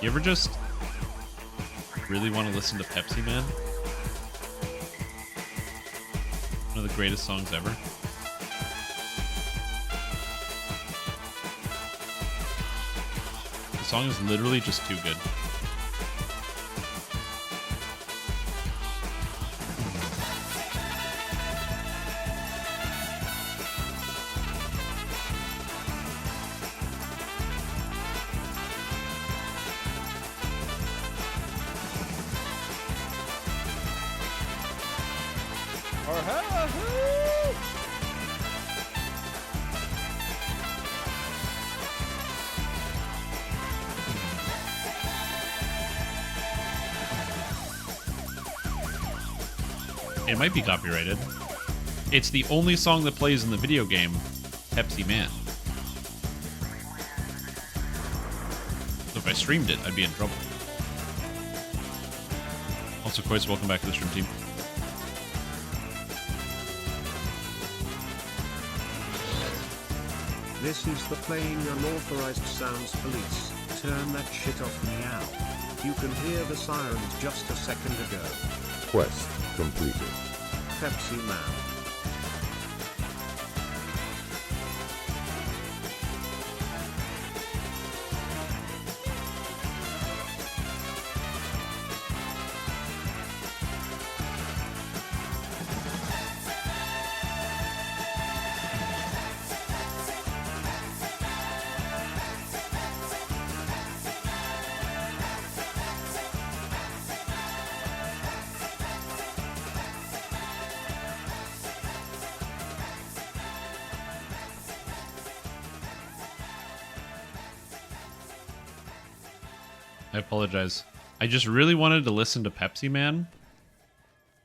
You ever just really want to listen to Pepsi Man? One of the greatest songs ever. The song is literally just too good. It might be copyrighted. It's the only song that plays in the video game, Pepsi Man. So if I streamed it, I'd be in trouble. Also, Koiz, welcome back to the stream team. This is the playing unauthorized sounds police. Turn that shit off meow. You can hear the sirens just a second ago. Quest completed. Pepsi Man. I apologize. I just really wanted to listen to Pepsi Man.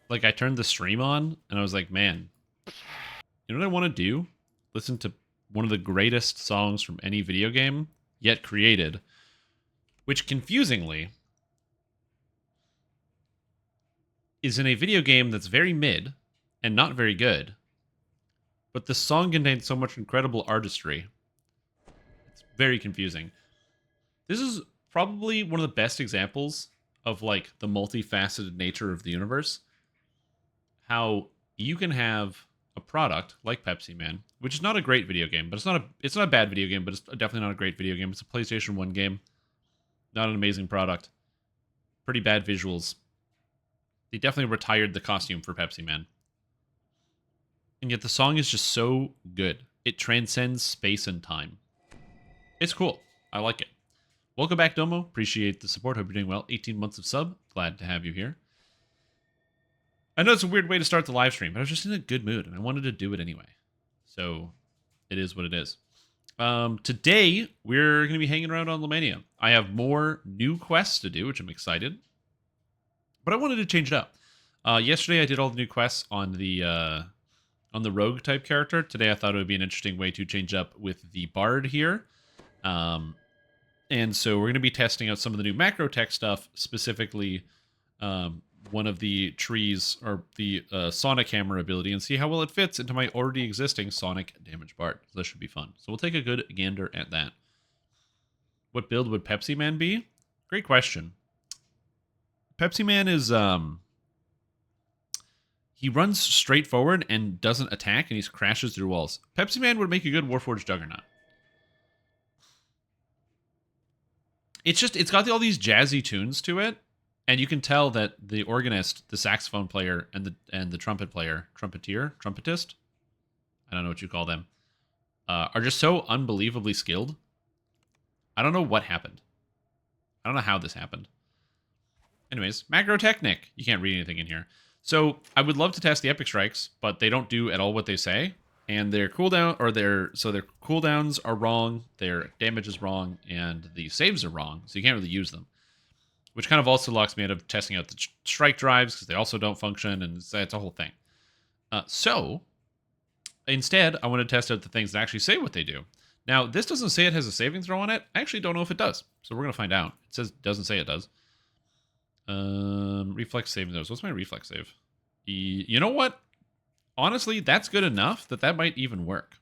Like, I turned the stream on, and I was like, man, you know what I want to do? Listen to one of the greatest songs from any video game yet created, which, confusingly, is in a video game that's very mid and not very good, but the song contains so much incredible artistry. It's very confusing. This is probably one of the best examples of like the multifaceted nature of the universe. How you can have a product like Pepsi Man, which is not a great video game, but it's not a bad video game, but it's definitely not a great video game. It's a PlayStation 1 game. Not an amazing product. Pretty bad visuals. They definitely retired the costume for Pepsi Man. And yet the song is just so good. It transcends space and time. It's cool. I like it. Welcome back, Domo. Appreciate the support. Hope you're doing well. 18 months of sub. Glad to have you here. I know it's a weird way to start the live stream, but I was just in a good mood, and I wanted to do it anyway. So, it is what it is. Today, we're going to be hanging around on Lamannia. I have more new quests to do, which I'm excited. But I wanted to change it up. Yesterday, I did all the new quests on the rogue type character. Today, I thought it would be an interesting way to change up with the bard here. And so we're going to be testing out some of the new macro tech stuff, specifically one of the trees, or the sonic hammer ability, and see how well it fits into my already existing sonic damage bard. So this should be fun. So we'll take a good gander at that. What build would Pepsi Man be? Great question. Pepsi Man is, he runs straight forward and doesn't attack, and he crashes through walls. Pepsi Man would make a good Warforged Juggernaut. It's got all these jazzy tunes to it, and you can tell that the organist, the saxophone player, and the trumpet player, trumpetist, I don't know what you call them, are just so unbelievably skilled. I don't know what happened. I don't know how this happened. Anyways, macro technic. You can't read anything in here. So I would love to test the epic strikes, but they don't do at all what they say. And their cooldowns are wrong, their damage is wrong, and the saves are wrong, so you can't really use them. Which kind of also locks me out of testing out the strike drives, because they also don't function, and it's a whole thing. So, instead, I want to test out the things that actually say what they do. Now, this doesn't say it has a saving throw on it. I actually don't know if it does, so we're going to find out. It says it doesn't say it does. Reflex saving throws. What's my reflex save? You know what? Honestly, that's good enough that might even work.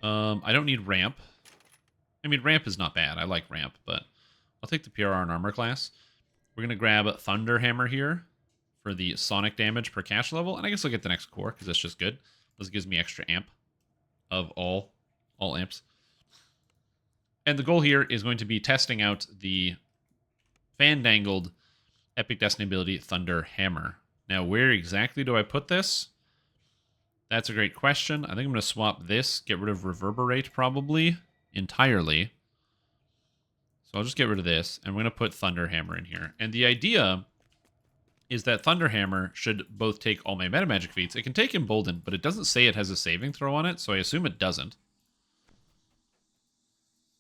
I don't need ramp. I mean, ramp is not bad. I like ramp, but I'll take the PRR and armor class. We're going to grab Thunder Hammer here for the sonic damage per cash level. And I guess I'll get the next core because that's just good. This gives me extra amp of all amps. And the goal here is going to be testing out the fan-dangled Epic Destiny ability Thunder Hammer. Now, where exactly do I put this? That's a great question. I think I'm going to swap this, get rid of Reverberate probably entirely. So I'll just get rid of this, and we're going to put Thunder Hammer in here. And the idea is that Thunder Hammer should both take all my meta magic feats. It can take Emboldened, but it doesn't say it has a saving throw on it, so I assume it doesn't.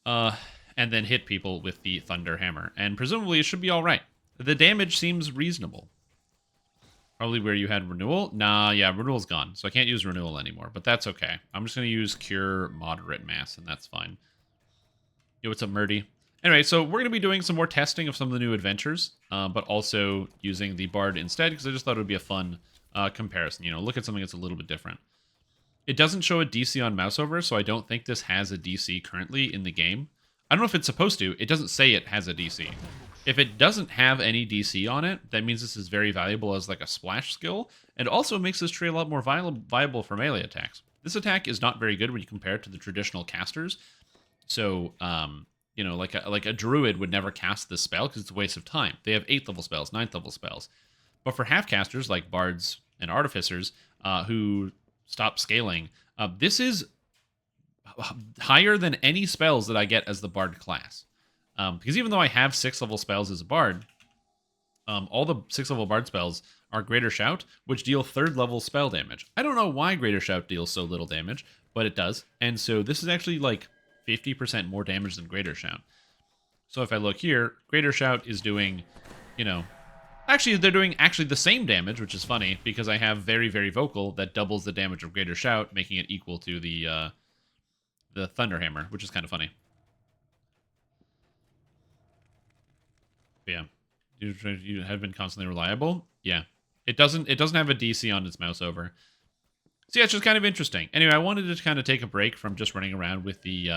And then hit people with the Thunder Hammer. And presumably it should be alright. The damage seems reasonable. Probably where you had Renewal. Nah, yeah, Renewal's gone, so I can't use Renewal anymore, but that's okay. I'm just going to use Cure Moderate Mass, and that's fine. Yo, what's up, Murdy? Anyway, so we're going to be doing some more testing of some of the new adventures, but also using the Bard instead, because I just thought it would be a fun comparison. You know, look at something that's a little bit different. It doesn't show a DC on mouse over, so I don't think this has a DC currently in the game. I don't know if it's supposed to. It doesn't say it has a DC. If it doesn't have any DC on it, that means this is very valuable as like a splash skill, and also makes this tree a lot more viable for melee attacks. This attack is not very good when you compare it to the traditional casters. So, you know, like a druid would never cast this spell because it's a waste of time. They have 8th level spells, 9th level spells. But for half casters like bards and artificers who stop scaling, this is higher than any spells that I get as the bard class. Because even though I have 6th level spells as a bard, all the 6th level bard spells are Greater Shout, which deal 3rd level spell damage. I don't know why Greater Shout deals so little damage, but it does. And so this is actually like 50% more damage than Greater Shout. So if I look here, Greater Shout is doing, you know, actually they're doing actually the same damage, which is funny because I have Very, Very Vocal that doubles the damage of Greater Shout, making it equal to the Thunder Hammer, which is kind of funny. But yeah, you have been constantly reliable. Yeah, it doesn't have a DC on its mouse over. So yeah, it's just kind of interesting. Anyway, I wanted to kind of take a break from just running around with the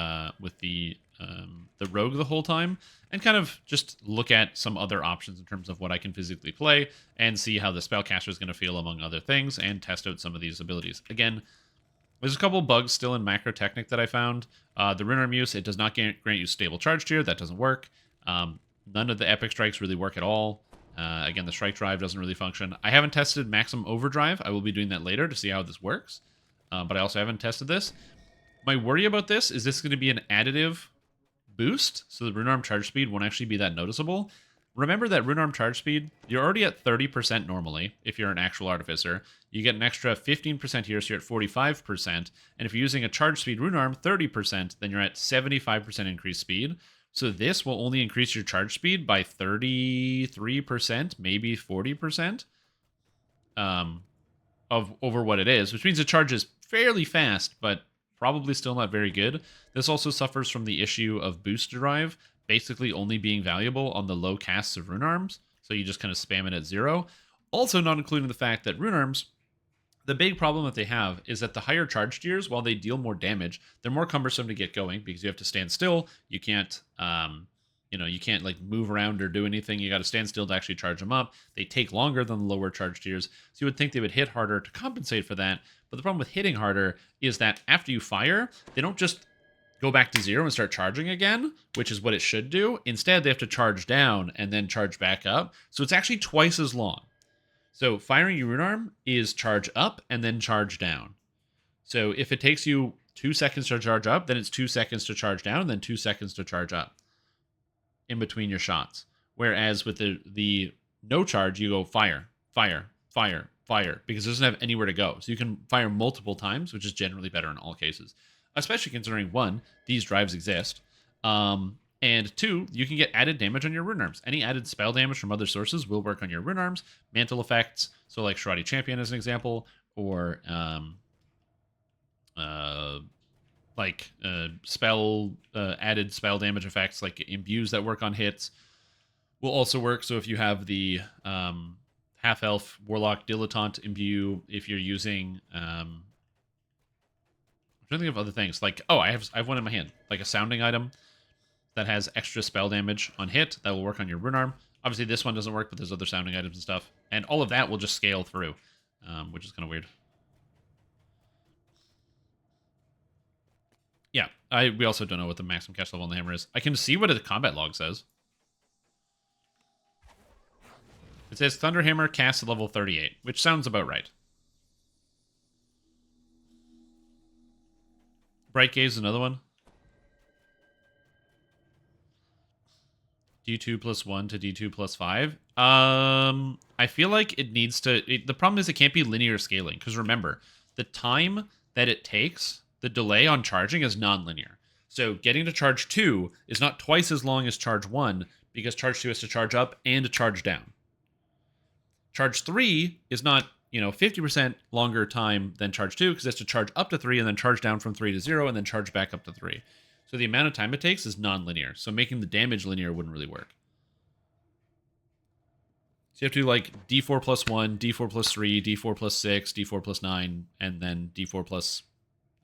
rogue the whole time, and kind of just look at some other options in terms of what I can physically play, and see how the spellcaster is going to feel among other things, and test out some of these abilities. Again, there's a couple bugs still in Macro Technic that I found. The Runearm use, it does not grant you stable charge tier. That doesn't work. None of the epic strikes really work at all. Again, the strike drive doesn't really function. I haven't tested maximum overdrive. I will be doing that later to see how this works. But I also haven't tested this. My worry about this is going to be an additive boost, so the Runearm charge speed won't actually be that noticeable. Remember that Runearm charge speed, you're already at 30% normally if you're an actual artificer. You get an extra 15% here, so you're at 45%. And if you're using a charge speed Runearm, 30%, then you're at 75% increased speed. So this will only increase your charge speed by 33%, maybe 40% of over what it is, which means it charges fairly fast, but probably still not very good. This also suffers from the issue of boost drive basically only being valuable on the low casts of Runearms, so you just kind of spam it at 0. Also not including the fact that Runearms, the big problem that they have is that the higher charge tiers, while they deal more damage, they're more cumbersome to get going because you have to stand still. You can't, you can't like move around or do anything. You got to stand still to actually charge them up. They take longer than the lower charge tiers, so you would think they would hit harder to compensate for that. But the problem with hitting harder is that after you fire, they don't just go back to 0 and start charging again, which is what it should do. Instead, they have to charge down and then charge back up. So it's actually twice as long. So firing your Runearm is charge up and then charge down. So if it takes you 2 seconds to charge up, then it's 2 seconds to charge down, and then 2 seconds to charge up in between your shots. Whereas with the no charge, you go fire, fire, fire, fire, because it doesn't have anywhere to go. So you can fire multiple times, which is generally better in all cases. Especially considering, 1, these drives exist, and 2, you can get added damage on your Runearms. Any added spell damage from other sources will work on your Runearms. Mantle effects, so like Sharadi Champion as an example, or added spell damage effects like imbues that work on hits will also work. So if you have the half-elf warlock dilettante imbue, if you're using I'm trying to think of other things like, I have one in my hand, like a sounding item. that has extra spell damage on hit. That will work on your rune arm. Obviously, this one doesn't work, but there's other sounding items and stuff. And all of that will just scale through, which is kind of weird. Yeah, we also don't know what the maximum catch level on the hammer is. I can see what the combat log says. It says Thunderhammer cast at level 38, which sounds about right. Bright Gaze is another one. D2 plus 1 to D2 plus 5. I feel like it needs to... the problem is it can't be linear scaling, because remember, the time that it takes, the delay on charging is non-linear. So getting to charge 2 is not twice as long as charge 1, because charge 2 has to charge up and to charge down. Charge 3 is not, 50% longer time than charge 2, because it has to charge up to 3 and then charge down from 3 to 0 and then charge back up to 3. So the amount of time it takes is non-linear. So making the damage linear wouldn't really work. So you have to do like D4 plus 1, D4 plus 3, D4 plus 6, D4 plus 9, and then D4 plus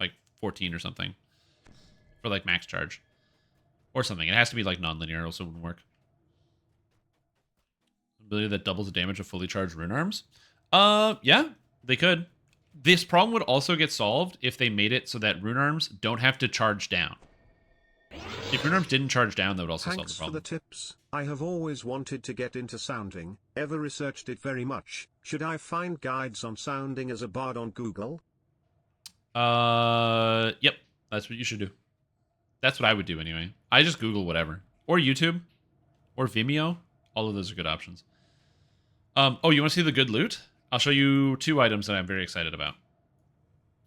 like 14 or something for like max charge. Or something. It has to be like non-linear, else it wouldn't work. Ability that doubles the damage of fully charged rune arms? Yeah, they could. This problem would also get solved if they made it so that rune arms don't have to charge down. If rune arms didn't charge down, that would also solve the Thanks problem. for the tips. I have always wanted to get into sounding, ever researched it very much. Should I find guides on sounding as a bard on Google? Yep, that's what you should do. That's what I would do anyway. I just Google whatever. Or YouTube. Or Vimeo. All of those are good options. Oh, you want to see the good loot? I'll show you 2 items that I'm very excited about.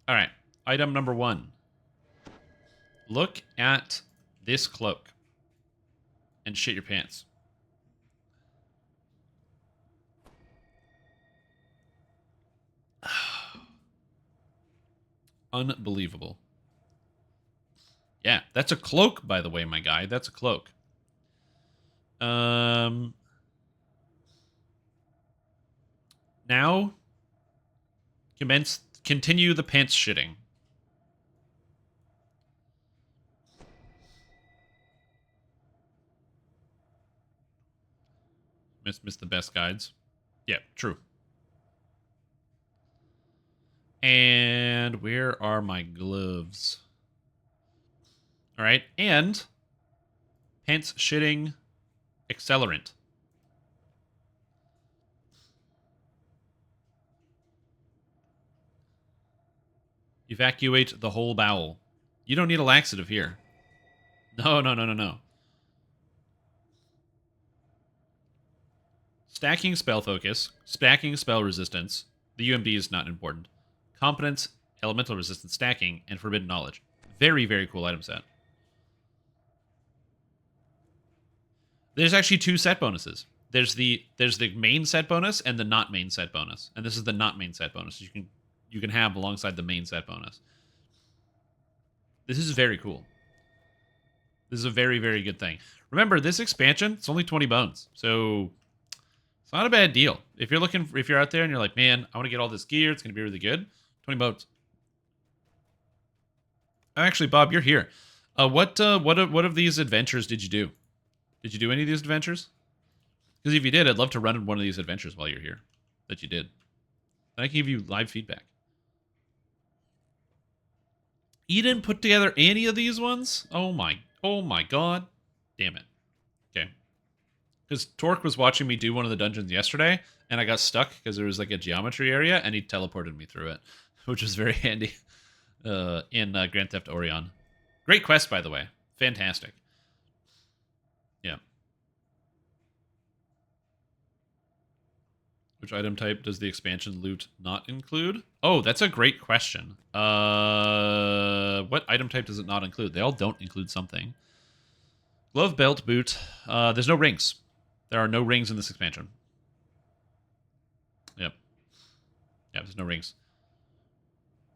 All right. Item number 1. Look at this cloak. And shit your pants. Unbelievable. Yeah, that's a cloak, by the way, my guy. That's a cloak. Now, continue the pants shitting. Missed the best guides. Yeah, true. And where are my gloves? All right, and pants shitting accelerant. Evacuate the whole bowel. You don't need a laxative here. No. Stacking spell focus, stacking spell resistance. The UMD is not important. Competence, elemental resistance stacking, and forbidden knowledge. Very, very cool item set. There's actually 2 set bonuses. There's the main set bonus and the not main set bonus. And this is the not main set bonus you can have alongside the main set bonus. This is very cool. This is a very, very good thing. Remember, this expansion, it's only 20 bones. So it's not a bad deal. If you're out there and you're like, man, I want to get all this gear, it's gonna be really good. 20 bones. Actually, Bob, you're here. What of these adventures did you do? Did you do any of these adventures? Because if you did, I'd love to run one of these adventures while you're here. That you did. And I can give you live feedback. You didn't put together any of these ones? Oh my god. Damn it. Okay. Because Torque was watching me do one of the dungeons yesterday, and I got stuck because there was like a geometry area, and he teleported me through it, which was very handy in Grand Theft Orion. Great quest, by the way. Fantastic. Yeah. Which item type does the expansion loot not include? Oh, that's a great question. What item type does it not include? They all don't include something. Glove, belt, boot. There's no rings. There are no rings in this expansion. Yep. Yeah, there's no rings.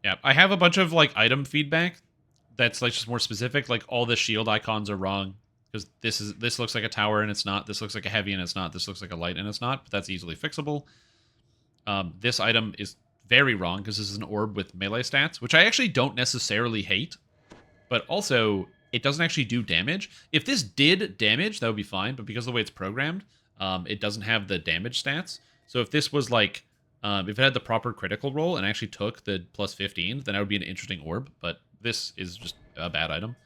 Yeah, I have a bunch of like item feedback that's like just more specific. Like all the shield icons are wrong because this looks like a tower and it's not. This looks like a heavy and it's not. This looks like a light and it's not. But that's easily fixable. This item is very wrong because this is an orb with melee stats, which I actually don't necessarily hate, but also it doesn't actually do damage. If this did damage, that would be fine, but because of the way it's programmed, it doesn't have the damage stats. So if this was like, if it had the proper critical roll and actually took the plus 15, then that would be an interesting orb, but this is just a bad item.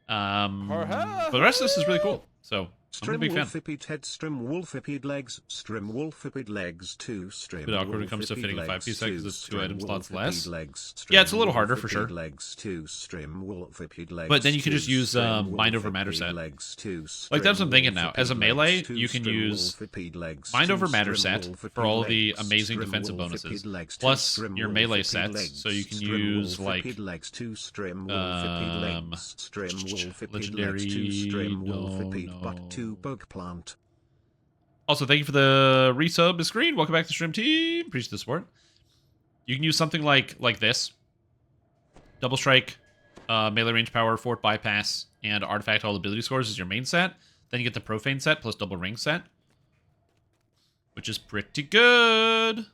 But the rest of this is really cool, so I'm a big fan. Wolfipede head, Strim Wolfipede legs, Strim Wolfipede legs, 2 Strim. Bit awkward when it comes to fitting a 5-piece set because it's 2 item slots less. Legs, Yeah, it's a little harder for sure. Legs, 2 Strim Wolfipede legs, but then you can just use Mind Over Matter set. Legs, 2 like that's what I'm thinking now. As a melee, you can use Mind Over Matter set for all of the amazing defensive bonuses, plus your melee sets. So you can use like legendary. No. Bug plant. Also, thank you for the resub, Screen. Welcome back to Stream Team. Appreciate the support. You can use something like this. Double Strike, melee range power, fort bypass, and artifact all ability scores is your main set. Then you get the profane set plus double ring set, which is pretty good.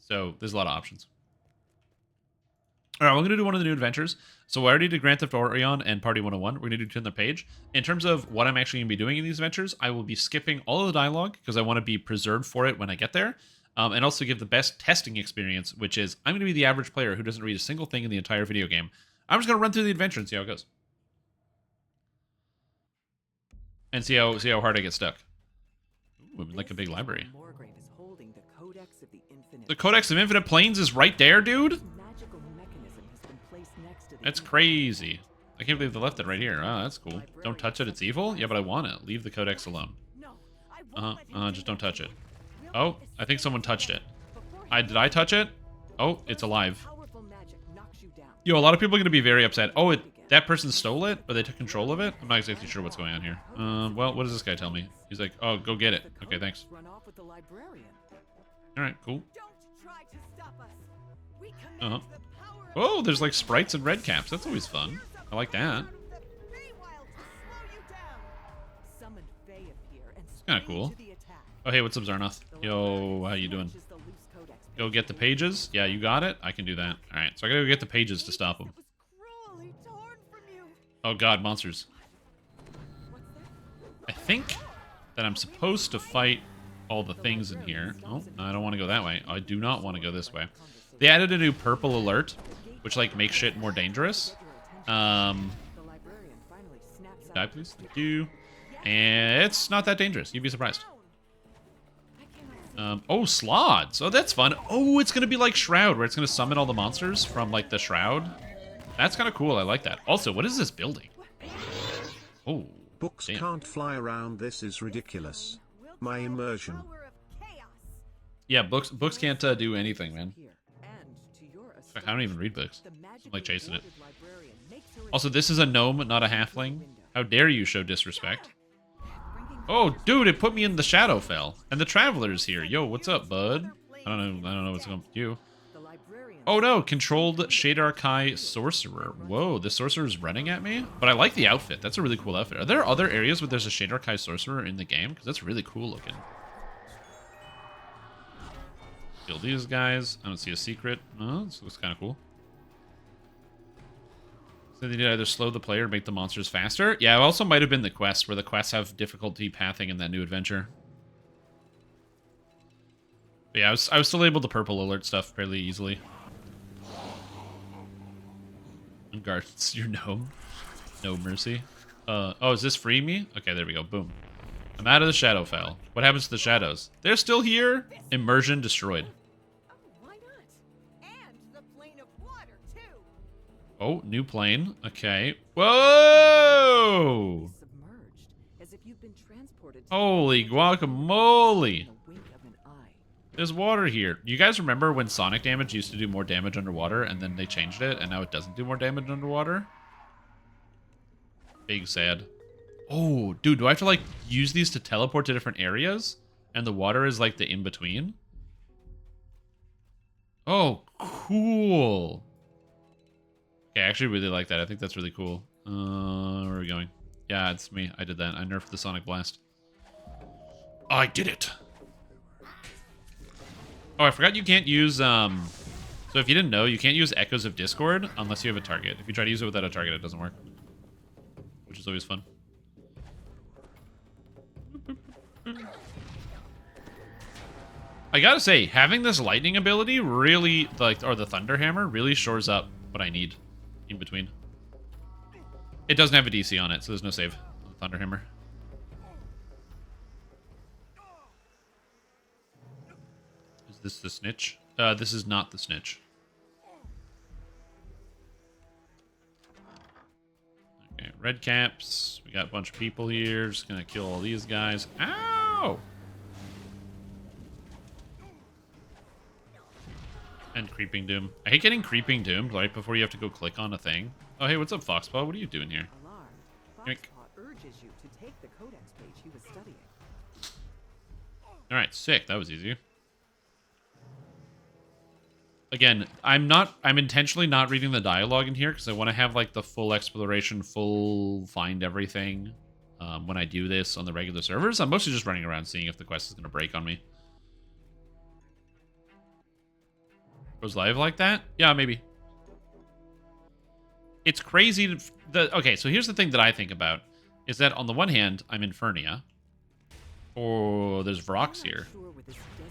So there's a lot of options. All right, we're going to do one of the new adventures. So we already did Grand Theft Orion and Party 101. We're going to do Turn the Page. In terms of what I'm actually going to be doing in these adventures, I will be skipping all of the dialogue because I want to be preserved for it when I get there. And also give the best testing experience, which is I'm going to be the average player who doesn't read a single thing in the entire video game. I'm just going to run through the adventure and see how it goes. And see how hard I get stuck. Ooh, like a big library. The Codex of Infinite Planes is right there, dude? That's crazy. I can't believe they left it right here. Oh, that's cool. Don't touch it, it's evil? Yeah, but I want it. Leave the Codex alone. Just don't touch it. Oh, I think someone touched it. Did I touch it? Oh, it's alive. Yo, a lot of people are going to be very upset. Oh, that person stole it, but they took control of it? I'm not exactly sure what's going on here. Well, what does this guy tell me? He's like, oh, go get it. Okay, thanks. Alright, cool. Oh, there's like sprites and red caps. That's always fun. I like that. It's kind of cool. Oh, hey, what's up, Zarnoth? Yo, how you doing? Go get the pages? Yeah, you got it? I can do that. Alright, so I gotta go get the pages to stop them. Oh god, monsters. I think that I'm supposed to fight all the things in here. Oh, no, I don't want to go that way. I do not want to go this way. They added a new purple alert, which like makes shit more dangerous. Die, please. Thank you. And it's not that dangerous. You'd be surprised. Oh, slots. Oh, that's fun. Oh, it's gonna be like Shroud, where it's gonna summon all the monsters from like the Shroud. That's kind of cool. I like that. Also, what is this building? Oh, books damn. Can't fly around. This is ridiculous. My immersion. Yeah, books can't do anything, man. I don't even read books. I'm like chasing it. Also, this is a gnome, not a halfling. How dare you show disrespect? Oh, dude, it put me in the Shadowfell. And the Traveler's here. Yo, what's up, bud? I don't know what's going on with you. Oh no, controlled Shadar Kai Sorcerer. Whoa, the Sorcerer's running at me? But I like the outfit. That's a really cool outfit. Are there other areas where there's a Shadar Kai Sorcerer in the game? Because that's really cool looking. Kill these guys. I don't see a secret. Oh, this looks kind of cool. So they did either slow the player or make the monsters faster. Yeah, it also might have been the quests, where the quests have difficulty pathing in that new adventure. But yeah, I was still able to purple alert stuff fairly easily. Guards your gnome. No mercy. Oh, is this free me? Okay, there we go. Boom. I'm out of the Shadowfell. What happens to the shadows? They're still here. Immersion destroyed. Why not? And the plane of water too. Oh, new plane. Okay. Whoa! Submerged, as if you've been transported. Holy guacamole! There's water here. You guys remember when sonic damage used to do more damage underwater, and then they changed it, and now it doesn't do more damage underwater? Big sad. Oh, dude, do I have to, like, use these to teleport to different areas? And the water is, like, the in-between? Oh, cool. Okay, I actually really like that. I think that's really cool. Where are we going? Yeah, it's me. I did that. I nerfed the Sonic Blast. I did it! Oh, I forgot you can't use, so if you didn't know, you can't use Echoes of Discord unless you have a target. If you try to use it without a target, it doesn't work. which is always fun. I gotta say, having this lightning ability really, like, or the thunder hammer, really shores up what I need in between. It doesn't have a DC on it, so there's no save on the thunder hammer. Is this the snitch? This is not the snitch. Okay, red caps. We got a bunch of people here. Just gonna kill all these guys. Ow! And Creeping Doom. I hate getting Creeping Doomed right before you have to go click on a thing. Oh, hey, what's up, Foxpaw? What are you doing here? Alarmed, Yoink. Foxpaw urges you to take the codex page he was studying. Alright, sick. That was easy. Again, I'm intentionally not reading the dialogue in here because I want to have like the full exploration, full find everything when I do this on the regular servers. I'm mostly just running around seeing if the quest is going to break on me. Goes live like that? Yeah, maybe. It's crazy. Okay, so here's the thing that I think about is that on the one hand, I'm Infernia. Oh, there's Vrox here.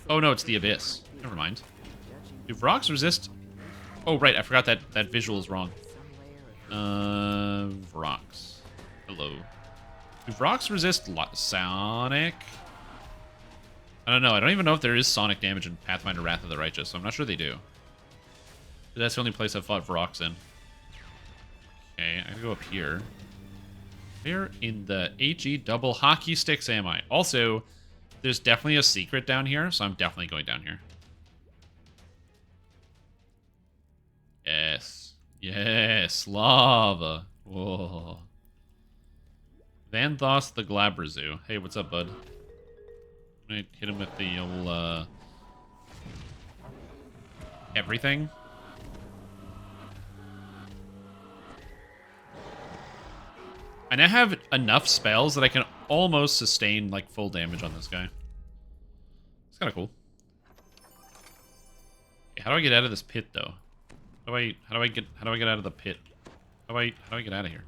Oh no, it's the Abyss. Never mind. Do Vrox resist? Oh, right. I forgot that visual is wrong. Vrox. Hello. Do Vrox resist Sonic? I don't know. I don't even know if there is Sonic damage in Pathfinder Wrath of the Righteous, so I'm not sure they do. That's the only place I've fought Vrox in. Okay, I gotta go up here. Where in the HE double hockey sticks am I? Also, there's definitely a secret down here, so I'm definitely going down here. Yes. Yes. Lava. Whoa. Vanthos the Glabrazu. Hey, what's up, bud? I'm gonna hit him with the old, everything. I now have enough spells that I can almost sustain, like, full damage on this guy. It's kind of cool. Okay, how do I get out of this pit, though? How do I get out of the pit? How do I get out of here?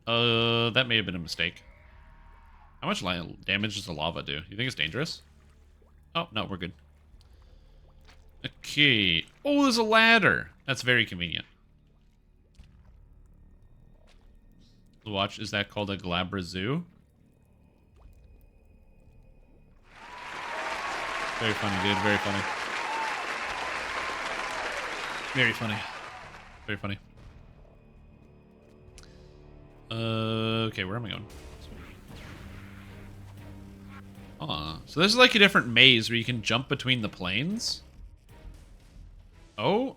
That may have been a mistake. How much damage does the lava do? You think it's dangerous? Oh, no, we're good. Okay. Oh, there's a ladder. That's very convenient. Watch, is that called a Glabrazu? Very funny, dude. Very funny. Very funny. Very funny. Okay, where am I going? So this is like a different maze where you can jump between the planes. Oh.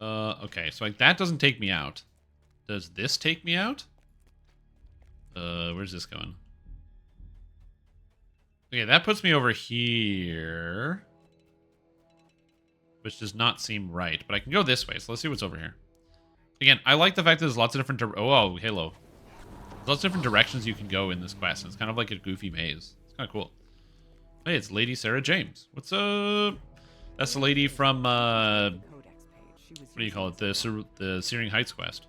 Okay, so like that doesn't take me out. Does this take me out? Where's this going? Okay, that puts me over here. Which does not seem right, but I can go this way, so let's see what's over here. Again, I like the fact that there's lots of different... Oh, hello. There's lots of different directions you can go in this quest, and it's kind of like a goofy maze. It's kind of cool. Hey, it's Lady Sarah James. What's up? That's the lady from, what do you call it? The Searing Heights quest.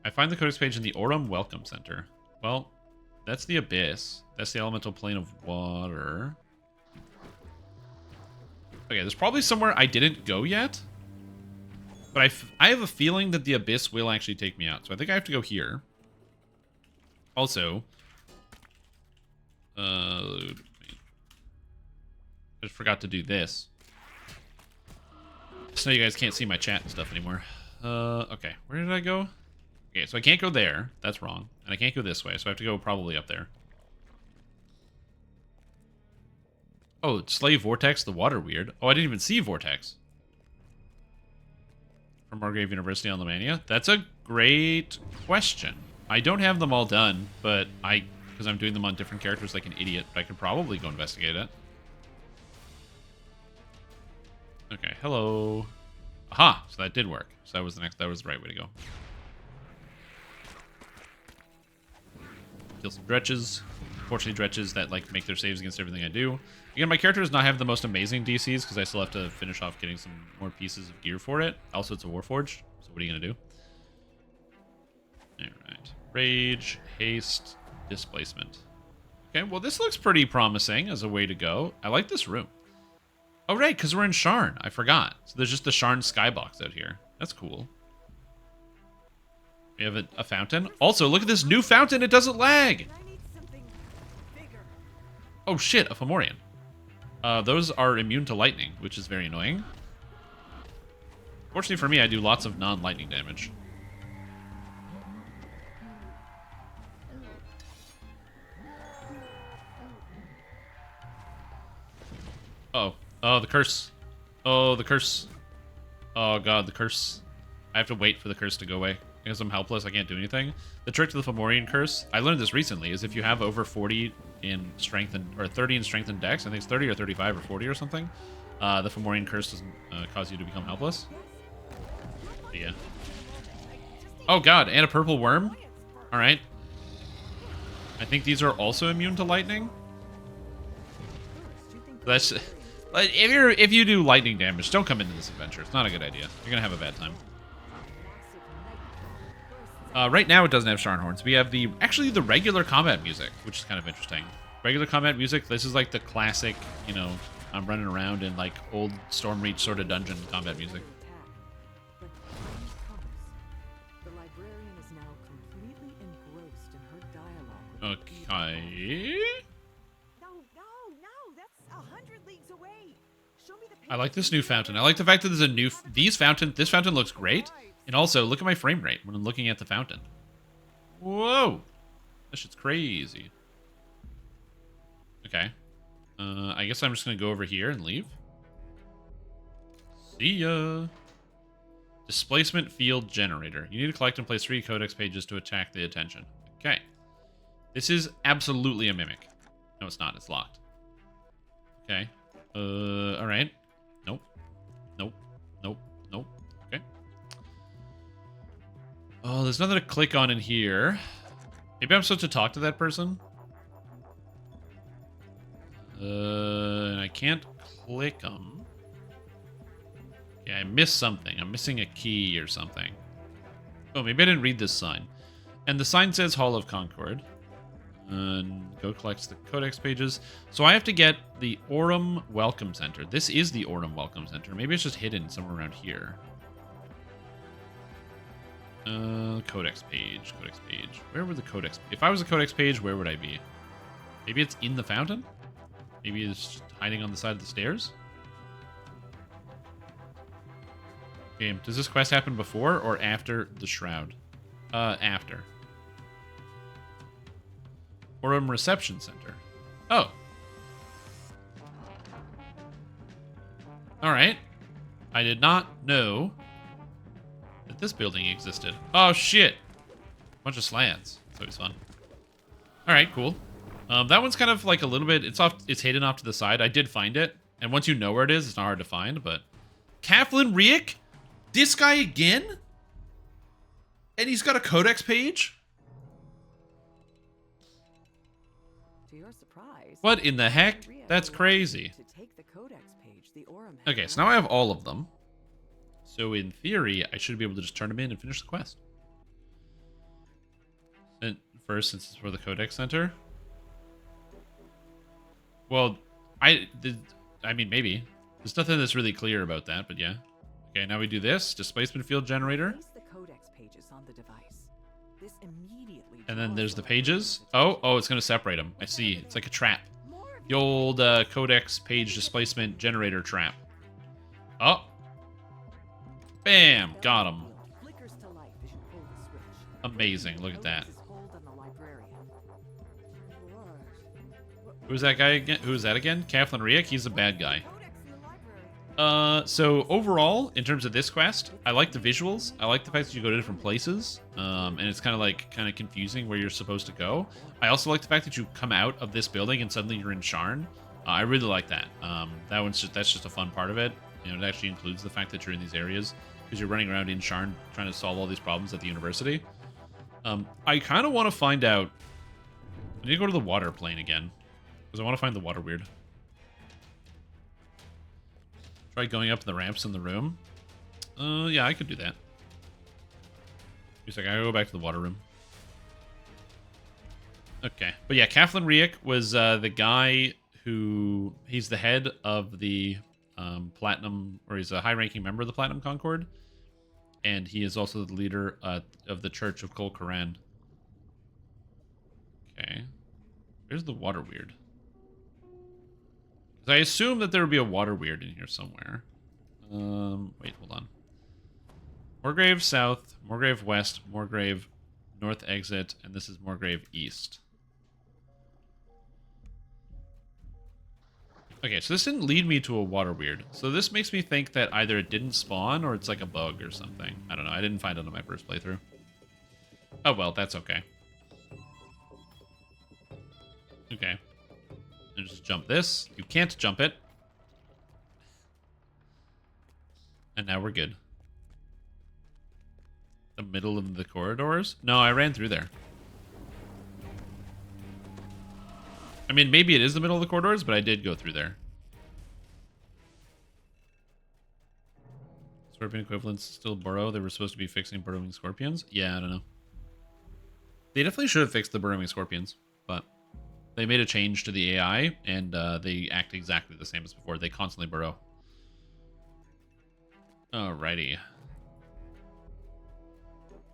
I find the codex page in the Aurum Welcome Center. Well, that's the Abyss. That's the elemental plane of water. Okay, there's probably somewhere I didn't go yet. But I have a feeling that the Abyss will actually take me out. So I think I have to go here. Also, I just forgot to do this. So you guys can't see my chat and stuff anymore. Okay, where did I go? Okay, so I can't go there. That's wrong. And I can't go this way, so I have to go probably up there. Oh, Slay Vortex, the water weird. Oh, I didn't even see Vortex. From Margrave University on Lamannia? That's a great question. I don't have them all done, but because I'm doing them on different characters like an idiot, but I could probably go investigate it. Okay, hello. Aha, so that did work. So that was the right way to go. Kill some dretches. unfortunately dretches that like make their saves against everything I do. Again, my character does not have the most amazing DCs because I still have to finish off getting some more pieces of gear for it. Also, it's a Warforged, so what are you gonna do? Alright. Rage, haste, displacement. Okay, well this looks pretty promising as a way to go. I like this room. Oh right, because we're in Sharn. I forgot. So there's just the Sharn skybox out here. That's cool. We have a fountain. Also, look at this new fountain. It doesn't lag. I need something bigger. Oh shit, a Fomorian. Those are immune to lightning, which is very annoying. Fortunately for me, I do lots of non-lightning damage. Oh. Oh, the curse. Oh, the curse. Oh god, the curse. I have to wait for the curse to go away. Because I'm helpless, I can't do anything. The trick to the Fomorian curse, I learned this recently, is if you have over 40 in strength and, or 30 in strength and dex, I think it's 30 or 35 or 40 or something, the Fomorian curse doesn't cause you to become helpless. But yeah. Oh god, and a purple worm? Alright. I think these are also immune to lightning. That's... If you do lightning damage, don't come into this adventure. It's not a good idea. You're gonna have a bad time. Right now it doesn't have Sharnhorns. We have actually the regular combat music, which is kind of interesting. Regular combat music, this is like the classic, you know, I'm running around in like old Stormreach sort of dungeon combat music. Okay. No, that's 100 leagues away. Show me the I like this new fountain. I like the fact that there's a new... This fountain looks great. And also, look at my frame rate when I'm looking at the fountain. Whoa! That shit's crazy. Okay. I guess I'm just going to go over here and leave. See ya! Displacement field generator. You need to collect and place 3 codex pages to attack the attention. Okay. This is absolutely a mimic. No, it's not. It's locked. Okay. Alright. Nope. Nope. Nope. Nope. Okay. Oh, there's nothing to click on in here. Maybe I'm supposed to talk to that person? And I can't click them. Yeah, I missed something. I'm missing a key or something. Oh, maybe I didn't read this sign. And the sign says Hall of Concord. And go collect the codex pages. So I have to get the Aurum Welcome Center. This is the Aurum Welcome Center. Maybe it's just hidden somewhere around here. Codex page. Codex page. Where would the codex... If I was a codex page, where would I be? Maybe it's in the fountain? Maybe it's just hiding on the side of the stairs? Okay, does this quest happen before or after the shroud? After. Aurum Reception Center. Oh. Alright. I did not know that this building existed. Oh, shit. Bunch of slants. That's always fun. Alright, cool. That one's kind of like a little bit... It's hidden off to the side. I did find it. And once you know where it is, it's not hard to find, but... Kaflin Riek? This guy again? And he's got a codex page? To your surprise. What in the heck? That's crazy. To take the codex page, the Aurum Okay, so now I have all of them. So in theory, I should be able to just turn them in and finish the quest. And first, since it's for the codex center. Well, I mean, maybe. There's nothing that's really clear about that, but yeah. Okay, now we do this. Displacement field generator. Place the codex pages on the device. This immediately And then draws there's the the pages. light. Oh, it's going to separate them. I see. It's like a trap. More of The old codex page displacement generator trap. Oh. Bam. Got him. flickers to life as you pull the switch. Amazing. Look at that. Codex's hold on the librarian. Who's that guy again? Who's that again? Kaflin Riek? He's a bad guy. Codex in the library. So overall, in terms of this quest, I like the visuals. I like the fact that you go to different places, and it's kind of confusing where you're supposed to go. I also like the fact that you come out of this building and suddenly you're in Sharn. I really like that. That's just a fun part of it. You know, it actually includes the fact that you're in these areas because you're running around in Sharn trying to solve all these problems at the university. I kind of want to find out I need to go to the water plane again. Because I want to find the water weird. Try going up the ramps in the room. Yeah, I could do that. Just like, I gotta go back to the water room. Okay. But yeah, Kaflin Riek was the guy who... He's the head of the Platinum... Or he's a high-ranking member of the Platinum Concord. And he is also the leader of the Church of Kol Koran. Okay. Where's the water weird? Because I assume that there would be a water weird in here somewhere. Wait, hold on. Moorgrave South, Moorgrave West, Moorgrave North exit, and this is Moorgrave East. Okay, so this didn't lead me to a water weird. So this makes me think that either it didn't spawn or it's like a bug or something. I don't know. I didn't find it on my first playthrough. Oh, well, that's okay. Okay. And just jump this. You can't jump it. And now we're good. The middle of the corridors? No, I ran through there. I mean, maybe it is the middle of the corridors, but I did go through there. Scorpion equivalents still burrow. They were supposed to be fixing burrowing scorpions. Yeah, I don't know. They definitely should have fixed the burrowing scorpions, but they made a change to the AI, and they act exactly the same as before. They constantly burrow. Alrighty.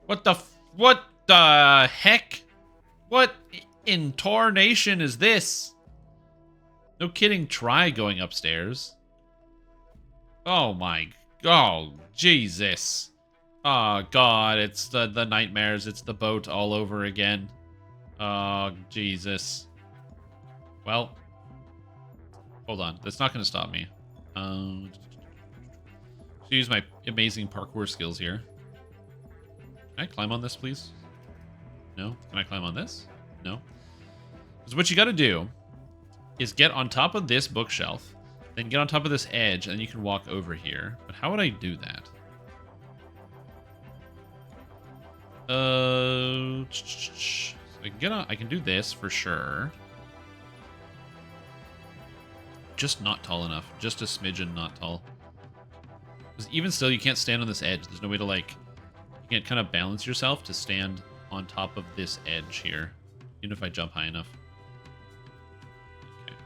What the heck? What in tarnation is this? No kidding, try going upstairs. Oh my, oh Jesus. Oh God, it's the nightmares, it's the boat all over again. Oh Jesus. Well, hold on, that's not gonna stop me. Use my amazing parkour skills here. Can I climb on this, please? No? Can I climb on this? No? Because what you gotta do is get on top of this bookshelf, then get on top of this edge, and then you can walk over here. But how would I do that? So I can get on, I can do this for sure. Just not tall enough. Just a smidgen not tall. Because even still, you can't stand on this edge. There's no way to, like... You can't kind of balance yourself to stand on top of this edge here. Even if I jump high enough. Okay.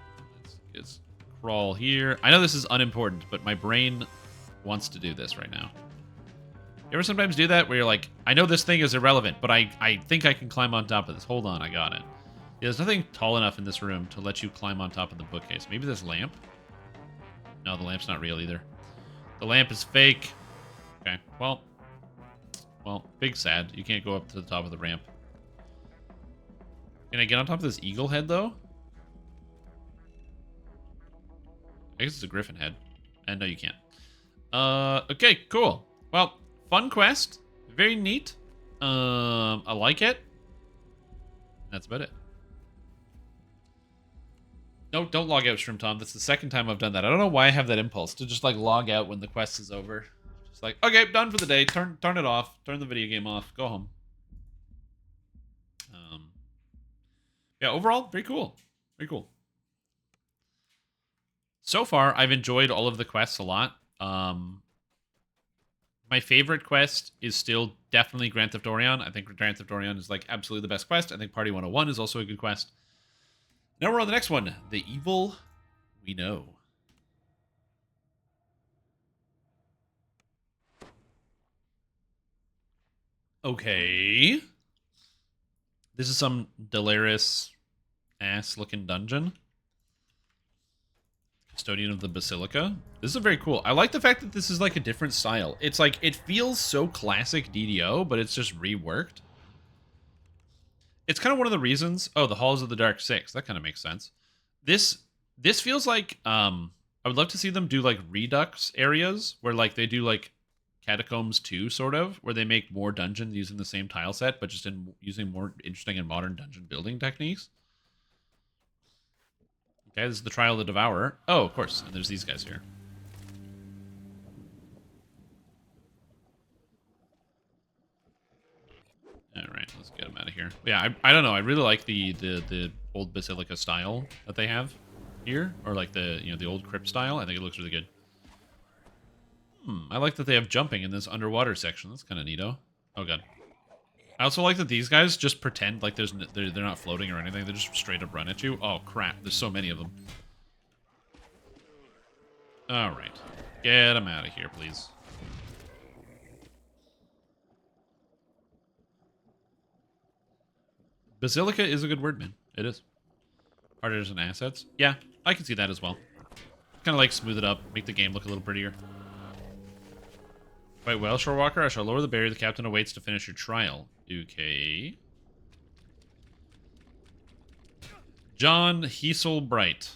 Let's crawl here. I know this is unimportant, but my brain wants to do this right now. You ever sometimes do that where you're like, I know this thing is irrelevant, but I think I can climb on top of this. Hold on, I got it. Yeah, there's nothing tall enough in this room to let you climb on top of the bookcase. Maybe this lamp? No, the lamp's not real either. The lamp is fake. Okay, well, big sad. You can't go up to the top of the ramp. Can I get on top of this eagle head, though? I guess it's a griffin head. And no, you can't. Okay, cool. Well, fun quest. Very neat. I like it. That's about it. No, don't log out, Shrimp Tom. That's the second time I've done that. I don't know why I have that impulse to just, like, log out when the quest is over. Just like, okay, done for the day. Turn it off. Turn the video game off. Go home. Yeah, overall, very cool. Very cool. So far, I've enjoyed all of the quests a lot. My favorite quest is still definitely Grand Theft Orion. I think Grand Theft Orion is, like, absolutely the best quest. I think Party 101 is also a good quest. Now we're on the next one. The Evil We Know. Okay. This is some Delaris ass-looking dungeon. Custodian of the Basilica. This is very cool. I like the fact that this is like a different style. It's like, it feels so classic DDO, but it's just reworked. It's kind of one of the reasons. Oh, the Halls of the Dark Six. That kind of makes sense. This feels like I would love to see them do like Redux areas where like they do like Catacombs 2 sort of, where they make more dungeons using the same tile set, but just using more interesting and modern dungeon building techniques. Okay, this is the Trial of the Devourer. Oh, of course. And there's these guys here. All right, let's get him out of here. Yeah, I don't know. I really like the old Basilica style that they have here, or like the old crypt style. I think it looks really good. I like that they have jumping in this underwater section. That's kind of neato. Oh god. I also like that these guys just pretend like they're not floating or anything. They just straight up run at you. Oh crap! There's so many of them. All right, get them out of here, please. Basilica is a good word, man. It is. Partners and assets. Yeah, I can see that as well. Kind of like smooth it up, make the game look a little prettier. Quite well, Shorewalker. I shall lower the barrier. The captain awaits to finish your trial. Okay. John Hieselbright.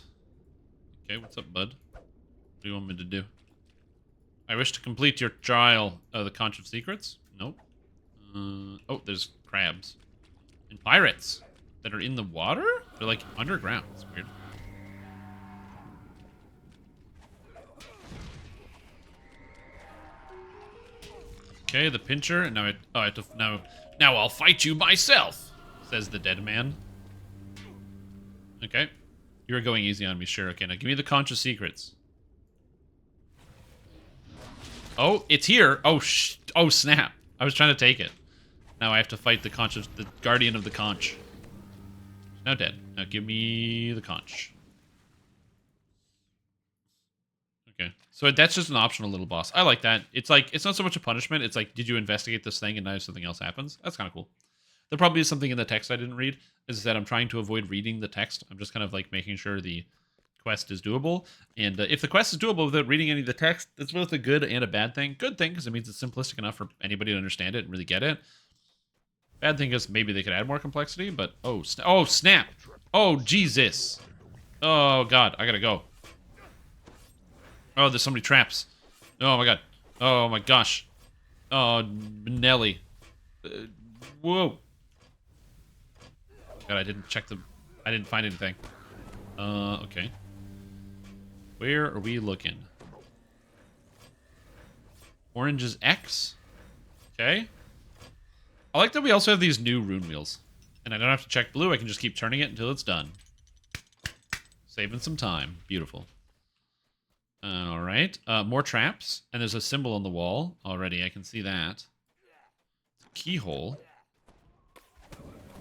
Okay, what's up, bud? What do you want me to do? I wish to complete your trial. The Conch of Secrets? Nope. Oh, there's crabs. And pirates that are in the water? They're like underground. It's weird. Okay, the pincher, and now I have to now I'll fight you myself, says the dead man. Okay, you're going easy on me, sure. Okay, now give me the Conch of Secrets. Oh, it's here. Oh snap! I was trying to take it. Now I have to fight the guardian of the conch. Now dead. Now give me the conch. Okay. So that's just an optional little boss. I like that. It's like, it's not so much a punishment. It's like, did you investigate this thing and now something else happens? That's kind of cool. There probably is something in the text I didn't read. As I said, I'm trying to avoid reading the text. I'm just kind of like making sure the quest is doable. And if the quest is doable without reading any of the text, that's both a good and a bad thing. Good thing, because it means it's simplistic enough for anybody to understand it and really get it. Bad thing is maybe they could add more complexity, but oh snap! Oh Jesus! Oh god, I gotta go. Oh, there's so many traps. Oh my god. Oh my gosh. Oh Nelly. Whoa. God, I didn't check the. I didn't find anything. Okay. Where are we looking? Orange is X. Okay. I like that we also have these new rune wheels. And I don't have to check blue, I can just keep turning it until it's done. Saving some time. Beautiful. Alright. More traps. And there's a symbol on the wall already, I can see that. Keyhole.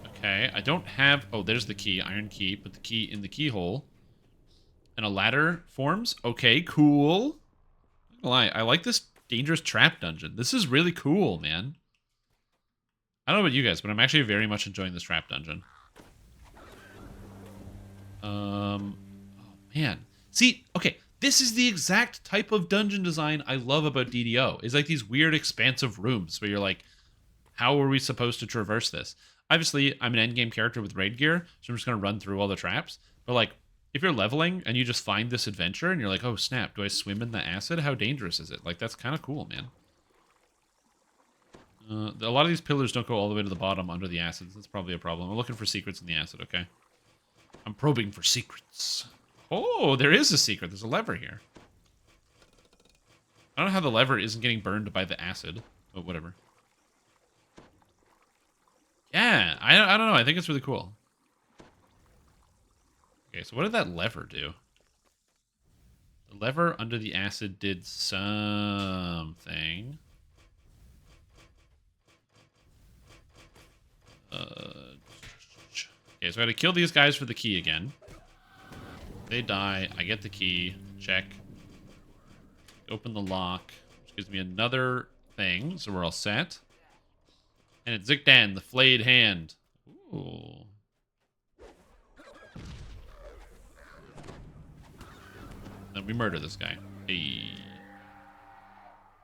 Okay, I don't have... Oh, there's the key, iron key. Put the key in the keyhole. And a ladder forms. Okay, cool. I'm not gonna lie, I like this dangerous trap dungeon. This is really cool, man. I don't know about you guys, but I'm actually very much enjoying this trap dungeon. Oh, man. See, okay, this is the exact type of dungeon design I love about DDO. It's like these weird expansive rooms where you're like, how are we supposed to traverse this? Obviously, I'm an endgame character with raid gear, so I'm just going to run through all the traps. But like, if you're leveling and you just find this adventure and you're like, oh snap, do I swim in the acid? How dangerous is it? Like, that's kind of cool, man. A lot of these pillars don't go all the way to the bottom under the acids. That's probably a problem. I'm looking for secrets in the acid, okay? I'm probing for secrets. Oh, there is a secret. There's a lever here. I don't know how the lever isn't getting burned by the acid, but whatever. Yeah, I don't know. I think it's really cool. Okay, so what did that lever do? The lever under the acid did something. Okay, so I gotta kill these guys for the key again. They die. I get the key. Check. Open the lock, which gives me another thing, so we're all set. And it's Zikdan, the flayed hand. Ooh. Then we murder this guy. Hey.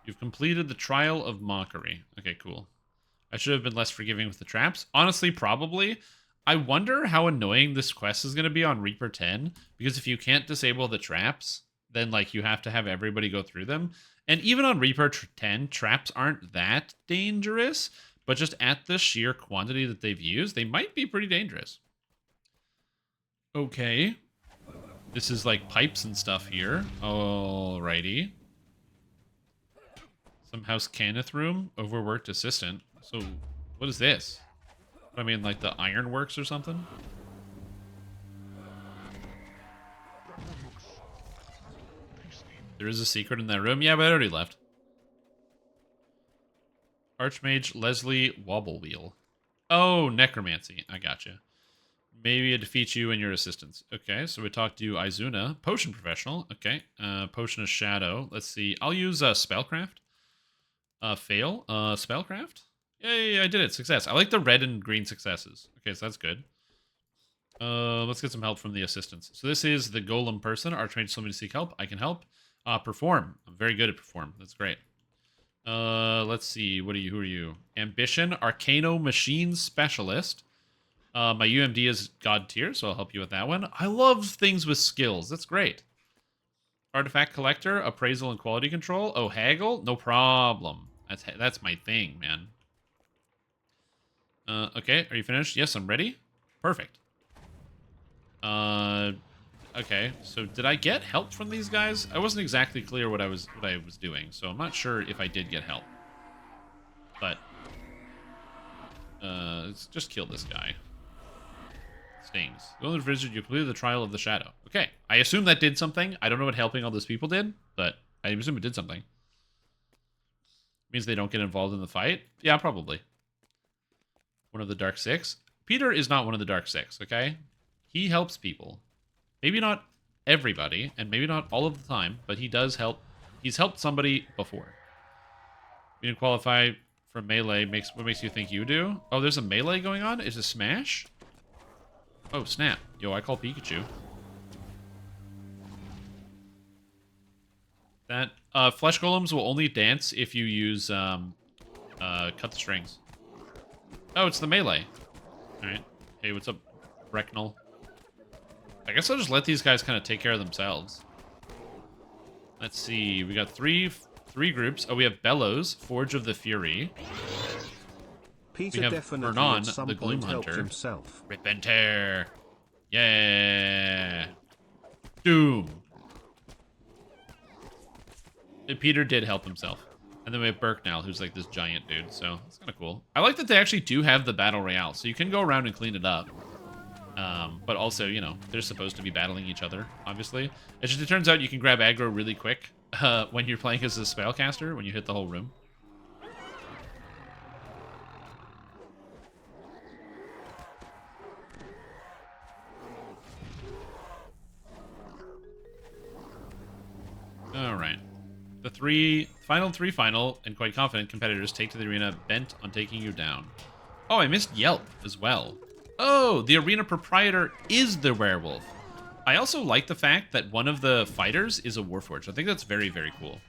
You've completed the trial of mockery. Okay, cool. I should have been less forgiving with the traps. Honestly, probably. I wonder how annoying this quest is going to be on Reaper 10. Because if you can't disable the traps, then like you have to have everybody go through them. And even on Reaper 10, traps aren't that dangerous. But just at the sheer quantity that they've used, they might be pretty dangerous. Okay. This is like pipes and stuff here. Alrighty. Some House Cannith room. Overworked assistant. So, What is this? I mean, like the ironworks or something? There is a secret in that room. Yeah, but I already left. Archmage Leslie Wobblewheel. Oh, necromancy. I gotcha. Maybe it defeats you and your assistants. Okay, so we talked to Izuna. Potion professional. Okay. Potion of shadow. Let's see. I'll use spellcraft. Fail. Spellcraft. Yay, I did it. Success. I like the red and green successes. Okay, so that's good. Let's get some help from the assistants. So this is the golem person. Archmage told me to seek help. I can help. Perform. I'm very good at perform. That's great. Let's see. What are you? Who are you? Ambition. Arcano Machine Specialist. My UMD is God tier, so I'll help you with that one. I love things with skills. That's great. Artifact Collector. Appraisal and Quality Control. Oh, Haggle. No problem. That's my thing, man. Okay. Are you finished? Yes, I'm ready. Perfect. Okay, so did I get help from these guys? I wasn't exactly clear what I was doing, so I'm not sure if I did get help. But let's just kill this guy. Stings. Golden Vision, you completed the trial of the shadow. Okay, I assume that did something. I don't know what helping all those people did, but I assume it did something. Means they don't get involved in the fight? Yeah, probably. One of the Dark Six. Peter is not one of the Dark Six, okay? He helps people. Maybe not everybody, and maybe not all of the time, but he does help. He's helped somebody before. You didn't qualify for melee. What makes you think you do? Oh, there's a melee going on? Is it Smash? Oh, snap. Yo, I call Pikachu. That, Flesh Golems will only dance if you use, cut the strings. Oh, it's the melee. Alright. Hey, what's up, Brecknell? I guess I'll just let these guys kind of take care of themselves. Let's see. We got three groups. Oh, we have Bellows, Forge of the Fury. Peter we have definitely Vernon, at some the Gloom point helped Hunter. himself. Rip and tear. Yeah. Doom. And Peter did help himself. And then we have Burknell, who's like this giant dude. So it's kind of cool. I like that they actually do have the Battle Royale. So you can go around and clean it up. But also, you know, they're supposed to be battling each other, obviously. It turns out you can grab aggro really quick when you're playing as a spellcaster, when you hit the whole room. Alright. The final and quite confident competitors take to the arena bent on taking you down. Oh, I missed Yelp as well. Oh, the arena proprietor is the werewolf. I also like the fact that one of the fighters is a Warforged. I think that's very, very cool.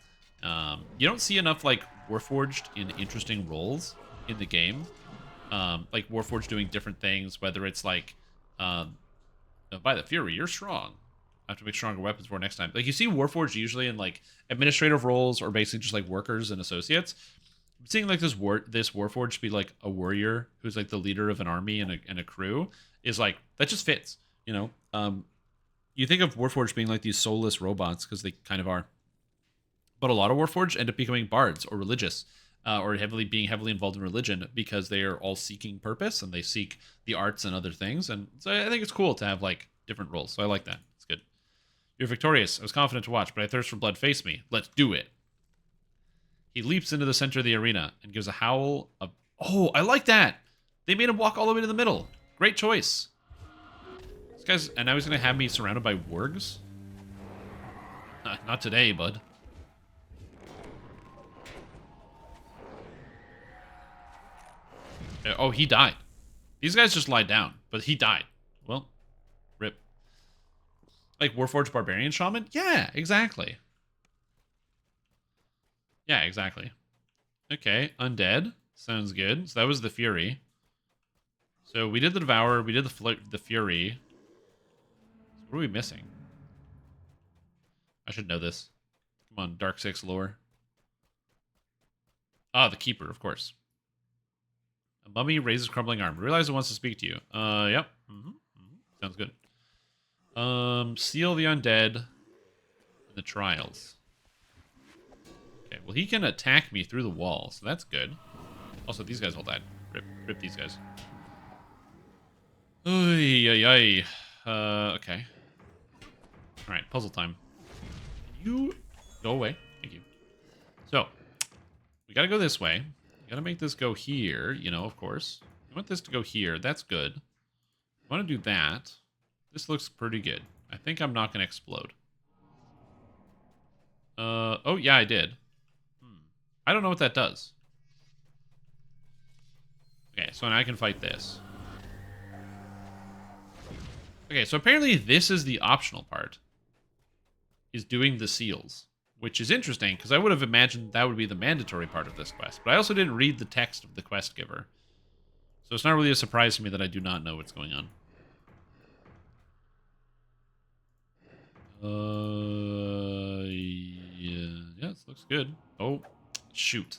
You don't see enough, like, Warforged in interesting roles in the game. Like, Warforged doing different things, whether it's, like, by the Fury, you're strong. I have to make stronger weapons for next time. Like, you see Warforged usually in, like, administrative roles or basically just, like, workers and associates. Seeing like this Warforged be like a warrior who's like the leader of an army and a crew is like that just fits, you know. You think of Warforged being like these soulless robots because they kind of are, but a lot of Warforged end up becoming bards or religious, or being heavily involved in religion because they are all seeking purpose and they seek the arts and other things. And so I think it's cool to have like different roles. So I like that. It's good. You're victorious. I was confident to watch, but I thirst for blood. Face me. Let's do it. He leaps into the center of the arena and gives a howl of... Oh, I like that! They made him walk all the way to the middle. Great choice. This guy's... And now he's going to have me surrounded by wargs? Not today, bud. Oh, he died. These guys just lied down, but he died. Well, rip. Like Warforged Barbarian Shaman? Yeah, exactly. Yeah, exactly. Okay, Undead. Sounds good. So that was the Fury. So we did the Devourer, we did the Fury. So what are we missing? I should know this. Come on, Dark Six lore. Ah, the Keeper, of course. A mummy raises crumbling arm. Realize it wants to speak to you. Yep. Sounds good. Seal the Undead in the Trials. Okay, well, he can attack me through the wall, so that's good. Also, these guys all died. Rip. Rip these guys. Oy, oy, oy. Okay. Alright, puzzle time. You go away. Thank you. So, we gotta go this way. We gotta make this go here, you know, of course. We want this to go here. That's good. I want to do that. This looks pretty good. I think I'm not gonna explode. Oh, yeah, I did. I don't know what that does. Okay, so now I can fight this. Okay, so apparently this is the optional part. Is doing the seals. Which is interesting, because I would have imagined that would be the mandatory part of this quest. But I also didn't read the text of the quest giver. So it's not really a surprise to me that I do not know what's going on. Yeah, this looks good. Oh, shoot.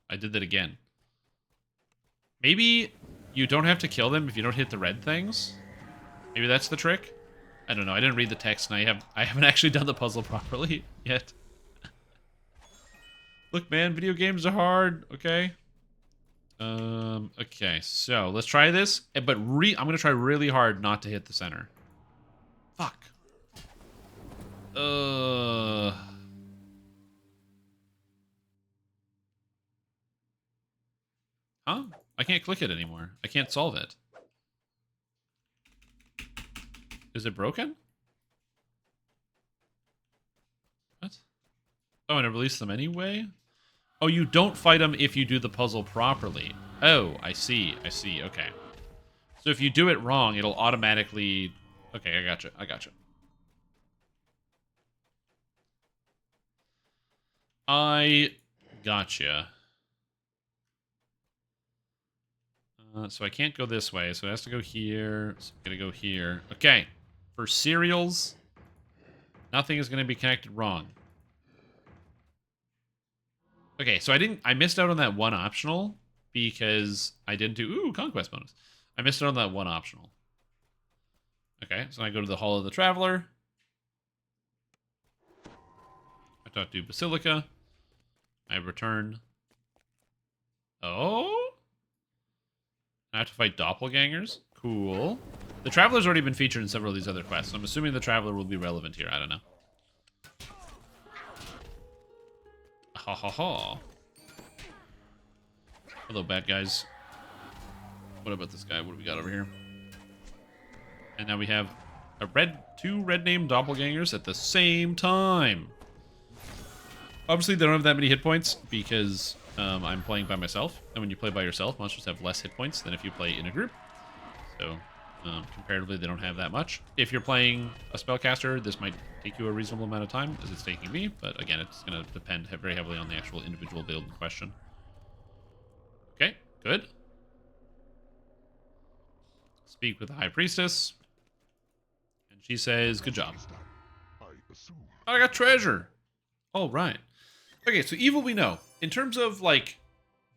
I did that again. Maybe you don't have to kill them if you don't hit the red things? Maybe that's the trick? I don't know. I didn't read the text, and I haven't actually done the puzzle properly yet. Look, man, video games are hard, okay? Okay, so let's try this, but I'm gonna try really hard not to hit the center. Fuck. Huh? I can't click it anymore. I can't solve it. Is it broken? What? Oh, and it released them anyway? Oh, you don't fight them if you do the puzzle properly. Oh, I see. I see. Okay. So if you do it wrong, it'll automatically... Okay, I gotcha. I gotcha. I gotcha. So I can't go this way, so it has to go here. So I'm gonna go here. Okay. For cereals, nothing is gonna be connected wrong. Okay, so I missed out on that one optional because I didn't do... Ooh, Conquest bonus. I missed out on that one optional. Okay, so I go to the Hall of the Traveler. I talk to Basilica. I return. Oh? I have to fight doppelgangers? Cool. The Traveler's already been featured in several of these other quests, so I'm assuming the Traveler will be relevant here. I don't know. Ha ha ha. Hello, bad guys. What about this guy? What do we got over here? And now we have two red named doppelgangers at the same time. Obviously, they don't have that many hit points because I'm playing by myself. And when you play by yourself, monsters have less hit points than if you play in a group. So, comparatively, they don't have that much. If you're playing a spellcaster, this might take you a reasonable amount of time, as it's taking me. But again, it's going to depend very heavily on the actual individual build in question. Okay, good. Speak with the High Priestess. And she says, good job. I got treasure. Oh, right. Okay, so Evil We Know. In terms of, like,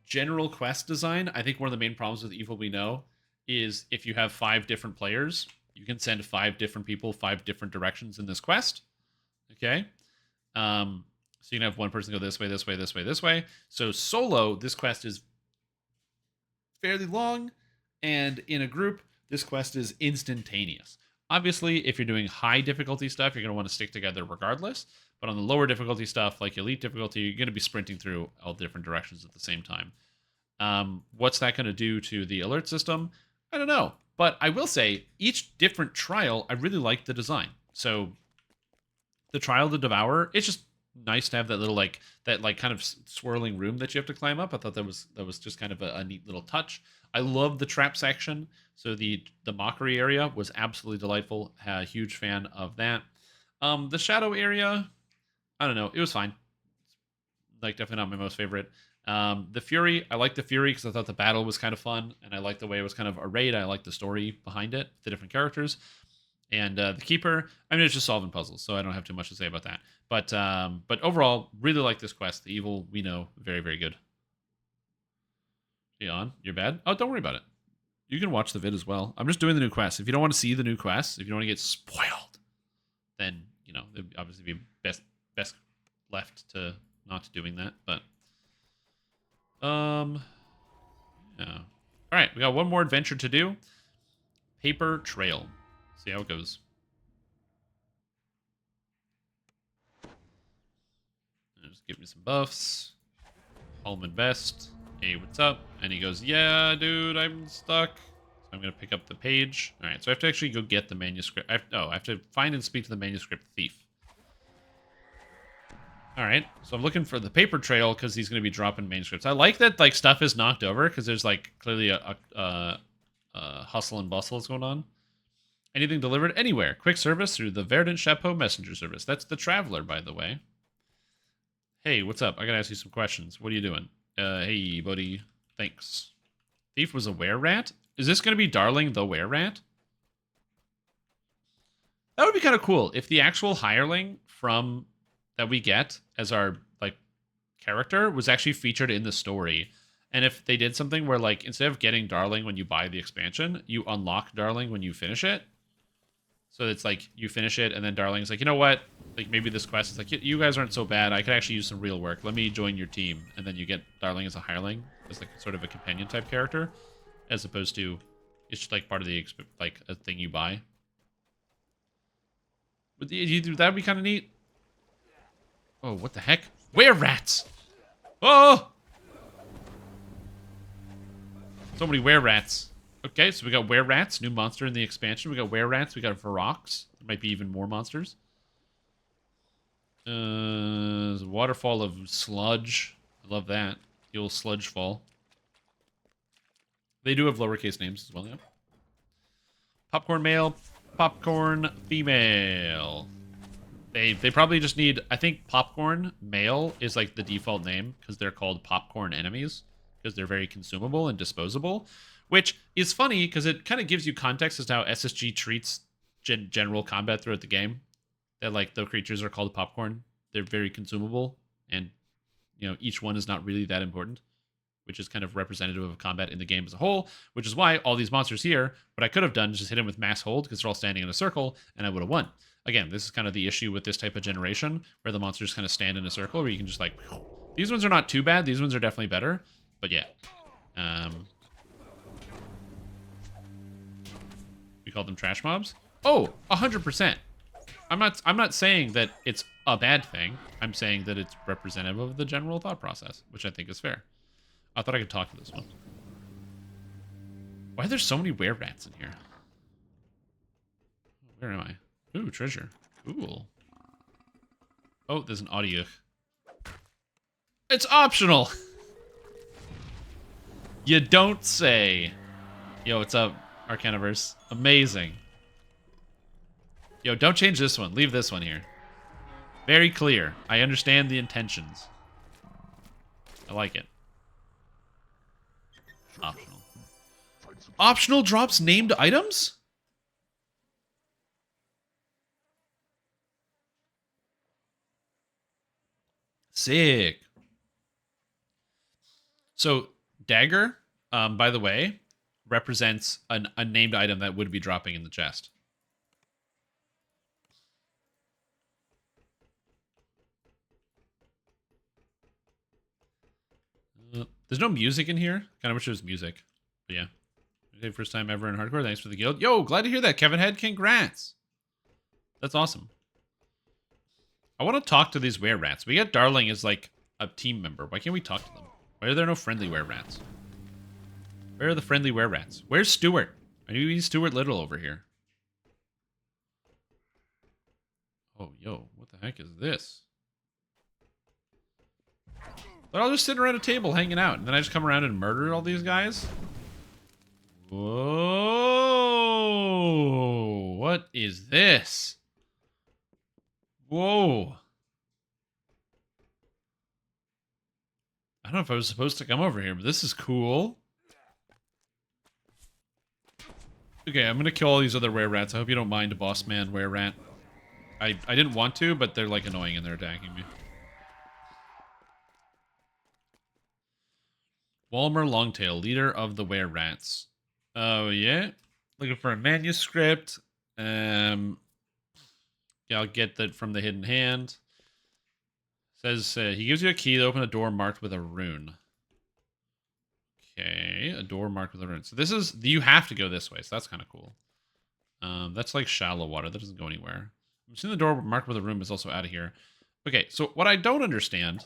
general quest design, I think one of the main problems with Evil We Know is if you have 5 different players, you can send 5 different people 5 different directions in this quest. Okay? So you can have one person go this way, this way, this way, this way. So solo, this quest is fairly long, and in a group, this quest is instantaneous. Obviously, if you're doing high difficulty stuff, you're going to want to stick together regardless. But on the lower difficulty stuff, like elite difficulty, you're going to be sprinting through all different directions at the same time. What's that going to do to the alert system? I don't know. But I will say, each different trial, I really like the design. So the Trial of the Devourer, it's just nice to have that little, like, kind of swirling room that you have to climb up. I thought that was just kind of a neat little touch. I love the trap section. So the mockery area was absolutely delightful. A huge fan of that. The shadow area, I don't know. It was fine. Like, definitely not my most favorite. The Fury, I like the Fury because I thought the battle was kind of fun, and I liked the way it was kind of arrayed. I liked the story behind it, the different characters. And the Keeper, I mean, it's just solving puzzles, so I don't have too much to say about that. But overall, really like this quest. The Evil We Know, very, very good. You on? You're bad? Oh, don't worry about it. You can watch the vid as well. I'm just doing the new quests. If you don't want to see the new quests, if you don't want to get spoiled, then, you know, it'd obviously be best left to not doing that. But, yeah. All All right, we got one more adventure to do. Paper Trail. See how it goes. Just give me some buffs. Helmet vest. Hey, what's up? And he goes, yeah, dude, I'm stuck. So I'm going to pick up the page. All right, so I have to actually go get the manuscript. I have to find and speak to the manuscript thief. All right, so I'm looking for the paper trail because he's going to be dropping manuscripts. I like that like stuff is knocked over because there's like clearly a hustle and bustle that's going on. Anything delivered anywhere. Quick service through the Verdant Chapeau messenger service. That's the Traveler, by the way. Hey, what's up? I gotta ask you some questions. What are you doing? Hey, buddy. Thanks. Thief was a were-rat? Is this gonna be Darling the were-rat? That would be kind of cool if the actual hireling from that we get as our like character was actually featured in the story. And if they did something where like instead of getting Darling when you buy the expansion, you unlock Darling when you finish it. So it's like you finish it and then Darling's like, you know what? Like maybe this quest is like, you guys aren't so bad. I could actually use some real work. Let me join your team. And then you get Darling as a hireling, as like sort of a companion type character, as opposed to it's just like part of the like a thing you buy. But that would be kind of neat. Oh, what the heck? Were-rats! Oh! So many were-rats. Okay, so we got were-rats, new monster in the expansion. We got were-rats, we got Varox. There might be even more monsters. There's a waterfall of sludge. I love that. The old sludge fall. They do have lowercase names as well, yeah. Popcorn male, popcorn female. They probably just need, I think popcorn male is like the default name because they're called popcorn enemies because they're very consumable and disposable, which is funny because it kind of gives you context as to how SSG treats general combat throughout the game. That like the creatures are called popcorn. They're very consumable and you know each one is not really that important, which is kind of representative of combat in the game as a whole, which is why all these monsters here, what I could have done is just hit him with mass hold because they're all standing in a circle and I would have won. Again, this is kind of the issue with this type of generation where the monsters kind of stand in a circle where you can just like, these ones are not too bad. These ones are definitely better, but yeah. We call them trash mobs. Oh, 100%. I'm not saying that it's a bad thing. I'm saying that it's representative of the general thought process, which I think is fair. I thought I could talk to this one. Why are there so many were-rats in here? Where am I? Ooh, treasure. Cool. Oh, there's an audio. It's optional! You don't say. Yo, what's up, Arcaniverse? Amazing. Yo, don't change this one. Leave this one here. Very clear. I understand the intentions. I like it. Optional. Optional drops named items? Sick. So, dagger, by the way, represents an unnamed item that would be dropping in the chest. There's no music in here. Kind of wish there was music. But yeah. Okay, first time ever in hardcore. Thanks for the guild. Yo, glad to hear that, Kevin Head. Congrats. That's awesome. I want to talk to these were-rats. We got Darling as like a team member. Why can't we talk to them? Why are there no friendly were-rats? Where are the friendly were-rats? Where's Stuart? I need Stuart Little over here. Oh, yo, what the heck is this? They're all just sitting around a table hanging out, and then I just come around and murder all these guys? Whoa! What is this? Whoa. I don't know if I was supposed to come over here, but this is cool. Okay, I'm gonna kill all these other were-rats. I hope you don't mind, boss man were-rat. I didn't want to, but they're like annoying and they're attacking me. Walmer Longtail, leader of the were-rats. Oh, yeah? Looking for a manuscript. Yeah, I'll get that from the hidden hand. Says he gives you a key to open a door marked with a rune. Okay, a door marked with a rune. So this is, you have to go this way, so that's kind of cool. That's like shallow water. That doesn't go anywhere. I'm seeing the door marked with a room is also out of here. Okay, so what I don't understand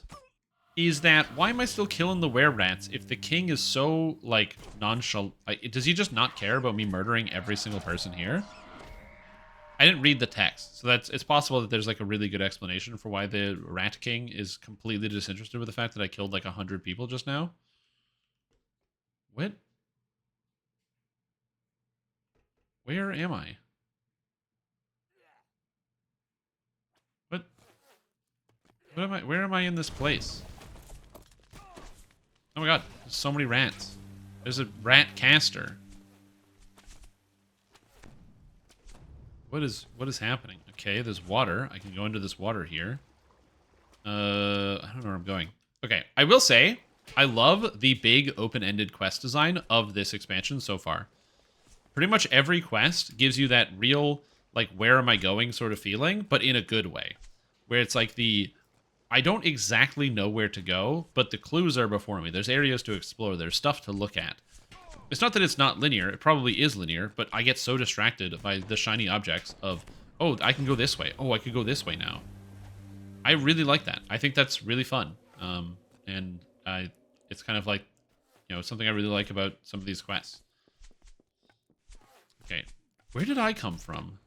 is that why am I still killing the were-rats if the king is so, like, nonchalant? Like, does he just not care about me murdering every single person here? I didn't read the text, so it's possible that there's, like, a really good explanation for why the rat king is completely disinterested with the fact that I killed, like, 100 people just now. What? Where am I? What? What am I? Where am I in this place? Oh my god, there's so many rats. There's a rat caster. What is happening? Okay, there's water. I can go into this water here. I don't know where I'm going. Okay, I will say, I love the big open-ended quest design of this expansion so far. Pretty much every quest gives you that real, like, where am I going sort of feeling, but in a good way. Where it's like I don't exactly know where to go, but the clues are before me. There's areas to explore. There's stuff to look at. It's not that it's not linear. It probably is linear, but I get so distracted by the shiny objects of, oh, I can go this way. Oh, I could go this way now. I really like that. I think that's really fun. And it's kind of like, you know, something I really like about some of these quests. Okay, where did I come from?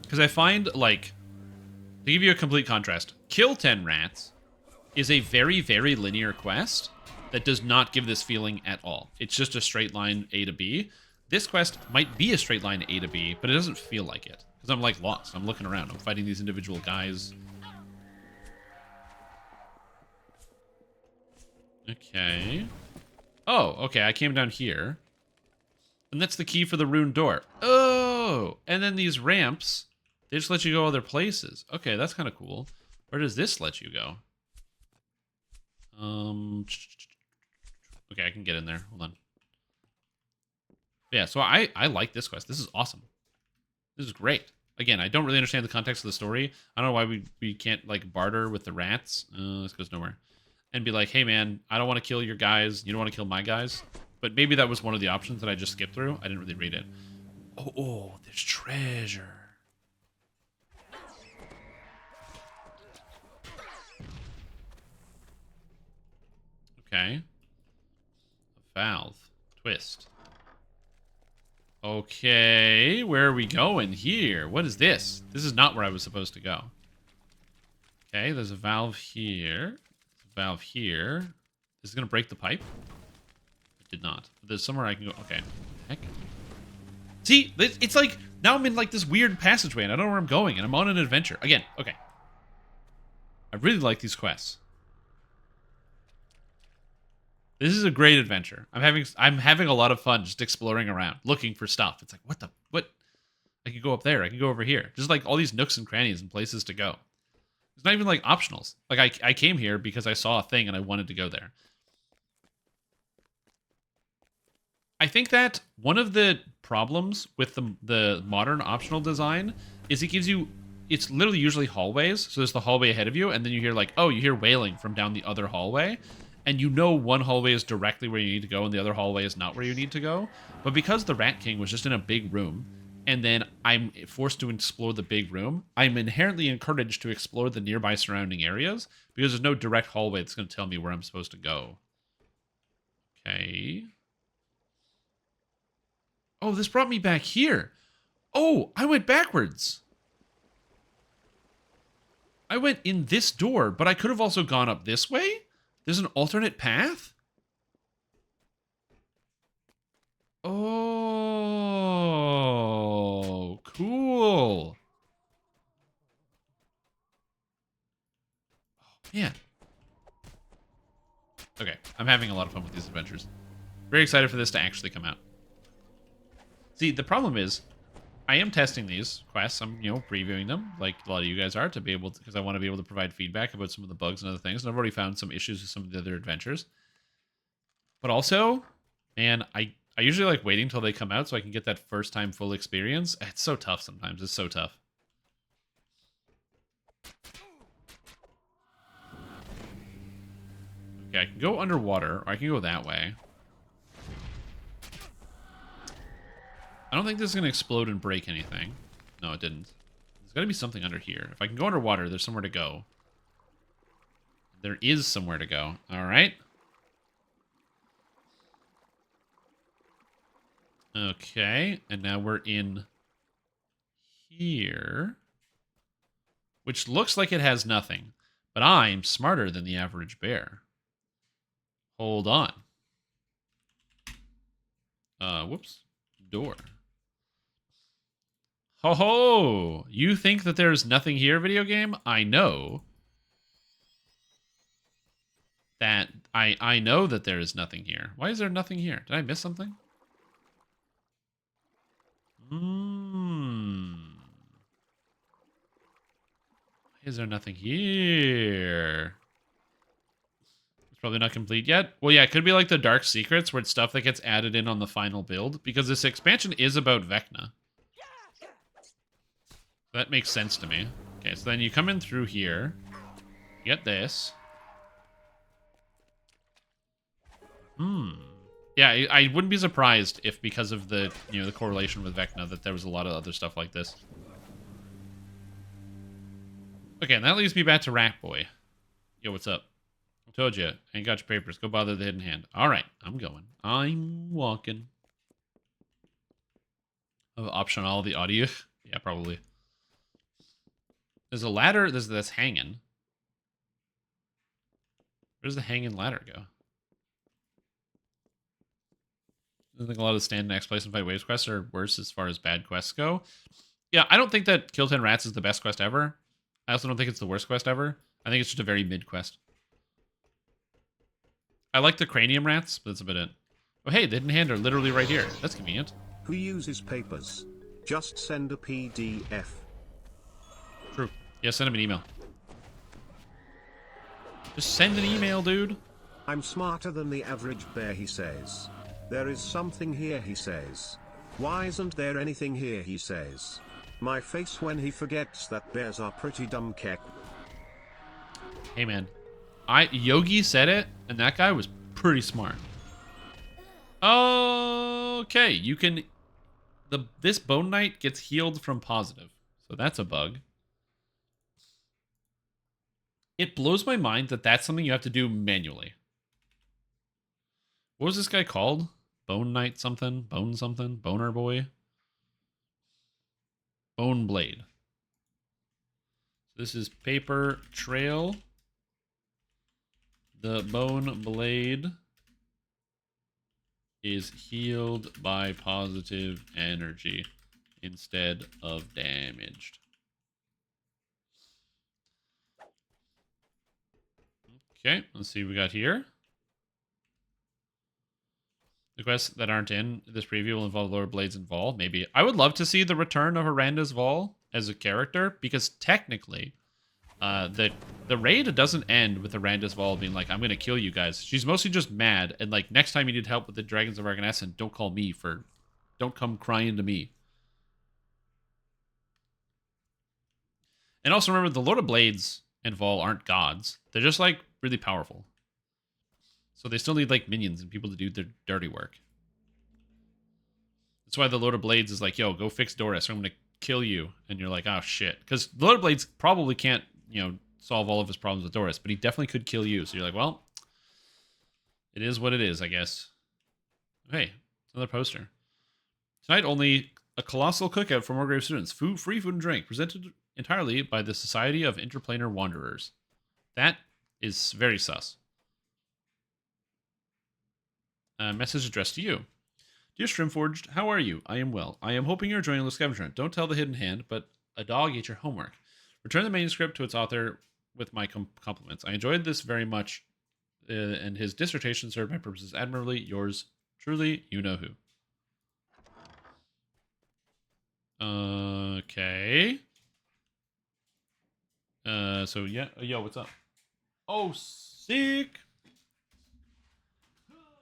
Because I find, like, to give you a complete contrast, kill 10 rats is a very, very linear quest that does not give this feeling at all. It's just a straight line A to B. This quest might be a straight line A to B, but it doesn't feel like it. Because I'm, like, lost. I'm looking around. I'm fighting these individual guys. Okay. Oh, okay, I came down here. And that's the key for the rune door. Oh! And then these ramps, they just let you go other places. Okay, that's kind of cool. Where does this let you go? Okay, I can get in there. Hold on. Yeah, so I like this quest. This is awesome. This is great. Again, I don't really understand the context of the story. I don't know why we can't, like, barter with the rats. This goes nowhere. And be like, hey, man, I don't want to kill your guys. You don't want to kill my guys. But maybe that was one of the options that I just skipped through. I didn't really read it. Oh, there's treasure. Okay. A valve. Twist. Okay, where are we going here? What is this? This is not where I was supposed to go. Okay, there's a valve here. Valve here. This is going to break the pipe. It did not. There's somewhere I can go. Okay. Heck. See, it's like, now I'm in, like, this weird passageway and I don't know where I'm going and I'm on an adventure. Again, okay. I really like these quests. This is a great adventure. I'm having a lot of fun just exploring around, looking for stuff. It's like, what? I could go up there. I could go over here. Just like all these nooks and crannies and places to go. It's not even like optionals. Like I came here because I saw a thing and I wanted to go there. I think that one of the problems with the modern optional design is it gives you, it's literally usually hallways. So there's the hallway ahead of you, and then you hear like, oh, you hear wailing from down the other hallway. And you know one hallway is directly where you need to go and the other hallway is not where you need to go. But because the Rat King was just in a big room, and then I'm forced to explore the big room, I'm inherently encouraged to explore the nearby surrounding areas because there's no direct hallway that's going to tell me where I'm supposed to go. Okay. Oh, this brought me back here. Oh, I went backwards. I went in this door, but I could have also gone up this way? There's an alternate path? Oh, cool. Oh, man. Okay, I'm having a lot of fun with these adventures. Very excited for this to actually come out. See, the problem is, I am testing these quests. I'm, previewing them, like a lot of you guys are, to be able to, because I want to be able to provide feedback about some of the bugs and other things. And I've already found some issues with some of the other adventures. But also, man, I usually like waiting until they come out so I can get that first time full experience. It's so tough sometimes. It's so tough. Okay, I can go underwater, or I can go that way. I don't think this is going to explode and break anything. No, it didn't. There's got to be something under here. If I can go underwater, there's somewhere to go. There is somewhere to go. All right. Okay, and now we're in here, which looks like it has nothing, but I'm smarter than the average bear. Hold on. Whoops. Door. Ho ho! You think that there's nothing here, video game? I know that I know that there is nothing here. Why is there nothing here? Did I miss something? Why is there nothing here? It's probably not complete yet. Well, yeah, it could be like the Dark Secrets, where it's stuff that gets added in on the final build, because this expansion is about Vecna. That makes sense to me. Okay, so then you come in through here. Get this. Yeah, I wouldn't be surprised if, because of the the correlation with Vecna, that there was a lot of other stuff like this. Okay, and that leads me back to Rat Boy. Yo, what's up? I told you, I ain't got your papers. Go bother the hidden hand. All right, I'm going. I'm walking. I have an option on all the audio. Yeah, probably. There's a ladder. There's this hanging. Where does the hanging ladder go? I think a lot of the stand next place and fight waves quests are worse as far as bad quests go. Yeah, I don't think that Kill 10 Rats is the best quest ever. I also don't think it's the worst quest ever. I think it's just a very mid quest. I like the cranium rats, but that's about it. Oh, hey, the hidden hand are literally right here. That's convenient. Who uses papers? Just send a PDF. True. Yeah, send him an email. Just send an email, dude. I'm smarter than the average bear, he says. There is something here, he says. Why isn't there anything here, he says. My face when he forgets that bears are pretty dumb kek. Hey, man. Yogi said it, and that guy was pretty smart. Okay, you can... This Bone Knight gets healed from positive. So that's a bug. It blows my mind that that's something you have to do manually. What was this guy called? Bone Knight something? Bone something? Boner Boy? Bone Blade. This is Paper Trail. The Bone Blade is healed by positive energy instead of damaged. Okay, let's see what we got here. The quests that aren't in this preview will involve Lord Blades and Vol. Maybe. I would love to see the return of Aranda's Vol as a character, because technically, the raid doesn't end with Aranda's Vol being like, I'm going to kill you guys. She's mostly just mad, and like, next time you need help with the Dragons of Arganesson, don't call me for... Don't come crying to me. And also remember, the Lord of Blades and Vol aren't gods. They're just like really powerful. So they still need like minions and people to do their dirty work. That's why the Lord of Blades is like, yo, go fix Doris or I'm going to kill you. And you're like, oh shit. Because the Lord of Blades probably can't, solve all of his problems with Doris, but he definitely could kill you. So you're like, well, it is what it is, I guess. Hey, another poster. Tonight only a colossal cookout for Morgrave students. Free food and drink, presented entirely by the Society of Interplanar Wanderers. That is very sus. Message addressed to you. Dear Shrimforged, how are you? I am well. I am hoping you're enjoying the scavenger hunt. Don't tell the hidden hand, but a dog ate your homework. Return the manuscript to its author with my compliments. I enjoyed this very much, and his dissertation served my purposes admirably. Yours truly, you know who. Okay. So yeah, yo, what's up? Oh, sick.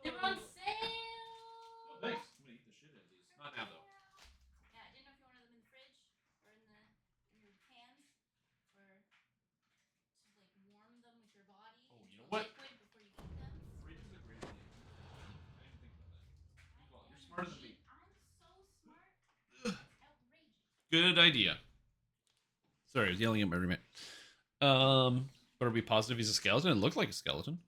They were on sale. Thanks. I'm gonna eat the shit out of these. Not now though. Yeah, I didn't know if you wanted them in the fridge or in your hands or to like warm them with your body. Oh, you know what? Liquid before you eat them. smarter than me. I'm so smart. It's outrageous. Good idea. Sorry, I was yelling at my roommate. But are we positive he's a skeleton? It looked like a skeleton.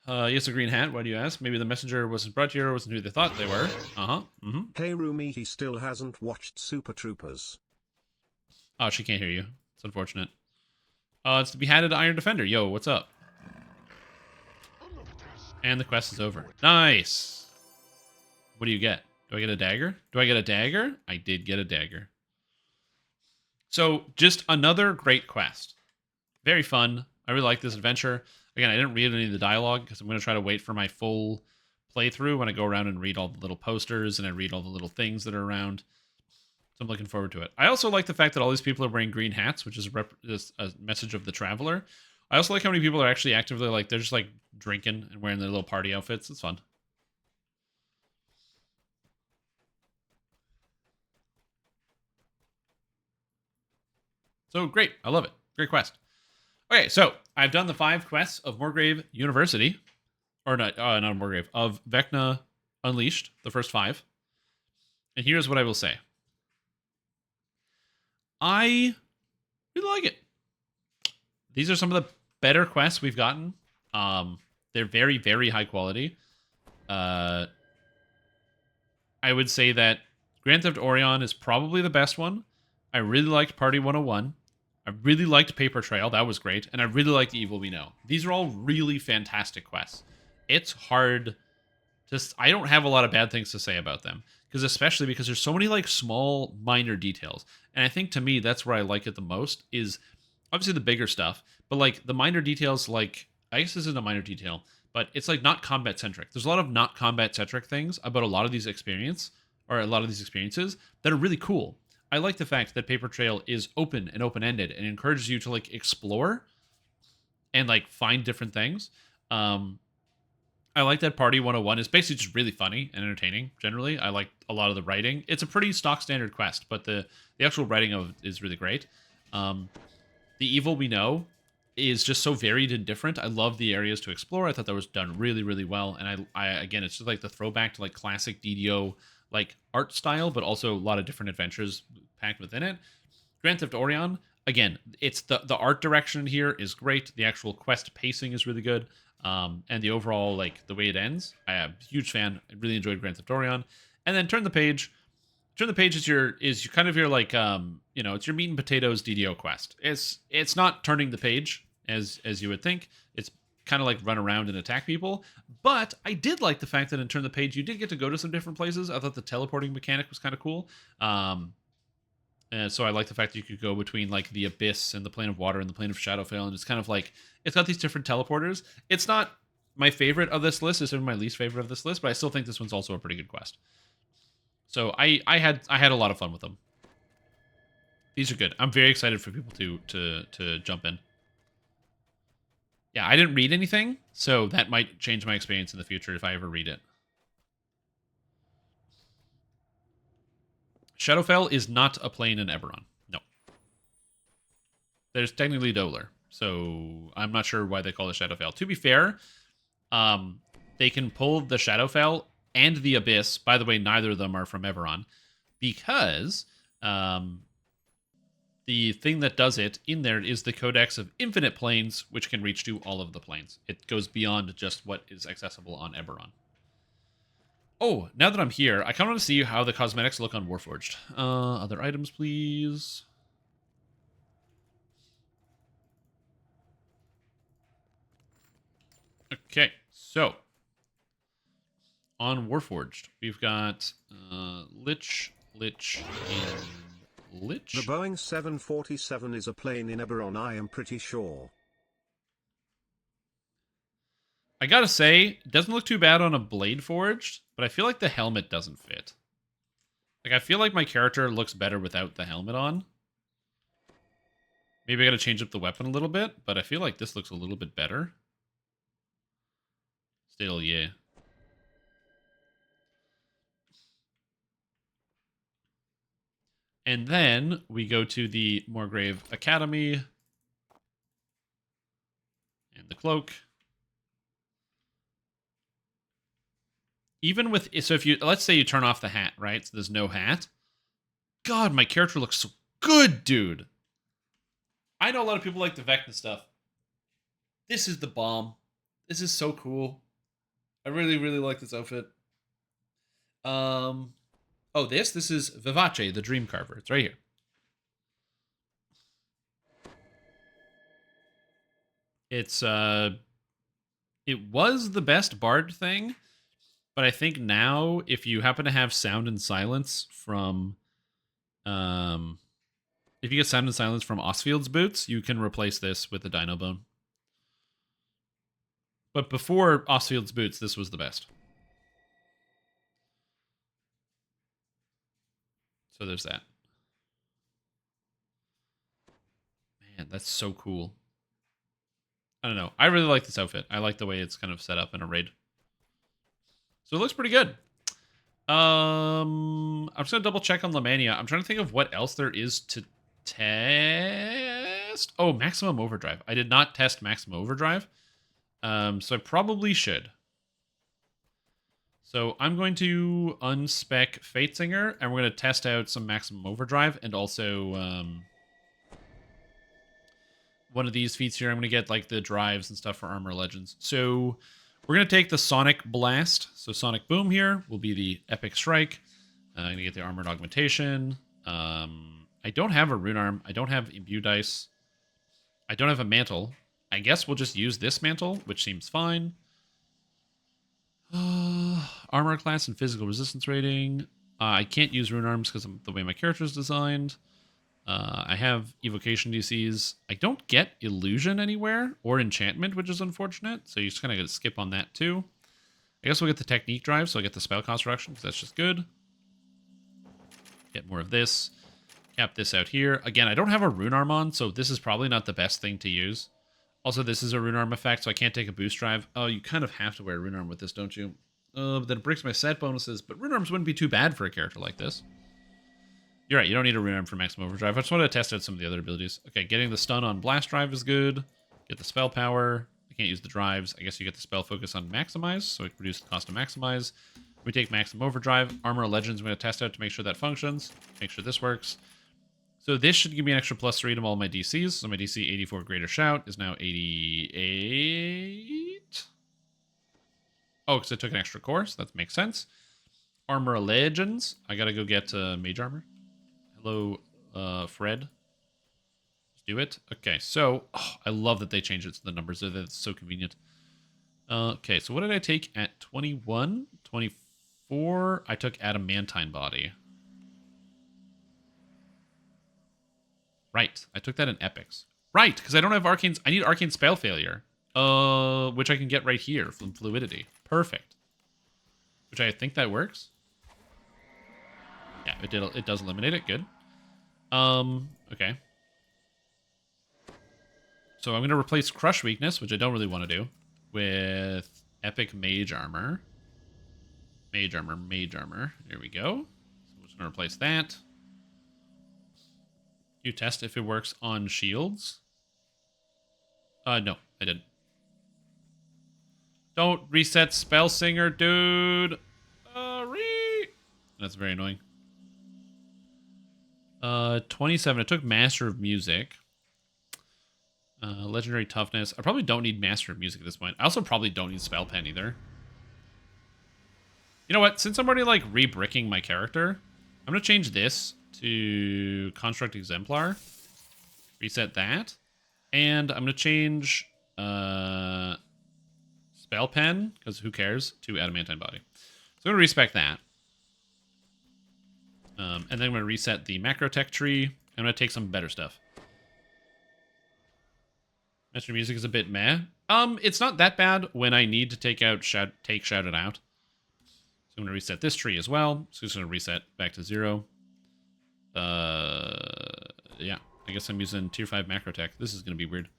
Yes, a green hat. Why do you ask? Maybe the messenger wasn't brought here or wasn't who they thought they were. Uh-huh. Mm-hmm. Hey Rumi, he still hasn't watched Super Troopers. Oh, she can't hear you. It's unfortunate. It's the beheaded Iron Defender. Yo, what's up? And the quest is over. Nice! What do you get? Do I get a dagger? Do I get a dagger? I did get a dagger. So, just another great quest. Very fun. I really like this adventure. Again, I didn't read any of the dialogue because I'm going to try to wait for my full playthrough when I go around and read all the little posters and I read all the little things that are around. So I'm looking forward to it. I also like the fact that all these people are wearing green hats, which is a message of the traveler. I also like how many people are actually actively, like, they're just, like, drinking and wearing their little party outfits. It's fun. So, great. I love it. Great quest. Okay, so I've done the 5 quests of Morgrave University. Or not Morgrave. Of Vecna Unleashed, the first 5. And here's what I will say. I really like it. These are some of the better quests we've gotten. They're very, very high quality. I would say that Grand Theft Orion is probably the best one. I really liked Party 101. I really liked Paper Trail. That was great. And I really liked Evil We Know. These are all really fantastic quests. It's hard. I don't have a lot of bad things to say about them. Especially because there's so many, like, small, minor details. And I think, to me, that's where I like it the most, is obviously the bigger stuff. But, like, the minor details, like, I guess this isn't a minor detail, but it's, like, not combat-centric. There's a lot of not combat-centric things about a lot of these experiences that are really cool. I like the fact that Paper Trail is open and open-ended and encourages you to, like, explore and, like, find different things. I like that Party 101 is basically just really funny and entertaining, generally. I like a lot of the writing. It's a pretty stock standard quest, but the actual writing of it is really great. The Evil We Know is just so varied and different. I love the areas to explore. I thought that was done really, really well. And I again, it's just like the throwback to, like, classic DDO, like, art style, but also a lot of different adventures packed within it. Grand Theft Orion, again, it's the art direction here is great. The actual quest pacing is really good. And the overall, like, the way it ends, I am a huge fan. I really enjoyed Grand Theft Orion. And then Turn the Page. Turn the Page is your kind of your, like, it's your meat and potatoes DDO quest. It's not turning the page as you would think. It's kind of like run around and attack people. But I did like the fact that in Turn the Page you did get to go to some different places. I thought the teleporting mechanic was kind of cool. And so I like the fact that you could go between, like, the Abyss and the Plane of Water and the Plane of Shadowfell, and it's kind of like, it's got these different teleporters. It's not my favorite of this list. It's my least favorite of this list, but I still think this one's also a pretty good quest. So I had a lot of fun with them. These are good. I'm very excited for people to jump in. Yeah, I didn't read anything, so that might change my experience in the future if I ever read it. Shadowfell is not a plane in Eberron. No. There's technically Dolar, so I'm not sure why they call it Shadowfell. To be fair, they can pull the Shadowfell and the Abyss. By the way, neither of them are from Eberron, because the thing that does it in there is the Codex of Infinite Planes, which can reach to all of the planes. It goes beyond just what is accessible on Eberron. Oh, now that I'm here, I kind of want to see how the cosmetics look on Warforged. Other items, please. Okay, so on Warforged, we've got Lich, and Lich. The Boeing 747 is a plane in Eberron, I am pretty sure. I gotta say, it doesn't look too bad on a Blade Forged, but I feel like the helmet doesn't fit. Like, I feel like my character looks better without the helmet on. Maybe I gotta change up the weapon a little bit, but I feel like this looks a little bit better. Still, yeah. And then we go to the Morgrave Academy. And the cloak. even with, so if you, let's say you turn off the hat, right? So there's no hat. God, my character looks so good, dude. I know a lot of people like the Vecna stuff. This is the bomb. This is so cool. I really, really like this outfit. Oh, this is Vivace, the Dream Carver. It's right here. It's it was the best bard thing, but I think now if you happen to have sound and silence from if you get sound and silence from Osfield's boots, you can replace this with the Dino Bone. But before Osfield's boots, this was the best. So there's that. Man, that's so cool. I don't know. I really like this outfit. I like the way it's kind of set up in a raid. So it looks pretty good. I'm just gonna double check on lamannia. I'm trying to think of what else there is to test. Oh, maximum overdrive. I did not test maximum overdrive. So I probably should. So I'm going to unspec Fatesinger, and we're going to test out some maximum overdrive, and also one of these feats here. I'm going to get like the drives and stuff for Armor Legends. So we're going to take the Sonic Blast. So Sonic Boom here will be the Epic Strike. I'm going to get the Armored Augmentation. I don't have a Rune Arm. I don't have Imbue Dice. I don't have a Mantle. I guess we'll just use this Mantle, which seems fine. Armor class and physical resistance rating. I can't use Rune Arms because of the way my character is designed. I have evocation DCs. I don't get illusion anywhere or enchantment, which is unfortunate. So you just kind of got to skip on that too. I guess we'll get the technique drive, so I get the spell cost reduction because that's just good. Get more of this. Cap this out here. Again, I don't have a Rune Arm on, so this is probably not the best thing to use. Also, this is a Rune Arm effect, so I can't take a boost drive. Oh, you kind of have to wear a Rune Arm with this, don't you? But then it breaks my set bonuses, but Rune Arms wouldn't be too bad for a character like this. You're right, you don't need a Rune Arm for maximum overdrive. I just wanted to test out some of the other abilities. Okay, getting the stun on blast drive is good. Get the spell power. I can't use the drives. I guess you get the spell focus on maximize, so it reduces the cost of maximize. We take maximum overdrive. Armor of Legends, I'm going to test out to make sure that functions. Make sure this works. So this should give me an extra +3 to all my DCs. So my DC 84 Greater Shout is now 88. Oh, because I took an extra core, so that makes sense. Armor of Legends. I gotta go get Mage Armor. Hello, Fred. Let's do it. Okay, so I love that they changed it to the numbers. That's so convenient. Okay, so what did I take at 21? 24? I took Adamantine Body. Right, I took that in Epics. Right, because I don't have Arcane... I need Arcane Spell Failure. Which I can get right here from Fluidity. Perfect. Which I think that works. Yeah, it does eliminate it. Good. Okay. So I'm going to replace Crush Weakness, which I don't really want to do, with Epic Mage Armor. Mage Armor, Mage Armor. There we go. So I'm just going to replace that. You test if it works on shields. No, I didn't. Don't reset Spell Singer, dude. That's very annoying. 27. I took Master of Music. Legendary Toughness. I probably don't need Master of Music at this point. I also probably don't need Spell Pen either. You know what? Since I'm already like re-bricking my character, I'm gonna change this to Construct Exemplar. Reset that. And I'm gonna change Spell Pen, because who cares, to Adamantine Body. So I'm gonna respec that. And then I'm gonna reset the Macro Tech tree. I'm gonna take some better stuff. Master Music is a bit meh. It's not that bad when I need to take Shout It Out. So I'm gonna reset this tree as well. So I'm just gonna reset back to 0. Yeah, I guess I'm using tier 5 macro tech. This is gonna be weird.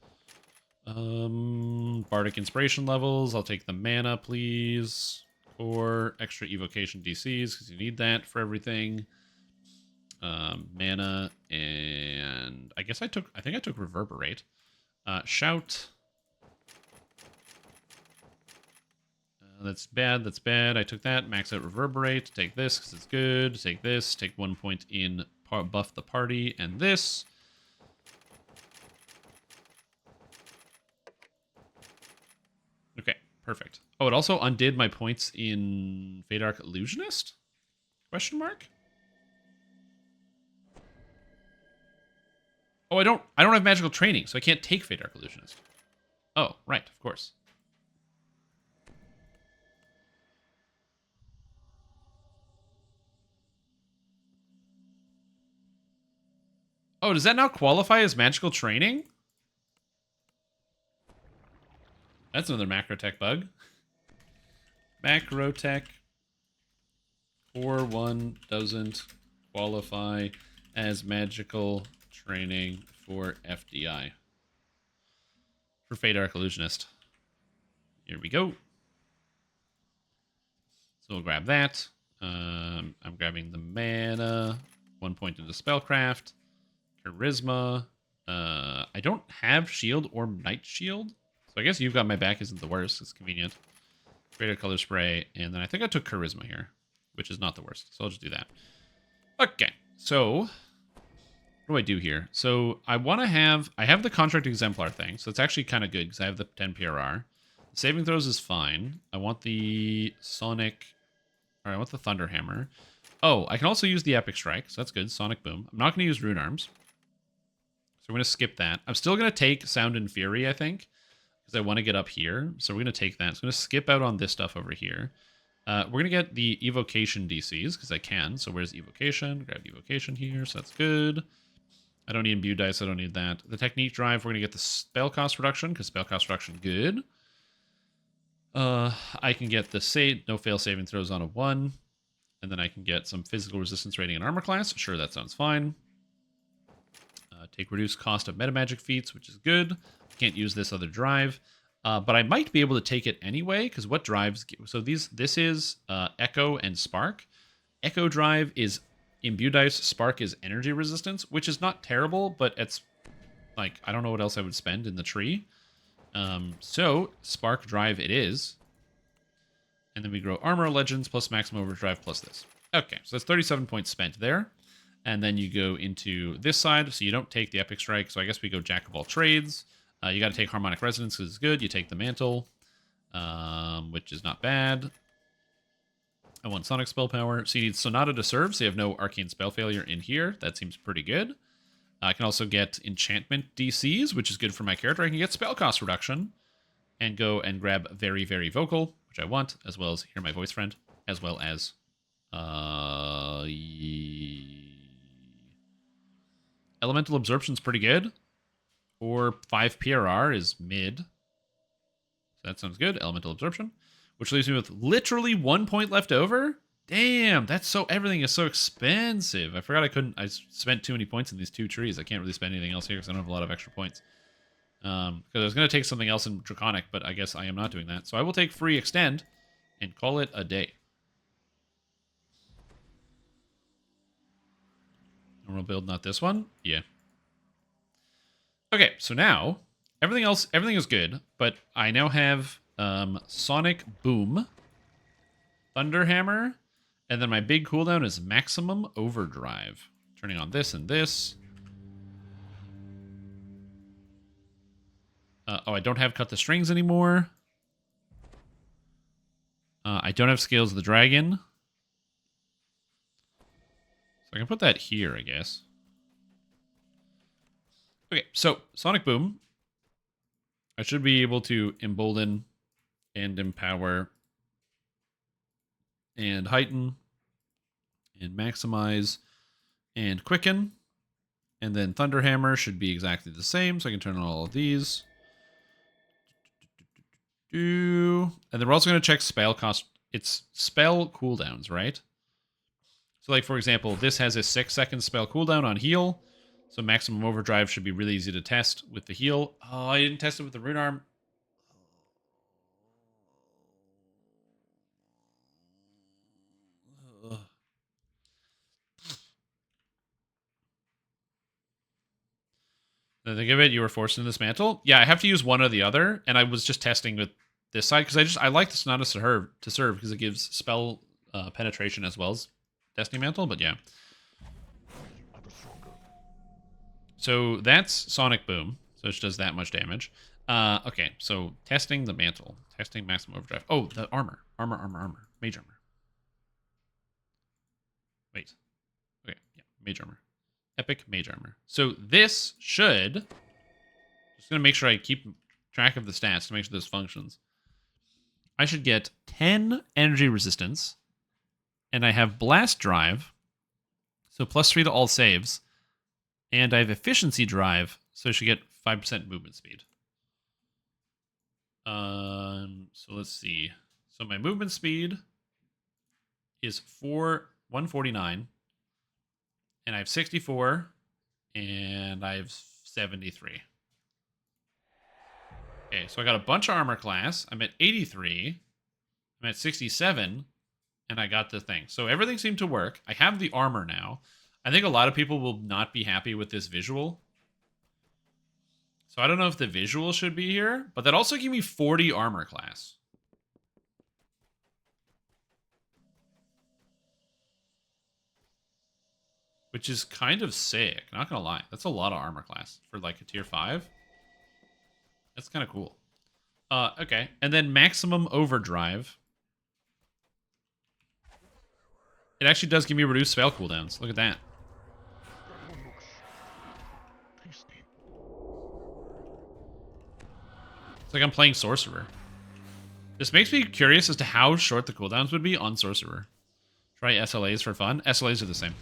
Bardic inspiration levels. I'll take the mana, please. Or extra evocation DCs, because you need that for everything. Mana, and I think I took reverberate. Shout. That's bad. That's bad. I took that. Max out reverberate. Take this because it's good. Take this. Take 1 point in buff the party. And this. Okay, perfect. Oh, it also undid my points in Fade Arc Illusionist? Question mark? Oh, I don't have magical training, so I can't take Fade Arc Illusionist. Oh, right, of course. Oh, does that now qualify as magical training? That's another macro tech bug. Macro tech 4-1 doesn't qualify as magical training for FDI. For Fade Arc Illusionist. Here we go. So we'll grab that. I'm grabbing the mana. 1 point into Spellcraft. Charisma. I don't have Shield or Night Shield. So I guess You've Got My Back isn't the worst. It's convenient. Greater Color Spray. And then I think I took Charisma here, which is not the worst. So I'll just do that. Okay. So what do I do here? So I have the Contract Exemplar thing. So it's actually kind of good because I have the 10 PRR. The saving throws is fine. I want the Sonic... Or I want the Thunder Hammer. Oh, I can also use the Epic Strike, so that's good. Sonic Boom. I'm not going to use Rune Arms. So we're going to skip that. I'm still going to take Sound and Fury, I think, because I want to get up here. So we're going to take that. So I'm going to skip out on this stuff over here. We're going to get the Evocation DCs, because I can. So where's Evocation? Grab Evocation here, so that's good. I don't need Imbue Dice, I don't need that. The Technique Drive, we're going to get the Spell Cost Reduction, because Spell Cost Reduction, good. I can get the no fail saving throws on a 1. And then I can get some physical resistance rating and armor class. Sure, that sounds fine. Take reduced cost of metamagic feats, which is good. Can't use this other drive. But I might be able to take it anyway, because what drives... So this is Echo and Spark. Echo drive is Imbue Dice. Spark is energy resistance, which is not terrible, but it's... Like, I don't know what else I would spend in the tree. So, Spark Drive it is. And then we grow Armor Legends plus Maximum Overdrive plus this. Okay, so that's 37 points spent there. And then you go into this side, so you don't take the Epic Strike. So I guess we go Jack of all trades. You got to take Harmonic Resonance because it's good. You take the Mantle, which is not bad. I want Sonic Spell Power. So you need Sonata to serve, so you have no Arcane Spell Failure in here. That seems pretty good. I can also get Enchantment DCs, which is good for my character. I can get Spell Cost Reduction and go and grab Very, Very Vocal, which I want, as well as Hear My Voice Friend, as well as... Elemental Absorption's pretty good. Or 5 PRR is mid. So that sounds good. Elemental Absorption. Which leaves me with literally 1 point left over. Damn, everything is so expensive. I forgot I spent too many points in these 2 trees. I can't really spend anything else here because I don't have a lot of extra points. Because I was going to take something else in Draconic, but I guess I am not doing that. So I will take Free Extend and call it a day. Normal build, not this one? Yeah. Okay, so now, everything is good, but I now have Sonic Boom, Thunder Hammer, and then my big cooldown is Maximum Overdrive. Turning on this and this. Oh, I don't have Cut the Strings anymore. I don't have Scales of the Dragon. So I can put that here, I guess. Okay, so Sonic Boom. I should be able to embolden and empower and heighten and maximize and quicken. And then Thunderhammer should be exactly the same, so I can turn on all of these. And then we're also going to check spell cost. It's spell cooldowns, right? So like, for example, this has a 6-second spell cooldown on heal. So Maximum Overdrive should be really easy to test with the heal. Oh, I didn't test it with the Rune Arm. Ugh. Think of it, you were forced into this mantle. Yeah, I have to use one or the other, and I was just testing with this side because I like the Sonata to serve because it gives spell penetration as well as Destiny Mantle. But yeah. So that's Sonic Boom. So it does that much damage. Okay, so testing the mantle. Testing maximum overdrive. Oh, the armor. Armor. Mage armor. Wait. Okay, yeah, mage armor. Epic mage armor. So this should... Just going to make sure I keep track of the stats to make sure this functions. I should get 10 energy resistance. And I have blast drive. So +3 to all saves. And I have efficiency drive. So I should get 5% movement speed. So let's see. So my movement speed is 149. And I have 64. And I have 73. Okay, so I got a bunch of armor class. I'm at 83. I'm at 67. And I got the thing. So everything seemed to work. I have the armor now. I think a lot of people will not be happy with this visual. So I don't know if the visual should be here, but that also gave me 40 armor class. Which is kind of sick, not gonna lie. That's a lot of armor class for like a tier 5. That's kind of cool. Okay, and then maximum overdrive. It actually does give me reduced spell cooldowns. Look at that. It's like I'm playing Sorcerer. This makes me curious as to how short the cooldowns would be on Sorcerer. Try SLAs for fun. SLAs are the same.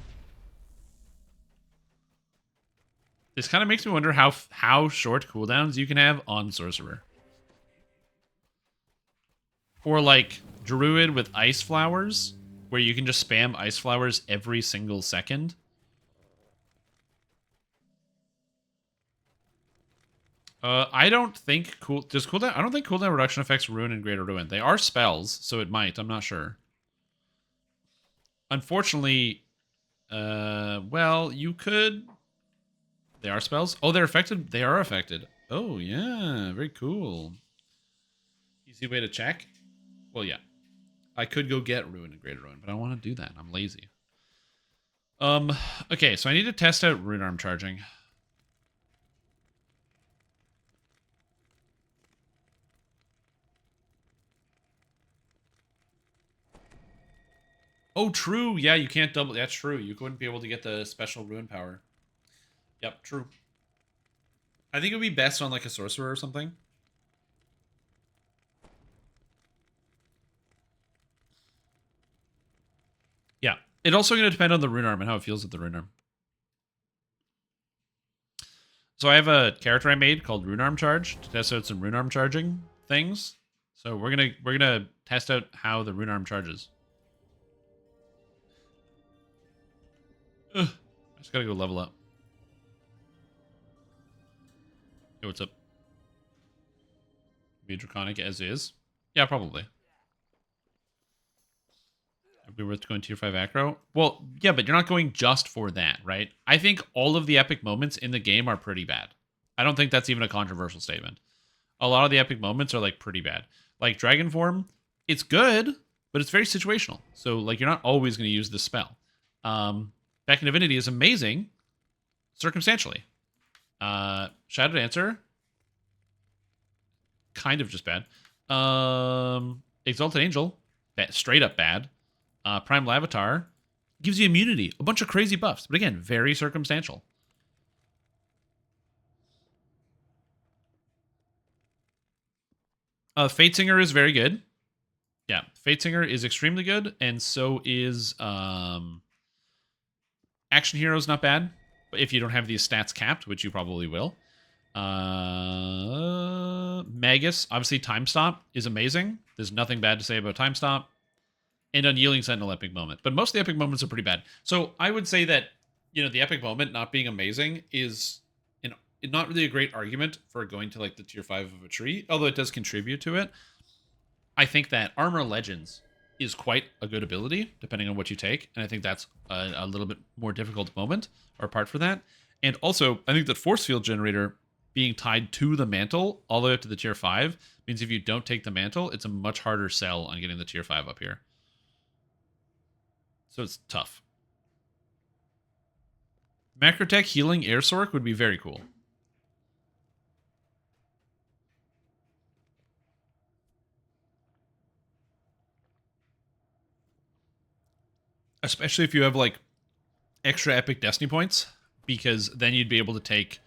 This kind of makes me wonder how short cooldowns you can have on Sorcerer. Or like Druid with Ice Flowers, where you can just spam Ice Flowers every single second. I don't think I don't think cooldown reduction affects Ruin and Greater Ruin. They are spells, so it might. I'm not sure. Unfortunately, well, you could. They are spells. Oh, they're affected. They are affected. Oh yeah, very cool. Easy way to check. Well, yeah, I could go get Ruin and Greater Ruin, but I don't want to do that. I'm lazy. Okay, so I need to test out Rune Arm charging. Oh, true. Yeah, you can't double. That's true. You wouldn't be able to get the special Ruin power. Yep, true. I think it would be best on like a Sorcerer or something. Yeah. It's also going to depend on the Rune Arm and how it feels with the Rune Arm. So I have a character I made called Rune Arm Charge to test out some Rune Arm charging things. So we're gonna test out how the Rune Arm charges. Ugh. I just gotta go level up. Hey, what's up? Be Draconic as is? Yeah, probably. Would be worth going tier 5 acro? Well, yeah, but you're not going just for that, right? I think all of the epic moments in the game are pretty bad. I don't think that's even a controversial statement. A lot of the epic moments are like pretty bad. Like Dragon Form, it's good, but it's very situational. So like you're not always going to use this spell. Back in Divinity is amazing circumstantially. Shadow Dancer, kind of just bad. Exalted Angel, straight up bad. Prime Lavatar gives you immunity, a bunch of crazy buffs, but again, very circumstantial. Fatesinger is very good. Yeah, Fatesinger is extremely good, and so is Action Hero is not bad, but if you don't have these stats capped, which you probably will. Magus, obviously Time Stop is amazing. There's nothing bad to say about Time Stop. And Unyielding Sentinel epic moment. But most of the epic moments are pretty bad. So I would say that, you know, the epic moment not being amazing is not really a great argument for going to like the tier 5 of a tree, although it does contribute to it. I think that Armor Legends is quite a good ability, depending on what you take. And I think that's a little bit more difficult moment or part for that. And also, I think that Force Field Generator being tied to the mantle all the way up to the tier 5 means if you don't take the mantle, it's a much harder sell on getting the tier 5 up here. So it's tough. Macrotech healing Air Sork would be very cool. Especially if you have like extra epic destiny points, because then you'd be able to take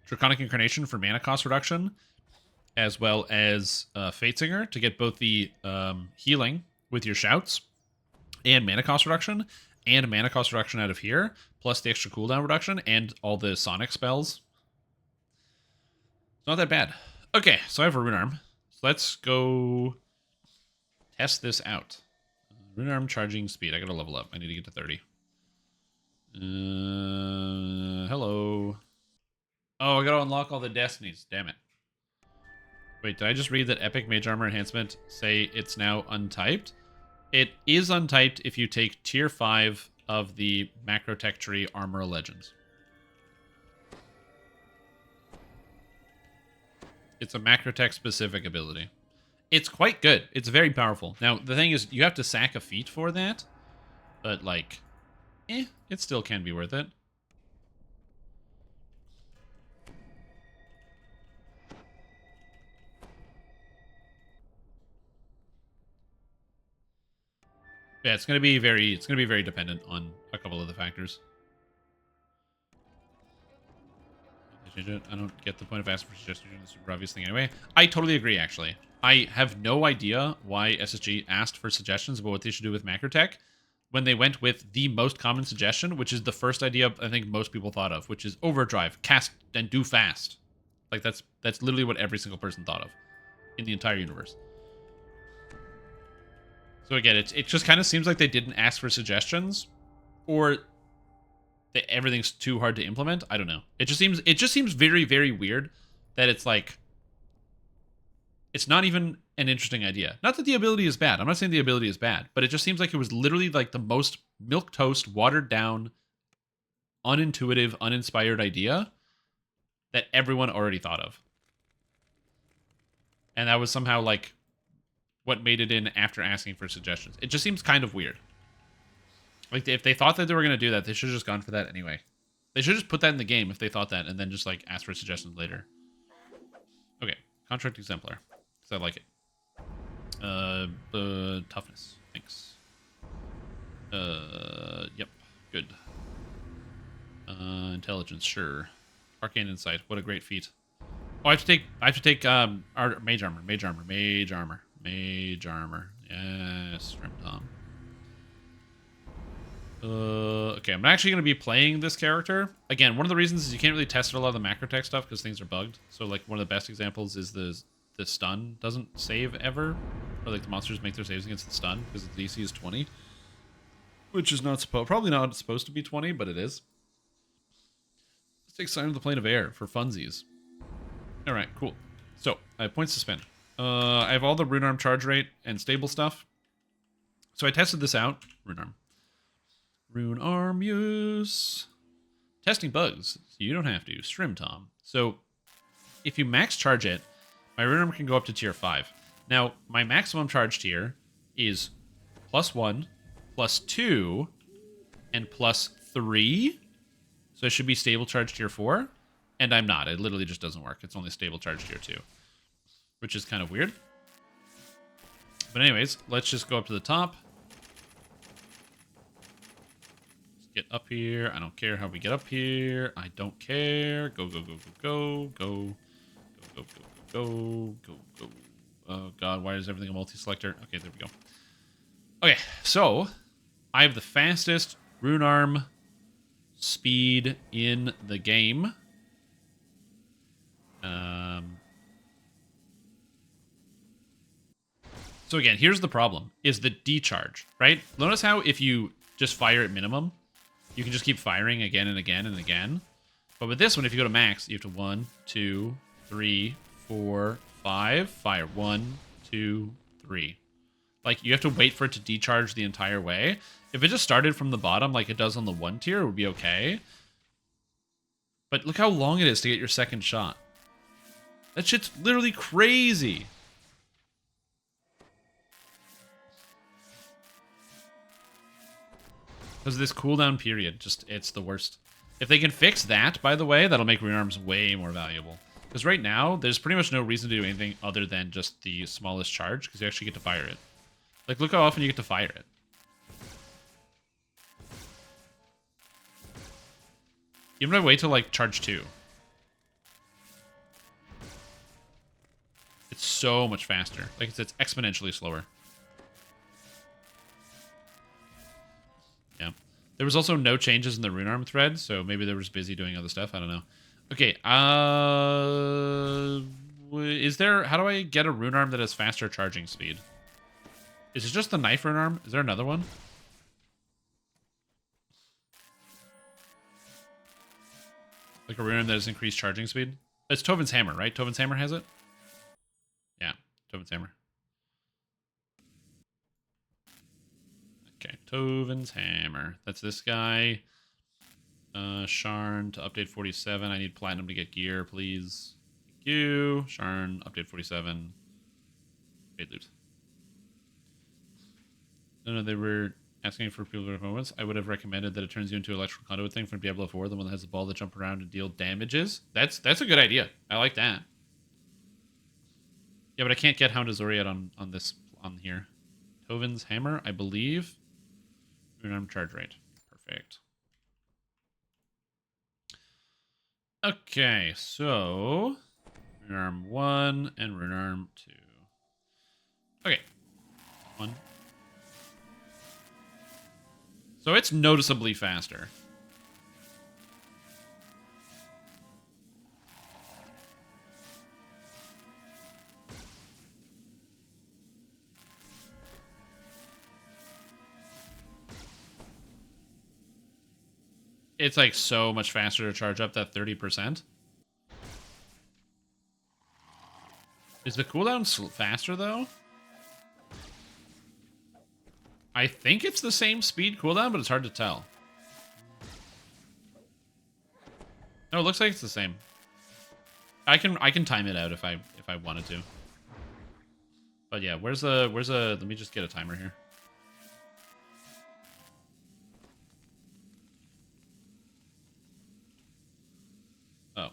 Draconic Incarnation for mana cost reduction, as well as Fate Singer to get both the healing with your shouts and mana cost reduction, and mana cost reduction out of here, plus the extra cooldown reduction and all the Sonic spells. It's not that bad. Okay, so I have a Rune Arm. So let's go test this out. Rune Arm charging speed. I gotta level up. I need to get to 30. Hello. Oh, I gotta unlock all the destinies. Damn it. Wait, did I just read that Epic Mage Armor Enhancement say it's now untyped? It is untyped if you take tier 5 of the Macrotech Tree Armor Legends. It's a Macrotech specific ability. It's quite good. It's very powerful. Now, the thing is, you have to sack a feat for that. But, like, it still can be worth it. Yeah, it's gonna be very dependent on a couple of the factors. I don't get the point of asking for suggestions doing the super obvious thing anyway. I totally agree, actually. I have no idea why SSG asked for suggestions about what they should do with Macrotech when they went with the most common suggestion, which is the first idea I think most people thought of, which is overdrive, cast, and do fast. Like, that's literally what every single person thought of in the entire universe. So again, it just kind of seems like they didn't ask for suggestions, or everything's too hard to implement. I don't know. It just seems very, very weird that it's like, it's not even an interesting idea. Not that the ability is bad. I'm not saying the ability is bad, but it just seems like it was literally like the most milquetoast, watered down, unintuitive, uninspired idea that everyone already thought of. And that was somehow like what made it in after asking for suggestions. It just seems kind of weird. Like, if they thought that they were going to do that, they should have just gone for that anyway. They should just put that in the game if they thought that, and then just, like, ask for suggestions later. Okay, Contract Exemplar. Because I like it. Toughness. Thanks. Yep. Good. Intelligence, sure. Arcane Insight. What a great feat. Oh, I have to take our Mage Armor. Yes, Tom. Okay, I'm actually going to be playing this character. Again, one of the reasons is you can't really test a lot of the Macrotech stuff because things are bugged. So, like, one of the best examples is the stun doesn't save ever. Or, like, the monsters make their saves against the stun because the DC is 20. Which is not probably not supposed to be 20, but it is. Let's take Sign of the Plane of Air for funsies. Alright, cool. So, I have points to spend. I have all the Rune Arm charge rate and stable stuff. So I tested this out. Rune Arm use. Testing bugs. So you don't have to. Strim Tom. So if you max charge it, my Rune Arm can go up to tier 5. Now, my maximum charge tier is +1, +2, and +3. So it should be stable charge tier 4. And I'm not. It literally just doesn't work. It's only stable charge tier 2. Which is kind of weird. But anyways, let's just go up to the top. Let's get up here. I don't care how we get up here. I don't care. Go, go, go, go, go, go, go, go, go, go, go, go. Oh god, why is everything a multi-selector? Okay, there we go. Okay, so I have the fastest Rune Arm speed in the game. So again, here's the problem, is the decharge, right? Notice how if you just fire at minimum, you can just keep firing again and again and again. But with this one, if you go to max, you have to 1, 2, 3, 4, 5, fire 1, 2, 3. Like, you have to wait for it to decharge the entire way. If it just started from the bottom like it does on the 1 tier, it would be okay. But look how long it is to get your second shot. That shit's literally crazy. Because this cooldown period, just, it's the worst. If they can fix that, by the way, that'll make rune arms way more valuable. Because right now, there's pretty much no reason to do anything other than just the smallest charge, because you actually get to fire it. Like, look how often you get to fire it. You have to wait till, like, charge 2. It's so much faster. Like, it's exponentially slower. Yeah. There was also no changes in the rune arm thread, so maybe they were just busy doing other stuff. I don't know. Okay, is there... How do I get a rune arm that has faster charging speed? Is it just the knife rune arm? Is there another one? Like a rune arm that has increased charging speed? It's Tovin's Hammer, right? Tovin's Hammer has it? Yeah, Tovin's Hammer. Okay, Tovin's Hammer. That's this guy. Sharn to update 47. I need platinum to get gear, please. Thank you. Sharn, update 47. Paid loot. No, they were asking for people to moments. I would have recommended that it turns you into an electrical conduit thing from Diablo 4, the one that has a ball that jump around and deal damages. That's a good idea. I like that. Yeah, but I can't get Hound of Zoriat on here. Tovin's Hammer, I believe. Rune arm charge rate. Perfect. Okay, so rune arm 1 and rune arm 2. Okay. 1. So it's noticeably faster. It's like so much faster to charge up that 30%. Is the cooldown faster though? I think it's the same speed cooldown, but it's hard to tell. No, it looks like it's the same. I can time it out if I wanted to. But yeah, where's a let me just get a timer here. Oh.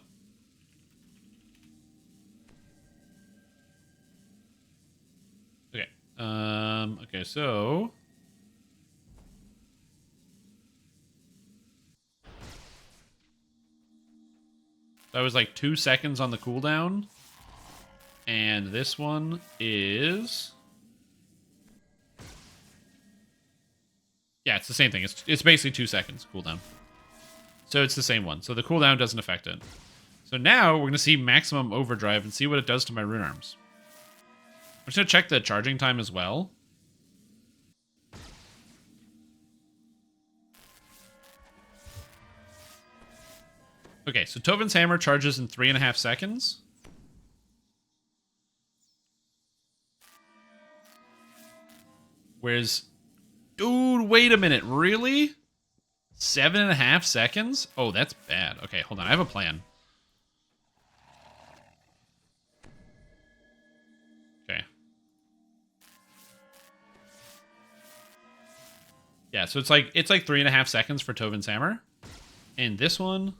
Okay. Okay, so that was like 2 seconds on the cooldown. And this one is... Yeah, it's the same thing. It's basically 2 seconds cooldown. So it's the same one. So the cooldown doesn't affect it. So now we're going to see maximum overdrive and see what it does to my rune arms. I'm just going to check the charging time as well. Okay, so Tovin's Hammer charges in 3.5 seconds. Whereas, dude, wait a minute, really? 7.5 seconds? Oh, that's bad. Okay, hold on, I have a plan. Okay. Yeah, so it's like 3.5 seconds for Tovin's Hammer. And this one...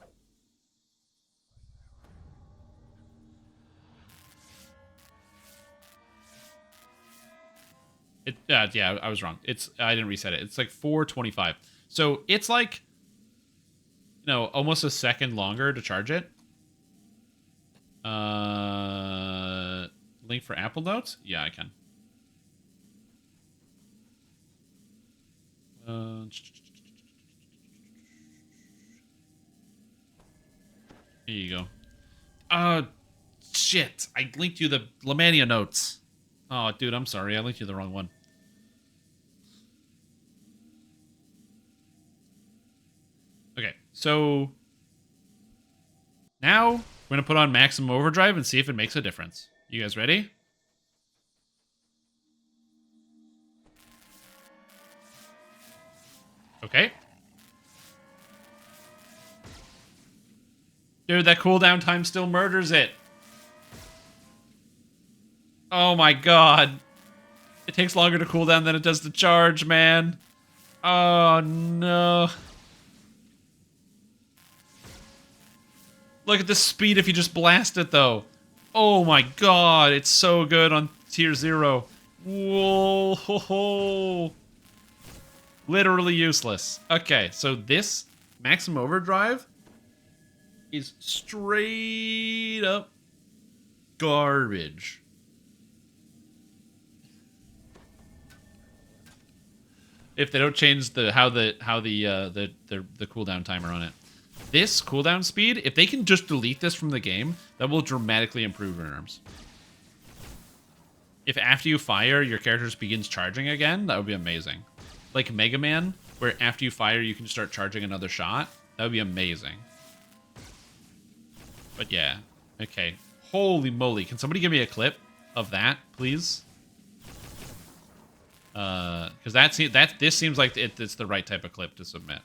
yeah, I was wrong. I didn't reset it. It's like 4:25. So it's like, almost a second longer to charge it. Link for Apple Notes? Yeah, I can. Here you go. Shit. I linked you the lamannia notes. Oh, dude, I'm sorry. I linked you the wrong one. Okay, so now we're going to put on maximum overdrive and see if it makes a difference. You guys ready? Okay. Dude, that cooldown time still murders it. Oh my god. It takes longer to cool down than it does to charge, man. Oh no. Look at the speed if you just blast it though. Oh my god, it's so good on tier 0. Whoa. Ho, ho. Literally useless. Okay, so this maximum overdrive is straight up garbage. If they don't change the cooldown timer on it. This cooldown speed, if they can just delete this from the game, that will dramatically improve rune arms. If after you fire, your character just begins charging again, that would be amazing. Like Mega Man, where after you fire, you can just start charging another shot. That would be amazing. But yeah, okay. Holy moly, can somebody give me a clip of that, please? Because this seems like it's the right type of clip to submit.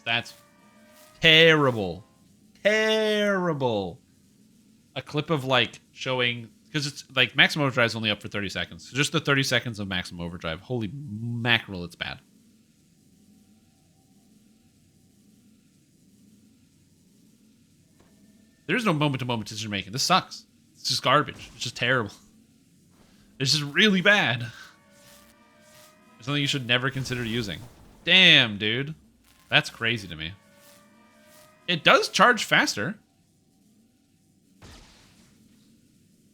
That's terrible, terrible. A clip of like showing, because it's like maximum overdrive is only up for 30 seconds. So just the 30 seconds of maximum overdrive. Holy mackerel, it's bad. There's no moment-to-moment decision making. This sucks. It's just garbage. It's just terrible. It's just really bad. It's something you should never consider using. Damn, dude. That's crazy to me. It does charge faster.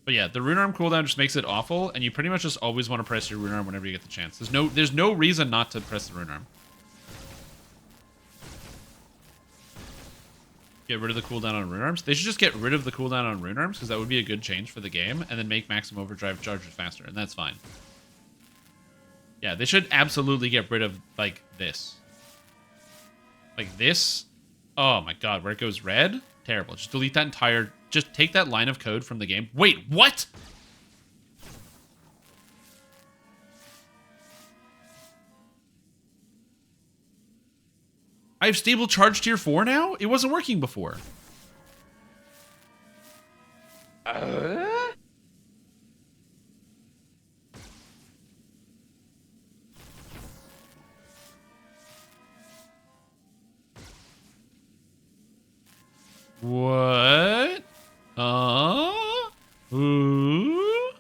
But yeah, the rune arm cooldown just makes it awful, and you pretty much just always want to press your rune arm whenever you get the chance. There's no reason not to press the rune arm. Get rid of the cooldown on rune arms. They should just get rid of the cooldown on rune arms, because that would be a good change for the game, and then make maximum overdrive charges faster, and that's fine. Yeah, they should absolutely get rid of, like, this. Like, this. Oh, my God. Where it goes red? Terrible. Just delete that entire... Just take that line of code from the game. Wait, what? I have stable charge tier 4 now? It wasn't working before. What? Ooh?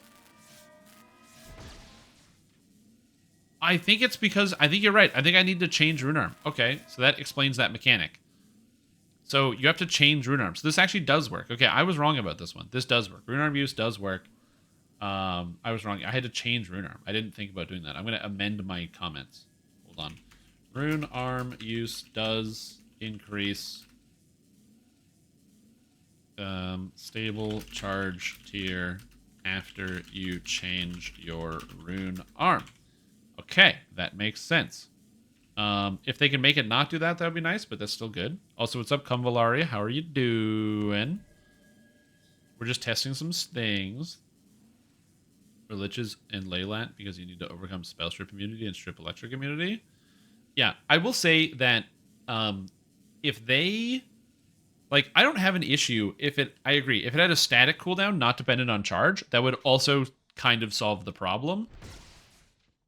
I think it's because... I think you're right. I think I need to change rune arm. Okay, so that explains that mechanic. So you have to change rune arm. So this actually does work. Okay, I was wrong about this one. This does work. Rune arm use does work. I was wrong. I had to change rune arm. I didn't think about doing that. I'm going to amend my comments. Hold on. Rune arm use does increase... stable charge tier after you change your rune arm. Okay, that makes sense. If they can make it not do that, that would be nice, but that's still good. Also, what's up, Convalaria? How are you doing? We're just testing some things. For liches and Leyland, because you need to overcome spell strip immunity and strip electric immunity. Yeah, I will say that if they... Like, I don't have an issue if it... I agree. If it had a static cooldown, not dependent on charge, that would also kind of solve the problem.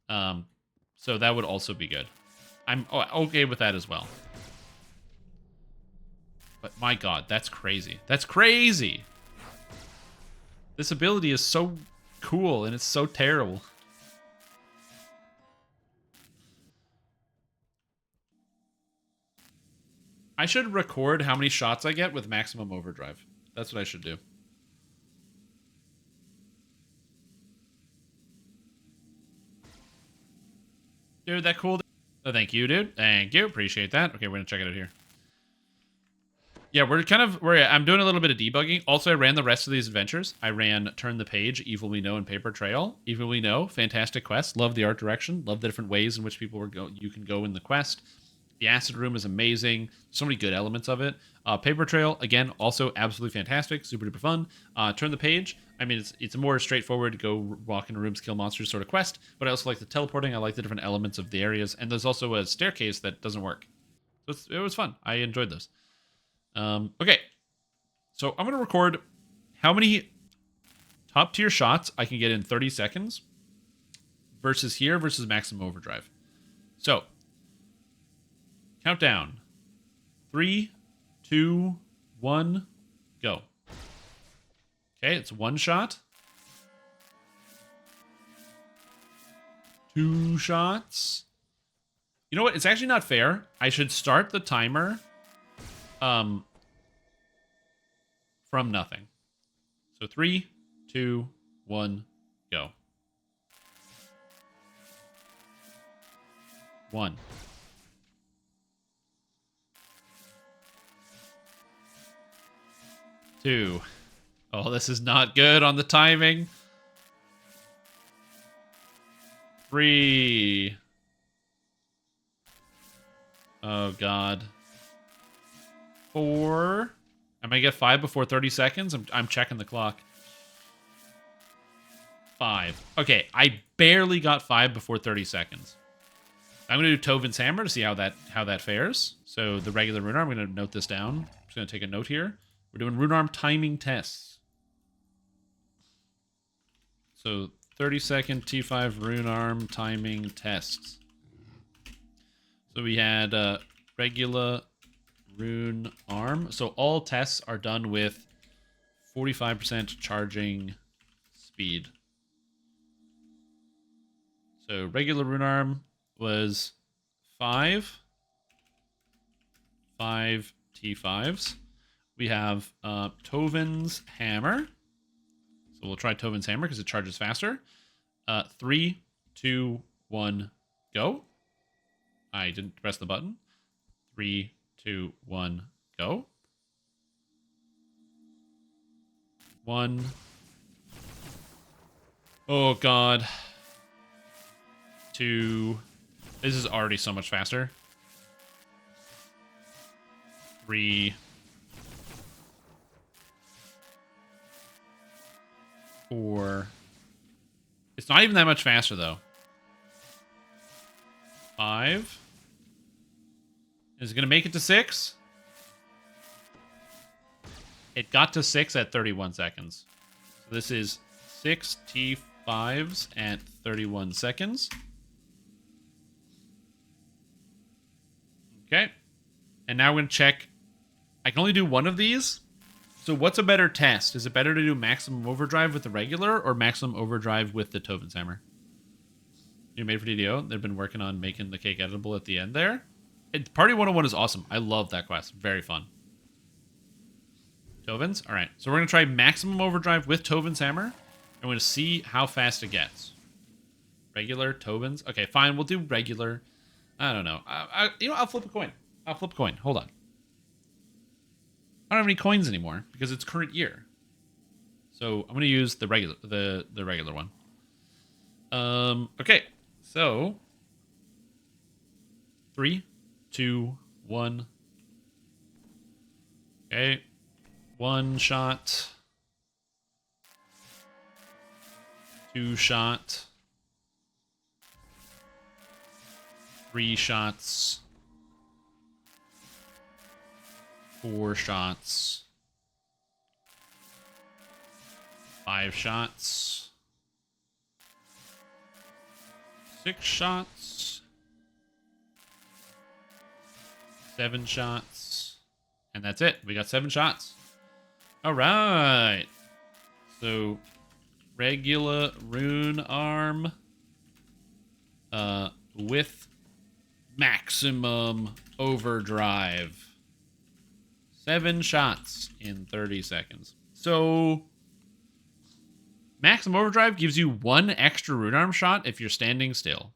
So that would also be good. I'm okay with that as well. But my god, that's crazy. That's crazy! This ability is so cool, and it's so terrible. I should record how many shots I get with maximum overdrive. That's what I should do. Dude, that cool. Oh, thank you, dude. Thank you. Appreciate that. Okay, we're gonna check it out here. Yeah, I'm doing a little bit of debugging. Also, I ran the rest of these adventures. I ran Turn the Page, Evil We Know, and Paper Trail. Evil We Know, fantastic quest. Love the art direction. Love the different ways in which you can go in the quest. The acid room is amazing. So many good elements of it. Paper Trail, again, also absolutely fantastic. Super duper fun. Turn the Page. I mean, it's a more straightforward go walk into rooms, kill monsters sort of quest. But I also like the teleporting. I like the different elements of the areas. And there's also a staircase that doesn't work. So it was fun. I enjoyed those. Okay. So I'm going to record how many top tier shots I can get in 30 seconds versus here versus maximum overdrive. So, countdown. 3, 2, 1, go. Okay, it's one shot. 2 shots. You know what? It's actually not fair. I should start the timer from nothing. So 3, 2, 1, go. 1. 2. Oh, this is not good on the timing. 3. Oh, God. 4. I might get 5 before 30 seconds. I'm checking the clock. 5. Okay, I barely got 5 before 30 seconds. I'm going to do Tovin's Hammer to see how that fares. So the regular rune arm, I'm going to note this down. I'm just going to take a note here. We're doing rune arm timing tests. So 30-second T5 rune arm timing tests. So we had regular rune arm. So all tests are done with 45% charging speed. So regular rune arm was 5 T5s. We have Tovin's Hammer. So we'll try Tovin's Hammer because it charges faster. 3, 2, 1, go. I didn't press the button. 3, 2, 1, go. 1. Oh, God. 2. This is already so much faster. 3. 4. It's not even that much faster, though. 5. Is it going to make it to 6? It got to 6 at 31 seconds. So this is 6 T5s at 31 seconds. Okay. And now we're going to check. I can only do one of these. So what's a better test? Is it better to do maximum overdrive with the regular or maximum overdrive with the Tovin's Hammer? You made for DDO. They've been working on making the cake editable at the end there. Party 101 is awesome. I love that quest. Very fun. Tovin's? All right. So we're going to try maximum overdrive with Tovin's Hammer. And we're going to see how fast it gets. Regular, Tovin's. Okay, fine. We'll do regular. I don't know. I'll flip a coin. I'll flip a coin. Hold on. I don't have any coins anymore because it's current year. So I'm going to use the regular one. Okay. So 3, 2, 1. Okay. 1 shot. 2 shot. 3 shots. 4 shots. 5 shots. 6 shots. 7 shots. And that's it. We got 7 shots. All right. So, regular rune arm with maximum overdrive. 7 shots in 30 seconds. So, maximum overdrive gives you 1 extra rune arm shot if you're standing still.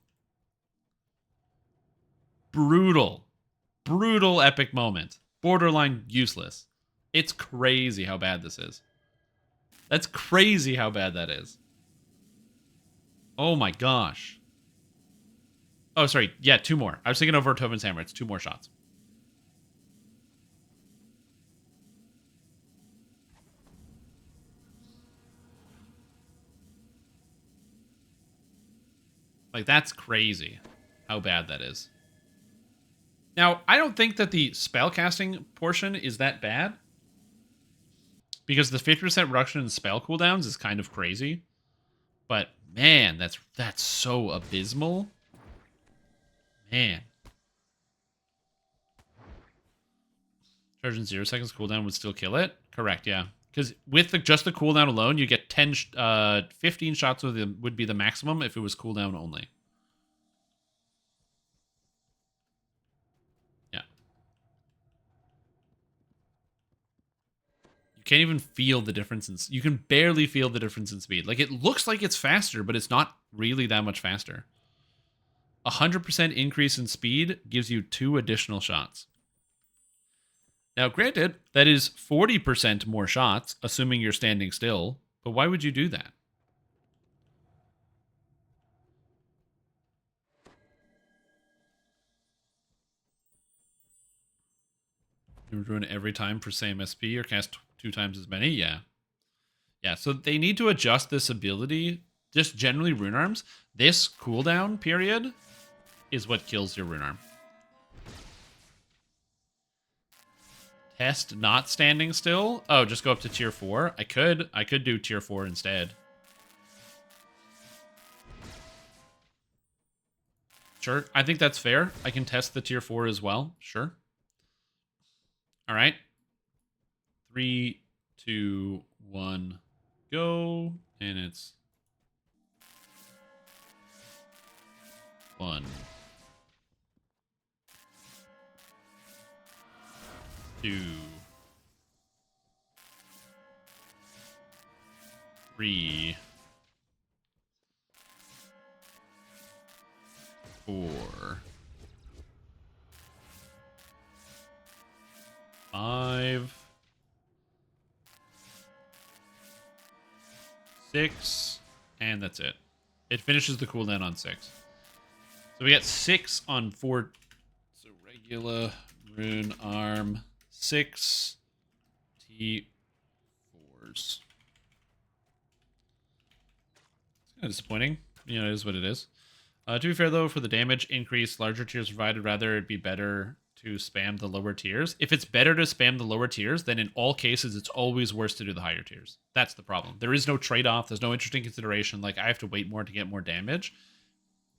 Brutal. Brutal epic moment. Borderline useless. It's crazy how bad this is. That's crazy how bad that is. Oh my gosh. Oh, sorry. Yeah, 2 more. I was thinking over Tovin's Hammer. It's 2 more shots. Like, that's crazy how bad that is. Now, I don't think that the spellcasting portion is that bad. because the 50% reduction in spell cooldowns is kind of crazy. But man, that's so abysmal. Man. Charge in 0 seconds cooldown would still kill it? Correct, yeah. Because with just the cooldown alone, you get 15 shots would be the maximum if it was cooldown only. Yeah. You can't even feel the difference you can barely feel the difference in speed. Like, it looks like it's faster, but it's not really that much faster. 100% increase in speed gives you 2 additional shots. Now, granted, that is 40% more shots, assuming you're standing still, but why would you do that? You ruin every time for same SP or cast 2 times as many? Yeah. Yeah, so they need to adjust this ability. Just generally, rune arms, this cooldown period is what kills your rune arm. Test not standing still? Oh, just go up to tier 4? I could do tier 4 instead. Sure, I think that's fair. I can test the tier 4 as well. Sure. All right. 3, 2, 1, go. And it's 1, 2, 3, 4, 5, 6, and that's it. It finishes the cooldown on 6. So we got 6 on 4. So regular rune arm, 6 T4s. It's kind of disappointing. You know, it is what it is. To be fair, though, for the damage increase, larger tiers provided, rather it be better to spam the lower tiers. If it's better to spam the lower tiers, then in all cases, it's always worse to do the higher tiers. That's the problem. There is no trade-off. There's no interesting consideration. Like, I have to wait more to get more damage.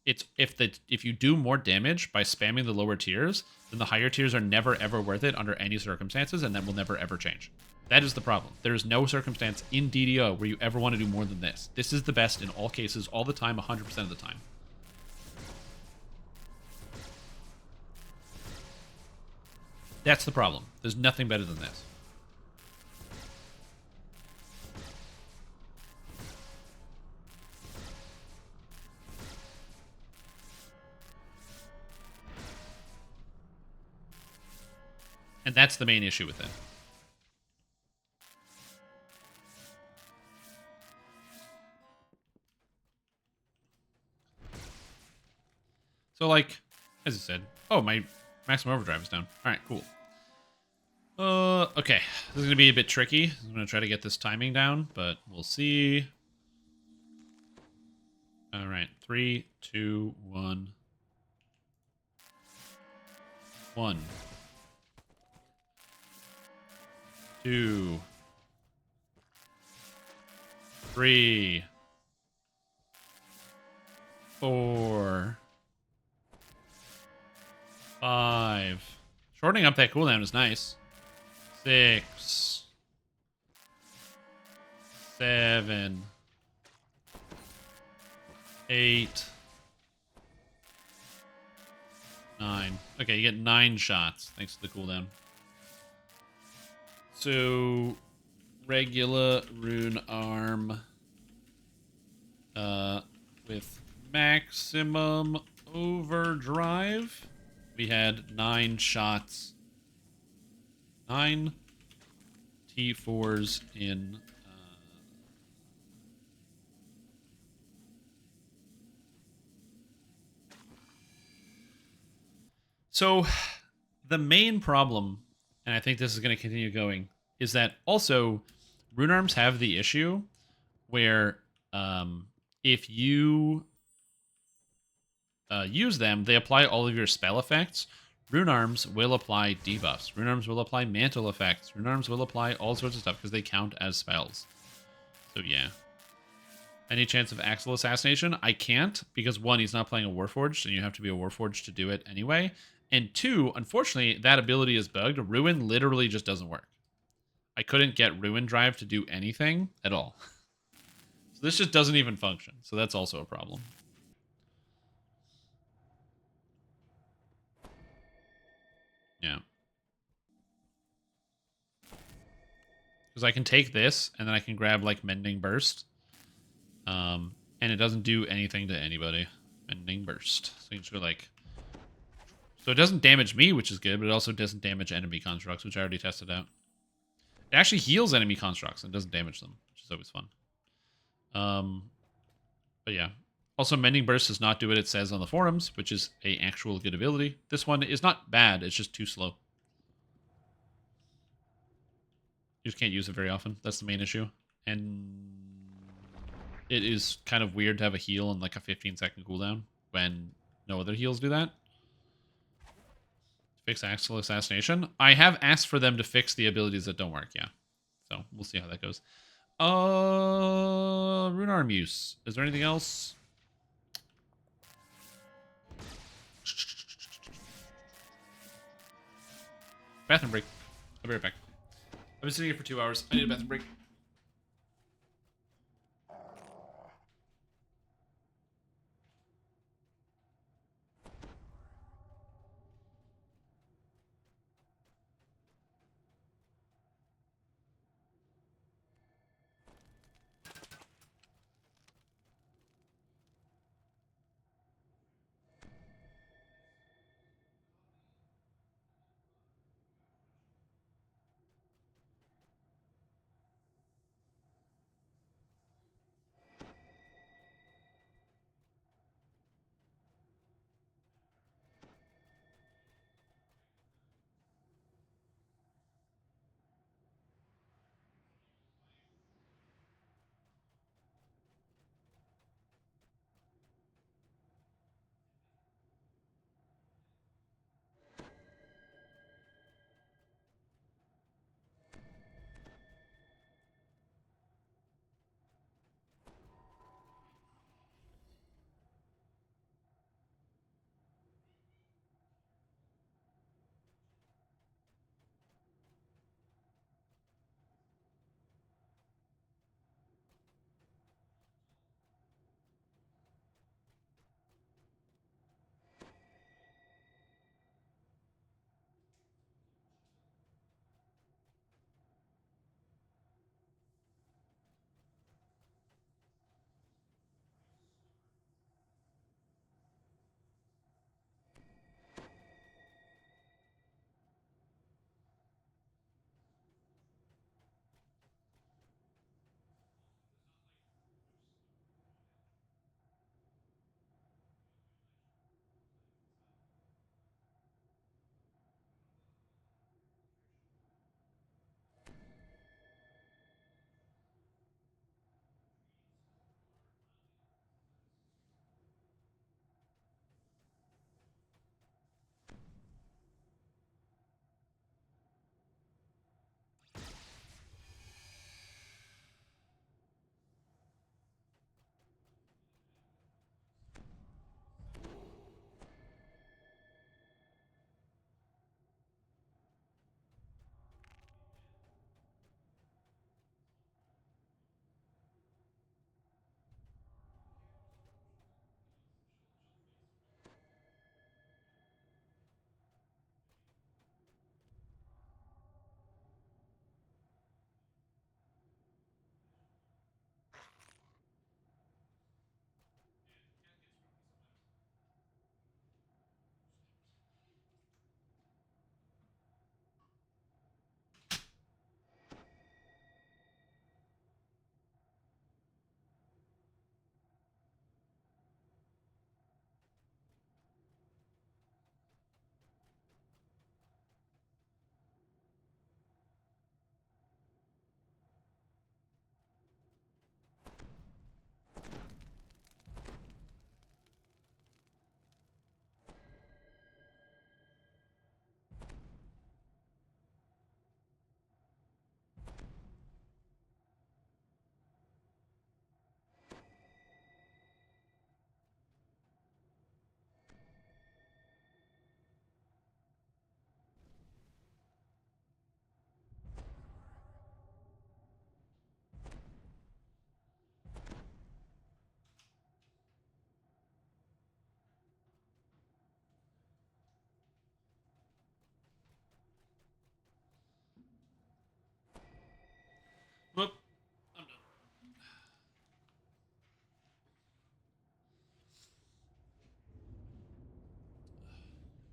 It's if you do more damage by spamming the lower tiers, then the higher tiers are never, ever worth it under any circumstances, and that will never, ever change. That is the problem. There is no circumstance in DDO where you ever want to do more than this. This is the best in all cases, all the time, 100% of the time. That's the problem. There's nothing better than this. And that's the main issue with it. So, like, as I said, oh, my maximum overdrive is down. All right, cool. Okay, this is gonna be a bit tricky. I'm gonna try to get this timing down, but we'll see. All right, 3, 2, 1, 1, 2, 3, 4, 5. Shortening up that cooldown is nice. 6, 7, 8, 9. Okay, you get 9 shots thanks to the cooldown. So, regular rune arm with maximum overdrive. We had 9 shots. 9 T4s in So the main problem, and I think this is going to continue going, is that also rune arms have the issue where if you use them, they apply all of your spell effects Rune Arms will apply debuffs. Rune Arms will apply mantle effects. Rune Arms will apply all sorts of stuff because they count as spells. So yeah. Any chance of Axel Assassination? I can't because one, he's not playing a Warforged, and you have to be a Warforged to do it anyway. And two, unfortunately, that ability is bugged. Ruin literally just doesn't work. I couldn't get Ruin Drive to do anything at all. So this just doesn't even function. So that's also a problem. Yeah. Because I can take this, and then I can grab, like, Mending Burst. And it doesn't do anything to anybody. Mending Burst. So you can just go, like... So it doesn't damage me, which is good, but it also doesn't damage enemy constructs, which I already tested out. It actually heals enemy constructs and doesn't damage them, which is always fun. But yeah. Also, Mending Burst does not do what it says on the forums, which is a actual good ability. This one is not bad, it's just too slow. You just can't use it very often. That's the main issue. And it is kind of weird to have a heal and like a 15-second cooldown when no other heals do that. Fix Axel Assassination. I have asked for them to fix the abilities that don't work, yeah. So we'll see how that goes. Rune Arm use. Is there anything else? Bathroom break. I'll be right back. I've been sitting here for 2 hours. I need a bathroom break.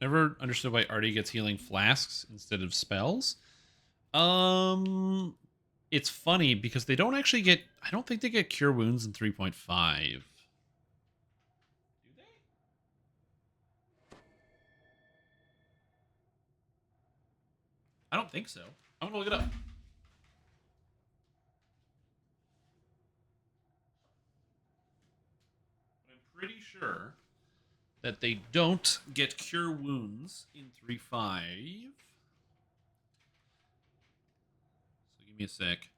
Never understood why Artie gets healing flasks instead of spells. It's funny because they don't actually get. I don't think they get cure wounds in 3.5. Do they? I don't think so. I'm gonna look it up. But I'm pretty sure that they don't get cure wounds in 3.5. So give me a sec.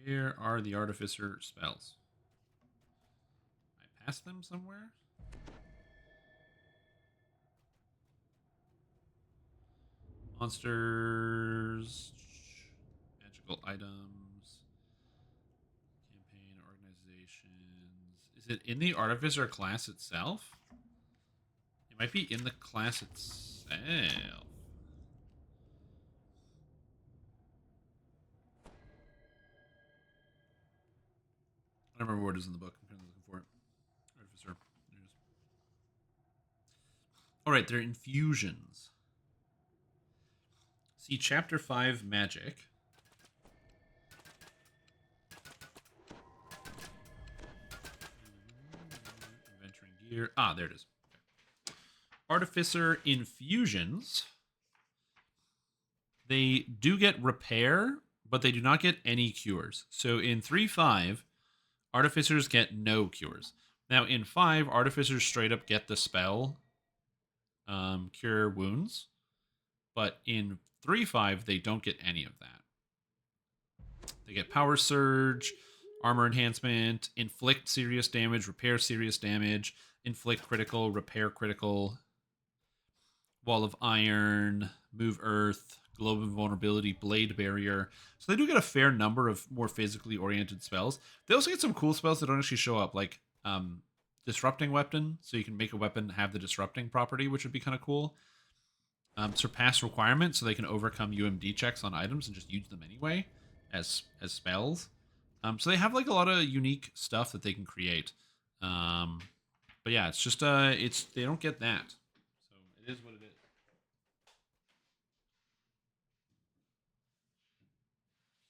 Where are the artificer spells? I passed them somewhere? Monsters, magical items, campaign organizations. Is it in the artificer class itself? It might be in the class itself. I don't remember what it is in the book. I'm kind of looking for it. Artificer. There it is. All right, they're infusions. See Chapter 5 Magic. Adventuring Gear. Ah, there it is. Okay. Artificer infusions. They do get repair, but they do not get any cures. So in 3.5, artificers get no cures. Now in 5, artificers straight up get the spell cure wounds, but in 3.5 they don't get any of that. They get power surge, armor enhancement, inflict serious damage, repair serious damage, inflict critical, repair critical, wall of iron, move earth, globe of vulnerability, blade barrier. So they do get a fair number of more physically oriented spells. They also get some cool spells that don't actually show up, like disrupting weapon, so you can make a weapon have the disrupting property, which would be kind of cool. Surpass requirement, so they can overcome UMD checks on items and just use them anyway as spells. So they have like a lot of unique stuff that they can create. But yeah, it's just they don't get that. So it is what it is.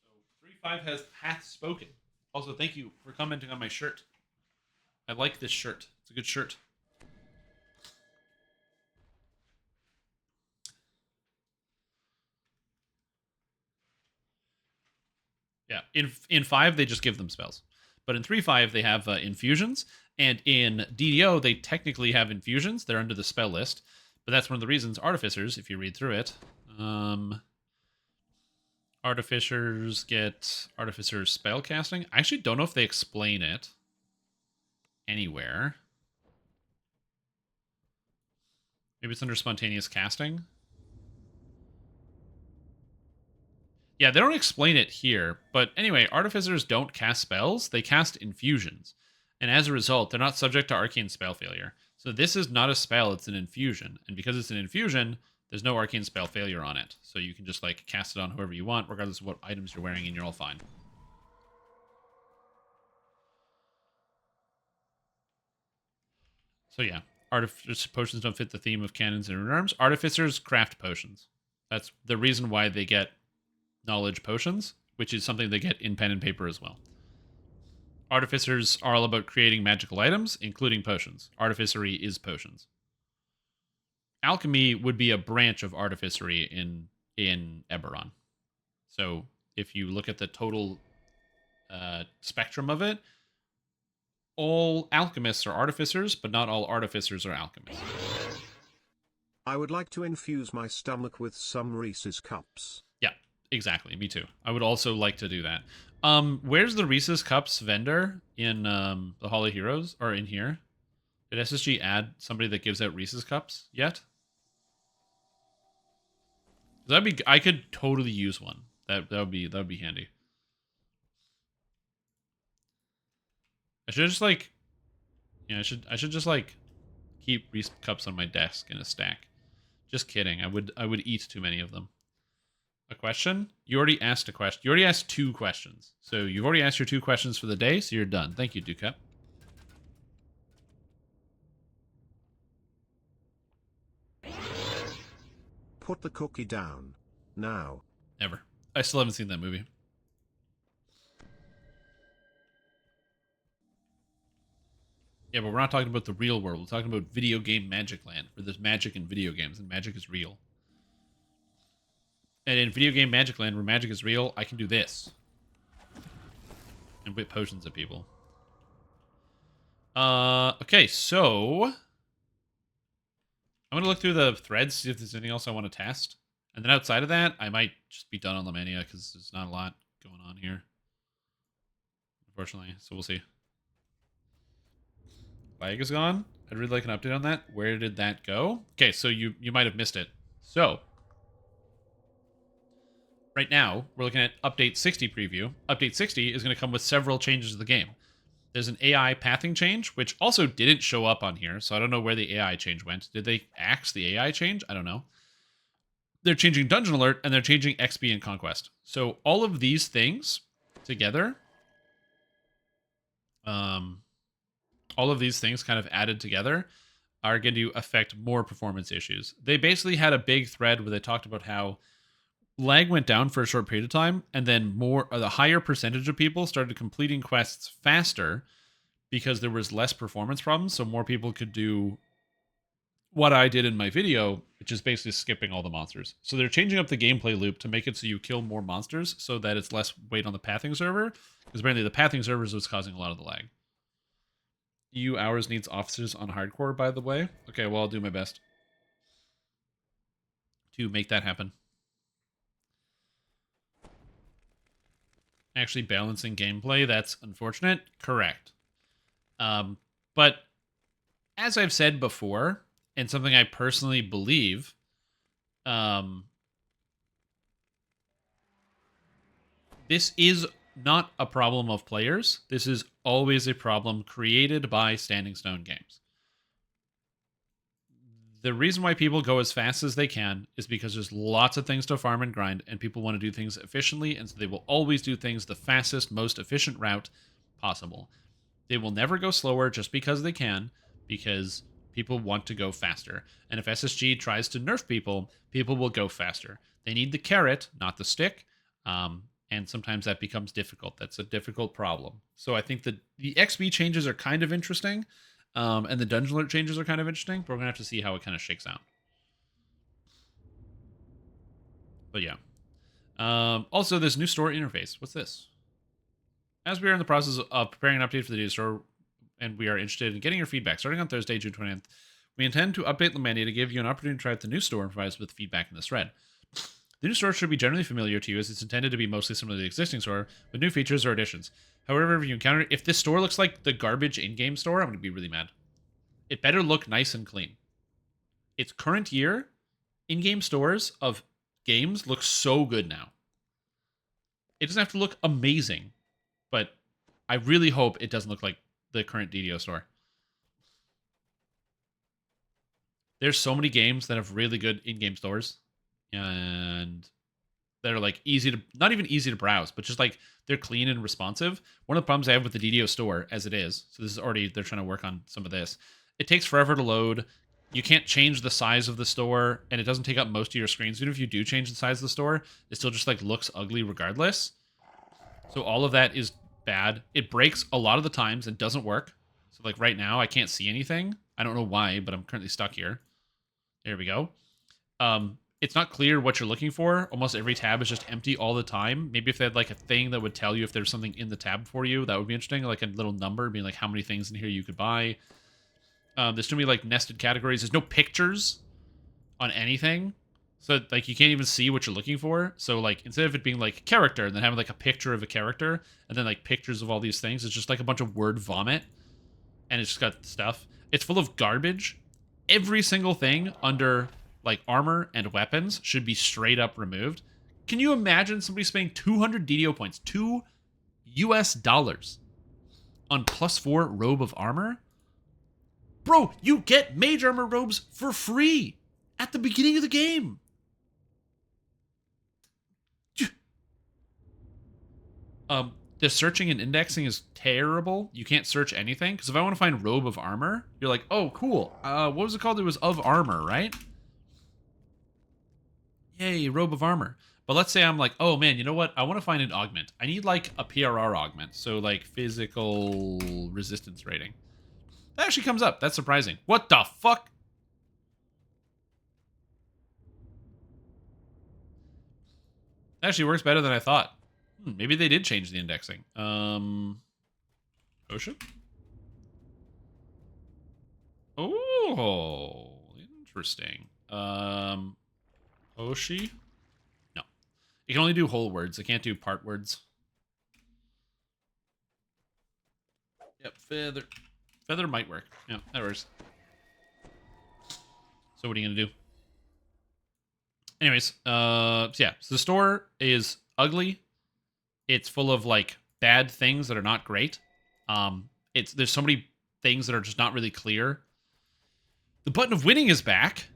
So 3.5 hath spoken. Also, thank you for commenting on my shirt. I like this shirt. It's a good shirt. Yeah, in 5 they just give them spells, but in 3.5 they have infusions, and in DDO they technically have infusions. They're under the spell list, but that's one of the reasons artificers, if you read through it, artificers get artificer spell casting. I actually don't know if they explain it anywhere. Maybe it's under spontaneous casting. Yeah, they don't explain it here, but anyway, artificers don't cast spells, they cast infusions. And as a result, they're not subject to arcane spell failure. So this is not a spell, it's an infusion. And because it's an infusion, there's no arcane spell failure on it. So you can just like cast it on whoever you want, regardless of what items you're wearing, and you're all fine. So yeah, artificer potions don't fit the theme of cannons and arms. Artificers craft potions. That's the reason why they get knowledge potions, which is something they get in pen and paper as well. Artificers are all about creating magical items, including potions. Artificery is potions. Alchemy would be a branch of artificery in Eberron. So if you look at the total spectrum of it, all alchemists are artificers, but not all artificers are alchemists. I would like to infuse my stomach with some Reese's cups. Yeah, exactly. Me too. I would also like to do that. Where's the Reese's Cups vendor in the Hall of Heroes, or in here? Did SSG add somebody that gives out Reese's Cups yet? I could totally use one. That would be handy. I should just like, I should just like keep Reese's Cups on my desk in a stack. Just kidding. I would eat too many of them. A question? You already asked a question. You already asked 2 questions. So you've already asked your 2 questions for the day, so you're done. Thank you, Ducat. Put the cookie down. Now. Never. I still haven't seen that movie. Yeah, but we're not talking about the real world. We're talking about video game Magic Land, where there's magic in video games, and magic is real. And in video game Magic Land, where magic is real, I can do this. And whip potions at people. Okay, so... I'm going to look through the threads, see if there's anything else I want to test. And then outside of that, I might just be done on lamannia, because there's not a lot going on here. Unfortunately, so we'll see. Lag is gone. I'd really like an update on that. Where did that go? Okay, so you might have missed it. So... right now, we're looking at Update 60 preview. Update 60 is going to come with several changes to the game. There's an AI pathing change, which also didn't show up on here, so I don't know where the AI change went. Did they axe the AI change? I don't know. They're changing Dungeon Alert, and they're changing XP and Conquest. So all of these things together, all of these things kind of added together, are going to affect more performance issues. They basically had a big thread where they talked about how lag went down for a short period of time, and then the higher percentage of people started completing quests faster because there was less performance problems, so more people could do what I did in my video, which is basically skipping all the monsters. So they're changing up the gameplay loop to make it so you kill more monsters so that it's less weight on the pathing server, because apparently the pathing server is what's causing a lot of the lag. EU Hours needs officers on hardcore, by the way. Okay, well, I'll do my best to make that happen. Actually balancing gameplay, that's unfortunate. Correct. But as I've said before, and something I personally believe, this is not a problem of players. This is always a problem created by Standing Stone Games. The reason why people go as fast as they can is because there's lots of things to farm and grind, and people want to do things efficiently, and so they will always do things the fastest, most efficient route possible. They will never go slower just because they can, because people want to go faster. And if SSG tries to nerf people, people will go faster. They need the carrot, not the stick, and sometimes that becomes difficult. That's a difficult problem. So I think that the XP changes are kind of interesting, and the Dungeon Alert changes are kind of interesting, but we're going to have to see how it kind of shakes out. But yeah. Also, this new store interface. What's this? As we are in the process of preparing an update for the DDO store, and we are interested in getting your feedback, starting on Thursday, June 20th, we intend to update lamannia to give you an opportunity to try out the new store and provide us with feedback in this thread. The new store should be generally familiar to you, as it's intended to be mostly similar to the existing store, with new features or additions. However, if you encounter it, if this store looks like the garbage in-game store, I'm going to be really mad. It better look nice and clean. Its current year, in-game stores of games look so good now. It doesn't have to look amazing, but I really hope it doesn't look like the current DDO store. There's so many games that have really good in-game stores, and they're like easy to, not even easy to browse, but just like they're clean and responsive. One of the problems I have with the DDO store as it is, so this is already, they're trying to work on some of this. It takes forever to load. You can't change the size of the store, and it doesn't take up most of your screens. Even if you do change the size of the store, it still just like looks ugly regardless. So all of that is bad. It breaks a lot of the times and doesn't work. So like right now, I can't see anything. I don't know why, but I'm currently stuck here. There we go. It's not clear what you're looking for. Almost every tab is just empty all the time. Maybe if they had like a thing that would tell you if there's something in the tab for you, that would be interesting. Like a little number being like how many things in here you could buy. There's too many like nested categories. There's no pictures on anything. So like you can't even see what you're looking for. So like instead of it being like character and then having like a picture of a character and then like pictures of all these things, it's just like a bunch of word vomit. And it's just got stuff. It's full of garbage. Every single thing under like armor and weapons should be straight up removed. Can you imagine somebody spending 200 DDO points, $2 US, on +4 robe of armor? Bro, you get mage armor robes for free at the beginning of the game. The searching and indexing is terrible. You can't search anything because if I want to find robe of armor, you're like, oh, cool. What was it called? It was of armor, right? Yay, robe of armor. But let's say I'm like, oh man, you know what? I want to find an augment. I need like a PRR augment, so like physical resistance rating. That actually comes up. That's surprising. What the fuck? That actually works better than I thought. Maybe they did change the indexing. Ocean? Oh, interesting. Oshi? No. It can only do whole words. It can't do part words. Yep, feather. Feather might work. Yeah, that works. So what are you going to do? Anyways, so yeah. So the store is ugly. It's full of, like, bad things that are not great. There's so many things that are just not really clear. The button of winning is back.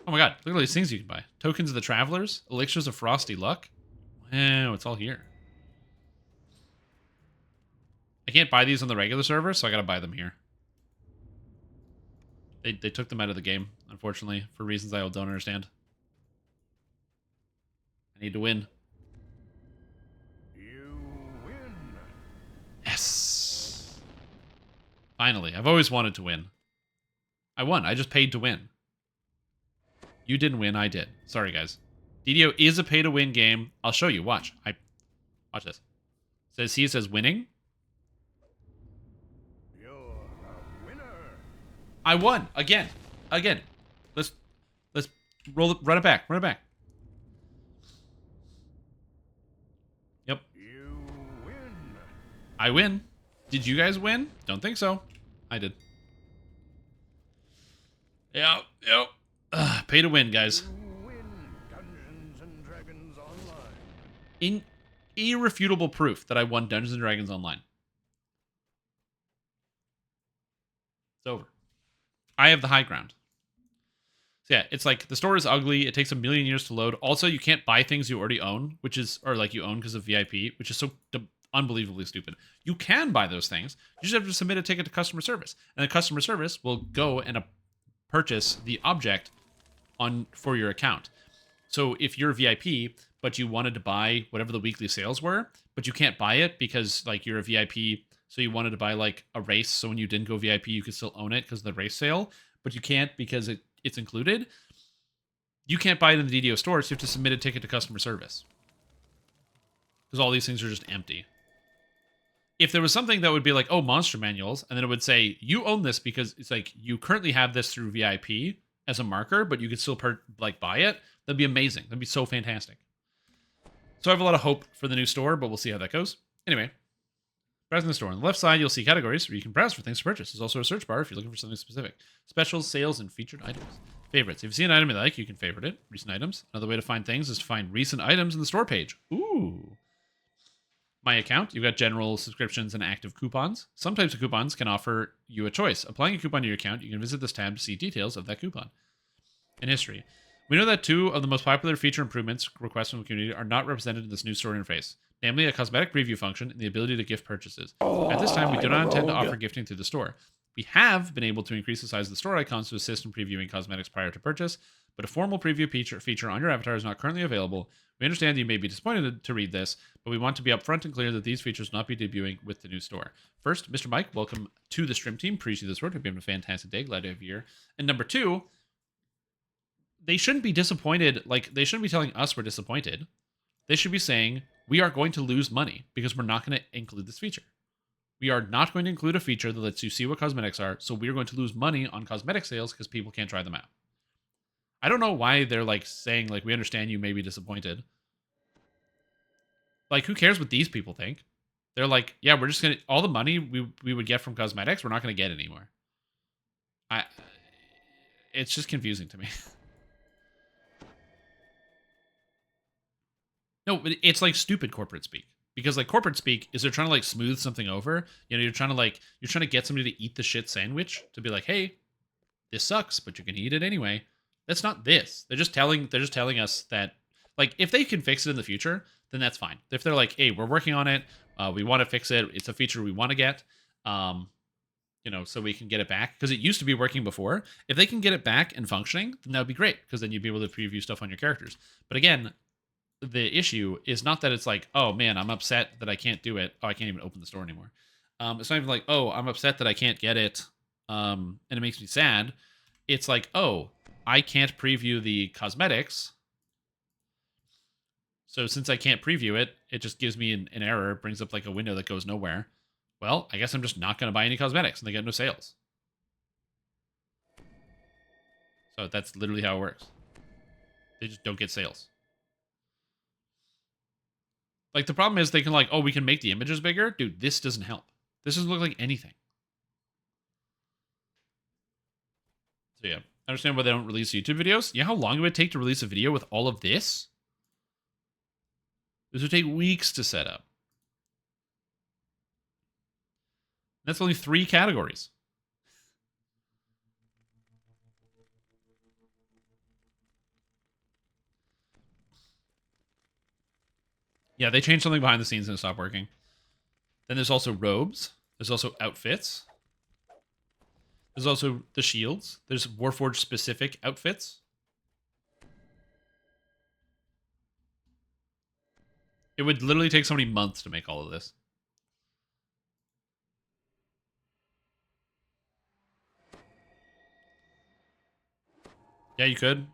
Oh my god, look at all these things you can buy. Tokens of the Travelers, Elixirs of Frosty Luck. Wow, it's all here. I can't buy these on the regular server, so I gotta buy them here. They took them out of the game, unfortunately, for reasons I don't understand. I need to win. You win. Yes. Finally, I've always wanted to win. I won. I just paid to win. You didn't win, I did. Sorry, guys. DDO is a pay-to-win game. I'll show you. Watch. Watch this. It says winning. You're a winner. I won again. Let's roll it. Run it back. Run it back. Yep. You win. I win. Did you guys win? Don't think so. I did. Yep. Pay to win, guys. You win Dungeons and Dragons Online. Irrefutable proof that I won Dungeons and Dragons Online. It's over. I have the high ground. So yeah, it's like the store is ugly. It takes a million years to load. Also, you can't buy things you already own, or like you own because of VIP, which is so unbelievably stupid. You can buy those things. You just have to submit a ticket to customer service, and the customer service will go and purchase the object for your account. So if you're VIP, but you wanted to buy whatever the weekly sales were, but you can't buy it because like you're a VIP, so you wanted to buy like a race, so when you didn't go VIP, you could still own it because of the race sale, but you can't because it's included. You can't buy it in the DDO store, so you have to submit a ticket to customer service. Because all these things are just empty. If there was something that would be like, oh, monster manuals, and then it would say, you own this because it's like, you currently have this through VIP as a marker, but you could still buy it, that'd be amazing. That'd be so fantastic. So I have a lot of hope for the new store, but we'll see how that goes. Anyway, browsing the store. On the left side, you'll see categories where you can browse for things to purchase. There's also a search bar if you're looking for something specific. Specials, sales, and featured items. Favorites. If you see an item you like, you can favorite it. Recent items. Another way to find things is to find recent items in the store page. Ooh. My account, you've got general subscriptions and active coupons. Some types of coupons can offer you a choice. Applying a coupon to your account, you can visit this tab to see details of that coupon. And history. We know that two of the most popular feature improvements requests from the community are not represented in this new store interface, namely a cosmetic preview function and the ability to gift purchases. At this time, we do not intend to offer gifting through the store. We have been able to increase the size of the store icons to assist in previewing cosmetics prior to purchase, but a formal preview feature on your avatar is not currently available. We understand you may be disappointed to read this, but we want to be upfront and clear that these features will not be debuting with the new store. First, Mr. Mike, welcome to the stream team. Appreciate this work. Hope you're having a fantastic day. Glad to have you here. And number two, they shouldn't be disappointed. Like, they shouldn't be telling us we're disappointed. They should be saying, we are going to lose money because we're not going to include this feature. We are not going to include a feature that lets you see what cosmetics are, so we're going to lose money on cosmetic sales because people can't try them out. I don't know why they're like saying, like, we understand you may be disappointed. Like, who cares what these people think? They're like, yeah, we're just going to, all the money we would get from cosmetics, we're not going to get anymore. It's just confusing to me. No, but it's like stupid corporate speak. Because like corporate speak is they're trying to like smooth something over. You know, you're trying to get somebody to eat the shit sandwich to be like, hey, this sucks, but you can eat it anyway. That's not this. They're just telling us that, like, if they can fix it in the future, then that's fine. If they're like, hey, we're working on it, we want to fix it, it's a feature we want to get, so we can get it back, because it used to be working before. If they can get it back and functioning, then that would be great, because then you'd be able to preview stuff on your characters. But again, the issue is not that it's like, oh man, I'm upset that I can't do it. Oh, I can't even open the store anymore. It's not even like, oh, I'm upset that I can't get it, and it makes me sad. It's like, oh, I can't preview the cosmetics. So since I can't preview it, it just gives me an error. It brings up like a window that goes nowhere. Well, I guess I'm just not going to buy any cosmetics, and they get no sales. So that's literally how it works. They just don't get sales. Like, the problem is they can like, oh, we can make the images bigger. Dude, this doesn't help. This doesn't look like anything. So yeah, I understand why they don't release YouTube videos. Yeah, how long it would take to release a video with all of this? This would take weeks to set up. That's only 3 categories. Yeah, they changed something behind the scenes and it stopped working. Then there's also robes. There's also outfits. There's also the shields. There's Warforged specific outfits. It would literally take so many months to make all of this. Yeah, you could.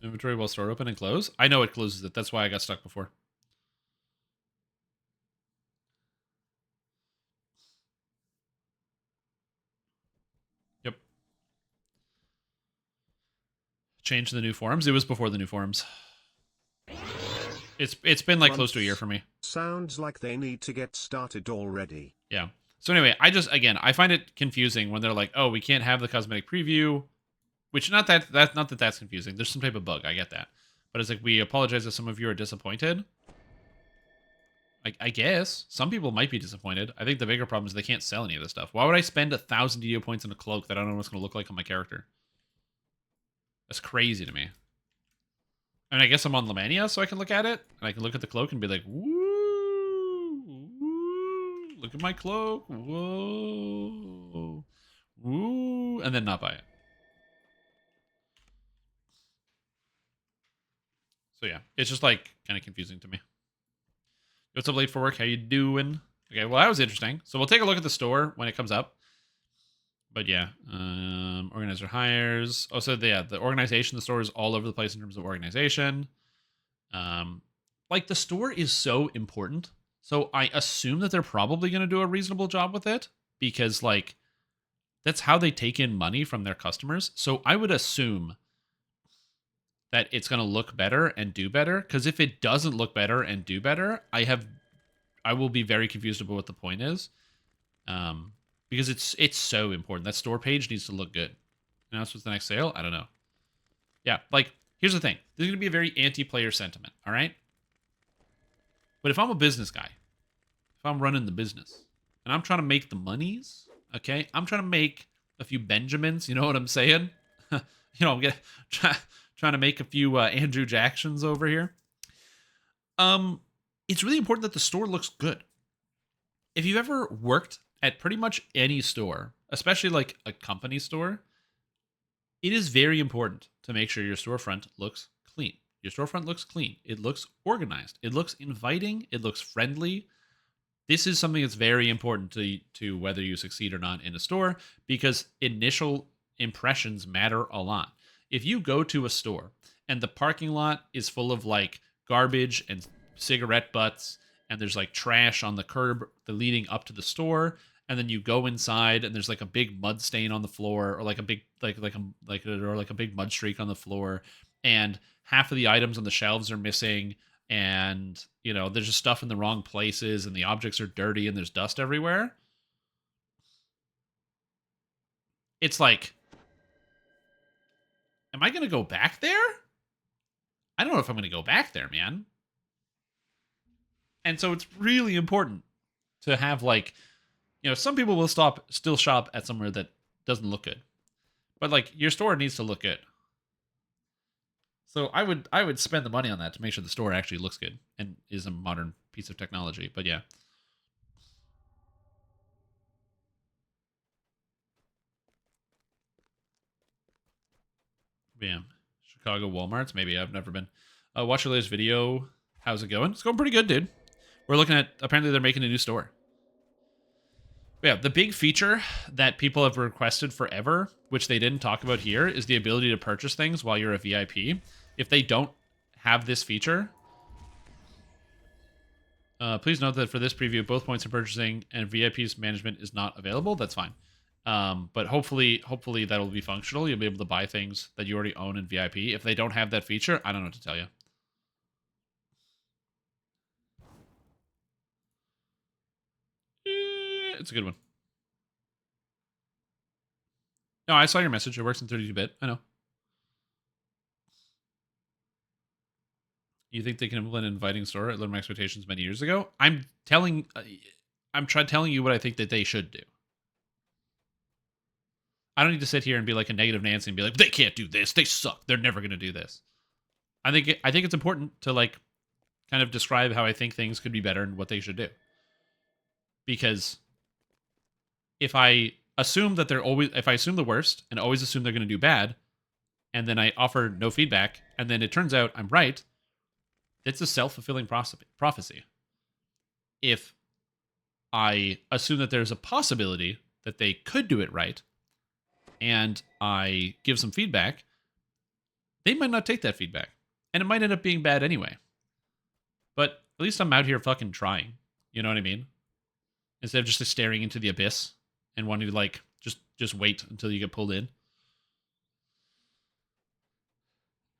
Inventory while store open and close. I know it closes it. That's why I got stuck before. Yep. Change the new forums. It was before the new forums. It's been like close to a year for me. Sounds like they need to get started already. Yeah. So anyway, I find it confusing when they're like, oh, we can't have the cosmetic preview. Which not that that's confusing. There's some type of bug. I get that, but it's like, we apologize if some of you are disappointed. I guess some people might be disappointed. I think the bigger problem is they can't sell any of this stuff. Why would I spend 1,000 DDO points on a cloak that I don't know what's going to look like on my character? That's crazy to me. I mean, I guess I'm on lamannia, so I can look at it and I can look at the cloak and be like, woo, woo, look at my cloak, whoa, woo, and then not buy it. So yeah, it's just like kind of confusing to me. What's up, late for work? How you doing? Okay, well, that was interesting. So we'll take a look at the store when it comes up. But yeah, organizer hires. Oh, so yeah, the organization, the store is all over the place in terms of organization. Like, the store is so important. So I assume that they're probably going to do a reasonable job with it, because like, that's how they take in money from their customers. So I would assume that it's going to look better and do better, because if it doesn't look better and do better, I will be very confused about what the point is, because it's so important. That store page needs to look good. Now, what's the next sale? I don't know. Yeah, like, here's the thing. There's going to be a very anti-player sentiment, all right? But if I'm a business guy, if I'm running the business, and I'm trying to make the monies, okay? I'm trying to make a few Benjamins, you know what I'm saying? I'm trying to make a few Andrew Jacksons over here. It's really important that the store looks good. If you've ever worked at pretty much any store, especially like a company store, it is very important to make sure your storefront looks clean. Your storefront looks clean. It looks organized. It looks inviting. It looks friendly. This is something that's very important to whether you succeed or not in a store, because initial impressions matter a lot. If you go to a store and the parking lot is full of like garbage and cigarette butts, and there's like trash on the curb leading up to the store, and then you go inside and there's like a big mud stain on the floor, or like a big a big mud streak on the floor, and half of the items on the shelves are missing, and there's just stuff in the wrong places, and the objects are dirty, and there's dust everywhere. It's like, am I going to go back there? I don't know if I'm going to go back there, man. And so it's really important to have, like, some people will still shop at somewhere that doesn't look good. But like, your store needs to look good. So I would spend the money on that to make sure the store actually looks good and is a modern piece of technology. But yeah. Bam. Chicago Walmarts. Maybe I've never been. Watch your latest video. How's it going? It's going pretty good, dude. We're looking at, apparently they're making a new store. Yeah, the big feature that people have requested forever, which they didn't talk about here, is the ability to purchase things while you're a VIP. If they don't have this feature, please note that for this preview, both points of purchasing and VIP's management is not available. That's fine. But hopefully that'll be functional. You'll be able to buy things that you already own in VIP. If they don't have that feature, I don't know what to tell you. It's a good one. No, I saw your message. It works in 32-bit. I know. You think they can implement an inviting store at Lower My Expectations many years ago? I'm telling you what I think that they should do. I don't need to sit here and be like a negative Nancy and be like, they can't do this. They suck. They're never going to do this. I think it's important to like kind of describe how I think things could be better and what they should do. Because if I assume the worst and always assume they're going to do bad, and then I offer no feedback, and then it turns out I'm right, it's a self-fulfilling prophecy. If I assume that there's a possibility that they could do it right, and I give some feedback, they might not take that feedback. And it might end up being bad anyway. But at least I'm out here fucking trying. You know what I mean? Instead of just staring into the abyss and wanting to like just wait until you get pulled in.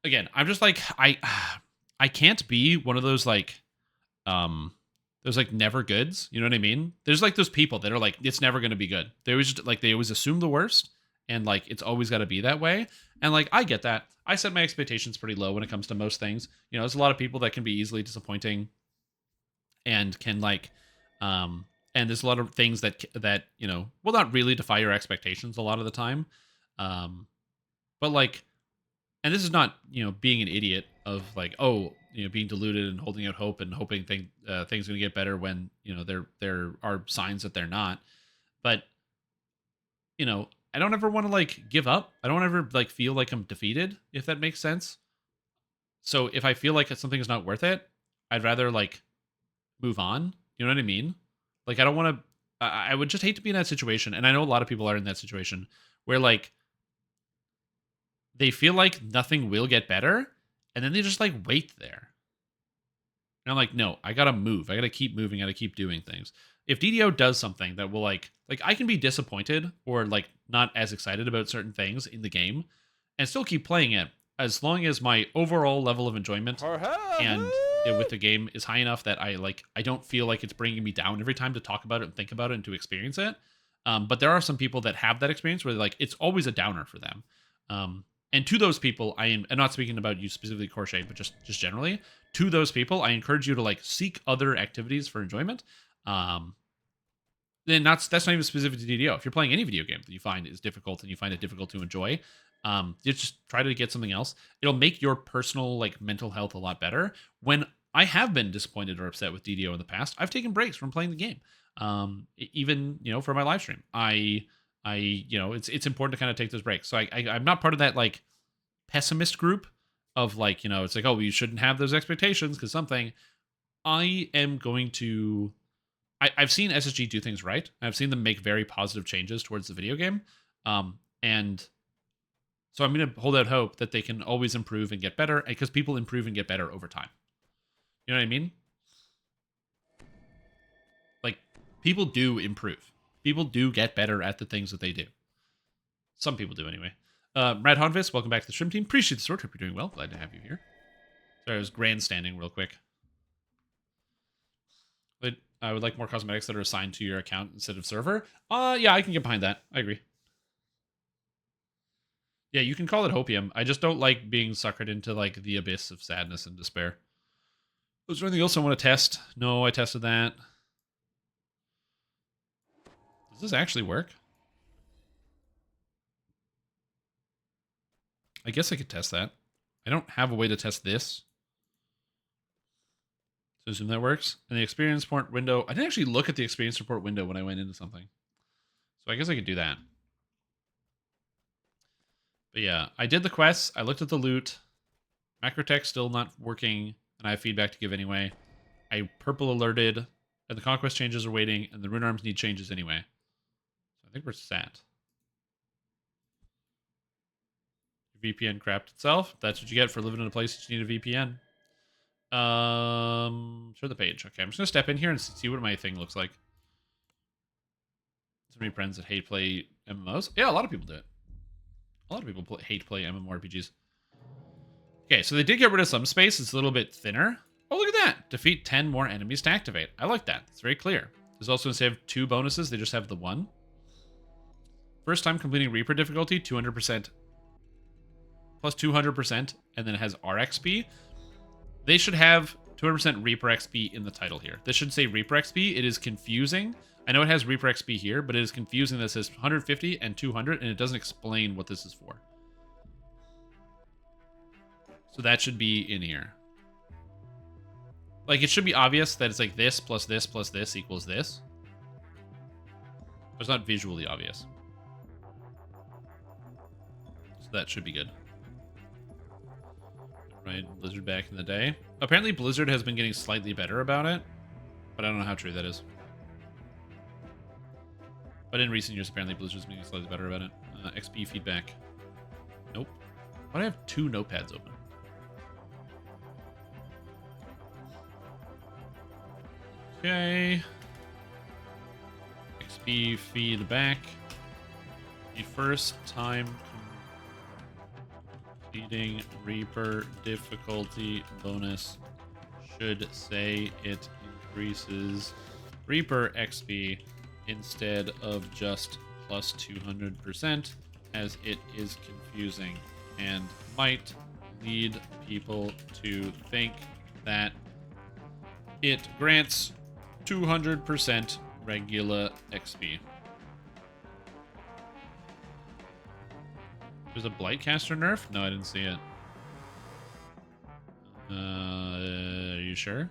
Again, I'm just like I can't be one of those like never goods. You know what I mean? There's like those people that are like, it's never gonna be good. They always assume the worst, and like it's always gotta be that way. And like I get that. I set my expectations pretty low when it comes to most things. You know, there's a lot of people that can be easily disappointing and can like and there's a lot of things that you know will not really defy your expectations a lot of the time. But like, and this is not, you know, being an idiot of like, oh, you know, being deluded and holding out hope and hoping things are going to get better when, you know, there are signs that they're not. But, you know, I don't ever want to like give up. I don't ever like feel like I'm defeated, if that makes sense. So if I feel like something is not worth it, I'd rather like move on. You know what I mean? Like I don't want to. I would just hate to be in that situation, and I know a lot of people are in that situation where like they feel like nothing will get better, and then they just like wait there. And I'm like, no, I gotta move. I gotta keep moving. I gotta keep doing things. If DDO does something that will like I can be disappointed or like not as excited about certain things in the game and still keep playing it as long as my overall level of enjoyment and with the game is high enough that I don't feel like it's bringing me down every time to talk about it and think about it and to experience it. But there are some people that have that experience where like it's always a downer for them. And to those people, I'm not speaking about you specifically, Crochet, but just generally, to those people, I encourage you to like seek other activities for enjoyment. Then that's not even specific to DDO. If you're playing any video game that you find is difficult and you find it difficult to enjoy, you just try to get something else. It'll make your personal like mental health a lot better. When I have been disappointed or upset with DDO in the past, I've taken breaks from playing the game. Even, you know, for my live stream, I you know, it's important to kind of take those breaks. So I'm not part of that like pessimist group of like, you know, it's like, oh, you shouldn't have those expectations because something. I am going to. I've seen SSG do things right. I've seen them make very positive changes towards the video game, and so I'm going to hold out hope that they can always improve and get better, because people improve and get better over time. You know what I mean? Like people do improve. People do get better at the things that they do. Some people do anyway. Rad Honvis, welcome back to the stream team. Appreciate the short trip. You're doing well. Glad to have you here. Sorry, I was grandstanding real quick. But I would like more cosmetics that are assigned to your account instead of server. Yeah, I can get behind that. I agree. Yeah, you can call it hopium. I just don't like being suckered into like the abyss of sadness and despair. Was there anything else I want to test? No, I tested that. Does this actually work? I guess I could test that. I don't have a way to test this. So assume that works. And the experience report window, I didn't actually look at the experience report window when I went into something. So I guess I could do that. But yeah, I did the quests. I looked at the loot. Macrotech still not working, and I have feedback to give anyway. I purple alerted, and the conquest changes are waiting, and the rune arms need changes anyway. So I think we're set. VPN crapped itself. That's what you get for living in a place that you need a VPN. Show the page. Okay, I'm just gonna step in here and see what my thing looks like. So many friends that hate play MMOs. Yeah, a lot of people do it. A lot of people hate play MMORPGs. Okay, so they did get rid of some space. It's a little bit thinner. Oh, look at that. Defeat 10 more enemies to activate. I like that. It's very clear. There's also, instead of 2 bonuses, they just have the 1. First time completing Reaper difficulty, 200%. Plus 200%, and then it has RXP. They should have 200% Reaper XP in the title here. This should say Reaper XP. It is confusing. I know it has Reaper XP here, but it is confusing that it says 150 and 200, and it doesn't explain what this is for. So that should be in here. Like, it should be obvious that it's like this plus this plus this equals this. But it's not visually obvious. So that should be good. Right, Blizzard back in the day. Apparently Blizzard has been getting slightly better about it, but I don't know how true that is. But in recent years, apparently Blizzard's been getting slightly better about it. XP feedback. Nope. Why do I have 2 notepads open? Okay. XP feedback. The first time completing Reaper difficulty bonus should say it increases Reaper XP instead of just plus 200%, as it is confusing and might lead people to think that it grants 200% regular XP. There's a Blightcaster nerf? No, I didn't see it. Are you sure?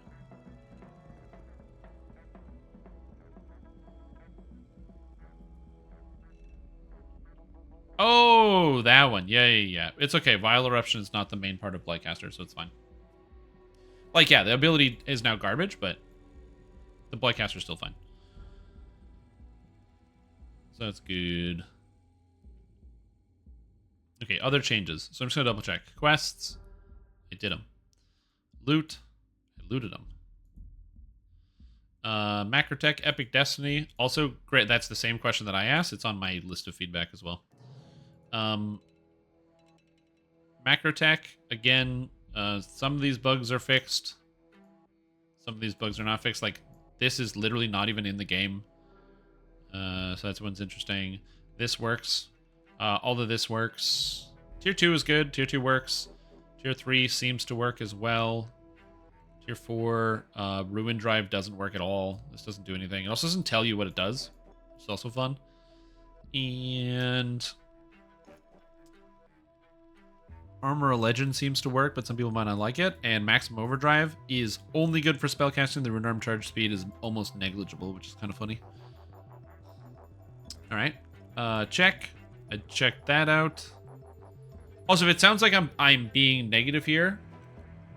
Oh, that one. Yeah. It's okay. Vile Eruption is not the main part of Blightcaster, so it's fine. Like, yeah, the ability is now garbage, but the Blightcaster is still fine. So that's good. Okay, other changes. So I'm just going to double check. Quests. I did them. Loot. I looted them. Macrotech, Epic Destiny. Also, great. That's the same question that I asked. It's on my list of feedback as well. Macrotech, again, some of these bugs are fixed. Some of these bugs are not fixed. Like, this is literally not even in the game. So that's one's interesting. This works. All of this works. Tier 2 is good. Tier 2 works. Tier 3 seems to work as well. Tier 4, Ruin Drive doesn't work at all. This doesn't do anything. It also doesn't tell you what it does. It's also fun. And Armor of Legend seems to work, but some people might not like it. And Maximum Overdrive is only good for spellcasting. The Rune Arm charge speed is almost negligible, which is kind of funny. All right. Check. I checked that out. Also, if it sounds like I'm being negative here,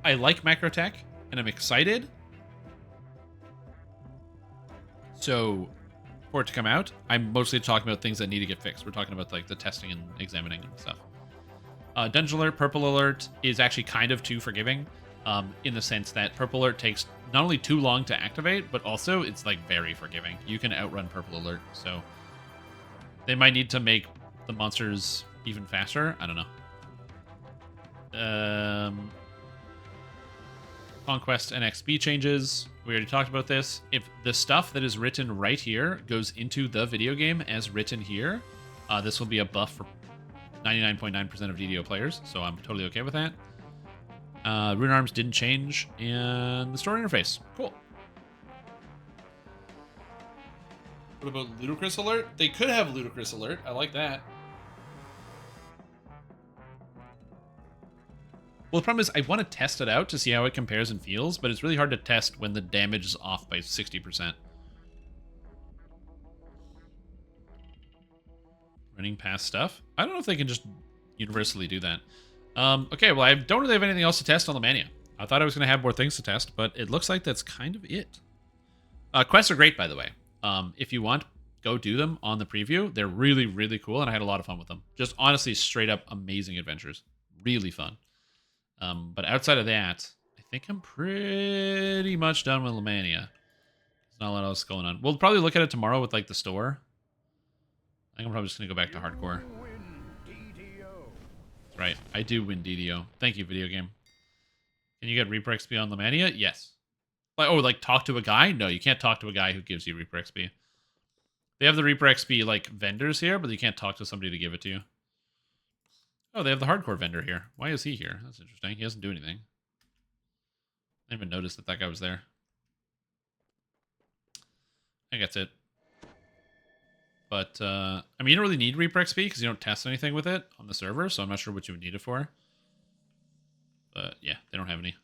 I like Macrotech, and I'm excited. So, for it to come out, I'm mostly talking about things that need to get fixed. We're talking about like the testing and examining and stuff. Dungeon Alert, Purple Alert is actually kind of too forgiving, in the sense that Purple Alert takes not only too long to activate, but also it's like very forgiving. You can outrun Purple Alert, so they might need to make the monsters even faster. I don't know. Conquest and XP changes. We already talked about this. If the stuff that is written right here goes into the video game as written here, this will be a buff for 99.9% of DDO players, so I'm totally okay with that. Rune Arms didn't change, and the story interface. Cool. What about Ludicrous Alert? They could have Ludicrous Alert. I like that. Well, the problem is I want to test it out to see how it compares and feels, but it's really hard to test when the damage is off by 60%. Running past stuff? I don't know if they can just universally do that. Okay, well, I don't really have anything else to test on lamannia. I thought I was going to have more things to test, but it looks like that's kind of it. Quests are great, by the way. If you want, go do them on the preview. They're really, really cool, and I had a lot of fun with them. Just honestly, straight up amazing adventures. Really fun. But outside of that, I think I'm pretty much done with lamannia. There's not a lot else going on. We'll probably look at it tomorrow with, like, the store. I think I'm probably just going to go back to hardcore. That's right. I do win DDO. Thank you, video game. Can you get Reaper XP on lamannia? Yes. Like talk to a guy? No, you can't talk to a guy who gives you Reaper XP. They have the Reaper XP, like, vendors here, but you can't talk to somebody to give it to you. Oh, they have the hardcore vendor here. Why is he here? That's interesting. He doesn't do anything. I didn't even notice that guy was there. I think that's it. But, I mean, you don't really need Reaper XP because you don't test anything with it on the server, so I'm not sure what you would need it for. But, yeah, they don't have any.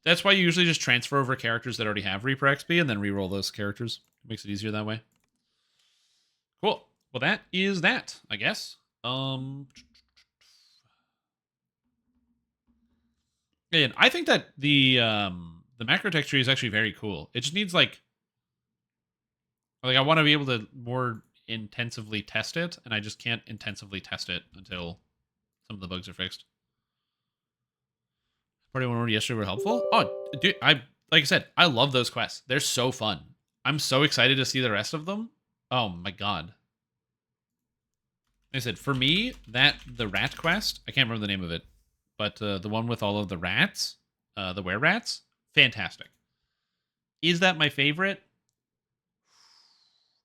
That's why you usually just transfer over characters that already have Reaper XP and then reroll those characters. It makes it easier that way. Cool. Well, that is that, I guess. And I think that the macro tech tree is actually very cool. It just needs, like I want to be able to more intensively test it, and I just can't intensively test it until some of the bugs are fixed. Party 1 yesterday were helpful. Oh, dude, like I said, I love those quests. They're so fun. I'm so excited to see the rest of them. Oh my god. Like I said, for me, the rat quest, I can't remember the name of it, but the one with all of the rats, the were-rats, fantastic. Is that my favorite?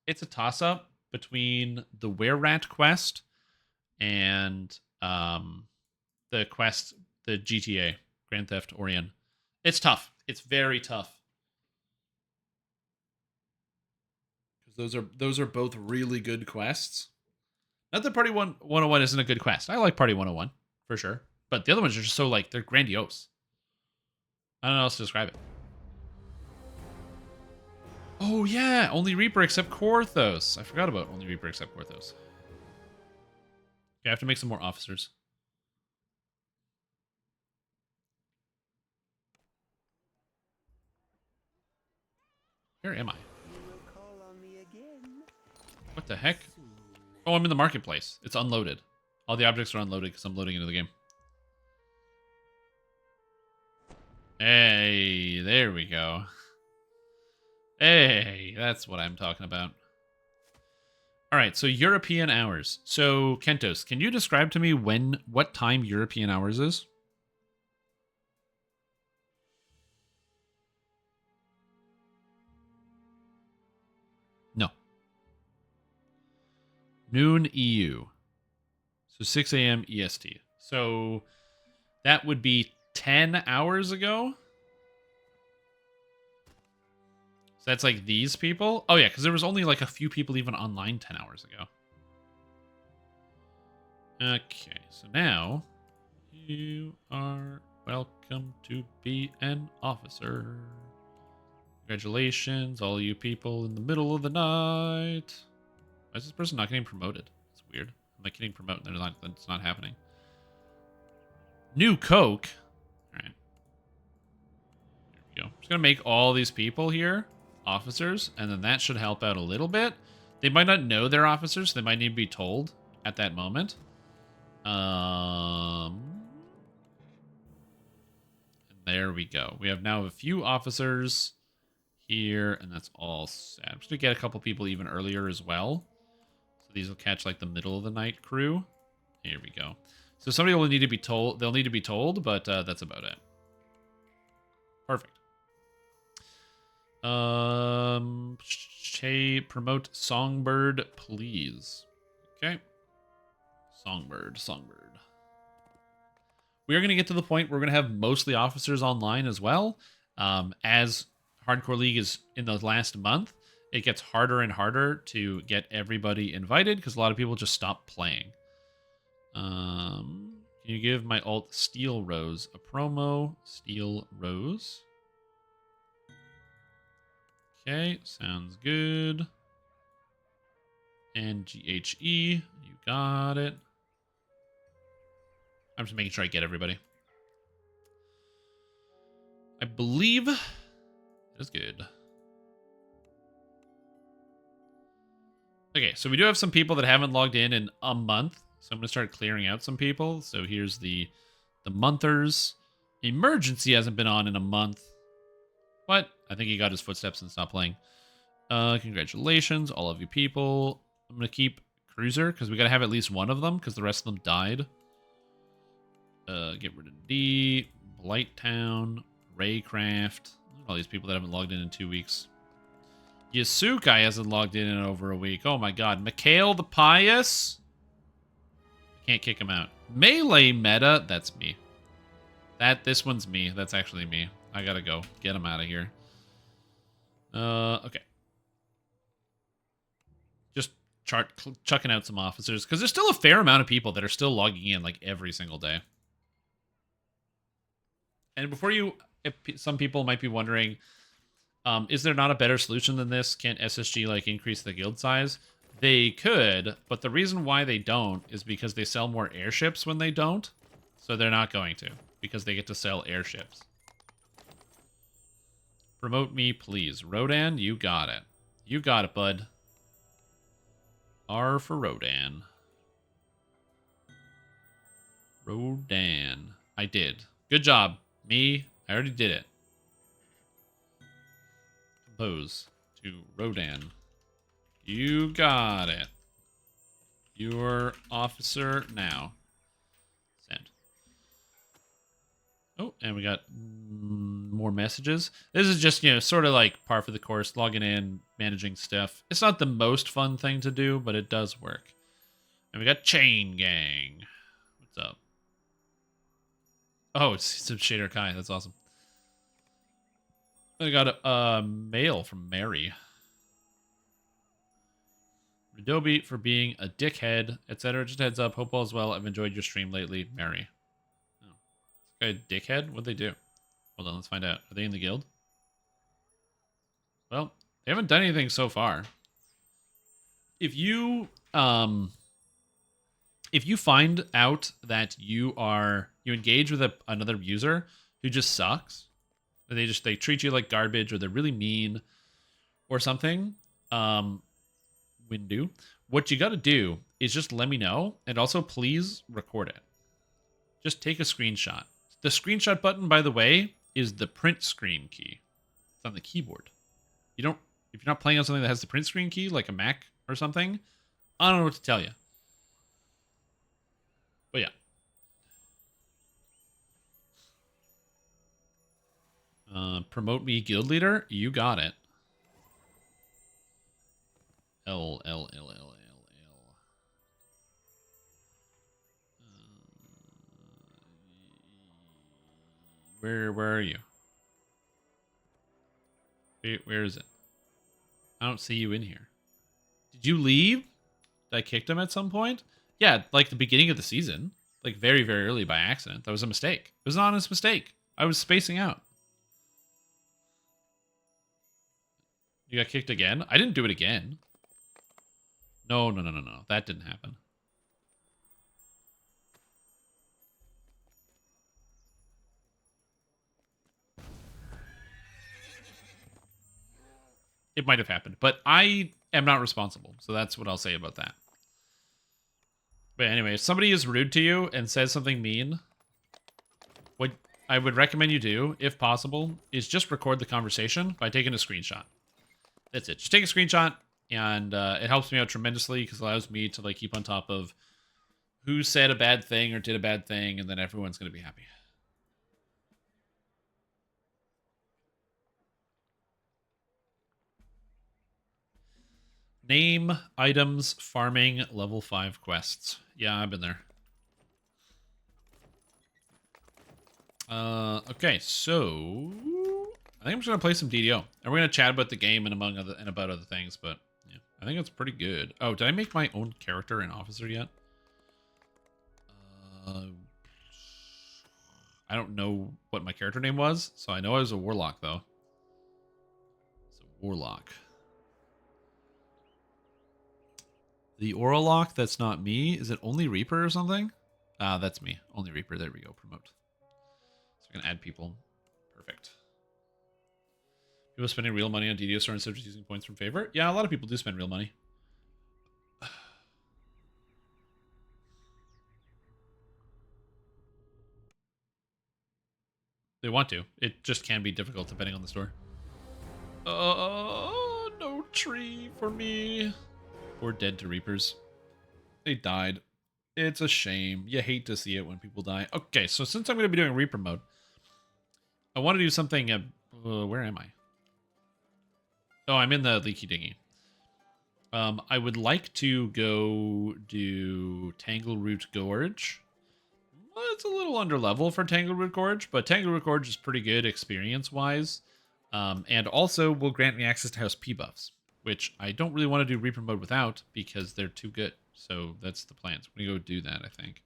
It's a toss-up between the were-rat quest and the quest, the GTA, Grand Theft Orient. It's tough. It's very tough. Because those are both really good quests. Not that Party 101 isn't a good quest. I like Party 101, for sure. But the other ones are just so, like, they're grandiose. I don't know how else to describe it. Oh, yeah. Only Reaper except Korthos. I forgot about Only Reaper except Korthos. Okay, I have to make some more officers. Where am I? What the heck? Oh, I'm in the marketplace. It's unloaded. All the objects are unloaded because I'm loading into the game. Hey, there we go. Hey, that's what I'm talking about. All right, so European hours. So, Kentos, can you describe to me what time European hours is? No. Noon EU. So 6 a.m. EST. So that would be 10 hours ago? So that's like these people? Oh yeah, because there was only like a few people even online 10 hours ago. Okay, so now you are welcome to be an officer. Congratulations, all you people in the middle of the night. Why is this person not getting promoted? It's weird. I'm like getting promoted, and it's not happening. New Coke. All right. There we go. I'm just gonna make all these people here officers, and then that should help out a little bit. They might not know they're officers. So they might need to be told at that moment. And there we go. We have now a few officers here, and that's all set. I'm just gonna get a couple people even earlier as well. So these will catch like the middle of the night crew. Here we go. So somebody will need to be told. They'll need to be told, but that's about it. Perfect. Promote Songbird, please. Okay. Songbird. We are going to get to the point where we're going to have mostly officers online as well. As Hardcore League is in the last month, it gets harder and harder to get everybody invited because a lot of people just stop playing. Can Can you give my alt Steel Rose a promo? Steel Rose. Okay, sounds good. And GHE, you got it. I'm just making sure I get everybody. I believe that's good. Okay, so we do have some people that haven't logged in a month. So I'm going to start clearing out some people. So here's the monthers. Emergency hasn't been on in a month. What? I think he got his footsteps and stopped playing. Congratulations, all of you people. I'm going to keep Cruiser because we got to have at least one of them because the rest of them died. Get rid of D, Blighttown, Raycraft. All these people that haven't logged in 2 weeks. Yasukai hasn't logged in over a week. Oh my god. Mikhail the Pious? Can't kick him out. Melee meta? That's me. This one's me. That's actually me. I gotta go. Get him out of here. Okay. Just chucking out some officers. Because there's still a fair amount of people that are still logging in like every single day. And before you... Some people might be wondering... is there not a better solution than this? Can't SSG like increase the guild size? They could, but the reason why they don't is because they sell more airships when they don't. So they're not going to, because they get to sell airships. Promote me, please. Rodan, you got it. You got it, bud. R for Rodan. Rodan. I did. Good job. Me, I already did it. Compose to Rodan. You got it. Your officer now. Send. Oh, and we got more messages. This is just, sort of like par for the course, logging in, managing stuff. It's not the most fun thing to do, but it does work. And we got Chain Gang. What's up? Oh, it's Shader Kai. That's awesome. I got a mail from Mary. Adobe for being a dickhead, etc. Just heads up. Hope all is well. I've enjoyed your stream lately, Mary. Oh. This guy dickhead? What'd they do? Hold on, let's find out. Are they in the guild? Well, they haven't done anything so far. If you find out that you engage with another user who just sucks, they treat you like garbage, or they're really mean or something, Windu, what you got to do is just let me know, and also please record it. Just take a screenshot. The screenshot button, by the way, is the print screen key. It's on the keyboard. If you're not playing on something that has the print screen key, like a Mac or something, I don't know what to tell you. But yeah. Promote me guild leader. You got it. L. Where are you? Where is it? I don't see you in here. Did you leave? Did I kick him at some point? Yeah, like the beginning of the season. Like very, very early by accident. That was a mistake. It was an honest mistake. I was spacing out. You got kicked again? I didn't do it again. No. That didn't happen. It might have happened, but I am not responsible. So that's what I'll say about that. But anyway, if somebody is rude to you and says something mean, what I would recommend you do, if possible, is just record the conversation by taking a screenshot. That's it. Just take a screenshot, and it helps me out tremendously because it allows me to keep on top of who said a bad thing or did a bad thing, and then everyone's going to be happy. Name, items, farming, level 5 quests. Yeah, I've been there. Okay, so I think I'm just gonna play some DDO, and we're gonna chat about the game and about other things. But yeah, I think it's pretty good. Oh, did I make my own character an officer yet? I don't know what my character name was, so I know I was a warlock, though. It's a warlock. The Orlock, that's not me. Is it only Reaper or something? Ah, that's me. Only Reaper. There we go. Promote. So we can add people. Perfect. People spending real money on DDO store instead of just using points from favor? Yeah, a lot of people do spend real money. They want to. It just can be difficult depending on the store. No tree for me. Or dead to Reapers. They died. It's a shame. You hate to see it when people die. Okay, so since I'm going to be doing Reaper mode, I want to do something... where am I? Oh, I'm in the Leaky Dinghy. I would like to go do Tangleroot Gorge. Well, it's a little under level for Tangleroot Gorge, but Tangleroot Gorge is pretty good experience-wise. And also will grant me access to House P buffs, which I don't really want to do Reaper mode without because they're too good. So that's the plan. So I'm going to go do that, I think.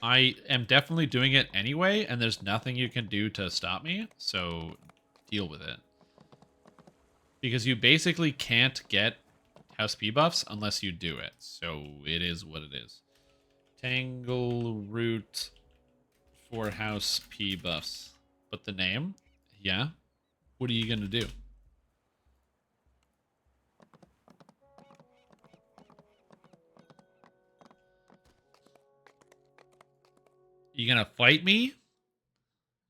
I am definitely doing it anyway, and there's nothing you can do to stop me, so deal with it. Because you basically can't get House P buffs unless you do it, so it is what it is. Tangleroot for House P buffs. But the name? Yeah. What are you going to do? You gonna fight me?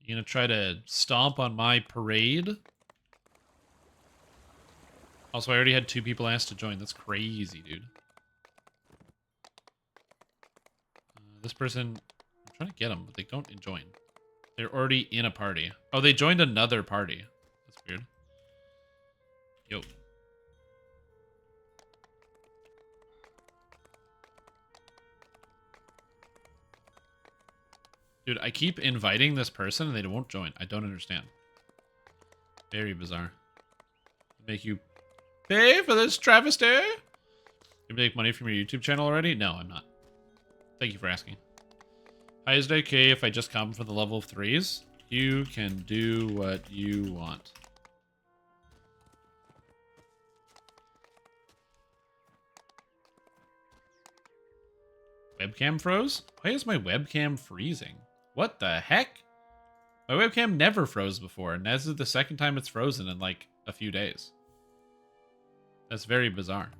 You gonna try to stomp on my parade? Also, I already had 2 people asked to join. That's crazy, dude. This person... I'm trying to get them, but they don't join. They're already in a party. Oh, they joined another party. That's weird. Yo. Dude, I keep inviting this person and they won't join. I don't understand. Very bizarre. Make you pay for this travesty? You make money from your YouTube channel already? No, I'm not. Thank you for asking. Hi, is it okay if I just come for the level of 3s? You can do what you want. Webcam froze? Why is my webcam freezing? What the heck? My webcam never froze before, and this is the second time it's frozen in like a few days. That's very bizarre.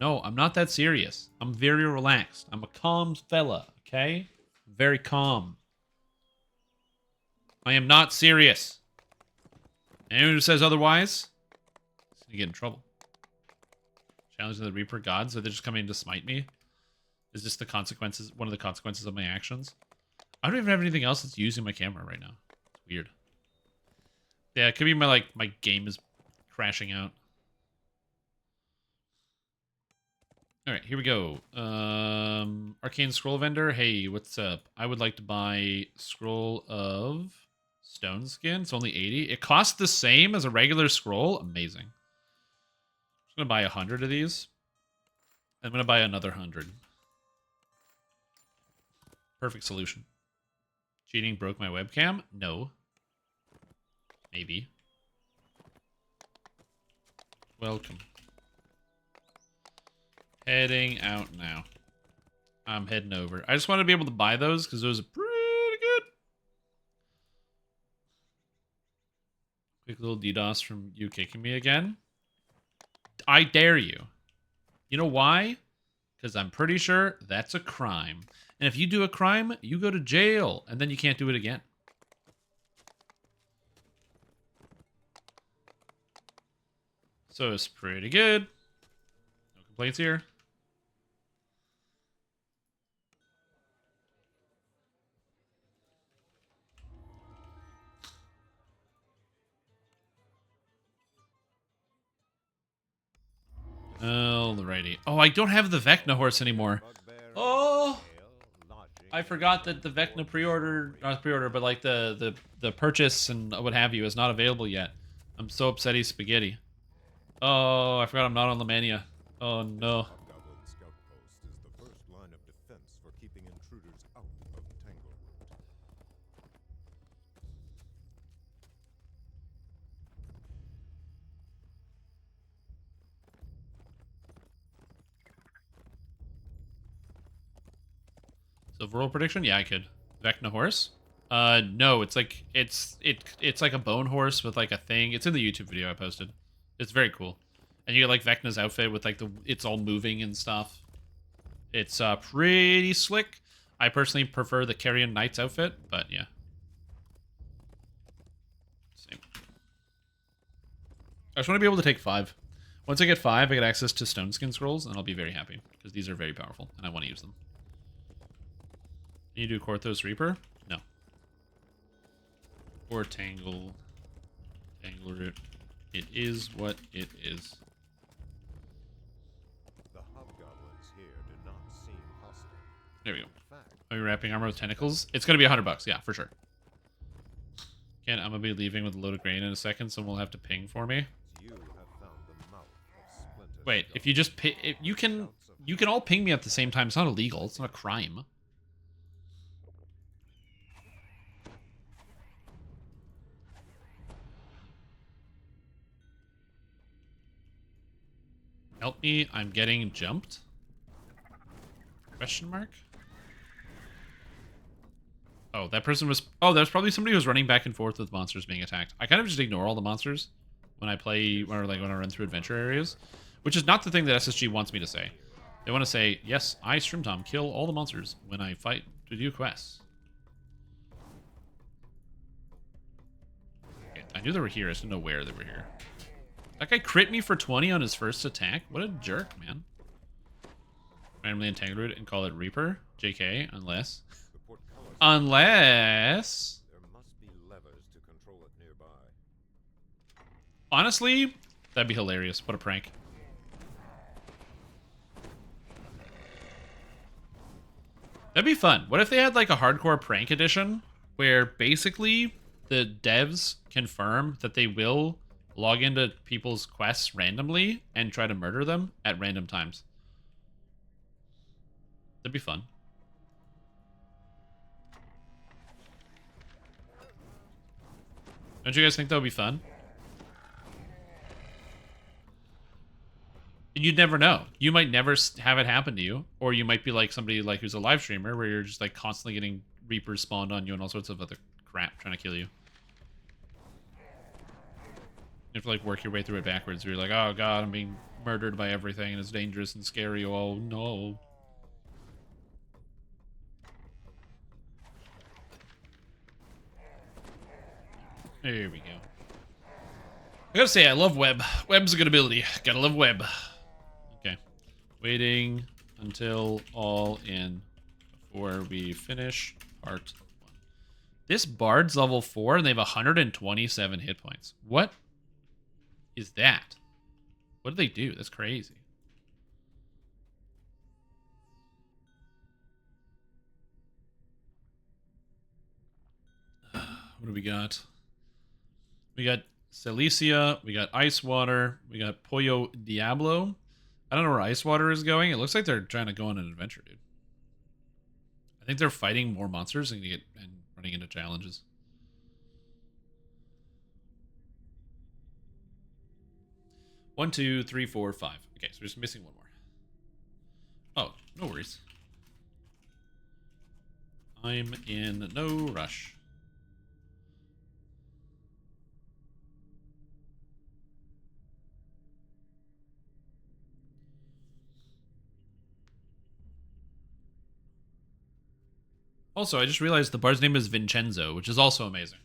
No, I'm not that serious. I'm very relaxed. I'm a calm fella, okay? Very calm. I am not serious. Anyone who says otherwise is gonna get in trouble. Challenging the Reaper gods? Are they just coming to smite me? Is this the consequences? One of the consequences of my actions? I don't even have anything else that's using my camera right now. It's weird. Yeah, it could be my game is crashing out. All right, here we go. Arcane Scroll Vendor. Hey, what's up? I would like to buy Scroll of Stone Skin. It's only 80. It costs the same as a regular scroll. Amazing. I'm just gonna buy 100 of these. I'm gonna buy another 100. Perfect solution. Cheating broke my webcam? No. Maybe. Welcome. Heading out now. I'm heading over. I just want to be able to buy those because those are pretty good. Quick little DDoS from you kicking me again. I dare you. You know why? Because I'm pretty sure that's a crime. And if you do a crime, you go to jail. And then you can't do it again. So it's pretty good. No complaints here. Alrighty. Oh, I don't have the Vecna horse anymore. Oh, I forgot that the Vecna pre-order, not pre-order, but like the purchase and what have you is not available yet. I'm so upsetty spaghetti. Oh, I forgot I'm not on lamannia. Oh no. Goblin Scout Post is the first line of defense for keeping Overall prediction? Yeah, I could. Vecna horse? No, it's like it's like a bone horse with like a thing. It's in the YouTube video I posted. It's very cool. And you get like Vecna's outfit with like it's all moving and stuff. It's pretty slick. I personally prefer the Carrion Knight's outfit, but yeah. Same. I just want to be able to take 5. Once I get 5, I get access to Stone Skin Scrolls, and I'll be very happy, because these are very powerful, and I want to use them. Can you do Korthos Reaper? No. Or Tangle Root. It is what it is. The hobgoblins here do not seem hostile. There we go. In fact, Are you wrapping armor with tentacles? It's going to be $100, yeah, for sure. Again, I'm going to be leaving with a load of grain in a second, so we'll have to ping for me. you have found the mouth of Splinter's Wait, if you just you can all ping me at the same time. It's not illegal. It's not a crime. Help me, I'm getting jumped? Question mark? Oh, that person was... Oh, there's probably somebody who was running back and forth with monsters being attacked. I kind of just ignore all the monsters when I play... when I run through adventure areas. Which is not the thing that SSG wants me to say. They want to say, yes, I, Shrimtom, kill all the monsters when I fight to do quests. Okay, I knew they were here. I just didn't know where they were here. That guy crit me for 20 on his first attack? What a jerk, man. Randomly entangle it and call it Reaper? JK, unless... The portcullis. Unless... There must be levers to control it nearby. Honestly, that'd be hilarious. What a prank. That'd be fun. What if they had like a hardcore prank edition where basically the devs confirm that they will log into people's quests randomly and try to murder them at random times? That'd be fun. Don't you guys think that would be fun? You'd never know. You might never have it happen to you, or you might be like somebody like who's a live streamer where you're just like constantly getting Reapers spawned on you and all sorts of other crap trying to kill you. You have to like work your way through it backwards. Where you're like, oh god, I'm being murdered by everything and it's dangerous and scary. Oh no. There we go. I gotta say, I love web. Web's a good ability. Gotta love web. Okay. Waiting until all in before we finish part 1. This Bard's level 4 and they have 127 hit points. What is that? What do they do? That's crazy. What do we got? We got Celicia, we got Ice Water, we got Pollo Diablo. I don't know where Ice Water is going. It looks like they're trying to go on an adventure, dude. I think they're fighting more monsters and running into challenges. One, two, three, four, 5. Okay, so we're just missing one more. Oh, no worries. I'm in no rush. Also, I just realized the bard's name is Vincenzo, which is also amazing.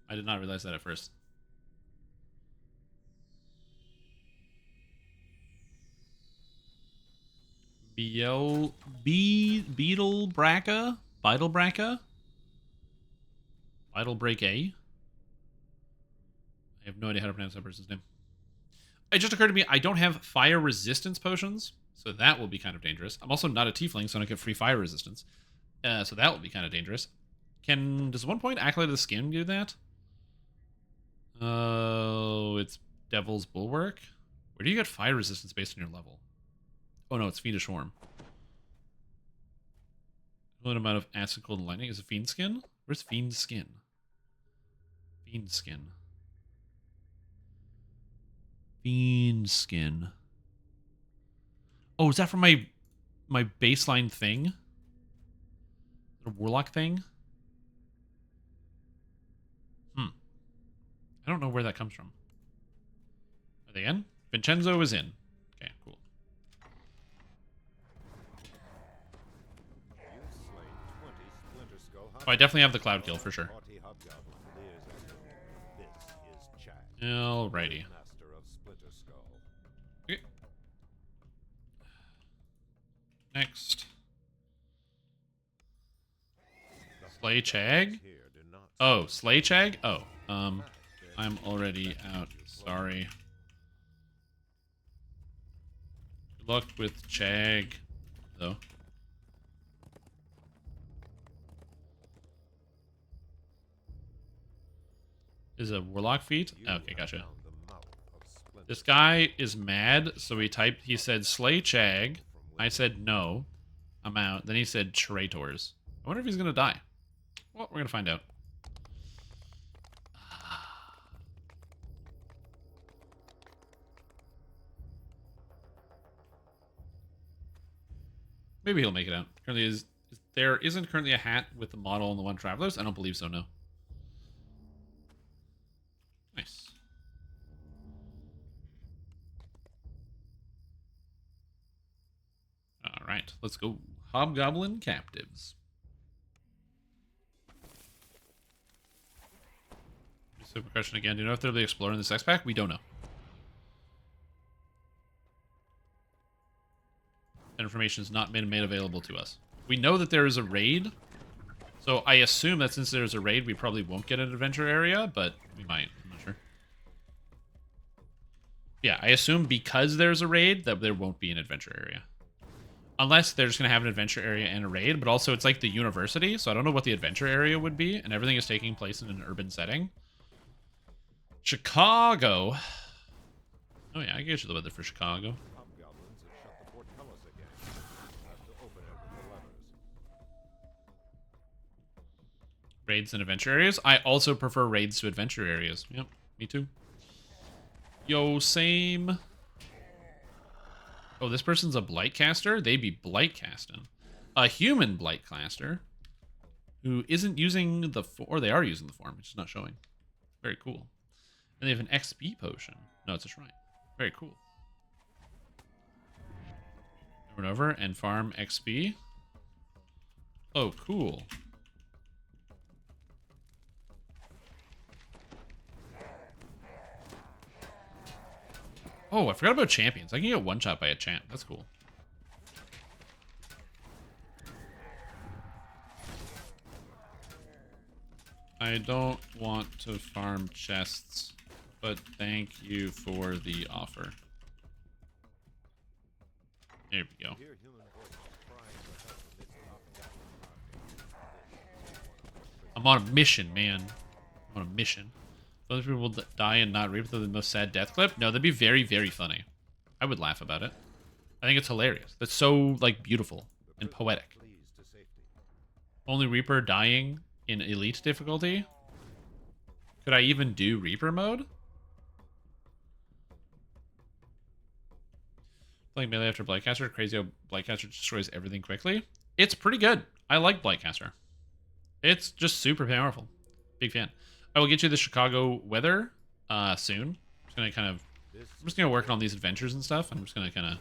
I did not realize that at first. Beetle Braca? Beetle Braca? Beetle Break A? I have no idea how to pronounce that person's name. It just occurred to me, I don't have fire resistance potions, so that will be kind of dangerous. I'm also not a tiefling, so I don't get free fire resistance. So that will be kind of dangerous. Does 1 point Acolyte of the Skin do that? Oh, it's Devil's Bulwark? Where do you get fire resistance based on your level? Oh no, it's Fiendish Worm. What amount of acid, cold, and lightning? Is it Fiend Skin? Where's Fiend Skin? Fiend Skin. Fiend Skin. Oh, is that from my baseline thing? Little warlock thing. I don't know where that comes from. Are they in? Vincenzo is in. Okay, cool. Oh, I definitely have the cloud kill for sure. Alrighty. Okay. Next. Slay Chag? Oh, Slay Chag? Oh, I'm already out. Sorry. Good luck with Chag, though. Is a warlock feat? Okay, gotcha. This guy is mad, so he said Slay Chag. I said no. I'm out. Then he said traitors. I wonder if he's gonna die. Well, we're gonna find out. Maybe he'll make it out. Currently there isn't currently a hat with the model and the one travelers? I don't believe so, no. Nice. Alright, let's go. Hobgoblin captives. Super question again. Do you know if they'll be exploring this X pack? We don't know. That information has not been made available to us. We know that there is a raid. So I assume that since there's a raid, we probably won't get an adventure area, but we might. I'm not sure. Yeah, I assume because there's a raid that there won't be an adventure area. Unless they're just going to have an adventure area and a raid, but also it's like the university, so I don't know what the adventure area would be, and everything is taking place in an urban setting. Chicago. Oh yeah, I can get you the weather for Chicago. Raids and adventure areas. I also prefer raids to adventure areas. Yep, me too. Yo, same. Oh, this person's a blight caster? They be blight casting. A human blight caster who isn't using the or they are using the form, it's just not showing. Very cool. And they have an XP potion. No, it's a shrine. Very cool. Over and over and farm XP. Oh, cool. Oh, I forgot about champions. I can get one shot by a champ. That's cool. I don't want to farm chests, but thank you for the offer. There we go. I'm on a mission, man. I'm on a mission. Those people will die and not reap the most sad death clip? No, that'd be very, very funny. I would laugh about it. I think it's hilarious. That's so, like, beautiful and poetic. Only Reaper dying in elite difficulty? Could I even do Reaper mode? Playing melee after Blightcaster. Crazy how Blightcaster destroys everything quickly. It's pretty good. I like Blightcaster. It's just super powerful. Big fan. I will get you the Chicago weather soon. I'm just gonna work on these adventures and stuff. I'm just gonna kind of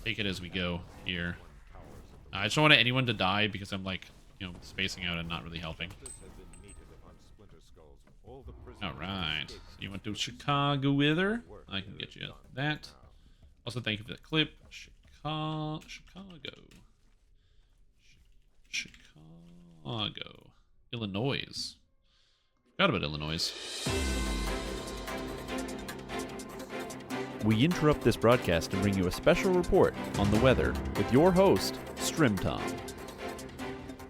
take it as we go here. I just don't want anyone to die because I'm like, you know, spacing out and not really helping. All right, so you want to Chicago weather? I can get you that. Also, thank you for the clip. Chicago. Illinois. Forgot about Illinois. We interrupt this broadcast to bring you a special report on the weather with your host, Strimtom.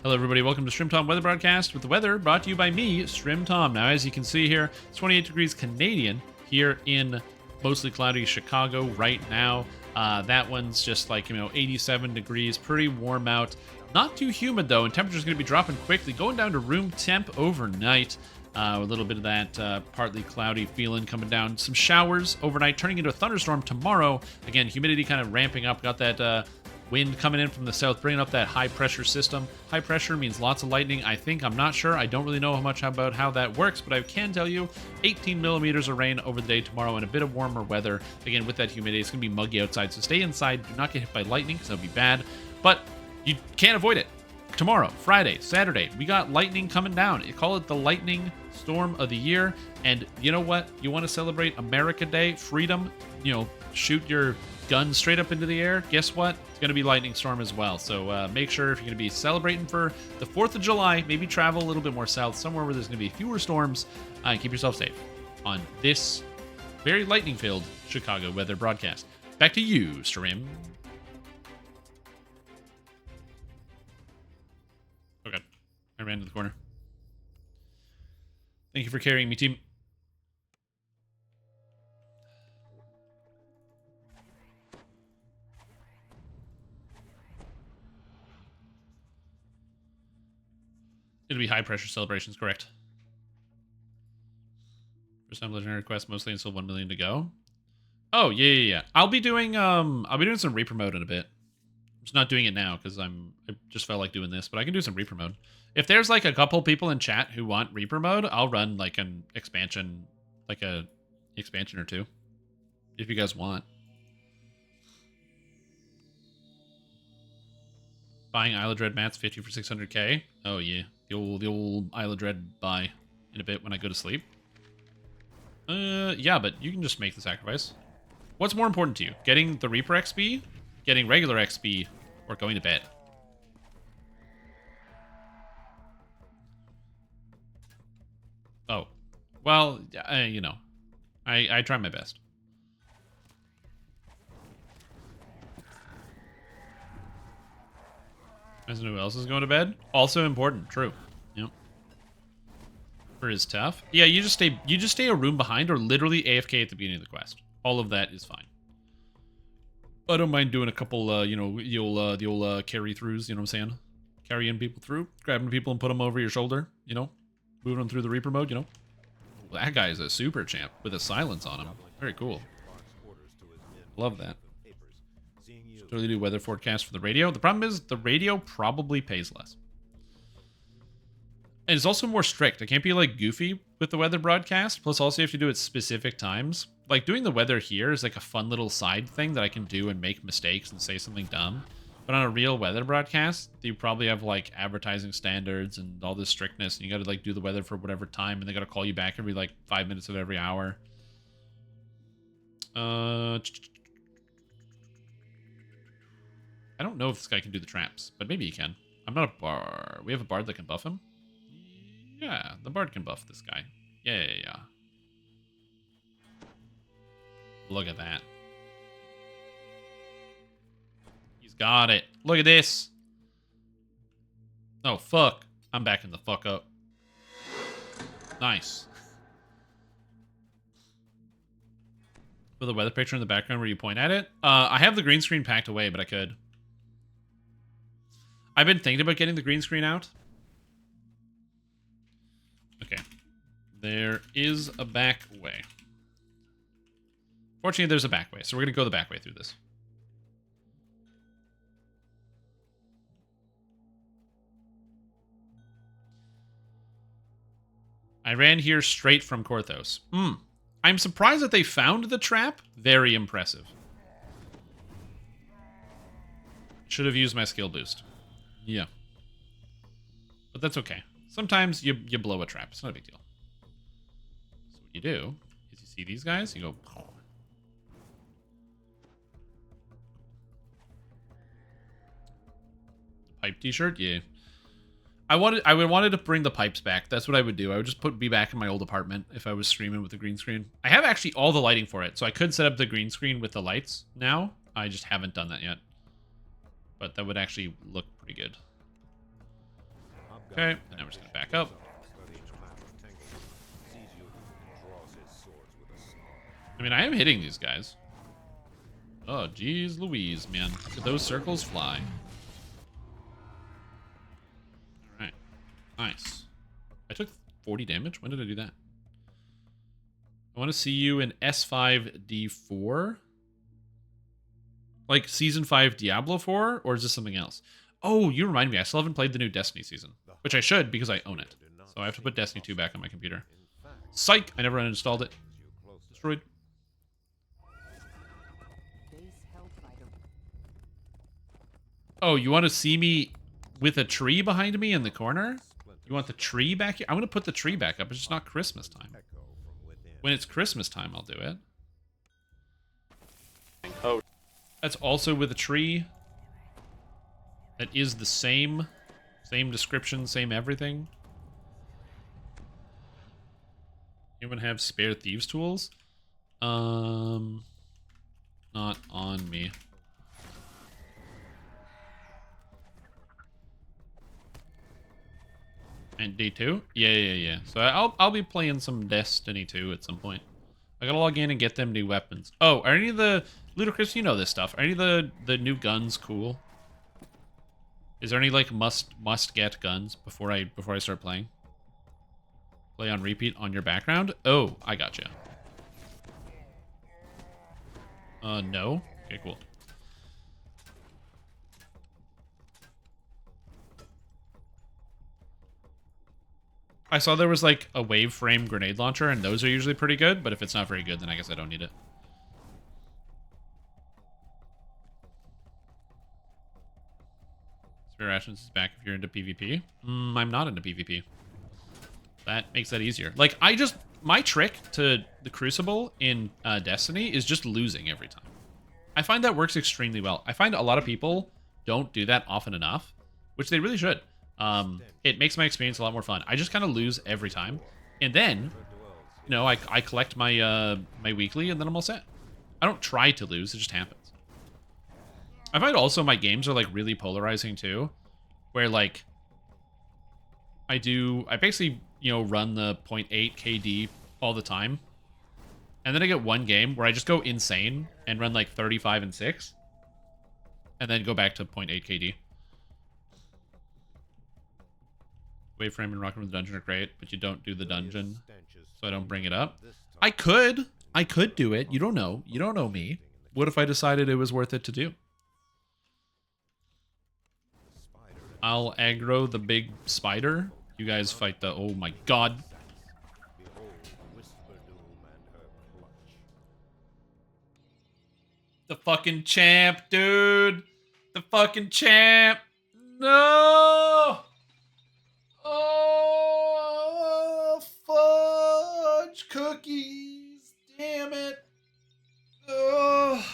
Hello, everybody. Welcome to Strimtom Weather Broadcast with the weather brought to you by me, Strimtom. Now, as you can see here, it's 28 degrees Canadian here in mostly cloudy Chicago right now. That one's just like, 87 degrees, pretty warm out. Not too humid, though, and temperature's going to be dropping quickly, going down to room temp overnight. A little bit of that partly cloudy feeling coming down. Some showers overnight, turning into a thunderstorm tomorrow. Again, humidity kind of ramping up. Got that Wind coming in from the south, bringing up that high pressure system. High pressure means lots of lightning, I think. I'm not sure. I don't really know much about how that works, but I can tell you 18 millimeters of rain over the day tomorrow and a bit of warmer weather. Again, with that humidity, it's going to be muggy outside, so stay inside. Do not get hit by lightning because that would be bad, but you can't avoid it. Tomorrow, Friday, Saturday, we got lightning coming down. You call it the lightning storm of the year. And you know what? You want to celebrate America Day, freedom, shoot your gun straight up into the air. Guess what? It's going to be lightning storm as well. So make sure if you're going to be celebrating for the 4th of July, maybe travel a little bit more south, somewhere where there's going to be fewer storms, and keep yourself safe on this very lightning-filled Chicago weather broadcast. Back to you, Stream. Okay, I ran to the corner. Thank you for carrying me, team. It'll be high pressure celebrations, correct? First time legendary quest, mostly until 1 million to go. Oh yeah. I'll be doing some Reaper mode in a bit. I'm just not doing it now because I just felt like doing this, but I can do some Reaper mode. If there's like a couple people in chat who want Reaper mode, I'll run like an expansion, like a expansion or two, if you guys want. Buying Isle of Dread mats 50 for 600k. Oh yeah, the old Isle of Dread buy in a bit when I go to sleep. Yeah, but you can just make the sacrifice. What's more important to you? Getting the Reaper XP, getting regular XP, or going to bed? Oh, well, I try my best. I don't know who else is going to bed. Also important, true. Yep. For is tough. Yeah, you just stay a room behind or literally AFK at the beginning of the quest. All of that is fine. I don't mind doing a couple, the old carry throughs. You know what I'm saying? Carrying people through, grabbing people and put them over your shoulder. Moving them through the Reaper mode. Well, that guy is a super champ with a silence on him. Very cool. Love that. Totally do weather forecast for the radio. The problem is the radio probably pays less. And it's also more strict. I can't be like goofy with the weather broadcast. Plus also you have to do it at specific times. Like doing the weather here is like a fun little side thing that I can do and make mistakes and say something dumb. But on a real weather broadcast, you probably have like advertising standards and all this strictness. And you got to like do the weather for whatever time. And they got to call you back every like 5 minutes of every hour. I don't know if this guy can do the traps, but maybe he can. I'm not a bard. We have a bard that can buff him? Yeah, the bard can buff this guy. Yeah. Look at that. He's got it. Look at this. Oh, fuck. I'm backing the fuck up. Nice. With the weather picture in the background where you point at it? I have the green screen packed away, but I could. I've been thinking about getting the green screen out. Okay. There is a back way. Fortunately, there's a back way, so we're going to go the back way through this. I ran here straight from Korthos. I'm surprised that they found the trap. Very impressive. Should have used my skill boost. Yeah. But that's okay. Sometimes you blow a trap. It's not a big deal. So what you do is you see these guys, you go... Pipe t-shirt? Yeah. I wanted to bring the pipes back. That's what I would do. I would just be back in my old apartment if I was streaming with the green screen. I have actually all the lighting for it, so I could set up the green screen with the lights now. I just haven't done that yet. But that would actually look pretty good. Okay, and now we're just gonna back up. I mean, I am hitting these guys. Oh, geez Louise, man. Look at those circles fly. Alright. Nice. I took 40 damage? When did I do that? I want to see you in S5D4. Like Season 5 Diablo 4? Or is this something else? Oh, you remind me. I still haven't played the new Destiny season. Which I should, because I own it. So I have to put Destiny 2 back on my computer. Psych! I never uninstalled it. Destroyed. Oh, you want to see me with a tree behind me in the corner? You want the tree back here? I'm going to put the tree back up. It's just not Christmas time. When it's Christmas time, I'll do it. Oh. That's also with a tree. That is the same. Same description, same everything. Anyone have spare thieves tools? Not on me. And D2? Yeah. So I'll be playing some Destiny 2 at some point. I gotta log in and get them new weapons. Oh, are any of the Ludicrous? You know this stuff. Are any of the new guns cool? Is there any like must get guns before I start playing? Play on repeat on your background? Oh, I gotcha. No. Okay, cool. I saw there was like a wave frame grenade launcher, and those are usually pretty good, but if it's not very good, then I guess I don't need it. Spare rations is back if you're into PvP. I'm not into PvP. That makes that easier. Like, my trick to the Crucible in Destiny is just losing every time. I find that works extremely well. I find a lot of people don't do that often enough, which they really should. It makes my experience a lot more fun. I just kind of lose every time. And then, you know, I collect my my weekly and then I'm all set. I don't try to lose, it just happens. I find also my games are like really polarizing too, where like I basically, you know, run the 0.8 KD all the time. And then I get one game where I just go insane and run like 35 and 6. And then go back to 0.8 KD. Waveframe and Rocket from the Dungeon are great, but you don't do the dungeon, so I don't bring it up. I could do it. You don't know. You don't know me. What if I decided it was worth it to do? I'll aggro the big spider. You guys fight the... Oh my god. The fucking champ, dude. The fucking champ. No! Oh, fudge cookies. Damn it. Oh.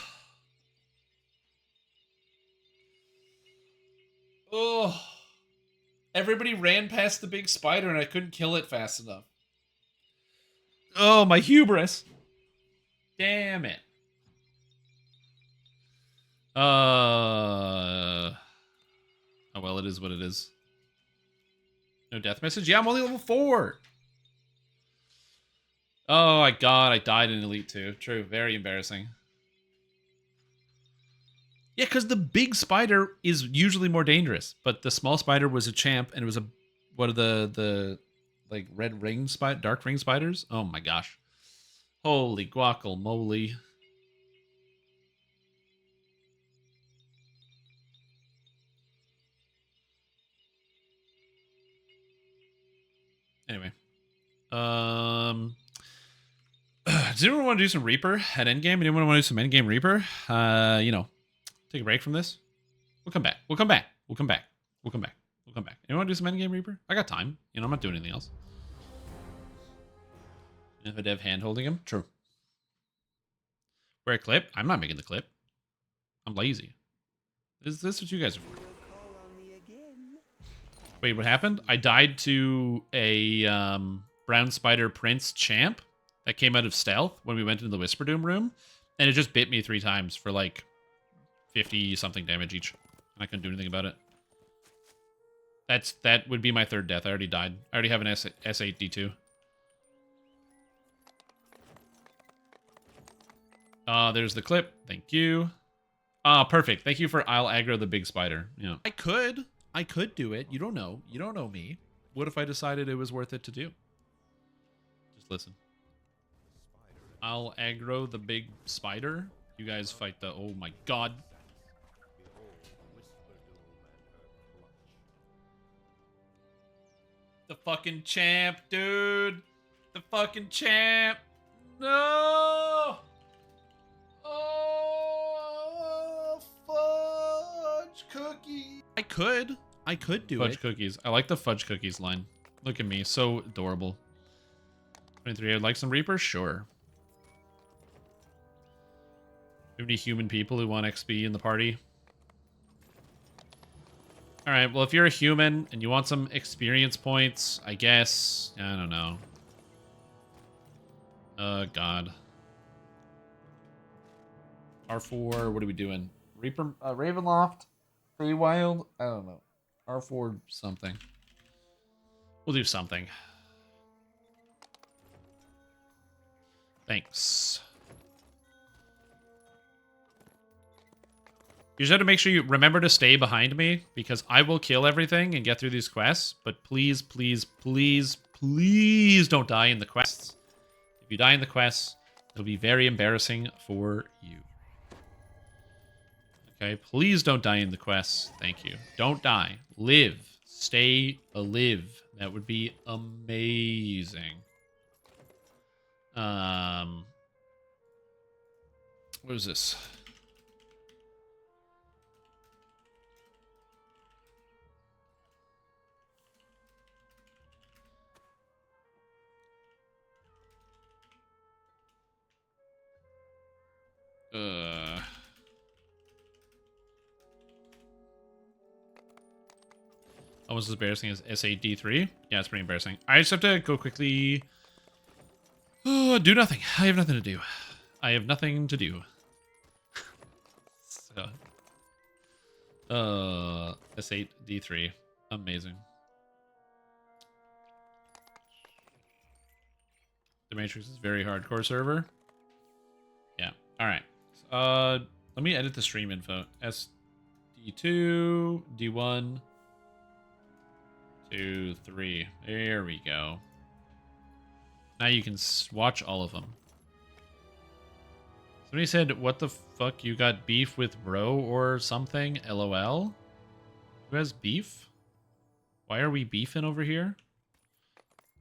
Oh. Everybody ran past the big spider and I couldn't kill it fast enough. Oh, my hubris. Damn it. Oh, well, it is what it is. No death message? Yeah, I'm only level 4. Oh my god, I died in Elite 2. True, very embarrassing. Yeah, because the big spider is usually more dangerous, but the small spider was a champ, and it was one of the like red ring spider, dark ring spiders. Oh my gosh, holy guacamole! Anyway, does anyone want to do some Reaper at endgame? Anyone want to do some endgame Reaper? You know, take a break from this. We'll come back. We'll come back. We'll come back. We'll come back. We'll come back. Anyone want to do some endgame Reaper? I got time. You know, I'm not doing anything else. If a dev hand holding him, true. Where a clip? I'm not making the clip. I'm lazy. Is this what you guys are for? Wait, what happened? I died to a brown spider prince champ that came out of stealth when we went into the Whisper Doom room, and it just bit me 3 times for like 50 something damage each. And I couldn't do anything about it. That would be my 3rd death. I already died. I already have an S8D2. There's the clip. Thank you. Perfect. Thank you for I'll aggro the big spider. Yeah. I could do it. You don't know. You don't know me. What if I decided it was worth it to do? Just listen. I'll aggro the big spider. You guys fight the... Oh my god. The fucking champ, dude. The fucking champ. No. Oh, fudge cookie. I could do fudge cookies. I like the fudge cookies line. Look at me, so adorable. 23. I'd like some Reapers, sure. Do you have any human people who want XP in the party? All right. Well, if you're a human and you want some experience points, I guess. I don't know. God. R4, what are we doing? Reaper, Ravenloft? Feywild? I don't know. R4 something. We'll do something. Thanks. You just have to make sure you remember to stay behind me, because I will kill everything and get through these quests, but please, please, please, please don't die in the quests. If you die in the quests, it'll be very embarrassing for you. Okay, please don't die in the quests. Thank you. Don't die. Live. Stay alive. That would be amazing. What is this? Almost as embarrassing as SAD3. Yeah, it's pretty embarrassing. I just have to go quickly. Do nothing. I have nothing to do. I have nothing to do. So, S8D3. Amazing. The Matrix is very hardcore server. Yeah. All right. Let me edit the stream info. SD2, D1, 2, 3. There we go. Now you can watch all of them. Somebody said, "What the fuck? You got beef with bro or something?" LOL. Who has beef? Why are we beefing over here?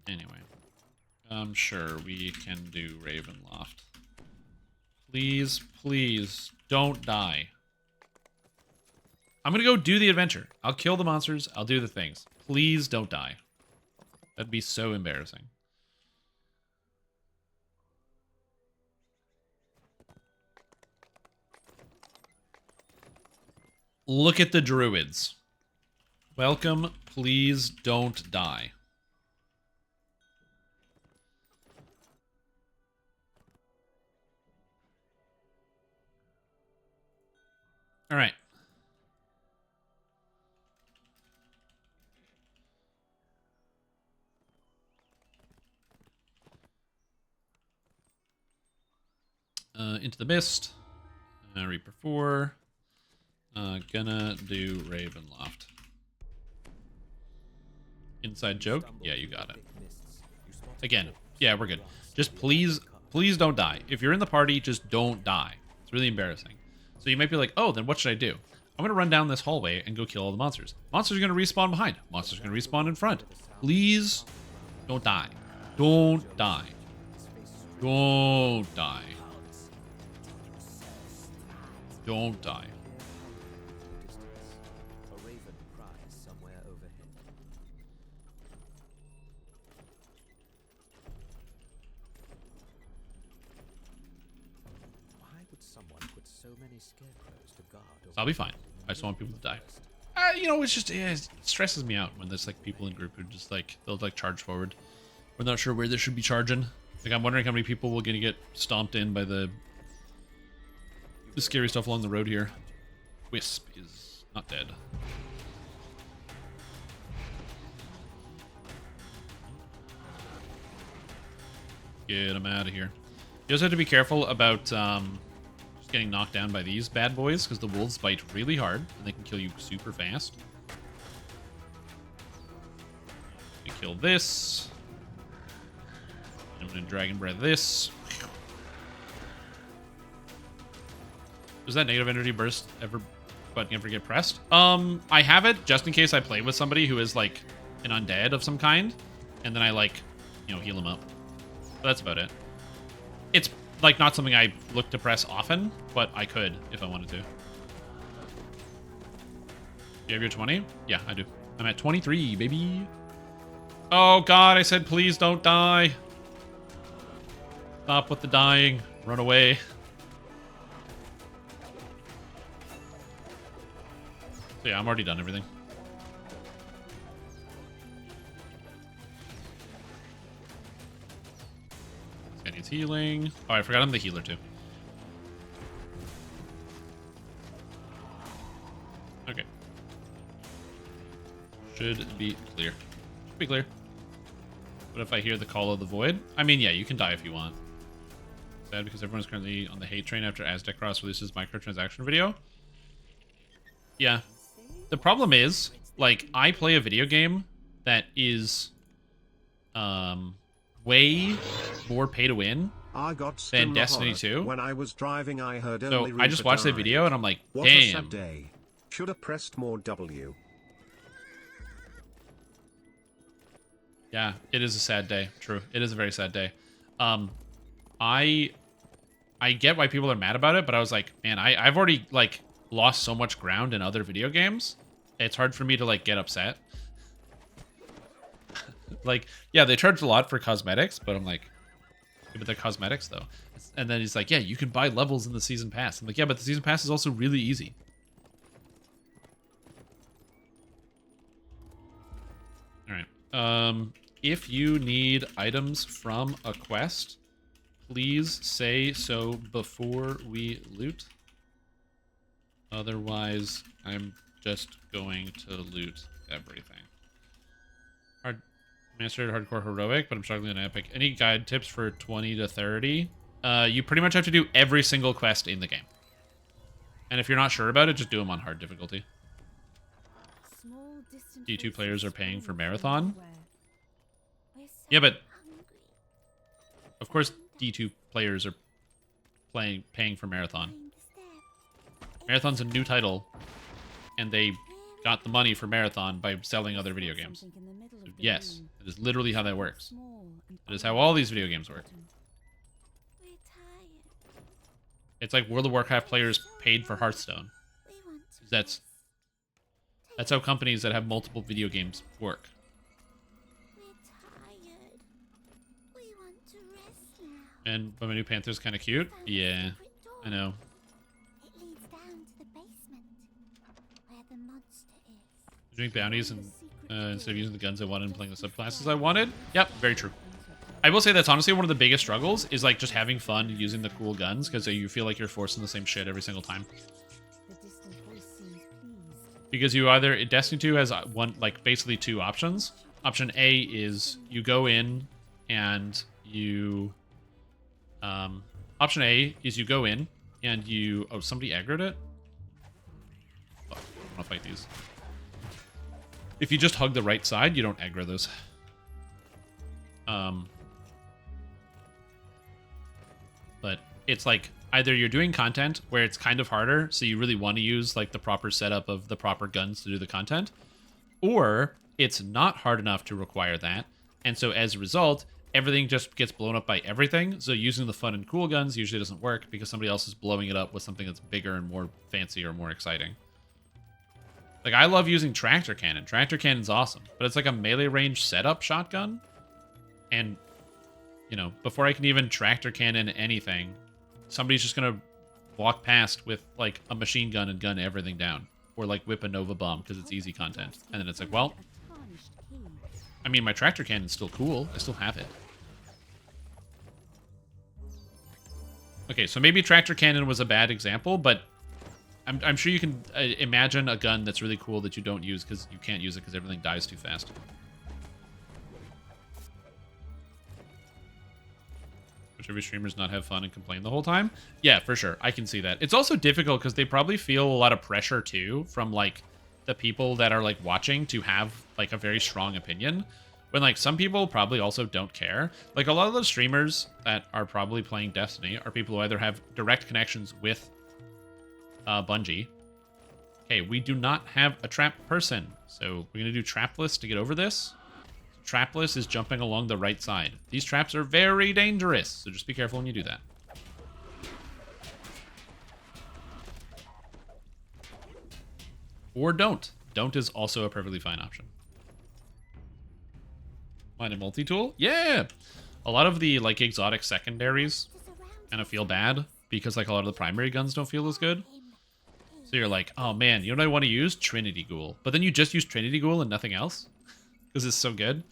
Anyway, I'm sure we can do Ravenloft. Please, please, don't die. I'm gonna go do the adventure. I'll kill the monsters. I'll do the things. Please don't die. That'd be so embarrassing. Look at the druids. Welcome. Please don't die. All right. Into the mist. Reaper 4. Gonna do Ravenloft. Inside joke? Yeah, you got it. Again, yeah, we're good. Just please, please don't die. If you're in the party, just don't die. It's really embarrassing. So you might be like, oh, then what should I do? I'm going to run down this hallway and go kill all the monsters. Monsters are going to respawn behind. Monsters are going to respawn in front. Please don't die. Don't die. Don't die. Don't die. A raven cries somewhere overhead. Why would someone put so many scarecrows to guard over? I'll be fine. I just want people to die. You know, it's just, it stresses me out when there's like people in group who just like, they'll like charge forward. We're not sure where they should be charging. Like, I'm wondering how many people will gonna get stomped in by the scary stuff along the road here. Wisp is not dead. Get him out of here. You also have to be careful about just getting knocked down by these bad boys, because the wolves bite really hard and they can kill you super fast. We kill this. I'm gonna dragon breath this. Does that negative energy burst ever button ever get pressed? I have it just in case I play with somebody who is like an undead of some kind, and then I like, you know, heal him up. But that's about it. It's like not something I look to press often, but I could if I wanted to. You have your 20? Yeah, I do. I'm at 23, baby. Oh god, I said please don't die. Stop with the dying. Run away. So yeah, I'm already done everything. This guy needs healing. Oh, I forgot I'm the healer too. Okay. Should be clear. Should be clear. What if I hear the call of the void? I mean, yeah, you can die if you want. Sad because everyone's currently on the hate train after Aztec Cross releases microtransaction video. Yeah. The problem is, like, I play a video game that is way more pay to win I got than Destiny 2. When I was driving, I heard So only I just watched that video and I'm like, what a sad damn. day. Should have pressed more W. Yeah, it is a sad day. True. It is a very sad day. I get why people are mad about it, but I was like, man, I've already like lost so much ground in other video games. It's hard for me to like get upset. Like, yeah, they charge a lot for cosmetics, but I'm like, yeah, but they're cosmetics though. And then he's like, yeah, you can buy levels in the season pass. I'm like, yeah, but the season pass is also really easy. All right. If you need items from a quest, please say so before we loot. Otherwise, I'm just going to loot everything. Mastered hardcore heroic, but I'm struggling in epic. Any guide tips for 20 to 30? You pretty much have to do every single quest in the game. And if you're not sure about it, just do them on hard difficulty. D2 players are paying for marathon. Yeah, but of course D2 players are paying for marathon. Marathon's a new title, and they got the money for marathon by selling other video games. So yes, that is literally how that works. That is how all these video games work. It's like World of Warcraft players paid for Hearthstone. That's how companies that have multiple video games work. And but my new Panther's kind of cute. Yeah, I know. Doing bounties and instead of using the guns I wanted and playing the subclasses I wanted. Yep, very true. I will say that's honestly one of the biggest struggles is like just having fun using the cool guns because you feel like you're forcing the same shit every single time. Because you either Destiny 2 has basically two options. Option A is you go in and you option A is you go in and you somebody aggroed it. Fuck, I want to fight these. If you just hug the right side, you don't aggro those. But it's like either you're doing content where it's kind of harder, so you really want to use like the proper setup of the proper guns to do the content, or it's not hard enough to require that, and so as a result, everything just gets blown up by everything. So using the fun and cool guns usually doesn't work because somebody else is blowing it up with something that's bigger and more fancy or more exciting. Like, I love using Tractor Cannon. Tractor Cannon's awesome, but it's like a melee range setup shotgun. And, you know, before I can even Tractor Cannon anything, somebody's just going to walk past with, like, a machine gun and gun everything down. Or, like, whip a Nova Bomb because it's easy content. And then it's like, well, I mean, my Tractor Cannon's still cool. I still have it. Okay, so maybe Tractor Cannon was a bad example, but I'm sure you can imagine a gun that's really cool that you don't use because you can't use it because everything dies too fast. Which every streamers not have fun and complain the whole time? Yeah, for sure. I can see that. It's also difficult because they probably feel a lot of pressure too from like the people that are like watching to have like a very strong opinion. When like some people probably also don't care. Like a lot of those streamers that are probably playing Destiny are people who either have direct connections with Bungie, Okay, we do not have a trap person. So we're going to do trapless to get over this. Trapless is jumping along the right side. These traps are very dangerous, so just be careful when you do that. Or don't. Don't is also a perfectly fine option. Find a multi-tool? Yeah! A lot of the, like, exotic secondaries kind of feel bad because, like, a lot of the primary guns don't feel as good. So you're like, oh man, you know what I want to use? Trinity Ghoul. But then you just use Trinity Ghoul and nothing else because it's so good.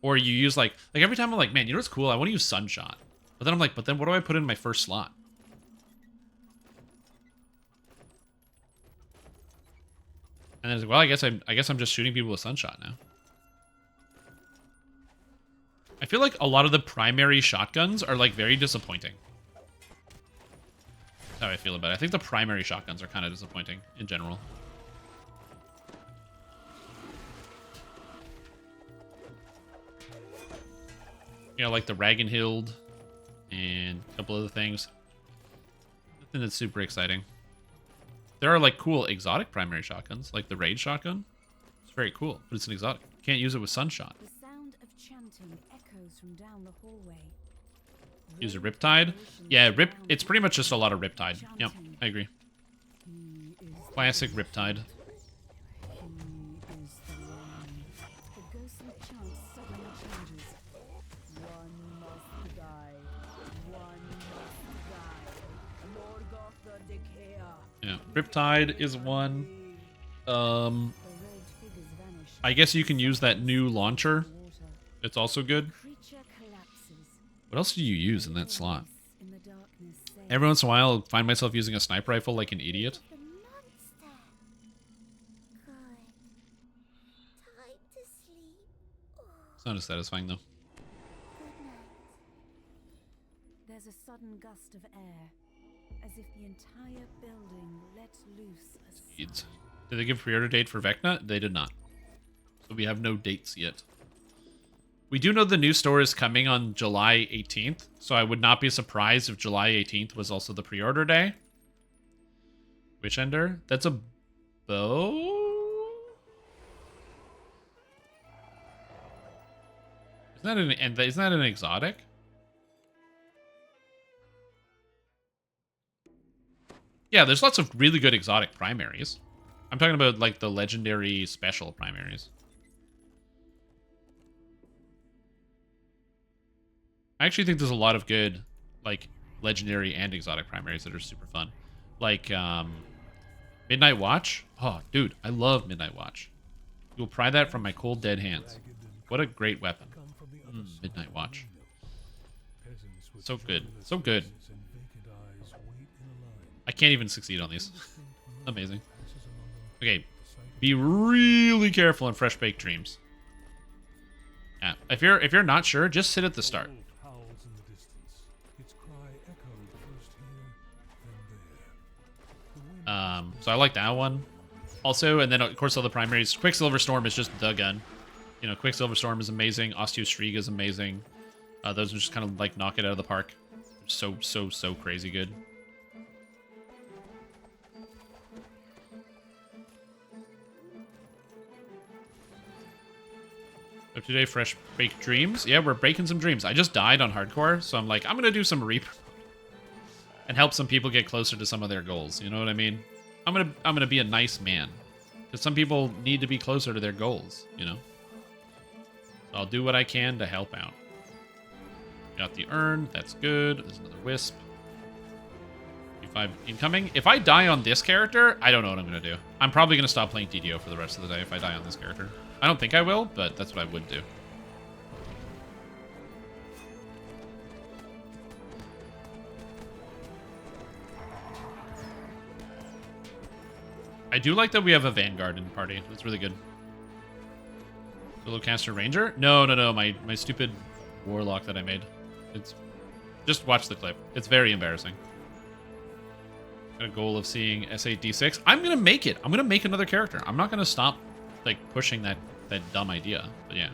Or you use, like every time I'm like, man, you know what's cool? I want to use Sunshot. But then I'm like, but then what do I put in my first slot? And then it's like, well, I guess I'm just shooting people with Sunshot now. I feel like a lot of the primary shotguns are like very disappointing. That's how I feel about it. I think the primary shotguns are kind of disappointing in general. You know, like the Ragnhild and a couple other things. Nothing that's super exciting. There are like cool exotic primary shotguns, like the Raid shotgun. It's very cool, but it's an exotic. You can't use it with Sunshot. The sound of chanting echoes from down the hallway. Use a Riptide. Yeah, it's pretty much just a lot of Riptide. Yep, I agree. Classic Riptide. Yeah, Riptide is one. I guess you can use that new launcher. It's also good. What else do you use in that slot? Every once in a while, I'll find myself using a sniper rifle like an idiot. It's not as satisfying, though. There's a sudden gust of air, as if the entire building let loose a sigh. Did they give a pre-order date for Vecna? They did not. So we have no dates yet. We do know the new store is coming on July 18th, so I would not be surprised if July 18th was also the pre-order day. Witch Ender? That's a bow? Isn't that an exotic? Yeah, there's lots of really good exotic primaries. I'm talking about, like, the legendary special primaries. I actually think there's a lot of good, like, legendary and exotic primaries that are super fun. Like, Midnight Watch. Oh, dude, I love Midnight Watch. You'll pry that from my cold, dead hands. What a great weapon. Midnight Watch. So good. So good. I can't even succeed on these. Amazing. Okay, be really careful in Fresh Baked Dreams. Yeah, if you're not sure, just sit at the start. So I like that one. Also, and then of course all the primaries. Quicksilver Storm is just the gun. You know, Quicksilver Storm is amazing. Osteostriga is amazing. Those are just kind of like knock it out of the park. So crazy good. So today, Fresh Baked Dreams. Yeah, we're breaking some dreams. I just died on hardcore, so I'm like, I'm gonna do some Reaper and help some people get closer to some of their goals. You know what I mean? I'm gonna be a nice man, because some people need to be closer to their goals. You know. So I'll do what I can to help out. Got the urn. That's good. There's another wisp. P5 incoming. If I die on this character, I don't know what I'm gonna do. I'm probably gonna stop playing DDO for the rest of the day if I die on this character. I don't think I will, but that's what I would do. I do like that we have a Vanguard in the party. That's really good. Solocaster Ranger? No. My stupid Warlock that I made. It's just watch the clip. It's very embarrassing. Got a goal of seeing S8 D6. I'm gonna make it. I'm gonna make another character. I'm not gonna stop like pushing that dumb idea. But yeah.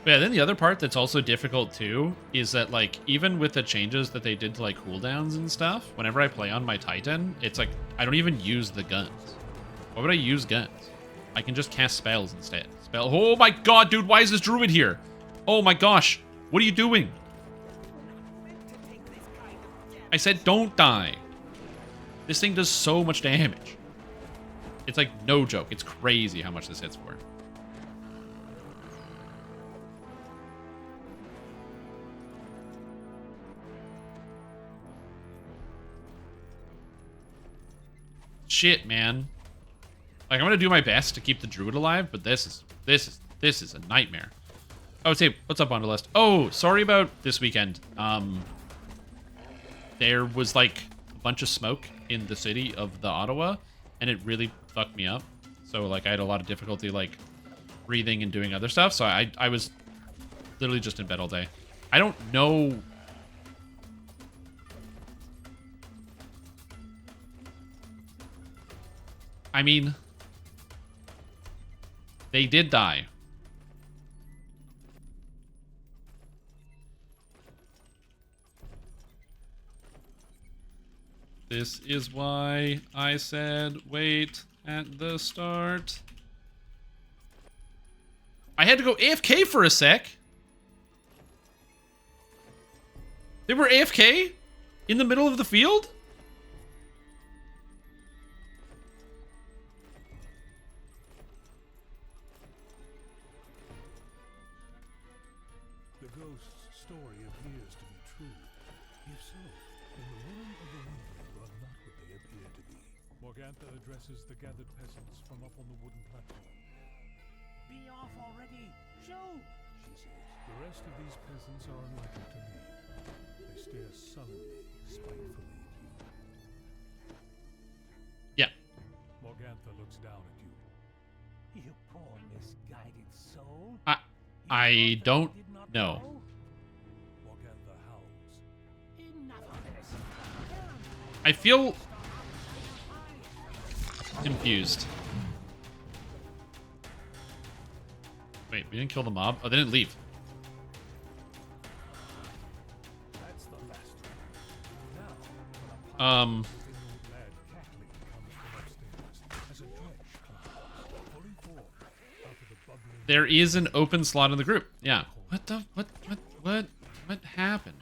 But yeah, then the other part that's also difficult too is that like even with the changes that they did to like cooldowns and stuff, whenever I play on my Titan, it's like I don't even use the guns. Why would I use guns? I can just cast spells instead. Oh my god, dude, why is this druid here? Oh my gosh, what are you doing? I said don't die. This thing does so much damage. It's like no joke. It's crazy how much this hits for. Shit, man. Like I'm gonna do my best to keep the druid alive, but this is a nightmare. I would say, what's up, Wanderlust? Oh, sorry about this weekend. There was like a bunch of smoke in the city of the Ottawa, and it really fucked me up. So like I had a lot of difficulty like breathing and doing other stuff. So I was literally just in bed all day. I don't know. I mean, they did die. This is why I said wait at the start. I had to go AFK for a sec. They were AFK in the middle of the field? The ghost's story appears to be true. If so, then the women of the Windfield are not what they appear to be. Morgantha addresses the gathered peasants from up on the wooden platform. Be off already! Shoot! She says. The rest of these peasants are unlikely to leave. They stare sullenly, spitefully at you. Yeah. Morgantha looks down at you. You poor misguided soul. I don't know. Morgantha howls. Enough of this. I feel confused. Wait, we didn't kill the mob? Oh, they didn't leave. That's the last one. Now, Um, lad cackling comes from upstairs as a dredge comes, fully formed out of the bubbling. there is an open slot in the group. Yeah. What happened?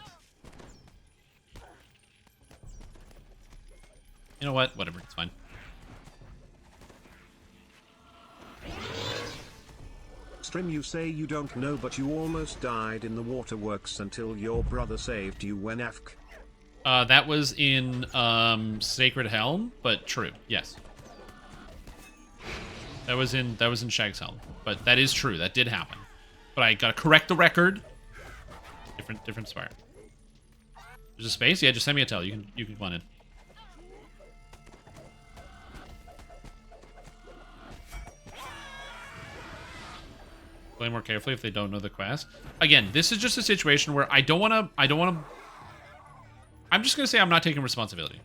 You know what? Whatever. It's fine. Strim, you say you don't know, but you almost died in the waterworks until your brother saved you when AFK. That was in Sacred Helm, but true. Yes. That was in Shag's Helm, but that is true. That did happen. But I gotta correct the record. Different spire. There's a space. Yeah, just send me a tell. You can come on in. Play more carefully if they don't know the quest. Again, this is just a situation where I don't wanna. I'm just gonna say I'm not taking responsibility.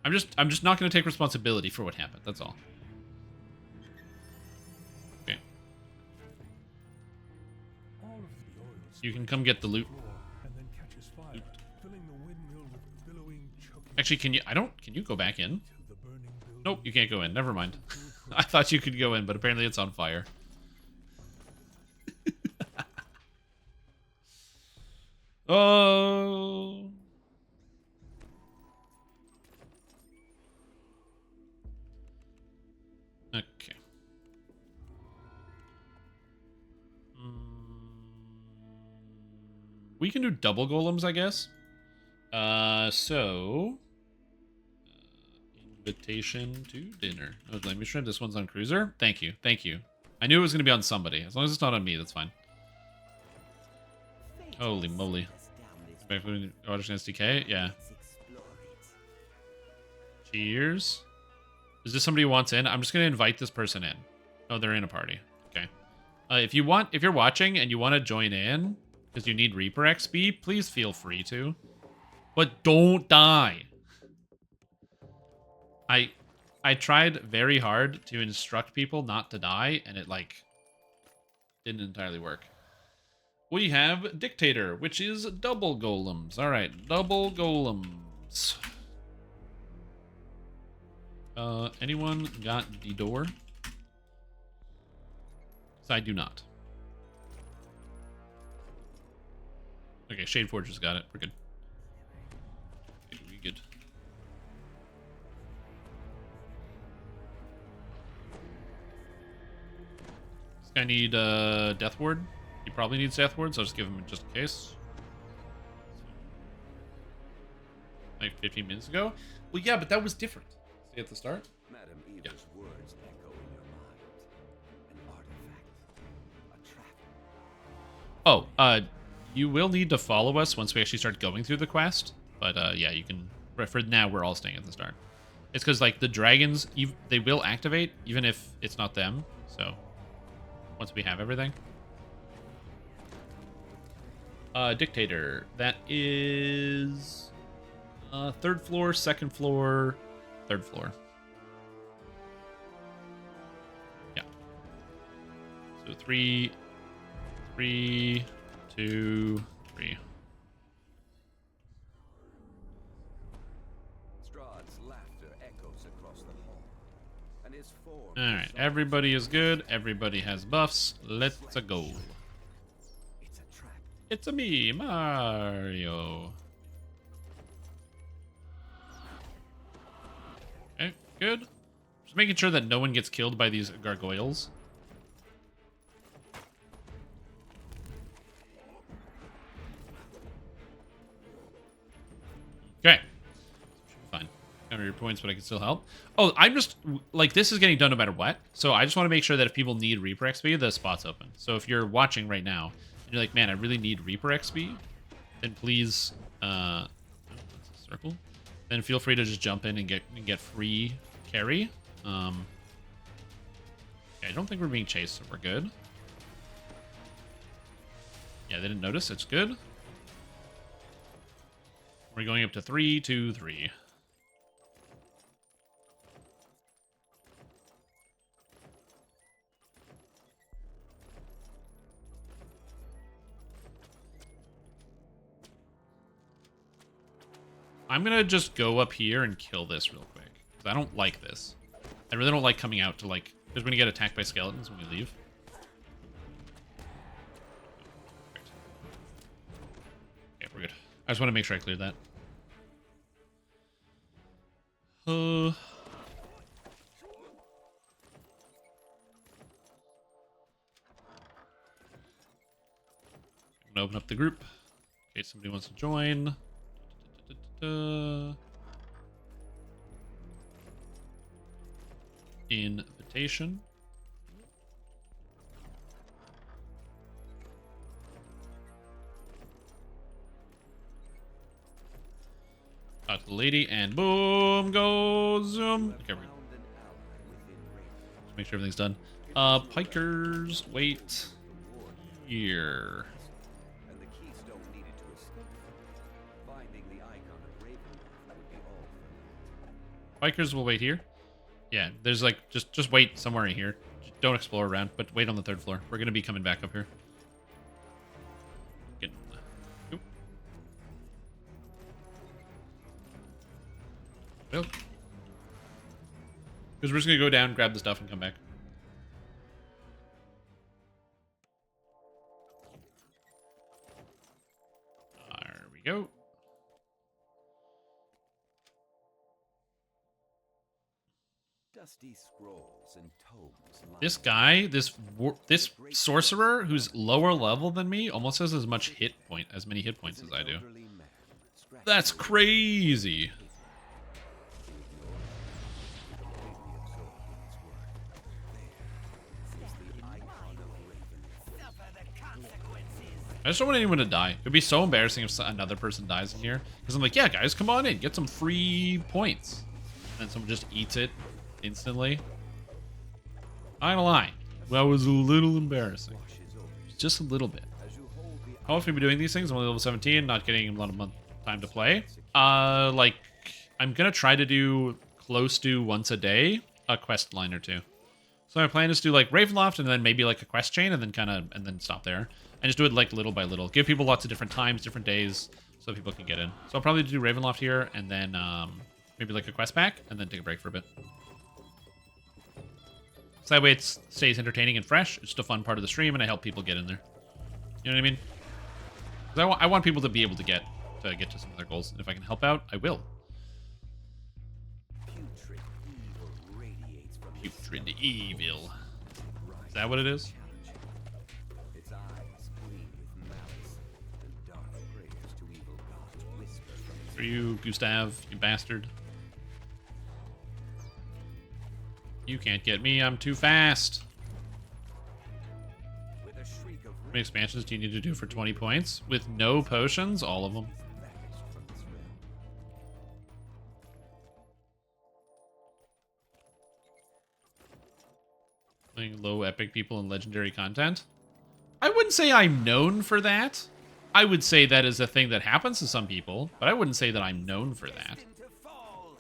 I'm just not gonna take responsibility for what happened. That's all. Okay. All of the oil You can come get the loot. and then catches fire, filling the windmill with billowing, choking Actually, can you go back in? the burning building. Nope, you can't go in. Never mind. I thought you could go in, but apparently it's on fire. Oh. Okay. We can do double golems, I guess. Invitation to dinner. Oh, let me sure this one's on cruiser. Thank you. I knew it was going to be on somebody. As long as it's not on me, that's fine. Holy moly. Watching SDK? Yeah. Cheers. Is this somebody who wants in? I'm just going to invite this person in. Oh, they're in a party. Okay. If you're watching and you want to join in because you need Reaper XP, please feel free to. But don't die. I tried very hard to instruct people not to die, and it like Didn't entirely work. We have Dictator, which is double golems. All right, double golems. Anyone got DDO? I do not. Okay, Shade Forge has got it. We're good. Okay, we good. This guy need Death Ward. He probably needs Death Ward, so I'll just give him just in case. Like 15 minutes ago? Well, yeah, but that was different. See at the start? Madam Eva's words echo in your mind. An artifact. A trap. Oh, you will need to follow us once we actually start going through the quest. But yeah, you can. For now, we're all staying at the start. It's because like the dragons, they will activate even if it's not them. So once we have everything. Dictator. That is third floor, second floor, third floor. Yeah. So 3, 2, 3. Strahd's laughter echoes across the hall. And his form. Alright, everybody is good. Everybody has buffs. Let's go. It's a trap. It's a me, Mario. Okay, good. Just making sure that no one gets killed by these gargoyles. Okay. Fine. Counter your points, but I can still help. Oh, I'm just, like, this is getting done no matter what. So I just want to make sure that if people need Reaper XP, the spot's open. So if you're watching right now, and you're like, man, I really need Reaper XP, then please, oh, that's a circle. Then feel free to just jump in and get free carry. Okay, I don't think we're being chased, so we're good. Yeah, they didn't notice. It's good. We're going up to 3, 2, 3. I'm gonna just go up here and kill this real quick. Because I don't like this. I really don't like coming out to, like... Because we're gonna get attacked by skeletons when we leave. Okay, we're good. I just want to make sure I cleared that. I'm gonna open up the group in case somebody wants to join. Invitation. Talk to the lady, and boom goes Zoom. Okay, just make sure everything's done. Pikers, wait here. And the keystone needed to escape. Finding the icon of Ravenloft would be all. Bikers will wait here. Yeah, there's like just wait somewhere in here. Just don't explore around, but wait on the third floor. We're gonna be coming back up here. Get. Oop. Well, because we're just gonna go down, grab the stuff, and come back. There we go. Dusty scrolls and tomes. This guy, this sorcerer who's lower level than me, almost has as many hit points as I do. That's crazy. I just don't want anyone to die. It'd be so embarrassing if another person dies in here. Because I'm like, yeah, guys, come on in. Get some free points. And then someone just eats it instantly. I'm not gonna lie. That was a little embarrassing. Just a little bit. How often we doing these things? I'm only level 17, not getting a lot of time to play. Like, I'm gonna try to do close to once a day, a quest line or two. So my plan is to do like Ravenloft and then maybe like a quest chain and then stop there. And just do it like little by little. Give people lots of different times, different days, so people can get in. So I'll probably do Ravenloft here and then maybe like a quest pack and then take a break for a bit. So that way it stays entertaining and fresh. It's just a fun part of the stream and I help people get in there. You know what I mean? 'Cause I want people to be able to get to some of their goals. And if I can help out, I will. Putrid evil radiates from his Putrid evil. Is that what it is? its eyes gleam with malice, and dark prayers to evil gods whisper from its For you, Gustav, you bastard. You can't get me, I'm too fast. with a shriek of How many expansions do you need to do for 20 points? With no potions? All of them. vanished from its realm. Playing low epic people and legendary content? I wouldn't say I'm known for that. I would say that is a thing that happens to some people, but I wouldn't say that I'm known for that. Destined to fall.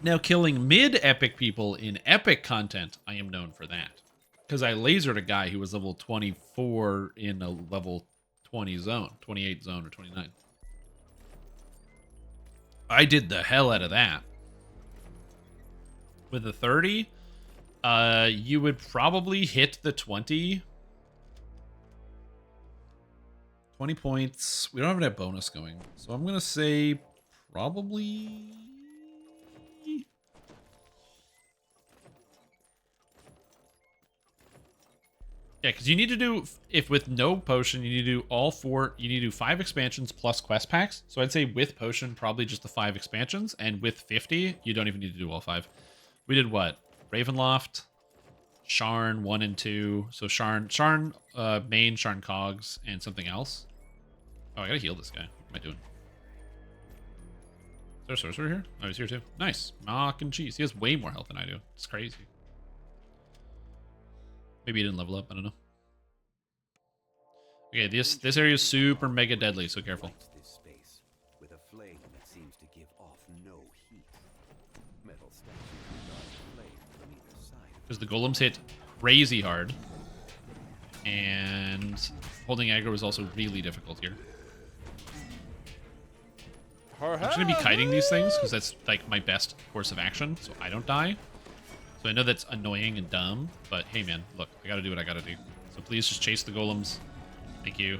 Now, killing mid-epic people in epic content, I am known for that. Because I lasered a guy who was level 24 in a level 20 zone, 28 zone, or 29. I did the hell out of that. With a 30, you would probably hit the 20. 20 points. We don't have that bonus going. So I'm going to say probably... Yeah, because you need to do, if with no potion, you need to do all 4, you need to do 5 expansions plus quest packs. So I'd say with potion, probably just the 5 expansions. And with 50, you don't even need to do all 5. We did what? Ravenloft, Sharn 1 and 2. So Sharn, main, Sharn Cogs, and something else. Oh, I gotta heal this guy. What am I doing? Is there a sorcerer here? Oh, he's here too. Nice. Mac and cheese. He has way more health than I do. It's crazy. Maybe he didn't level up. I don't know. Okay, this area is super mega deadly, so careful. Lights this space with a flame that seems to give off no heat. Metal statues regard flame from either side. Because the golems hit crazy hard. And holding aggro is also really difficult here. I'm just going to be kiting these things, because that's like my best course of action, so I don't die. So I know that's annoying and dumb, but hey man, look, I gotta do what I gotta do. So please just chase the golems. Thank you.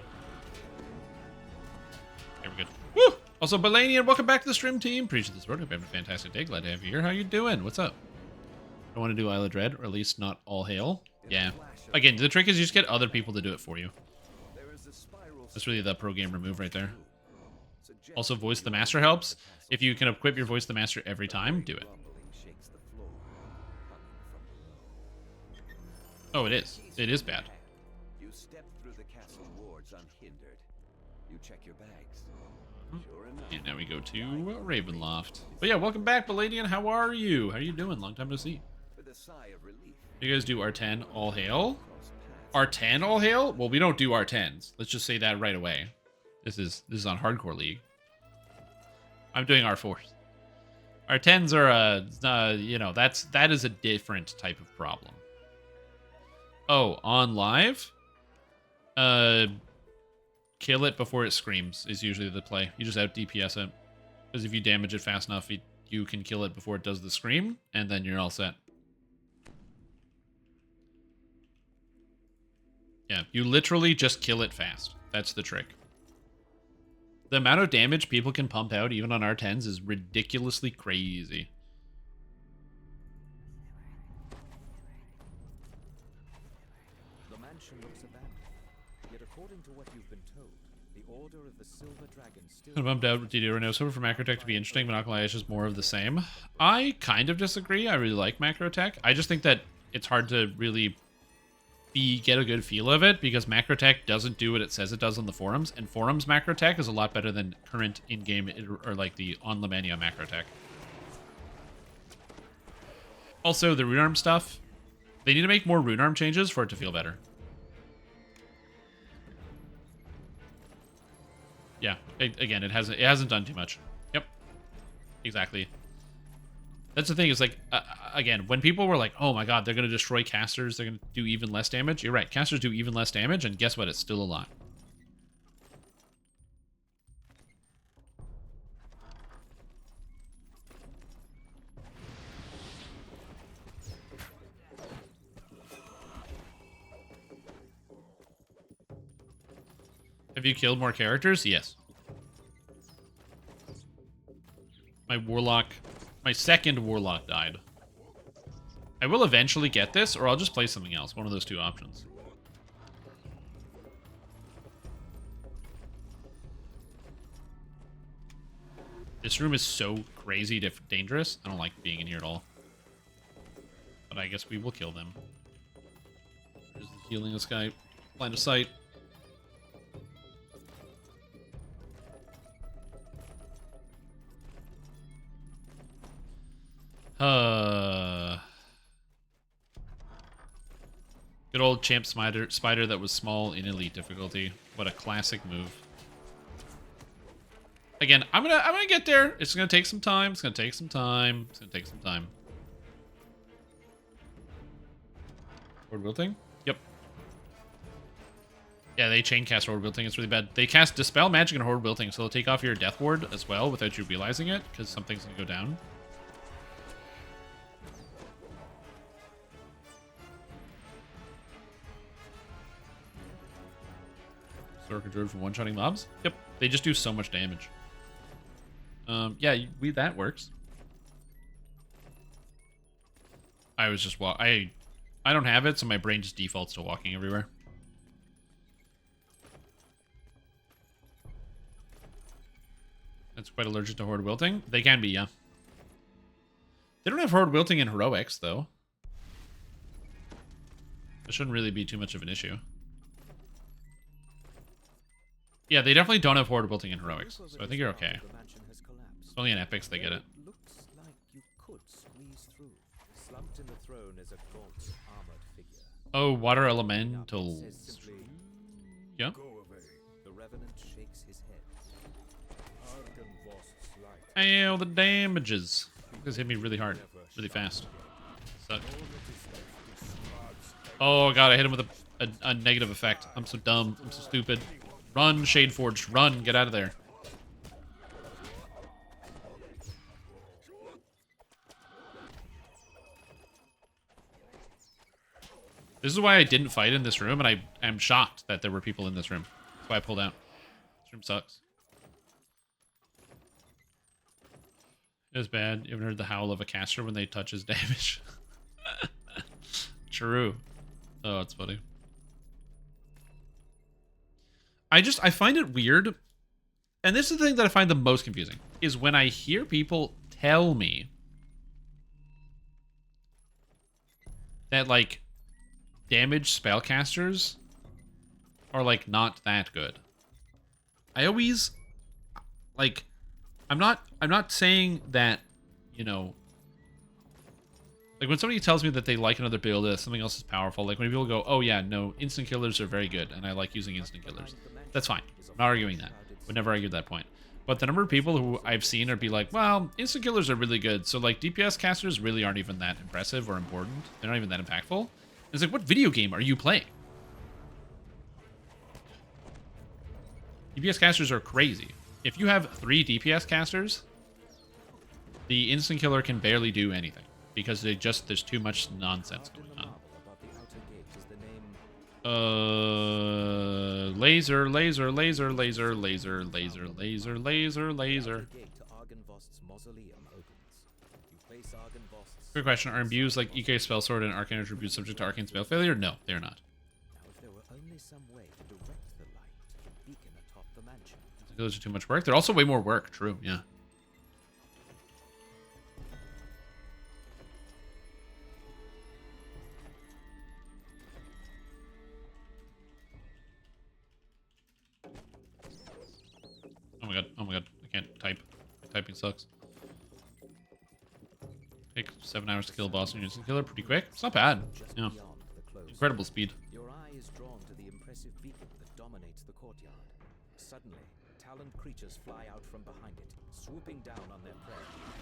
Okay, we're good. Woo! Also, Balanian, welcome back to the stream team. Appreciate this road. Hope you're having a fantastic day. Glad to have you here. How you doing? What's up? I don't want to do Isle of Dread, or at least not all hail. Yeah. Again, the trick is you just get other people to do it for you. There is a spiral That's really the pro gamer move right there. suggesting Also, Voice the Master helps. If you can equip your Voice the Master every time, do it. rumbling shakes the floor, coming from below. Oh, it is. It is bad. You step through the castle wards unhindered. You check your bags. Sure enough. And now we go to Ravenloft. But yeah, welcome back, Baladian. How are you? How are you doing? Long time no see. With a sigh of relief, You guys do R10 all hail? cross paths. R10 all hail? Well, we don't do R10s. Let's just say that right away. This is on Hardcore League. I'm doing R4s. R10s are you know, that is a different type of problem. Oh, on live? Kill it before it screams is usually the play. You just out DPS it. Because if you damage it fast enough, you can kill it before it does the scream, and then you're all set. Yeah, you literally just kill it fast. That's the trick. The amount of damage people can pump out, even on R10s, is ridiculously crazy. The mansion looks abandoned. Yet according to what you've been told, the Order of the Silver Dragon still... I'm bummed out with DDO no so for Macrotech to be interesting, but not gonna lie, it's just more of the same. I kind of disagree. I really like Macrotech. I just think that it's hard to really get a good feel of it because Macrotech doesn't do what it says it does on the forums, and forums Macrotech is a lot better than current in-game or like the on lamannia Macrotech. Also, the rune arm stuff, they need to make more rune arm changes for it to feel better. Yeah, again, it hasn't done too much. Yep. exactly. That's the thing, is like, again, when people were like, oh my god, they're going to destroy casters, they're going to do even less damage. You're right, casters do even less damage, and guess what? It's still a lot. Have you killed more characters? Yes. My second warlock died. I will eventually get this, or I'll just play something else. One of those two options. This room is so crazy dangerous. I don't like being in here at all. But I guess we will kill them. There's the healing this guy. Line of sight. Good old champ spider that was small in elite difficulty. What a classic move. Again, I'm gonna get there. It's gonna take some time. It's gonna take some time. It's gonna take some time. Horde wilting? Yep. Yeah, they chain cast Horde wilting. It's really bad. They cast Dispel Magic and Horde wilting, so they'll take off your Death Ward as well without you realizing it, because something's gonna go down. Sorcerer Druid for one-shotting mobs? Yep. They just do so much damage. Yeah, that works. I was just I don't have it, so my brain just defaults to walking everywhere. That's quite allergic to Horde wilting. They can be, yeah. They don't have Horde wilting in heroics, though. That shouldn't really be too much of an issue. Yeah, they definitely don't have Horde wilting in heroics, so I think you're okay. It's only in epics they get it. Looks like you could squeeze through. Slumped in the throne is a gaunt, armored figure. Oh, water elemental. Yeah. The revenant shakes his head. Ow, the damages. This hit me really hard, really fast. Suck. Oh god, I hit him with a negative effect. I'm so dumb. I'm so stupid. Run, Shadeforged. Run. Get out of there. This is why I didn't fight in this room, and I am shocked that there were people in this room. That's why I pulled out. This room sucks. It was bad. You haven't heard the howl of a caster when they touch his damage? True. Oh, it's funny. I find it weird, and this is the thing that I find the most confusing, is when I hear people tell me that, like, damage spellcasters are, like, not that good. I always, like, I'm not saying that, you know, like, when somebody tells me that they like another build, that something else is powerful, like, when people go, oh yeah, no, instant killers are very good, and I like using instant killers. That's fine. I'm not arguing that. Would never argue that point. But the number of people who I've seen are be like, well, instant killers are really good, so, like, DPS casters really aren't even that impressive or important. They're not even that impactful. And it's like, what video game are you playing? DPS casters are crazy. If you have 3 DPS casters, the instant killer can barely do anything. Because there's too much nonsense going on. Laser, laser, laser, laser, laser, laser, laser, laser, laser. Quick question, are imbues like EK Spell Sword and Arcane Attributes subject to Arcane Spell Failure? No, they are not. Those are too much work. They're also way more work, true, yeah. Oh my god, oh my god, I can't type. Typing sucks. Take 7 hours to kill a boss and instant killer, pretty quick. It's not bad. Yeah. Incredible speed. Your eye is drawn to the impressive beacon that dominates the courtyard. Suddenly, taloned creatures fly out from behind it, swooping down on their prey.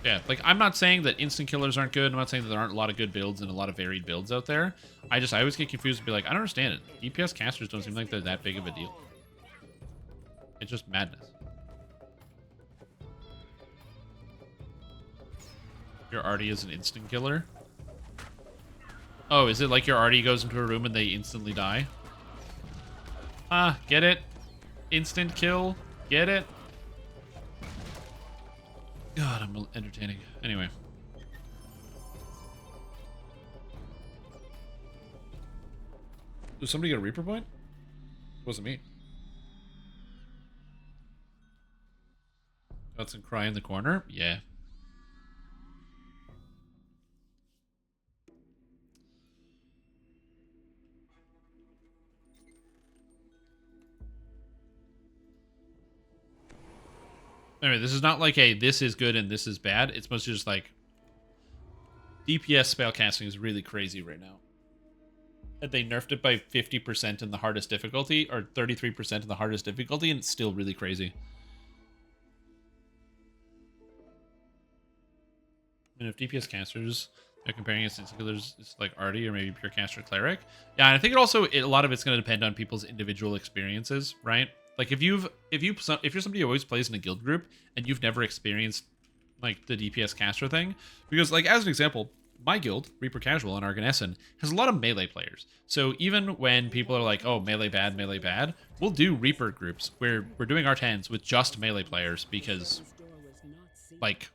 Yeah, like, I'm not saying that instant killers aren't good. I'm not saying that there aren't a lot of good builds and a lot of varied builds out there. I always get confused and be like, I don't understand it. DPS casters don't seem like they're that big of a deal. It's just madness. Your arty is an instant killer? Oh, is it like your arty goes into a room and they instantly die? Ah, get it? Instant kill? Get it? God, I'm entertaining. Anyway. Did somebody get a Reaper point? It wasn't me. Got some cry in the corner? Yeah. Anyway, this is not like a this is good and this is bad. It's mostly just like DPS spellcasting is really crazy right now. And they nerfed it by 50% in the hardest difficulty, or 33% in the hardest difficulty, and it's still really crazy. And if DPS casters are comparing it to killers, it's like arty or maybe pure caster cleric. Yeah, and I think a lot of it's going to depend on people's individual experiences, right? Like if you're somebody who always plays in a guild group and you've never experienced like the DPS caster thing, because like as an example, my guild, Reaper Casual on Arganessen, has a lot of melee players. So even when people are like, oh, melee bad, we'll do Reaper groups where we're doing R10s with just melee players because like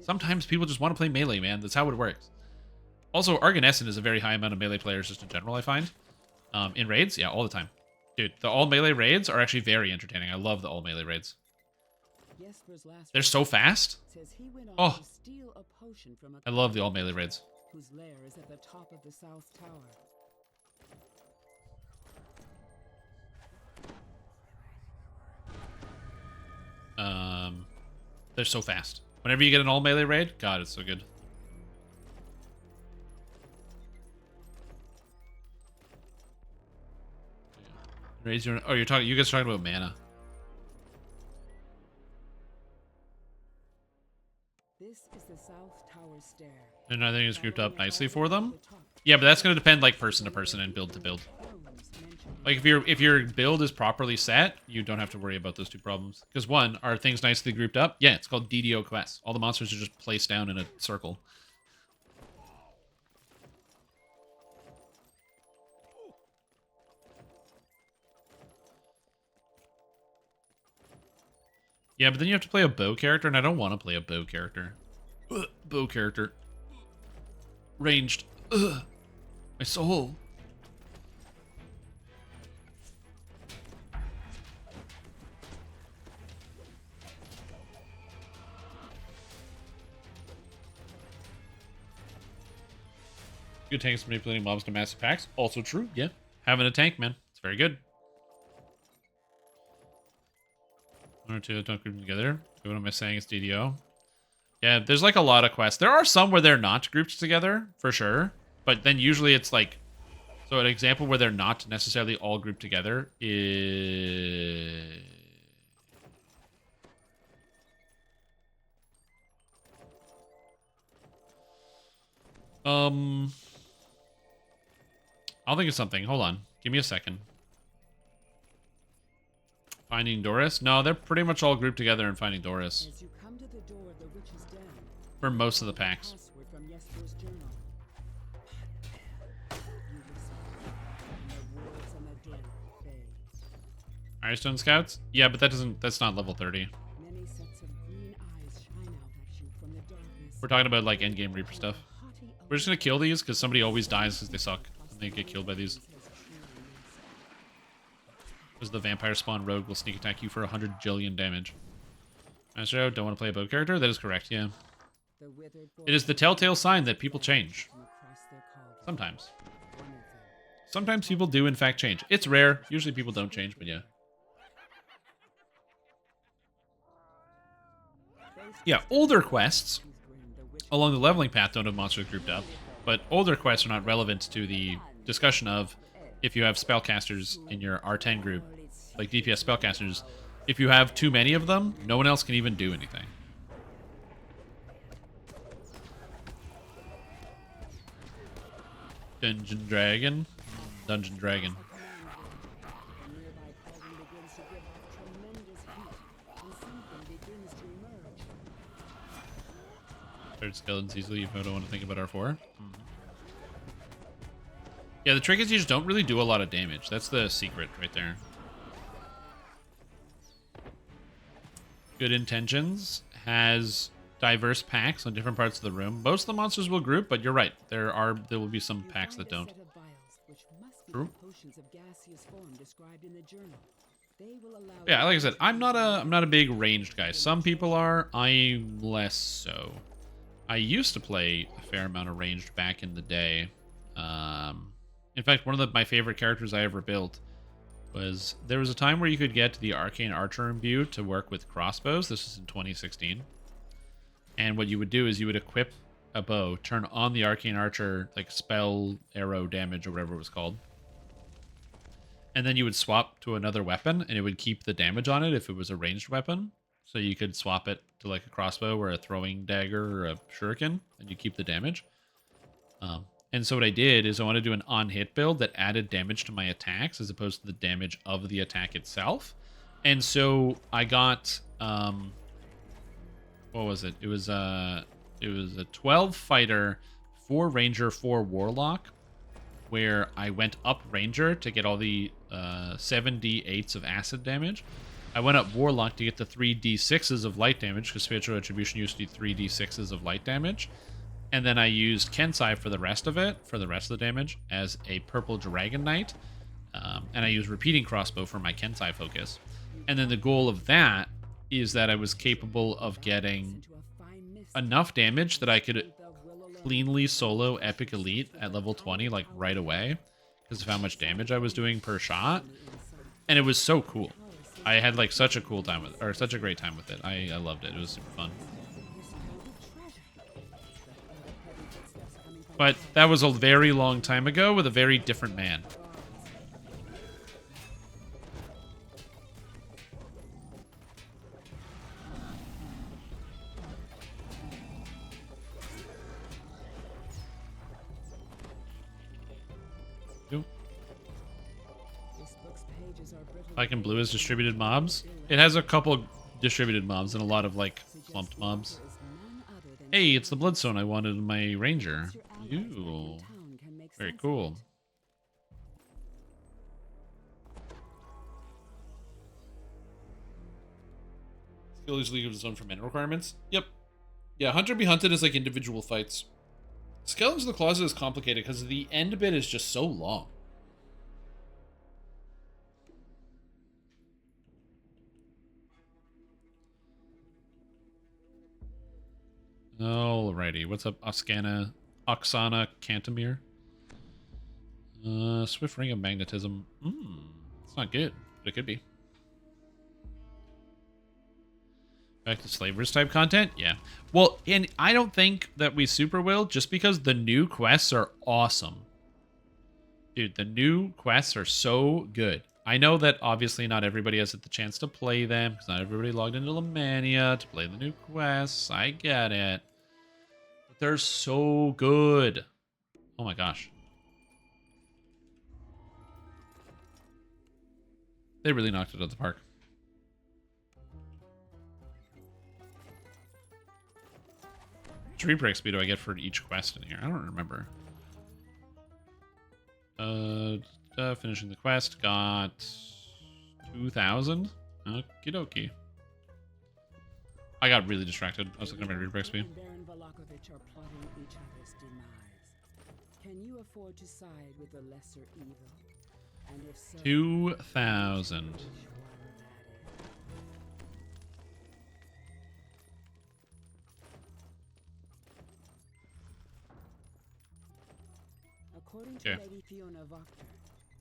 sometimes people just want to play melee, man. That's how it works. Also, Arganessen is a very high amount of melee players just in general, I find. In raids, yeah, all the time. Dude, the all melee raids are actually very entertaining. I love the all melee raids. They're so fast. Oh, I love the all melee raids. Whose lair is at the top of the south tower. They're so fast. Whenever you get an all melee raid, God, it's so good. Raise your. Oh, you guys are talking about mana. This is the south tower stair. And I think it's grouped up nicely for them. Yeah, but that's going to depend like person to person and build to build. Like if your build is properly set, you don't have to worry about those two problems. Because one, are things nicely grouped up? Yeah, it's called DDO quests. All the monsters are just placed down in a circle. Yeah, but then you have to play a bow character, and I don't want to play a bow character. Ugh, bow character. Ranged. Ugh, my soul. Good tanks manipulating mobs to massive packs. Also true, yeah. Having a tank, man. It's very good. One or two that don't group them together. What am I saying? It's DDO. Yeah, there's like a lot of quests. There are some where they're not grouped together, for sure. But then usually it's like... So an example where they're not necessarily all grouped together is... I'll think of something. Hold on. Give me a second. Finding Doris? No, they're pretty much all grouped together in Finding Doris. As you come to the door of the witch's den, for most of the packs. password from yesterday's journal. You listen, and the words on the door fade. Irestone Scouts? Yeah, but that's not level 30. Many sets of green eyes shine out at you from the darkness. We're talking about like endgame Reaper stuff. We're just gonna kill these because somebody always dies because they suck. And they get killed by these. Because the vampire spawn rogue will sneak attack you for 100 jillion damage. Astro, don't want to play a bow character? That is correct, yeah. It is the telltale sign that people change. Sometimes. Sometimes people do in fact change. It's rare. Usually people don't change, but yeah. Yeah, older quests along the leveling path don't have monsters grouped up, but older quests are not relevant to the discussion of if you have spellcasters in your R10 group, like DPS spellcasters, if you have too many of them, no one else can even do anything. Dungeon Dragon. Dungeon Dragon. The nearby cauldron begins to give off tremendous heat, and something begins to emerge. Third skeletons easily if I don't want to think about R4. Yeah, the trick is you just don't really do a lot of damage. That's the secret right there. Good Intentions has diverse packs on different parts of the room. Most of the monsters will group, but you're right. There will be some packs that don't. True. Yeah, like I said, I'm not a big ranged guy. Some people are. I'm less so. I used to play a fair amount of ranged back in the day. In fact, one of my favorite characters I ever built was, there was a time where you could get the Arcane Archer imbue to work with crossbows. This was in 2016. And what you would do is you would equip a bow, turn on the Arcane Archer, like spell, arrow, damage, or whatever it was called. And then you would swap to another weapon, and it would keep the damage on it if it was a ranged weapon. So you could swap it to like a crossbow or a throwing dagger or a shuriken, and you keep the damage. And so what I did is I wanted to do an on-hit build that added damage to my attacks as opposed to the damage of the attack itself. And so I got, what was it? It was a 12 fighter, 4 ranger, 4 warlock, where I went up ranger to get all the 7d8s of acid damage. I went up warlock to get the 3d6s of light damage, because spiritual retribution used to do 3d6s of light damage. And then I used Kensai for the rest of it, for the rest of the damage, as a purple dragon knight. And I used repeating crossbow for my Kensai focus. And then the goal of that is that I was capable of getting enough damage that I could cleanly solo Epic Elite at level 20, like right away, because of how much damage I was doing per shot. And it was so cool. I had like such a cool time with, or such a great time with it. I loved it. It was super fun. But that was a very long time ago with a very different man. Black and blue is distributed mobs. It has a couple distributed mobs and a lot of like clumped mobs. Hey, it's the bloodstone I wanted in my ranger. Ooh, very cool. Skill is League of its own for mana requirements. Yep. Yeah, Hunter be Hunted is like individual fights. Skeletons of the Closet is complicated because the end bit is just so long. Alrighty, what's up, Oksana Cantamir? Swift Ring of Magnetism. It's not good, but it could be. Back to Slavers type content? Yeah. Well, and I don't think that we super will, just because the new quests are awesome. Dude, the new quests are so good. I know that obviously not everybody has had the chance to play them, because not everybody logged into Lamannia to play the new quests. I get it. But they're so good. Oh my gosh. They really knocked it out of the park. How much Reaper XP do I get for each quest in here? I don't remember. Finishing the quest, got 2,000. Okie dokie. I got really distracted. I was looking at my Reaper XP. Can you afford to side with the lesser evil? And if so, 2,000. according to Lady Fiona Voctor,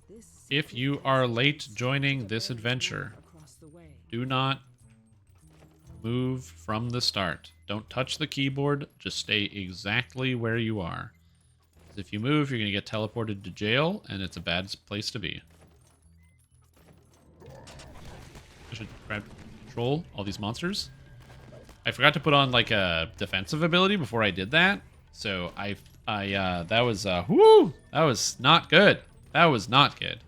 this if you are late joining this adventure, do not move from the start. Don't touch the keyboard. Just stay exactly where you are. If you move, you're going to get teleported to jail, and it's a bad place to be. I should grab control all these monsters. I forgot to put on like a defensive ability before I did that. So that was whoo! That was not good. That was not good.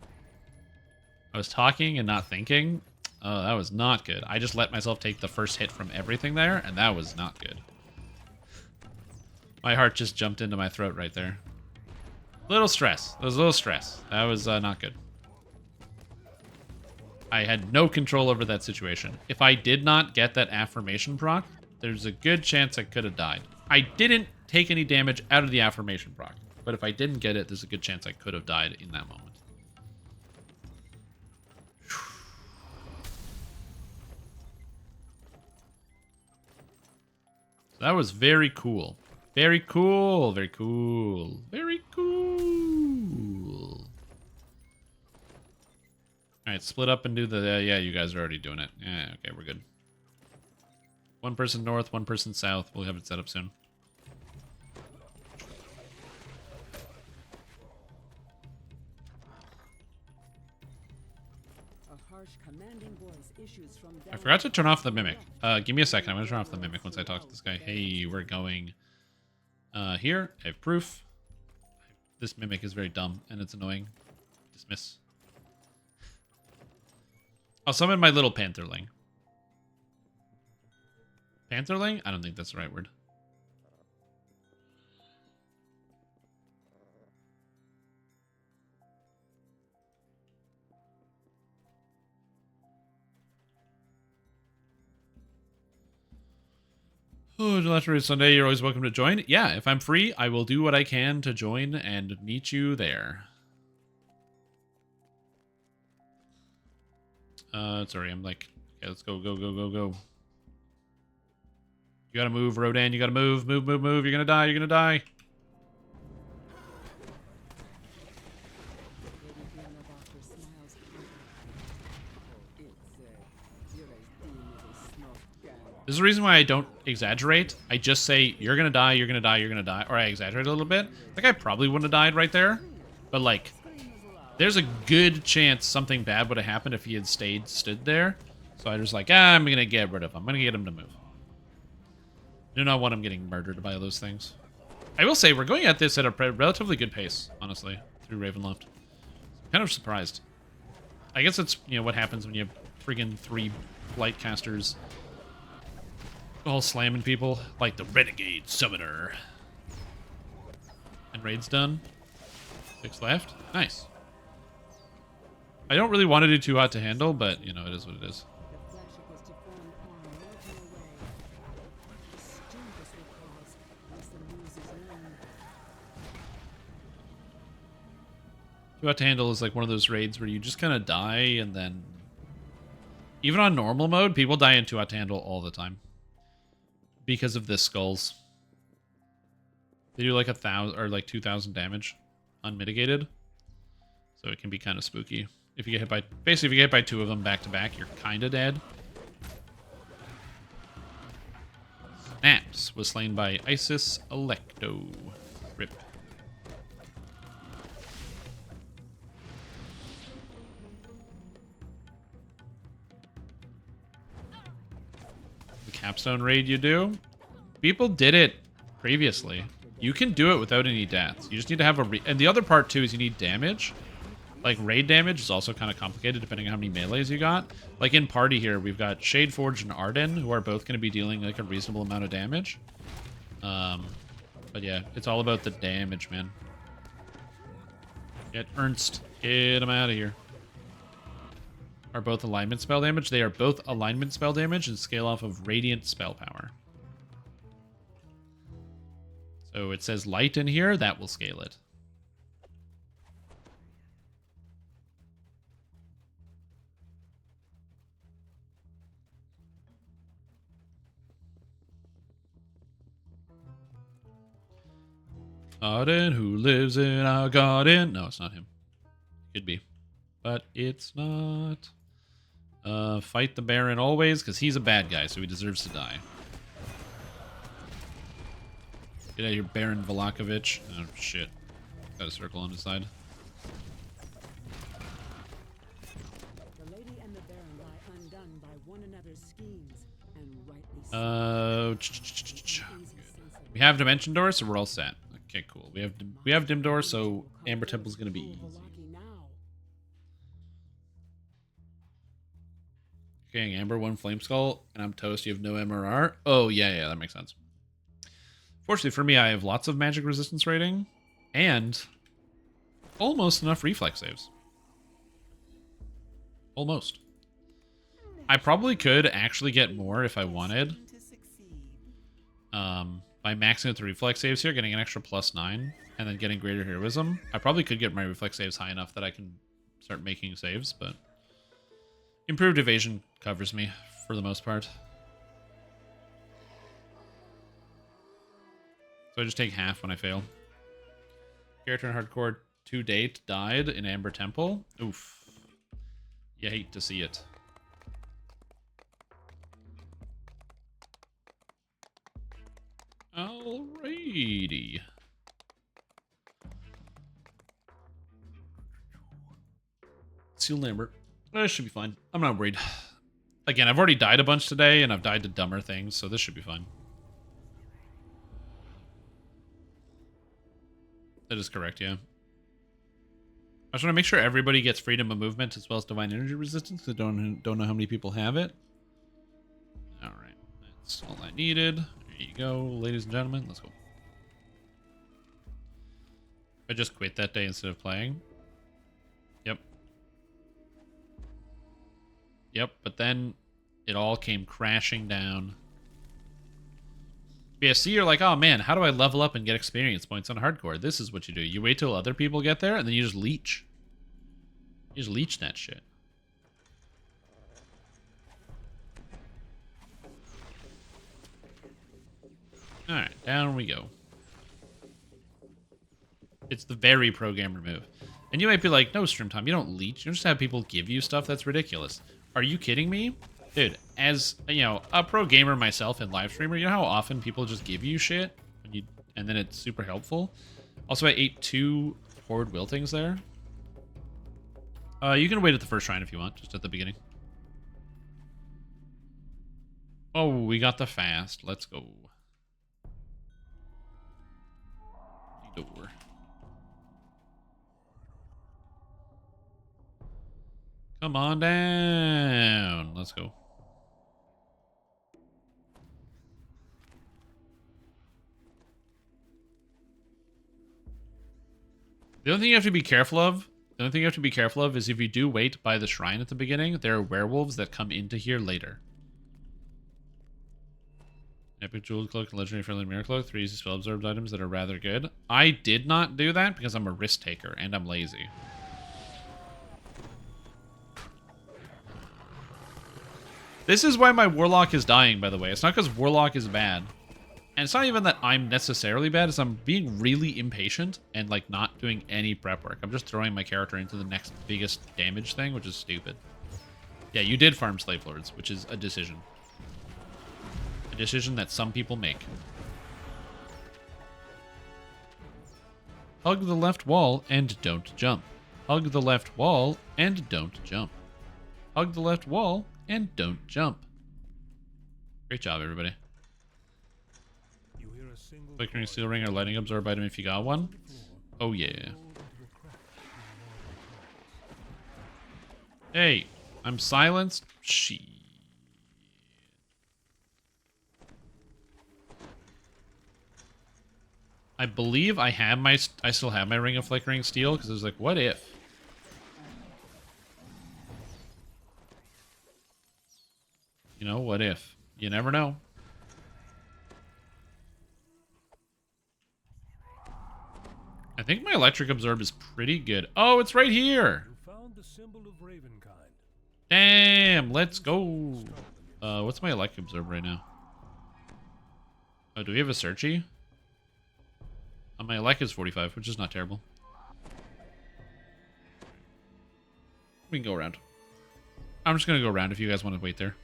I was talking and not thinking. Oh, that was not good. I just let myself take the first hit from everything there, and that was not good. My heart just jumped into my throat right there. Little stress. There was a little stress. That was not good. I had no control over that situation. If I did not get that affirmation proc, there's a good chance I could have died. I didn't take any damage out of the affirmation proc, but if I didn't get it, there's a good chance I could have died in that moment. So that was very cool. Very cool. Very cool. Very cool. Alright, split up and do the... yeah, you guys are already doing it. Yeah, okay, we're good. One person north, one person south. We'll have it set up soon. A harsh commanding voice issues from I forgot to turn off the mimic. Give me a second. I'm going to turn off the mimic once I talk to this guy. Hey, we're going here. I have proof. This mimic is very dumb and it's annoying. Dismiss. I'll summon my little pantherling. Pantherling? I don't think that's the right word. Oh, Gelatery Sunday, you're always welcome to join. Yeah, if I'm free, I will do what I can to join and meet you there. Sorry, I'm like, okay, let's go, go, go, go, go. You gotta move, Rodan, you gotta move, move, move, move. You're gonna die, you're gonna die. This is the reason why I don't exaggerate. I just say, you're gonna die, you're gonna die, you're gonna die. Or I exaggerate a little bit. I think I probably wouldn't have died right there. But like, there's a good chance something bad would have happened if he had stood there. So I was like, I'm gonna get rid of him. I'm gonna get him to move. I do not want him getting murdered by those things. I will say, we're going at this at a relatively good pace, honestly, through Ravenloft. I'm kind of surprised. I guess it's, you know, what happens when you have friggin' 3 light casters all slamming people, like the Renegade Summoner. And raid's done. 6 left. Nice. I don't really want to do too hot to handle, but, you know, it is what it is. Too hot to handle is like one of those raids where you just kind of die, and then... even on normal mode, people die in too hot to handle all the time. Because of the skulls. They do like 1,000 or like 2,000 damage unmitigated. So it can be kind of spooky. If you get hit by, basically if you get hit by 2 of them back to back, you're kind of dead. Snaps was slain by Isis Electo. Rip. The capstone raid you do? People did it previously. You can do it without any deaths. You just need to have a... and the other part, too, is you need damage. Like, raid damage is also kind of complicated depending on how many melees you got. Like, in party here, we've got Shadeforge and Arden, who are both going to be dealing, like, a reasonable amount of damage. But yeah, it's all about the damage, man. Get Ernst. Get him out of here. Are both alignment spell damage? They are both alignment spell damage and scale off of radiant spell power. So it says light in here, that will scale it. Arden, who lives in our garden. No, it's not him. Could be. But it's not. Fight the Baron always, because he's a bad guy, so he deserves to die. Get out of here, Baron Velakovich. Oh, shit. Got a circle on his side. The lady and the Baron lie undone one another's schemes, and rightly so. We have Dimension Door, so we're all set. Okay, cool. We have Dim Door, so Amber Temple's gonna be easy. Okay, Amber, 1 Flame Skull, and I'm toast. You have no MRR. Oh, yeah, that makes sense. Fortunately for me, I have lots of magic resistance rating, and almost enough reflex saves. Almost. I probably could actually get more if I wanted. By maxing out the reflex saves here, getting an extra +9, and then getting greater heroism. I probably could get my reflex saves high enough that I can start making saves, but improved evasion covers me for the most part. So I just take half when I fail. Character in hardcore to date died in Amber Temple. Oof. You hate to see it. Alrighty. Sealed Amber. This should be fine. I'm not worried. Again, I've already died a bunch today, and I've died to dumber things, so this should be fine. That is correct, yeah. I just want to make sure everybody gets freedom of movement as well as divine energy resistance, because I don't know how many people have it. Alright, that's all I needed. There you go, ladies and gentlemen. Let's go. I just quit that day instead of playing. Yep. Yep, but then it all came crashing down. Yeah, see, you're like, oh man, how do I level up and get experience points on hardcore? This is what you do. You wait till other people get there, and then you just leech. You just leech that shit. Alright, down we go. It's the very pro gamer move. And you might be like, no, Stream Time, you don't leech. You just have people give you stuff. That's ridiculous. Are you kidding me? Dude, as, you know, a pro gamer myself and live streamer, you know how often people just give you shit? And then it's super helpful? Also, I ate 2 Horde Wiltings there. You can wait at the first shrine if you want, just at the beginning. Oh, we got the fast. Let's go. Door. Come on down. Let's go. The only thing you have to be careful of, is if you do wait by the shrine at the beginning, there are werewolves that come into here later. Epic Jeweled Cloak and Legendary Friendly Mirror Cloak, 3 easy spell absorbed items that are rather good. I did not do that because I'm a risk taker and I'm lazy. This is why my Warlock is dying, by the way. It's not because Warlock is bad. And it's not even that I'm necessarily bad, it's I'm being really impatient and like not doing any prep work. I'm just throwing my character into the next biggest damage thing, which is stupid. Yeah, you did farm Slave Lords, which is a decision. A decision that some people make. Hug the left wall and don't jump. Hug the left wall and don't jump. Hug the left wall and don't jump. Great job, everybody. Flickering Steel Ring or Lightning Absorb item if you got one. Oh, yeah. Hey, I'm silenced. Shit. I believe I still have my Ring of Flickering Steel, because it was like, what if? You know, what if? You never know. I think my Electric Absorb is pretty good. Oh, it's right here! You found the symbol of Ravenkind. Damn, let's go! What's my Electric Absorb right now? Oh, do we have a Searchy? My Elec is 45, which is not terrible. We can go around. I'm just going to go around if you guys want to wait there.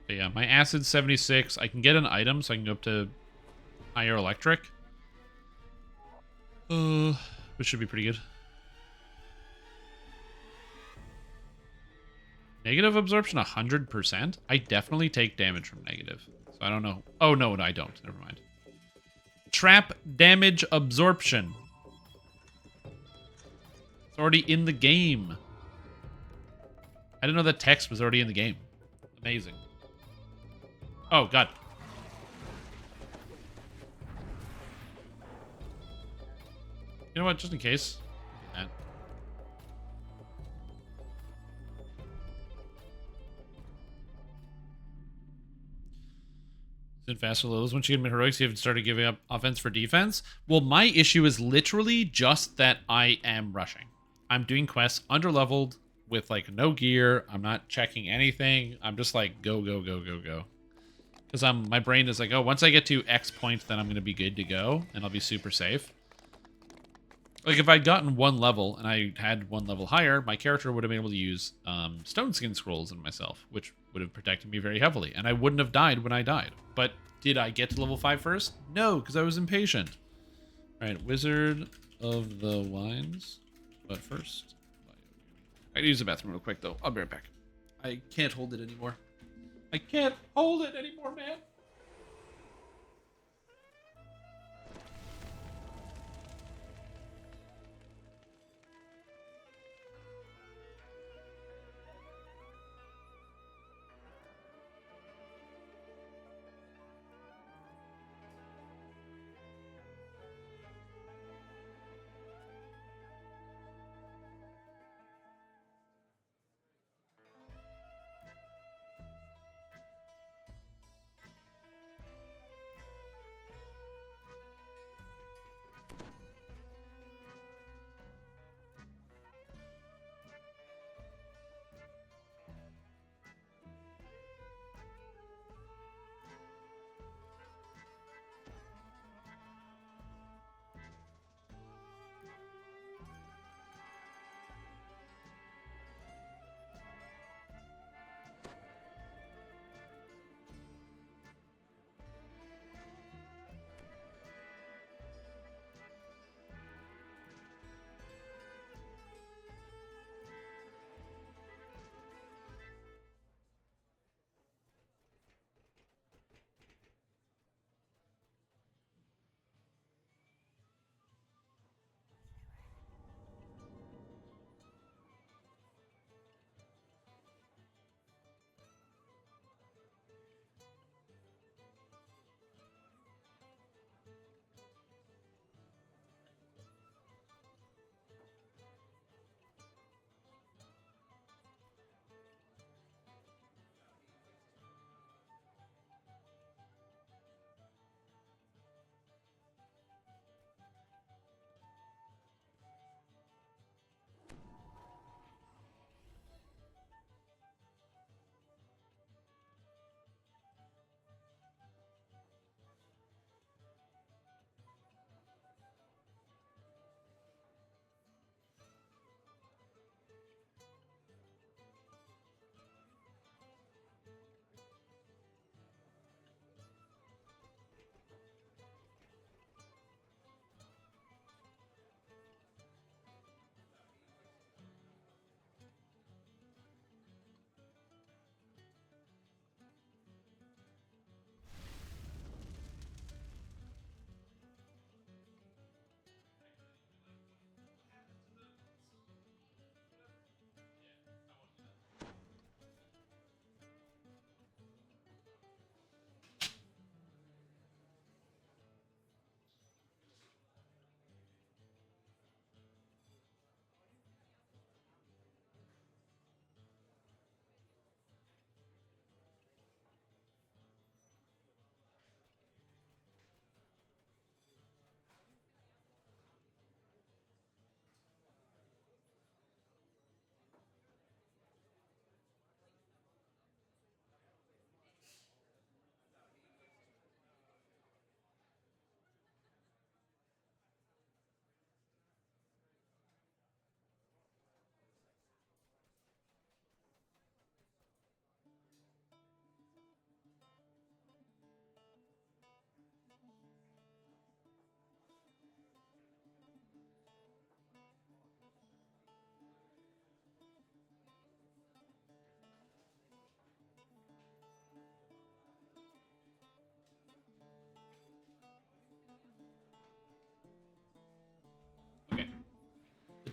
But yeah, my Acid's 76. I can get an item, so I can go up to higher Electric. Which should be pretty good. negative absorption 100%? I definitely take damage from negative. So I don't know. Oh, no, I don't. Never mind. Trap damage absorption. It's already in the game. I didn't know that text was already in the game. Amazing. Oh, God. You know what? Just in case. That. In faster levels, once you get heroics, you haven't started giving up offense for defense. Well, my issue is literally just that I am rushing. I'm doing quests underleveled with like no gear. I'm not checking anything. I'm just like go, go, go, go, go. Because my brain is like, oh, once I get to X point, then I'm gonna be good to go, and I'll be super safe. Like if I'd gotten one level and I had one level higher, my character would have been able to use stone skin scrolls in myself, which would have protected me very heavily, and I wouldn't have died when I died. But did I get to level 5 first? No, because I was impatient. All right, Wizard of the Wines. But first, I gotta use the bathroom real quick though. I'll be right back. I can't hold it anymore. I can't hold it anymore, man.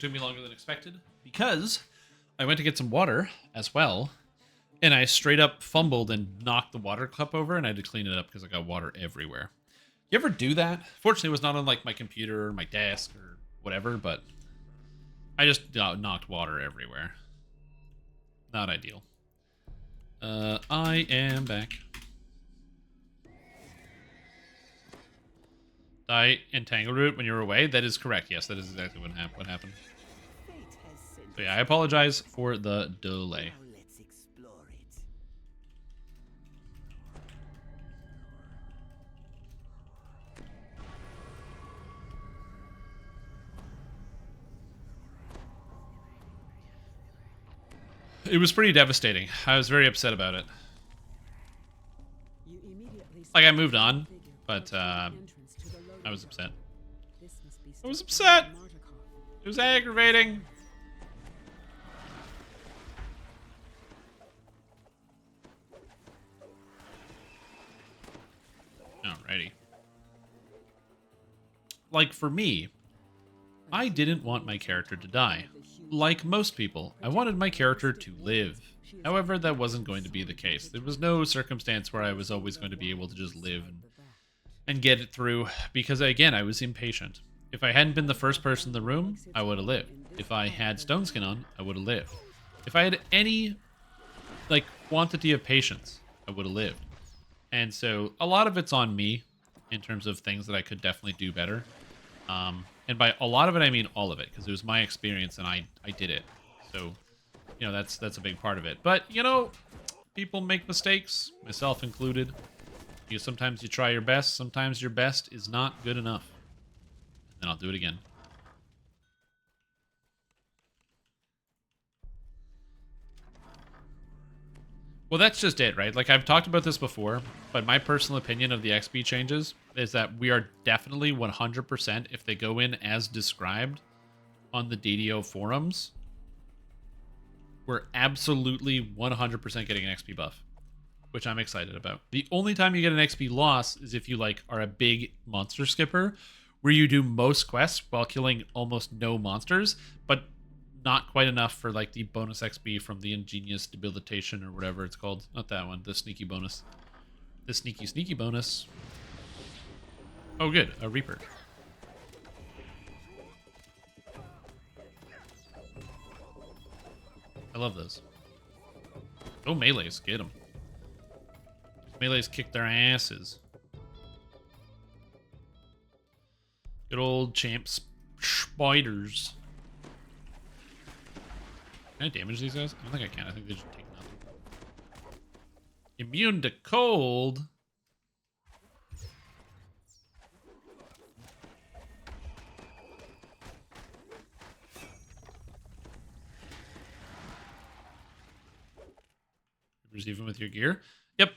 It took me longer than expected because I went to get some water as well, and I straight up fumbled and knocked the water cup over, and I had to clean it up because I got water everywhere. You ever do that? Fortunately, it was not on like my computer or my desk or whatever, but I just knocked water everywhere. Not ideal. I am back. Die entangled root when you were away? That is correct. Yes, that is exactly what happened. So yeah, I apologize for the delay. Let's explore it. It was pretty devastating. I was very upset about it. Like, I moved on, but I was upset. I was upset! It was aggravating! Alrighty. Like, for me, I didn't want my character to die. Like most people, I wanted my character to live. However, that wasn't going to be the case. There was no circumstance where I was always going to be able to just live and get it through, because again, I was impatient. If I hadn't been the first person in the room, I would have lived. If I had stone skin on, I would have lived. If I had any, like, quantity of patience, I would have lived. And so, a lot of it's on me, in terms of things that I could definitely do better. And by a lot of it, I mean all of it, because it was my experience and I did it. So, you know, that's a big part of it. But, you know, people make mistakes, myself included. Sometimes you try your best, sometimes your best is not good enough. And then I'll do it again. Well, that's just it, right? Like, I've talked about this before, but my personal opinion of the XP changes is that we are definitely 100%, if they go in as described on the DDO forums, we're absolutely 100% getting an XP buff, which I'm excited about. The only time you get an XP loss is if you, like, are a big monster skipper, where you do most quests while killing almost no monsters, but not quite enough for, like, the bonus XP from the ingenious debilitation or whatever it's called. Not that one, the sneaky bonus. The sneaky bonus. Oh, good, a Reaper. I love those. Oh, melees, get them. Melees kick their asses. Good old champs spiders. Can I damage these guys? I don't think I can. I think they just take nothing. Immune to cold. Even with your gear. Yep.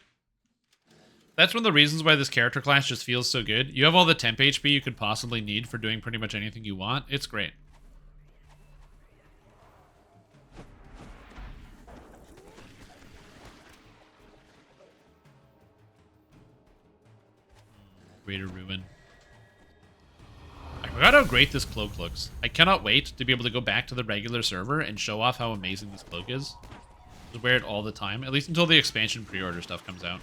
That's one of the reasons why this character class just feels so good. You have all the temp HP you could possibly need for doing pretty much anything you want. It's great. Greater Ruin. I forgot how great this cloak looks. I cannot wait to be able to go back to the regular server and show off how amazing this cloak is. I wear it all the time, at least until the expansion pre-order stuff comes out.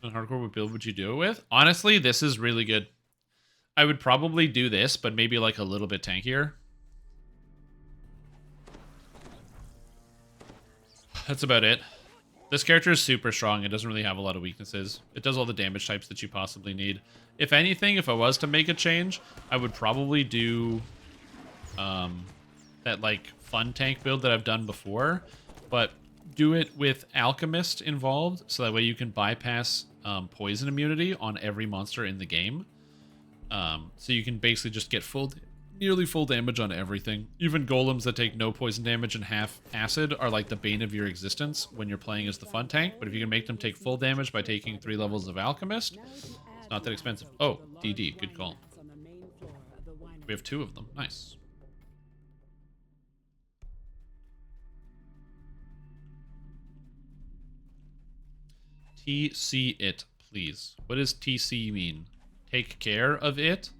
What hardcore build would you do it with? Honestly, this is really good. I would probably do this, but maybe like a little bit tankier. That's about it. This character is super strong. It doesn't really have a lot of weaknesses. It does all the damage types that you possibly need. If anything, if I was to make a change, I would probably do that like fun tank build that I've done before, but do it with Alchemist involved, so that way you can bypass poison immunity on every monster in the game. So you can basically just get nearly full damage on everything. Even golems that take no poison damage and half acid are like the bane of your existence when you're playing as the fun tank, but if you can make them take full damage by taking 3 levels of Alchemist, it's not that expensive. Oh, DD, good call. We have 2 of them, nice. TC it, please. What does TC mean? Take care of it?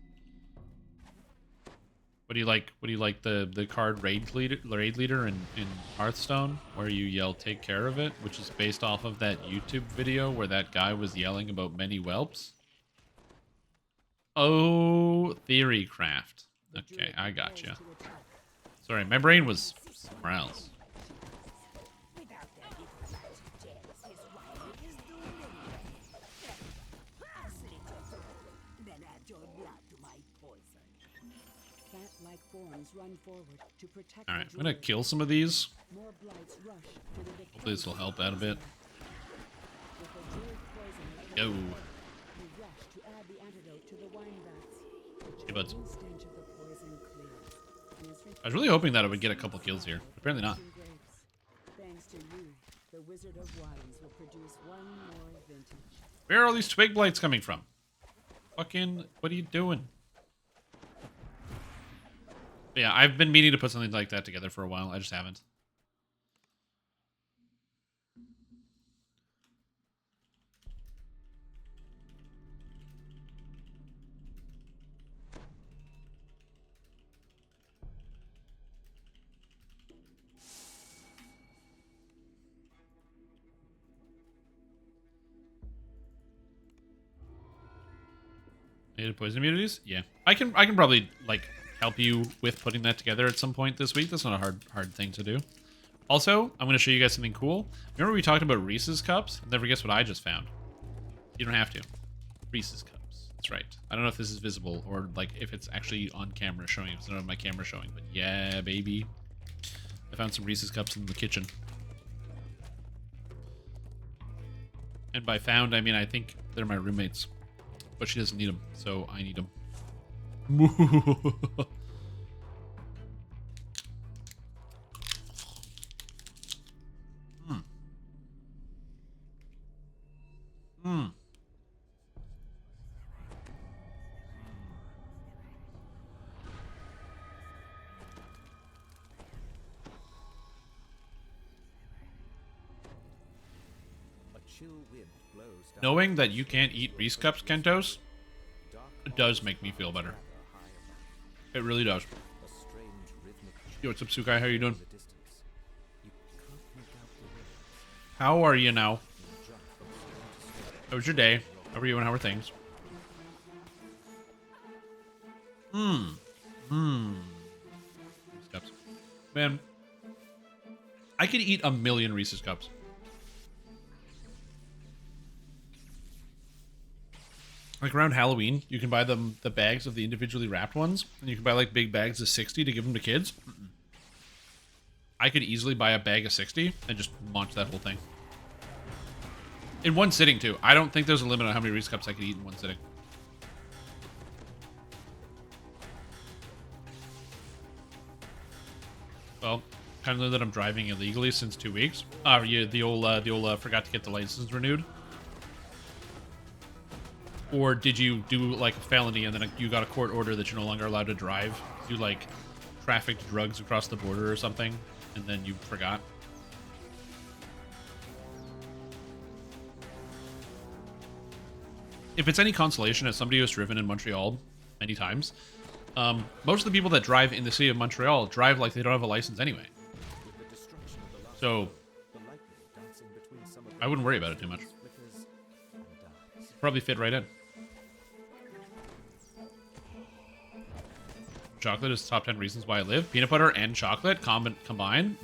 What do you like? What do you like the card raid leader in Hearthstone, where you yell "Take care of it," which is based off of that YouTube video where that guy was yelling about many whelps. Oh, Theorycraft. Okay, I gotcha. Sorry, my brain was somewhere else. Alright, I'm gonna kill some of these. Hopefully this will help out a bit. Go. Hey, buds. I was really hoping that I would get a couple kills here. Apparently not. Thanks to you, the Wizard of Wines will produce one more vintage. Where are all these twig blights coming from? Fucking, what are you doing? Yeah, I've been meaning to put something like that together for a while. I just haven't. Native poison immunities? Yeah. I can probably like help you with putting that together at some point this week. That's not a hard thing to do. Also, I'm going to show you guys something cool. Remember we talked about Reese's cups? Never guess what I just found. You don't have to. Reese's cups. That's right. I don't know if this is visible or like if it's actually on camera showing. It's not on my camera showing, but yeah, baby. I found some Reese's cups in the kitchen. And by found, I mean I think they're my roommates. But she doesn't need them, so I need them. Knowing that you can't eat Reese Cups, Kentos, it does make me feel better. It really does. Yo, what's up, Sukai? How are you doing? How are you now? How was your day? How are you and how are things? Reese's Cups. Man, I could eat a million Reese's Cups. Like around Halloween, you can buy them the bags of the individually wrapped ones, and you can buy like big bags of 60 to give them to kids. I could easily buy a bag of 60 and just munch that whole thing. In one sitting, too. I don't think there's a limit on how many Reese's Cups I could eat in one sitting. Well, kind of know that I'm driving illegally since 2 weeks. Yeah, the old forgot to get the license renewed. Or did you do like a felony and then you got a court order that you're no longer allowed to drive? You like trafficked drugs across the border or something, and then you forgot? If it's any consolation, as somebody who's driven in Montreal many times, most of the people that drive in the city of Montreal drive like they don't have a license anyway. So I wouldn't worry about it too much. Probably fit right in. Chocolate is top 10 reasons why I live. Peanut butter and chocolate combined.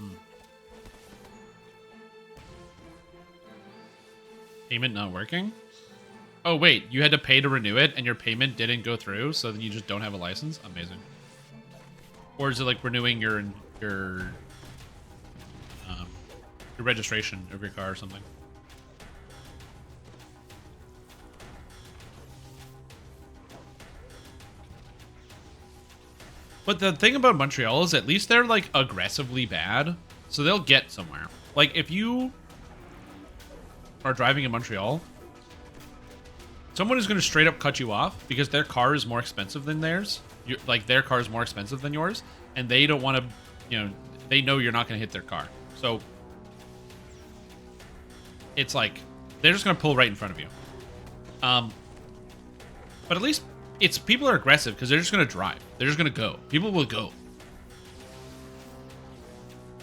Payment not working? Oh, wait. You had to pay to renew it, and your payment didn't go through, so then you just don't have a license? Amazing. Or is it like renewing your registration of your car or something? But the thing about Montreal is at least they're, like, aggressively bad. So they'll get somewhere. Like, if you are driving in Montreal, someone is going to straight up cut you off because their car is more expensive than theirs. Like, their car is more expensive than yours. And they don't want to, you know, they know you're not going to hit their car. So it's like, they're just going to pull right in front of you. But at least it's people are aggressive because they're just gonna drive. They're just gonna go. People will go.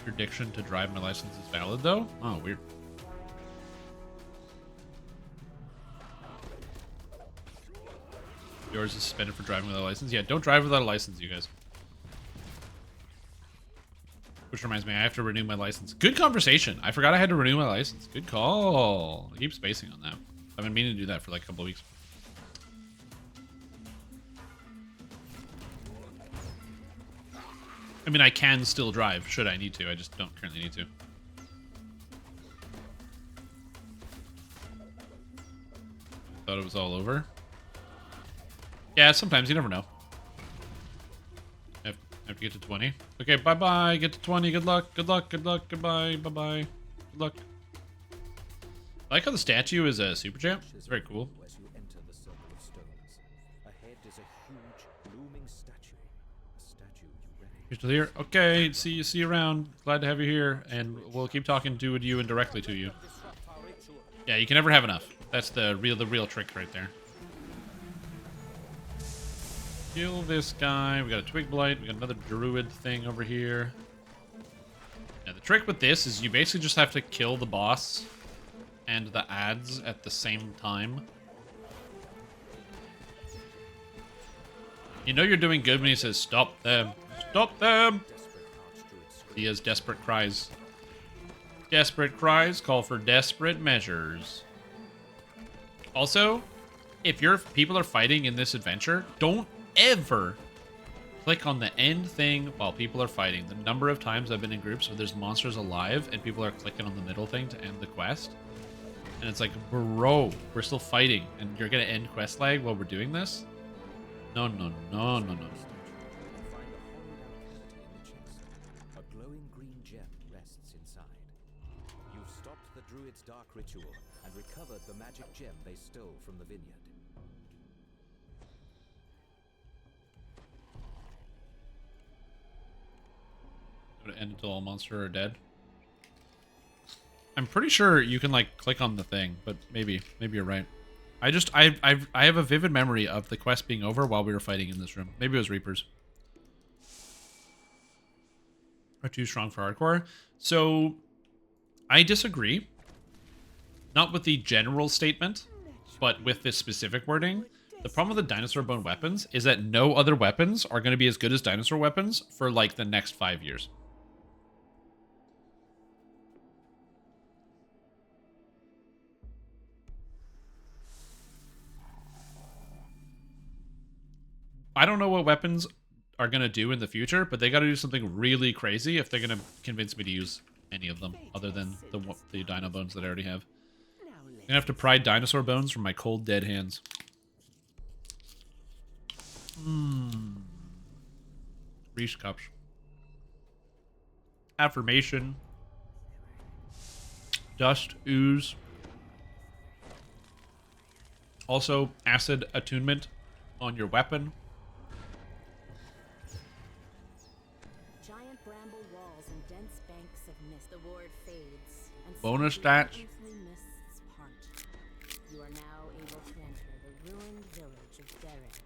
Your diction to drive my license is valid though? Oh, weird. Yours is suspended for driving without a license. Yeah, don't drive without a license, you guys. Which reminds me, I have to renew my license. Good conversation. I forgot I had to renew my license. Good call. I keep spacing on that. I've been meaning to do that for like a couple of weeks. I mean, I can still drive, should I need to. I just don't currently need to. Thought it was all over. Yeah, sometimes. You never know. I have to get to 20. Okay, bye-bye. Get to 20. Good luck. Good luck. Good luck. Goodbye. Bye-bye. Good luck. I like how the statue is a super champ. It's very cool. As you enter the circle of stones, ahead is a huge, looming statue. A statue you recognize. You're still here? Okay, see you around. Glad to have you here, and we'll keep talking to you and directly to you. Yeah, you can never have enough. That's the real trick right there. Kill this guy. We got a twig blight. We got another druid thing over here. Now the trick with this is you basically just have to kill the boss and the ads at the same time. You know you're doing good when he says, "Stop them! Stop them!" He has desperate cries. Desperate cries call for desperate measures. Also, if your people are fighting in this adventure, don't ever click on the end thing while people are fighting. The number of times I've been in groups where there's monsters alive and people are clicking on the middle thing to end the quest. And it's like, bro, we're still fighting and you're going to end quest lag while we're doing this? No, no, no, no, no. A glowing green gem rests inside. You've stopped the druid's dark ritual and recovered the magic gem they stole from the vineyard. To end until all monsters are dead. I'm pretty sure you can like click on the thing, but maybe you're right. I have a vivid memory of the quest being over while we were fighting in this room. Maybe it was Reapers. Are too strong for hardcore. So I disagree. Not with the general statement, but with this specific wording. The problem with the dinosaur bone weapons is that no other weapons are going to be as good as dinosaur weapons for like the next 5 years. I don't know what weapons are going to do in the future, but they got to do something really crazy if they're going to convince me to use any of them other than the dino bones that I already have. I'm going to have to pry dinosaur bones from my cold, dead hands. Reach cups. Affirmation. Dust ooze. Also, acid attunement on your weapon. Giant bramble walls and dense banks of mist. The ward fades. And Bonus slowly stats. earthly mists part. You are now able to enter the ruined village of Deres.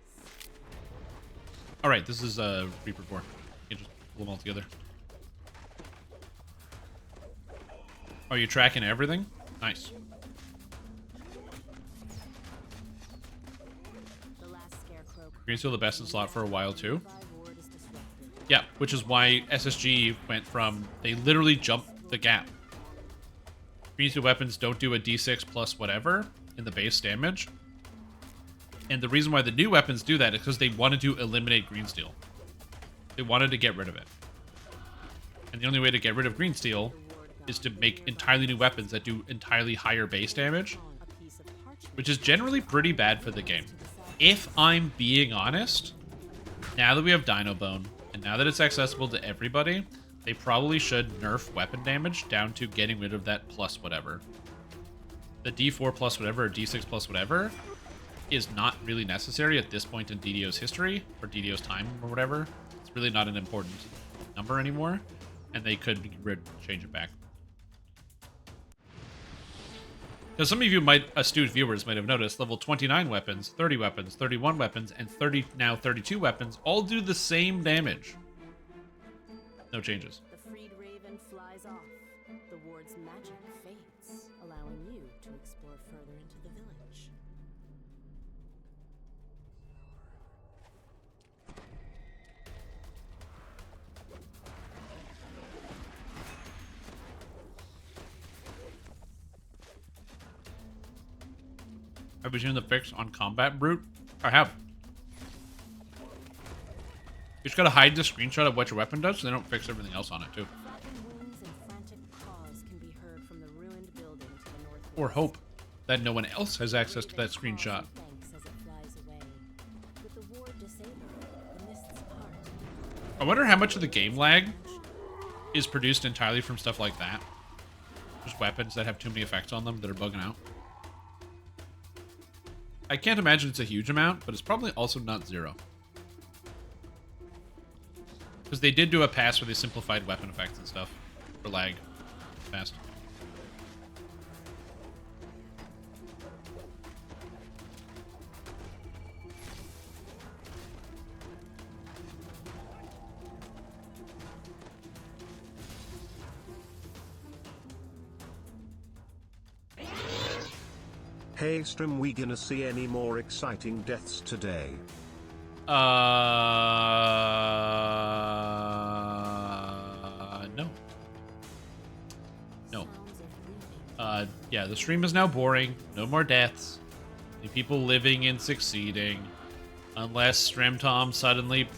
Alright, this is Reaper 4. You can just pull them all together. Are you tracking everything? Nice. The last scarecrow. Green's still the best in slot for a while too. Yeah, which is why SSG went from, they literally jumped the gap. Green steel weapons don't do a d6 plus whatever in the base damage. And the reason why the new weapons do that is because they wanted to eliminate green steel. They wanted to get rid of it. And the only way to get rid of green steel is to make entirely new weapons that do entirely higher base damage, which is generally pretty bad for the game. If I'm being honest, now that we have Dino Bone, and now that it's accessible to everybody, they probably should nerf weapon damage down to getting rid of that plus whatever. The D4 plus whatever, or D6 plus whatever, is not really necessary at this point in DDO's history, or DDO's time, or whatever. It's really not an important number anymore, and they could change it back. Because some of you astute viewers might have noticed, level 29 weapons, 30 weapons, 31 weapons, and 32 weapons all do the same damage. No changes. The freed raven flies off. The ward's magic fades, allowing you to explore further into the village. Have you seen the fix on Combat Brute? I have. You just gotta hide the screenshot of what your weapon does, so they don't fix everything else on it, too. Flapping wings and frantic caws can be heard from the ruined building to the northwest. Or hope that no one else has access to that screenshot. Thanks as it flies away. With the ward disabled, the mists part. I wonder how much of the game lag is produced entirely from stuff like that. Just weapons that have too many effects on them that are bugging out. I can't imagine it's a huge amount, but it's probably also not zero. Because they did do a patch where they simplified weapon effects and stuff for lag fast. Hey Strim, we gonna see any more exciting deaths today? No. No. Yeah, the stream is now boring. No more deaths. Any people living and succeeding. Unless Strim Tom suddenly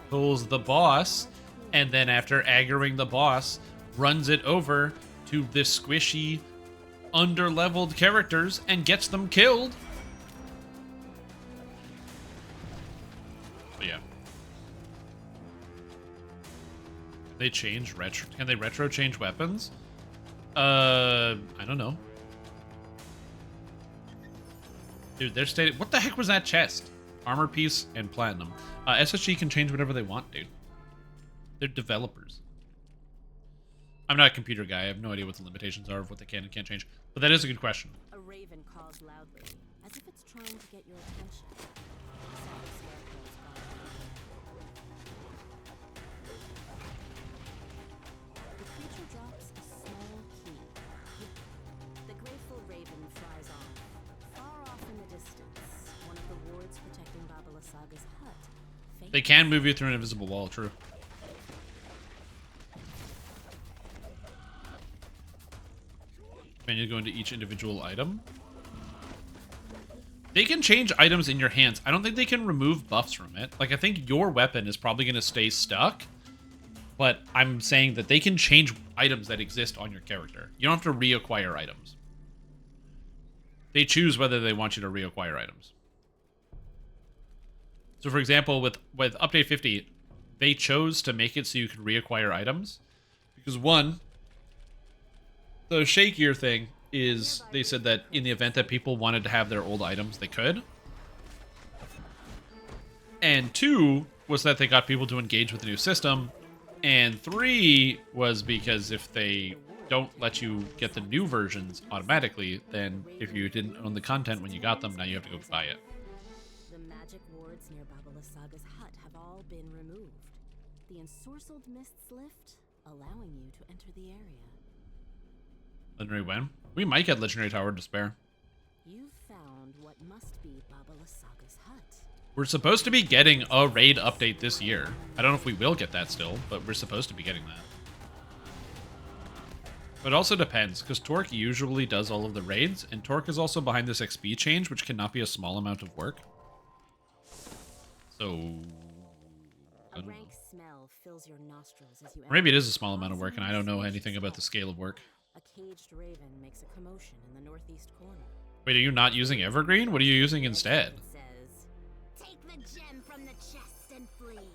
pulls the boss, and then after aggroing the boss, runs it over to the squishy, under-leveled characters and gets them killed. But yeah. They change retro. Can they retro change weapons? I don't know. Dude, they're stating. What the heck was that chest? Armor piece and platinum. SSG can change whatever they want, dude. They're developers. I'm not a computer guy. I have no idea what the limitations are of what they can and can't change. But that is a good question. A raven calls loudly, as if it's trying to get your attention. Sad scarecrow's gone. The creature drops a small key. The grateful raven flies off. Far off in the distance, one of the wards protecting Baba Lasaga's hut. They can move you through an invisible wall, true. And you go into each individual item. They can change items in your hands. I don't think they can remove buffs from it. Like, I think your weapon is probably going to stay stuck. But I'm saying that they can change items that exist on your character. You don't have to reacquire items. They choose whether they want you to reacquire items. So, for example, with Update 50, they chose to make it so you could reacquire items. Because, one, the shakier thing is they said that in the event that people wanted to have their old items, they could. And two was that they got people to engage with the new system. And three was because if they don't let you get the new versions automatically, then if you didn't own the content when you got them, now you have to go buy it. The magic wards near Baba Lasaga's hut have all been removed. The ensorcelled mists lift, allowing you to enter the area. Legendary when? We might get Legendary Tower of Despair. You've found what must be Baba Lasaga's hut. We're supposed to be getting a raid update this year. I don't know if we will get that still, but we're supposed to be getting that. But it also depends, because Torque usually does all of the raids, and Torque is also behind this XP change, which cannot be a small amount of work. So... A rank smell fills your nostrils as you maybe it is a small amount of work, and I don't know anything about the scale of work. A caged raven makes a commotion in the northeast corner. Wait, are you not using Evergreen? What are you using instead? Says, take the gem from the chest and flee.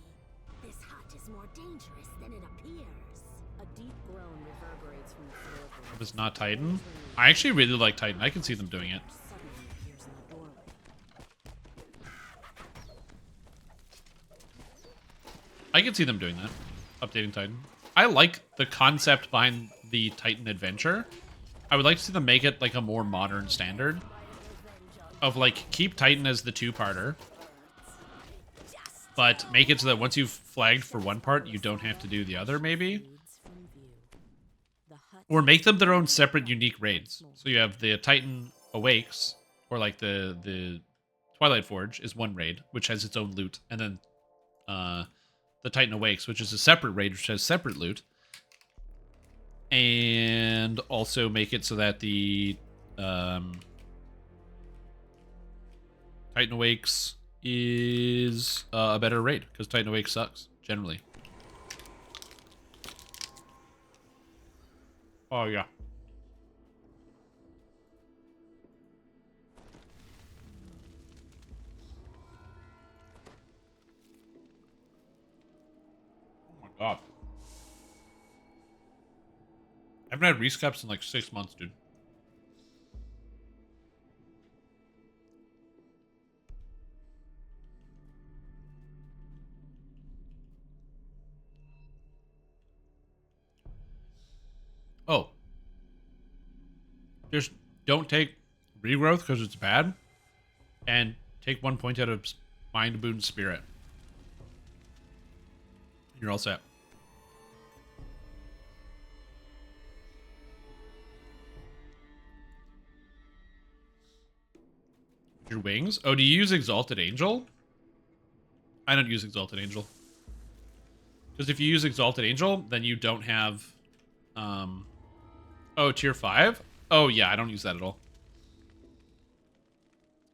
This hut is more dangerous than it appears. A deep groan reverberates from the floor. If it's not Titan? I actually really like Titan. I can see them doing it. Suddenly appears in the doorway. I can see them doing that. Updating Titan. I like the concept behind the Titan adventure. I would like to see them make it like a more modern standard of like keep Titan as the two-parter, but make it so that once you've flagged for one part, you don't have to do the other, maybe. Or make them their own separate, unique raids. So you have the Titan Awakes, or like the Twilight Forge is one raid, which has its own loot, and then the Titan Awakes, which is a separate raid, which has separate loot. And also make it so that the Titan Awakes is a better raid, because Titan Awakes sucks, generally. Oh, yeah. Oh my god. I haven't had rescaps in like 6 months, dude. Oh. Just don't take regrowth because it's bad. And take 1 point out of Mind Boon Spirit. You're all set. Your wings? Oh, do you use Exalted Angel? I don't use Exalted Angel. Because if you use Exalted Angel, then you don't have... Oh, tier 5? Oh, yeah, I don't use that at all.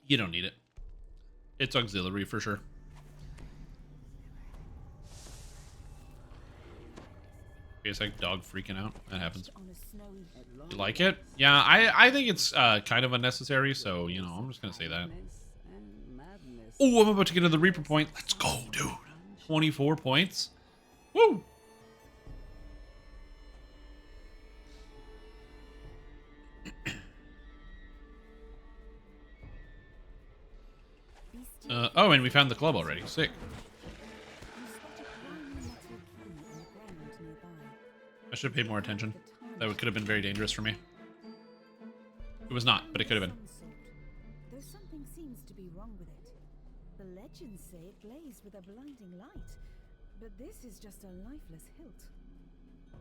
You don't need it. It's auxiliary for sure. Okay, it's like dog freaking out. That happens. You like it? Yeah, I think it's kind of unnecessary, so, you know, I'm just going to say that. Oh, I'm about to get to the Reaper point. Let's go, dude. 24 points. Woo! Oh, and we found the club already. Sick. I should have paid more attention. That could have been very dangerous for me. It was not, but it could have been. Though something seems to be wrong with it. The legends say it blazed with a blinding light, but this is just a lifeless hilt.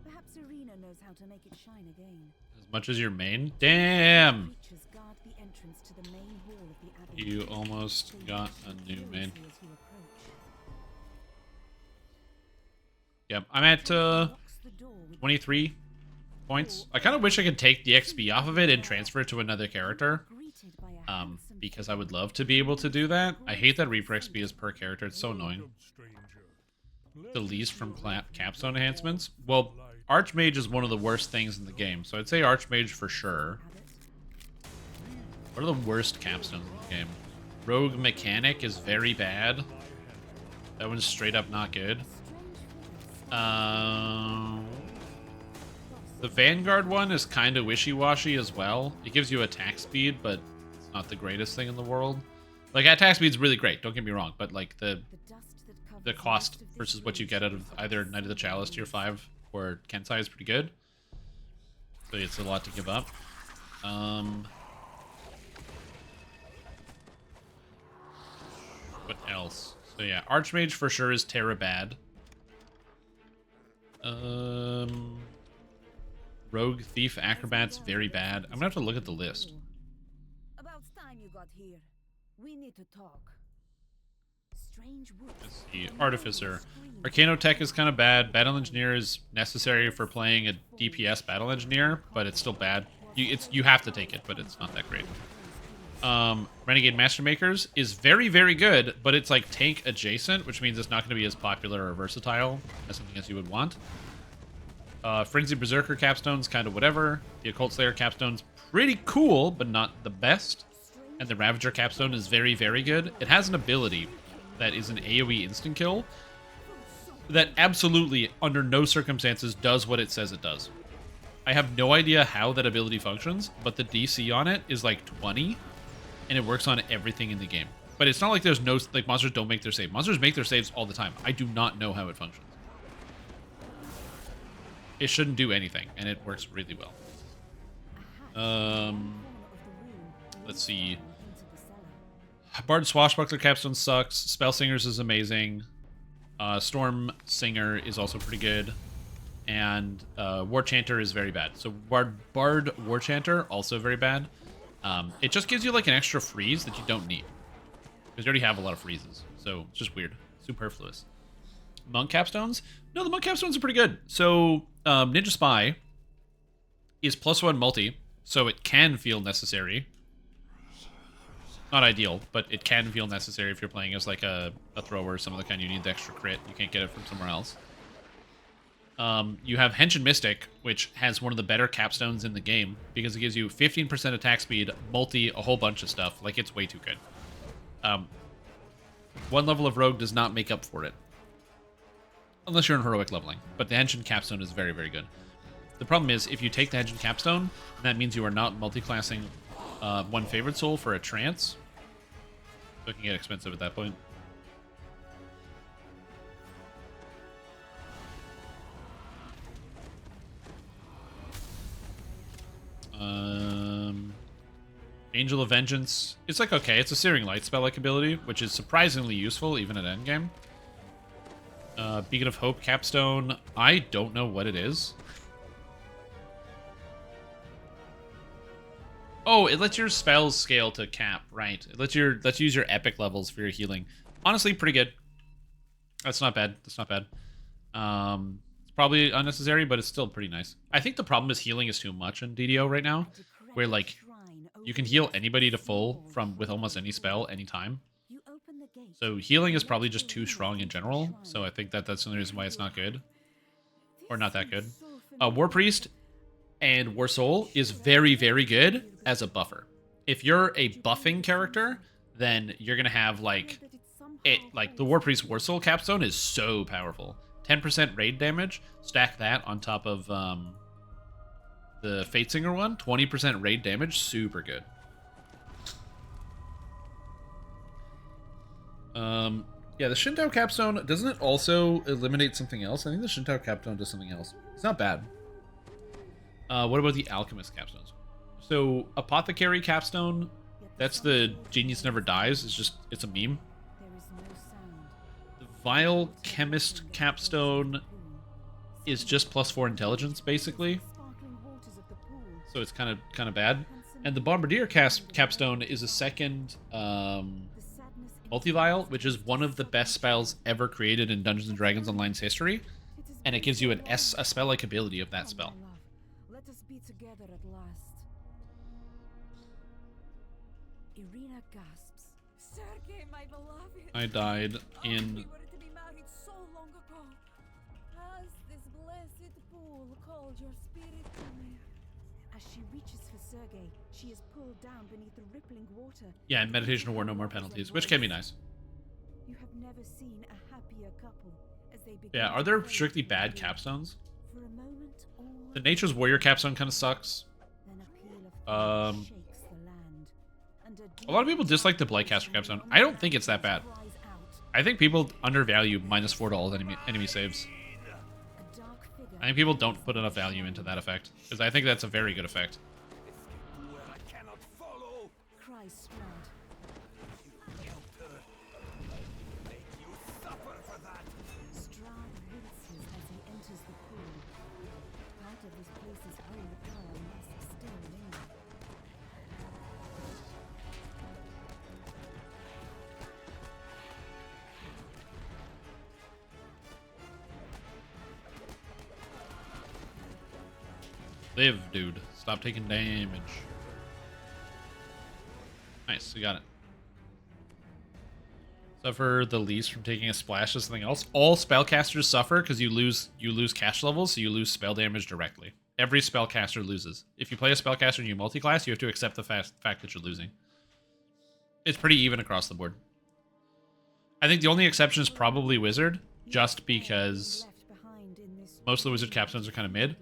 Perhaps Arena knows how to make it shine again. As much as your main? Damn! Creatures guard the entrance to the main hall of the Abbey. You almost got a new main. Yep, I'm at 23 points. I kind of wish I could take the XP off of it and transfer it to another character. Because I would love to be able to do that. I hate that Reaper XP is per character. It's so annoying. The least from capstone enhancements. Well, Archmage is one of the worst things in the game, so I'd say Archmage for sure. What are the worst capstones in the game? Rogue Mechanic is very bad. That one's straight up not good. The Vanguard one is kind of wishy-washy as well. It gives you attack speed, but it's not the greatest thing in the world. Like, attack speed's really great, don't get me wrong, but like the cost versus what you get out of either Knight of the Chalice tier 5 or Kensai is pretty good. So it's a lot to give up. What else? So yeah, Archmage for sure is Terra bad. Rogue, Thief, Acrobat's very bad. I'm gonna have to look at the list. About time you got here. We need to talk. Let's see. Artificer. Arcanotech is kind of bad. Battle Engineer is necessary for playing a DPS Battle Engineer, but it's still bad. You have to take it, but it's not that great. Renegade Mastermakers is very, very good, but it's like tank adjacent, which means it's not going to be as popular or versatile as something as you would want. Frenzy Berserker Capstone's kind of whatever. The Occult Slayer Capstone's pretty cool, but not the best. And the Ravager Capstone is very, very good. It has an ability that is an AoE instant kill that absolutely, under no circumstances, does what it says it does. I have no idea how that ability functions, but the DC on it is like 20, and it works on everything in the game. But it's not like there's no, like, monsters don't make their save. Monsters make their saves all the time. I do not know how it functions. It shouldn't do anything, and it works really well. Let's see. Bard Swashbuckler Capstone sucks. Spell Singers is amazing. Storm Singer is also pretty good. And War Chanter is very bad. So Bard War Chanter, also very bad. It just gives you like an extra freeze that you don't need. Because you already have a lot of freezes. So it's just weird. Superfluous. Monk Capstones? No, the Monk Capstones are pretty good. So Ninja Spy is +1 multi. So it can feel necessary. Not ideal, but it can feel necessary if you're playing as like a thrower or some of the kind you need the extra crit. You can't get it from somewhere else. You have Henshin Mystic, which has one of the better capstones in the game because it gives you 15% attack speed, multi, a whole bunch of stuff. Like, it's way too good. One level of Rogue does not make up for it. Unless you're in heroic leveling. But the Henshin Capstone is very, very good. The problem is, if you take the Henshin Capstone, that means you are not multi-classing one favorite soul for a trance. So it can get expensive at that point. Angel of Vengeance. It's like, okay, it's a Searing Light spell-like ability, which is surprisingly useful even at endgame. Beacon of Hope Capstone. I don't know what it is. Oh, it lets your spells scale to cap, right. It lets you use your epic levels for your healing. Honestly, pretty good. That's not bad. That's not bad. It's probably unnecessary, but it's still pretty nice. I think the problem is healing is too much in DDO right now, where like you can heal anybody to full with almost any spell anytime. So healing is probably just too strong in general. So I think that's the only reason why it's not good, or not that good. War Priest and War Soul is very, very good as a buffer. If you're a buffing character, then you're gonna have like the War Priest War Soul capstone is so powerful. 10% raid damage. Stack that on top of the Fatesinger one. 20% raid damage. Super good. Yeah, the Shinto capstone, doesn't it also eliminate something else? I think the Shinto capstone does something else. It's not bad. What about the Alchemist capstones? So, Apothecary capstone, that's the Genius Never Dies. It's a meme. The Vile Chemist capstone is just +4 intelligence, basically. So it's kind of bad. And the Bombardier capstone is a second multi-vial, which is one of the best spells ever created in Dungeons & Dragons Online's history. And it gives you a spell-like ability of that spell. Let us be together at last. Irina gasps. Sergei, my beloved. I died in... We were to be married so long ago. Has this blessed pool called your spirit to me? As she reaches for Sergei, she is pulled down beneath the rippling water. Yeah, in Meditation War, no more penalties, which can be nice. You have never seen a happier couple as they begin. Yeah, are there strictly bad capstones? For a moment, all The Nature's Warrior capstone kind of sucks. then a peal of thunder shakes the land, and A lot of people dislike the Blightcaster capstone. I don't think it's that bad. I think people undervalue -4 to all enemy saves. I think people don't put enough value into that effect, because I think that's a very good effect. cries Strahd. Strahd winces as he enters the pool. Part of this place's holy power must still linger. Live, dude. Stop taking damage. Nice, we got it. Suffer the least from taking a splash or something else. All spellcasters suffer because you lose cash levels, so you lose spell damage directly. Every spellcaster loses. If you play a spellcaster and you multi-class, you have to accept the fact that you're losing. It's pretty even across the board. I think the only exception is probably Wizard, just because most of the Wizard capstones are kind of mid.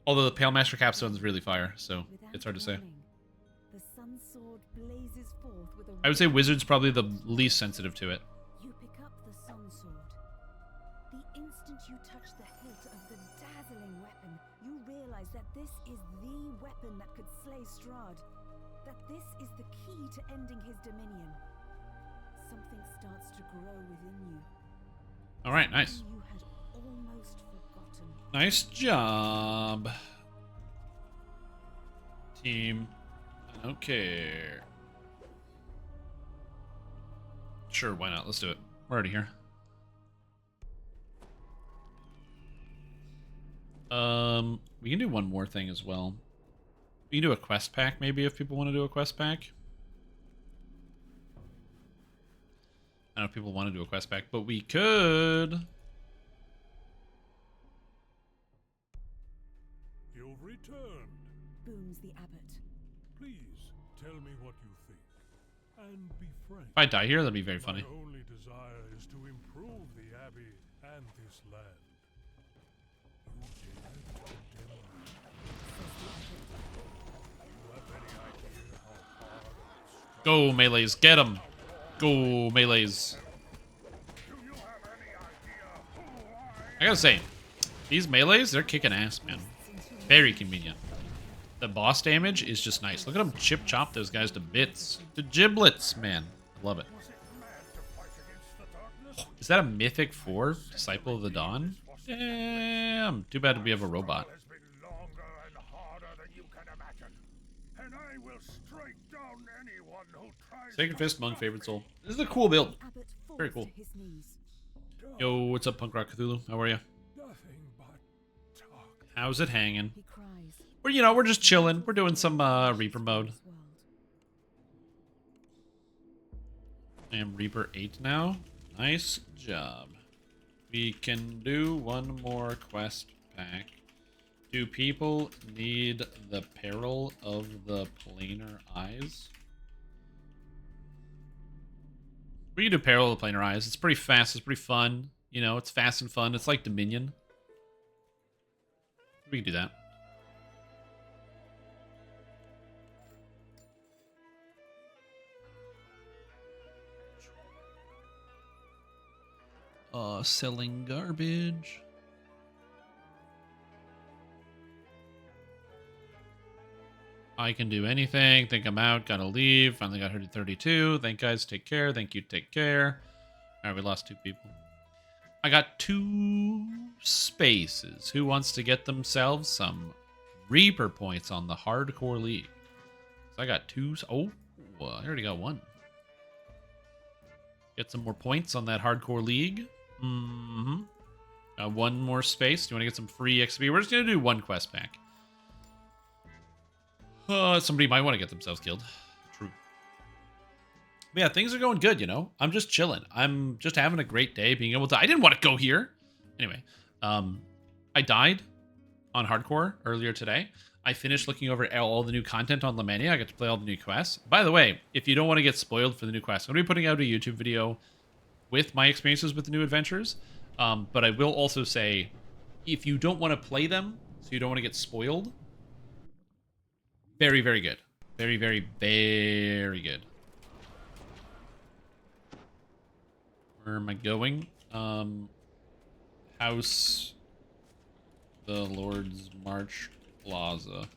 Although the Pale Master capstone is really fire, so it's hard to say. The sun sword blazes forth with a I would say Wizard's probably the least sensitive to it. You pick up the sun sword. The instant you touch the hilt of the dazzling weapon, you realize that this is the weapon that could slay Strahd. That this is the key to ending his dominion. Something starts to grow within you. All right, nice. Something you had almost forgotten. Nice job, team. I don't care. Sure, why not? Let's do it. We're already here. We can do one more thing as well. We can do a quest pack, maybe, if people want to do a quest pack. I don't know if people want to do a quest pack, but we could. You've returned. Booms the abbot. Please tell me what you think. And be frank. If I die here, that'd be very funny. My only desire is to improve the abbey and this land. You dare to condemn me? You have any idea how hard it is? Go, melees. Get him. Go, melees. I gotta say, these melees, they're kicking ass, man. Very convenient. The boss damage is just nice. Look at them chip chop those guys to bits. To giblets, man. I love it. Is that a Mythic 4? Disciple of the Dawn? Damn. Too bad we have a robot. Sacred Fist, Monk, Favorite Soul. This is a cool build. Very cool. Yo, what's up, Punk Rock Cthulhu? How are you? How's it hanging? Well, you know, we're just chilling. We're doing some Reaper mode. I am Reaper 8 now. Nice job. We can do one more quest pack. Do people need the Peril of the Planar Eyes? We can do Peril of the Planar Eyes. It's pretty fast. It's pretty fun. You know, it's fast and fun. It's like Dominion. We can do that. Selling garbage. I can do anything. Think I'm out. Gotta leave. Finally got 132. Thank guys. Take care. Thank you. Take care. All right, we lost 2 people. I got 2 spaces. Who wants to get themselves some Reaper points on the Hardcore League? So I got 2. Oh, I already got 1. Get some more points on that Hardcore League. Mm-hmm. Got 1 more space. Do you want to get some free XP? We're just going to do 1 quest pack. Somebody might want to get themselves killed. True. But yeah, things are going good, you know? I'm just chilling. I'm just having a great day being able to... I didn't want to go here. Anyway, I died on Hardcore earlier today. I finished looking over all the new content on lamannia. I got to play all the new quests. By the way, if you don't want to get spoiled for the new quests, I'm going to be putting out a YouTube video with my experiences with the new adventures. But I will also say, if you don't want to play them, so you don't want to get spoiled, very, very good. Very, very, very good. Where am I going? House, the Lord's March Plaza.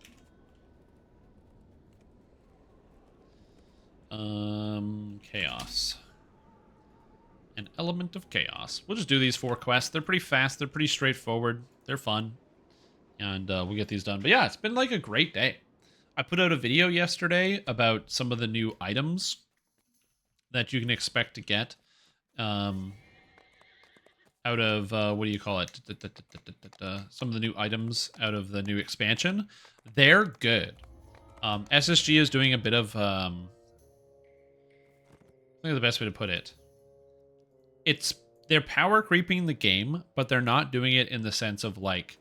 Chaos. An element of chaos. We'll just do these 4 quests. They're pretty fast. They're pretty straightforward. They're fun. And we'll get these done. But yeah, it's been like a great day. I put out a video yesterday about some of the new items that you can expect to get out of, what do you call it? Some of the new items out of the new expansion. They're good. SSG is doing a bit of, I think the best way to put it. They're power creeping the game, but they're not doing it in the sense of like,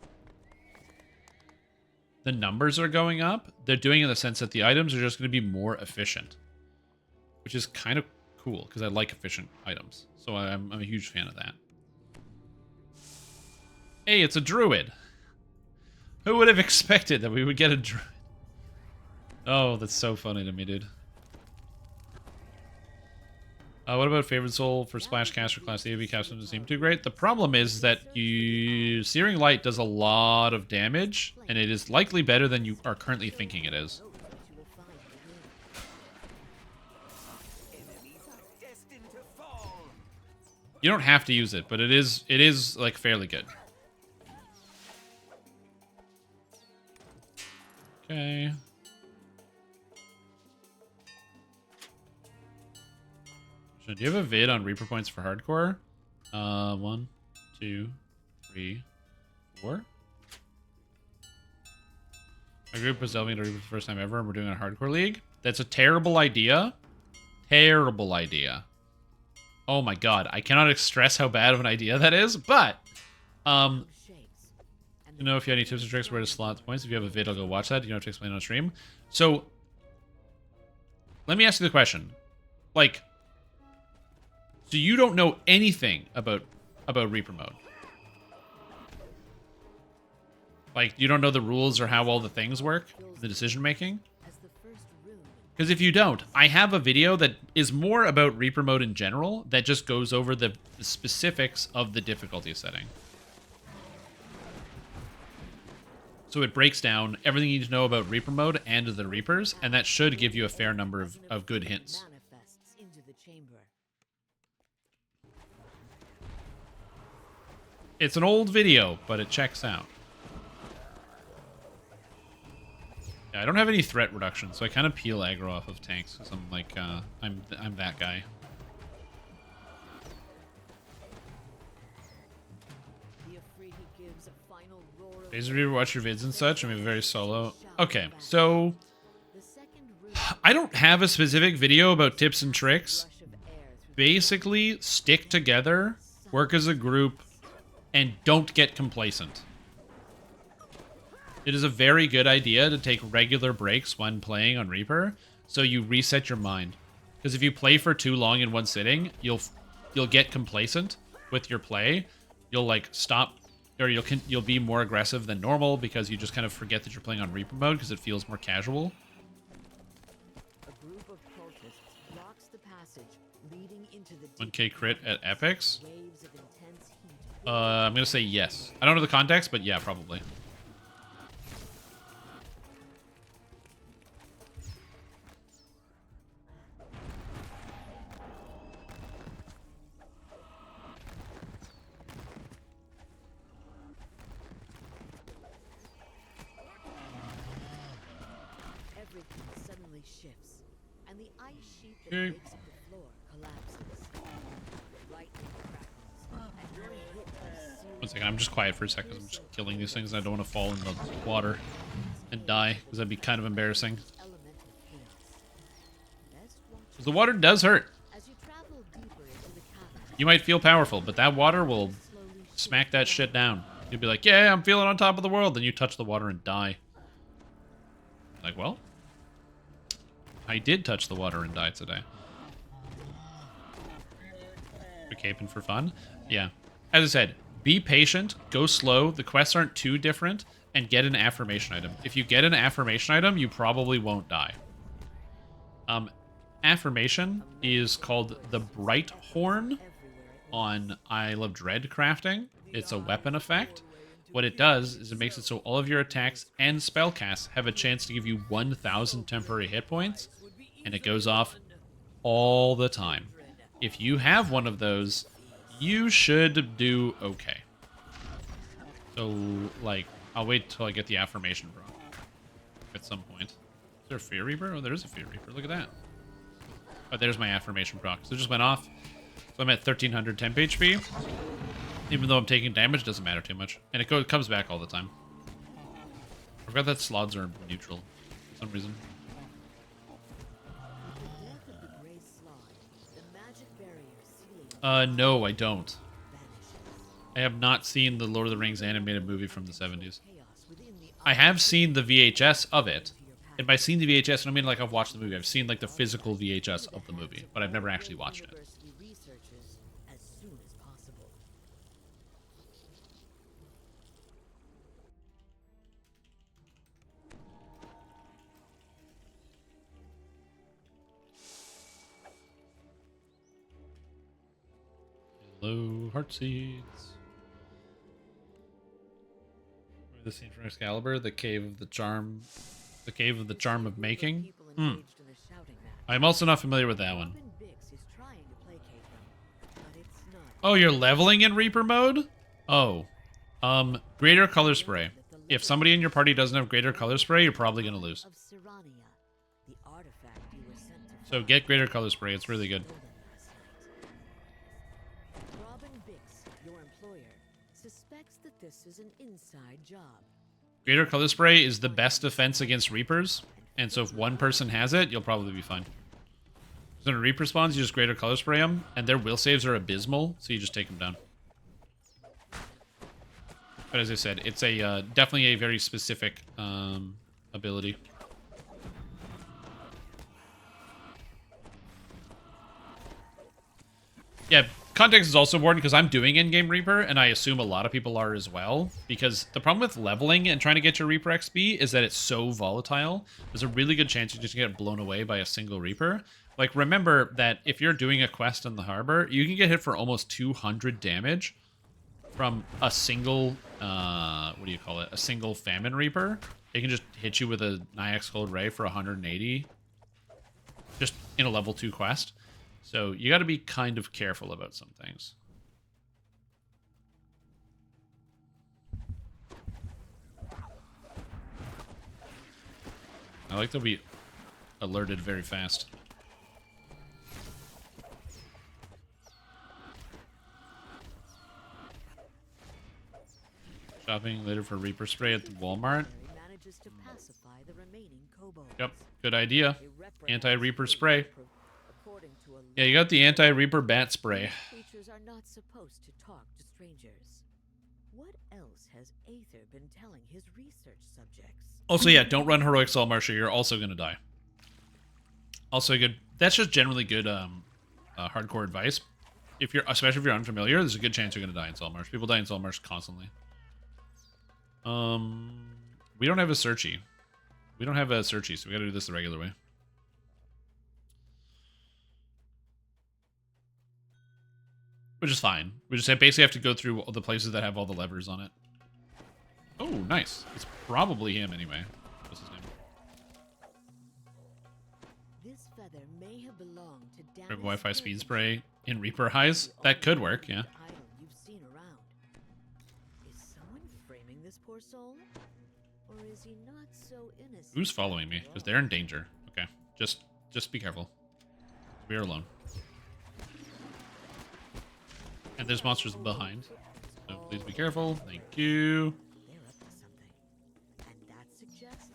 the numbers are going up. They're doing it in the sense that the items are just going to be more efficient, which is kind of cool because I like efficient items. So I'm a huge fan of that. Hey, it's a druid. Who would have expected that we would get a druid? Oh, that's so funny to me, dude. What about favorite soul for Splashcaster class? The AV capsule doesn't seem too great. The problem is that Searing Light does a lot of damage, and it is likely better than you are currently thinking it is. You don't have to use it, but it is like fairly good. Okay. So do you have a vid on Reaper points for hardcore? 1, 2, 3, 4. My group was delving into Reaper for the first time ever, and we're doing a hardcore league. That's a terrible idea. Terrible idea. Oh my god, I cannot stress how bad of an idea that is, but you know, if you have any tips or tricks where to slot the points, if you have a vid, I'll go watch that. You don't have to explain on stream. So, let me ask you the question. Like, so you don't know anything about Reaper mode? Like, you don't know the rules or how all the things work? The decision making? Because if you don't, I have a video that is more about Reaper mode in general that just goes over the specifics of the difficulty setting. So it breaks down everything you need to know about Reaper mode and the Reapers, and that should give you a fair number of good hints. It's an old video, but it checks out. Yeah, I don't have any threat reduction, so I kind of peel aggro off of tanks because I'm like, I'm that guy. Daisy Reaper, watch your vids and such. I'm very solo. Okay, so I don't have a specific video about tips and tricks. Basically, stick together, work as a group, and don't get complacent. It is a very good idea to take regular breaks when playing on Reaper, so you reset your mind. Because if you play for too long in one sitting, you'll get complacent with your play. You'll like stop, or you'll be more aggressive than normal because you just kind of forget that you're playing on Reaper mode because it feels more casual. A group of cultists blocks the passage leading into the 1k crit at epics. I'm gonna say yes. I don't know the context, but yeah, probably. Everything suddenly shifts, and the ice sheet that makes the floor collapses. Lightning crackles, and you're hit by a series 1 second, I'm just quiet for a second. I'm just killing these things and I don't want to fall in the water and die, because that'd be kind of embarrassing. Because the water does hurt. You might feel powerful, but that water will smack that shit down. You'll be like, yeah, I'm feeling on top of the world. Then you touch the water and die. Like, well, I did touch the water and die today. You're caping for fun? Yeah. As I said, be patient, go slow. The quests aren't too different, and get an affirmation item. If you get an affirmation item, you probably won't die. Affirmation is called the Bright Horn on Isle of Dread crafting. It's a weapon effect. What it does is it makes it so all of your attacks and spellcasts have a chance to give you 1,000 temporary hit points, and it goes off all the time. If you have one of those, you should do okay. So, like, I'll wait till I get the affirmation, bro. At some point. Is there a Fear Reaper? Oh, there is a Fear Reaper. Look at that. Oh, there's my affirmation proc. So it just went off. So I'm at 1,300 temp HP. Even though I'm taking damage, it doesn't matter too much. And it comes back all the time. I forgot that slots are neutral for some reason. No, I don't. I have not seen the Lord of the Rings animated movie from the 70s. I have seen the VHS of it. And by seeing the VHS, I don't mean like I've watched the movie. I've seen like the physical VHS of the movie, but I've never actually watched it. Hello, heart seeds. Remember the scene from Excalibur, the cave of the charm, of making. I'm also not familiar with that one. Oh, you're leveling in Reaper mode? Oh, greater color spray. If somebody in your party doesn't have greater color spray, you're probably gonna lose. So get greater color spray. It's really good. This is an inside job. Greater color spray is the best defense against Reapers, and so if one person has it, you'll probably be fine. So when a Reaper spawns, you just greater color spray them, and their will saves are abysmal, so you just take them down. But as I said, it's a definitely a very specific ability. Yeah, context is also important because I'm doing in-game Reaper, and I assume a lot of people are as well. Because the problem with leveling and trying to get your Reaper XP is that it's so volatile. There's a really good chance you just get blown away by a single Reaper. Like, remember that if you're doing a quest in the harbor, you can get hit for almost 200 damage from a single, what do you call it? A single Famine Reaper. They can just hit you with a Nyax Cold Ray for 180. Just in a level 2 quest. So you got to be kind of careful about some things. I like they'll be alerted very fast. Shopping later for Reaper spray at the Walmart. Yep, good idea. Anti-Reaper spray. Yeah, you got the anti-Reaper bat spray. Creatures are not supposed to talk to strangers. What else has Aether been telling his research subjects? Also, yeah, don't run Heroic Soul Marcher. You're also going to die. Also good. That's just generally good hardcore advice. Especially if you're unfamiliar, there's a good chance you're going to die in Soul March. People die in Soul March constantly. We don't have a Searchy. We don't have a Searchy, so we got to do this the regular way. Which is fine. We just basically have to go through all the places that have all the levers on it. Oh, nice. It's probably him anyway. What's his name? This feather may have belonged to Wi-Fi speed spray in Reaper highs. That could work, yeah. You've seen around. Is someone framing this poor soul? Or is he not so innocent? Who's following me? Because they're in danger. Okay. Just be careful. We are alone. And there's monsters behind. So please be careful. Thank you. They're up to something. And that suggests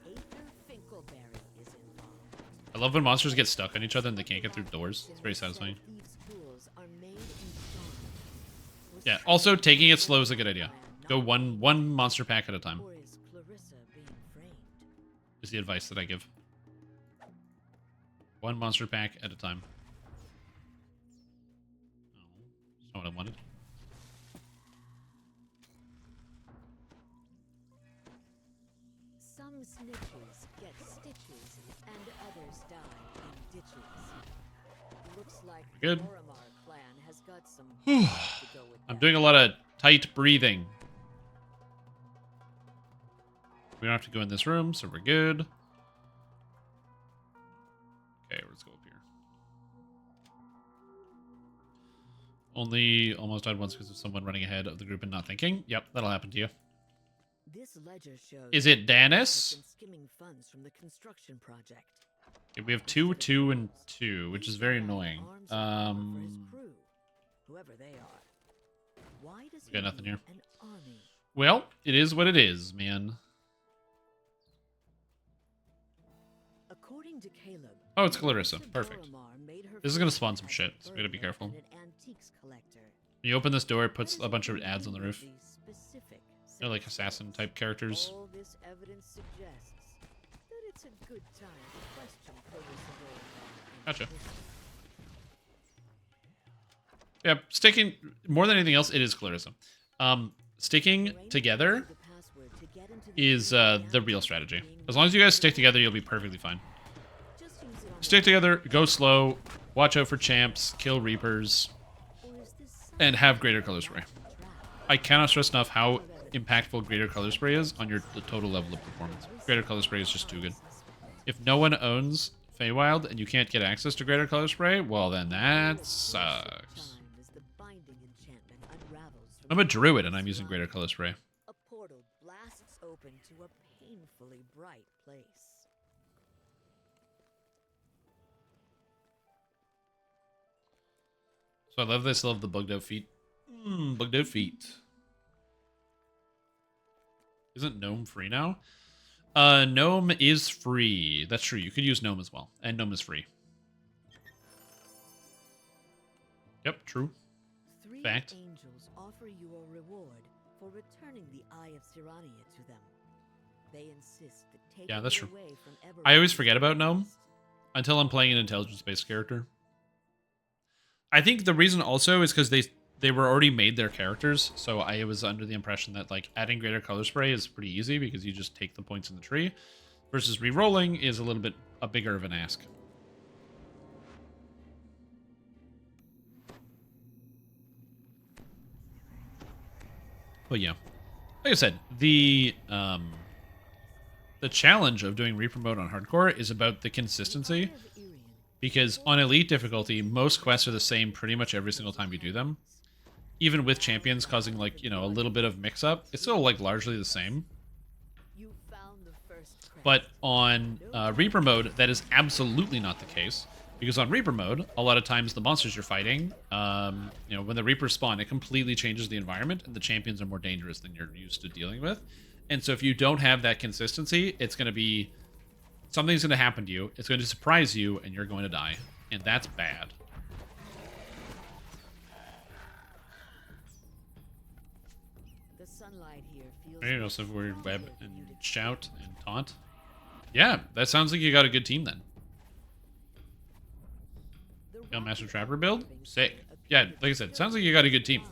Aether Finkelberry is involved. I love when monsters get stuck on each other and they can't get through doors. It's very satisfying. Yeah, also taking it slow is a good idea. Go one monster pack at a time. Is the advice that I give. One monster pack at a time. Not what I wanted. Some snitches get stitches and others die in ditches. Looks like Good. the Oromar clan has got some to go with I'm that. doing a lot of tight breathing. We don't have to go in this room, so we're good. Okay, let's go up here. Only almost died once because of someone running ahead of the group and not thinking. Yep, that'll happen to you. This ledger shows Is it Danis? been skimming funds from the construction project. Okay, we have 2, 2, and 2, which is very annoying. Whoever they are. Why does We got nothing here. an army? Well, it is what it is, man. According to Caleb, Oh, it's Clarissa. Perfect. Oromar made her This is gonna first spawn some as shit, a so we gotta be careful. and an antiques collector. When you open this door, it puts a bunch of ads on the roof. These specific They're like assassin-type characters. All this evidence suggests that it's a good time to question Clarissa Oromar. Gotcha. Yeah, sticking more than anything else, it is Clarissa. Sticking together is the real strategy. As long as you guys stick together, you'll be perfectly fine. Stick together, go slow, watch out for champs, kill reapers. Or is this and have Greater Color Spray. I cannot stress enough how impactful Greater Color Spray is on the total level of performance. Greater Color Spray is just too good. If no one owns Feywild and you can't get access to Greater Color Spray, well then that sucks. I'm a druid and I'm using Greater Color Spray. A portal blasts open to a painfully bright place. So I love this. I love the bugged out feet. Bugged out feet. Isn't Gnome free now? Gnome is free. That's true. You could use Gnome as well. And Gnome is free. Yep, true. Fact. Angels offer you a reward for returning the Eye of Sirania to them. They insist that taking Yeah, that's it true. away from Everest I always forget about is Gnome best. until I'm playing an intelligence-based character. I think the reason also is because they were already made their characters, so I was under the impression that like adding Greater Color Spray is pretty easy because you just take the points in the tree, versus re-rolling is a little bit bigger of an ask. But yeah, like I said, the challenge of doing Reaper mode on hardcore is about the consistency, because on elite difficulty, most quests are the same pretty much every single time you do them. Even with champions causing like, you know, a little bit of mix-up, it's still like largely the same. You found the first crest. But on Reaper mode, that is absolutely not the case. Because on Reaper mode, a lot of times the monsters you're fighting, you know, when the Reapers spawn, it completely changes the environment, and the champions are more dangerous than you're used to dealing with. And so if you don't have that consistency, it's going to be... something's going to happen to you, it's going to surprise you, and you're going to die. And that's bad. The sunlight here feels There you go, so we're web and shout and taunt. Yeah, that sounds like you got a good team then. Got Master Trapper build? Sick. Yeah, like I said, sounds like you got a good team.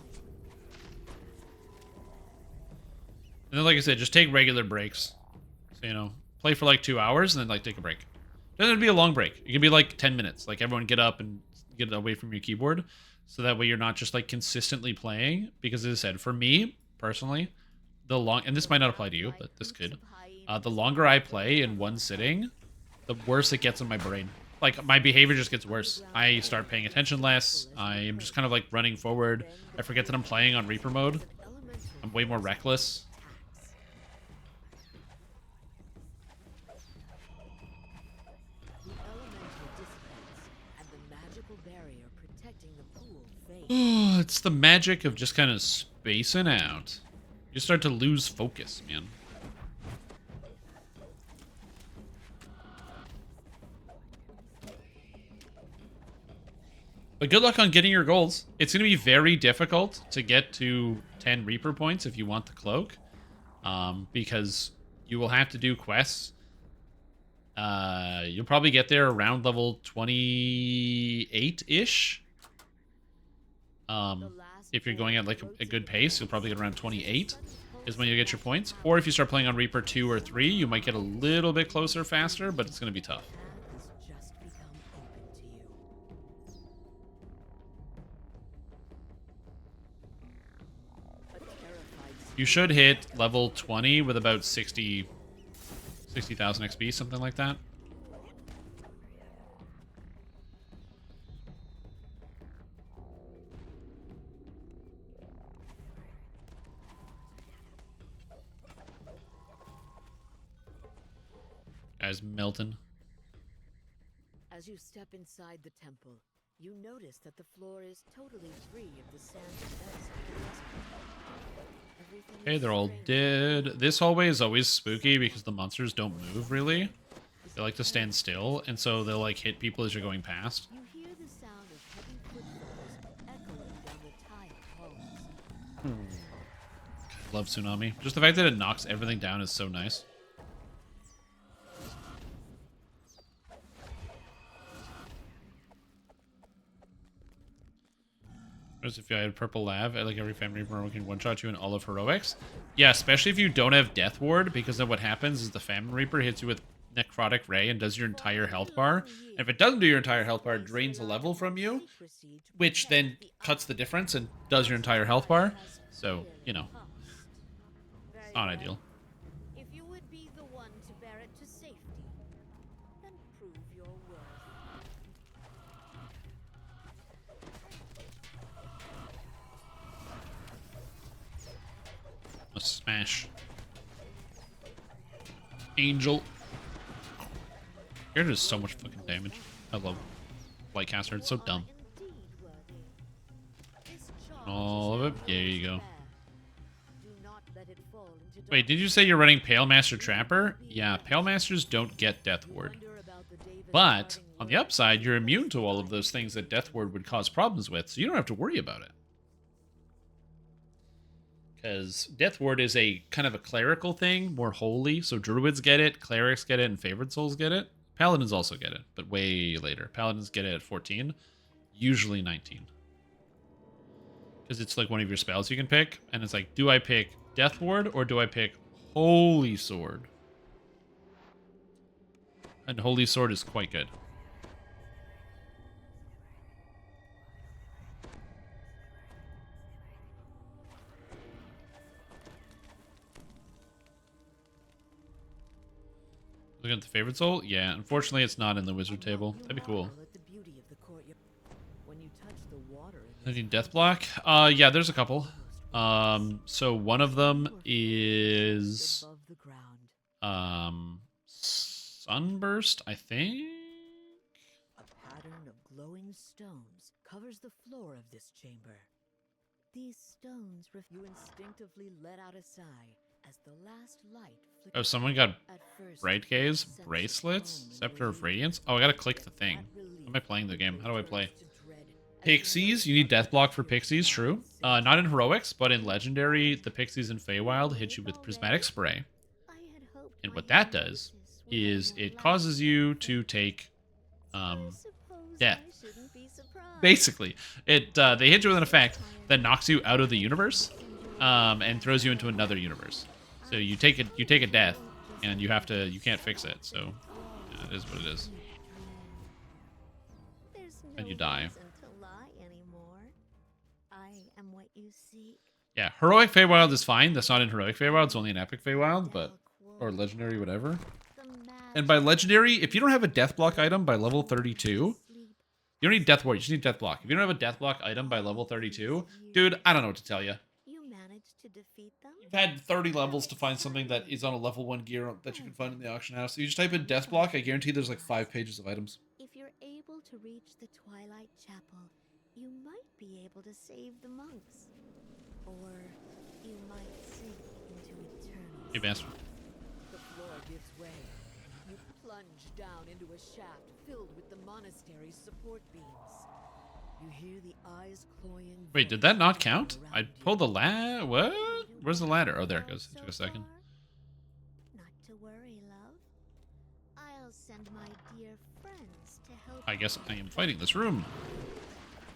And then, like I said, just take regular breaks. So, you know, play for like 2 hours and then, like, take a break. Doesn't have to be a long break. It can be like 10 minutes. Like, everyone get up and get away from your keyboard. So that way you're not just, like, consistently playing. Because, as I said, for me, personally, and this might not apply to you, but this could. The longer I play in one sitting, the worse it gets in my brain. Like, my behavior just gets worse. I start paying attention less. I am just kind of, like, running forward. I forget that I'm playing on Reaper mode. I'm way more reckless. Oh, it's the magic of just kind of spacing out. You start to lose focus, man. But good luck on getting your goals. It's going to be very difficult to get to 10 Reaper points if you want the cloak. Because you will have to do quests. You'll probably get there around level 28-ish. If you're going at like a good pace, you'll probably get around 28 is when you get your points. Or if you start playing on Reaper 2 or 3, you might get a little bit closer faster, but it's going to be tough. You should hit level 20 with about 60,000 XP, something like that. Guys, melting. As you step inside the temple, you notice that the floor is totally free of the sand and dust of the desert. Everything Okay, is they're all strange. dead. This hallway is always spooky because the monsters don't move, really. They like to stand still, and so they'll, like, hit people as you're going past. You hear the sound of heavy footfalls echoing down the tiled halls. Love Tsunami. Just the fact that it knocks everything down is so nice. If you had purple lav, like every family member can one-shot you in all of heroics. Yeah, especially if you don't have Death Ward, because then what happens is the Famine Reaper hits you with necrotic ray and does your entire health bar. And if it doesn't do your entire health bar, it drains a level from you, which then cuts the difference and does your entire health bar. So, you know, it's not ideal. If you would be the one to bear it to safety, then prove your worth. Let's smash. Angel. Here does so much fucking damage. I love Lightcaster. It's so dumb. All of it. There you go. Wait, did you say you're running Pale Master Trapper? Yeah, Pale Masters don't get Death Ward. But, on the upside, you're immune to all of those things that Death Ward would cause problems with, so you don't have to worry about it. Because Death Ward is a kind of a clerical thing, more holy, so Druids get it, Clerics get it, and Favored Souls get it. Paladins also get it, but way later. Paladins get it at 14, usually 19. Because it's like one of your spells you can pick, and it's like, do I pick Death Ward or do I pick Holy Sword? And Holy Sword is quite good. Looking at the favorite soul? Yeah, unfortunately it's not in the wizard table. That'd be cool. Any death block? Yeah, there's a couple. So one of them is Sunburst, I think. A pattern of glowing stones covers the floor of this chamber. These stones you instinctively let out a sigh as the last light flickered. Oh, someone got Bright Gaze bracelets, Scepter of Radiance. Oh, I gotta click the thing. How am I playing the game? How do I play? Pixies, you need death block for Pixies, true. Not in Heroics, but in Legendary, the Pixies in Feywild hit you with Prismatic Spray. And what that does is it causes you to take death. Basically, they hit you with an effect that knocks you out of the universe and throws you into another universe. So you take a death, and you can't fix it. So yeah, it is what it is. And you die. Yeah, Heroic Feywild is fine. That's not in Heroic Feywild. It's only in Epic Feywild, or Legendary, whatever. And by Legendary, if you don't have a Death Block item by level 32, you don't need Death Ward. You just need Death Block. If you don't have a Death Block item by level 32, dude, I don't know what to tell you. You've had 30 levels to find something that is on a level 1 gear that you can find in the auction house. So you just type in Death Block. I guarantee there's like 5 pages of items. If you're able to reach the Twilight Chapel, you might be able to save the monks. Or you might sink into eternal. Hey, bastard. The floor gives way. You plunge down into a shaft filled with the monastery's support beams. You hear the eyes cloying. Wait, did that not count? I pulled the ladder. What? Where's the ladder? Oh, there it goes. It took a second. Not to worry, love. I'll send my dear friends to help. I guess I am fighting this room.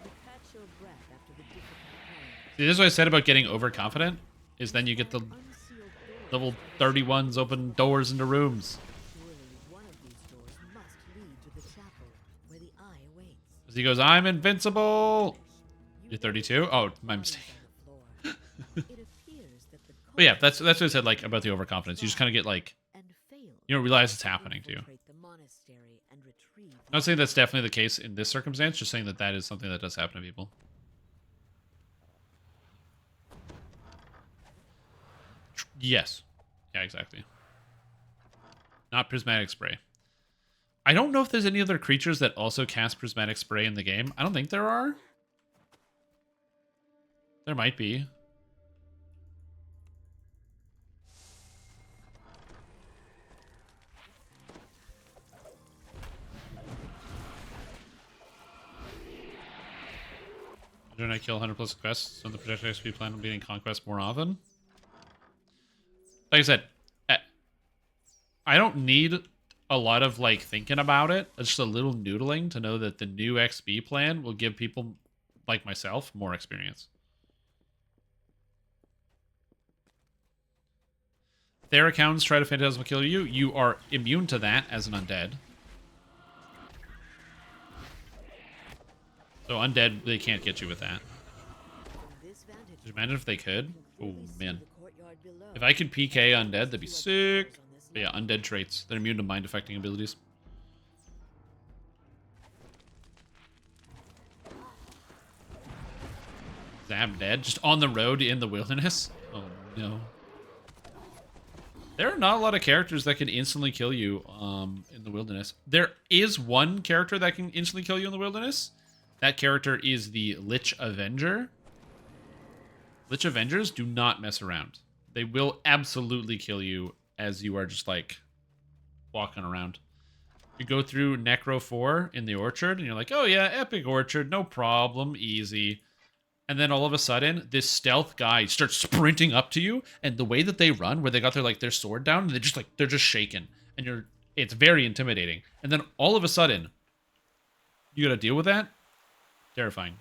You catch your breath after the difficult climb. See, this is what I said about getting overconfident, is then you get the level 31s open doors into rooms. Surely one of these doors must lead to the chapel where the eye awaits. As he goes, I'm invincible! You're 32? Oh, my mistake. But yeah, that's what I said like about the overconfidence. You just kind of get like, you don't realize it's happening to you. I'm not saying that's definitely the case in this circumstance, just saying that that is something that does happen to people. Yes. Yeah, exactly. Not Prismatic Spray. I don't know if there's any other creatures that also cast Prismatic Spray in the game. I don't think there are. There might be. Don't I kill 100 plus quests on the projected XP plan on beating conquest more often? Like I said, I don't need a lot of like thinking about it. It's just a little noodling to know that the new XP plan will give people like myself more experience. Theracouns try to phantasmal kill you, you are immune to that as an undead. So undead, they can't get you with that. Could you imagine if they could? Oh, man. If I could PK undead, that'd be sick. But yeah, undead traits. They're immune to mind-affecting abilities. Zab dead? Just on the road in the wilderness? Oh, no. There are not a lot of characters that can instantly kill you in the wilderness. There is one character that can instantly kill you in the wilderness. That character is the Lich Avenger. Lich Avengers do not mess around. They will absolutely kill you as you are just like walking around. You go through Necro 4 in the orchard and you're like, oh yeah, epic orchard, no problem, easy. And then all of a sudden, this stealth guy starts sprinting up to you, and the way that they run, where they got their sword down, and they're just shaking, and it's very intimidating. And then all of a sudden, you got to deal with that. Terrifying.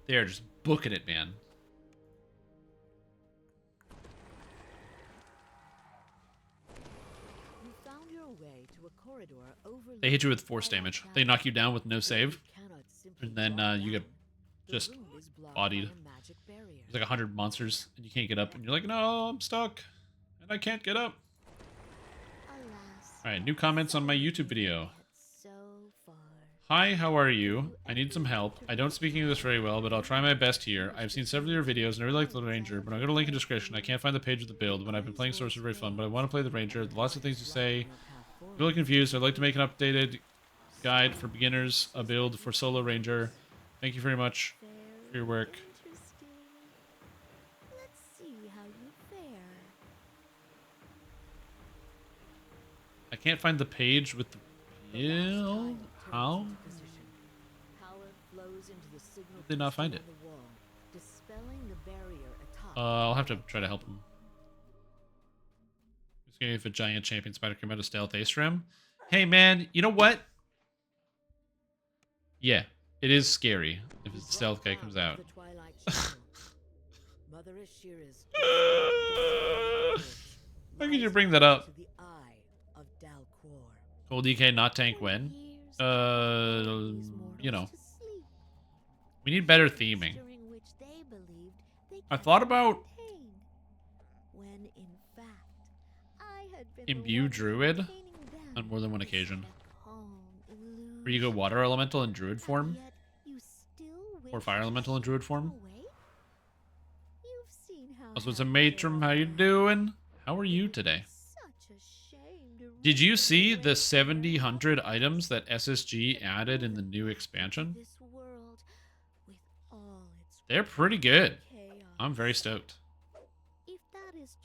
They're just booking it, man. They hit you with force damage. They knock you down with no save, and then you get just bodied. There's like 100 monsters, and you can't get up, and you're like, no, I'm stuck, and I can't get up. Alright, new comments on my YouTube video. Hi, how are you? I need some help. I don't speak English very well, but I'll try my best here. I've seen several of your videos, and I really like the Ranger, but I'm going to link in the description. I can't find the page of the build. When I've been playing Sorcerer, very fun, but I want to play the Ranger. Lots of things to say. Really confused. I'd like to make an updated guide for beginners, a build for solo ranger. Thank you very much for your work. Let's see how you fare. I can't find the page with the build. How? Did they not find it? I'll have to try to help him. If a giant champion spider came out of stealth ace rim. Hey man, you know what? Yeah, it is scary if a stealth guy comes out. Why could you bring that up? Cold DK not tank when? You know. We need better theming. I thought about Imbue Druid on more than one occasion. Where you go Water Elemental in Druid form. Or Fire Elemental in Druid form. Also, it's a matron. How you doing? How are you today? Did you see the 7,000 items that SSG added in the new expansion? They're pretty good. I'm very stoked.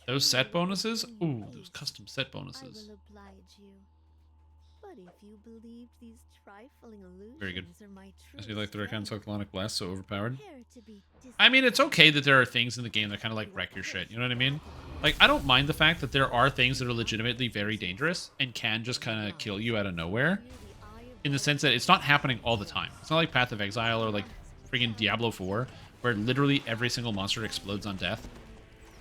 Those set bonuses? Ooh, those custom set bonuses. Very good. I see like the Recon Cyclonic Blast, so overpowered. I mean, it's okay that there are things in the game that kind of like wreck your shit, you know what I mean? Like, I don't mind the fact that there are things that are legitimately very dangerous and can just kind of kill you out of nowhere. In the sense that it's not happening all the time. It's not like Path of Exile or like friggin' Diablo 4, where literally every single monster explodes on death.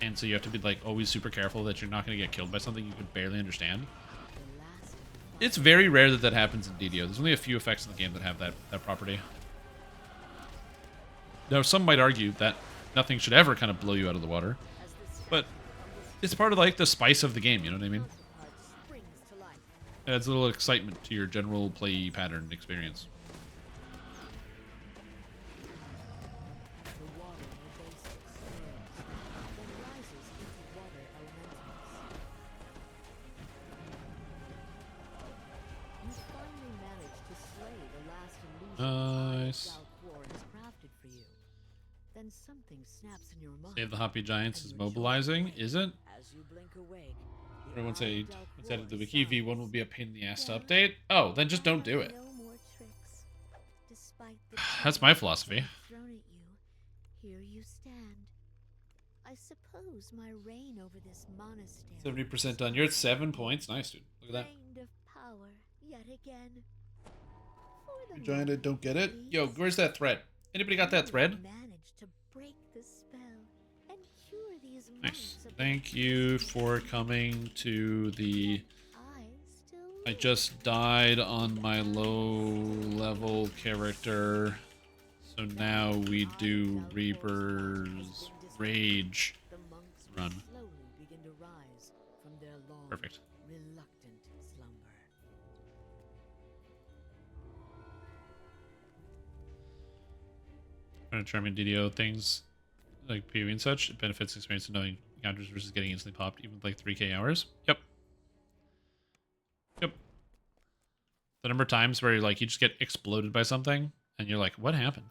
And so you have to be like always super careful that you're not going to get killed by something you can barely understand. It's very rare that that happens in DDO. There's only a few effects in the game that have that property. Now, some might argue that nothing should ever kind of blow you out of the water. But it's part of like the spice of the game, you know what I mean? It adds a little excitement to your general play pattern experience. Nice. Save the Hoppy Giants is mobilizing, is it? Everyone say it's added to the wiki. V1 will be a pain in the ass to update. Oh, then just don't do it. That's my philosophy. Here you stand. I suppose my reign over this monastery 70% done. You're at 7 points. Nice, dude. Look at that. of power yet again. Giant, I don't get it. Yo, where's that threat? Anybody got that thread? Managed to break the spell and cure these Nice. monks of Thank you for coming to the... I just died on my low-level character. So now we do Reaper's Rage run. Perfect. Reluctant slumber. Trying to charming DDO things like PvE and such. It benefits experience of knowing encounters versus getting instantly popped even with like 3k hours. Yep. Yep. The number of times where like you just get exploded by something and you're like, what happened?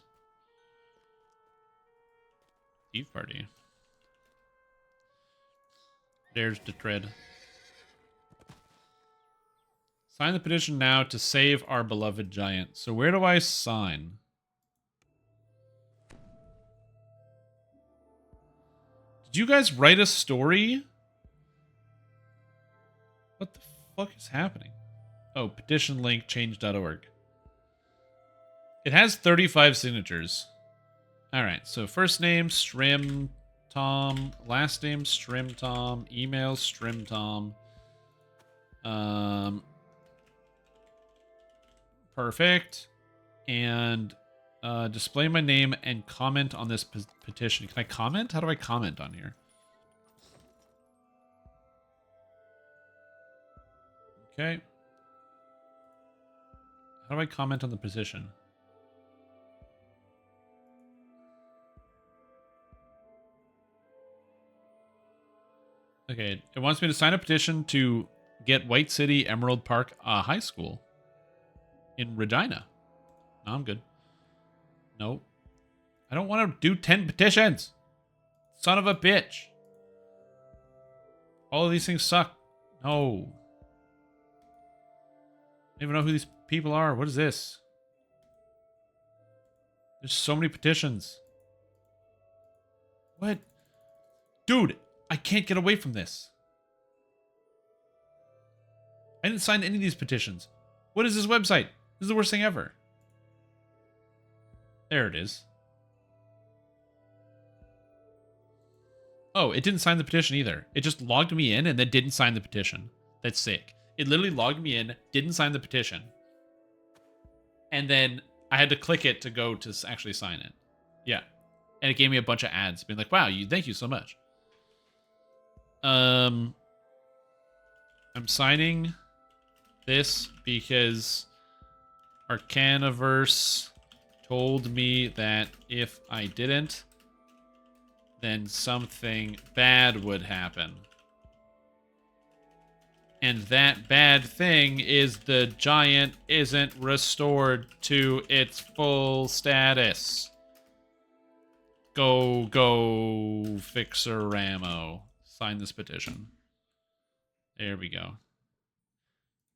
Eve party. There's the thread. Sign the petition now to save our beloved giant. So where do I sign? Did you guys write a story? What the fuck is happening? Oh, petition link change.org. It has 35 signatures. Alright, so first name, Strim Tom. Last name, Strim Tom. Email, Strim Tom. Perfect. And display my name and comment on this petition. Can I comment? How do I comment on here? Okay. How do I comment on the petition? Okay, it wants me to sign a petition to get White City Emerald Park High School in Regina. No, I'm good. No. I don't want to do 10 petitions. Son of a bitch. All of these things suck. No. I don't even know who these people are. What is this? There's so many petitions. What? Dude, I can't get away from this. I didn't sign any of these petitions. What is this website? This is the worst thing ever. There it is. Oh, it didn't sign the petition either. It just logged me in and then didn't sign the petition. That's sick. It literally logged me in, didn't sign the petition. And then I had to click it to go to actually sign it. Yeah. And it gave me a bunch of ads being like, wow, thank you so much. I'm signing this because Arcanaverse told me that if I didn't, then something bad would happen. And that bad thing is the giant isn't restored to its full status. Go, Fixer Ramo. Sign this petition. There we go.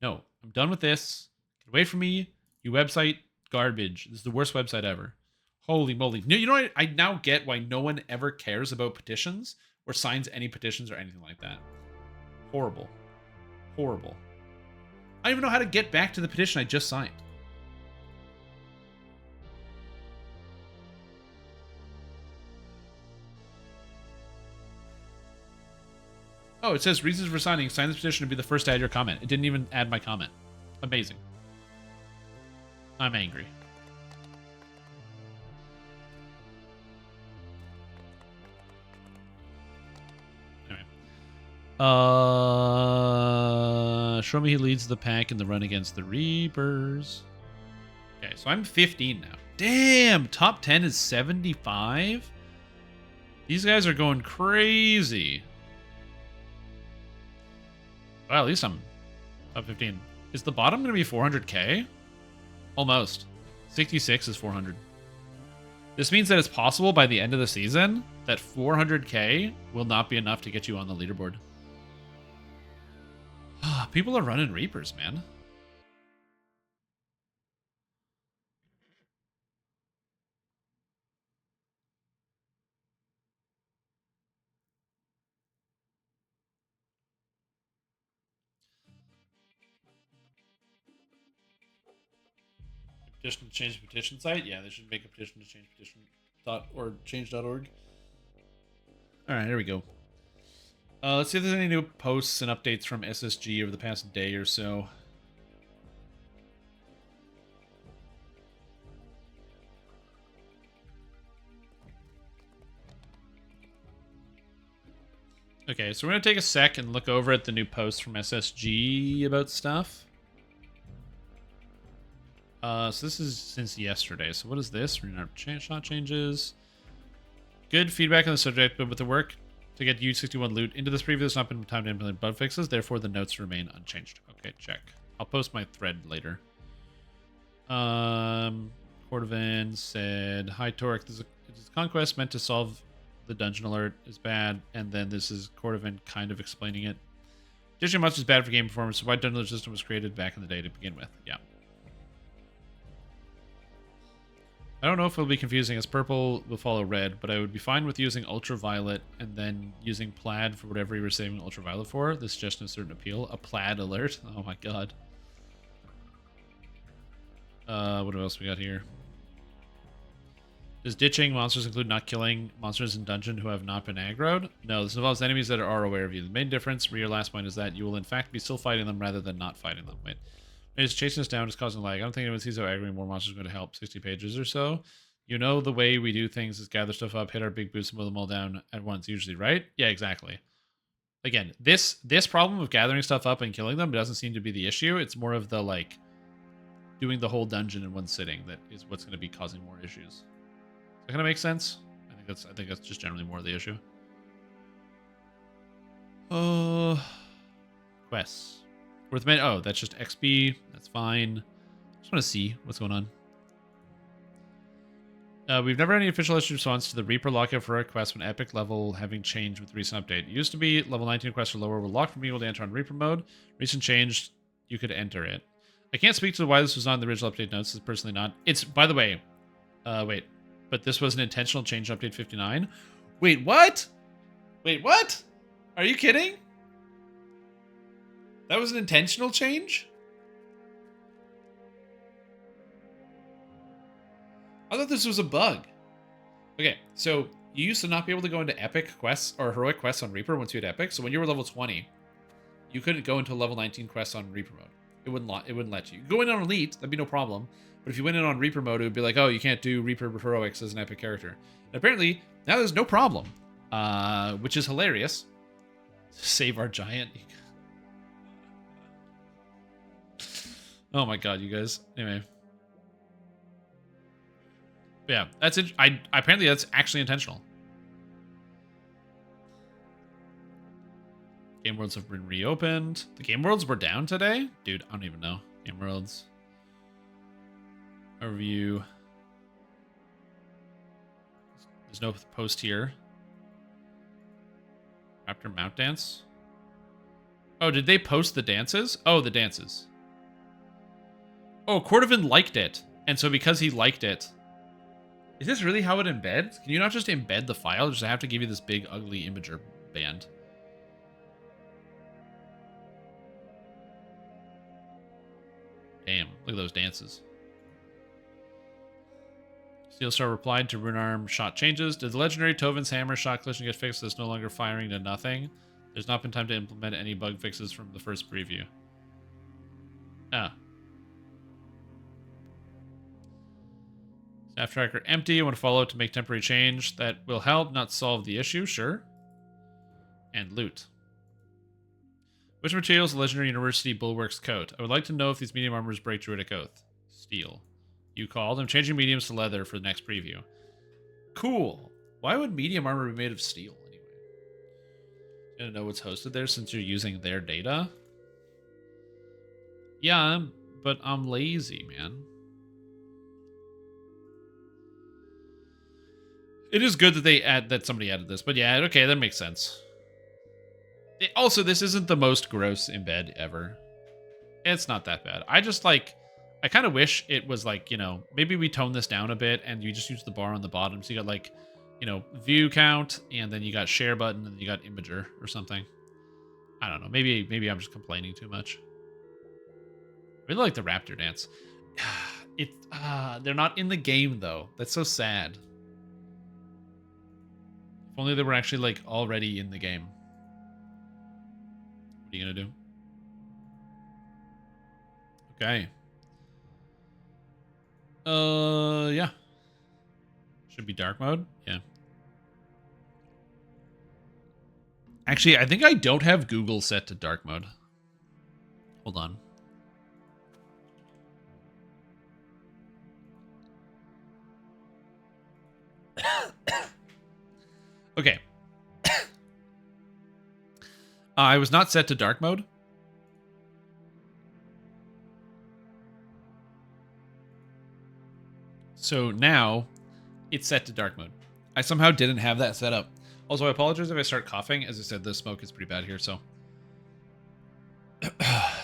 No, I'm done with this. Get away from me, you website garbage. This is the worst website ever. Holy moly. You know what? I now get why no one ever cares about petitions or signs any petitions or anything like that. Horrible. Horrible. I don't even know how to get back to the petition I just signed. Oh, it says reasons for signing. Sign this petition to be the first to add your comment. It didn't even add my comment. Amazing. I'm angry. Anyway. Show me he leads the pack in the run against the Reapers. Okay, so I'm 15 now. Damn! Top 10 is 75? These guys are going crazy. Well, at least I'm top 15. Is the bottom going to be 400k? Almost. 66 is 400. This means that it's possible by the end of the season that 400k will not be enough to get you on the leaderboard. People are running Reapers, man. Petition to change the petition site? Yeah, they should make a petition to change petition or change.org. Alright, here we go. Let's see if there's any new posts and updates from SSG over the past day or so. Okay, so we're going to take a sec and look over at the new posts from SSG about stuff. So this is since yesterday. So what is this? We're going to shot changes. Good feedback on the subject, but with the work to get U61 loot into this preview, there's not been time to implement bug fixes. Therefore, the notes remain unchanged. Okay, check. I'll post my thread later. Cordovan said, "Hi Torque, this is a conquest meant to solve the dungeon alert is bad," and then this is Cordovan kind of explaining it. Ditching monsters is bad for game performance, so why dungeon alert system was created back in the day to begin with. Yeah. I don't know if it'll be confusing as purple will follow red, but I would be fine with using ultraviolet and then using plaid for whatever you were saving ultraviolet for. This suggestion has certain appeal. A plaid alert? Oh my god. What else we got here? Does ditching monsters include not killing monsters in dungeon who have not been aggroed? No, this involves enemies that are aware of you. The main difference for your last point is that you will in fact be still fighting them rather than not fighting them. Wait. It's chasing us down, it's causing lag. I don't think anyone sees how aggroing more monsters is going to help. 60 pages or so. You know the way we do things is gather stuff up, hit our big boosts, and mow them all down at once, usually, right? Yeah, exactly. Again, this problem of gathering stuff up and killing them doesn't seem to be the issue. It's more of the, like, doing the whole dungeon in one sitting that is what's going to be causing more issues. Does that kind of make sense? I think that's just generally more of the issue. Quests. Worth a minute. Oh, that's just XP. That's fine. Just want to see what's going on. We've never had any official issue response to the Reaper lockout for our quest when epic level having changed with the recent update. It used to be level 19 quests or lower were locked from being able to enter on Reaper mode. Recent change, you could enter it. I can't speak to why this was not in the original update notes. It's personally not. It's, by the way, wait. But this was an intentional change in update 59? Wait, what? Wait, what? Are you kidding? That was an intentional change? I thought this was a bug. Okay, so you used to not be able to go into epic quests or heroic quests on Reaper once you had epic. So when you were level 20, you couldn't go into level 19 quests on Reaper mode. It wouldn't let you. Go in on Elite, that'd be no problem. But if you went in on Reaper mode, it would be like, oh, you can't do Reaper heroics as an epic character. And apparently, now there's no problem, which is hilarious. Save our giant. Oh my god, you guys. Anyway. But yeah, that's it. Apparently that's actually intentional. Game Worlds have been reopened. The Game Worlds were down today? Dude, I don't even know. Game Worlds. Overview. There's no post here. Raptor Mount Dance. Oh, did they post the dances? Oh, the dances. Oh, Cordovan liked it. And so because he liked it... Is this really how it embeds? Can you not just embed the file? Just have to give you this big, ugly imager band. Damn, look at those dances. Steelstar replied to Runearm shot changes. Did the legendary Tovin's hammer shot collision get fixed so it's no longer firing to nothing? There's not been time to implement any bug fixes from the first preview. Ah. Staff tracker empty. I want to follow to make temporary change. That will help, not solve the issue, sure. And loot. Which materials Legendary University Bulwark's coat? I would like to know if these medium armors break Druidic Oath. Steel. You called. I'm changing mediums to leather for the next preview. Cool. Why would medium armor be made of steel anyway? I don't know what's hosted there since you're using their data. Yeah, but I'm lazy, man. It is good that somebody added this, but yeah, okay, that makes sense. Also, this isn't the most gross embed ever. It's not that bad. I just like, I kind of wish it was like, you know, maybe we tone this down a bit and you just use the bar on the bottom. So you got like, you know, view count and then you got share button and you got imager or something. I don't know. Maybe I'm just complaining too much. I really like the raptor dance. They're not in the game though. That's so sad. If only they were actually like already in the game. What are you gonna do? Okay. Yeah. Should be dark mode. Yeah. Actually, I think I don't have Google set to dark mode. Hold on. Okay. I was not set to dark mode. So now it's set to dark mode. I somehow didn't have that set up. Also, I apologize if I start coughing. As I said, the smoke is pretty bad here, so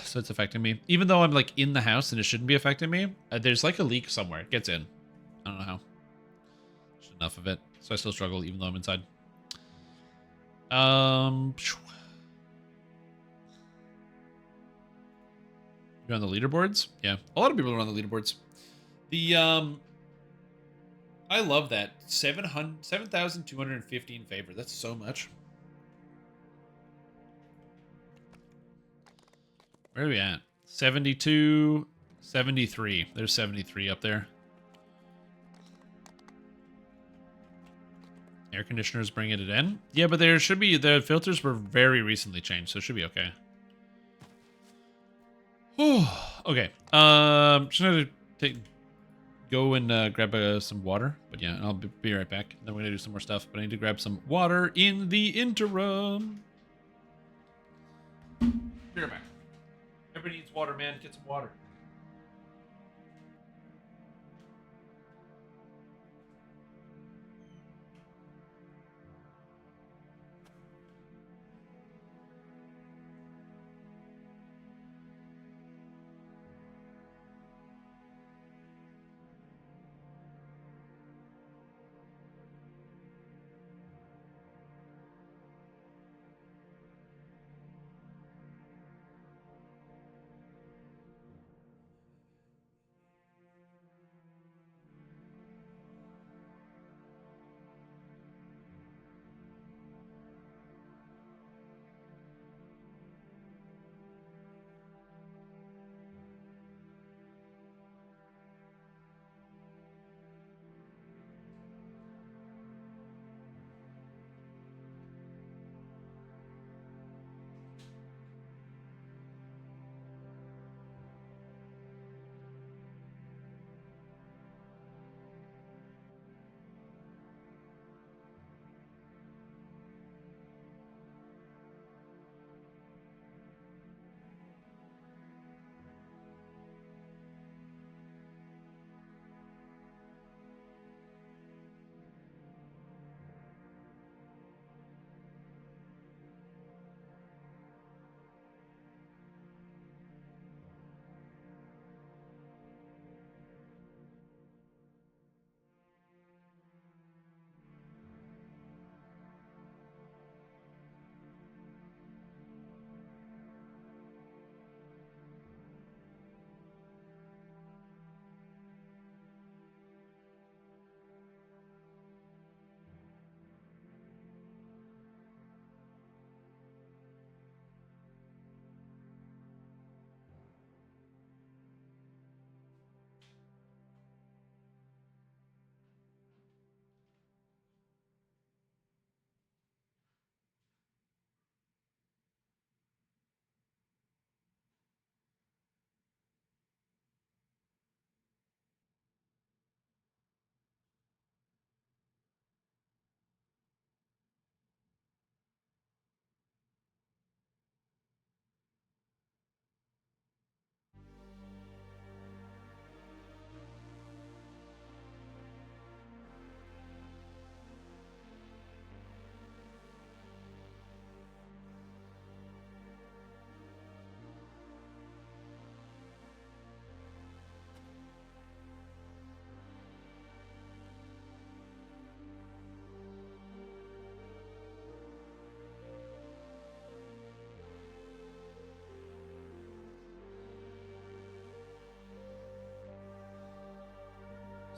so it's affecting me. Even though I'm like in the house and it shouldn't be affecting me, there's like a leak somewhere. It gets in. I don't know how. Just enough of it. So I still struggle even though I'm inside. You're on the leaderboards? Yeah. A lot of people are on the leaderboards. I love that. 7,215 favor. That's so much. Where are we at? 72, 73. There's 73 up there. Air conditioners bringing it in? Yeah, but there should be... The filters were very recently changed, so it should be okay. Okay. Just gonna go and grab some water. But yeah, I'll be right back. Then we're gonna do some more stuff. But I need to grab some water in the interim. Be right back. Everybody needs water, man. Get some water.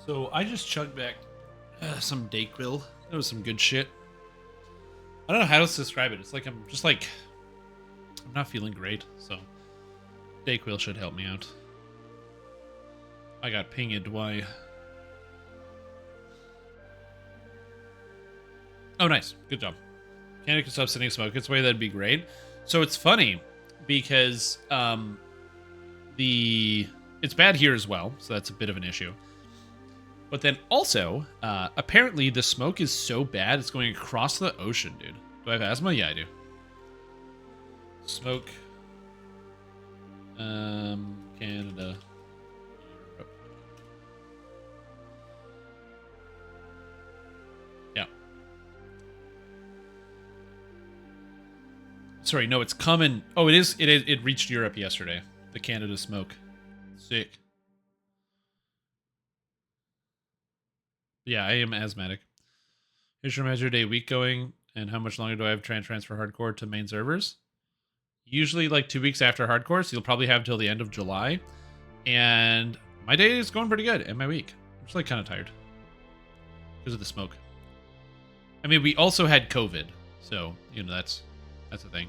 So I just chugged back some Dayquil. That was some good shit. I don't know how else to describe it. It's like I'm not feeling great, so Dayquil should help me out. I got pinged. Why? Oh, nice. Good job. Canada can stop sending smoke its way. That'd be great. So it's funny because it's bad here as well, so that's a bit of an issue. But then also, apparently the smoke is so bad it's going across the ocean, dude. Do I have asthma? Yeah, I do. Smoke. Canada. Europe. Yeah. Sorry, no, it's coming. Oh, it is. It reached Europe yesterday. The Canada smoke. Sick. Yeah, I am asthmatic. Here's your measure day week going, and how much longer do I have to transfer hardcore to main servers? Usually like 2 weeks after hardcore, so you'll probably have till the end of July. And my day is going pretty good, and my week. I'm just like kind of tired because of the smoke. I mean, we also had COVID, so you know that's a thing.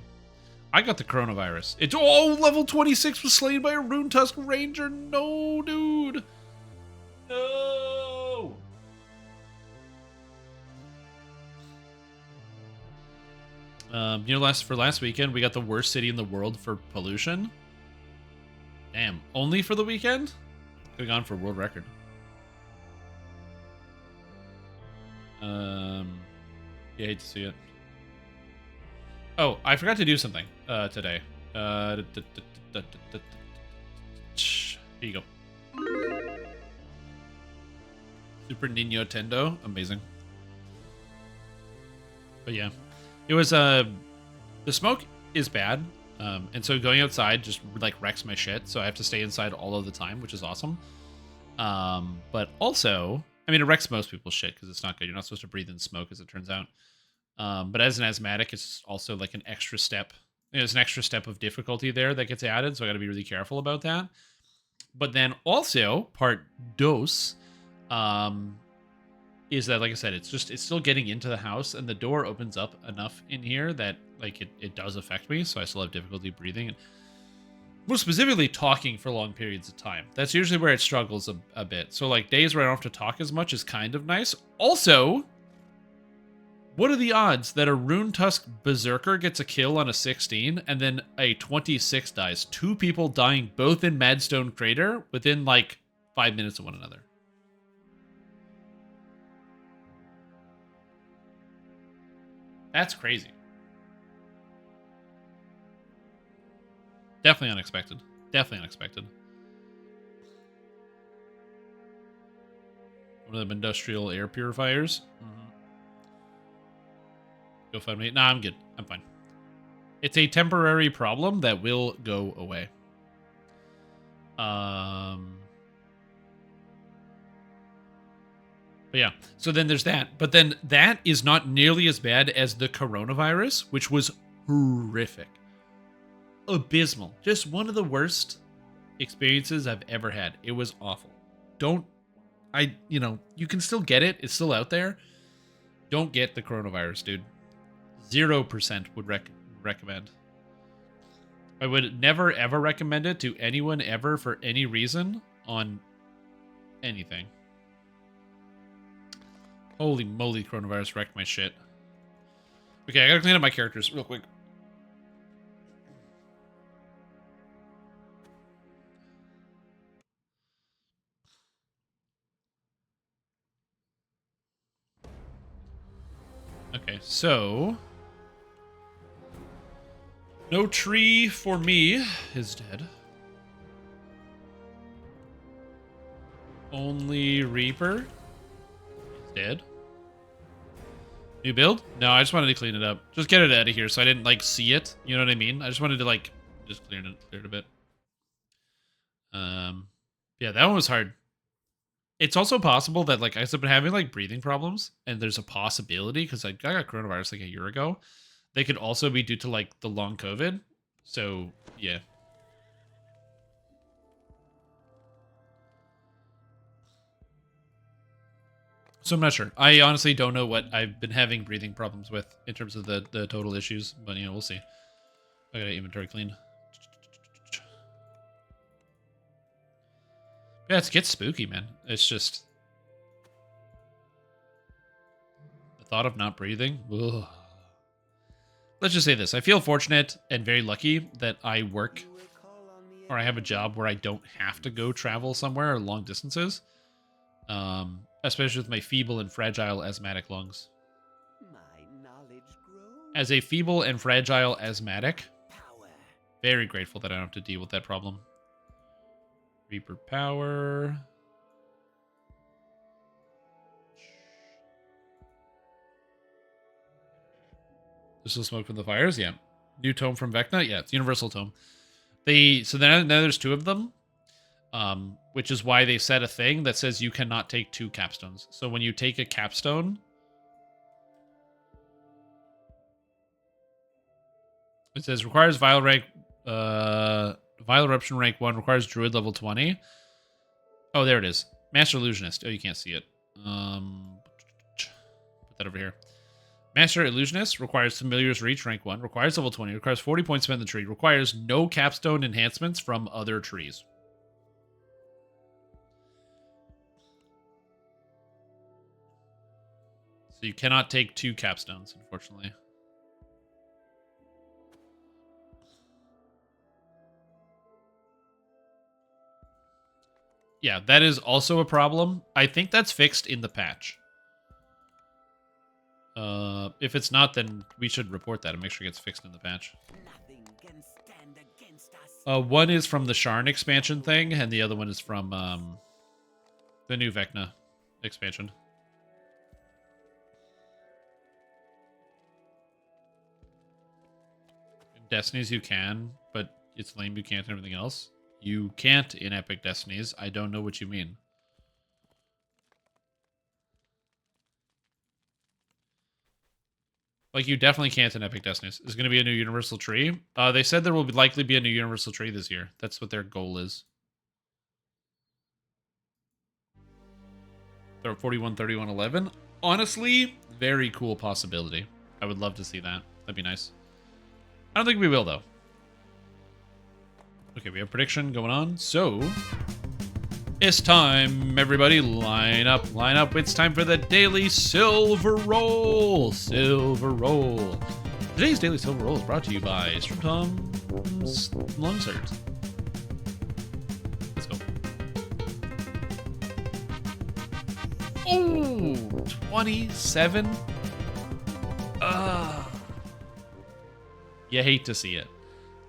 I got the coronavirus. It's level 26 was slain by a Rune Tusk Ranger. No, dude. No. Last weekend, we got the worst city in the world for pollution. Damn, only for the weekend? Could have gone for world record. Yeah, hate to see it. Oh, I forgot to do something today. Here you go. Super Nintendo, amazing. But yeah. It was the smoke is bad, and so going outside just like wrecks my shit. So I have to stay inside all of the time, which is awesome. But also, I mean, it wrecks most people's shit because it's not good. You're not supposed to breathe in smoke, as it turns out. But as an asthmatic, it's also like an extra step. There's an extra step of difficulty there that gets added, so I got to be really careful about that. But then also part dos. Is that, like I said, it's still getting into the house, and the door opens up enough in here that like it does affect me, so I still have difficulty breathing and more specifically talking for long periods of time. That's usually where it struggles a bit. So like days where I don't have to talk as much is kind of nice. Also, what are the odds that a Rune Tusk Berserker gets a kill on a 16 and then a 26 dies? 2 people dying both in Madstone Crater within like 5 minutes of one another. That's crazy. Definitely unexpected. Definitely unexpected. One of them industrial air purifiers. Go find me. Nah, I'm good. I'm fine. It's a temporary problem that will go away. But yeah, so then there's that. But then that is not nearly as bad as the coronavirus, which was horrific. Abysmal. Just one of the worst experiences I've ever had. It was awful. You can still get it. It's still out there. Don't get the coronavirus, dude. 0% would recommend. I would never, ever recommend it to anyone ever for any reason on anything. Holy moly, coronavirus wrecked my shit. Okay, I gotta clean up my characters real quick. Okay, so... No tree for me is dead. Only Reaper is dead. New build? No, I just wanted to clean it up. Just get it out of here so I didn't, like, see it. You know what I mean? I just wanted to, like, just clear it a bit. Yeah, that one was hard. It's also possible that, like, I've been having, like, breathing problems, and there's a possibility, because I got coronavirus, like, a year ago. They could also be due to, like, the long COVID. So, yeah. So I'm not sure. I honestly don't know what I've been having breathing problems with in terms of the total issues, but we'll see. I gotta inventory clean. Yeah, it gets spooky, man. It's just the thought of not breathing. Ugh. Let's just say this. I feel fortunate and very lucky that I work or I have a job where I don't have to go travel somewhere or long distances. Especially with my feeble and fragile asthmatic lungs. As a feeble and fragile asthmatic, very grateful that I don't have to deal with that problem. Reaper power. There's still smoke from the fires? Yeah. New tome from Vecna? Yeah, it's Universal Tome. So now there's 2 of them. Which is why they set a thing that says you cannot take 2 capstones. So when you take a capstone, it says requires Vile rank, Vile Eruption rank 1, requires Druid level 20. Oh, there it is. Master Illusionist. Oh, you can't see it. Put that over here. Master Illusionist requires Familiar's Reach rank 1, requires level 20, requires 40 points spent in the tree, requires no capstone enhancements from other trees. So you cannot take 2 capstones, unfortunately. Yeah, that is also a problem. I think that's fixed in the patch. If it's not, then we should report that and make sure it gets fixed in the patch. One is from the Sharn expansion thing, and the other one is from the new Vecna expansion. In Destinies you can, but it's lame you can't and everything else. You can't in Epic Destinies. I don't know what you mean. Like, you definitely can't in Epic Destinies. There's going to be a new Universal Tree. They said there will likely be a new Universal Tree this year. That's what their goal is. They're at 41, 31, 11. Honestly, very cool possibility. I would love to see that. That'd be nice. I don't think we will, though. Okay, we have prediction going on. So, it's time, everybody. Line up, line up. It's time for the Daily Silver Roll. Silver Roll. Today's Daily Silver Roll is brought to you by Tom's Lungsert. Let's go. Oh, 27. You hate to see it.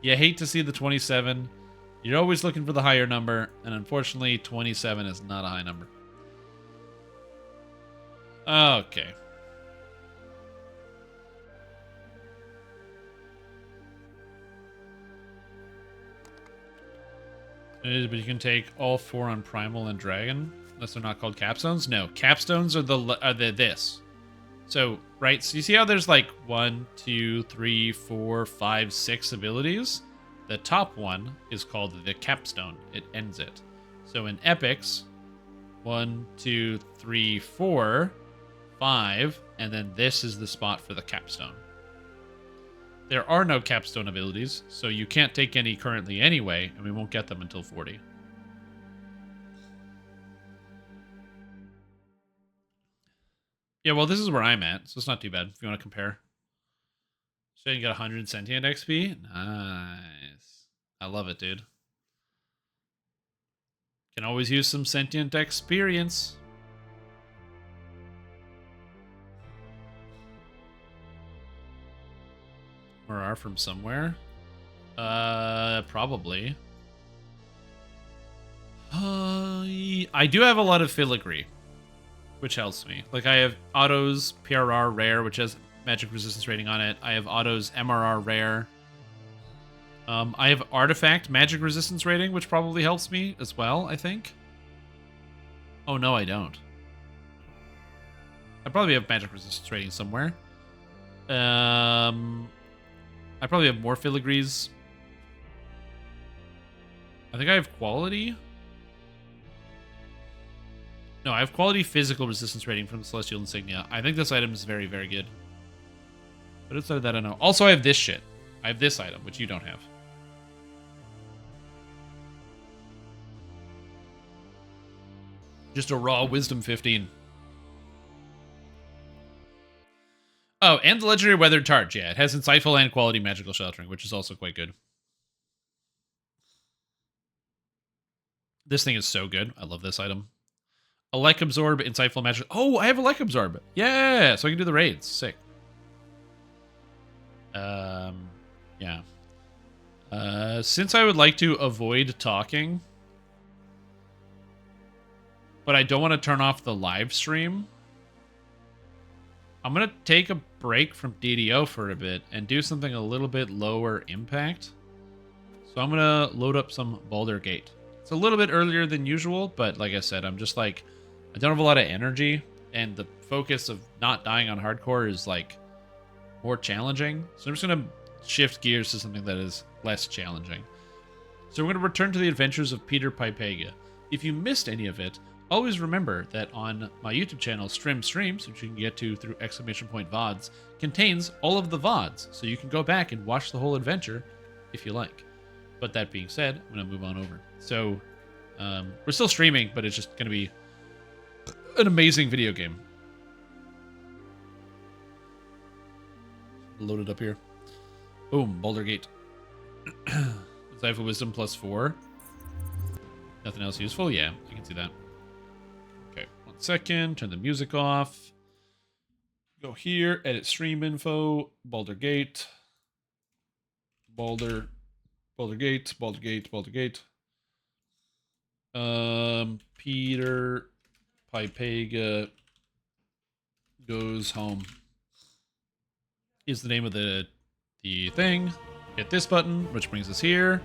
You hate to see the 27. You're always looking for the higher number, and unfortunately, 27 is not a high number. Okay. But you can take all 4 on Primal and Dragon, unless they're not called capstones. No, capstones are this. So, right, so you see how there's like 1, 2, 3, 4, 5, 6 abilities? The top one is called the capstone. It ends it. So in epics, 1, 2, 3, 4, 5, and then this is the spot for the capstone. There are no capstone abilities, so you can't take any currently anyway, and we won't get them until 40. Yeah, well, this is where I'm at, so it's not too bad if you want to compare. So you got 100 sentient XP? Nice. I love it, dude. Can always use some sentient experience. Or are from somewhere? Probably. I do have a lot of filigree, which helps me. Like, I have Otto's PRR rare, which has magic resistance rating on it. I have Otto's MRR rare. I have artifact magic resistance rating, which probably helps me as well, I think. Oh, no, I don't. I probably have magic resistance rating somewhere. I probably have more filigrees. I think I have quality. No, I have quality physical resistance rating from the Celestial Insignia. I think this item is very, very good. But outside of that, I don't know. Also, I have this shit. I have this item, which you don't have. Just a raw Wisdom 15. Oh, and the Legendary Weathered Targe. Yeah, it has Insightful and Quality Magical Sheltering, which is also quite good. This thing is so good. I love this item. Elect Absorb, Insightful Magic. Oh, I have Elect Absorb. Yeah, so I can do the raids. Sick. Yeah. Since I would like to avoid talking, but I don't want to turn off the live stream, I'm going to take a break from DDO for a bit and do something a little bit lower impact. So I'm going to load up some Baldur Gate. It's a little bit earlier than usual, but like I said, I'm just like, I don't have a lot of energy, and the focus of not dying on hardcore is like more challenging. So I'm just going to shift gears to something that is less challenging. So we're going to return to the adventures of Peter Pipega. If you missed any of it, always remember that on my YouTube channel, Streams, which you can get to through ! VODs, contains all of the VODs, so you can go back and watch the whole adventure if you like. But that being said, I'm going to move on over. So, we're still streaming, but it's just going to be an amazing video game. Load it up here. Boom, Baldur Gate. Insightful Wisdom +4. Nothing else useful? Yeah, I can see that. Okay, 1 second. Turn the music off. Go here, edit stream info, Baldur Gate. Baldur Gate. Peter Pipega Goes Home is the name of the thing. Hit this button, which brings us here.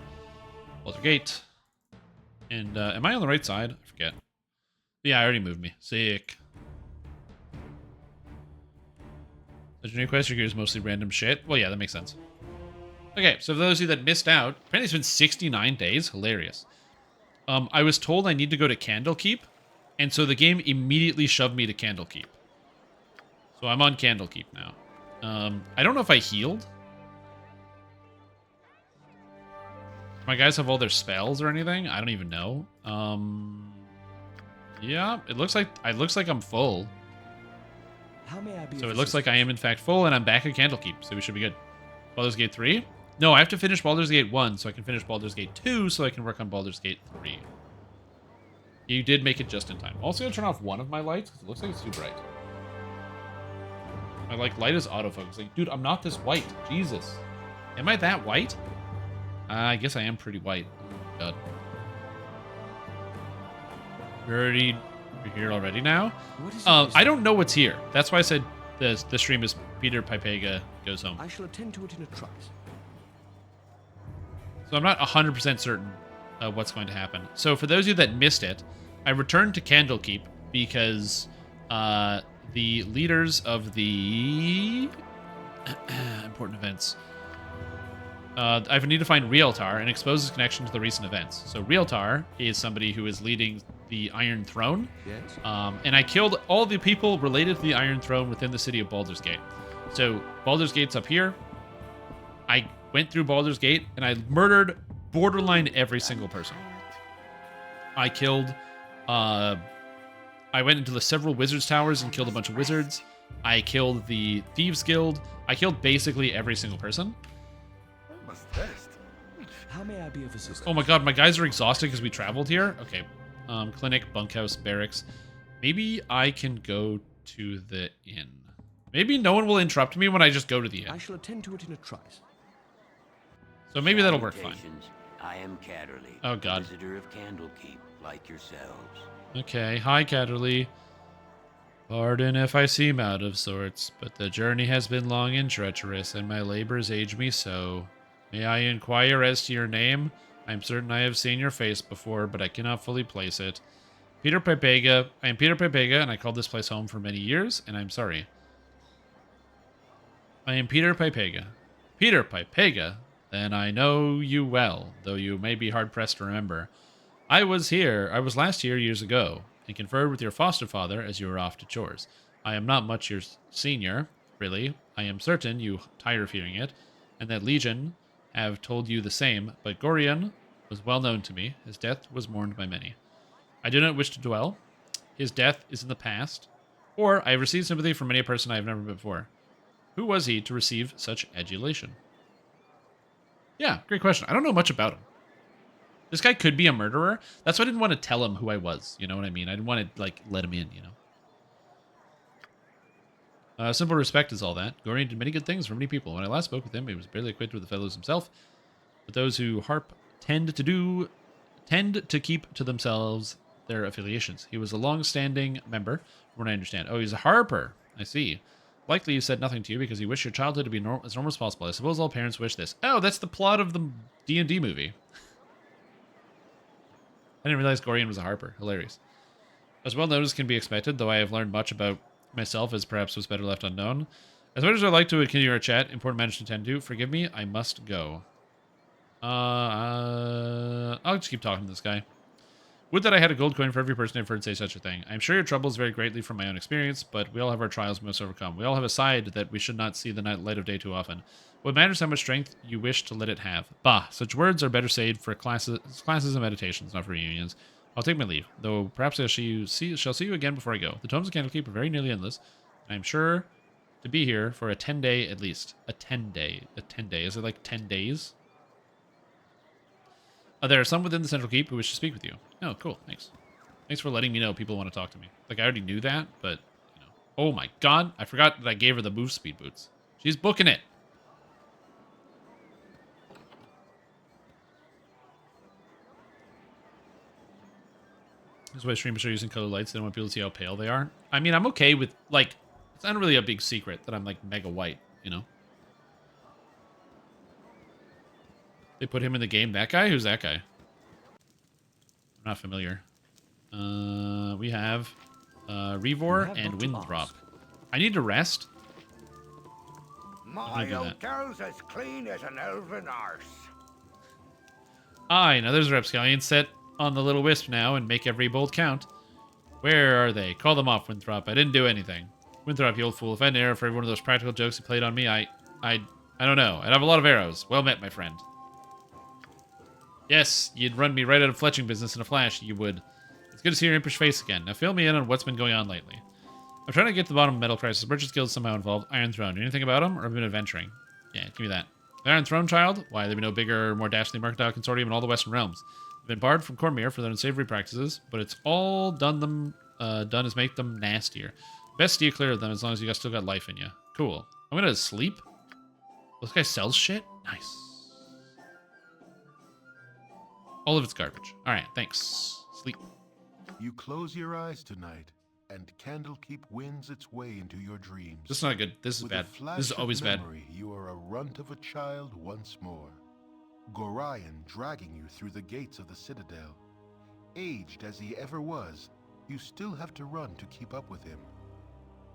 Baldur Gate. And am I on the right side? I forget. Yeah, I already moved me. Sick. Legendary quest requires mostly random shit. Well, yeah, that makes sense. Okay, so for those of you that missed out, apparently it's been 69 days. Hilarious. I was told I need to go to Candlekeep, and so the game immediately shoved me to Candlekeep. So I'm on Candlekeep now. I don't know if I healed. My guys have all their spells or anything? I don't even know. Yeah, it looks like I'm full. How may I be So it looks like I am in fact full, and I'm back at Candlekeep, so we should be good. Baldur's Gate 3? No, I have to finish Baldur's Gate 1, so I can finish Baldur's Gate 2, so I can work on Baldur's Gate 3. You did make it just in time. I'm also going to turn off one of my lights, because it looks like it's too bright. My light is autofocus. Like, dude, I'm not this white. Jesus. Am I that white? I guess I am pretty white. Oh, God. We're here already now? I don't know what's here. That's why I said the stream is Peter Pipega Goes Home. I shall attend to it in a trice. So I'm not 100% certain what's going to happen. So for those of you that missed it, I returned to Candlekeep because the leaders of the important events, I need to find Realtar and expose his connection to the recent events. So Realtar is somebody who is leading the Iron Throne. Yes. And I killed all the people related to the Iron Throne within the city of Baldur's Gate. So Baldur's Gate's up here. I went through Baldur's Gate and I murdered borderline every single person. I killed, I went into the several wizards' towers and killed a bunch of wizards. I killed the Thieves Guild. I killed basically every single person. How may I be of assistance? Oh my god, my guys are exhausted because we traveled here. Okay. Clinic, bunkhouse, barracks. Maybe I can go to the inn. Maybe no one will interrupt me when I just go to the inn. I shall attend to it in a trice. So maybe that'll work fine. I am Catterley, oh god. visitor of Candlekeep, like yourselves. Okay, hi Catterley. Pardon if I seem out of sorts, but the journey has been long and treacherous, and my labors age me so. May I inquire as to your name? I'm certain I have seen your face before, but I cannot fully place it. Peter Pipega. I am Peter Pipega, and I called this place home for many years, and I'm sorry. I am Peter Pipega. Peter Pipega? Then I know you well, though you may be hard-pressed to remember. I was last here years ago. and conferred with your foster father as you were off to chores. I am not much your senior, really. I am certain you tire of hearing it, and that Legion have told you the same, but Gorion was well known to me. His death was mourned by many. I do not wish to dwell. His death is in the past, or I have received sympathy from many a person I have never met before. Who was he to receive such adulation? Yeah, great question. I don't know much about him. This guy could be a murderer. That's why I didn't want to tell him who I was. You know what I mean? I didn't want to, like, let him in, you know? Simple respect is all that. Gorion did many good things for many people. When I last spoke with him, he was barely acquainted with the fellows himself. But those who harp tend to keep to themselves their affiliations. He was a long-standing member, from what I understand. Oh, he's a harper. I see. Likely he said nothing to you because he wished your childhood to be as normal as possible. I suppose all parents wish this. Oh, that's the plot of the D&D movie. I didn't realize Gorion was a harper. Hilarious. As well known as can be expected, though I have learned much about myself as perhaps was better left unknown. As much as I'd like to continue our chat, important matters to tend to. Forgive me, I must go. I'll just keep talking to this guy. Would that I had a gold coin for every person I've heard say such a thing. I'm sure your troubles vary greatly from my own experience, but we all have our trials we must overcome. We all have a side that we should not see the light of day too often. What matters how much strength you wish to let it have. Bah, such words are better saved for classes and meditations, not for reunions. I'll take my leave, though perhaps I shall see you again before I go. The tomes of Candlekeep are very nearly endless, and I'm sure to be here for a 10-day at least. A 10-day. A 10-day. Is it like 10 days? There are some within the Central Keep who wish to speak with you. Oh, cool. Thanks. Thanks for letting me know people want to talk to me. Like, I already knew that, but, you know. Oh my god, I forgot that I gave her the move speed boots. She's booking it. This is why streamers are using colored lights. They don't want people to see how pale they are. I mean, I'm okay with, like, it's not really a big secret that I'm, like, mega white, you know? They put him in the game. That guy? Who's that guy? I'm not familiar. We have Revor and Windrop. I need to rest. My hotel's as clean as an elven arse. Aye, now there's a Rapscallion. Set on the little wisp now and make every bolt count. Where are they? Call them off, Winthrop. I didn't do anything. Winthrop, you old fool. If I had an arrow for every one of those practical jokes you played on me, I don't know. I'd have a lot of arrows. Well met, my friend. Yes, you'd run me right out of fletching business in a flash, you would. It's good to see your impish face again. Now fill me in on what's been going on lately. I'm trying to get to the bottom of Metal Crisis. Merchant Guild somehow involved. Iron Throne. Anything about them, or have you been adventuring? Yeah, give me that. The Iron Throne, child? Why, there'd be no bigger, more dastardly mercantile consortium in all the Western realms. They've been barred from Cormyr for their unsavory practices, but it's all done is make them nastier. Best steer clear of them as long as you still got life in you. Cool. I'm gonna sleep? This guy sells shit? Nice. All of it's garbage. Alright, thanks. Sleep. You close your eyes tonight, and Candlekeep wins its way into your dreams. This is not good. This is bad. This is always bad. You are a runt of a child once more. Gorion dragging you through the gates of the Citadel. Aged as he ever was, you still have to run to keep up with him.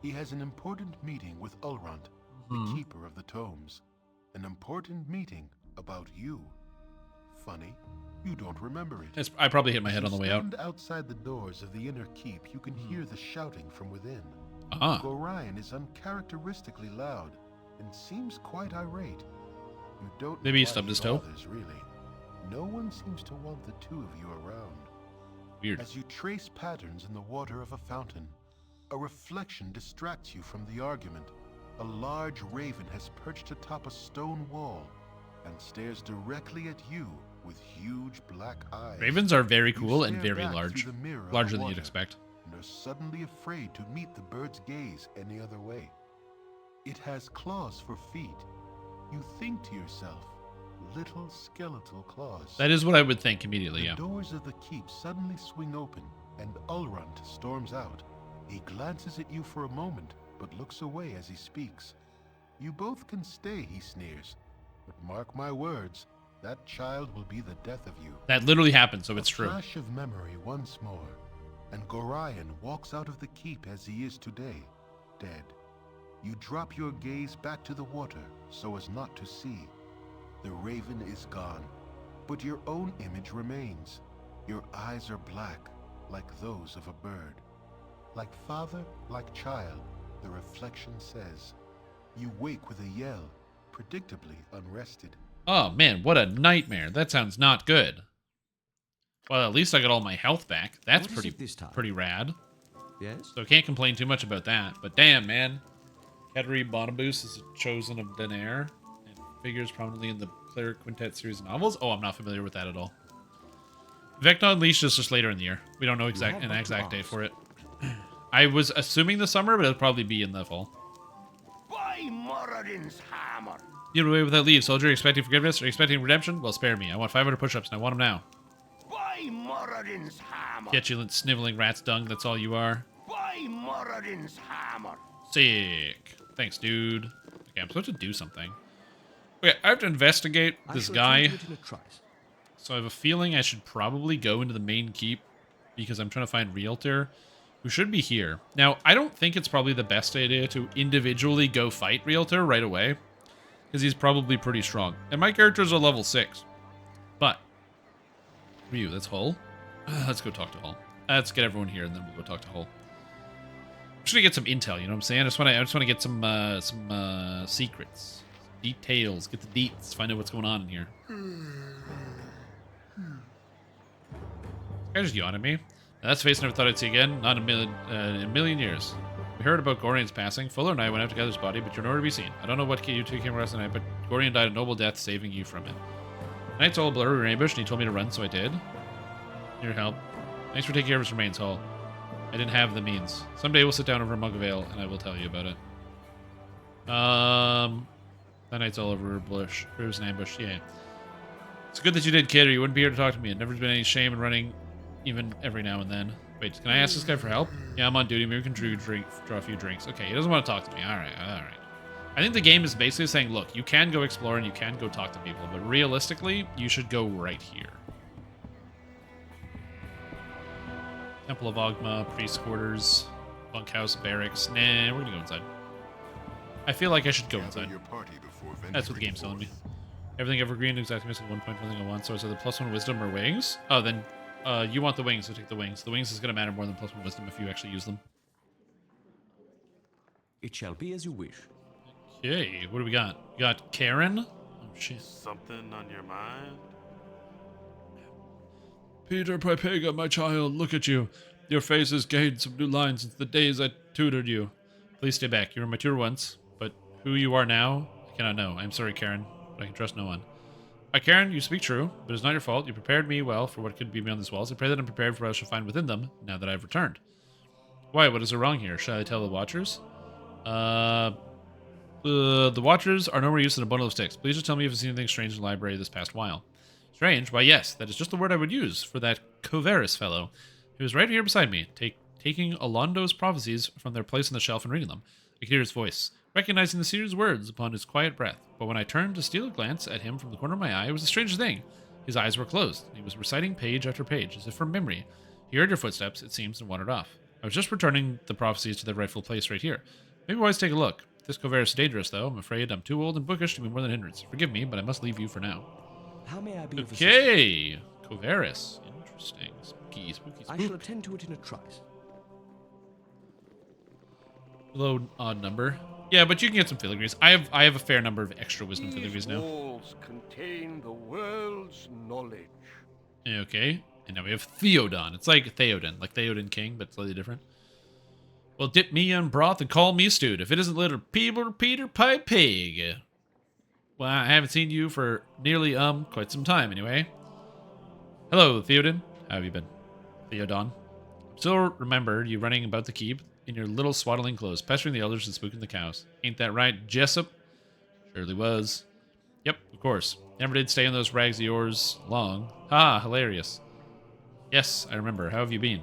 He has an important meeting with Ulrund, the keeper of the tomes. An important meeting about you. Funny, you don't remember it. I probably hit my head on the way out. Outside the doors of the inner keep, you can hear the shouting from within. Gorion is uncharacteristically loud and seems quite irate. You don't maybe he stubbed his toe. Really. No one seems to want the two of you around. Weird. As you trace patterns in the water of a fountain, a reflection distracts you from the argument. A large raven has perched atop a stone wall and stares directly at you with huge black eyes. Ravens are very cool and very large. Larger than you'd expect. And are suddenly afraid to meet the bird's gaze any other way. It has claws for feet. You think to yourself, little skeletal claws. That is what I would think immediately, yeah. The doors of the keep suddenly swing open, and Ulrund storms out. He glances at you for a moment, but looks away as he speaks. You both can stay, he sneers. But mark my words, that child will be the death of you. That literally happened, so it's true. A flash of memory once more, and Gorion walks out of the keep as he is today, dead. You drop your gaze back to the water so as not to see. The raven is gone, but your own image remains. Your eyes are black, like those of a bird. Like father, like child, the reflection says. You wake with a yell, predictably unrested. Oh man, what a nightmare. That sounds not good. Well, at least I got all my health back. That's pretty rad. Yes? So can't complain too much about that. But damn, man. Katerina Bonobus is a chosen of Denair and figures prominently in the Claire Quintet series of novels. Oh, I'm not familiar with that at all. Vecna Unleashed is just later in the year. We don't know an exact date for it. I was assuming the summer, but it'll probably be in the fall. By Moradin's hammer! You get away with that leave, soldier. Expecting forgiveness or expecting redemption? Well, spare me. I want 500 push-ups, and I want them now. By Moradin's hammer! Petulant, sniveling rat's dung, that's all you are. By Moradin's hammer! Sick. Thanks, dude. Okay, I'm supposed to do something. Okay, I have to investigate this guy. So I have a feeling I should probably go into the main keep because I'm trying to find Realtor, who should be here. Now, I don't think it's probably the best idea to individually go fight Realtor right away because he's probably pretty strong. And my character's a level 6. But, Ryu, that's Hull. Let's go talk to Hull. Let's get everyone here and then we'll go talk to Hull. I'm just gonna get some intel, you know what I'm saying? I just want to get some secrets, details, get the deets, find out what's going on in here. This guy just yawned at me. That's a face I never thought I'd see again. Not in a million years. We heard about Gorian's passing. Fuller and I went out to gather his body, but you're nowhere to be seen. I don't know what you two came across tonight, but Gorian died a noble death, saving you from it. Night's all blurry, we were ambushed, and he told me to run, so I did. Your help. Thanks for taking care of his remains, Hull. I didn't have the means. Someday we'll sit down over a mug of ale, and I will tell you about it. That night's all over bush. It was an ambush, yeah. It's good that you did, kid, or you wouldn't be here to talk to me. There's never been any shame in running, even every now and then. Wait, can I ask this guy for help? Yeah, I'm on duty. Maybe we can draw a few drinks. Okay, he doesn't want to talk to me. All right. I think the game is basically saying, look, you can go explore and you can go talk to people, but realistically, you should go right here. Temple of Ogma, priest quarters, bunkhouse, barracks. Nah, we're gonna go inside. I feel like I should go inside. That's what the game's telling me. Everything evergreen, exactly missing 1 point, nothing I want. So is it the +1 wisdom or wings? Oh, then you want the wings, so take the wings. The wings is gonna matter more than +1 wisdom if you actually use them. It shall be as you wish. Okay, what do we got? We got Karen. Oh shit. Something on your mind? Peter Pipiga, my child, look at you. Your face has gained some new lines since the days I tutored you. Please stay back. You were mature once, but who you are now, I cannot know. I'm sorry, Karen, but I can trust no one. Karen, you speak true, but it's not your fault. You prepared me well for what could be beyond these walls. I pray that I'm prepared for what I shall find within them, now that I've returned. Why, what is wrong here? Shall I tell the Watchers? The Watchers are no more use than a bundle of sticks. Please just tell me if you've seen anything strange in the library this past while. Strange? Why, yes, that is just the word I would use for that Coverus fellow. He was right here beside me, taking Alondo's prophecies from their place on the shelf and reading them. I could hear his voice, recognizing the seer's words upon his quiet breath. But when I turned to steal a glance at him from the corner of my eye, it was a strange thing. His eyes were closed, and he was reciting page after page, as if from memory. He heard your footsteps, it seems, and wandered off. I was just returning the prophecies to their rightful place right here. Maybe always take a look. This Coverus is dangerous, though. I'm afraid I'm too old and bookish to be more than a hindrance. Forgive me, but I must leave you for now. How may I be of Okay, Coverus. Interesting. Spooky. I shall attend to it in a trice. Low odd number. Yeah, but you can get some filigrees. I have a fair number of extra wisdom filigrees now. Walls contain the world's knowledge. Okay, and now we have Theoden. It's like Theoden, like Theoden King, but slightly different. Well, dip me in broth and call me stewed. If it isn't little Peter Pie Pig. Well, I haven't seen you for nearly, quite some time anyway. Hello, Theoden. How have you been? Theoden. Still remember you running about the keep in your little swaddling clothes, pestering the elders and spooking the cows. Ain't that right, Jessup? Surely was. Yep, of course. Never did stay in those rags of yours long. Ha, hilarious. Yes, I remember. How have you been?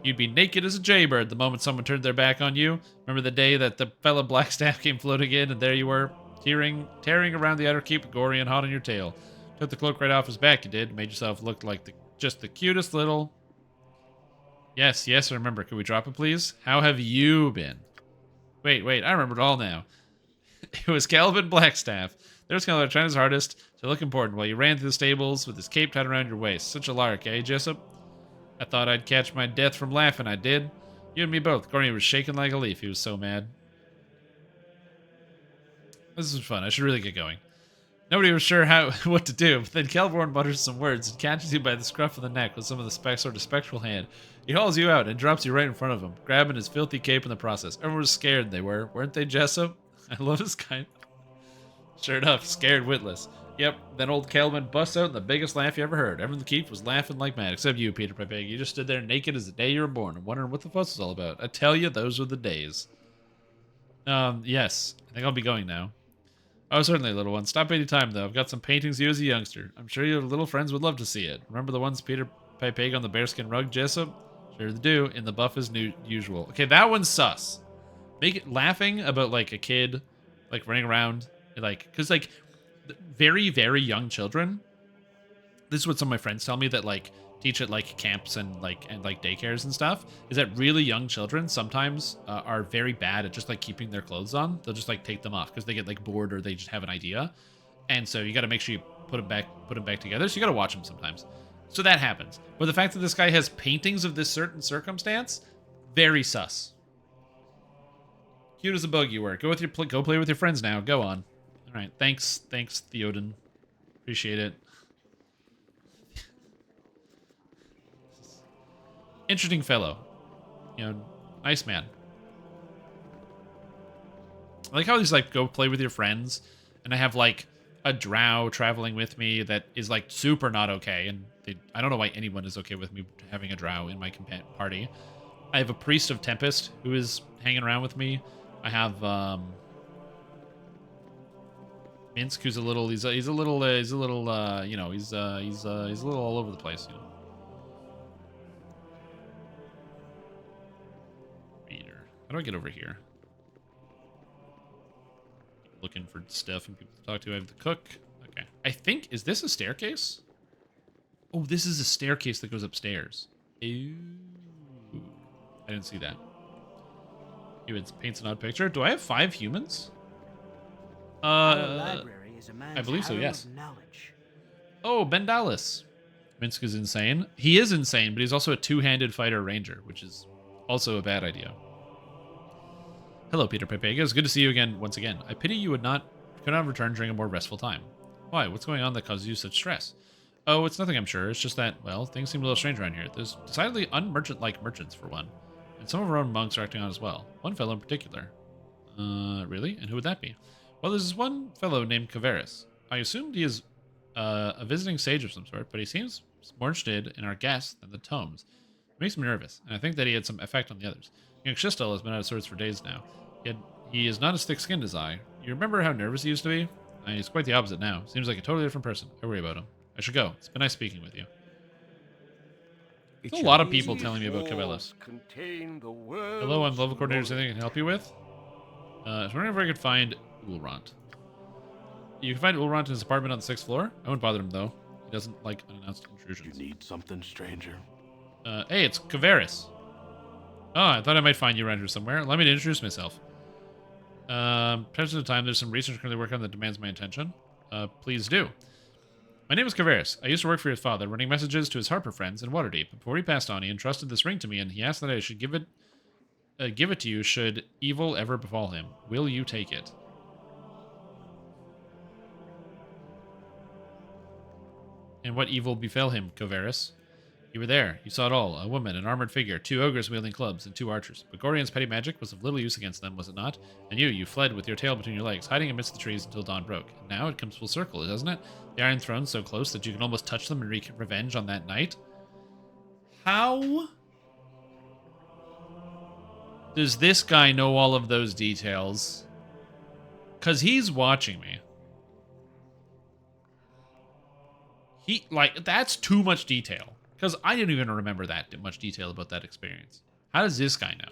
You'd be naked as a jaybird the moment someone turned their back on you. Remember the day that the fellow Blackstaff came floating in, and there you were, tearing around the outer keep, Gorian hot on your tail. Took the cloak right off his back, you did. Made yourself look like just the cutest little... Yes, I remember. Could we drop it, please? How have you been? Wait, I remember it all now. It was Calvin Blackstaff. There's Calvin trying his hardest to look important while you ran through the stables with his cape tied around your waist. Such a lark, eh, Jessup? I thought I'd catch my death from laughing, I did. You and me both. Gorian was shaking like a leaf. He was so mad. This is fun. I should really get going. Nobody was sure what to do, but then Kelborn mutters some words and catches you by the scruff of the neck with some of the sort of spectral hand. He hauls you out and drops you right in front of him, grabbing his filthy cape in the process. Everyone was scared, they were. Weren't they, Jessup? I love his kind. Sure enough, scared witless. Yep, then old Kelvin busts out in the biggest laugh you ever heard. Everyone in the keep was laughing like mad, except you, Peter Pepeg. You just stood there naked as the day you were born and wondering what the fuss was all about. I tell you, those were the days. Yes. I think I'll be going now. Oh, certainly, little one. Stop any time, though. I've got some paintings of you as a youngster. I'm sure your little friends would love to see it. Remember the ones Peter Pepeg on the bearskin rug, Jessup? Sure they do, in the buff as usual. Okay, that one's sus. Make it laughing about, like, a kid, like, running around, like, because, like, very, very young children, this is what some of my friends tell me that, like, teach at, like, camps and daycares and stuff, is that really young children sometimes are very bad at just, like, keeping their clothes on. They'll just, like, take them off because they get, like, bored or they just have an idea. And so you got to make sure you put them back together. So you got to watch them sometimes. So that happens. But the fact that this guy has paintings of this certain circumstance, very sus. Cute as a bug you were. Go play with your friends now. Go on. All right. Thanks, Theoden. Appreciate it. Interesting fellow. You know, nice man. I like how he's like, go play with your friends, and I have like a drow traveling with me that is like super not okay, and I don't know why anyone is okay with me having a drow in my party. I have a priest of Tempest who is hanging around with me. I have Minsk, who's he's a little you know, he's a little all over the place, you know. How do I get over here? Looking for stuff and people to talk to. I have the cook. Okay. I think, is this a staircase? Oh, this is a staircase that goes upstairs. Ooh. I didn't see that. It paints an odd picture. Do I have 5 humans? I believe so, yes. Oh, Ben Dallas. Minsk is insane. He is insane, but he's also a 2-handed fighter ranger, which is also a bad idea. Hello, Peter Pepega. It's good to see you again once again. I pity you could not return during a more restful time. Why? What's going on that causes you such stress? Oh, it's nothing, I'm sure. It's just that, well, things seem a little strange around here. There's decidedly unmerchant-like merchants, for one. And some of our own monks are acting on as well. One fellow in particular. Really? And who would that be? Well, there's this one fellow named Caveris. I assumed he is a visiting sage of some sort, but he seems more interested in our guests than the tomes. It makes me nervous, and I think that he had some effect on the others. Young Shistel has been out of sorts for days now. Yet he is not as thick-skinned as I. You remember how nervous he used to be? He's quite the opposite now. Seems like a totally different person. I worry about him. I should go. It's been nice speaking with you. There's a lot of people telling me about Cabela's. Hello, I'm the level coordinator. Is there anything I can help you with? I was wondering if I could find Ulrant. You can find Ulrant in his apartment on the 6th floor. I won't bother him, though. He doesn't like unannounced intrusions. You need something, stranger? Hey, it's Caveris. Oh, I thought I might find you around here somewhere. Allow me to introduce myself. Present of the time, there's some research currently working on that demands my attention. Please do. My name is Caveris. I used to work for his father, running messages to his Harper friends in Waterdeep. Before he passed on, he entrusted this ring to me, and he asked that I should give it to you should evil ever befall him. Will you take it? And what evil befell him, Caveris? You were there. You saw it all. A woman, an armored figure, 2 ogres wielding clubs, and 2 archers. But Gorian's petty magic was of little use against them, was it not? And you fled with your tail between your legs, hiding amidst the trees until dawn broke. And now it comes full circle, doesn't it? The Iron Throne's so close that you can almost touch them and wreak revenge on that night. How does this guy know all of those details? Because he's watching me. That's too much detail. Because I didn't even remember that much detail about that experience. How does this guy know?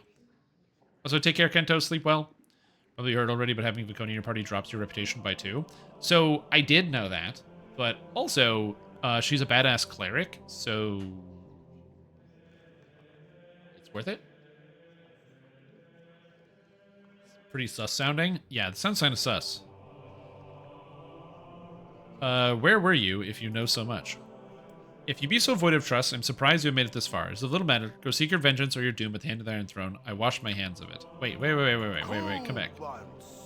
Also, take care, Kento. Sleep well. Probably heard already, but having Viconi in your party drops your reputation by 2. So, I did know that. But also, she's a badass cleric, so it's worth it. Pretty sus sounding. Yeah, it sounds kind of sus. Where were you, if you know so much? If you be so void of trust, I'm surprised you have made it this far. It's of little matter. Go seek your vengeance or your doom at the hand of the Iron Throne. I wash my hands of it. Wait, come back.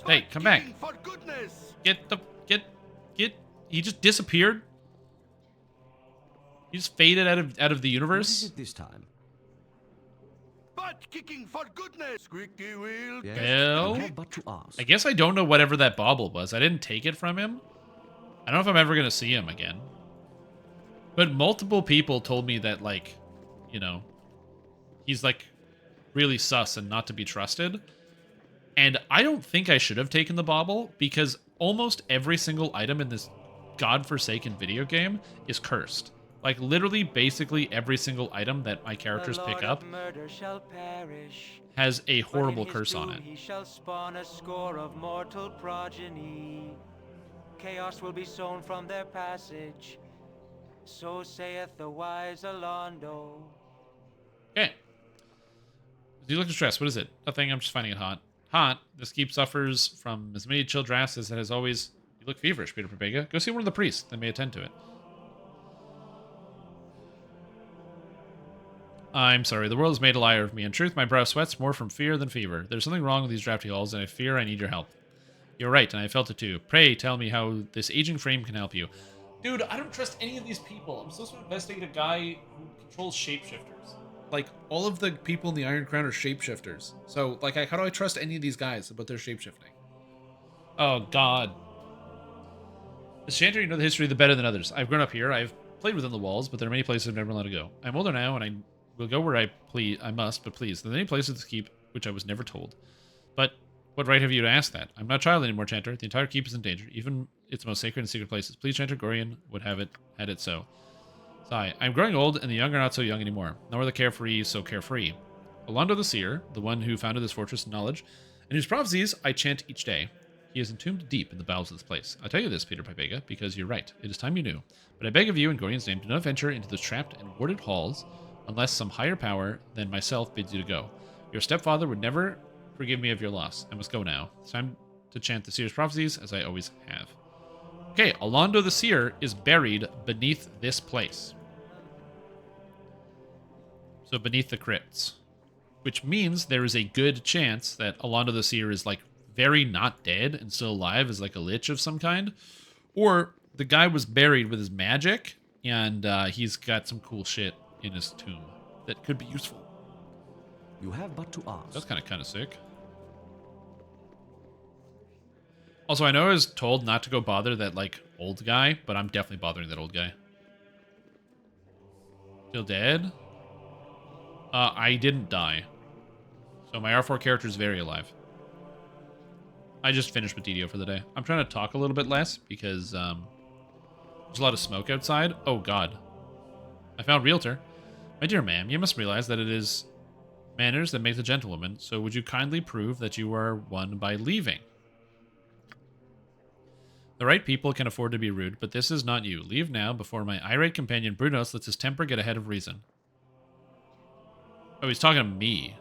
Hey, come back. For goodness! Get. He just disappeared. He just faded out of the universe. What is it this time? Butt kicking for goodness! Squeaky wheel. Well, but to ask. I guess I don't know whatever that bauble was. I didn't take it from him. I don't know if I'm ever going to see him again. But multiple people told me that, like, you know, he's, like, really sus and not to be trusted. And I don't think I should have taken the bauble because almost every single item in this godforsaken video game is cursed. Like, literally, basically every single item that my characters pick up has a horrible curse on it. He shall spawn a score of mortal progeny. Chaos will be sown from their passage. So saith the wise Alondo. Okay. You look distressed. What is it? Nothing. I'm just finding it hot. Hot. This keep suffers from as many chill drafts as it has always. You look feverish, Peter Prebega. Go see one of the priests. They may attend to it. I'm sorry. The world has made a liar of me. In truth, my brow sweats more from fear than fever. There's something wrong with these drafty halls, and I fear I need your help. You're right, and I felt it too. Pray tell me how this aging frame can help you. Dude, I don't trust any of these people. I'm supposed to investigate a guy who controls shapeshifters. Like, all of the people in the Iron Crown are shapeshifters. So, like, how do I trust any of these guys about their shapeshifting? Oh, God. As Chanter, you know the history of the better than others. I've grown up here. I've played within the walls, but there are many places I've never allowed to go. I'm older now, and I will go where I must, but please. There are many places to keep which I was never told. But what right have you to ask that? I'm not a child anymore, Chanter. The entire keep is in danger, even its most sacred and secret places. Please, Chanter, Gorian would have it, had it so. Sigh. I'm growing old, and the young are not so young anymore. Nor are the carefree so carefree. Alondo the Seer, the one who founded this fortress of knowledge, and whose prophecies I chant each day, he is entombed deep in the bowels of this place. I tell you this, Peter Pybega, because you're right. It is time you knew. But I beg of you, in Gorian's name, do not venture into those trapped and warded halls, unless some higher power than myself bids you to go. Your stepfather would never forgive me of your loss. I must go now. It's time to chant the Seer's prophecies, as I always have. Okay, Alondo the Seer is buried beneath this place. So beneath the crypts. Which means there is a good chance that Alondo the Seer is, like, very not dead and still alive as, like, a lich of some kind. Or the guy was buried with his magic, and he's got some cool shit in his tomb that could be useful. You have but to ask. That's kind of sick. Also, I know I was told not to go bother that, like, old guy, but I'm definitely bothering that old guy. Still dead? I didn't die. So my R4 character is very alive. I just finished with DDO for the day. I'm trying to talk a little bit less because there's a lot of smoke outside. Oh, God. I found Realtor. My dear ma'am, you must realize that it is manners that make the gentlewoman, so would you kindly prove that you are one by leaving? The right people can afford to be rude, but this is not you. Leave now before my irate companion Brunos lets his temper get ahead of reason. Oh, he's talking to me.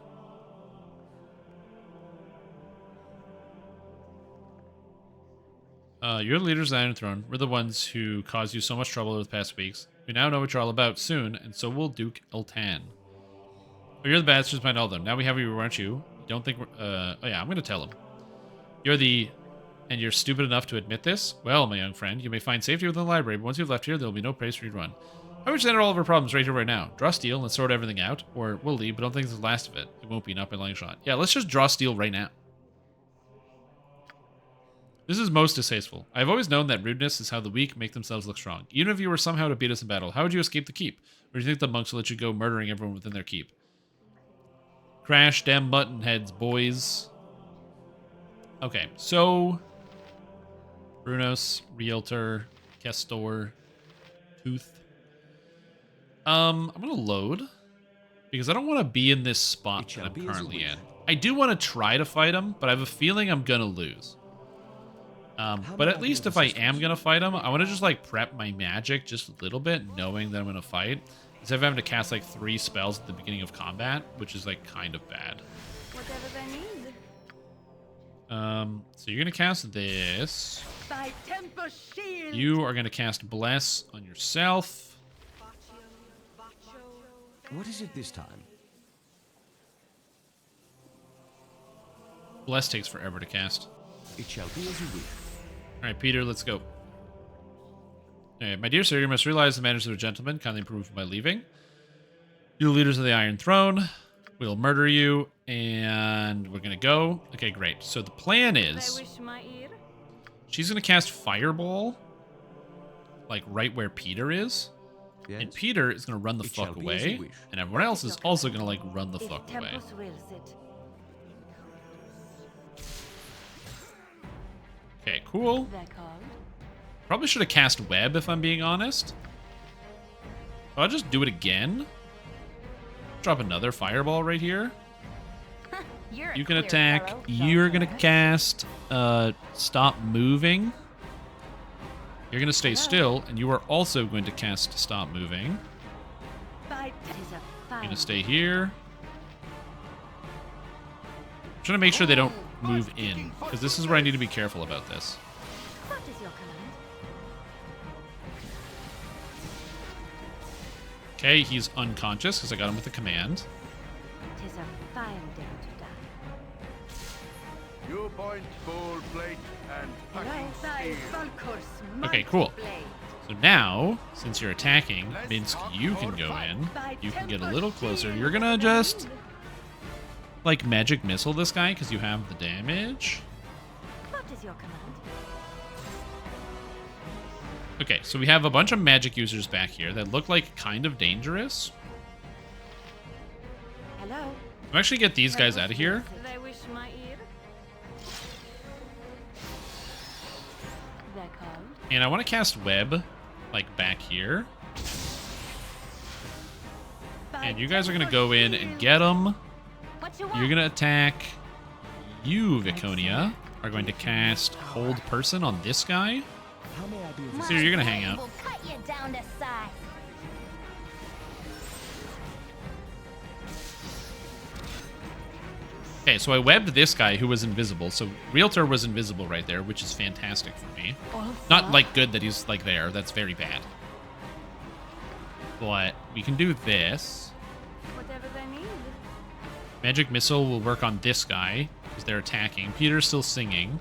You're the leaders of the Iron Throne. We're the ones who caused you so much trouble over the past weeks. We now know what you're all about soon, and so will Duke Eltan. Oh, you're the bastards behind all of them. Now we have you, aren't you? Don't think we're... oh yeah, I'm going to tell him. And you're stupid enough to admit this? Well, my young friend, you may find safety within the library, but once you've left here, there will be no place for you to run. I wish to end all of our problems right here, right now. Draw steel and sort everything out, or we'll leave, but don't think this is the last of it. It won't be, not by a long shot. Yeah, let's just draw steel right now. This is most distasteful. I've always known that rudeness is how the weak make themselves look strong. Even if you were somehow to beat us in battle, how would you escape the keep? Or do you think the monks will let you go murdering everyone within their keep? Crash damn button heads, boys. Okay, so... Brunos, Realtor, Kestor, Tooth. I'm gonna load because I don't want to be in this spot that I'm currently in. I do want to try to fight him, but I have a feeling I'm gonna lose. But at least if I am gonna fight him, I want to just like prep my magic just a little bit, knowing that I'm gonna fight, instead of having to cast like 3 spells at the beginning of combat, which is like kind of bad. Whatever they need. So you're gonna cast this. Thy temper shield. You are gonna cast Bless on yourself. What is it this time? Bless takes forever to cast. It shall be as you wish. Alright, Peter, let's go. Alright, my dear sir, you must realize the manners of a gentleman. Kindly approve of my leaving. You leaders of the Iron Throne. We'll murder you, and we're gonna go. Okay, great. So the plan is... she's gonna cast Fireball, like right where Peter is. Yes. And Peter is gonna run the fuck away, and everyone else is also gonna like run the fuck away. Okay, cool. Probably should have cast Web if I'm being honest. I'll just do it again. Drop another Fireball right here. You can attack. You're gonna cast Stop Moving. You're gonna stay still, and you are also going to cast Stop Moving. You're gonna stay here. I'm trying to make sure they don't move in, because this is where I need to be careful about this. Okay, he's unconscious because I got him with a command. Tis a fine day to die. You point full plate and packing steel. Okay, cool. So now, since you're attacking, Minsk, you can go in. You can get a little closer. You're gonna just like magic missile this guy because you have the damage. What is your command? Okay, so we have a bunch of magic users back here that look like kind of dangerous. Hello. I'm actually get these guys out of here. They wish my ear. They're called. And I want to cast Web, like back here. And you guys are gonna go in and get them. You're gonna attack. You, Viconia, are going to cast Hold Person on this guy. So you're gonna hang out. Okay, so I webbed this guy who was invisible. So Realtor was invisible right there, which is fantastic for me. Not like good that he's like there. That's very bad. But we can do this. Whatever they need. Magic Missile will work on this guy because they're attacking. Peter's still singing.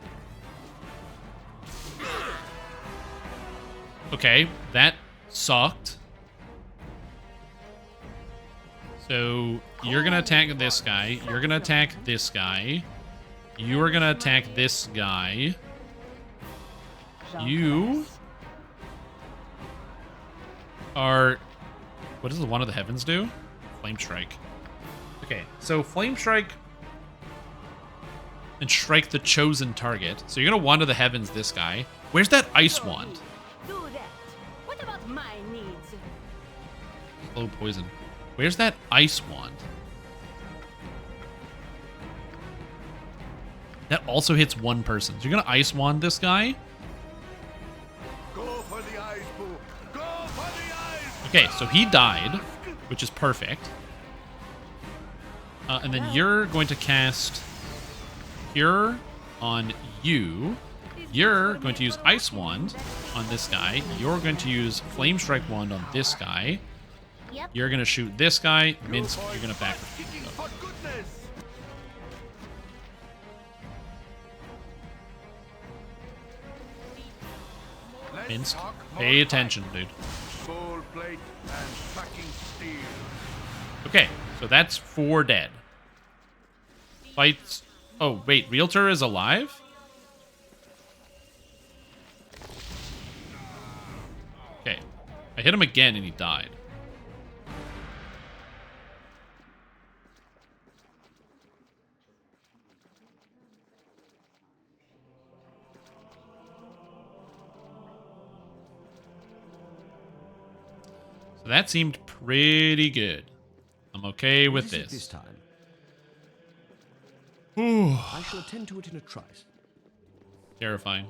Okay, that sucked. So you're going to attack this guy. You're going to attack this guy. You are going to attack this guy. You are... what does the Wand of the Heavens do? Flame Strike. Okay, so Flame Strike and strike the chosen target. So you're going to Wand of the Heavens this guy. Where's that Ice Wand? Do that. What about my needs? Slow poison. Where's that Ice Wand? That also hits one person. So you're going to Ice Wand this guy? Go for the eyes, Boo. Go for the eyes. Okay, so he died, which is perfect. And then you're going to cast Cure on you. You're going to use Ice Wand on this guy. You're going to use Flame Strike Wand on this guy. You're going to shoot this guy. Minsk, you're going to back. Minsk, pay attention, dude. Full plate and packing steel. Okay, so that's 4 dead. Fights. Oh, wait, Realtor is alive? Okay. I hit him again and he died. So that seemed pretty good. I'm okay with this. Time? Ooh. I shall attend to it in a trice. Terrifying.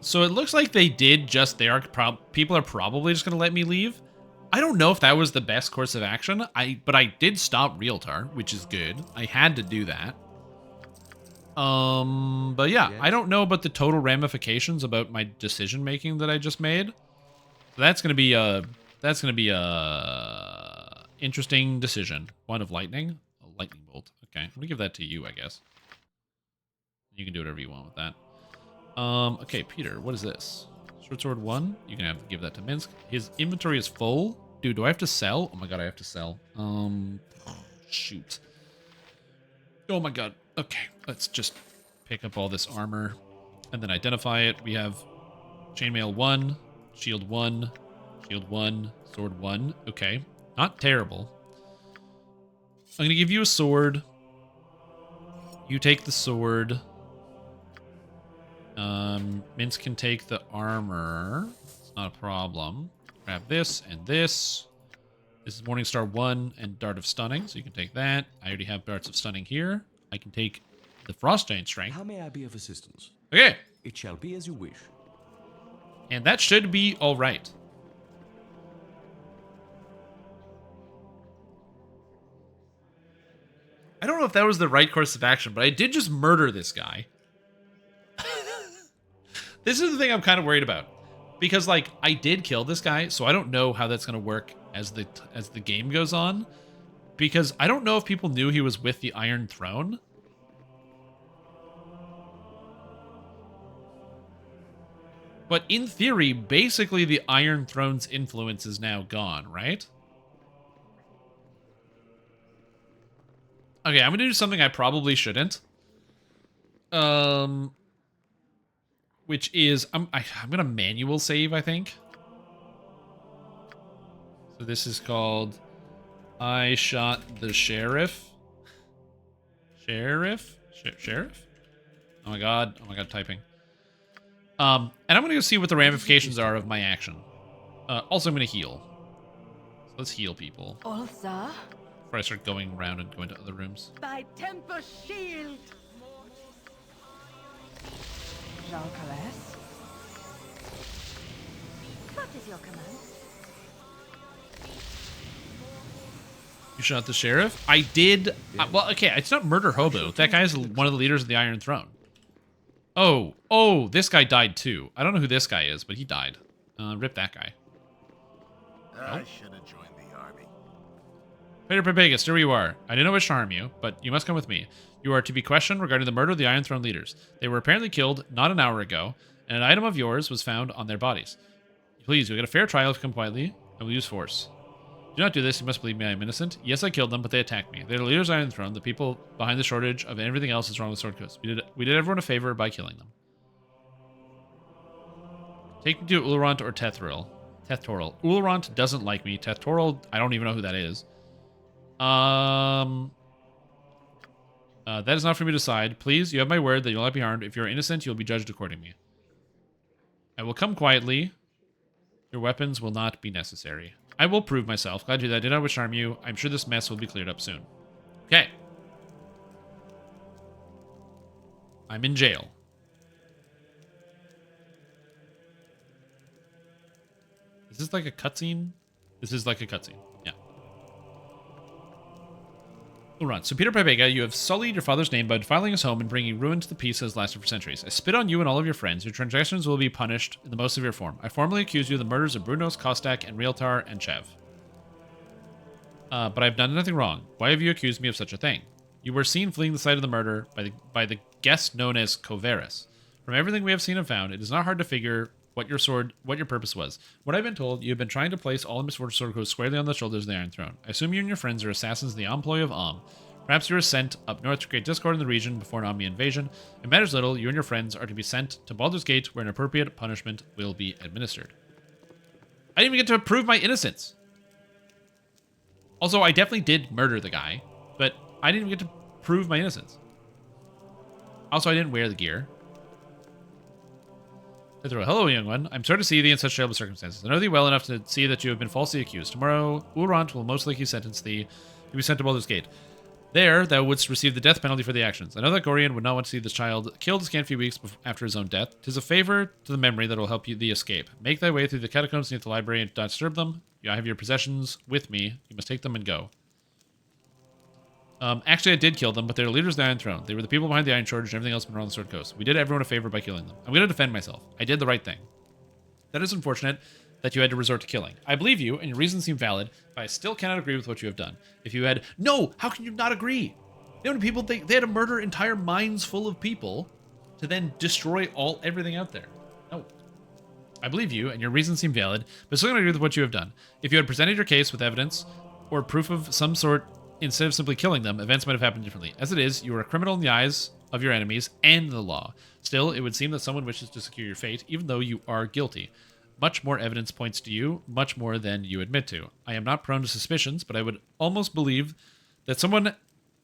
So it looks like they did just there. People are probably just gonna let me leave. I don't know if that was the best course of action. But I did stop Realtar, which is good. I had to do that. But yeah, I don't know about the total ramifications about my decision making that I just made. So that's gonna be that's going to be a interesting decision. One of lightning. A lightning bolt. Okay, I'm going to give that to you, I guess. You can do whatever you want with that. Okay, Peter, what is this? Short sword 1. You can have to give that to Minsk. His inventory is full. Dude, do I have to sell? Oh my god, I have to sell. Shoot. Oh my god. Okay, let's just pick up all this armor and then identify it. We have chainmail 1, shield 1, shield 1, sword 1. Okay, not terrible. I'm going to give you a sword. You take the sword. Minsk can take the armor. It's not a problem. Grab this and this. This is Morningstar 1 and Dart of Stunning, so you can take that. I already have Darts of Stunning here. I can take the Frost Giant Strength. How may I be of assistance? Okay. It shall be as you wish. And that should be alright. I don't know if that was the right course of action, but I did just murder this guy. This is the thing I'm kind of worried about. Because, like, I did kill this guy, so I don't know how that's going to work as the game goes on. Because I don't know if people knew he was with the Iron Throne. But in theory, basically the Iron Throne's influence is now gone, right? Okay, I'm going to do something I probably shouldn't. Which is, I'm going to manual save, I think. So this is called I Shot the Sheriff. Sheriff? Sheriff? Oh my god, typing. And I'm going to go see what the ramifications are of my action. Also, I'm going to heal. So let's heal people. Ulsa? Before I start going around and going to other rooms. Thy temper shield! Jean Caress? What is your command? You shot the sheriff? I did. Well, okay, it's not Murder Hobo. That guy is one of the leaders of the Iron Throne. Oh, this guy died too. I don't know who this guy is, but he died. Rip that guy. I should have joined the army. Peter Pepegas, here you are. I didn't wish to harm you, but you must come with me. You are to be questioned regarding the murder of the Iron Throne leaders. They were apparently killed not an hour ago, and an item of yours was found on their bodies. Please, you'll get a fair trial if you come quietly. I will use force. Do not do this. You must believe me. I am innocent. Yes, I killed them, but they attacked me. They're the leaders of the Iron Throne. The people behind the shortage of everything else is wrong with Sword Coast. We did everyone a favor by killing them. Take me to Ulrant or Tethril. Ulrant doesn't like me. Tethril, I don't even know who that is. That is not for me to decide. Please, you have my word that you'll not be harmed. If you're innocent, you'll be judged accordingly. I will come quietly. Your weapons will not be necessary. I will prove myself. Glad to do that. I did not wish to harm you. I'm sure this mess will be cleared up soon. Okay. I'm in jail. Is this like a cutscene? This is like a cutscene. Yeah. We'll run. So Peter Pybega, you have sullied your father's name by defiling his home and bringing ruin to the peace that has lasted for centuries. I spit on you and all of your friends. Your transgressions will be punished in the most severe form. I formally accuse you of the murders of Brunos, Kostak, and Realtar, and Chev. But I've done nothing wrong. Why have you accused me of such a thing? You were seen fleeing the site of the murder by the guest known as Coverus. From everything we have seen and found, it is not hard to figure what your purpose was. What I've been told, you have been trying to place all the misfortune Sword Coast squarely on the shoulders of the Iron Throne. I assume you and your friends are assassins in the employ of Perhaps you were sent up north to create discord in the region before an Omni invasion. It matters little. You and your friends are to be sent to Baldur's Gate, where an appropriate punishment will be administered. I didn't even get to prove my innocence. Also, I definitely did murder the guy, but I didn't even get to prove my innocence. Also, I didn't wear the gear. Hello, young one. I'm sorry to see thee in such terrible circumstances. I know thee well enough to see that you have been falsely accused. Tomorrow, Ulrant will most likely sentence thee to be sent to Baldur's Gate. There, thou wouldst receive the death penalty for the actions. I know that Gorian would not want to see this child killed a scant few weeks after his own death. 'Tis a favor to the memory that will help you thee escape. Make thy way through the catacombs beneath the library and do not disturb them. I have your possessions with me. You must take them and go. Actually, I did kill them, but they're leaders of the Iron Throne. They were the people behind the Iron Shortage and everything else been on the Sword Coast. We did everyone a favor by killing them. I'm going to defend myself. I did the right thing. That is unfortunate. that you had to resort to killing. I believe you, and your reasons seem valid, but I still cannot agree with what you have done. If you had... No! How can you not agree? You know, people, they had to murder entire mines full of people to then destroy everything out there. No. I believe you, and your reasons seem valid, but still don't agree with what you have done. If you had presented your case with evidence or proof of some sort instead of simply killing them, events might have happened differently. As it is, you are a criminal in the eyes of your enemies and the law. Still, it would seem that someone wishes to secure your fate, even though you are guilty. Much more evidence points to you, much more than you admit to. I am not prone to suspicions, but I would almost believe that someone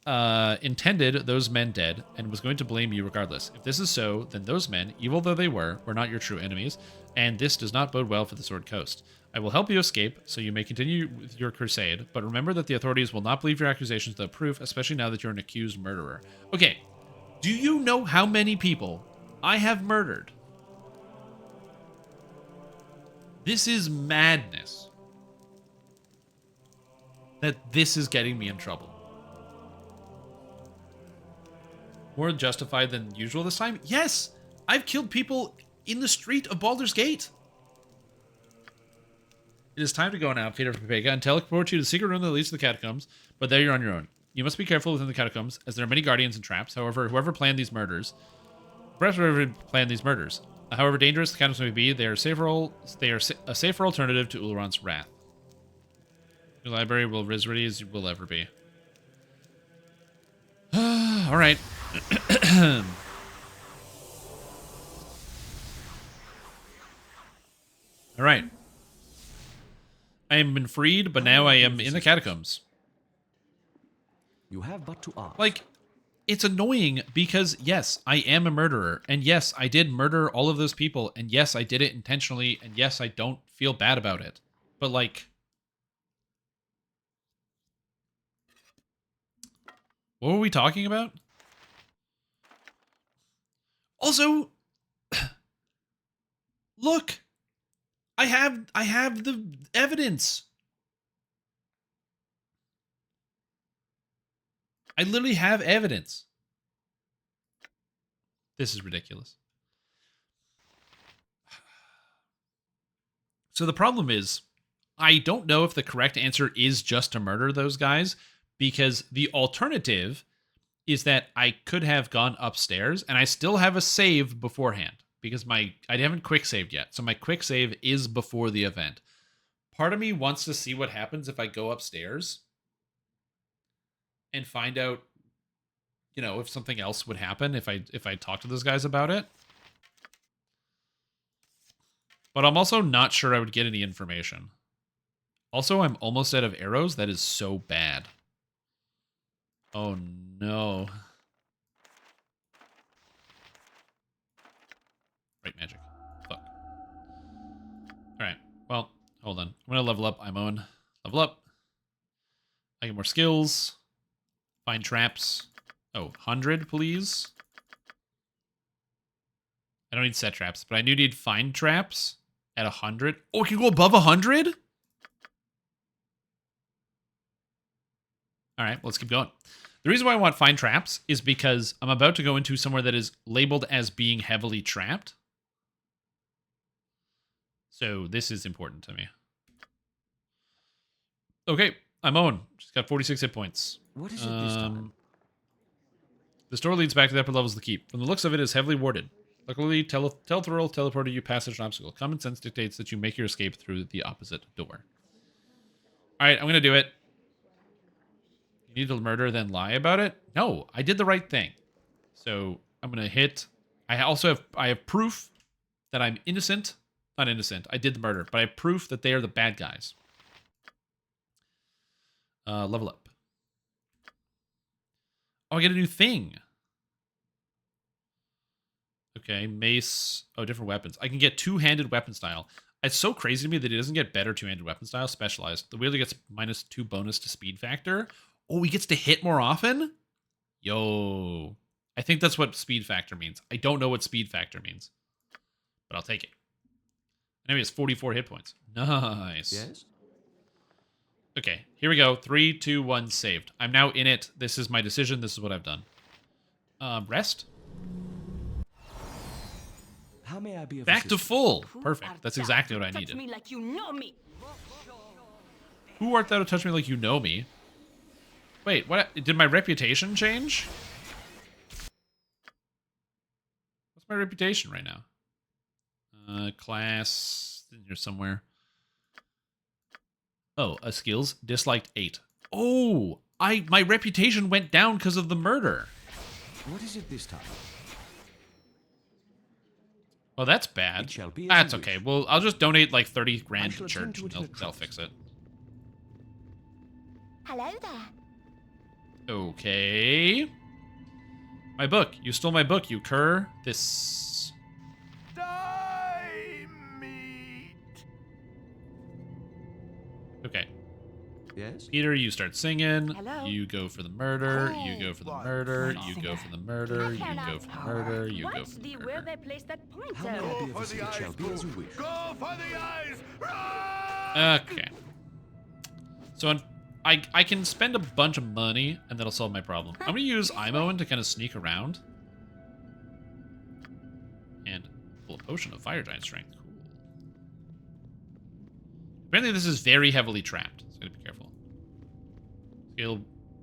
intended those men dead and was going to blame you regardless. If this is so, then those men, evil though they were not your true enemies, and this does not bode well for the Sword Coast. I will help you escape, so you may continue with your crusade, but remember that the authorities will not believe your accusations without proof, especially now that you're an accused murderer. Okay, do you know how many people I have murdered? This is madness. That this is getting me in trouble. More justified than usual this time? Yes! I've killed people in the street of Baldur's Gate. It is time to go now, Peter Pepega, and teleport you to the secret room that leads to the catacombs, but there you're on your own. You must be careful within the catacombs, as there are many guardians and traps. However, whoever planned these murders, however dangerous the catacombs may be, they are a safer alternative to Ulron's wrath. Your library will as ready as you will ever be. All right. All right. I have been freed, but now I am in the catacombs. You have but to ask. Like, it's annoying because, yes, I am a murderer. And yes, I did murder all of those people. And yes, I did it intentionally. And yes, I don't feel bad about it. But, like, what were we talking about? Also, look, I have the evidence. I literally have evidence. This is ridiculous. So the problem is, I don't know if the correct answer is just to murder those guys, because the alternative is that I could have gone upstairs, and I still have a save beforehand, because I haven't quick saved yet. So my quick save is before the event. Part of me wants to see what happens if I go upstairs and find out, you know, if something else would happen if I talk to those guys about it. But I'm also not sure I would get any information. Also, I'm almost out of arrows. That is so bad. Oh, no. Right, magic. Fuck. Alright, well, hold on. I'm gonna level up Imone. Level up. I get more skills. Find traps. Oh, 100, please. I don't need set traps, but I do need find traps at 100. Oh, it can go above 100? Alright, let's keep going. The reason why I want find traps is because I'm about to go into somewhere that is labeled as being heavily trapped. So this is important to me. Okay, I'm Owen. She's got 46 hit points. What is it this time? This door leads back to the upper levels of the keep. From the looks of it, it's heavily warded. Luckily, Telthoril teleported you past such an obstacle. Common sense dictates that you make your escape through the opposite door. Alright, I'm going to do it. You need to murder, then lie about it? No, I did the right thing. So I'm going to hit. I have proof that I'm innocent. Not innocent. I did the murder, but I have proof that they are the bad guys. Level up. Oh, I get a new thing. Okay, mace. Oh, different weapons. I can get two-handed weapon style. It's so crazy to me that it doesn't get better two-handed weapon style. Specialized. The wielder gets -2 bonus to speed factor. Oh, he gets to hit more often? Yo. I think that's what speed factor means. I don't know what speed factor means. But I'll take it. Now he has 44 hit points. Nice. Yes? Okay, here we go. 3, 2, 1, saved. I'm now in it. This is my decision. This is what I've done. Rest. How may I be of Back to assistance? full. Perfect. That's exactly what I needed. me like you know me. Who art thou to touch me like you know me? Wait, what? Did my reputation change? What's my reputation right now? Class in here somewhere. Oh, skills disliked 8. Oh, my reputation went down because of the murder. What is it this time? Oh, that's bad. It shall be as That's you okay. wish. Well, I'll just donate like 30 grand to shall church attend to and it in a they'll trice. fix it. Hello there. Okay. My book. You stole my book, you cur. This. Die meat. Okay. Yes? Peter, you start singing. Hello? You go for the murder. You go for the murder. You go for the murder. You go for the murder. You go for the Where murder. they place that pointer? How may I be of assistance? It shall be as you wish. Go for the eyes. Run! Okay. So I can spend a bunch of money and that'll solve my problem. I'm gonna use Imoen to kind of sneak around. And pull a potion of fire giant strength. Cool. Apparently this is very heavily trapped, so I gotta be careful. Scale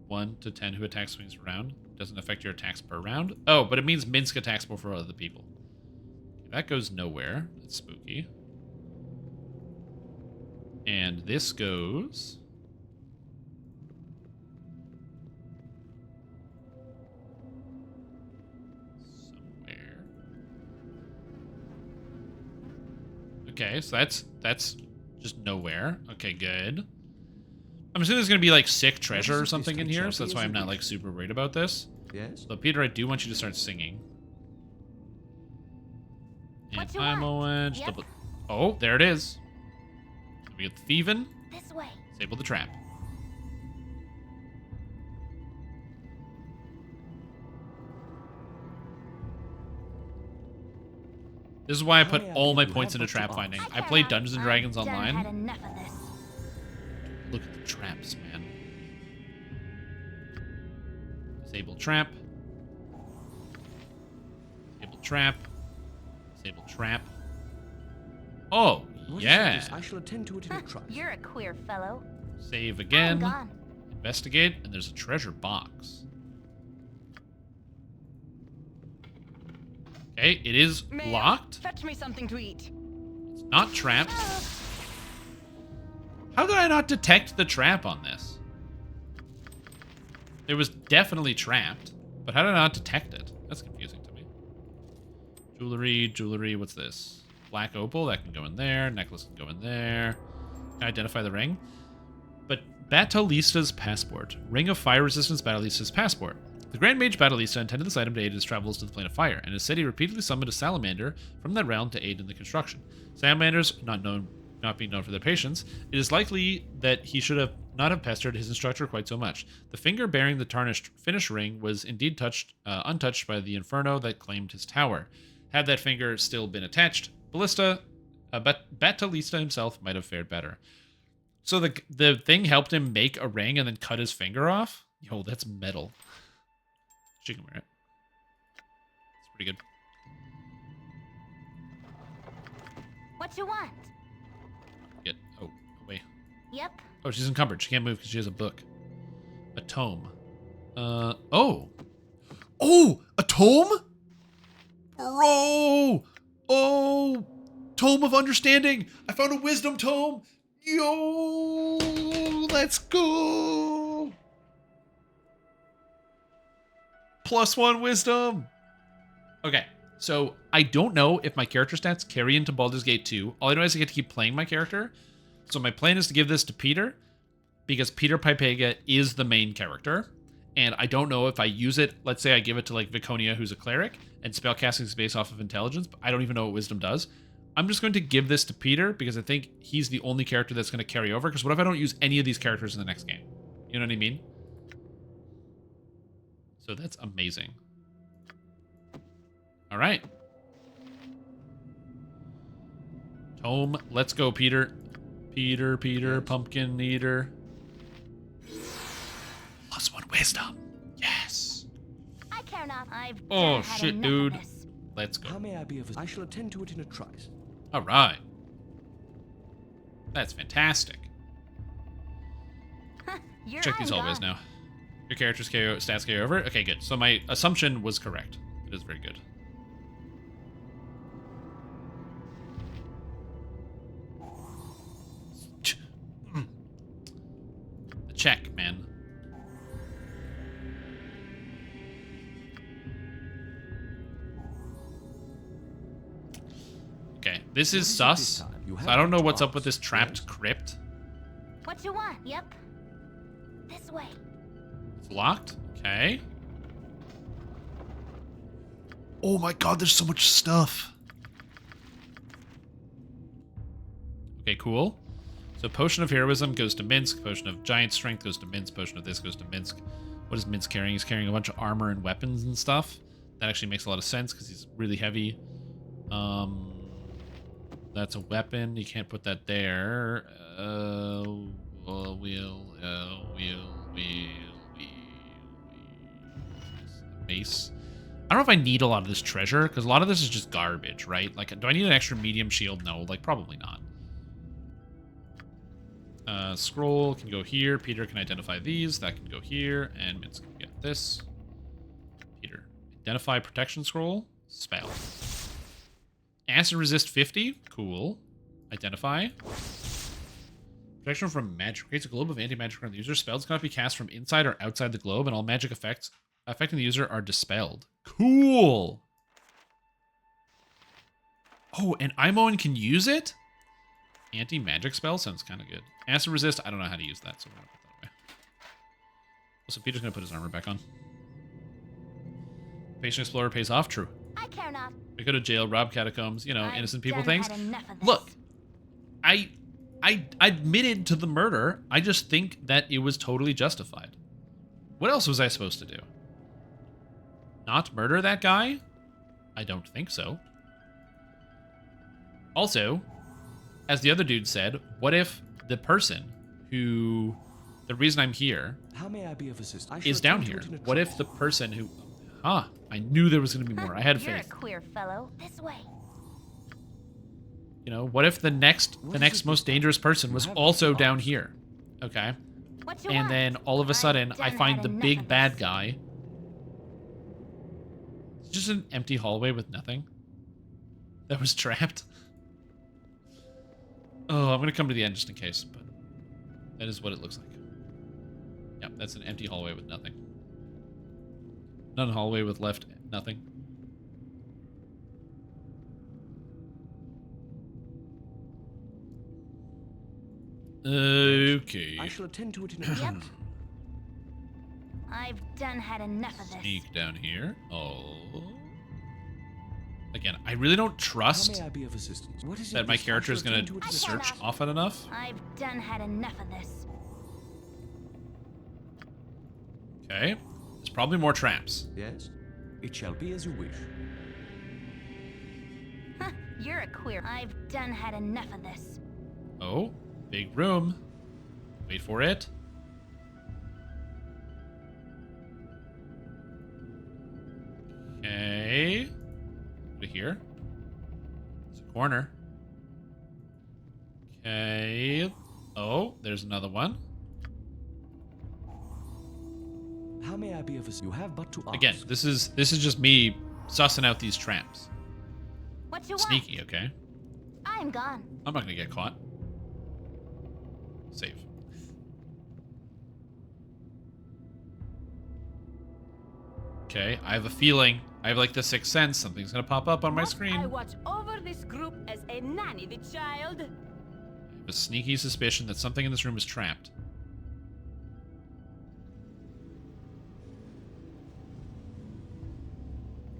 1 to 10 who attacks swings around. Doesn't affect your attacks per round. Oh, but it means Minsk attacks more for other people. Okay, that goes nowhere. That's spooky. And this goes... somewhere. Okay, so that's just nowhere. Okay, good. I'm assuming there's going to be like sick treasure or something in here, so that's why I'm not like super worried about this. Yes? So Peter, I do want you to start singing. And What you I'm want? Owen. Yep. Oh, there it is. We get thieving. This way. Disable the trap. This is why I put all my points into trap finding. I played Dungeons and Dragons Had online. enough of this. Look at the traps, man. Disable trap. Disable trap. Disable trap. Oh, What is yeah. this? I shall attend to it in a trice. You're a queer fellow. Save I'm again. gone. Investigate, and there's a treasure box. Okay, it is locked. Fetch me something to eat. It's not trapped. How did I not detect the trap on this? It was definitely trapped, but how did I not detect it? That's confusing to me. Jewelry, what's this? Black opal, that can go in there. Necklace can go in there. Can I identify the ring? But Batalista's passport. Ring of Fire Resistance Batalista's passport. The Grand Mage Batalista intended this item to aid his travels to the Plane of Fire, and has said he repeatedly summoned a salamander from that realm to aid in the construction. Salamanders, not being known for their patience, it is likely that he should have not have pestered his instructor quite so much. The finger bearing the tarnished finish ring was indeed untouched by the inferno that claimed his tower. Had that finger still been attached, Batalista himself might have fared better. So the thing helped him make a ring and then cut his finger off? Yo, that's metal. She can wear it. It's pretty good. What you want? Oh, wait. Yep. Oh, she's encumbered. She can't move because she has a book. A tome. Oh! Oh! A tome? Bro! Oh! Tome of Understanding! I found a wisdom tome! Yo! Let's go! +1 wisdom! Okay, so I don't know if my character stats carry into Baldur's Gate 2. All I know is I get to keep playing my character. So my plan is to give this to Peter, because Peter Pipega is the main character. And I don't know if I use it, let's say I give it to like Viconia, who's a cleric, and spellcasting is based off of intelligence, but I don't even know what wisdom does. I'm just going to give this to Peter because I think he's the only character that's going to carry over, because what if I don't use any of these characters in the next game? You know what I mean? So that's amazing. All right. Tome, let's go, Peter. Peter, pumpkin eater. +1 wisdom. Yes. I care not. I've Oh, had shit, enough dude. of this. Let's go. How may I be of I shall attend to it in a trice. All right. That's fantastic. Check these hallways now. Your character's KO stats carry over. Okay, good. So my assumption was correct. It is very good. The check, man. Okay, this is sus. So I don't know what's up with this trapped crypt. What you want? Yep. This way. It's locked. Okay. Oh my god, there's so much stuff. Okay, cool. So Potion of Heroism goes to Minsk. Potion of Giant Strength goes to Minsk. Potion of this goes to Minsk. What is Minsk carrying? He's carrying a bunch of armor and weapons and stuff. That actually makes a lot of sense because he's really heavy. That's a weapon. You can't put that there. Mace. I don't know if I need a lot of this treasure, because a lot of this is just garbage, right? Like, do I need an extra medium shield? No, like, probably not. Scroll can go here. Peter can identify these. That can go here. And Minsk can get this. Peter. Identify protection scroll. Spell. Acid resist 50. Cool. Identify. Protection from magic. Creates a globe of anti-magic around the user. Spells cannot be cast from inside or outside the globe, and all magic effects affecting the user are dispelled. Cool. Oh, and Imoen can use it? Anti-magic spell sounds kind of good. Acid resist, I don't know how to use that, so we're going to put that away. Also, Peter's going to put his armor back on. Patient Explorer pays off, true. I care not. We go to jail, rob catacombs, you know, I've innocent people done things. had enough of this. Look, I admitted to the murder. I just think that it was totally justified. What else was I supposed to do? Not murder that guy? I don't think so. Also, as the other dude said, what if the person who... The reason I'm here How may I be of assistance? is down here. What if the person who... Ah, I knew there was going to be more. I had You're faith. a queer fellow. This way. You know, what if the next most dangerous person was also down here? Okay. What you And want? then all of a sudden, I done find had the enough big of bad this. guy. It's just an empty hallway with nothing. That was trapped. Oh, I'm going to come to the end just in case, but that is what it looks like. Yep, that's an empty hallway with nothing. Not a hallway with left nothing. Okay. I shall attend to it in a Yep. I've done had enough of this. Sneak down here. Oh. Again, I really don't trust How may I be of assistance? What is it that my this I character is shall going attend to it in a search trice? often enough. I've done had enough of this. Okay. There's probably more traps. Yes, it shall be as you wish. You're a queer. I've done had enough of this. Oh, big room. Wait for it. Okay. Over here. It's a corner. Okay. Oh, there's another one. How may I be of assistance? You have but to ask. Again, this is just me sussing out these traps. What you Sneaky, want? okay? I'm gone. I'm not gonna get caught. Save. Okay, I have a feeling. I have like the sixth sense. Something's gonna pop up on my screen. I watch over this group as a nanny, the child. I have a sneaky suspicion that something in this room is trapped.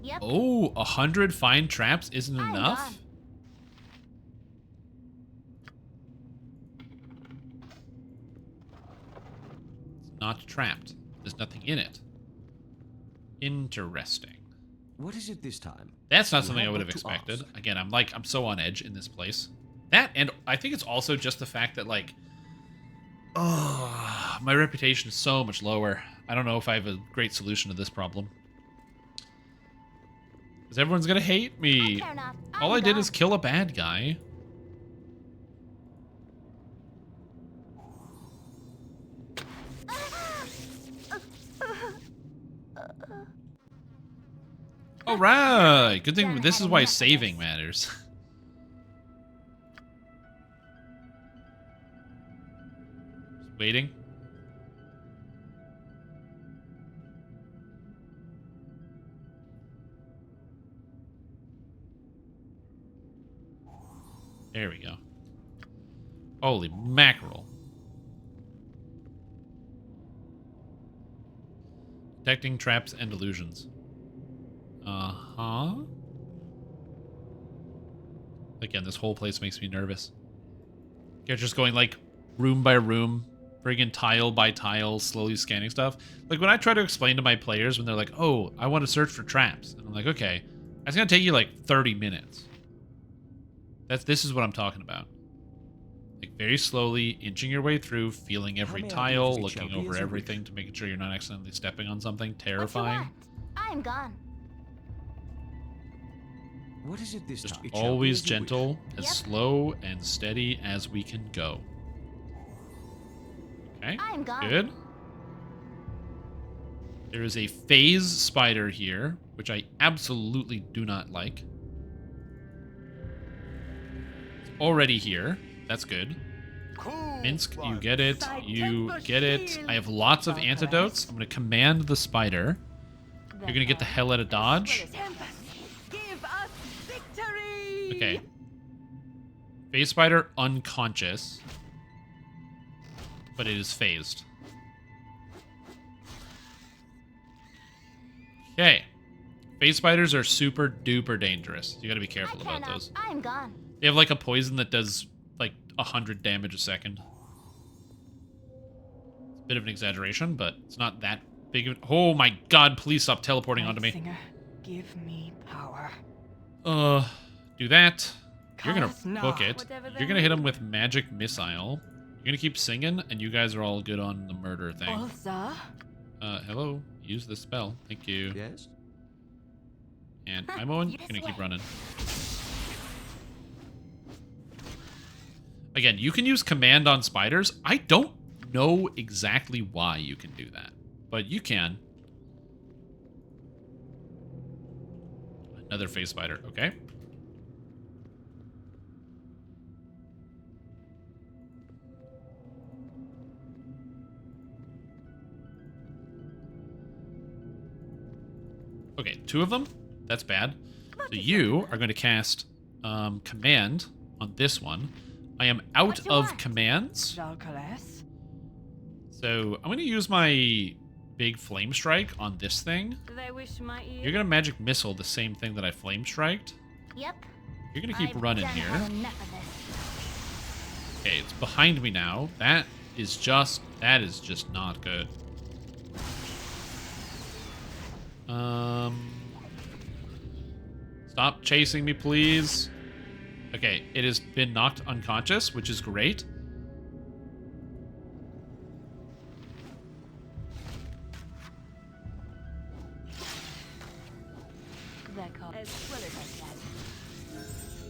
Yep. Oh, 100 fine traps isn't I'm enough? gone. It's not trapped. There's nothing in it. Interesting. What is it this time? That's not You something I have would but have to expected. ask. Again, I'm so on edge in this place. That, and I think it's also just the fact that, like, oh, my reputation is so much lower. I don't know if I have a great solution to this problem. Because everyone's gonna hate me. care not. All I'm I did gone. is kill a bad guy. All right. Good thing this is why saving matters. Just waiting. There we go. Holy mackerel. Detecting traps and illusions. Uh-huh. Again, this whole place makes me nervous. You're just going like room by room, friggin' tile by tile, slowly scanning stuff. Like when I try to explain to my players when they're like, oh, I want to search for traps. And I'm like, okay, that's gonna take you like 30 minutes. This is what I'm talking about. Like very slowly inching your way through, feeling every tile, looking over everything to making sure you're not accidentally stepping on something terrifying. I'm gone. What is it this Just time? It shall be always as you wish. gentle, as slow and steady as we can go. Okay, I'm gone. good. There is a phase spider here, which I absolutely do not like. It's already here. That's good. Minsk, you get it. You get it. I have lots of antidotes. I'm going to command the spider. You're going to get the hell out of dodge. Okay. Phase spider unconscious. But it is phased. Okay. Phase spiders are super duper dangerous. You gotta be careful about those. I'm gone. They have like a poison that does like 100 damage a second. It's a bit of an exaggeration, but it's not that big of. Oh my god, please stop teleporting onto me. Singer, give me power. Do that. You're gonna Cause now, book it. whatever You're they gonna hit him need. with magic missile. You're gonna keep singing, and you guys are all good on the murder thing. Also, Hello. Use the spell. Thank you. Yes? And I'm on. You're gonna keep running. Again, you can use command on spiders. I don't know exactly why you can do that, but you can. Another phase spider. Okay. Okay, 2 of them. That's bad. So you are going to cast command on this one. I am out of commands. Jalcales. So I'm going to use my big flame strike on this thing. They wish my ear. You're going to magic missile the same thing that I flame striked. Yep. You're going to keep running here. Enough of this. Okay, it's behind me now. That is just not good. Stop chasing me, please. Okay, it has been knocked unconscious, which is great.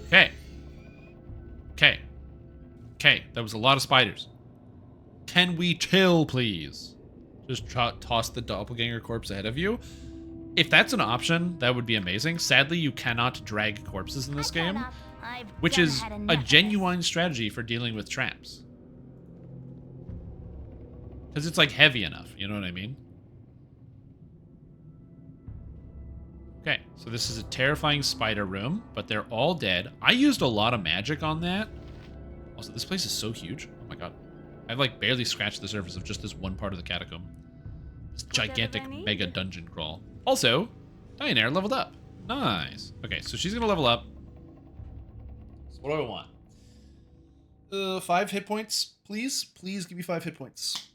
Okay. Okay. Okay, that was a lot of spiders. Can we chill, please? Just toss the doppelganger corpse ahead of you. If that's an option, that would be amazing. Sadly, you cannot drag corpses in this game, which is a genuine strategy for dealing with traps. Because it's like heavy enough, you know what I mean? Okay, so this is a terrifying spider room, but they're all dead. I used a lot of magic on that. Also, this place is so huge. Oh my god. I've like barely scratched the surface of just this one part of the catacomb. This gigantic mega dungeon crawl. Also, Dianair leveled up. Nice. Okay, so she's gonna level up. So what do I want? 5 hit points, please. Please give me 5 hit points.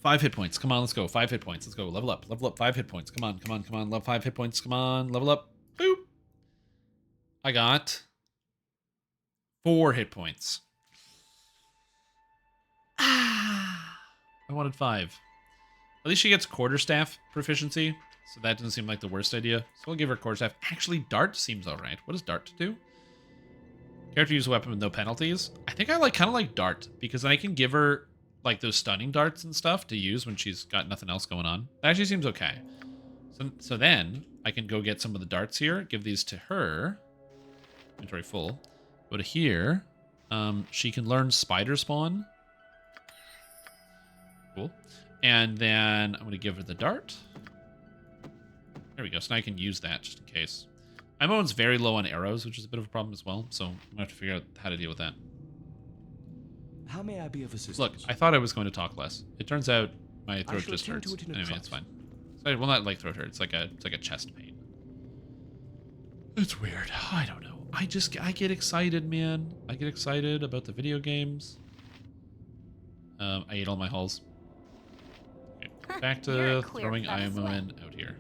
5 hit points. Come on, let's go. 5 hit points. Let's go. Level up. Level up. 5 hit points. Come on, come on, come on. Love 5 hit points. Come on. Level up. Boop. I got 4 hit points. I wanted 5. At least she gets quarterstaff proficiency, So that doesn't seem like the worst idea. So we'll give her quarterstaff. Actually, dart seems alright. What does dart do? Character use a weapon with no penalties. I think I kind of like dart because then I can give her like those stunning darts and stuff to use when she's got nothing else going on. That actually seems okay. So then I can go get some of the darts here, give these to her. Inventory full. Go to here. She can learn spider spawn. Cool. And then I'm going to give her the dart. There we go. So now I can use that just in case. Imoen's very low on arrows, which is a bit of a problem as well. So I'm going to have to figure out how to deal with that. How may I be of assistance? Look, I thought I was going to talk less. It turns out my throat just hurts. Anyway, it's fine. So, well, not like throat hurt. It's like a chest pain. It's weird. I don't know. I get excited, man. I get excited about the video games. I ate all my hulls. Okay, back to throwing Imoen out here.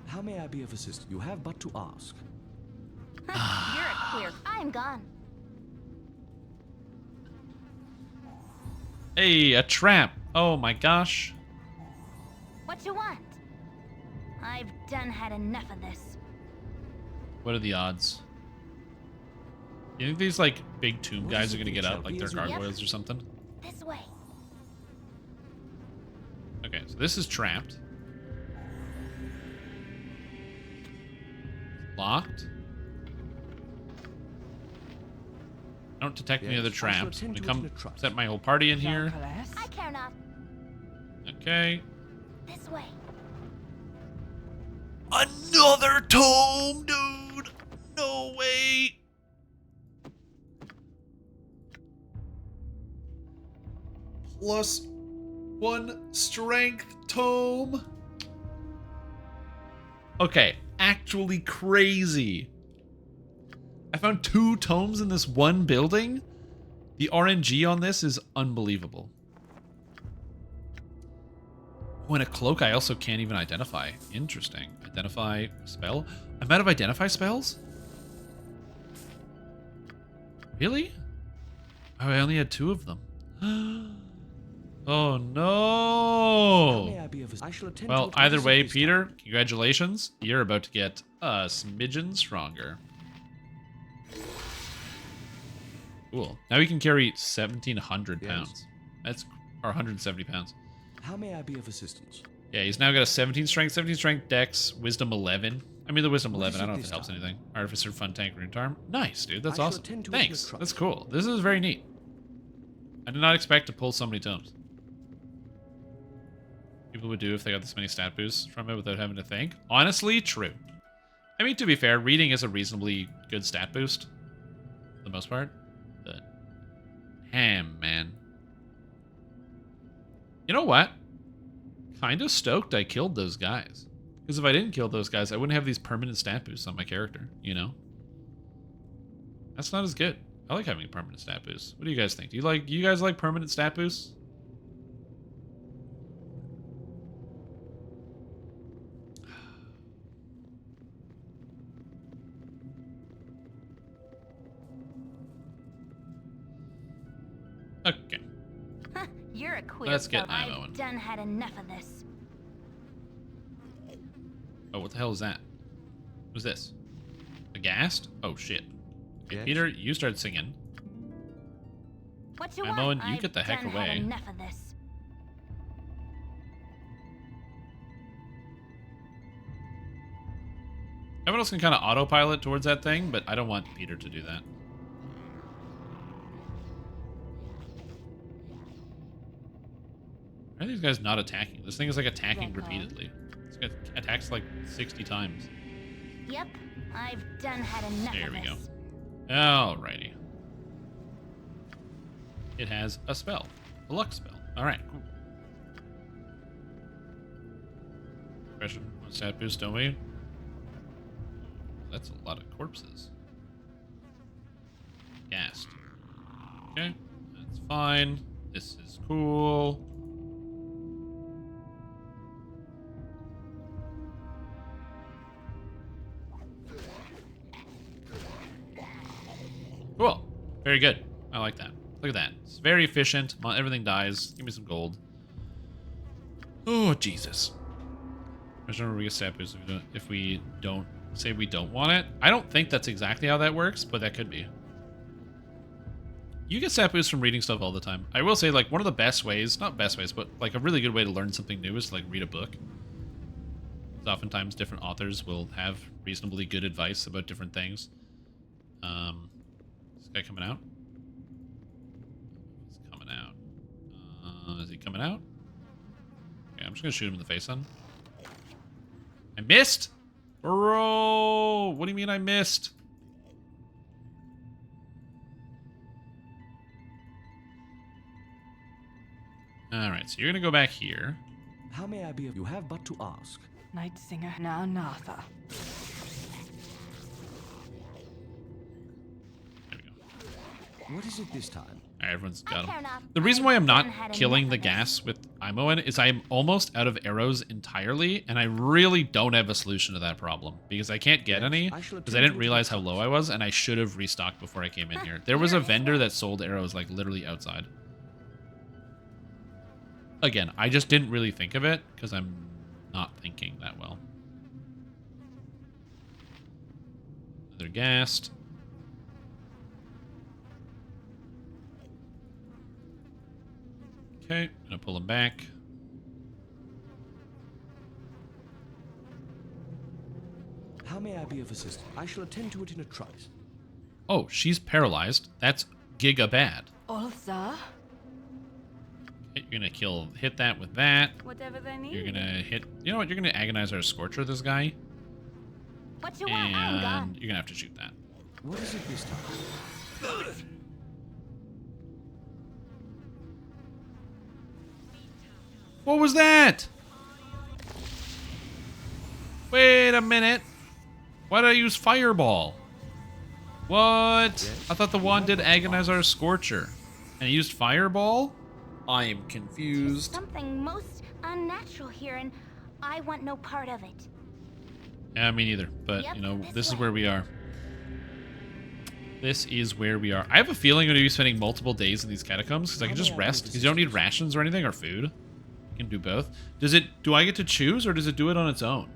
How may I be of assistance? You have but to ask. You're a queer. I'm gone. Hey, a trap. Oh my gosh. What you want? I've done had enough of this. What are the odds? You think these like big tomb guys are gonna get out like they're gargoyles or something? This way. Okay, so this is trapped. Locked. I don't detect any other traps. I'm gonna come set my whole party in here. I care not. Okay. This way. Another tome, dude! No way! +1 strength tome. Okay, actually crazy. I found 2 tomes in this one building. The RNG on this is unbelievable. Oh, and a cloak I also can't even identify. Interesting. Identify spell? I'm out of identify spells? Really? Oh, I only had 2 of them. Oh no! Well, either way, Peter, congratulations. You're about to get a smidgen stronger. Cool. Now we can carry 1,700 pounds. That's or 170 pounds. How may I be of assistance? Yeah, he's now got a 17 strength, dex, wisdom 11. I mean, the wisdom 11. I don't know if it helps anything. Artificer, fun, tank, rune charm. Nice, dude. That's awesome. Thanks. That's cool. This is very neat. I did not expect to pull so many tomes. People would do if they got this many stat boosts from it without having to think. Honestly, true. I mean, to be fair, reading is a reasonably good stat boost. For the most part. But, damn, man. You know what? Kind of stoked I killed those guys. Because if I didn't kill those guys, I wouldn't have these permanent stat boosts on my character, you know? That's not as good. I like having a permanent stat boost. What do you guys think? Do you guys like permanent stat boosts? Okay. You're a queer. Let's get I've done had enough of this. Oh, what the hell is that? What's this? Aghast? Oh shit. Okay, Yes. Peter, you start singing. What you Imoen, want? you get the I've heck done away. Had enough of this. Everyone else can kind of autopilot towards that thing, but I don't want Peter to do that. Why are these guys not attacking? This thing is like attacking repeatedly. This guy attacks like 60 times. Yep, I've done had enough There of we this. go. Alrighty. It has a spell. A luck spell. Alright, cool. Question, one stat boost, don't we? That's a lot of corpses. Gassed. Okay, that's fine. This is cool. Cool. Very good. I like that. Look at that. It's very efficient. Everything dies. Give me some gold. Oh, Jesus. I just remember we get sapus if we don't say we don't want it. I don't think that's exactly how that works, but that could be. You get sapus from reading stuff all the time. I will say, like, one of the best ways, not best ways, but like a really good way to learn something new is to like read a book. Oftentimes different authors will have reasonably good advice about different things. Is this guy coming out? He's coming out. Is he coming out? Okay, I'm just gonna shoot him in the face then. I missed? Bro! What do you mean I missed? Alright, so you're gonna go back here. How may I be of you have but to ask. Night Singer, now Natha. What is it this time? Alright, everyone's got him. The reason why I'm not killing the gas with IMO in is I'm almost out of arrows entirely, and I really don't have a solution to that problem, because I can't get any, because I didn't realize how low I was, and I should have restocked before I came in here. There was a vendor that sold arrows, like, literally outside. Again, I just didn't really think of it, because I'm not thinking that well. They're gassed. Okay, I'm gonna pull him back. How may I be of assistance? I shall attend to it in a trice. Oh, she's paralyzed. That's giga bad. Ulsa? Okay, you're gonna hit that with that. Whatever they need. You're gonna hit, you know what, you're gonna agonize our Scorcher, this guy. What you want? I'm gone. And you're gonna have to shoot that. What is it this time? What was that? Wait a minute. Why did I use Fireball? What? I thought the wand did agonize our Scorcher. And I used Fireball? I am confused. Something most unnatural here, and I want no part of it. Yeah, me neither. But, Yep, you know, this is way. where we are. This is where we are. I have a feeling I'm going to be spending multiple days in these catacombs, because I can just rest. Because you don't need rations or anything, or food. You can do both. Do I get to choose, or does it do it on its own?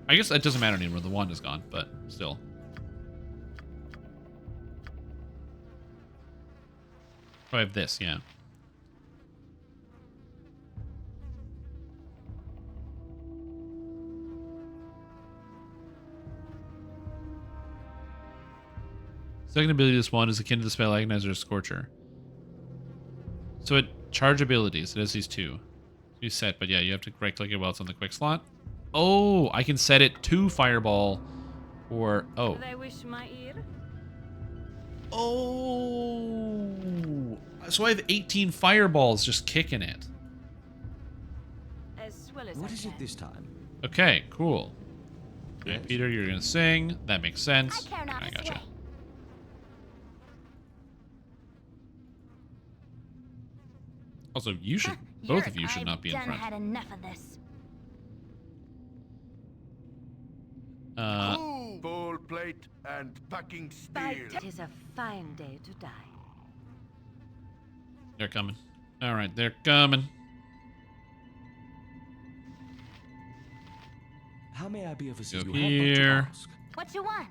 I guess it doesn't matter anymore. The wand is gone, but still. Oh, I have this, yeah. Second ability of this wand is akin to the spell Agonizer or Scorcher. So it charge abilities. It has these two. You set, but yeah, you have to right click it while it's on the quick slot. Oh, I can set it to Fireball or Do they wish my ear? Oh, so I have 18 fireballs just kicking it. As well as What is it this time? Okay, cool. Alright, Peter, you're gonna sing. That makes sense. I gotcha. Also, you should, both of you should not be in front. Had enough of this. Ball plate and packing steel. It is a fine day to die. They're coming. Alright, they're coming. How may I be of assistance? Go here. What you want?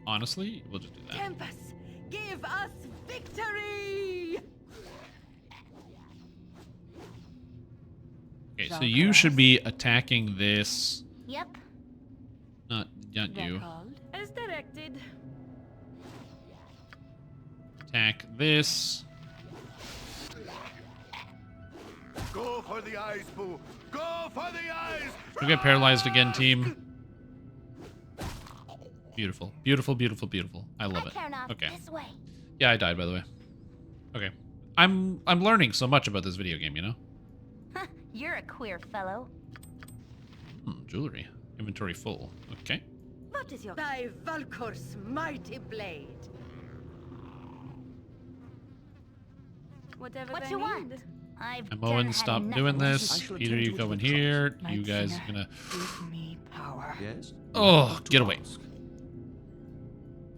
Honestly, we'll just do that. Tempest, give us victory! Okay, so you should be attacking this. Yep. Not you. As directed. Attack this. Go for the eyes, Boo. Go for the eyes. You'll get paralyzed again, team. Beautiful. Beautiful, beautiful, beautiful. I love it. Okay. Yeah, I died, by the way. Okay. I'm learning so much about this video game, you know? You're a queer fellow. Jewelry. Inventory full. Okay. What is your... Thy Valkor's mighty blade. Whatever What they you need. want? I've I'm Owen, stop doing this. Peter, you go in here. You guys are gonna... Give me power. Yes? Oh, get away.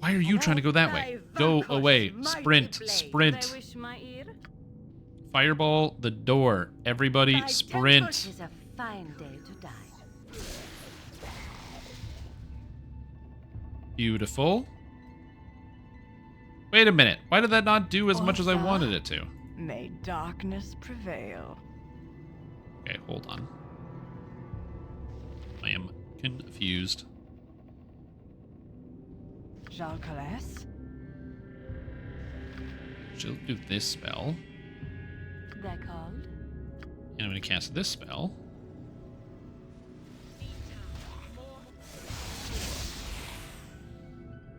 Why are you trying to go that way? Go away. Sprint. Sprint. Fireball the door. Everybody sprint. It is a fine day to die. Beautiful. Wait a minute. Why did that not do as much as I wanted it to? May darkness prevail. Okay, hold on. I am confused. Jalcales? She'll do this spell. They're called? And I'm going to cast this spell.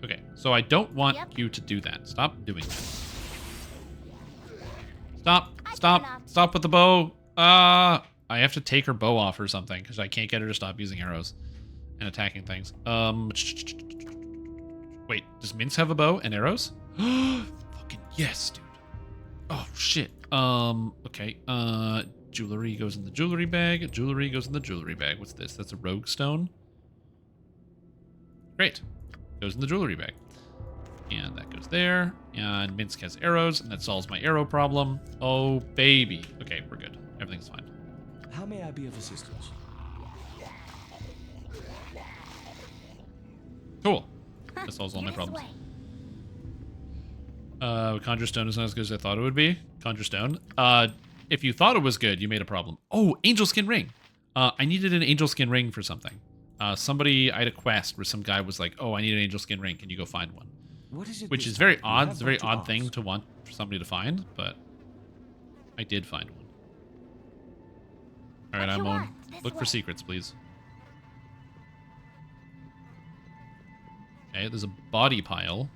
Okay, so I don't want you to do that. Stop doing that. Stop with the bow. I have to take her bow off or something because I can't get her to stop using arrows and attacking things. Wait, does Minsk have a bow and arrows? Fucking yes, dude. Oh shit. Okay. Jewelry goes in the jewelry bag. Jewelry goes in the jewelry bag. What's this? That's a rogue stone. Great. Goes in the jewelry bag. And that goes there. And Minsk has arrows, and that solves my arrow problem. Oh, baby. Okay, we're good. Everything's fine. How may I be of assistance? Cool. That solves all my problems. Conjure Stone is not as good as I thought it would be. Conjure Stone. If you thought it was good, you made a problem. Oh, Angel Skin Ring. I needed an Angel Skin Ring for something. I had a quest where some guy was like, oh, I need an Angel Skin Ring. Can you go find one? What is it? Which is very odd. It's a very odd thing to want for somebody to find, but I did find one. All right, Amon. Look for secrets, please. Okay, there's a body pile.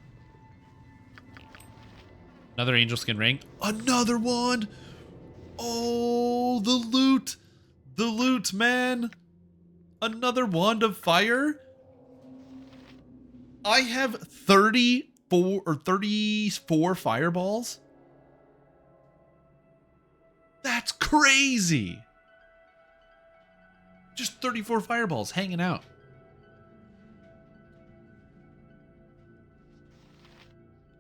Another Angel Skin Ring. Another one! Oh, the loot! The loot, man! Another Wand of Fire? I have 34 fireballs? That's crazy! Just 34 fireballs hanging out.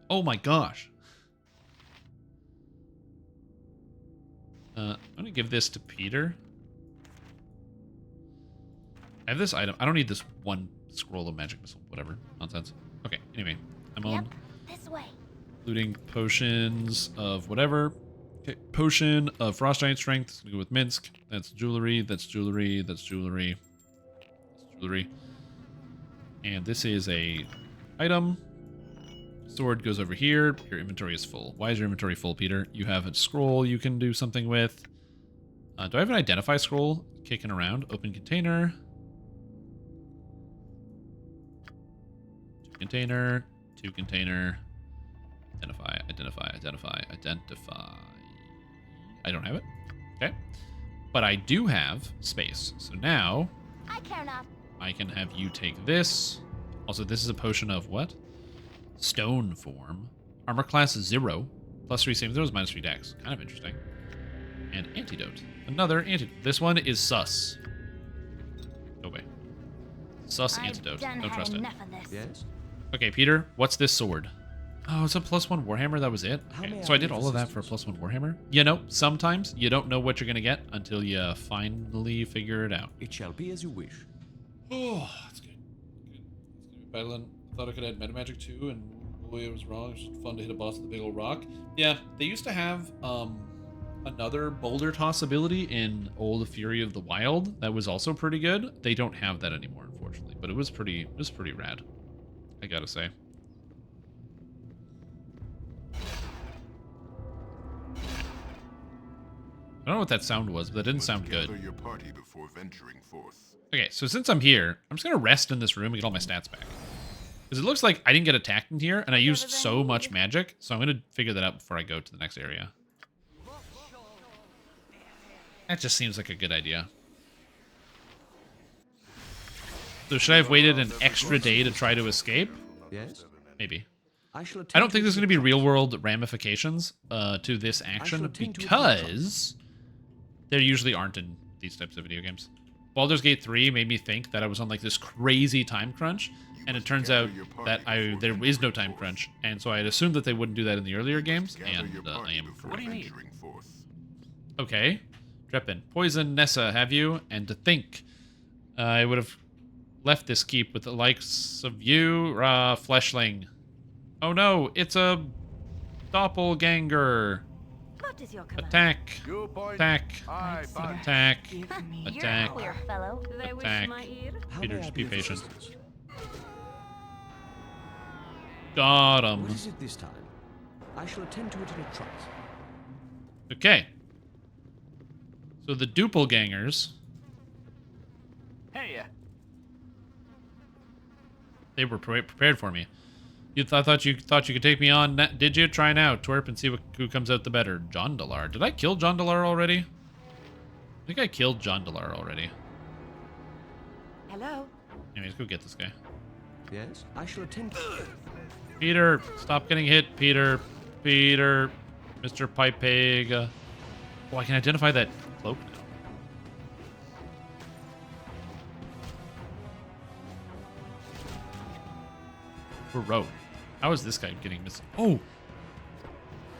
Oh my gosh. I'm gonna give this to Peter. I have this item. I don't need this one scroll of magic missile. Whatever. Nonsense. Okay, anyway. I'm on. This way. Looting potions of whatever. Okay, potion of Frost Giant Strength. It's gonna go with Minsk. That's jewelry. That's jewelry. That's jewelry. That's jewelry. And this is a item. Sword goes over here. Your inventory is full. Why is your inventory full, Peter? You have a scroll you can do something with. Do I have an identify scroll kicking around? Open container. Container. Two container. Identify. I don't have it. Okay. But I do have space. So now I care not. I can have you take this. Also, this is a potion of what? Stone form. Armor class 0. Plus 3 saving throws, minus 3 dex. Kind of interesting. And antidote. Another antidote. This one is sus. Go away. Sus antidote. Don't trust it. Yes? Okay, Peter, what's this sword? Oh, it's a +1 Warhammer, that was it? Okay, so I did all of that for a +1 Warhammer? You know, sometimes you don't know what you're going to get until you finally figure it out. It shall be as you wish. Oh, that's good. Battling. Thought I could add metamagic too, and boy, I was wrong. It was just fun to hit a boss with a big old rock. Yeah, they used to have another boulder toss ability in Old Fury of the Wild that was also pretty good. They don't have that anymore, unfortunately, but it was pretty rad, I gotta say. I don't know what that sound was, but that didn't sound good. Gather your party before venturing forth. Okay, so since I'm here, I'm just gonna rest in this room and get all my stats back. Because it looks like I didn't get attacked in here, and I used so much magic, so I'm gonna figure that out before I go to the next area. That just seems like a good idea. So should I have waited an extra day to try to escape? Yes? Maybe. I don't think there's going to be real-world ramifications to this action because there usually aren't in these types of video games. Baldur's Gate 3 made me think that I was on like this crazy time crunch, and it turns out that there is no time crunch, and so I had assumed that they wouldn't do that in the earlier games, and I am correct. What do you need? Okay. Treppin. Poison Nessa, have you? And to think, I would have left this keep with the likes of you, Fleshling. Oh no, it's a doppelganger. What is your command? Attack. Viewpoint. Attack. Aye, bud. Attack. You're a Attack. queer fellow. They wish Attack. my ear. Peter, just be patient. Got him. What is it this time? I shall attend to it in a trice. Okay. So the doppelgangers, Hey, they were prepared for me. I thought you could take me on. Did you? Try now, twerp, and see who comes out the better. John Dalar. Did I kill John Dalar already? I think I killed John Dalar already. Hello? Anyways, go get this guy. Yes, I shall attend to it. Peter, stop getting hit, Peter. Peter. Mr. Pipeg. Oh, I can identify that cloak now. Bro, how is this guy getting missed? Oh!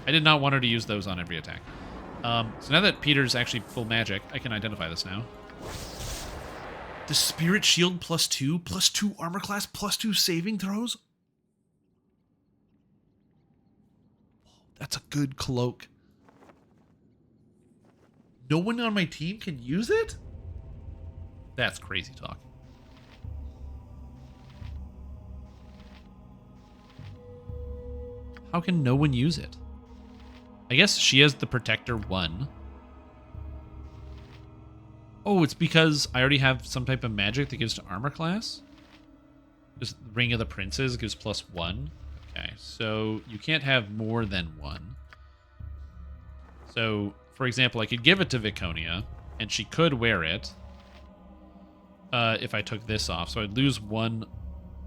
I did not want her to use those on every attack. So now that Peter's actually full magic, I can identify this now. The Spirit Shield +2 armor class, +2 saving throws? That's a good cloak. No one on my team can use it? That's crazy talk. How can no one use it? I guess she has the Protector 1. Oh, it's because I already have some type of magic that gives to armor class? Just Ring of the Princes gives +1. Okay, so you can't have more than one. So, for example, I could give it to Viconia, and she could wear it if I took this off. So I'd lose 1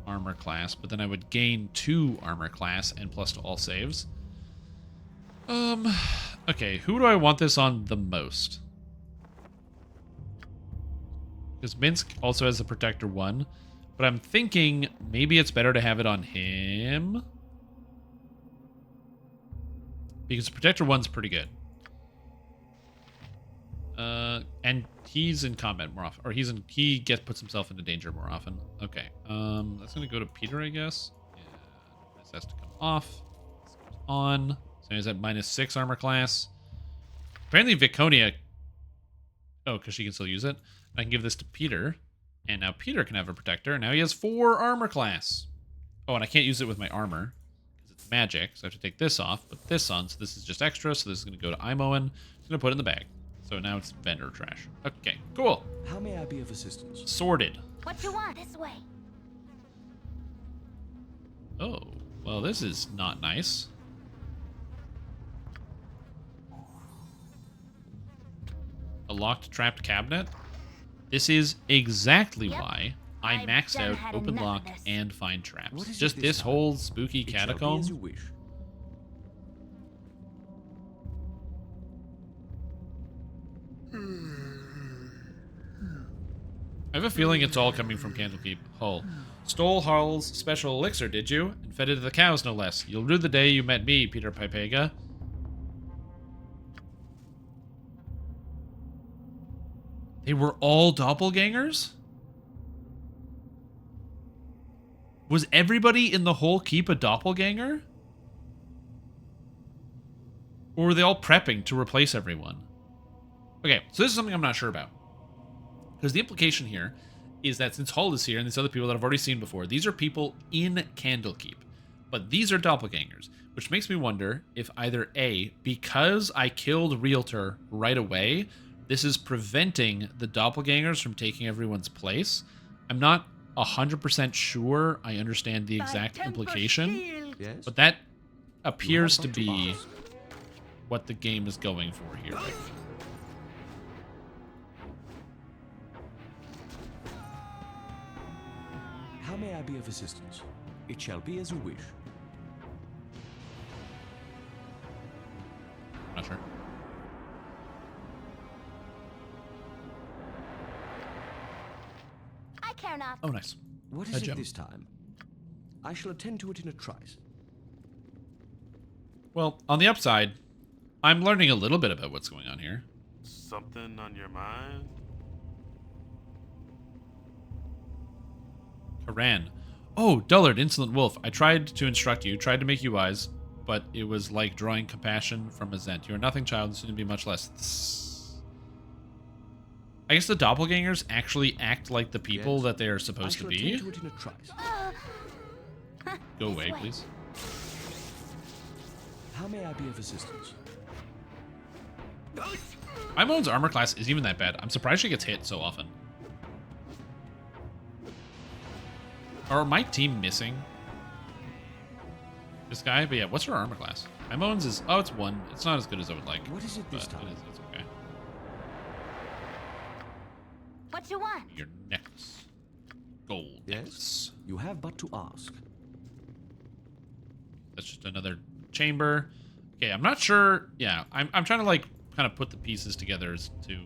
armor class, but then I would gain 2 armor class and plus to all saves. Okay, who do I want this on the most? Because Minsk also has the Protector 1, but I'm thinking maybe it's better to have it on him. Because Protector 1's pretty good. And he's in combat more often, or he puts himself into danger more often. Okay, that's gonna go to Peter, I guess. Yeah, this has to come off. This goes on. So he's at -6 armor class. Apparently Viconia. Oh, because she can still use it. I can give this to Peter, and now Peter can have a protector. Now he has 4 armor class. Oh, and I can't use it with my armor because it's magic, so I have to take this off, put this on. So this is just extra. So this is gonna go to Imoen. It's gonna put it in the bag. So now it's vendor trash. Okay, cool. How may I be of assistance? Sorted. What you want? This way. Oh, well, this is not nice. A locked, trapped cabinet? This is exactly why I maxed out open lock and find traps. Just this whole spooky catacomb. As you wish. I have a feeling it's all coming from Candlekeep Hull. Stole Hull's special elixir, did you? And fed it to the cows, no less. You'll rue the day you met me, Peter Pipega. They were all doppelgangers? Was everybody in the whole keep a doppelganger? Or were they all prepping to replace everyone? Okay, so this is something I'm not sure about. Because the implication here is that since Hull is here and these other people that I've already seen before, these are people in Candlekeep. But these are doppelgangers, which makes me wonder if either A, because I killed Realtor right away, this is preventing the doppelgangers from taking everyone's place. I'm not 100% sure I understand the exact implication, Yes? but that appears to be what the game is going for here. How may I be of assistance? It shall be as you wish. Not sure. care not. Oh, nice. What A is it gem. this time? I shall attend to it in a trice. Well, on the upside, I'm learning a little bit about what's going on here. Something on your mind? Haran. Oh, dullard, insolent wolf. I tried to instruct you, tried to make you wise, but it was like drawing compassion from a Zent. You are nothing, child, and soon to be much less. I guess the doppelgangers actually act like the people that they are supposed to be. Attend to it in a trice. Go away, please. How may I be of assistance? Imone's armor class isn't even that bad. I'm surprised she gets hit so often. Are my team missing this guy? But yeah, what's her armor class? Imone's is... Oh, it's 1. It's not as good as I would like. What is it this time? It's okay. What you want? Your necklace. Gold necklace. You have but to ask. That's just another chamber. Okay, I'm not sure. Yeah, I'm trying to like kind of put the pieces together as to.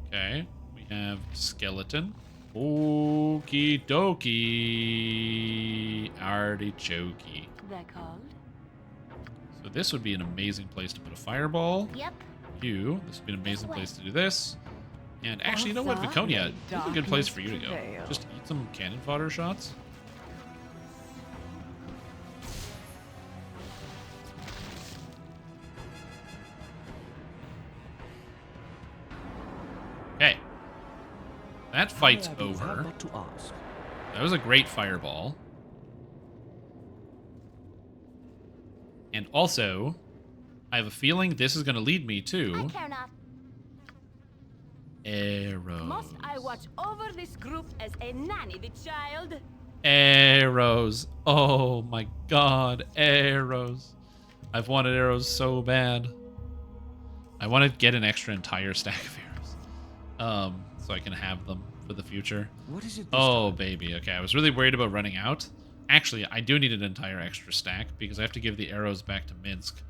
Okay, we have skeleton. Okie dokie. Artichoke. They're called? So this would be an amazing place to put a fireball. Yep. You. This would be an amazing place to do this. And actually, you know what, Viconia? This is a good place for you to go. Just eat some cannon fodder shots. Okay. That fight's over. That was a great fireball. And also, I have a feeling this is going to lead me to I care not. arrows. Must I watch over this group as a nanny, the child? Arrows. Oh my god, arrows. I've wanted arrows so bad. I want to get an extra entire stack of arrows. So I can have them for the future. What is it? Oh, baby. Okay, I was really worried about running out. Actually, I do need an entire extra stack because I have to give the arrows back to Minsk. So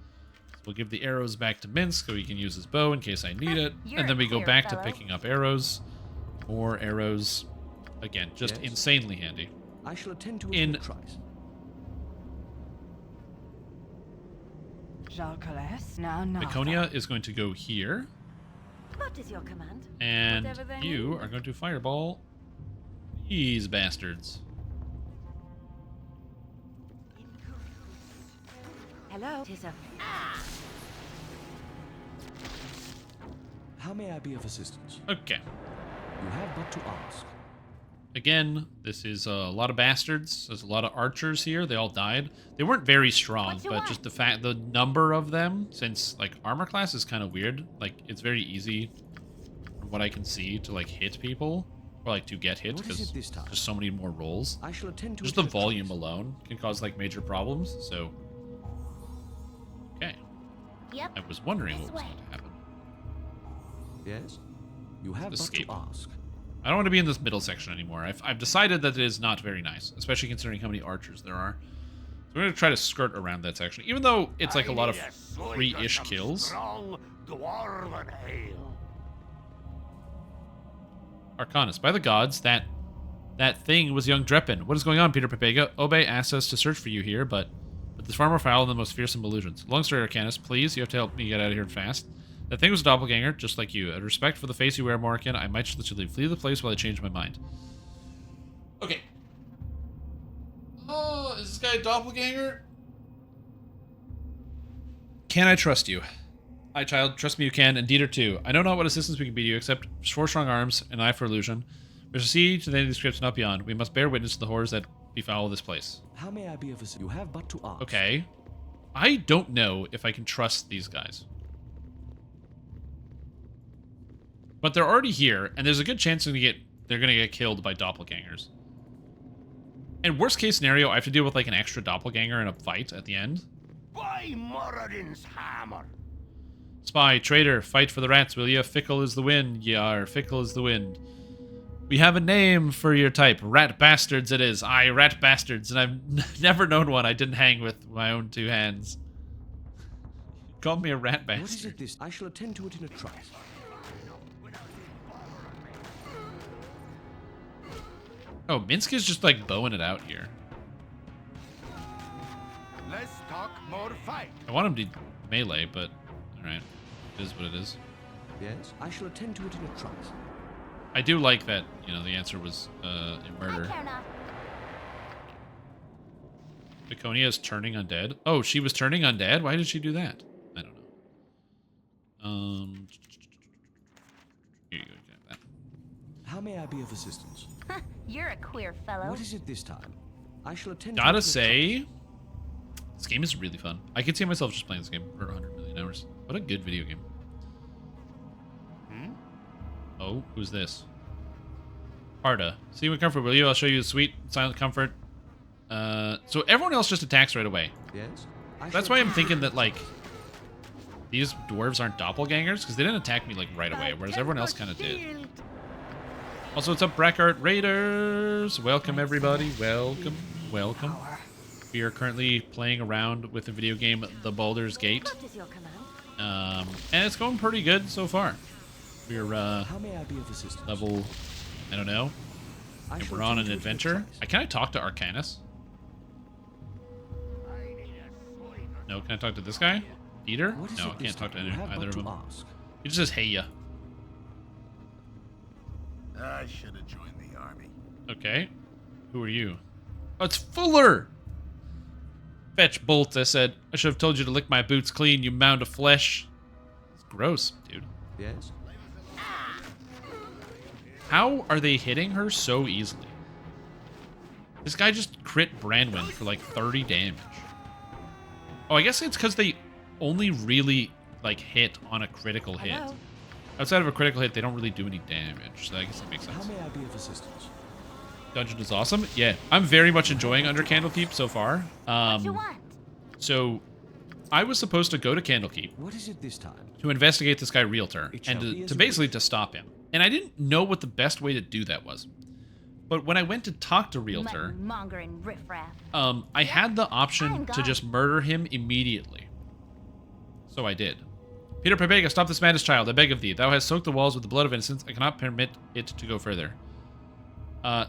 we'll give the arrows back to Minsk so he can use his bow in case I need it. And then we go back to picking up arrows. More arrows. Again, just insanely handy. I shall attend to it in a trice. Viconia is going to go here. What is your command? And you are going to fireball these bastards. Hello, tis a... How may I be of assistance? Okay. You have but to ask. Again, this is a lot of bastards. There's a lot of archers here. They all died. They weren't very strong, but just the number of them, since like armor class is kind of weird. Like it's very easy, from what I can see, to like hit people or like to get hit because there's so many more rolls. I shall attend to just the volume alone can cause like major problems. So, okay. Yep. I was wondering what was going to happen. Yes. You have but to ask. I don't want to be in this middle section anymore. I've decided that it is not very nice, especially considering how many archers there are. So we're going to try to skirt around that section, even though it's like a lot of free-ish kills. Arcanus, by the gods, that thing was young Dreppin. What is going on, Peter Pepega? Obe asked us to search for you here, but this far more foul than the most fearsome illusions. Long story, Arcanus. Please, you have to help me get out of here fast. That thing was a doppelganger, just like you. Out of respect for the face you wear, Morrigan, I might just let you leave. Flee the place while I change my mind. Okay. Oh, is this guy a doppelganger? Can I trust you? Aye, child, trust me you can, and Dieter too. I know not what assistance we can be to you, except 4 strong arms, an eye for illusion. We shall see to the end of these scripts, not beyond. We must bear witness to the horrors that befoul this place. How may I be of assistance? You have but to ask. Okay. I don't know if I can trust these guys. But they're already here, and there's a good chance they're gonna get killed by doppelgangers. And worst case scenario, I have to deal with like an extra doppelganger in a fight at the end. By Moradin's hammer! Spy, traitor, fight for the rats, will ya? Fickle is the wind, yar, fickle is the wind. We have a name for your type. Rat bastards it is. Aye, rat bastards, and I've never known one I didn't hang with my own 2 hands. Call me a rat bastard. What is it this? I shall attend to it in a trice. Oh, Minsk is just like bowing it out here. Let's talk more fight. I want him to melee, but alright. It is what it is. Yes, I shall attend to it in a trice. I do like that, you know, the answer was a murder. Laconia is turning undead. Oh, she was turning undead? Why did she do that? I don't know. Here you go. You can have that. How may I be of assistance? You're a queer fellow. What is it this time? I shall attend to it Gotta in a say, this game is really fun. I could see myself just playing this game for 100 million hours. What a good video game. Oh, who's this? Arda. See what comfort, will you? I'll show you the sweet silent comfort. So everyone else just attacks right away. Yes. That's why I'm thinking that, like, these dwarves aren't doppelgangers, because they didn't attack me, like, right away, whereas everyone else kind of did. Also, what's up, Brackart Raiders? Welcome, everybody. Welcome. Welcome. We are currently playing around with the video game The Baldur's Gate. And it's going pretty good so far. We're, How may I be of assistance? level, I don't know. And we're on an adventure. Can I talk to Arcanus? No, can I talk to this guy? Peter? No, I can't talk to either of them. He just says, hey ya. I should have joined the army. Okay. Who are you? Oh, it's Fuller! Fetch bolts, I said. I should have told you to lick my boots clean, you mound of flesh. It's gross, dude. Yes. How are they hitting her so easily? This guy just crit Branwyn for like 30 damage. Oh, I guess it's because they only really like hit on a critical hit. Outside of a critical hit, they don't really do any damage. So I guess that makes sense. How may I be of assistance? Dungeon is awesome. Yeah, I'm very much enjoying Under Candlekeep so far. So I was supposed to go to Candlekeep. What is it this time? To investigate this guy Realtor and to basically to stop him. And I didn't know what the best way to do that was. But when I went to talk to Realtor, I had the option to just murder him immediately. So I did. Peter Pebega, stop this madness, child, I beg of thee. Thou hast soaked the walls with the blood of innocence. I cannot permit it to go further.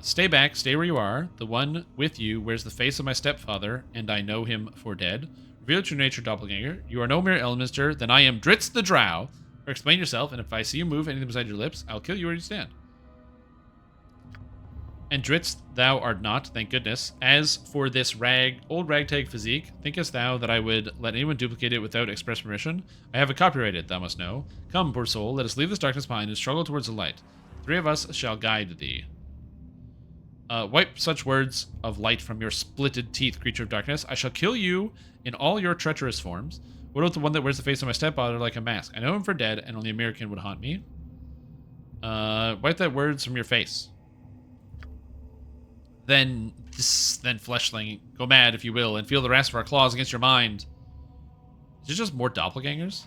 Stay back, stay where you are. The one with you wears the face of my stepfather, and I know him for dead. Reveal your true nature, doppelganger. You are no mere Elminster, then I am Dritz the Drow. Or explain yourself, and if I see you move anything beside your lips, I'll kill you where you stand. And Dritz, thou art not, thank goodness. As for this old ragtag physique, thinkest thou that I would let anyone duplicate it without express permission? I have it copyrighted, thou must know. Come, poor soul, let us leave this darkness behind and struggle towards the light. 3 of us shall guide thee. Wipe such words of light from your splitted teeth, creature of darkness. I shall kill you in all your treacherous forms. What about the one that wears the face of my stepfather like a mask? I know him for dead, and only a American would haunt me. Wipe that words from your face. Then fleshling, go mad if you will, and feel the rasp of our claws against your mind. Is it just more doppelgangers?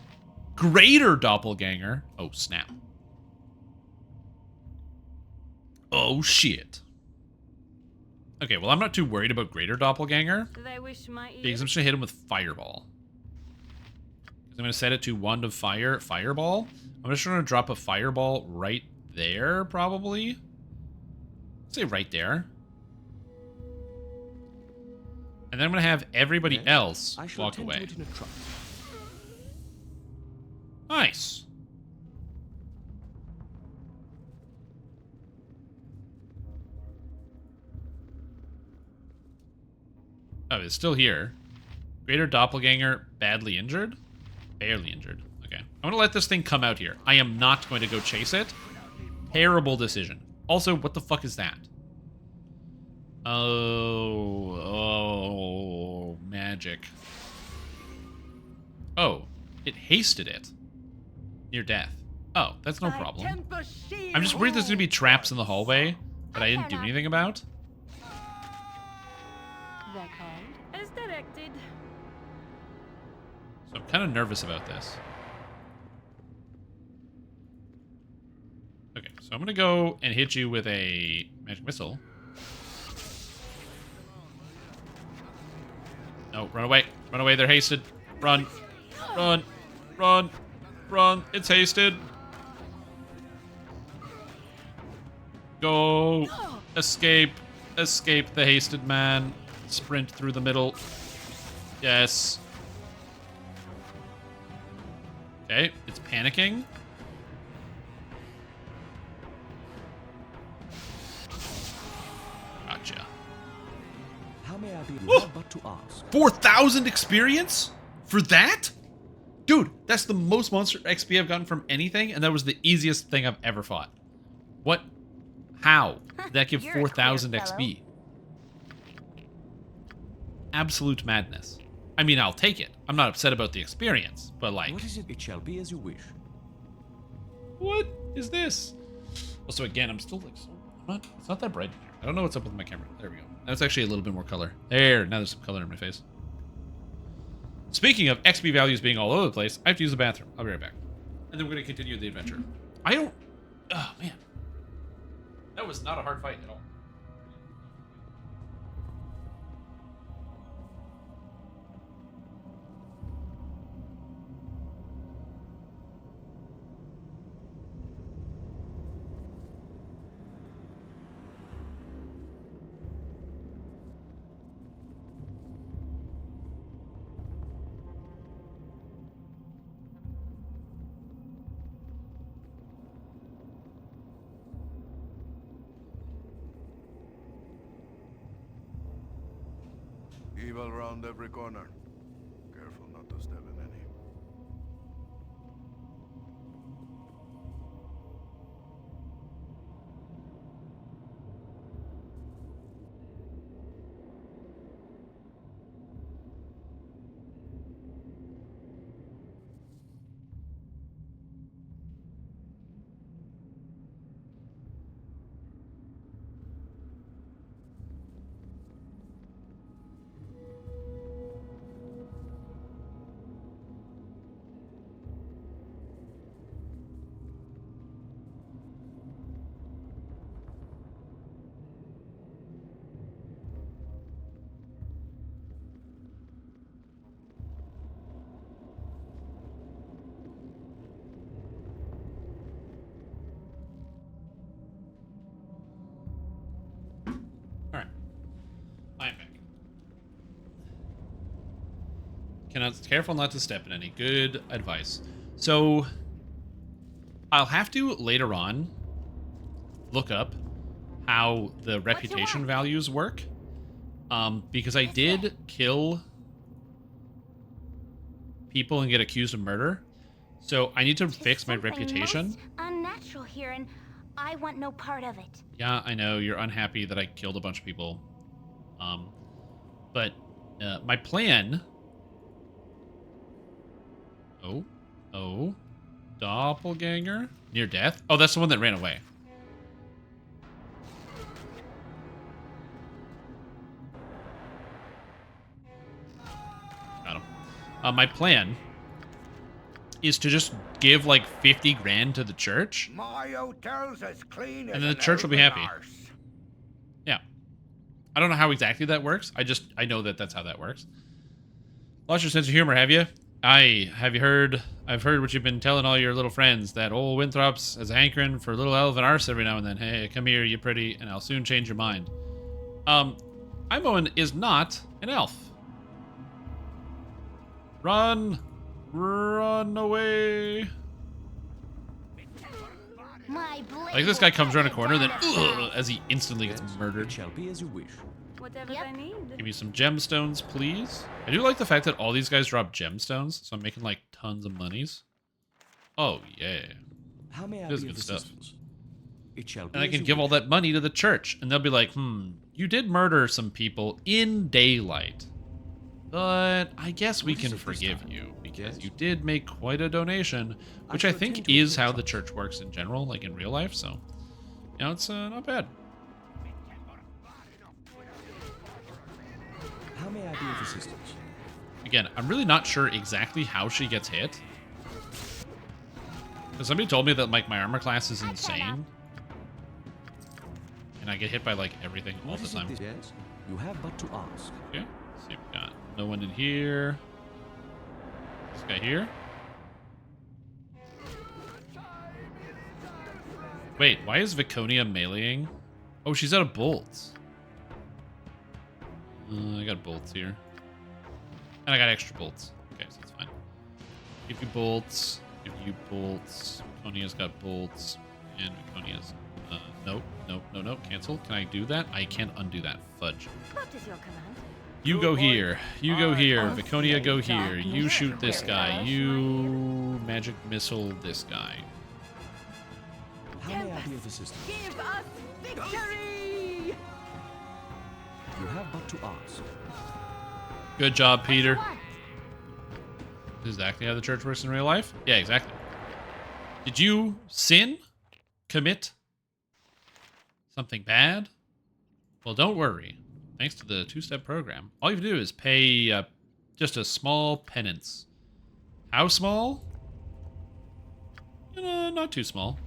Greater doppelganger. Oh, snap. Oh, shit. Okay, well, I'm not too worried about greater doppelganger. Because I'm just going to hit him with fireball. I'm going to set it to wand of fire, fireball. I'm just going to drop a fireball right there, probably. Let's say right there. And then I'm going to have everybody else walk away. Nice. Oh, it's still here. Greater doppelganger, badly injured? Barely injured. Okay. I'm going to let this thing come out here. I am not going to go chase it. Terrible decision. Also, what the fuck is that? Oh, magic. Oh, it hasted it. Near death. Oh, that's no problem. I'm just worried there's going to be traps in the hallway that I didn't do anything about. As directed. So I'm kind of nervous about this. Okay, so I'm going to go and hit you with a magic missile. No, run away. Run away, they're hasted. Run. Run. Run. Run. It's hasted. Go. Escape. Escape the hasted man. Sprint through the middle. Yes. Okay, it's panicking. Gotcha. How may I be but to ask? 4,000 experience? For that? Dude, that's the most monster XP I've gotten from anything, and that was the easiest thing I've ever fought. What? How? Did that give 4,000 XP? Absolute madness. I mean, I'll take it. I'm not upset about the experience, but like... What is it? It shall be as you wish. What is this? Also, again, I'm still like... it's not that bright in here. I don't know what's up with my camera. There we go. That's actually a little bit more color. There, now there's some color in my face. Speaking of XP values being all over the place, I have to use the bathroom. I'll be right back. And then we're going to continue the adventure. I don't... Oh, man. That was not a hard fight at all. Evil round every corner. Careful not to step in any. I'm back. Careful not to step in any. Good advice. So, I'll have to later on look up how the reputation values work. Because I did kill people and get accused of murder. So I need to fix my reputation. Most unnatural here, and I want no part of it. Yeah, I know you're unhappy that I killed a bunch of people. But my plan... Oh. Doppelganger? Near death? Oh, that's the one that ran away. Got him. My plan is to just give like 50 grand to the church. My hotel's as clean and then the church will be happy. Yeah. I don't know how exactly that works. I know that that's how that works. Lost your sense of humor, have you? I've heard what you've been telling all your little friends, that old Winthrop's has a hankering for a little elven arse every now and then. Hey, come here, you pretty, and I'll soon change your mind. Imoen is not an elf. Run! Run away! Like this guy comes around a corner, then as he instantly gets murdered. It shall be as you wish. Whatever I need. Give me some gemstones, please. I do like the fact that all these guys drop gemstones, so I'm making like tons of monies. Oh yeah. How may I this is be good of stuff. assistance? It shall be And I as can you give wish. all that money to the church, and they'll be like, you did murder some people in daylight. But I guess we can forgive you, because you did make quite a donation, which I think is how the church works in general, like in real life, so, you know, it's not bad. How may I be of assistance? Again, I'm really not sure exactly how she gets hit. Because somebody told me that, like, my armor class is insane. And I get hit by, like, everything all the time. Yes, you have but to ask. Okay, let's see what we got. No one in here. This guy here. Wait, why is Viconia meleeing? Oh, she's out of bolts. I got bolts here. And I got extra bolts. Okay, so that's fine. Give you bolts. Give you bolts. Viconia's got bolts. And Viconia's... nope, nope, no, no, cancel. Can I do that? I can't undo that. Fudge. What is your command? You go here. You go here. Viconia, go here. You shoot this guy. You magic missile this guy. How may I be of assistance? Give us victory! You have but to ask. Good job, Peter. This is exactly how the church works in real life? Yeah, exactly. Did you sin? Commit? Something bad? Well, don't worry. Thanks to the two-step program, all you have to do is pay just a small penance. How small? Not too small.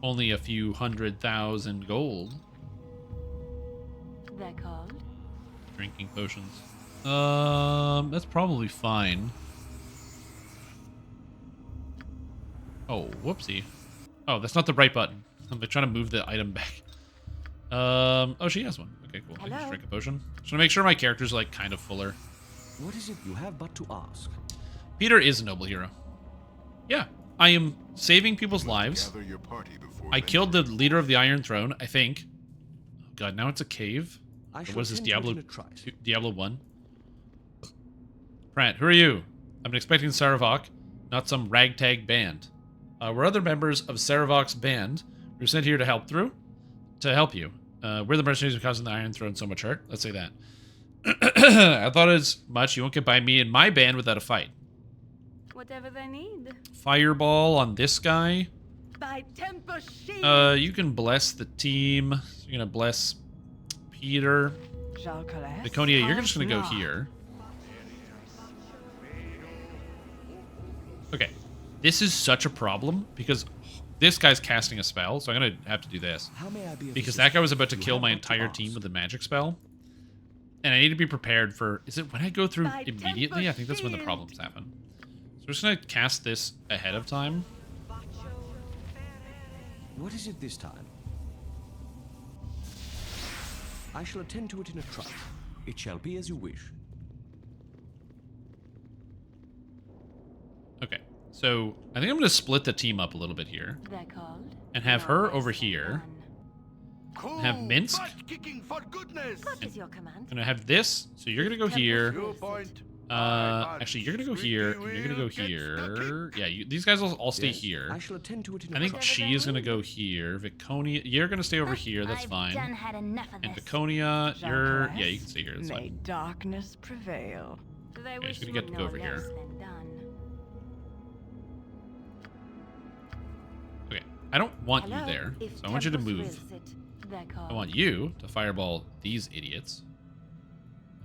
Only a few 100,000 gold. They're called? Drinking potions. That's probably fine. Oh, whoopsie. Oh, that's not the right button. I'm trying to move the item back. Oh, she has one. Okay, cool. I can just drink a potion. Just want to make sure my character's like kind of fuller. What is it you have but to ask? Peter is a noble hero. Yeah, I am saving people's lives. I killed the leader of the Iron Throne, I think. Oh god, now it's a cave. What is this, Diablo 1? Pratt, who are you? I've been expecting Saravok, not some ragtag band. We're other members of Saravok's band. We were sent here to help you. We're the mercenaries who causing the Iron Throne so much hurt. Let's say that. I thought as much. You won't get by me and my band without a fight. Whatever they need. Fireball on this guy. By Tempest Shield. You can bless the team. You're gonna bless Peter. Viconia, you're just gonna go here. Okay. This is such a problem because this guy's casting a spell, so I'm gonna have to do this. Because that guy was about to kill my entire team with a magic spell. And I need to be prepared for... Is it when I go through immediately? I think that's when the problems happen. So we're just gonna cast this ahead of time. What is it this time? I shall attend to it in a trice. It shall be as you wish. Okay, so I think I'm going to split the team up a little bit here. And have her over here. And have Minsk. What is your command? I'm going to have this, so you're going to go here. Actually, you're going to go here, and you're going to go here. Yeah, these guys will all stay here. I shall attend to it in I think she is going to go here. Viconia, you're going to stay over here, that's fine. And Viconia, you're... Yeah, you can stay here, that's fine. May darkness prevail. Okay, she's going to get to go over here. Okay, I don't want you there, so I want you to move. I want you to fireball these idiots.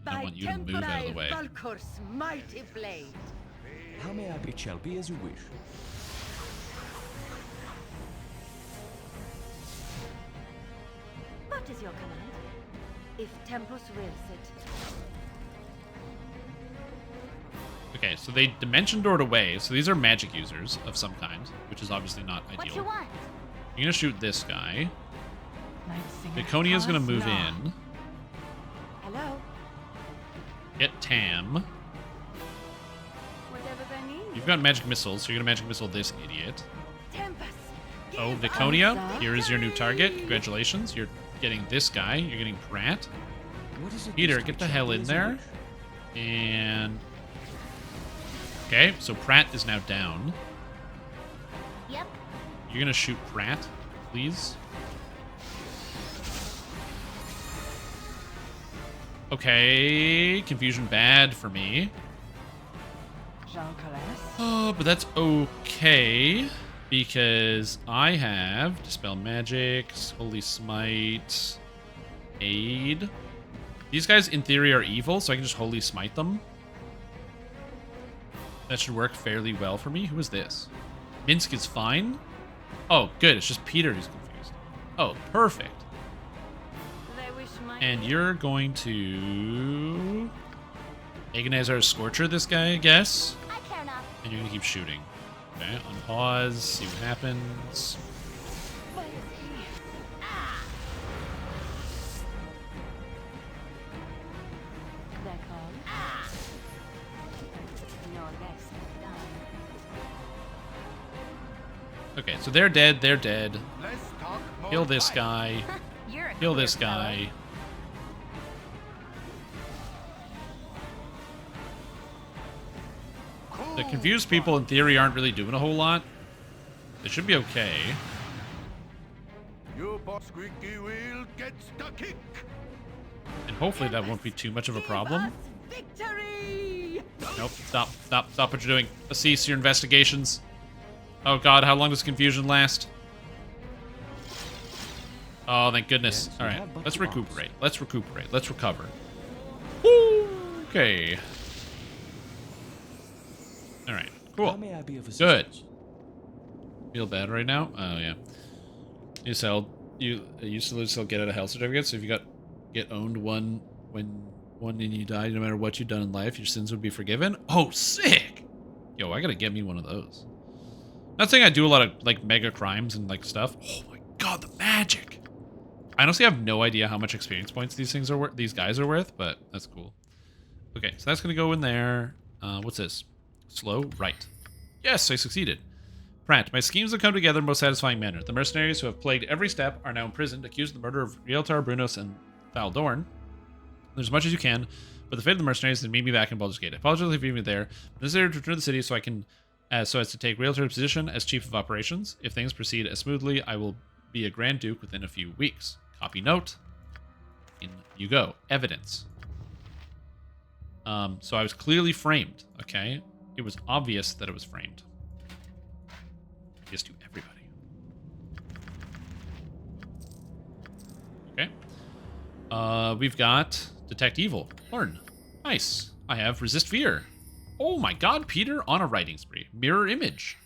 I want you to move out of the way. Balkur's mighty blade. How may I be? It shall be as you wish. What is your command? If Tempus wills it. Okay, so they dimension doored away, so these are magic users of some kind, which is obviously not ideal. What you want? You're gonna shoot this guy. Viconia's gonna move in. Hello? Get Tam. Whatever they need. You've got magic missiles, so you're gonna magic missile this idiot. Tempest. Oh, Viconia, here is your new target. Congratulations, you're getting this guy. You're getting Pratt. Peter, get the hell in there. And... Okay, so Pratt is now down. Yep. You're gonna shoot Pratt, please. Okay, confusion bad for me. Oh, but that's okay because I have Dispel Magic, Holy Smite, Aid. These guys in theory are evil, so I can just Holy Smite them. That should work fairly well for me. Who is this? Minsk is fine. Oh, good. It's just Peter who's confused. Oh, perfect. And you're going to agonize our Scorcher this guy, I guess. And you're gonna keep shooting. Okay, unpause, see what happens. Okay, so they're dead. They're dead. Kill this guy. You're a Kill queer this fellow. guy. The confused people, in theory, aren't really doing a whole lot. They should be okay. Your boss squeaky wheel gets the kick. And hopefully that won't be too much of a problem. Victory! Nope. Stop. Stop. Stop what you're doing. Cease your investigations. Oh god, how long does confusion last? Oh, thank goodness. Yes, Alright, you have but let's two hours. recuperate. Let's recuperate. Let's recover. Woo! Okay. Alright, cool. How may I be of Good. assistance? Feel bad right now? Oh, yeah. You used to still get out of hell certificates, so if you get owned one and you died, no matter what you've done in life, your sins would be forgiven? Oh, sick! Yo, I gotta get me one of those. Not saying I do a lot of, like, mega crimes and, like, stuff. Oh my god, the magic! I honestly have no idea how much experience points these guys are worth, but that's cool. Okay, so that's gonna go in there. What's this? Slow? Right. Yes, I succeeded. Pratt, my schemes have come together in the most satisfying manner. The mercenaries who have plagued every step are now imprisoned, accused of the murder of Rieltar, Brunos, and Baldur. There's as much as you can, but the fate of the mercenaries is to meet me back in Baldur's Gate. I apologize if you're there. But necessary to return to the city so as to take Rieltar's position as chief of operations. If things proceed as smoothly, I will be a Grand Duke within a few weeks. Copy note. In you go. Evidence. So I was clearly framed, okay? It was obvious that it was framed. Obvious to everybody. Okay. We've got Detect Evil. Learn. Nice. I have Resist Fear. Oh my god, Peter on a writing spree. Mirror Image.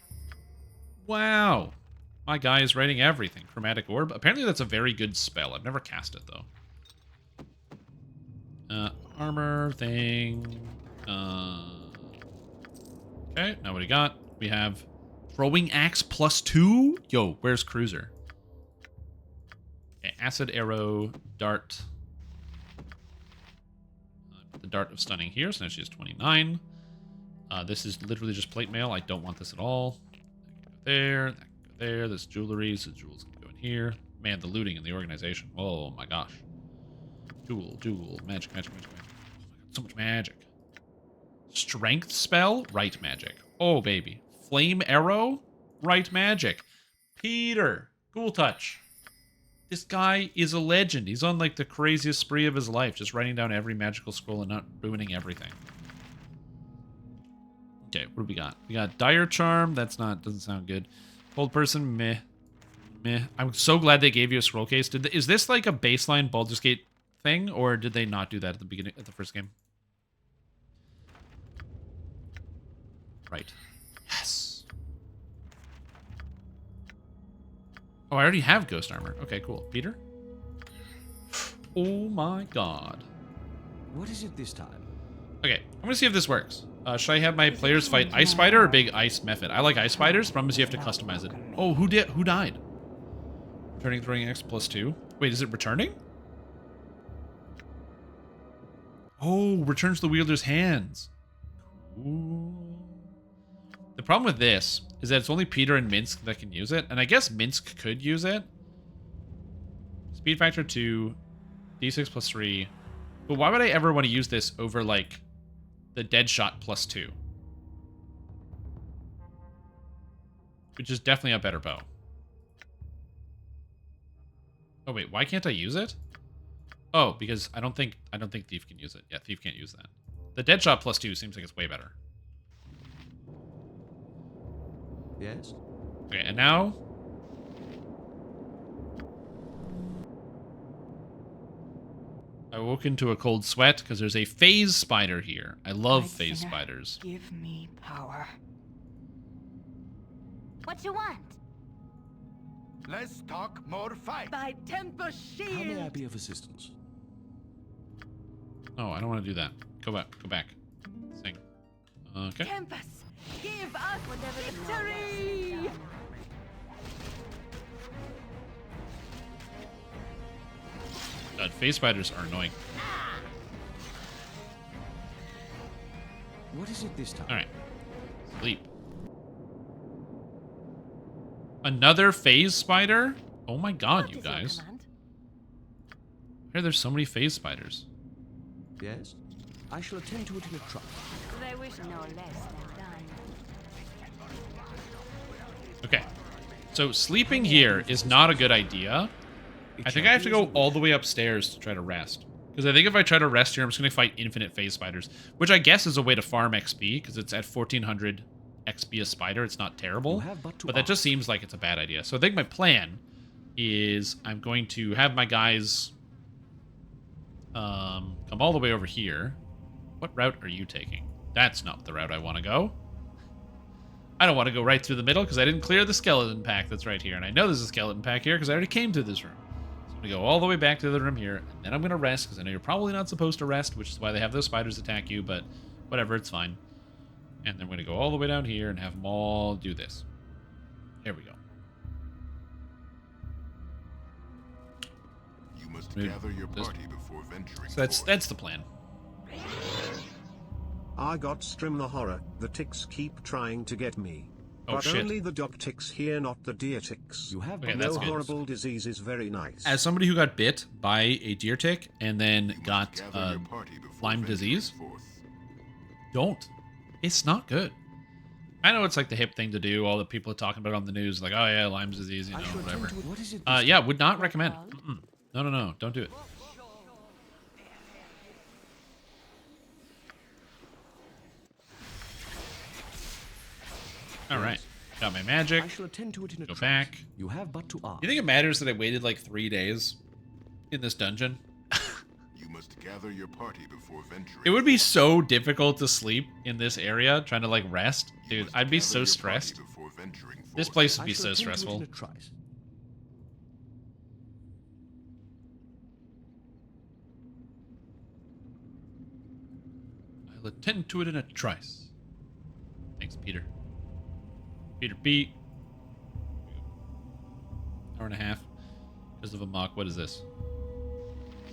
Wow. My guy is writing everything. Chromatic Orb. Apparently that's a very good spell. I've never cast it, though. Armor thing. Okay, now what do we got? We have Throwing Axe +2? Yo, where's Cruiser? Okay, Acid Arrow, Dart. The Dart of Stunning here, so now she has 29. This is literally just plate mail. I don't want this at all. That can go there, that can go there. This jewelry, so jewels can go in here. Man, the looting in the organization. Oh my gosh. Jewel, magic, magic, magic, magic. Oh my god, so much magic. Strength spell, right magic. Oh baby. Flame arrow, right magic. Peter, cool touch. This guy is a legend. He's on like the craziest spree of his life, just writing down every magical scroll and not ruining everything. Okay, what do we got? We got Dire Charm. Doesn't sound good. Old Person, meh. Meh. I'm so glad they gave you a scroll case. Is this like a baseline Baldur's Gate thing, or did they not do that at the beginning of the first game? Right. Yes. Oh, I already have Ghost Armor. Okay, cool. Peter? Oh my god. What is it this time? Okay, I'm gonna see if this works. Should I have my players fight Ice Spider or Big Ice Method? I like Ice Spiders. Problem is you have to customize it. Oh, who died? Returning Throwing X +2. Wait, is it returning? Oh, returns the wielder's hands. Ooh. The problem with this is that it's only Peter and Minsk that can use it, and I guess Minsk could use it. Speed factor 2, D6 +3. But why would I ever want to use this over, like, the Deadshot +2? Which is definitely a better bow. Oh wait, why can't I use it? Oh, because I don't think Thief can use it. Yeah, Thief can't use that. The Deadshot +2 seems like it's way better. Yes? Okay, and now... I woke into a cold sweat because there's a phase spider here. I love phase spiders. Give me power. What you want? Let's talk more fight. By Temper Shield. How may I be of assistance? Oh, I don't want to do that. Go back. Go back. Sing. Okay. Tempest, give us victory. God, phase spiders are annoying. What is it this time? Alright. Sleep. Another phase spider? Oh my god, you guys. I hear there's so many phase spiders. Yes? I shall attend to it in a trice. They wish no less than done. Okay. So sleeping here is not a good idea. I think I have to go all the way upstairs to try to rest. Because I think if I try to rest here, I'm just going to fight infinite phase spiders. Which I guess is a way to farm XP, because it's at 1400 XP a spider. It's not terrible. But that just seems like it's a bad idea. So I think my plan is I'm going to have my guys come all the way over here. What route are you taking? That's not the route I want to go. I don't want to go right through the middle because I didn't clear the skeleton pack that's right here. And I know there's a skeleton pack here because I already came to this room. So I'm going to go all the way back to the room here. And then I'm going to rest because I know you're probably not supposed to rest, which is why they have those spiders attack you. But whatever, it's fine. And then I'm going to go all the way down here and have them all do this. There we go. You must gather your party before venturing. So that's the plan. I got Strim the horror. The ticks keep trying to get me. Oh, but shit. only the dog ticks here, not the deer ticks. You have Okay, no that's good. horrible disease is very nice. As somebody who got bit by a deer tick and then got Lyme disease, don't. It's not good. I know it's like the hip thing to do. All the people are talking about it on the news, like, oh yeah, Lyme's disease, you know, whatever. Yeah, would not recommend. No, don't do it. All right, got my magic. I shall attend to it in a Go trice. back. You have but to ask. You think it matters that I waited like 3 days in this dungeon? You must gather your party before venturing. It would be so difficult to sleep in this area, trying to like rest. Dude, I'd be so stressed. This place would be so stressful. I'll attend to it in a trice. Thanks, Peter. Peter Pete. Hour and a half. Because of a mock. What is this?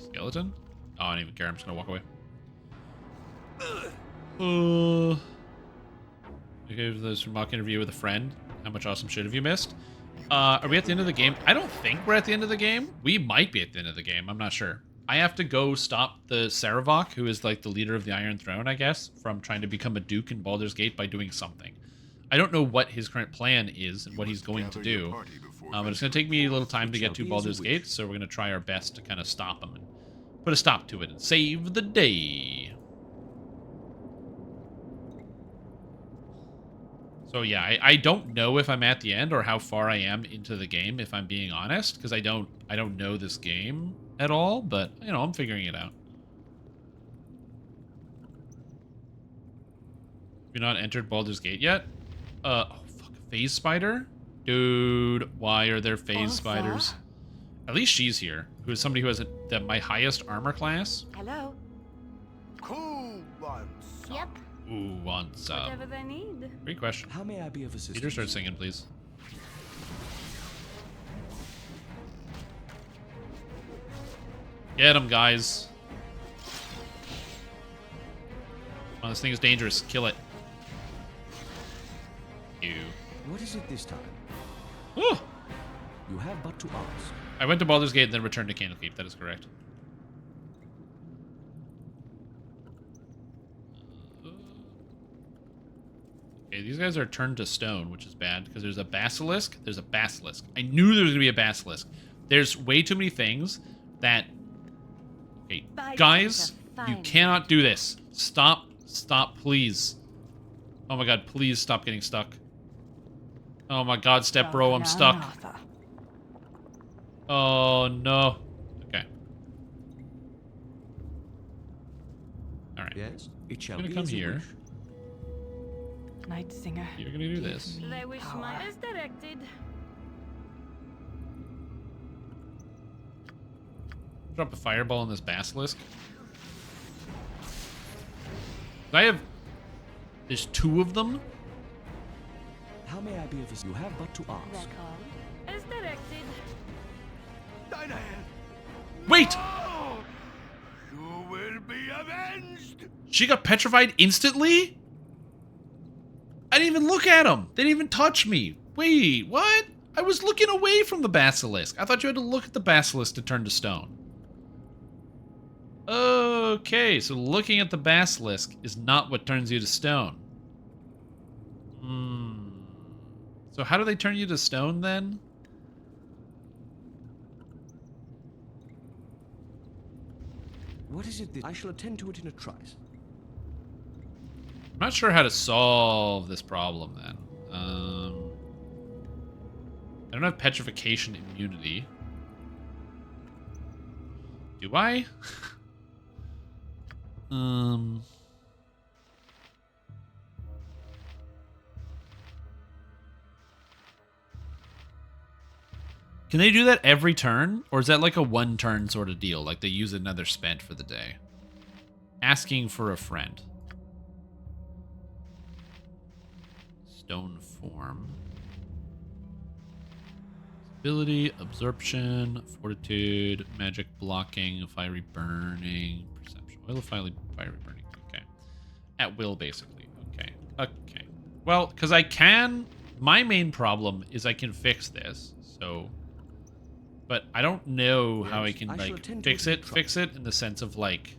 Skeleton? Oh, I don't even care. I'm just going to walk away. Okay, this from mock interview with a friend. How much awesome shit have you missed? Are we at the end of the game? I don't think we're at the end of the game. We might be at the end of the game. I'm not sure. I have to go stop the Saravok, who is like the leader of the Iron Throne, I guess, from trying to become a duke in Baldur's Gate by doing something. I don't know what his current plan is and what he's going to do. But it's going to take me a little time to get to Baldur's Gate, so we're going to try our best to kind of stop him and put a stop to it and save the day. So yeah, I don't know if I'm at the end or how far I am into the game, if I'm being honest, because I don't know this game at all, but you know, I'm figuring it out. Have you not entered Baldur's Gate yet? Oh fuck, phase spider? Dude, why are there phase spiders? At least she's here, who is somebody who has my highest armor class. Hello. Cool ones. Yep. Ooh, wants up. Whatever they need. Great question. How may I be of assistance? Peter, start singing, please. Get him, guys. Oh, this thing is dangerous. Kill it. Ew. What is it this time? Ooh. You have but to ask. I went to Baldur's Gate and then returned to Candlekeep. That is correct. Okay, these guys are turned to stone, which is bad because there's a basilisk. There's a basilisk. I knew there was going to be a basilisk. There's way too many things that... Okay, guys, you cannot do this. Stop. Stop, please. Oh my god, please stop getting stuck. Oh my god, step bro, I'm stuck. Oh no. Okay. Alright. Yes, it shall I'm gonna be come as you here. wish. Night Singer. You're gonna do this. They wish my as directed. Drop a fireball on this basilisk. There's two of them. How may I be of assistance? You have but to ask. As directed. Wait! You will be avenged! She got petrified instantly? I didn't even look at him. They didn't even touch me. Wait, what? I was looking away from the basilisk. I thought you had to look at the basilisk to turn to stone. Okay, so looking at the basilisk is not what turns you to stone. So how do they turn you to stone then? What is it that I shall attend to it in a trice? I'm not sure how to solve this problem then. I don't have petrification immunity. Do I? Can they do that every turn? Or is that like a one-turn sort of deal? Like they use another spent for the day? Asking for a friend. Stone form. Ability, absorption, fortitude, magic blocking, fiery burning, perception. Oil of fiery burning. Okay. At will, basically. Okay. Okay. Well, because I can... My main problem is I can fix this, so... But I don't know how I can, like, fix it in the sense of, like...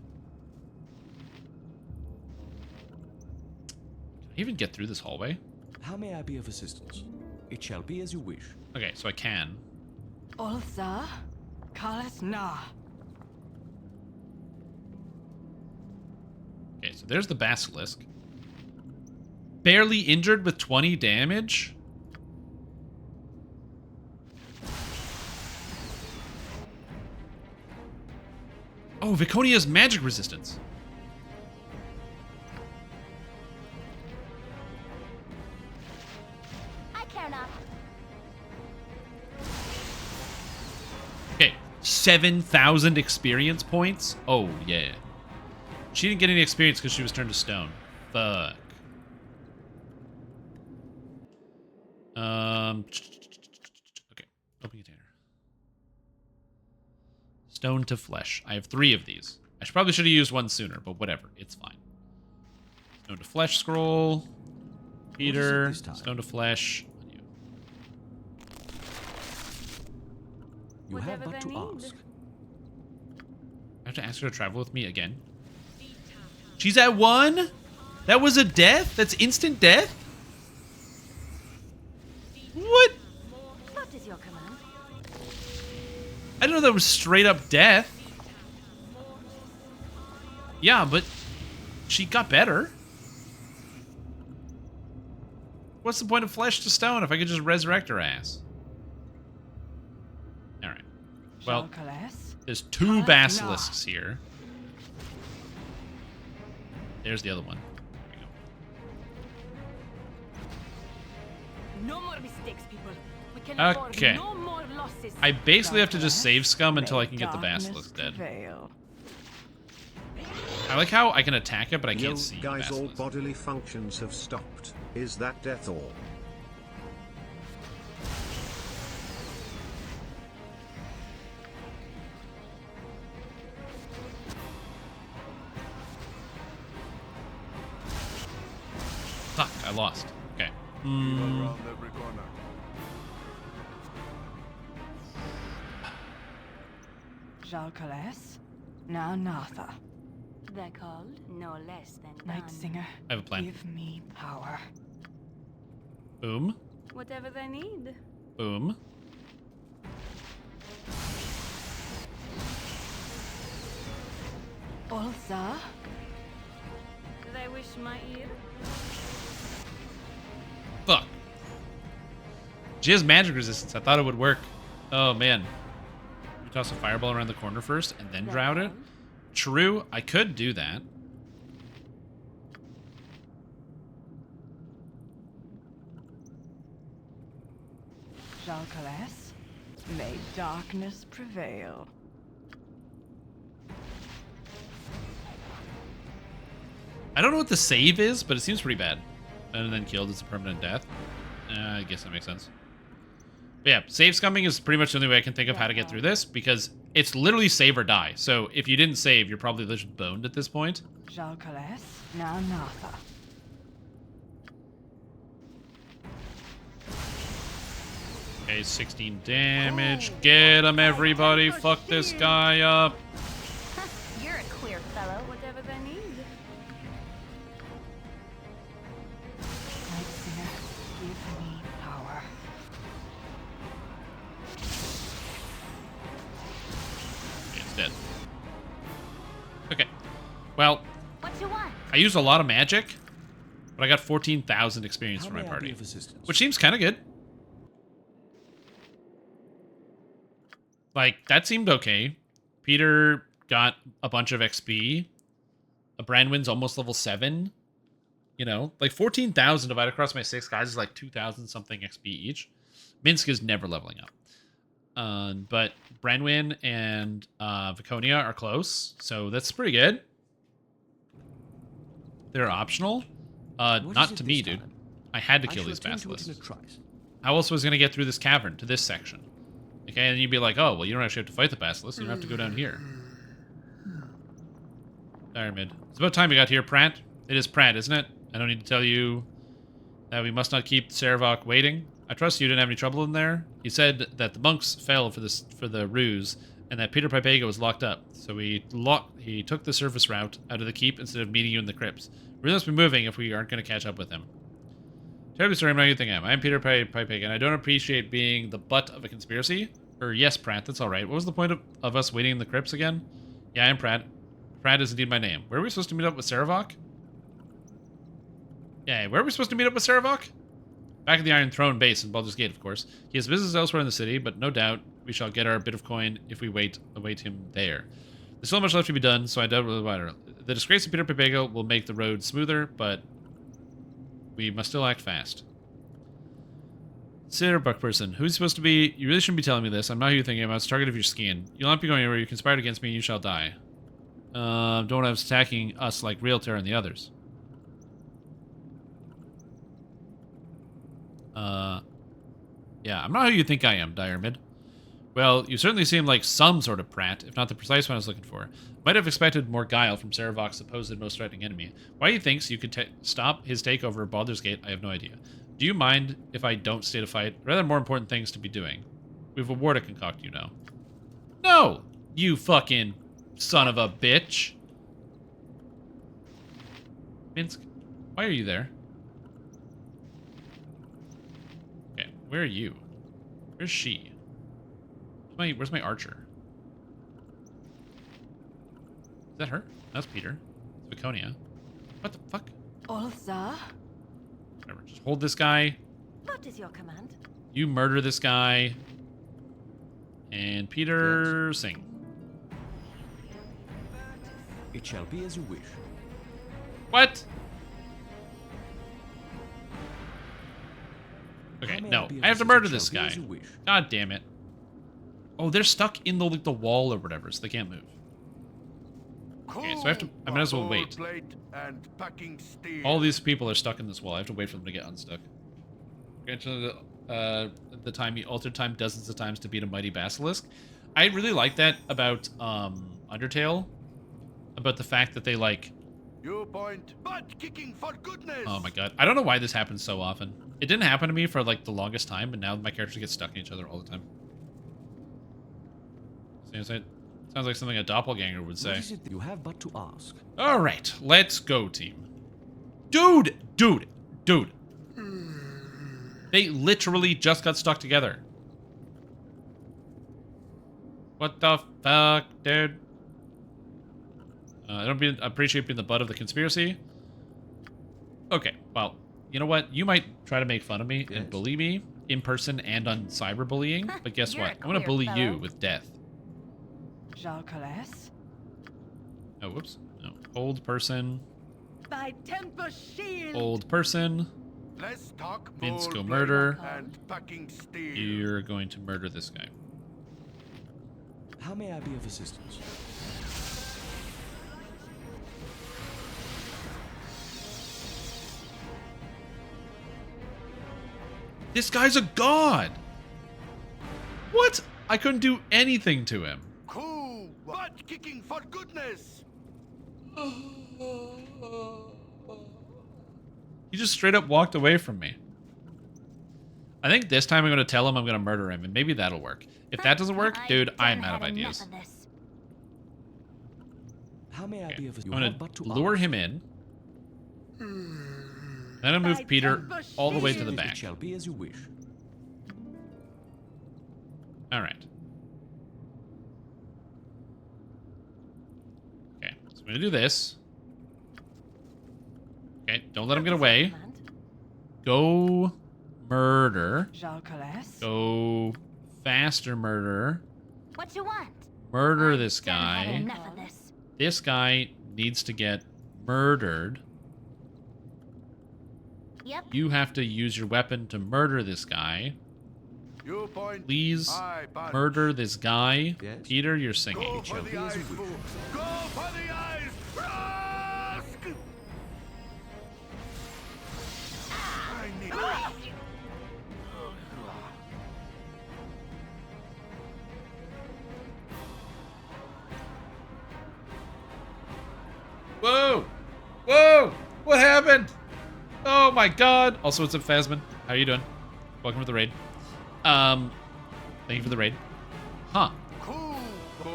Can I even get through this hallway? How may I be of assistance? It shall be as you wish. Okay, so I can. Olsa, Kalas Na. Okay, so there's the basilisk. Barely injured with 20 damage? Oh, Viconia's magic resistance. I care not. Okay, 7,000 experience points? Oh, yeah. She didn't get any experience because she was turned to stone. Fuck. Okay, open container. Stone to flesh. I have 3 of these. I probably should have used one sooner, but whatever. It's fine. Stone to flesh scroll. Peter. Stone to flesh. You have but to ask. I have to ask her to travel with me again. She's at 1? That was a death? That's instant death? What? What is your command? I didn't know that was straight up death. Yeah, but she got better. What's the point of flesh to stone if I could just resurrect her ass? Alright. Well, there's 2 basilisks here. There's the other one. There we No more mistakes, people. We can go. afford Okay. no more losses. I basically have to just save scum until I can get the basilisk dead. I like how I can attack it, but I can't see the Guys, all basilisk. bodily functions have stopped. Is that death all? Fuck, I lost. Okay. Jalkales, now Natha. They're called no less than Night Singer, I have a plan. give me power. Boom. whatever they need. Boom. Olsa? They wish my ear. Fuck. She has magic resistance. I thought it would work. Oh, man. You toss a fireball around the corner first and then drought it? True. I could do that. Jalkales, may darkness prevail. I don't know what the save is, but it seems pretty bad. And then killed is a permanent death. I guess that makes sense. But yeah, save scumming is pretty much the only way I can think of how to get through this, because it's literally save or die. So if you didn't save, you're probably just boned at this point. Jalkales, now Natha. Okay, 16 damage. Get him, everybody. Fuck this guy up. You're a queer fellow, whatever they need. Nightmare, give me power. Okay, it's dead. Okay. Well, What you want? I used a lot of magic, but I got 14,000 experience for my party, which seems kind of good. Like, that seemed okay. Peter got a bunch of XP. Branwyn's almost level 7. You know, like 14,000 divided across my 6 guys is like 2,000 something XP each. Minsk is never leveling up. But Branwyn and Viconia are close, so that's pretty good. They're optional. Not to me, dude. I had to kill these basilisks. How else was I going to get through this cavern to this section? Okay, and you'd be like, oh, well, you don't actually have to fight the basilisk. You don't have to go down here. Diarmid. It's about time you got here, Pratt. It is Pratt, isn't it? I don't need to tell you that we must not keep Saravok waiting. I trust you didn't have any trouble in there. He said that the monks fell for the ruse, and that Peter Pipega was locked up. So he took the surface route out of the keep instead of meeting you in the crypts. We must be moving if we aren't going to catch up with him. Terribly sorry, I'm not who you think I am. I'm Peter Pipega, and I don't appreciate being the butt of a conspiracy. Or, yes, Pratt, that's alright. What was the point of us waiting in the crypts again? Yeah, I'm Pratt. Pratt is indeed my name. Where are we supposed to meet up with Saravok? Yeah, where are we supposed to meet up with Saravok? Back at the Iron Throne base in Baldur's Gate, of course. He has business elsewhere in the city, but no doubt we shall get our bit of coin if we await him there. There's so much left to be done, so I doubt the disgrace of Peter Pipega will make the road smoother, but we must still act fast. Sir Buckperson, who's supposed to be? You really shouldn't be telling me this. I'm not who you're thinking about. It's the target of your skin. You'll not be going anywhere. You conspired against me, and you shall die. Don't have us attacking us like Realtor and the others. Yeah, I'm not who you think I am, Diarmid. Well, you certainly seem like some sort of Pratt, if not the precise one I was looking for. Might have expected more guile from Saravok's supposed most threatening enemy. Why he thinks you could stop his takeover of Baldur's Gate, I have no idea. Do you mind if I don't stay to fight? Rather more important things to be doing. We have a war to concoct, you know. No! You fucking son of a bitch! Minsk, why are you there? Okay, where are you? Where's she? Where's my archer? Is that her? That's Peter. It's Viconia. What the fuck? Olza? Whatever, just hold this guy. What is your command? You murder this guy. And Peter, sing. It shall be as you wish. What? Okay, no. I have to murder this guy. God damn it. Oh, they're stuck in the wall or whatever, so they can't move. Okay, so I might as well wait. All these people are stuck in this wall. I have to wait for them to get unstuck. Eventually, the time he altered time dozens of times to beat a mighty basilisk. I really like that about Undertale. About the fact that they like... Butt kicking for goodness! Oh my god. I don't know why this happens so often. It didn't happen to me for like the longest time, but now my characters get stuck in each other all the time. Sounds like something a doppelganger would say. What is it you have but to ask? Alright, let's go, team. Dude! They literally just got stuck together. What the fuck, dude? I don't appreciate being the butt of the conspiracy. Okay, well, you know what? You might try to make fun of me and bully me in person and on cyberbullying, but guess what? I'm gonna bully you with death. Jalcales? Oh, whoops. No. Old person. By temper shield. Old person. Let's talk Vince, go murder. And packing steel. You're going to murder this guy. How may I be of assistance? This guy's a god! What? I couldn't do anything to him. Cool! Butt kicking for goodness! He just straight up walked away from me. I think this time I'm going to tell him I'm going to murder him, and maybe that'll work. If that doesn't work, dude, I'm out of ideas. How may I Okay. be of I'm going to lure him in. Then I'll move Peter all the way to the back. It shall be as you wish. All right. Okay, so I'm going to do this. Okay, don't let him get away. Go murder. Go faster murder. What you want? Murder this guy. Enough of this. This guy needs to get murdered. Yep. You have to use your weapon to murder this guy. Please murder this guy. Yes. Peter, you're singing. It shall be as you wish. Go for the eyes! Rask! I need Whoa! Whoa! What happened? Oh my god! Also, what's up, Phasmin? How you doing? Welcome to the raid. Thank you for the raid. Huh.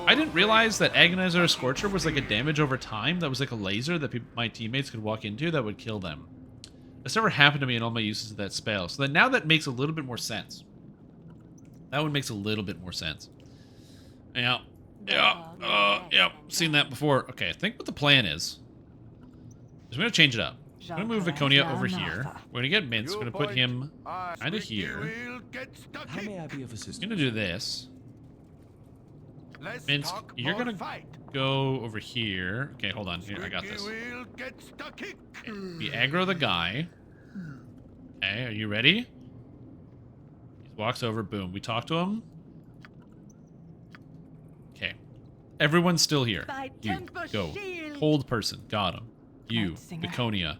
I didn't realize that Agonizer or Scorcher was like a damage over time. That was like a laser that my teammates could walk into that would kill them. This never happened to me in all my uses of that spell. So now that makes a little bit more sense. That one makes a little bit more sense. Yeah. Yeah. Seen that before. Okay, I think what the plan is I'm going to change it up. I'm going to move Viconia over here. We're going to get Minsk. We're going to put him kind of here. How may I be of I'm assistance? going to do this. Minsk, you're going to go over here. Okay, hold on. Here, I got this. Okay, we aggro the guy. Okay, are you ready? He walks over. Boom. We talk to him. Okay. Everyone's still here. You, go. Hold person. Got him. You, Viconia.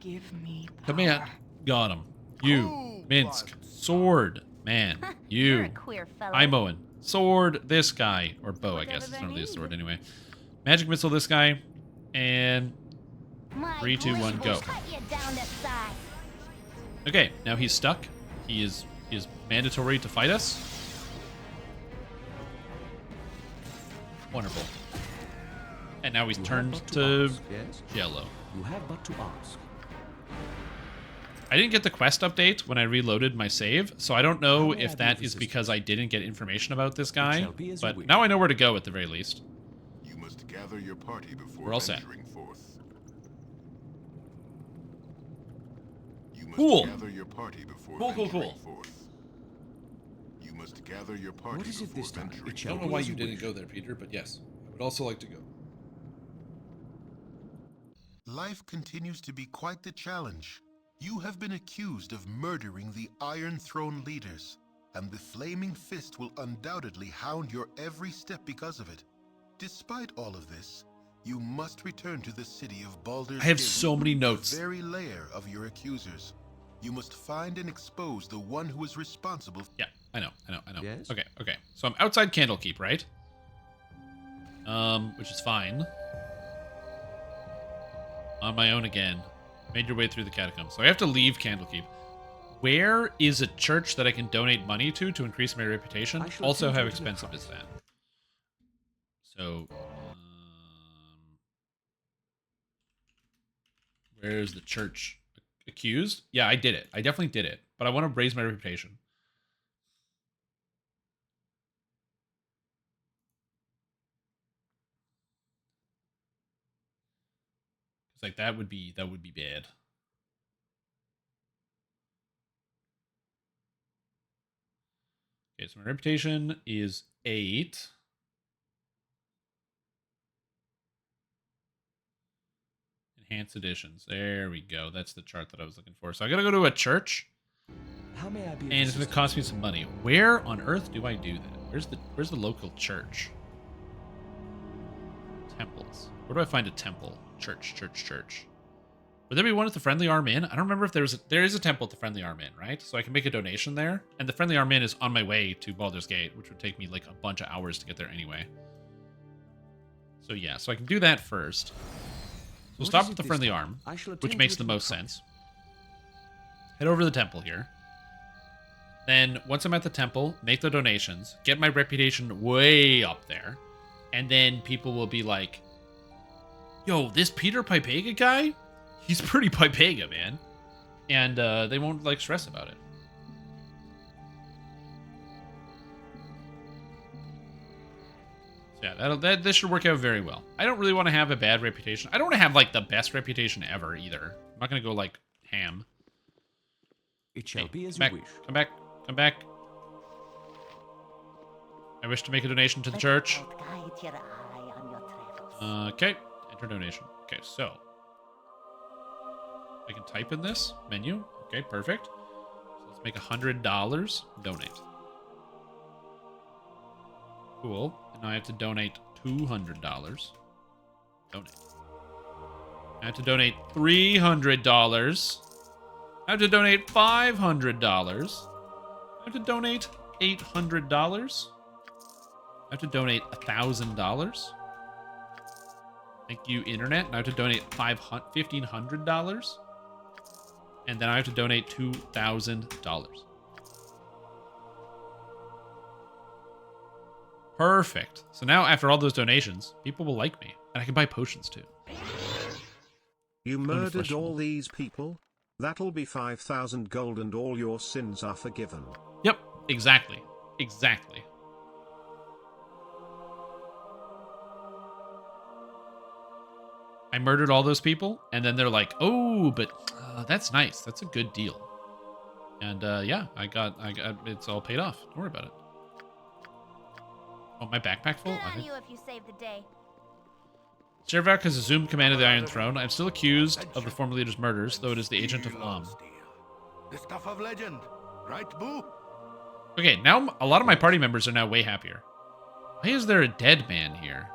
Command. Got him. You, Minsk. Sword. Man. You. Imoen. Sword. This guy. Or bow, I guess. It's not really a sword anyway. Magic missile this guy. And 3, 2, 1, go. Okay, now he's stuck. He is mandatory to fight us. Wonderful. And now he's turned to yellow. You have but to ask. I didn't get the quest update when I reloaded my save, so I don't know if that is because I didn't get information about this guy, but now I know where to go at the very least. You must gather your party before We're all set. venturing forth. You must Cool. gather your party before Cool. venturing forth. You must gather your party What is it before this time? venturing It shall I don't know be why as you didn't wish. go there, Peter, but yes, I would also like to go. Life continues to be quite the challenge. You have been accused of murdering the Iron Throne leaders, and the Flaming Fist will undoubtedly hound your every step because of it. Despite all of this, you must return to the city of Baldur. I have so many notes. The very lair of your accusers. You must find and expose the one who is responsible. Yeah, I know. Yes? Okay. So I'm outside Candlekeep, right? Which is fine. On my own again. Made your way through the catacombs. So I have to leave Candlekeep. Where is a church that I can donate money to increase my reputation? Also, how expensive is that? So, where's the church? Accused? Yeah, I did it. I definitely did it. But I want to raise my reputation. Like that would be bad. Okay, so my reputation is 8. Enhanced editions. There we go. That's the chart that I was looking for. So I gotta go to a church. How may I be? And it's gonna cost me some money. Where on earth do I do that? Where's the local church? Temples. Where do I find a temple? Church. Would there be one at the Friendly Arm Inn? I don't remember if there is a temple at the Friendly Arm Inn, right? So I can make a donation there. And the Friendly Arm Inn is on my way to Baldur's Gate, which would take me like a bunch of hours to get there anyway. So yeah, so I can do that first. So we'll stop at the Friendly Arm, which makes the most sense. Head over to the temple here. Then once I'm at the temple, make the donations, get my reputation way up there, and then people will be like, yo, this Peter Pipega guy, he's pretty Pipega, man. And they won't like stress about it. So yeah, this should work out very well. I don't really want to have a bad reputation. I don't want to have like the best reputation ever either. I'm not gonna go like ham. It shall be as you wish. Come back. Come back. I wish to make a donation to the church. Okay. Enter donation. Okay, so I can type in this menu. Okay, perfect. So let's make $100. Donate. Cool. And now I have to donate $200. Donate. I have to donate $300. I have to donate $500. I have to donate $800. I have to donate $1,000. Thank you, internet. And I have to donate $1,500. And then I have to donate $2,000. Perfect. So now, after all those donations, people will like me. And I can buy potions, too. You murdered all these people? That'll be 5,000 gold and all your sins are forgiven. Yep, exactly. Exactly. I murdered all those people, and then they're like, oh, but that's nice. That's a good deal. And yeah, I got it's all paid off. Don't worry about it. Oh, my backpack full? Good on you if you saved the day. Servak has assumed command of the Iron Throne. I'm still accused of the former leader's murders, though it is the agent of The stuff of legend, right, Boo? Okay, now a lot of my party members are now way happier. Why is there a dead man here?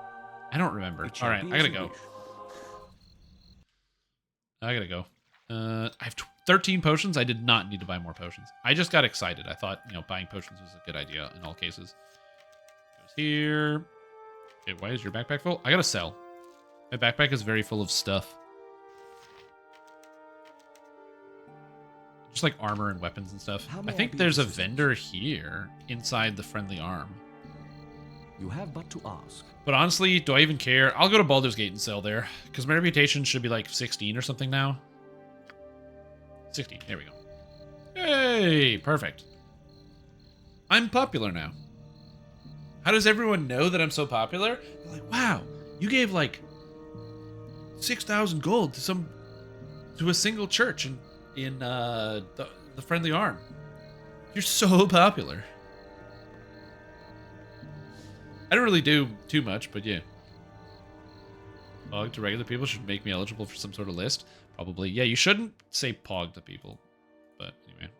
I don't remember. All right, I gotta go. I gotta go. I have 13 potions. I did not need to buy more potions. I just got excited. I thought, buying potions was a good idea in all cases. Goes here. Okay, why is your backpack full? I gotta sell. My backpack is very full of stuff. Just like armor and weapons and stuff. I think there's a vendor here inside the friendly arm. You have but to ask. But honestly, do I even care? I'll go to Baldur's Gate and sell there. Because my reputation should be like 16 or something now. 16. There we go. Hey, perfect. I'm popular now. How does everyone know that I'm so popular? They're like, wow, you gave like 6,000 gold to a single church in the Friendly Arm. You're so popular. I don't really do too much, but yeah. Pog to regular people should make me eligible for some sort of list. Probably. Yeah, you shouldn't say Pog to people. But anyway.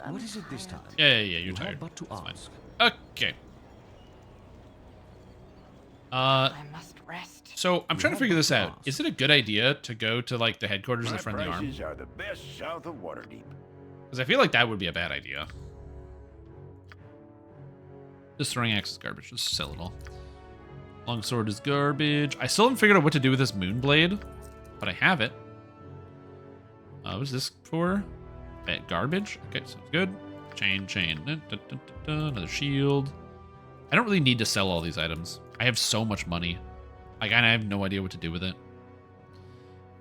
What is it this time? Yeah, you're tired. But to ask. Okay. I must rest. So I'm trying to figure this out. Is it a good idea to go to like the headquarters of the Friendly Arm? Prices are the best south of Waterdeep. Because I feel like that would be a bad idea. This throwing axe is garbage. Just sell it all. Longsword is garbage. I still haven't figured out what to do with this moonblade, but I have it. What is this for? Garbage? Okay, sounds good. Chain. Another shield. I don't really need to sell all these items. I have so much money. Like, I have no idea what to do with it.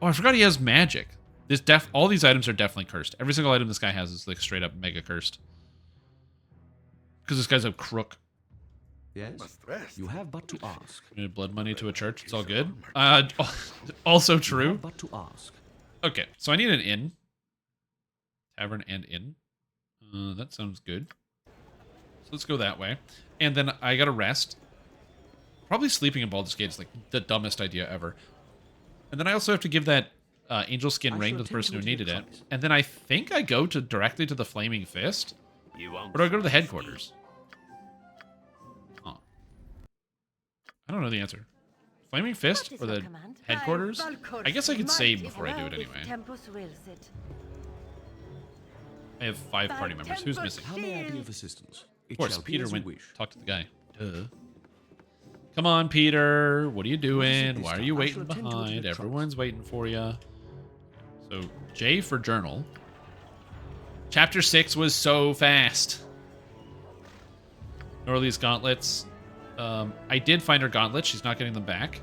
Oh, I forgot he has magic. All these items are definitely cursed. Every single item this guy has is like straight up mega cursed. Because this guy's a crook. Yes. You have but to ask. Blood money to a church. It's all good. Also true. But to ask. Okay, so I need an inn. Tavern and inn. That sounds good. So let's go that way. And then I gotta rest. Probably sleeping in Baldur's Gate is like the dumbest idea ever. And then I also have to give that angel skin ring to the person who needed it. And then I think I go directly to the Flaming Fist. Or do I go to the headquarters? Oh. I don't know the answer. Flaming Fist or the headquarters? I guess I could save before I do it anyway. I have 5 party members. Who's missing? How may I be of assistance? Of course, Peter went talk to the guy. Duh. Come on, Peter. What are you doing? Why are you waiting behind? Everyone's waiting for you. So, J for journal. Chapter 6 was so fast. Norley's gauntlets. I did find her gauntlets. She's not getting them back.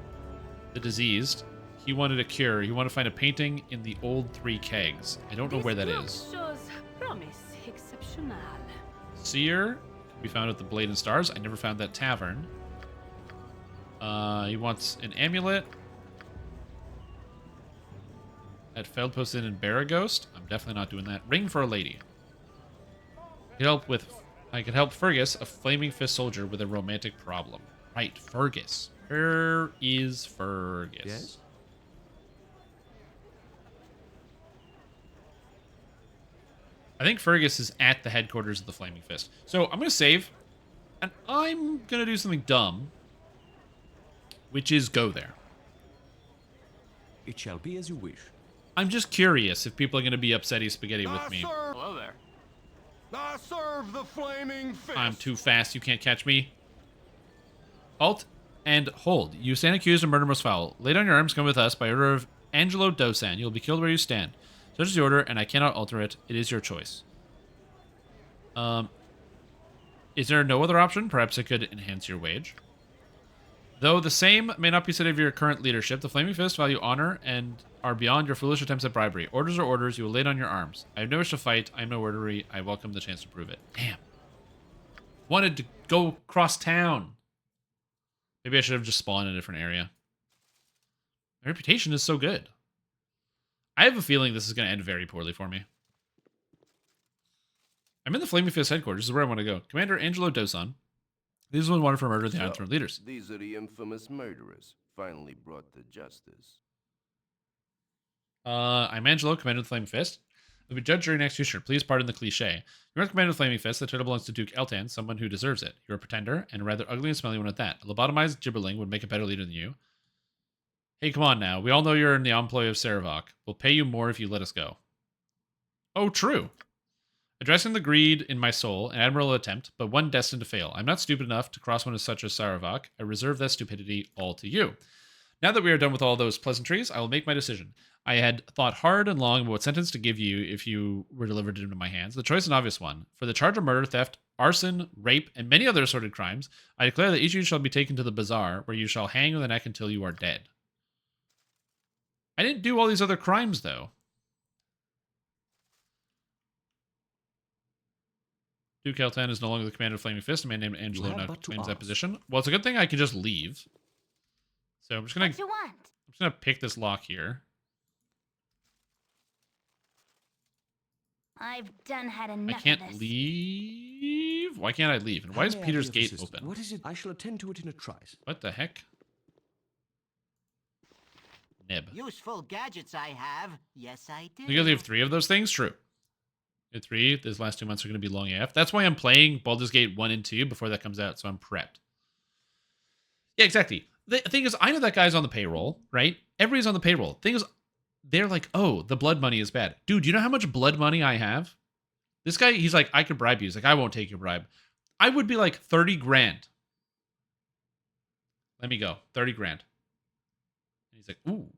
The diseased. He wanted a cure. He wanted to find a painting in the old 3 kegs. I don't know where that is. Shows promise exceptional. Seer can be found at the Blade and Stars. I never found that tavern. He wants an amulet at Feldpost Inn in Baraghost. I'm definitely not doing that. Ring for a lady. I could help Fergus, a flaming fist soldier, with a romantic problem. Right, Fergus. Where is Fergus? Yes? I think Fergus is at the headquarters of the Flaming Fist. So I'm going to save, and I'm going to do something dumb, which is go there. It shall be as you wish. I'm just curious if people are going to be upsetty spaghetti with me. Hello there. I serve the Flaming Fist. I'm too fast. You can't catch me. Alt and hold. You stand accused of murder most foul. Lay down your arms. Come with us by order of Angelo Dosan. You will be killed where you stand. Such is the order, and I cannot alter it. It is your choice. Is there no other option? Perhaps it could enhance your wage. Though the same may not be said of your current leadership, the Flaming Fist value honor and are beyond your foolish attempts at bribery. Orders are orders. You will lay down your arms. I have no wish to fight. I am no wordery. I welcome the chance to prove it. Damn. Wanted to go cross town. Maybe I should have just spawned in a different area. My reputation is so good. I have a feeling this is going to end very poorly for me. I'm in the Flaming Fist headquarters. This is where I want to go. Commander Angelo Dosan. These are the one wanted for murder of the Iron Throne leaders. These are the infamous murderers, finally brought to justice. I'm Angelo, Commander of the Flaming Fist. I'll be judge, jury, and executioner. Please pardon the cliche. You are the Commander of the Flaming Fist. The title belongs to Duke Eltan, someone who deserves it. You're a pretender, and a rather ugly and smelly one at that. A lobotomized gibberling would make a better leader than you. Hey, come on now. We all know you're in the employ of Saravok. We'll pay you more if you let us go. Oh, true. Addressing the greed in my soul, an admirable attempt, but one destined to fail. I'm not stupid enough to cross one as such as Saravok. I reserve that stupidity all to you. Now that we are done with all those pleasantries, I will make my decision. I had thought hard and long about what sentence to give you if you were delivered into my hands. The choice is an obvious one. For the charge of murder, theft, arson, rape, and many other assorted crimes, I declare that each of you shall be taken to the bazaar, where you shall hang on the neck until you are dead. I didn't do all these other crimes, though. Duke Eltan is no longer the commander of Flaming Fist. A man named Angelo now claims that position. Well, it's a good thing I can just leave. So I'm just gonna. What you want? I'm just gonna pick this lock here. I've done had enough. I can't of this. leave. Why can't I leave? And why is Peter's gate open? What is it? I shall attend to it in a trice. What the heck? Nib. Useful gadgets I have. Yes, I do. You guys have 3 of those things? True. You have 3. These last 2 months are going to be long AF. That's why I'm playing Baldur's Gate 1 and 2 before that comes out, so I'm prepped. Yeah, exactly. The thing is, I know that guy's on the payroll, right? Everybody's on the payroll. Thing is, they're like, oh, the blood money is bad. Dude, do you know how much blood money I have? This guy, he's like, I could bribe you. He's like, I won't take your bribe. I would be like 30 grand. Let me go. 30 grand. And he's like, ooh.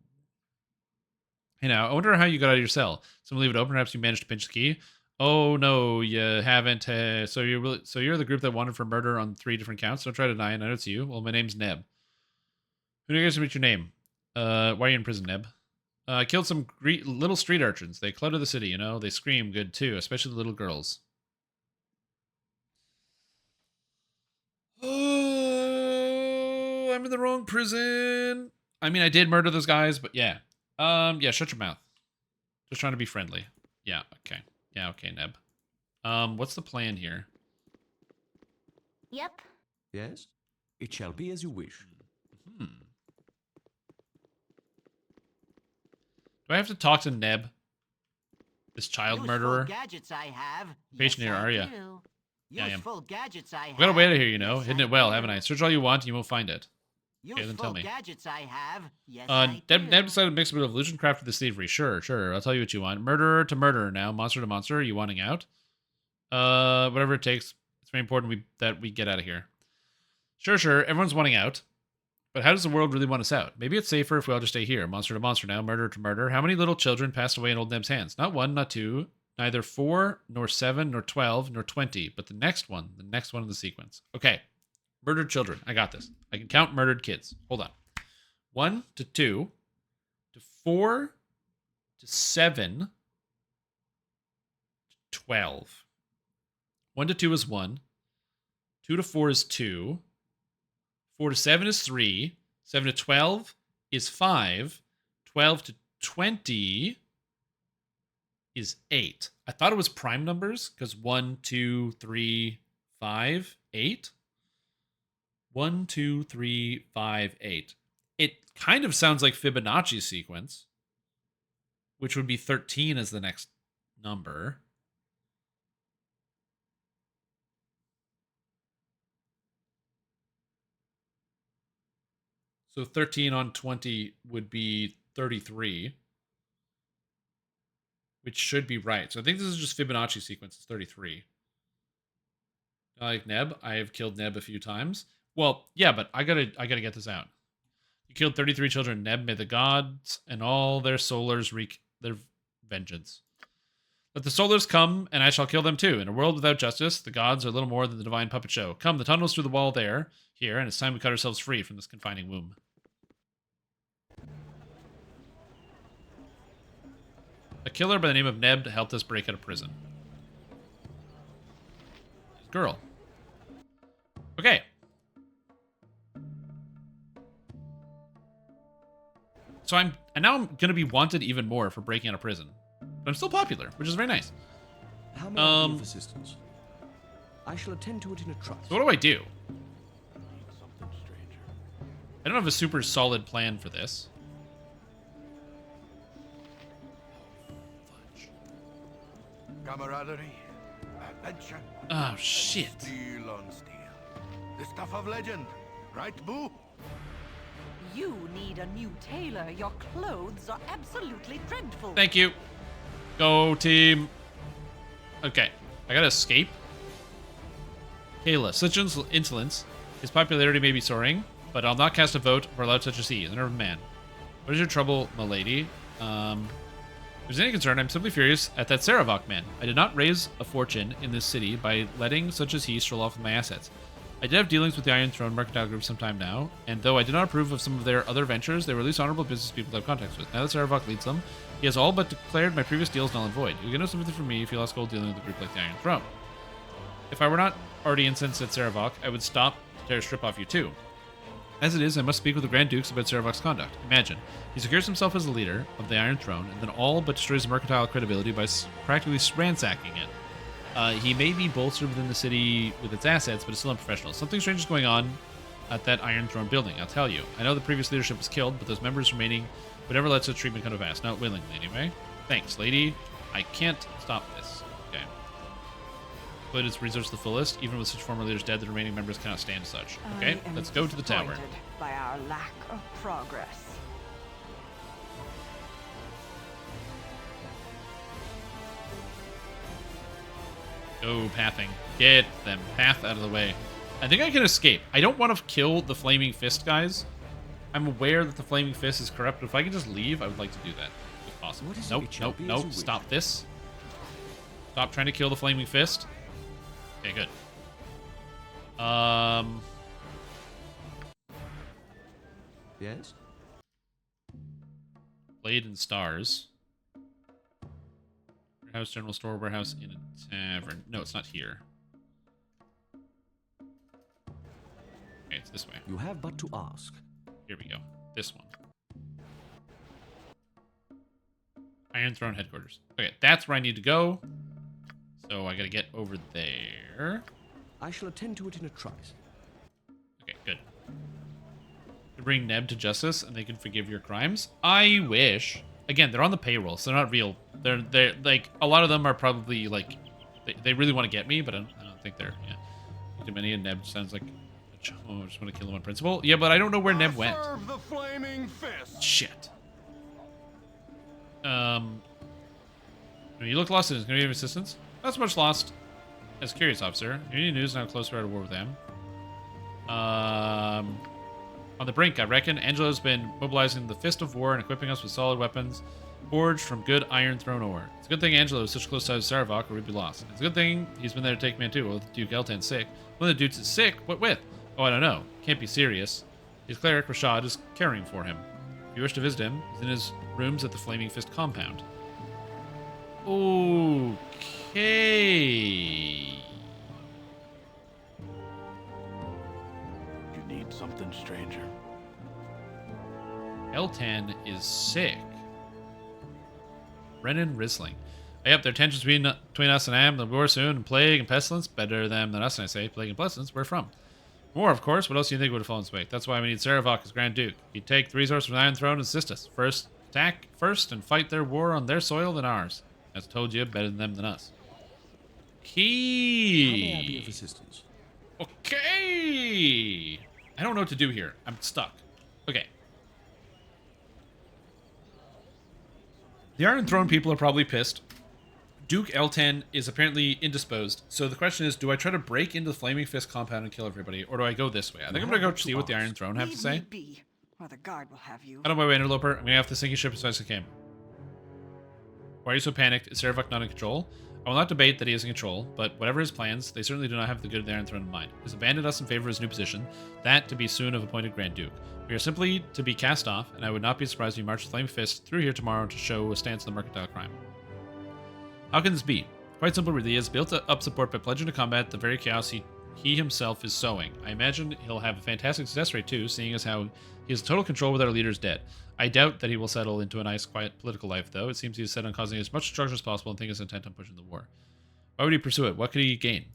Hey now, I wonder how you got out of your cell. Someone leave it open. Perhaps you managed to pinch the key. Oh no, you haven't. So you're the group that wanted for murder on 3 different counts. Don't try to deny it. I know it's you. Well, my name's Neb. Who do you guys meet your name? Why are you in prison, Neb? I killed some little street urchins. They clutter the city, you know. They scream good too, especially the little girls. Oh, I'm in the wrong prison. I mean, I did murder those guys, but yeah. Yeah, shut your mouth. Just trying to be friendly. Yeah, okay. Yeah, okay, Neb. What's the plan here? Yep. Yes? It shall be as you wish. Do I have to talk to Neb? This child murderer? Gadgets I have. Patient here, are ya? Yeah, I am. Useful gadgets I have. I got a way out of here, you know. Hidden it well, haven't I? Search all you want, and you won't find it. Okay, then tell me. Gadgets I have. Yes, Neb decided to mix a bit of illusion craft with the thievery. Sure. I'll tell you what you want. Murderer to murderer now. Monster to monster. Are you wanting out? Whatever it takes. It's very important that we get out of here. Sure. Everyone's wanting out. But how does the world really want us out? Maybe it's safer if we all just stay here. Monster to monster now. Murder to murder. How many little children passed away in old Neb's hands? Not 1, not 2, Neither 4, nor 7, nor 12, nor 20, but the next one in the sequence. Okay. Murdered children. I got this. I can count murdered kids. Hold on. 1 to 2 to 4 to 7 to 12. 1 to 2 is 1. 2 to 4 is 2. 4 to 7 is 3. 7 to 12 is 5. 12 to 20 is 8. I thought it was prime numbers because 1, 2, 3, 5, 8. 1, 2, 3, 5, 8. It kind of sounds like Fibonacci sequence, which would be 13 as the next number. So 13 on 20 would be 33, which should be right. So I think this is just Fibonacci sequence. It's 33. I like Neb. I have killed Neb a few times. Well, yeah, but I gotta get this out. You killed 33 children. Neb, may the gods and all their solars wreak their vengeance. Let the solars come, and I shall kill them too. In a world without justice, the gods are little more than the divine puppet show. Come, the tunnel's through the wall here, and it's time we cut ourselves free from this confining womb. A killer by the name of Neb helped us break out of prison. Girl. Okay. So now I'm going to be wanted even more for breaking out of prison. But I'm still popular, which is very nice. How may I be of assistance? I shall attend to it in a trice. So what do I do? I don't have a super solid plan for this. Camaraderie, adventure. Oh, shit. Steel on steel. The stuff of legend, right, Boo? You need a new tailor. Your clothes are absolutely dreadful. Thank you. Go, team. Okay. I gotta escape. Kayla, such insolence. His popularity may be soaring, but I'll not cast a vote or allow such a sea. He's an urban man. What is your trouble, my lady? If there's any concern, I'm simply furious at that Saravok man. I did not raise a fortune in this city by letting such as he stroll off with my assets. I did have dealings with the Iron Throne Mercantile Group some time now, and though I did not approve of some of their other ventures, they were at least honorable business people to have contacts with. Now that Saravok leads them, he has all but declared my previous deals null and void. You'll get no sympathy from me if you lost gold dealing with a group like the Iron Throne. If I were not already incensed at Saravok, I would stop to tear a strip off you too. As it is, I must speak with the Grand Dukes about Saravok's conduct. Imagine, he secures himself as the leader of the Iron Throne, and then all but destroys the mercantile credibility by practically ransacking it. He may be bolstered within the city with its assets, but it's still unprofessional. Something strange is going on at that Iron Throne building, I'll tell you. I know the previous leadership was killed, but those members remaining would never let such treatment come to pass. Not willingly, anyway. Thanks, lady. I can't stop this. Okay. But its resource to the fullest. Even with such former leaders dead, the remaining members cannot stand such. Okay, let's go to the tower. By our lack of progress. Go, pathing. Get them. Path out of the way. I think I can escape. I don't want to kill the Flaming Fist guys. I'm aware that the Flaming Fist is corrupt, but if I can just leave, I would like to do that, if possible. Nope. Stop this. Stop trying to kill the Flaming Fist. Okay, good. Yes? Blade and Stars. Warehouse, general store, warehouse, in a tavern. No, it's not here. Okay, it's this way. You have but to ask. Here we go. This one. Iron Throne headquarters. Okay, that's where I need to go. So I gotta get over there. I shall attend to it in a trice. Okay, good. To bring Neb to justice and they can forgive your crimes? I wish. Again, they're on the payroll, so they're not real. They're like, a lot of them are probably like, they really want to get me, but I don't think they're, yeah. Too many, and Neb sounds like, oh, I just want to kill him on principle. Yeah, but I don't know where Neb went. Serve the flaming fist. Shit. You look lost. Is going to be of assistance? Not so much lost as curious, officer. You need news on how close we are to war with them. On the brink, I reckon. Angelo's been mobilizing the Fist of War and equipping us with solid weapons Forged from good Iron Throne ore. It's a good thing Angelo is such close ties to Saravok or we'd be lost. It's a good thing he's been there to take command too. Well, Duke Eltan's sick. One of the dudes is sick? What with? Oh, I don't know. Can't be serious. His cleric Rashad is caring for him. If you wish to visit him, he's in his rooms at the Flaming Fist compound. Okay. You need something, stranger. Eltan is sick. Brennan Risling. Yep, there are tensions between us and Am, the war soon, and plague and pestilence. Better them than us, and I say. Plague and pestilence, where from? War, of course. What else do you think would have fallen its way? That's why we need Saravok as Grand Duke. He'd take the resource from the Iron Throne and assist us. Attack first and fight their war on their soil than ours. As told you, better than them than us. Key. How may I be of assistance? Okay. I don't know what to do here. I'm stuck. Okay. The Iron Throne people are probably pissed. Duke Eltan is apparently indisposed. So the question is, do I try to break into the Flaming Fist compound and kill everybody, or do I go this way? I think I'm going to go see what the Iron Throne have to say. Leave me be, or the guard will have you. Out of my way, interloper. I'm going to have to sink your ship as fast as I can. Why are you so panicked? Is Saravok not in control? I will not debate that he is in control, but whatever his plans, they certainly do not have the good of the Iron Throne in mind. He has abandoned us in favor of his new position, that to be soon of appointed Grand Duke. We are simply to be cast off, and I would not be surprised if he marched the Flaming Fist through here tomorrow to show a stance on the mercantile crime. How can this be? Quite simple, really. He has built up support by pledging to combat the very chaos he himself is sowing. I imagine he'll have a fantastic success rate too, seeing as how he has total control with our leaders dead. I doubt that he will settle into a nice, quiet political life, though. It seems he is set on causing as much destruction as possible and think is intent on pushing the war. Why would he pursue it? What could he gain?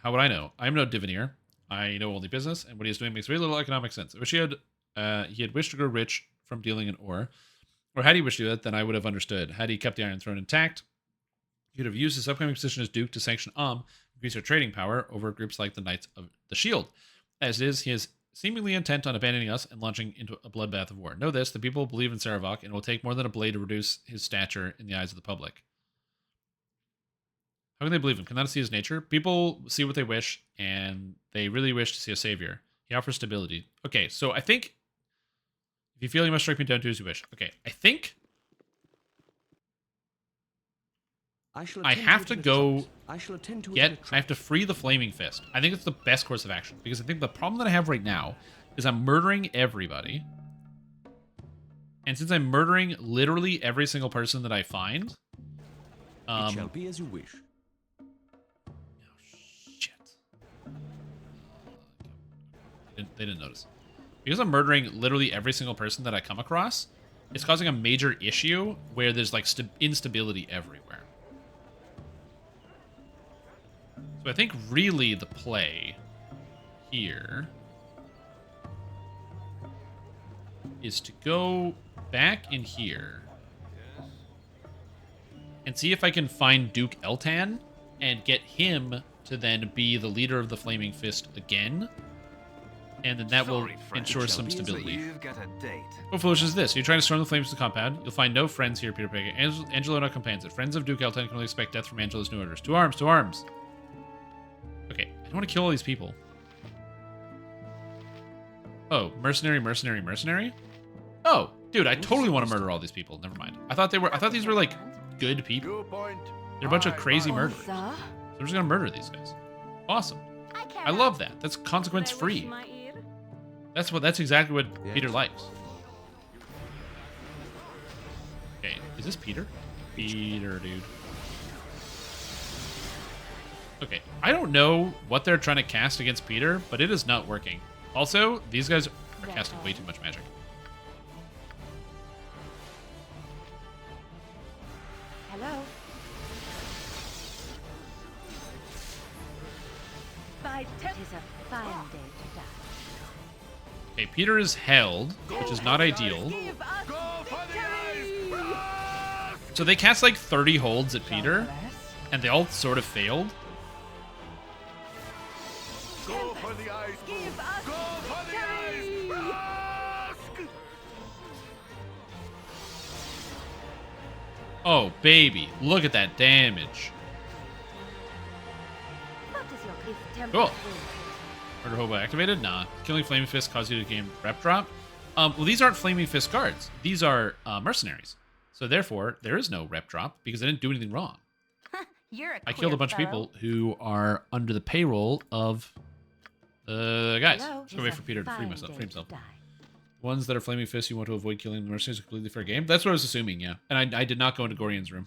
How would I know? I am no diviner. I know only business, and what he is doing makes very little economic sense. I wish he had wished to grow rich from dealing in ore. Or had he wished to do that, then I would have understood. Had he kept the Iron Throne intact, he could have used his upcoming position as Duke to sanction increase our trading power over groups like the Knights of the Shield. As it is, he is seemingly intent on abandoning us and launching into a bloodbath of war. Know this, the people believe in Saravok, and it will take more than a blade to reduce his stature in the eyes of the public. How can they believe him? Can they not see his nature? People see what they wish, and they really wish to see a savior. He offers stability. Okay, so I think if you feel you must strike me down, do as you wish. Okay, I think I have to go I have to free the Flaming Fist. I think it's the best course of action, because I think the problem that I have right now is I'm murdering everybody. And since I'm murdering literally every single person that I find, it shall be as you wish. They didn't notice. Because I'm murdering literally every single person that I come across, it's causing a major issue where there's like instability everywhere. So I think really the play here is to go back in here and see if I can find Duke Eltan and get him to then be the leader of the Flaming Fist again. And then that will ensure some stability. What foolish is this? You're trying to storm the flames to the compound. You'll find no friends here, Peter Pega. Angelo not compans it. Friends of Duke Eltan can only expect death from Angelo's new orders. To arms, to arms! Okay, I don't want to kill all these people. Oh, mercenary, mercenary, mercenary? Oh, dude, I totally want to murder all these people. Never mind. I thought these were like good people. They're a bunch of crazy murderers. So I'm just gonna murder these guys. Awesome. I love that. That's consequence free. That's exactly what Peter likes. Okay, is this Peter? Peter, dude. Okay, I don't know what they're trying to cast against Peter, but it is not working. Also, these guys are casting way too much magic. Hello. It is a fine day to die. Okay, Peter is held, which is not ideal. So they cast like 30 holds at Peter, and they all sort of failed. Go for the ice! Go for the ice! Oh, baby. Look at that damage. Cool. Murder Hobo activated? Nah. Killing Flaming Fist caused you to gain rep drop. Well, these aren't Flaming Fist guards. These are mercenaries. So therefore, there is no rep drop because I didn't do anything wrong. You're a I killed a bunch of people who are under the payroll of the guys. Hello? Just gonna wait for Peter to free Fine himself. day to die. Ones that are flaming fists, you want to avoid killing the mercenaries. A completely fair game. That's what I was assuming. Yeah, and I did not go into Gorian's room.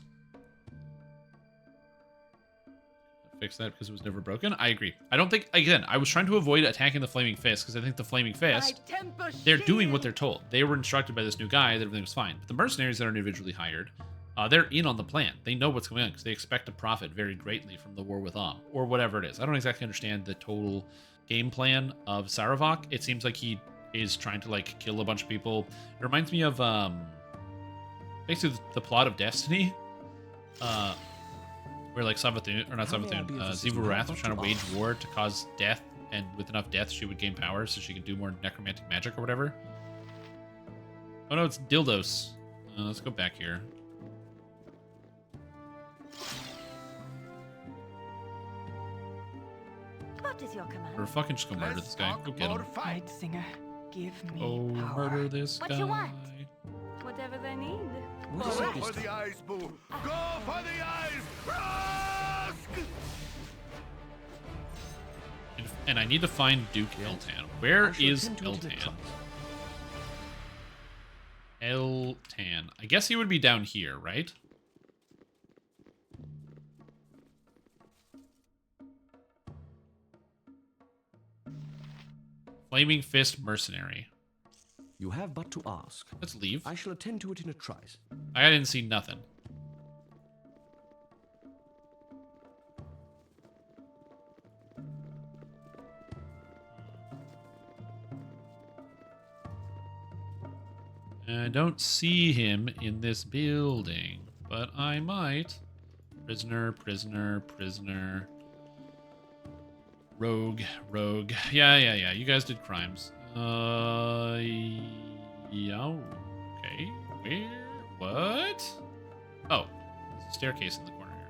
Fix that because it was never broken. I agree. I don't think, again, I was trying to avoid attacking the flaming fist because I think the flaming fist, they're doing what they're told. They were instructed by this new guy that everything was fine. But the mercenaries that are individually hired, they're in on the plan. They know what's going on because they expect to profit very greatly from the war with Om or whatever it is. I don't exactly understand the total game plan of Saravok. It seems like he is trying to like kill a bunch of people. It reminds me of basically the plot of Destiny. Where like Savathun, or not Savathun, Xivu Wrath was trying to wage war to cause death, and with enough death she would gain power so she could do more necromantic magic or whatever. Oh no, it's Dildos. Let's go back here. What is your command? Or fucking just go murder this guy. Go get him. Night Singer, give me Oh, power. murder this What guy. you want? Whatever they need. Go for the eyes, boo! Go for the eyes! Rusk! And I need to find Duke Eltan. Where is Eltan? Eltan. I guess he would be down here, right? Flaming Fist Mercenary. You have but to ask. Let's leave. I shall attend to it in a trice. I didn't see nothing. I don't see him in this building, but I might. Prisoner, prisoner, prisoner. Rogue, rogue. Yeah. You guys did crimes. Yeah, okay. Where? What? Oh, there's a staircase in the corner here.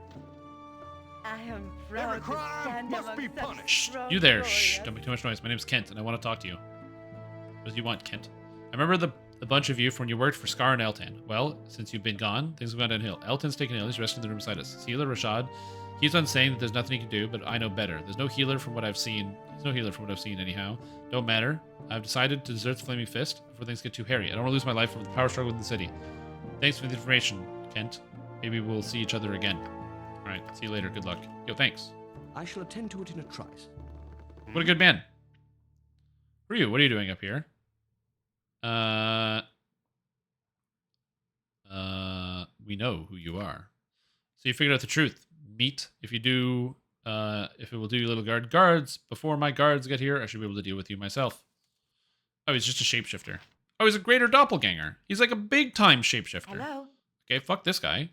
I am proud to stand must be among such punished. strong You there. warriors. Shh. Don't make too much noise. My name's Kent, and I want to talk to you. What do you want, Kent? I remember the bunch of you from when you worked for Scar and Eltan. Well, since you've been gone, things have gone downhill. Eltan's taken ill. He's resting in the room beside us. Healer Rashad keeps on saying that there's nothing he can do, but I know better. There's no healer from what I've seen. There's no healer from what I've seen, anyhow. Don't matter. I've decided to desert the Flaming Fist before things get too hairy. I don't want to lose my life over the power struggle in the city. Thanks for the information, Kent. Maybe we'll see each other again. All right. See you later. Good luck. Yo, thanks. I shall attend to it in a trice. What a good man. Who are you? What are you doing up here? We know who you are. So you figured out the truth. Meet. If you do, if it will do you little guards, before my guards get here, I should be able to deal with you myself. Oh, he's just a shapeshifter. Oh, he's a greater doppelganger. He's like a big time shapeshifter. Hello. Okay, fuck this guy.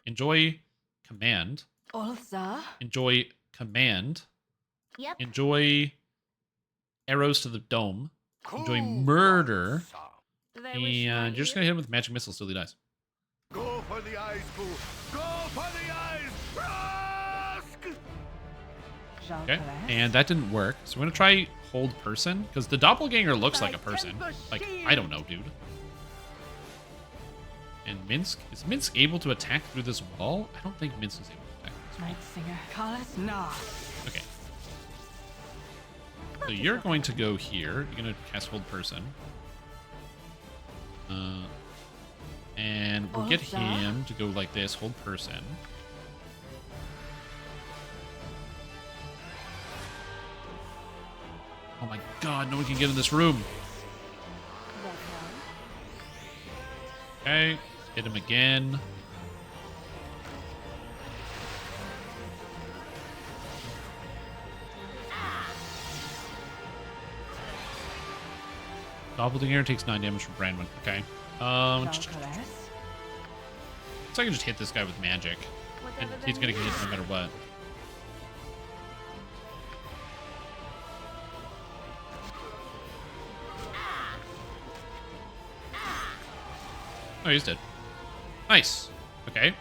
Enjoy command. Ulza? Enjoy command. Yep. Enjoy arrows to the dome. Enjoy murder. And you're just gonna hit him with magic missiles till he dies. Go for the eyes, boo! Go for the eyes! Rusk! Okay, and that didn't work. So we're gonna try hold person, because the doppelganger looks like a person. Like, I don't know, dude. And Minsk? Is Minsk able to attack through this wall? I don't think Minsk is able to attack through this wall. Night Singer, call us not. Okay. So you're going to go here. You're going to cast hold person. And we'll get him to go like this, hold person. Oh my god, no one can get in this room. Okay, hit him again. Doppelganger takes 9 damage from Brandman. Okay. So I can just hit this guy with magic. And he's gonna get hit no matter what. Oh, he's dead. Nice. Okay.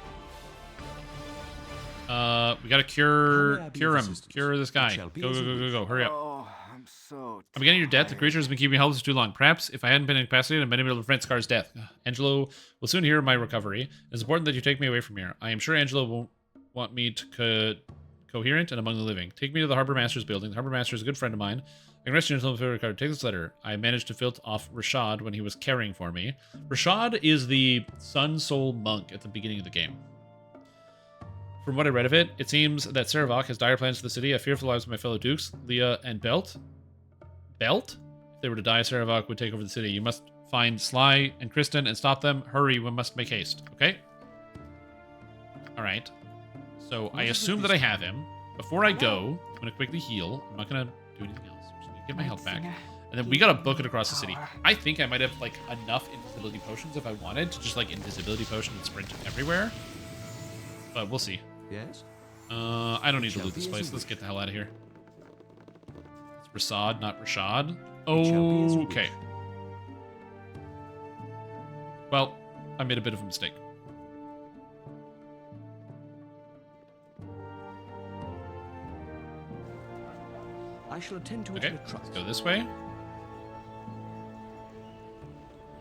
We gotta cure him. Cure this guy. Go. Hurry up. Oh, I'm so I'm beginning your death. The creature has been keeping me helpless too long. Perhaps if I hadn't been incapacitated, I'd been able to prevent Scar's death. Angelo will soon hear of my recovery. It's important that you take me away from here. I am sure Angelo won't want me to coherent and among the living. Take me to the Harbor Master's building. The Harbor Master is a good friend of mine. I can rest you until the card. Take this letter. I managed to filth off Rashad when he was caring for me. Rashad is the Sun Soul monk at the beginning of the game. From what I read of it, it seems that Saravok has dire plans for the city. I fear for the lives of my fellow dukes, Leah and Belt. Belt? If they were to die, Saravok would take over the city. You must find Sly and Kristen and stop them. Hurry, we must make haste. Okay? Alright. So I assume that I have him. Before I go, I'm going to quickly heal. I'm not going to do anything else. I'm just going to get my health back. And then we got to book it across the city. I think I might have like enough invisibility potions if I wanted to just like invisibility potion and sprint everywhere. But we'll see. Yes? I don't need to loot this place. Let's get the hell out of here. It's Rasad, not Rashad. Okay. Well, I made a bit of a mistake. I shall attend to it Okay, in a trust. let's go this way.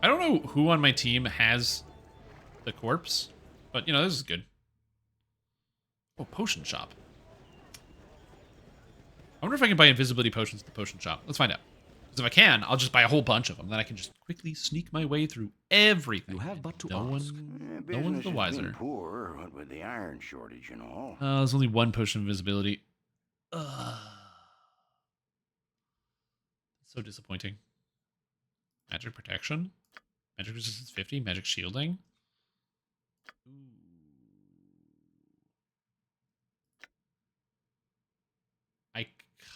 I don't know who on my team has the corpse, but, you know, this is good. Oh, potion shop. I wonder if I can buy invisibility potions at the potion shop. Let's find out. Because if I can, I'll just buy a whole bunch of them. Then I can just quickly sneak my way through everything. You have but to no ask. No one's the wiser. Poor, what with the iron shortage and all. There's only one potion of invisibility. So disappointing. Magic protection. Magic resistance 50. Magic shielding. I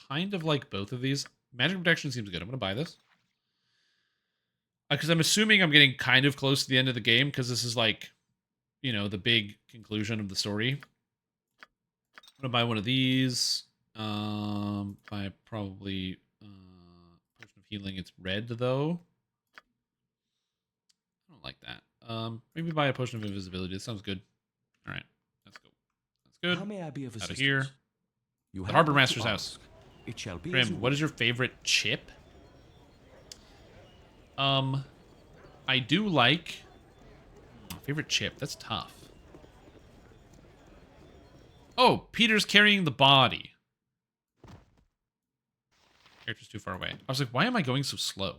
kind of like both of these. Magic protection seems good. I'm going to buy this. Because I'm assuming I'm getting kind of close to the end of the game, because this is like, you know, the big conclusion of the story. I'm going to buy one of these. Buy probably potion of healing. It's red, though. I don't like that. Maybe buy a potion of invisibility. That sounds good. All right. Let's go. That's good. How may I be of Out assistance? of here. You The have Harbor but to Master's ask. house. It shall be as you Grim, what is your favorite chip? I do like... Favorite chip? That's tough. Oh, Peter's carrying the body. Character's too far away. I was like, why am I going so slow?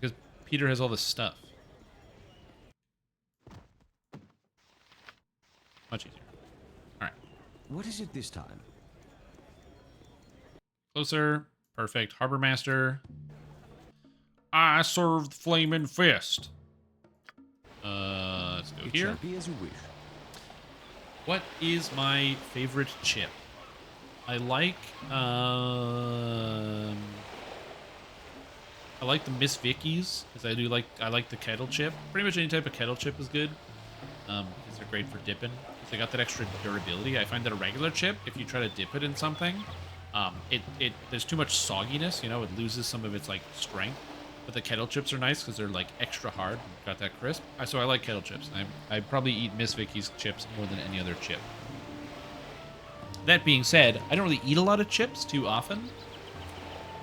Because Peter has all this stuff. Much easier. Alright. What is it this time? Closer. Perfect. Harbor Master. I served Flaming Fist. Let's go It here. shall be as you wish. What is my favorite chip? I like the Miss Vicky's, because I like the kettle chip. Pretty much any type of kettle chip is good. Because they're great for dipping. Because they got that extra durability. I find that a regular chip, if you try to dip it in something, there's too much sogginess, you know, it loses some of its like strength. But the kettle chips are nice because they're like extra hard and got that crisp. So I like kettle chips. I probably eat Miss Vicky's chips more than any other chip. That being said, I don't really eat a lot of chips too often,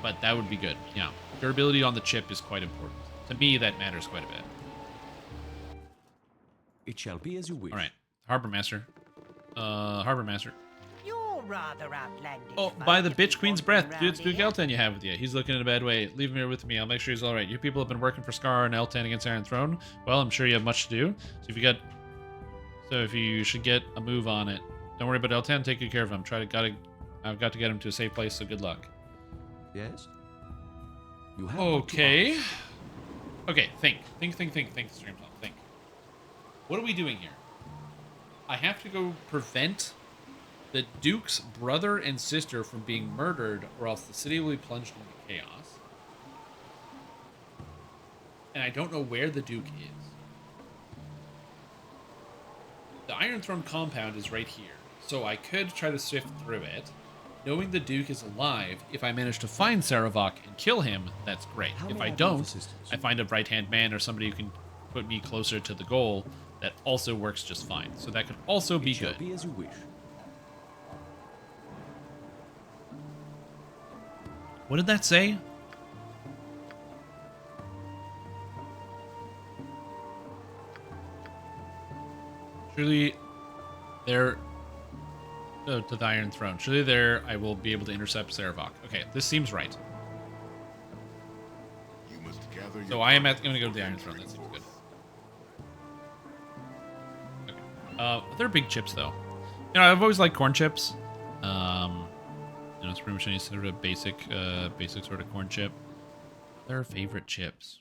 but that would be good. Yeah, durability on the chip is quite important. To me, that matters quite a bit. It shall be as you wish. All right, Harbor Master. Harbor Master. You're rather outlandish. Oh, by the bitch queen's breath. Dude, it's Duke Eltan you have with you. He's looking in a bad way. Leave him here with me. I'll make sure he's all right. You people have been working for Scar and Eltan against Iron Throne. Well, I'm sure you have much to do. So if you should get a move on it. Don't worry about Eltan. Take good care of him. I've got to get him to a safe place. So good luck. Yes. You have okay. Okay. Think, Stream Talk. Think. What are we doing here? I have to go prevent the Duke's brother and sister from being murdered, or else the city will be plunged into chaos. And I don't know where the Duke is. The Iron Throne compound is right here, so I could try to sift through it. Knowing the Duke is alive, if I manage to find Saravok and kill him, that's great. If I don't, I find a right-hand man or somebody who can put me closer to the goal. That also works just fine. So that could also be good. Be as you wish. What did that say? Surely there... Oh, to the Iron Throne. Surely there I will be able to intercept Sarevok. Okay, this seems right. You must gather So I am going to go to the Iron Throne. That seems good. Okay. They're big chips, though. You know, I've always liked corn chips. You know, it's pretty much any sort of basic sort of corn chip. Their favorite chips.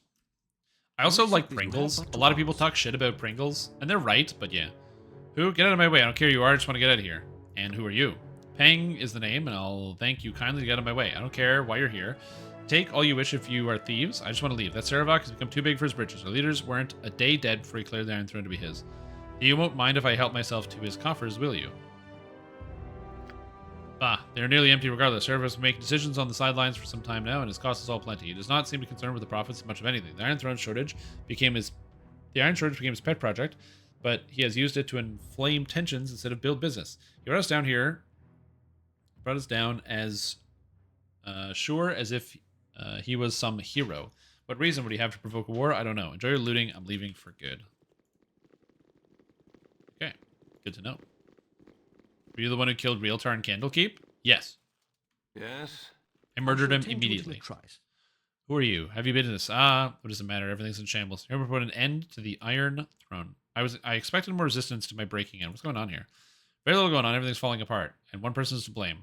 I also like Pringles. A lot of people talk shit about Pringles, and they're right, but yeah. Who? Get out of my way. I don't care who you are. I just want to get out of here. And who are you? Peng is the name, and I'll thank you kindly to get out of my way. I don't care why you're here. Take all you wish if you are thieves. I just want to leave. That Sarevok has become too big for his britches. Our leaders weren't a day dead before he cleared the Iron Throne to be his. You won't mind if I help myself to his coffers, will you? Bah, they're nearly empty regardless. Sarevok has been making decisions on the sidelines for some time now, and has cost us all plenty. He does not seem to be concerned with the profits much of anything. The Iron Throne shortage became his pet project, but he has used it to inflame tensions instead of build business. He brought us down as sure as if he was some hero. What reason would he have to provoke a war? I don't know. Enjoy your looting. I'm leaving for good. Okay, good to know. Were you the one who killed Realtar in Candlekeep? Yes. Yes. I murdered him immediately. Who are you? Have you been to this? What does it matter? Everything's in shambles. Here we put an end to the Iron Throne. I expected more resistance to my breaking in. What's going on here? Very little going on. Everything's falling apart, and one person is to blame.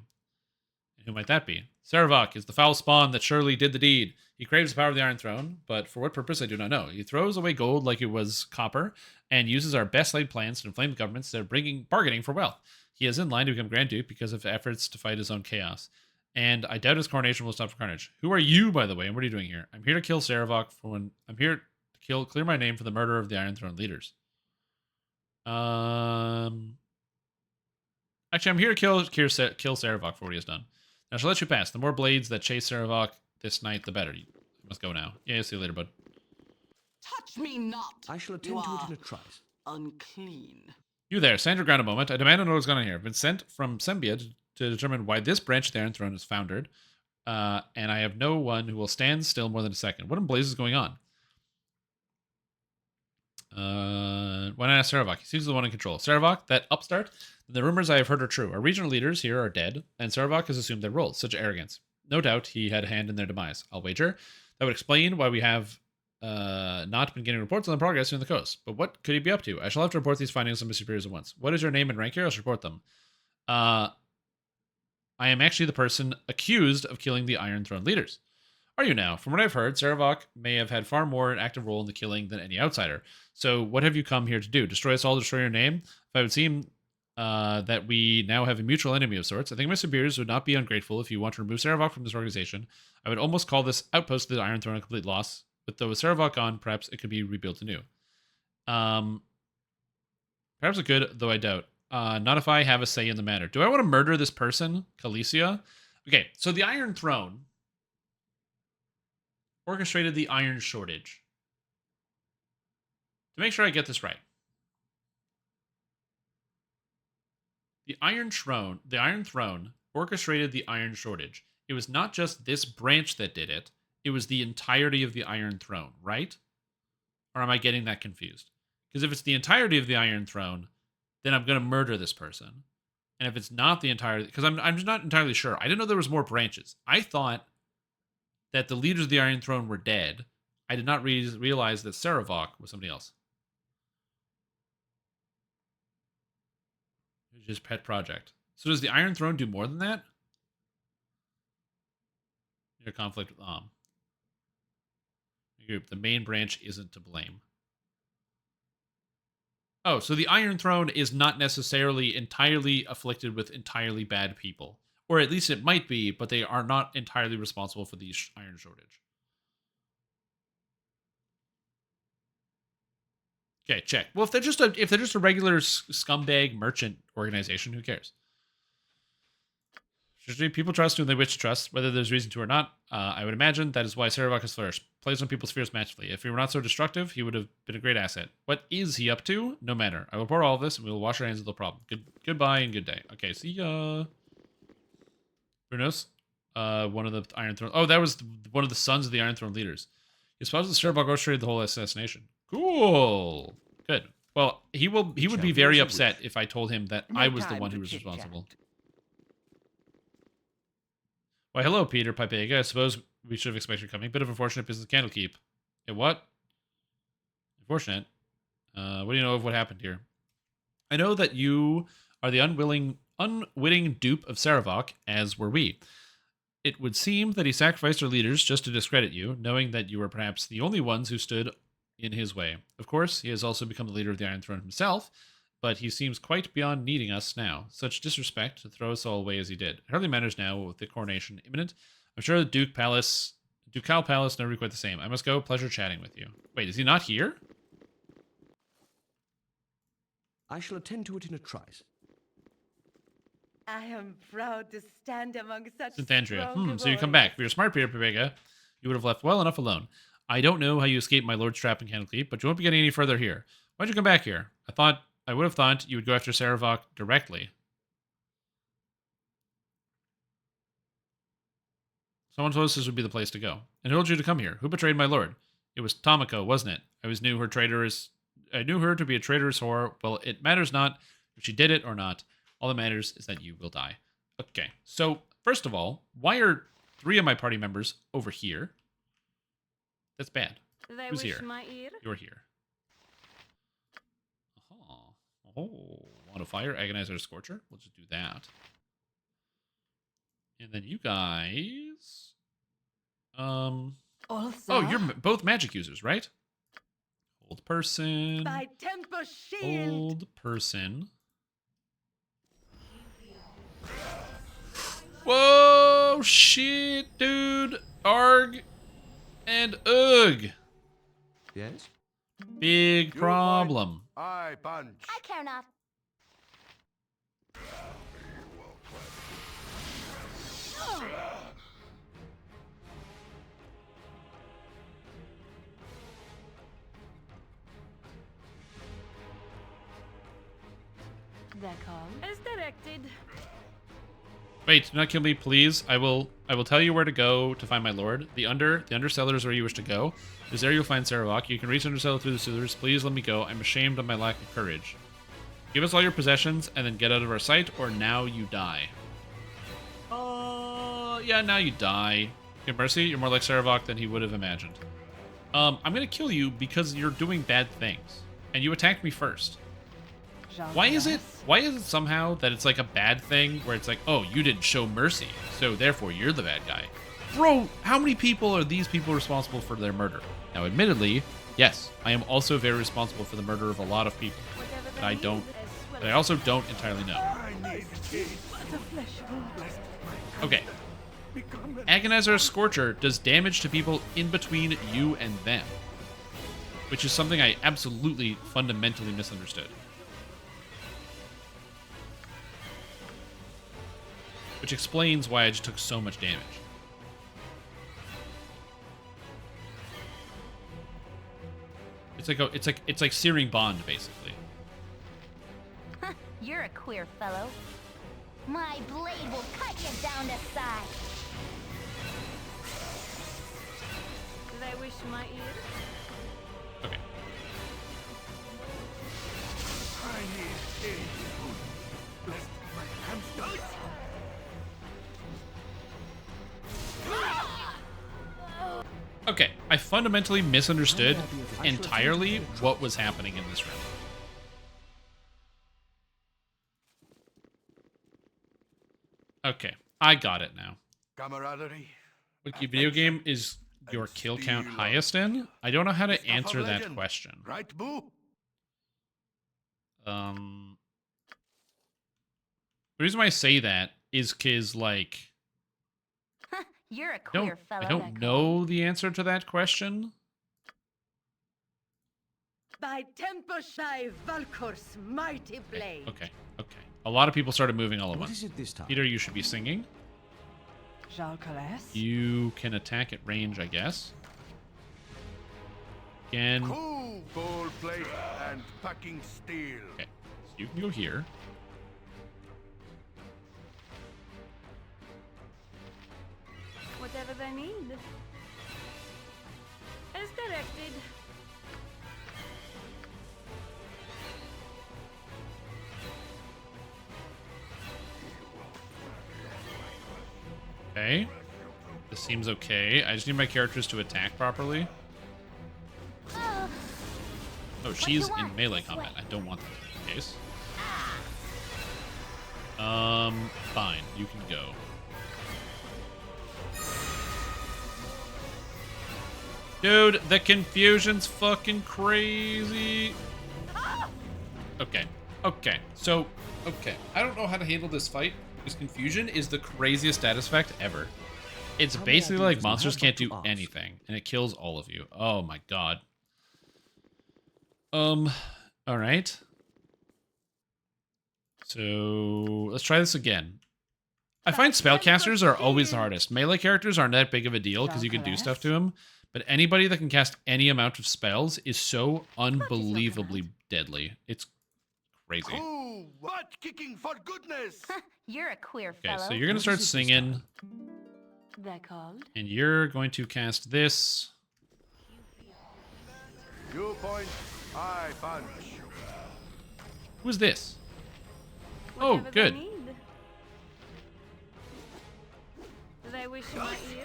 And who might that be? Sarevok is the foul spawn that surely did the deed. He craves the power of the Iron Throne, but for what purpose I do not know. He throws away gold like it was copper, and uses our best laid plans to inflame the government instead of bargaining for wealth. He is in line to become Grand Duke because of efforts to fight his own chaos. And I doubt his coronation will stop for carnage. Who are you, by the way, and what are you doing here? I'm here to kill Sarevok I'm here to clear my name for the murder of the Iron Throne leaders. Actually, I'm here to kill Sarevok for what he has done. Now, I shall let you pass. The more blades that chase Sarevok this night, the better. You must go now. Yeah, see you later, bud. Touch me not! I shall attend to it in a trice. Unclean. You there, stand your ground a moment. I demand to know what's going on here. I've been sent from Sembia to determine why this branch of the Iron Throne is foundered, and I have no one who will stand still more than a second. What in blazes is going on? Why not ask Sarevok? He seems the one in control. Sarevok, that upstart? The rumors I have heard are true. Our regional leaders here are dead, and Sarevok has assumed their roles. Such arrogance. No doubt he had a hand in their demise. I'll wager. That would explain why we have not been getting reports on the progress in the coast. But what could he be up to? I shall have to report these findings to my superiors at once. What is your name and rank here? I shall report them. I am actually the person accused of killing the Iron Throne leaders. Are you now? From what I've heard, Sarevok may have had far more an active role in the killing than any outsider. So what have you come here to do? Destroy us all, destroy your name? If I would seem that we now have a mutual enemy of sorts, I think my superiors would not be ungrateful if you want to remove Sarevok from this organization. I would almost call this outpost of the Iron Throne a complete loss. But though with Sarevok gone, perhaps it could be rebuilt anew. Perhaps it could, though I doubt. Not if I have a say in the matter. Do I want to murder this person, Calicia? Okay, so the Iron Throne orchestrated the iron shortage. To make sure I get this right. The Iron Throne orchestrated the iron shortage. It was not just this branch that did it. It was the entirety of the Iron Throne, right? Or am I getting that confused? Because if it's the entirety of the Iron Throne, then I'm going to murder this person. And if it's not the entirety, because I'm just not entirely sure. I didn't know there was more branches. I thought that the leaders of the Iron Throne were dead. I did not realize that Sarevok was somebody else. It was his pet project. So does the Iron Throne do more than that? Your conflict with group. The main branch isn't to blame. Oh, so the Iron Throne is not necessarily entirely afflicted with entirely bad people. Or at least it might be, but they are not entirely responsible for the iron shortage. Okay, check. Well, if they're just a regular scumbag merchant organization, who cares? People trust who they wish to trust, whether there's reason to or not. I would imagine that is why Sarevok has flourished. Plays on people's fears masterfully. If he were not so destructive, he would have been a great asset. What is he up to? No matter. I will report all of this, and we will wash our hands of the problem. Goodbye and good day. Okay, see ya. Brunos, one of the Iron Throne. Oh, that was one of the sons of the Iron Throne leaders. He spouses the Sherbog orchestrated the whole assassination. Cool. Good. Well, he would be very upset if I told him that I was the one who was responsible. Why, hello, Peter Pipega. I suppose we should have expected you coming. Bit of unfortunate business Candlekeep. Hey, what? Unfortunate? What do you know of what happened here? I know that you are the unwitting dupe of Saravok, as were we. It would seem that he sacrificed our leaders just to discredit you, knowing that you were perhaps the only ones who stood in his way. Of course, he has also become the leader of the Iron Throne himself, but he seems quite beyond needing us now. Such disrespect to throw us all away as he did. It hardly matters now with the coronation imminent. I'm sure the Ducal Palace never be quite the same. I must go. Pleasure chatting with you. Wait, is he not here? I shall attend to it in a trice. I am proud to stand among such Synthantria. strong So you come back. If you're smart, Peter Pibega, you would have left well enough alone. I don't know how you escaped my Lord's trap in Candlekeep, but you won't be getting any further here. Why'd you come back here? I would have thought you would go after Saravok directly. Someone told us this would be the place to go. And who told you to come here? Who betrayed my lord? It was Tomiko, wasn't it? I knew her to be a traitorous whore. Well, it matters not if she did it or not. All that matters is that you will die. Okay, so first of all, why are 3 of my party members over here? That's bad. Who's here? You're here. Oh, want to fire? Agonizer, Scorcher? We'll just do that. And then you guys... Oh, you're both magic users, right? Old person. By temper shield. Old person. Whoa, shit, dude. Arg and ugh. Yes? Big problem. I punch. I care not. As directed. Wait, do not kill me, please. I will tell you where to go to find my lord. The undercellar is where you wish to go. It is there you'll find Saravok. You can reach undercellar through the sewers. Please let me go. I'm ashamed of my lack of courage. Give us all your possessions and then get out of our sight, or now you die. Yeah, now you die. Okay, Mercy, you're more like Saravok than he would have imagined. I'm gonna kill you because you're doing bad things. And you attacked me first. Why is it somehow that it's like a bad thing where it's like, oh, you didn't show mercy, so therefore you're the bad guy? Bro, how many people are these people responsible for their murder? Now, admittedly, yes, I am also very responsible for the murder of a lot of people that I also don't entirely know. Okay. Agonizer Scorcher does damage to people in between you and them, which is something I absolutely fundamentally misunderstood. Which explains why I just took so much damage. It's like searing bond, basically. You're a queer fellow. My blade will cut you down to size. Did I wish my ear? Okay. I need aid. Bless my hamsters. Okay, I fundamentally misunderstood entirely what was happening in this room. Okay, I got it now. Camaraderie. What video game is your kill count highest in? I don't know how to answer that question. Right, Boo? The reason why I say that is because, like, You're a queer fellow. I don't know the answer to that question. By temper shy Valkor's mighty blade. Okay. A lot of people started moving all at What once. is it this time? Peter, you should be singing. You can attack at range, I guess. Again. Cool. Gold plate and packing steel. Okay, so you can go here. Whatever they need. As directed. Okay. This seems okay. I just need my characters to attack properly. Oh, she's in melee combat. I don't want that to be the case. Fine. You can go. Dude, the confusion's fucking crazy. Okay. Okay. So, okay. I don't know how to handle this fight because confusion is the craziest status effect ever. It's basically like monsters can't do anything and it kills all of you. Oh my god. All right. So, let's try this again. I find spellcasters are always the hardest. Melee characters aren't that big of a deal because you can do stuff to them. But anybody that can cast any amount of spells is so unbelievably deadly. It's crazy. Cool. Butt kicking for goodness. You're a queer Okay, fellow. so you're going to start singing. They're called. And you're going to cast this. You point, I punch. Who's this? Oh, Whatever good. They need. They wish my ear.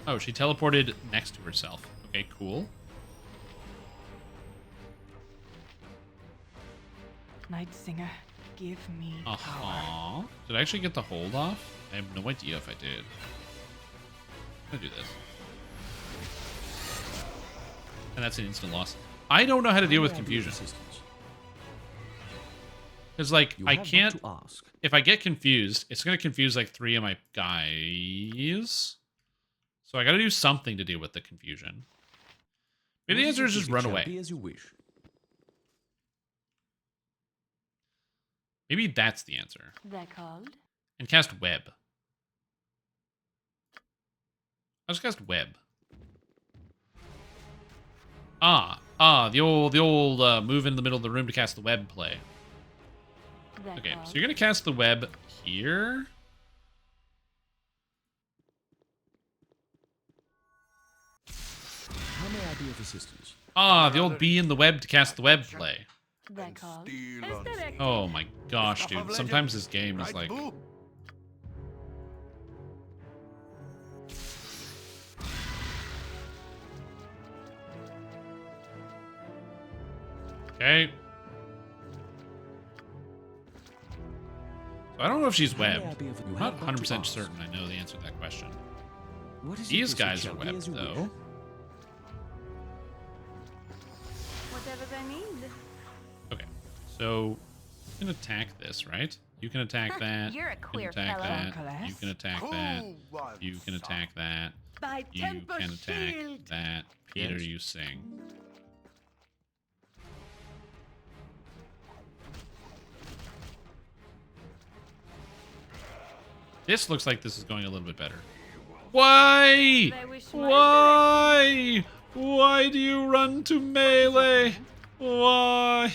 Oh, she teleported next to herself. Okay, cool. Night Singer, give me power. Uh-huh. Did I actually get the hold off? I have no idea if I did. I'm gonna do this. And that's an instant loss. I don't know how to deal with confusion. Because, like, I can't... If I get confused, it's going to confuse, like, 3 of my guys. So I got to do something to deal with the confusion. Maybe the answer is just run away. As you wish. Maybe that's the answer. They're called. And cast web. I'll just cast web. The old move in the middle of the room to cast the web play. Okay, so you're gonna cast the web here. How may I be of assistance? The old bee in the web to cast the web play. They're called. Oh my gosh, dude. Sometimes this game is like... Okay. So I don't know if she's webbed. I'm not 100% certain I know the answer to that question. These guys are webbed, though. Whatever they need. Okay. So you can attack this, right? You can attack that. You're a queer you can attack fellow. that. You can attack that. You can attack that. By You can attack that. Peter, you sing. This looks like this is going a little bit better. Why? Why? Why do you run to melee? Why?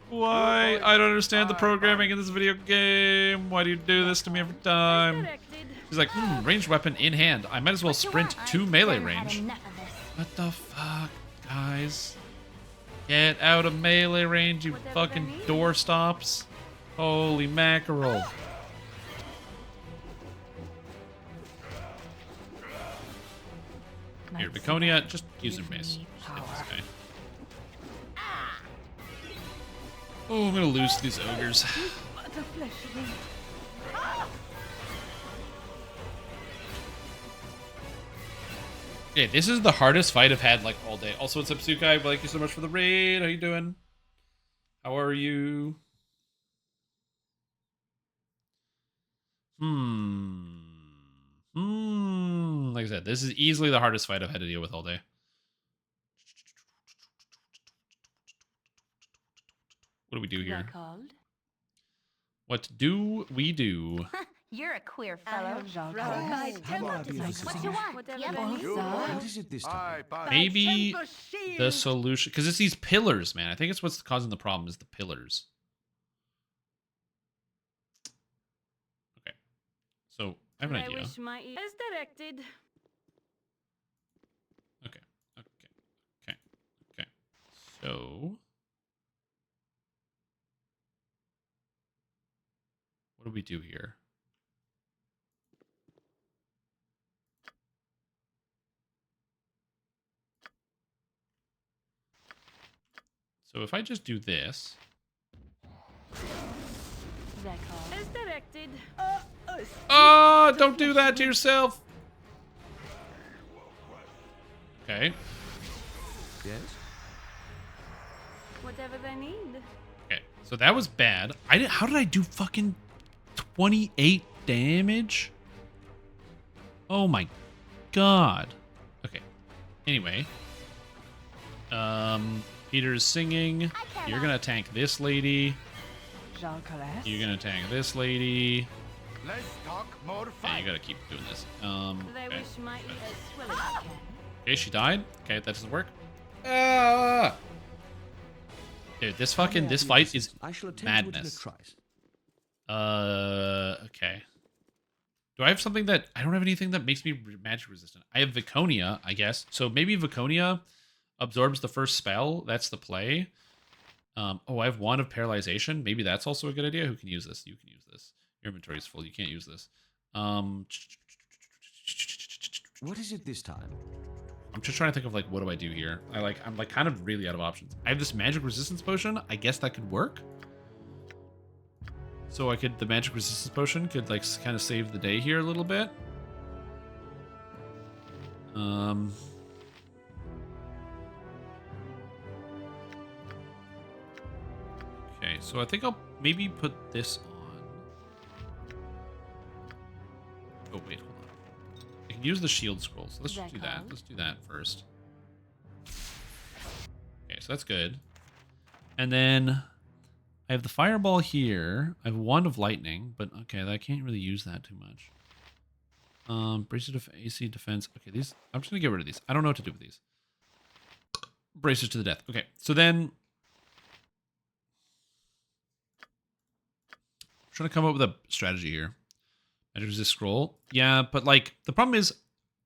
Why? I don't understand the programming in this video game. Why do you do this to me every time? He's like, ranged weapon in hand. I might as well sprint to melee range. What the fuck, guys? Get out of melee range, you fucking doorstops. Holy mackerel. Here, Baconia, just use your mace. Just hit this guy. Oh, I'm gonna lose to these ogres. Okay, this is the hardest fight I've had like all day. Also, what's up, Sukai? Thank you so much for the raid. How you doing? How are you? Like I said, this is easily the hardest fight I've had to deal with all day. What do we do here? What do we do? You're a queer fellow. What you want? What is it this time? Maybe the solution, because it's these pillars, man. I think it's what's causing the problem is the pillars. Okay, so I have an I idea. wish my ears as directed. Okay. So, what do we do here? So if I just do this. As directed. Oh, don't do that to yourself. Okay. Yes? Whatever they need. Okay, so that was bad. How did I do fucking 28 damage? Oh my god. Okay. Anyway. Peter's singing. You're gonna tank this lady. You're gonna tank this lady. Let's talk more Yeah, fight. you gotta keep doing this. They Okay. wish my ears as well as I can. Okay, she died. Okay, that doesn't work. Ah! Dude, this fight is I shall attend madness. to it in a trice. Okay. Do I have something that... I don't have anything that makes me magic resistant. I have Viconia, I guess. So maybe Viconia absorbs the first spell. That's the play. Oh, I have Wand of Paralyzation. Maybe that's also a good idea. Who can use this? You can use this. Your inventory is full. You can't use this. What is it this time? I'm just trying to think of like, what do I do here? I'm like kind of really out of options. I have this magic resistance potion. I guess that could work. So the magic resistance potion could like kind of save the day here a little bit. Okay, so I think I'll maybe put this on. Oh wait, hold on. I can use the shield scroll. So let's just do that. Let's do that first. Okay, so that's good. And then I have the fireball here. I have Wand of Lightning, but okay, I can't really use that too much. Braces of AC defense. Okay, these I'm just gonna get rid of these. I don't know what to do with these. Braces to the death. Okay, so then I'm trying to come up with a strategy here. Magic resist scroll. Yeah, but like the problem is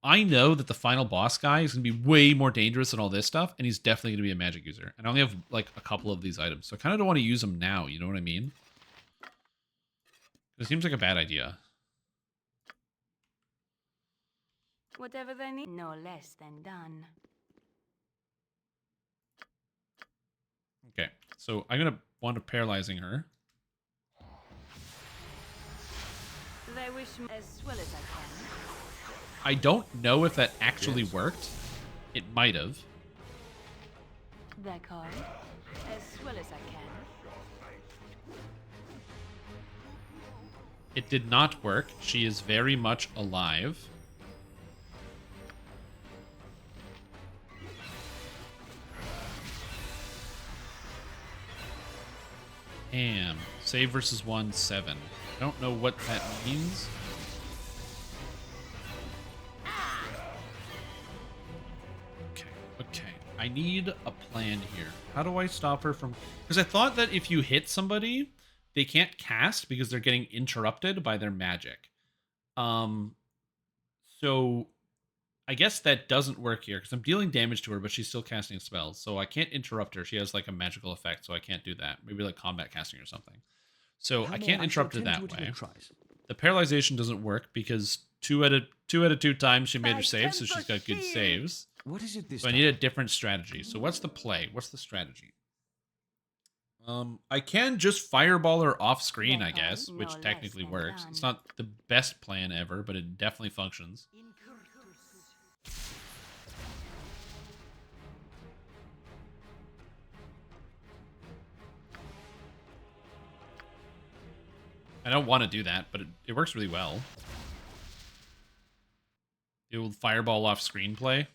I know that the final boss guy is gonna be way more dangerous than all this stuff, and he's definitely gonna be a magic user. And I only have like a couple of these items, so I kind of don't want to use them now. You know what I mean? It seems like a bad idea. Whatever they need. No less than done. Okay, so I'm gonna want to paralyzing her. They wish me as well as I can. I don't know if that actually worked. It might have. That card. As well as I can. It did not work. She is very much alive. Damn. Save versus 1-7. I don't know what that means. Okay. I need a plan here. How do I stop her from... Because I thought that if you hit somebody, they can't cast because they're getting interrupted by their magic. So I guess that doesn't work here because I'm dealing damage to her, but she's still casting spells. So I can't interrupt her. She has like a magical effect, so I can't do that. Maybe like combat casting or something. So I can't interrupt her that way. The paralyzation doesn't work because two out of two times she made her save, so she's got good saves. What is it this So I need a different strategy. So what's the play? What's the strategy? I can just fireball her off screen, I guess, which technically works. It's not the best plan ever, but it definitely functions. I don't want to do that, but it works really well. The old fireball off screen play.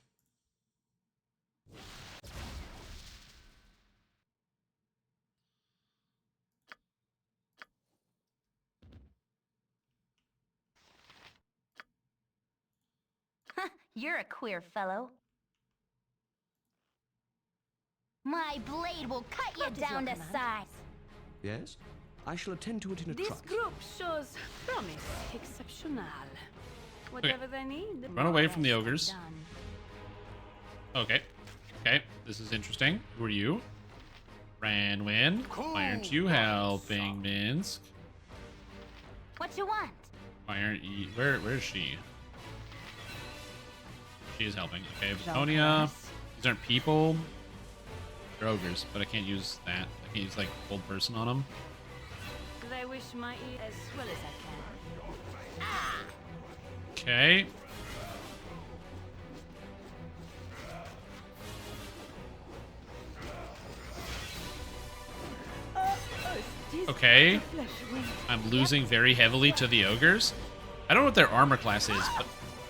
You're a queer fellow. My blade will cut you down to size. Yes? I shall attend to it in a This trice. group shows promise exceptional. Whatever they need. Run away from the more or ogres. less done. Okay. Okay, this is interesting. Who are you? Ranwin. Why aren't you helping Minsk? What you want? Why aren't you... Where is she? She is helping. Okay, Baconia. These aren't people. They're ogres, but I can't use that. I can't use, like, old person on them. They wish my ear as well as I can. Okay. Okay. I'm losing very heavily to the ogres. I don't know what their armor class is, but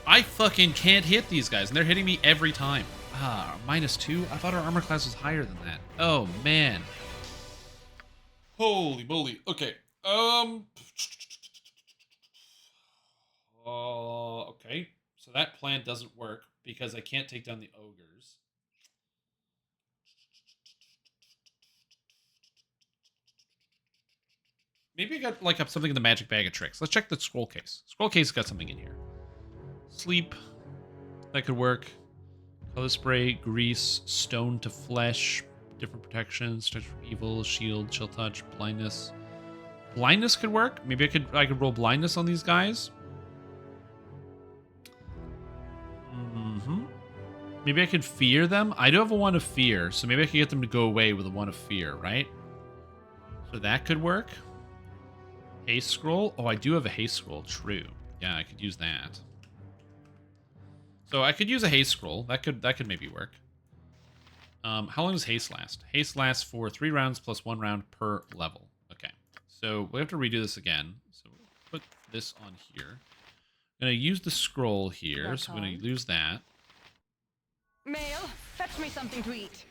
I fucking can't hit these guys, and they're hitting me every time. Ah, -2? I thought our armor class was higher than that. Oh, man. Holy moly. Okay. Okay. So that plan doesn't work because I can't take down the ogres. Maybe I got like up something in the magic bag of tricks. Let's check the scroll case. Scroll case got something in here. Sleep. That could work. Color spray, grease, stone to flesh, different protections, touch from evil, shield, chill touch, blindness. Blindness could work. Maybe I could roll blindness on these guys. Maybe I could fear them. I do have a one of fear, so maybe I could get them to go away with a one of fear, right? So that could work. Haste scroll. Oh, I do have a haste scroll. True. Yeah, I could use that. So I could use a haste scroll. That could maybe work. How long does haste last? Haste lasts for 3 rounds plus 1 round per level. Okay. So we have to redo this again. So we'll put this on here. I'm gonna use the scroll here, so I'm gonna use that. Mail, fetch me something to eat.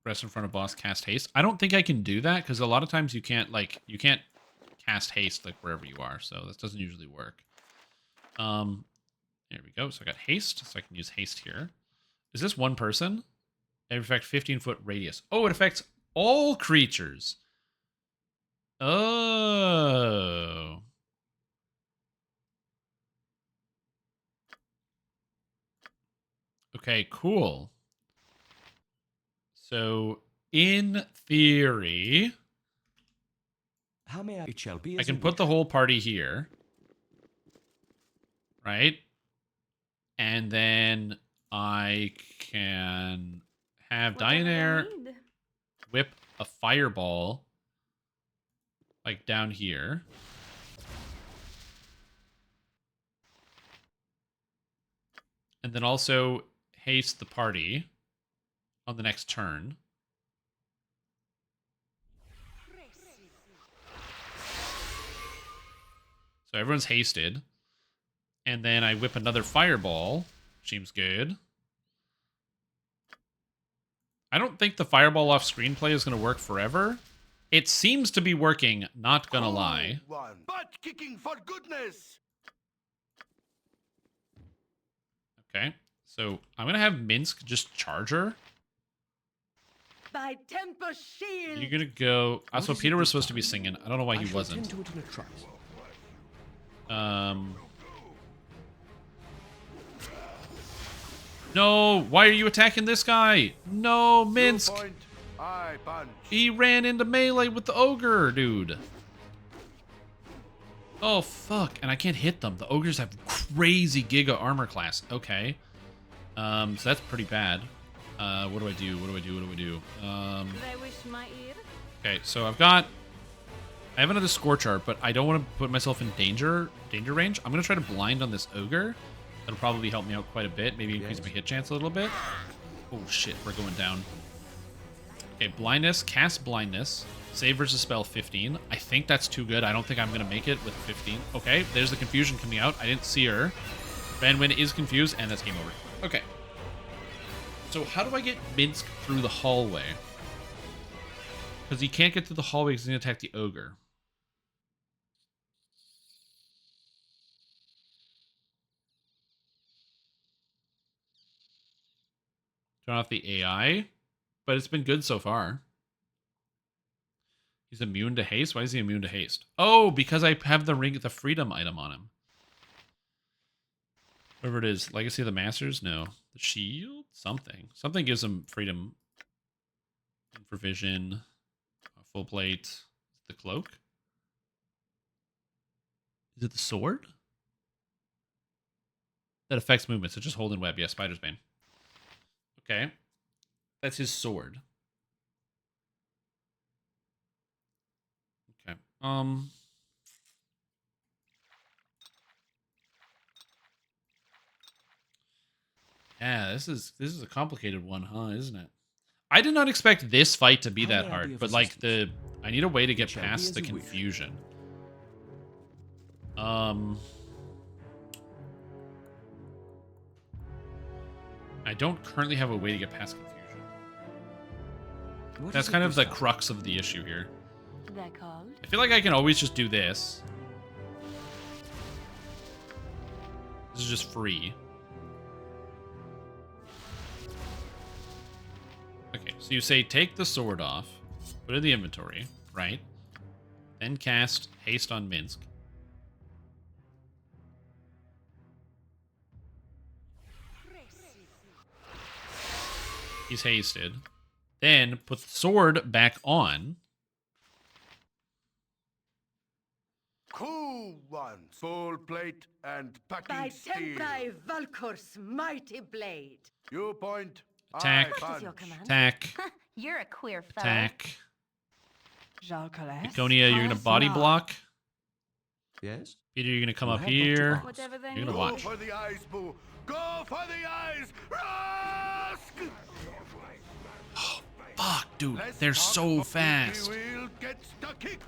Rest in front of boss, cast haste. I don't think I can do that because a lot of times you can't cast haste like wherever you are, so that doesn't usually work. There we go. So I got haste, so I can use haste here. Is this one person? It affects 15-foot radius. Oh, it affects all creatures. Oh. Okay, cool. So, in theory, how may I? It shall be. I can put the whole party here, right? And then I can have Dianair whip a fireball like down here. And then also haste the party on the next turn. So everyone's hasted. And then I whip another fireball. Seems good. I don't think the fireball off screenplay is going to work forever. It seems to be working, not gonna lie. Butt kicking for goodness! Okay, so I'm gonna have Minsk just charge her. By temper shield. You're gonna go. So Peter was supposed to be singing. I don't know why he wasn't. No, why are you attacking this guy? No, Minsk. He ran into melee with the ogre, dude. Oh, fuck. And I can't hit them. The ogres have crazy giga armor class. Okay. So that's pretty bad. What do I do? What do I do? What do I do? They wish my ear. Okay, so I have another scorch art, but I don't want to put myself in danger range. I'm going to try to blind on this ogre. That'll probably help me out quite a bit. Maybe increase my hit chance a little bit. Oh, shit. We're going down. Okay, blindness. Cast blindness. Save versus spell 15. I think that's too good. I don't think I'm going to make it with 15. Okay, there's the confusion coming out. I didn't see her. Ranwin is confused, and that's game over. Okay. So how do I get Minsk through the hallway? Because he can't get through the hallway because he's going to attack the ogre. Turn off the AI. But it's been good so far. He's immune to haste? Why is he immune to haste? Oh, because I have the freedom item on him. Whatever it is. Legacy of the Masters? No. The shield? Something. Something gives him freedom. Provision. Full plate. The cloak? Is it the sword? That affects movement, so just hold and web. Yeah, Spider's Bane. Okay. That's his sword. Okay. Yeah, this is a complicated one, huh, isn't it? I did not expect this fight to be that hard, but like I need a way to get past the confusion. I don't currently have a way to get past confusion. That's kind of the crux of the issue here. They're called? I feel like I can always just do this. This is just free. Okay, so you say take the sword off, put it in the inventory, right? Then cast haste on Minsk. He's hasted. Then put the sword back on. Cool one. Full plate and packing By steel. Temprai Valkor's mighty blade. You point. Attack. I punch. Attack. You're a queer fellow. Attack. Jalcales. Iconia, you're gonna body block. Yes? Peter, you're gonna come up here. Whatever they You're gonna need. watch. Go for the eyes, boo. Go for the eyes. Rusk! Fuck, dude. Let's They're talk so about fast. We will get the kick.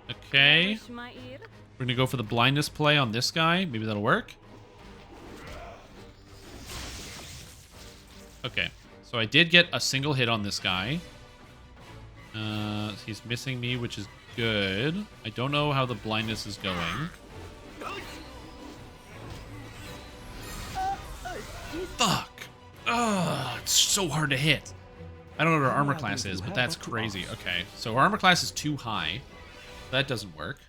Okay. Wish my ear. We're gonna go for the blindness play on this guy. Maybe that'll work. Okay. So I did get a single hit on this guy. He's missing me, which is good. I don't know how the blindness is going. Fuck. Ugh, it's so hard to hit. I don't know what our armor class is, but that's crazy. Okay, so our armor class is too high. That doesn't work.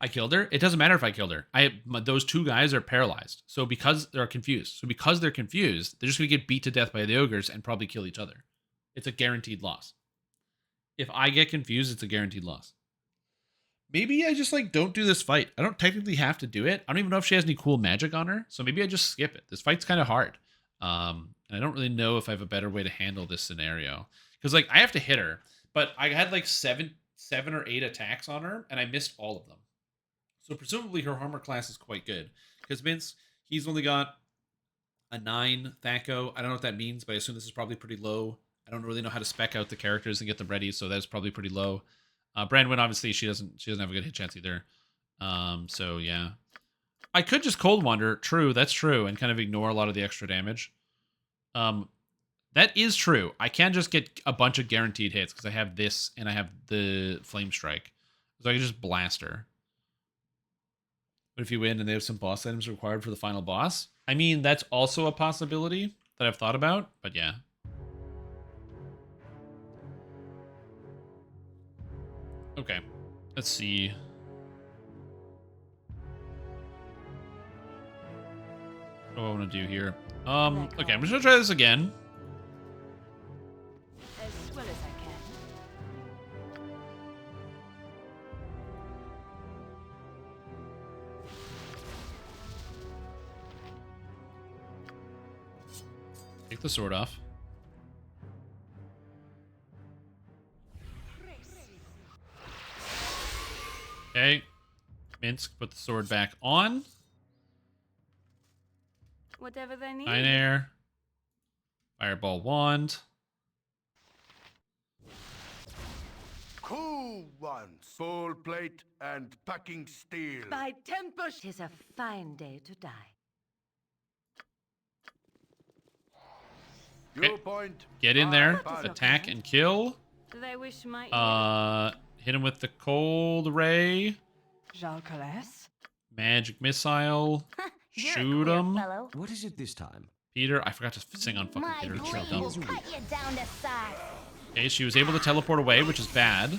I killed her. It doesn't matter if I killed her. Those two guys are paralyzed. So because they're confused. So because they're confused, they're just going to get beat to death by the ogres and probably kill each other. It's a guaranteed loss. If I get confused, it's a guaranteed loss. Maybe I just like don't do this fight. I don't technically have to do it. I don't even know if she has any cool magic on her. So maybe I just skip it. This fight's kind of hard. And I don't really know if I have a better way to handle this scenario. Because like I have to hit her, but I had like seven or 8 attacks on her, and I missed all of them. So presumably her armor class is quite good. Because Vince, he's only got a 9 Thaco. I don't know what that means, but I assume this is probably pretty low. I don't really know how to spec out the characters and get them ready, so that's probably pretty low. Brandwin, obviously, she doesn't have a good hit chance either. So yeah. I could just Cold Wander, true, that's true, and kind of ignore a lot of the extra damage. That is true. I can just get a bunch of guaranteed hits because I have this and I have the Flame Strike. So I can just blast her. But if you win and they have some boss items required for the final boss, I mean, that's also a possibility that I've thought about, but yeah. Okay, let's see. What do I want to do here? Okay, I'm just gonna try this again. As well as I can. Take the sword off. Okay. Minsk, put the sword back on. Whatever they need. 9 air. Fireball wand. Cool ones. Full plate and packing steel. By Tempus. 'Tis a fine day to die. You point. Get in there. I punch. Attack and kill. They wish my ear. Hit him with the cold ray. Jalcales. Magic missile. Shoot him. What is it this time? Peter, I forgot to sing on fucking Peter. It's so dumb. Cut you down to size. Okay, she was able to teleport away, which is bad.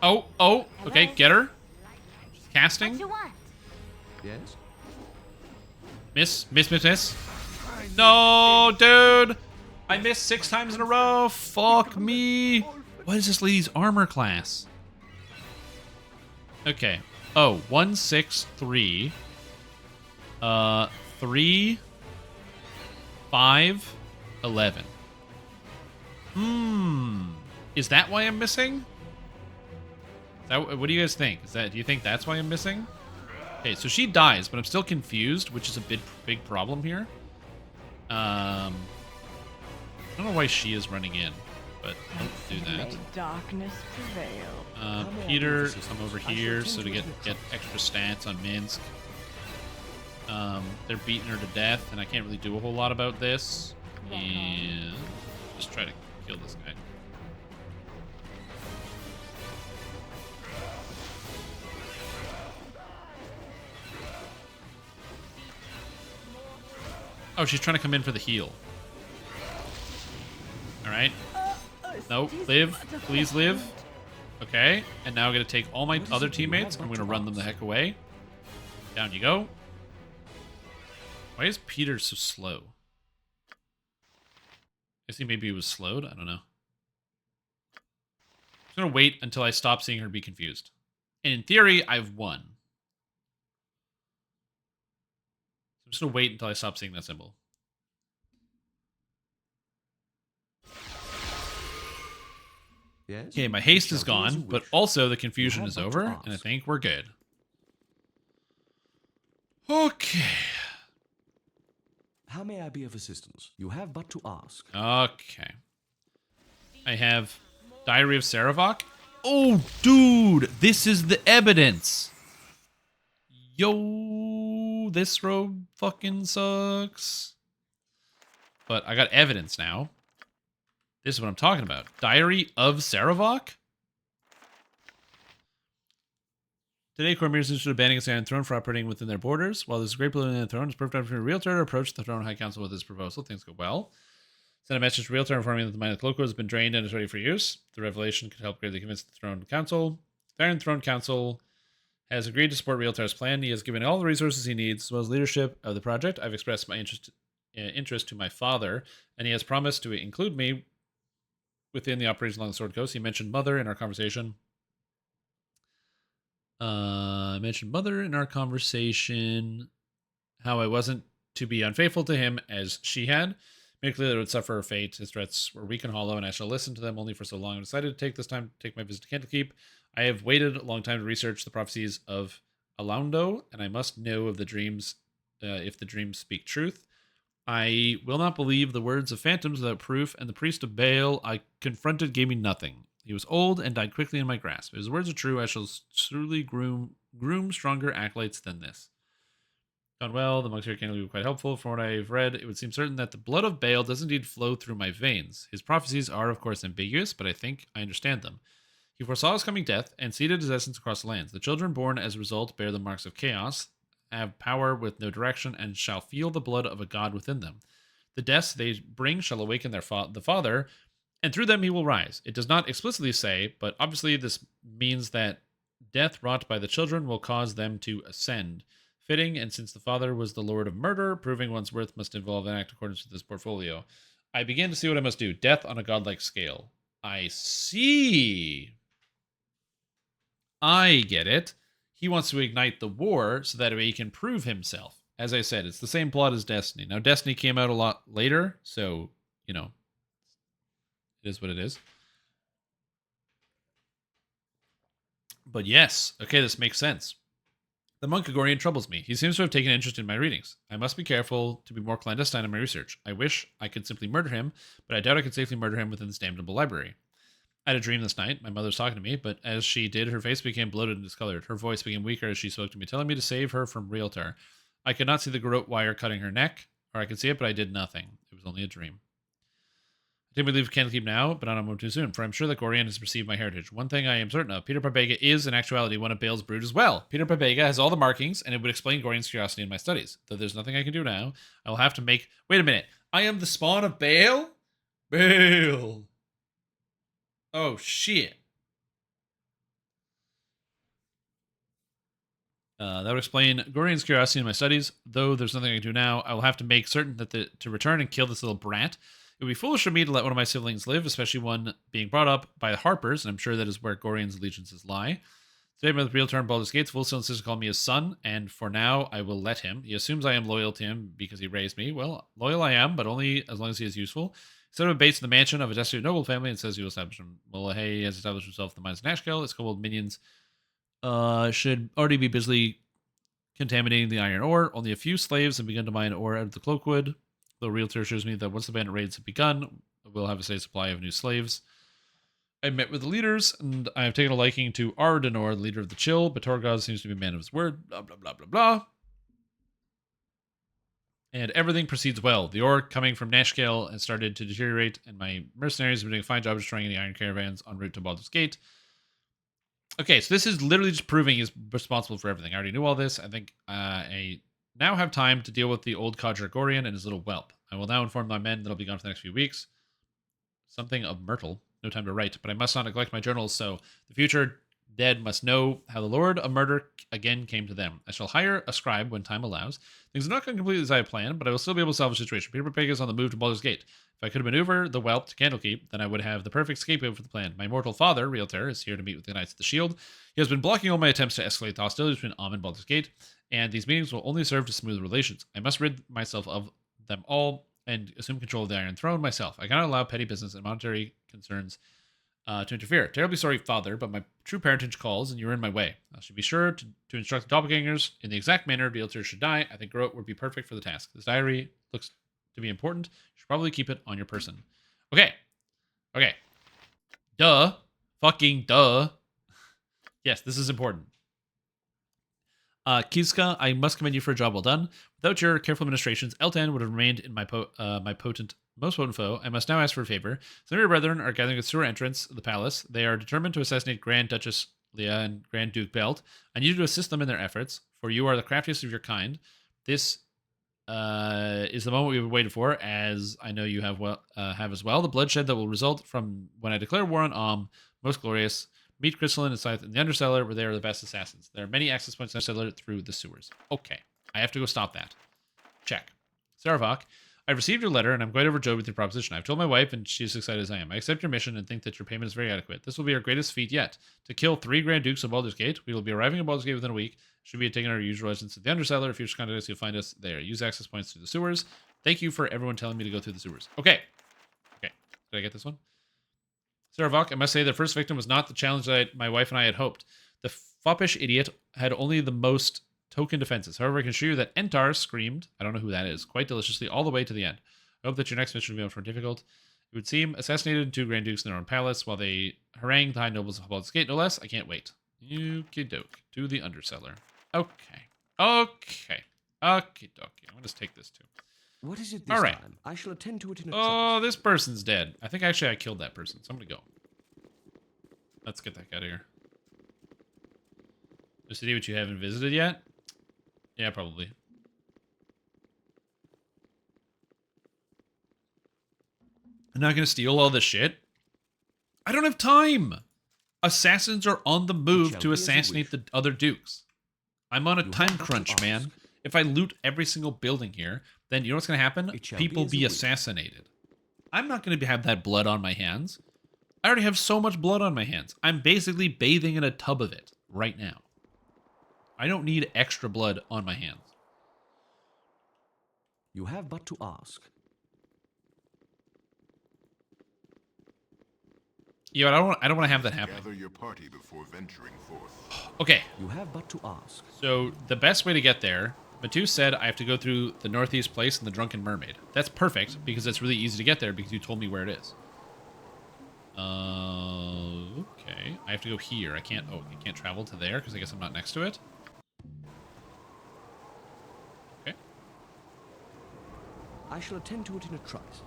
Oh, okay, get her. She's casting. What you want? Yes? Miss. No, dude! I missed 6 times in a row. Fuck me. What is this lady's armor class? Okay. Oh, 1, 6, 3. 3, 5, 11. Is that why I'm missing? What do you guys think? Do you think that's why I'm missing? Okay, so she dies, but I'm still confused, which is a big problem here. I don't know why she is running in, but don't do that. May darkness prevail. Peter, come over here so to get extra stats on Minsk. They're beating her to death, and I can't really do a whole lot about this. And just try to kill this guy. Oh, she's trying to come in for the heal. Alright. No, live. Please live. Okay, and now I'm going to take all my other teammates. I'm going to run them the heck away. Down you go. Why is Peter so slow? I think maybe he was slowed. I don't know. I'm going to wait until I stop seeing her be confused. And in theory, I've won. So I'm just going to wait until I stop seeing that symbol. Yes? Okay, my haste is gone, but also the confusion is over, and I think we're good. Okay. How may I be of assistance? You have but to ask. Okay. I have Diary of Saravok. Oh, dude, this is the evidence. Yo, this robe fucking sucks. But I got evidence now. This is what I'm talking about. Diary of Saravok? Today, Cormyrs issued a banning against the Iron Throne for operating within their borders. While this is a great building in the throne, it's perfect time for a realtor to approach the Throne High Council with this proposal. Things go well. Send a message to realtor informing that the mine of Cloco has been drained and is ready for use. The revelation could help greatly convince the Throne Council. The Iron Throne Council has agreed to support Realtar's plan. He has given all the resources he needs, as well as leadership of the project. I've expressed my interest to my father, and he has promised to include me within the operations along the Sword Coast. He mentioned Mother in our conversation. I mentioned Mother in our conversation. How I wasn't to be unfaithful to him as she had. Made it clear that it would suffer her fate. His threats were weak and hollow, and I shall listen to them only for so long. I decided to take this time to take my visit to Candlekeep. I have waited a long time to research the prophecies of Alaundo, and I must know of the dreams, if the dreams speak truth. I will not believe the words of phantoms without proof, and the priest of Baal I confronted gave me nothing. He was old and died quickly in my grasp. If his words are true, I shall surely groom stronger acolytes than this. Gone well, the monks here can be quite helpful. From what I've read, it would seem certain that the blood of Baal does indeed flow through my veins. His prophecies are, of course, ambiguous, but I think I understand them. He foresaw his coming death and seeded his essence across the lands. The children born as a result bear the marks of chaos, have power with no direction, and shall feel the blood of a god within them. The deaths they bring shall awaken the Father, and through them he will rise. It does not explicitly say, but obviously this means that death wrought by the children will cause them to ascend. Fitting, and since the Father was the Lord of Murder, proving one's worth must involve an act in accordance with this portfolio. I begin to see what I must do. Death on a godlike scale. I see. I get it. He wants to ignite the war so that way he can prove himself. As I said, it's the same plot as Destiny. Now, Destiny came out a lot later, so, you know, it is what it is. But yes, okay, this makes sense. The monk Agorian troubles me. He seems to have taken interest in my readings. I must be careful to be more clandestine in my research. I wish I could simply murder him, but I doubt I could safely murder him within this damnable library. I had a dream this night. My mother was talking to me, but as she did, her face became bloated and discolored. Her voice became weaker as she spoke to me, telling me to save her from Realtar. I could not see the garrote wire cutting her neck, or I could see it, but I did nothing. It was only a dream. I take my leave of Candlekeep now, but not a moment too soon, for I'm sure that Gorian has perceived my heritage. One thing I am certain of, Peter Pabega is, in actuality, one of Baal's brood as well. Peter Pabega has all the markings, and it would explain Gorian's curiosity in my studies. Though there's nothing I can do now, I will have to make... Wait a minute. I am the spawn of Baal? Bail. Oh, shit. That would explain Gorian's curiosity in my studies. Though there's nothing I can do now, I will have to make certain that to return and kill this little brat. It would be foolish of me to let one of my siblings live, especially one being brought up by the Harpers, and I'm sure that is where Gorian's allegiances lie. Today, my real term Baldur's Gates will still insist to call me his son, and for now, I will let him. He assumes I am loyal to him because he raised me. Well, loyal I am, but only as long as he is useful. Instead of based in the mansion of a destitute noble family, and says he will establish him. Well, hey, he has established himself in the mines of Nashkel. His kobold minions should already be busily contaminating the iron ore. Only a few slaves have begun to mine ore out of the cloakwood. The realtor assures me that once the bandit raids have begun, we'll have a steady supply of new slaves. I met with the leaders, and I have taken a liking to Ardenor, the leader of the Chill, but Torgoz seems to be a man of his word. Blah, blah, blah, blah, blah. And everything proceeds well. The ore coming from Nashkel has started to deteriorate, and my mercenaries have been doing a fine job destroying the iron caravans en route to Baldur's Gate. Okay, so this is literally just proving he's responsible for everything. I already knew all this. I think I now have time to deal with the old Codger Gorian and his little whelp. I will now inform my men that I'll be gone for the next few weeks. Something of Myrtle. No time to write, but I must not neglect my journals, so the future dead must know how the Lord of Murder again came to them. I shall hire a scribe when time allows. Things are not going completely as I have planned, but I will still be able to salvage the situation. Peter Pig is on the move to Baldur's Gate. If I could maneuver the whelp to Candlekeep, then I would have the perfect scapegoat for the plan. My mortal father, Realtor, is here to meet with the Knights of the Shield. He has been blocking all my attempts to escalate the hostilities between Am and Baldur's Gate, and these meetings will only serve to smooth relations. I must rid myself of them all and assume control of the Iron Throne myself. I cannot allow petty business and monetary concerns to interfere. Terribly sorry, father, but my true parentage calls, and you're in my way. I should be sure to instruct the doppelgangers in the exact manner Realtor should die. I think Groat would be perfect for the task. This diary looks to be important. You should probably keep it on your person. Okay. Okay. Duh. Fucking duh. Yes, this is important. Kizka, I must commend you for a job well done. Without your careful administrations, Eltan would have remained in my most potent foe. I must now ask for a favor. Some of your brethren are gathering at the sewer entrance of the palace. They are determined to assassinate Grand Duchess Leah and Grand Duke Belt. I need you to assist them in their efforts, for you are the craftiest of your kind. This is the moment we've waited for, as I know you have as well. The bloodshed that will result from when I declare war on most glorious. Meet Crystalline and Scythe in the Undercellar, where they are the best assassins. There are many access points in the Undercellar through the sewers. Okay, I have to go stop that. Check. Saravok, I've received your letter, and I'm quite overjoyed with your proposition. I've told my wife, and she's as excited as I am. I accept your mission and think that your payment is very adequate. This will be our greatest feat yet. To kill 3 Grand Dukes of Baldur's Gate, we will be arriving at Baldur's Gate within a week. Should be taking our usual residence at the Undercellar. If you're just contact us, you'll find us there. Use access points through the sewers. Thank you for everyone telling me to go through the sewers. Okay. Okay. Did I get this one? Saravok, I must say the first victim was not the challenge that my wife and I had hoped. The foppish idiot had only the most token defenses. However, I can assure you that Entar screamed, I don't know who that is, quite deliciously all the way to the end. I hope that your next mission will be much more difficult. It would seem assassinated 2 Grand Dukes in their own palace while they harangue the high nobles of Baldur's Gate, no less. I can't wait. Okie doke. To the Undercellar. Okay. Okay. Okie dokie. I'm going to take this too. What is it this time? I shall attend to it in a trice. This person's dead. I think actually I killed that person, so I'm gonna go. Let's get that guy out of here. The city which you haven't visited yet? Yeah, probably. I'm not gonna steal all this shit. I don't have time! Assassins are on the move to assassinate the other dukes. I'm on a time crunch, man. If I loot every single building here, then you know what's going to happen? People be assassinated. I'm not going to have that blood on my hands. I already have so much blood on my hands. I'm basically bathing in a tub of it right now. I don't need extra blood on my hands. You have but to ask. Yeah, but I don't want to have that happen. Gather your party before venturing forth. Okay. You have but to ask. So the best way to get there, Matu said I have to go through the Northeast Place and the Drunken Mermaid. That's perfect because it's really easy to get there because you told me where it is. Okay. I have to go here. I can't travel to there because I guess I'm not next to it. Okay. I shall attend to it in a trice.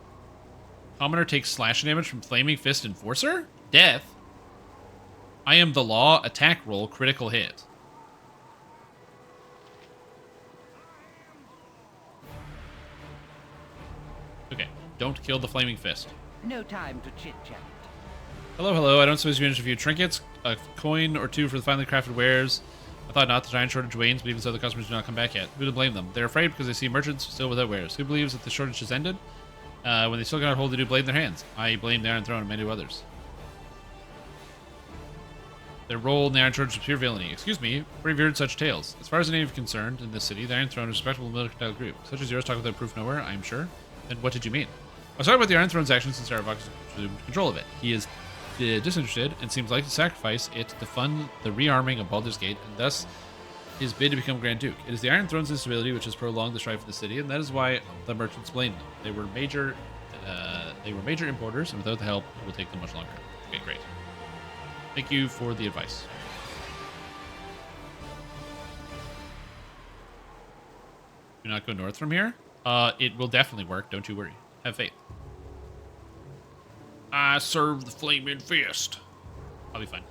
Commoner takes slash damage from Flaming Fist Enforcer? Death? I am the law. Attack roll. Critical hit. Okay. Don't kill the Flaming Fist. No time to chit-chat. Hello, hello. I don't suppose you managed a few trinkets, a coin or two for the finely crafted wares. I thought not. The giant shortage wanes, but even so, the customers do not come back yet. Who to blame them? They're afraid because they see merchants still without wares. Who believes that the shortage has ended? When they still cannot hold the new blade in their hands. I blame the Iron Throne and many others. Their role in the Iron Shortage is pure villainy. Excuse me, where have you heard such tales? As far as any of you concerned, in this city, the Iron Throne is a respectable military group. Such as yours talk without proof nowhere, I am sure. Then what did you mean? I was talking about the Iron Throne's actions since Saravox assumed control of it. He is disinterested and seems like to sacrifice it to fund the rearming of Baldur's Gate, and thus his bid to become Grand Duke. It is the Iron Throne's instability which has prolonged the strife of the city, and that is why the merchants blame them. They were major importers, and without the help, it will take them much longer. Okay, great. Thank you for the advice. Do not go north from here? It will definitely work, don't you worry. Have faith. I serve the flaming fist. I'll be fine.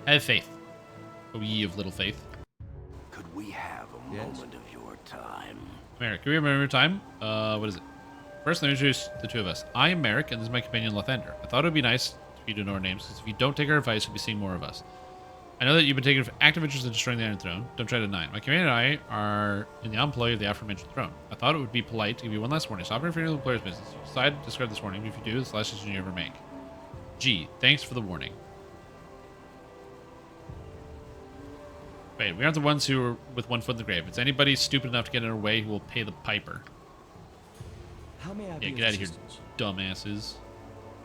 Have faith. O ye of little faith. Could we have a moment of your time? Merrick, can we have a moment of time? What is it? First, let me introduce the two of us. I am Merrick, and this is my companion, Lathander. I thought it would be nice for you to know our names, because if you don't take our advice, you'll be seeing more of us. I know that you've been taking active interest in destroying the Iron Throne. Don't try to deny it. My companion and I are in the employ of the aforementioned throne. I thought it would be polite to give you one last warning. Stop interfering with the employer's business. If you decide to discard this warning, if you do, it's the last decision you ever make. G, thanks for the warning. Wait, we aren't the ones who are with one foot in the grave. If it's anybody stupid enough to get in our way who will pay the piper. How may I Yeah, get out of here, dumbasses.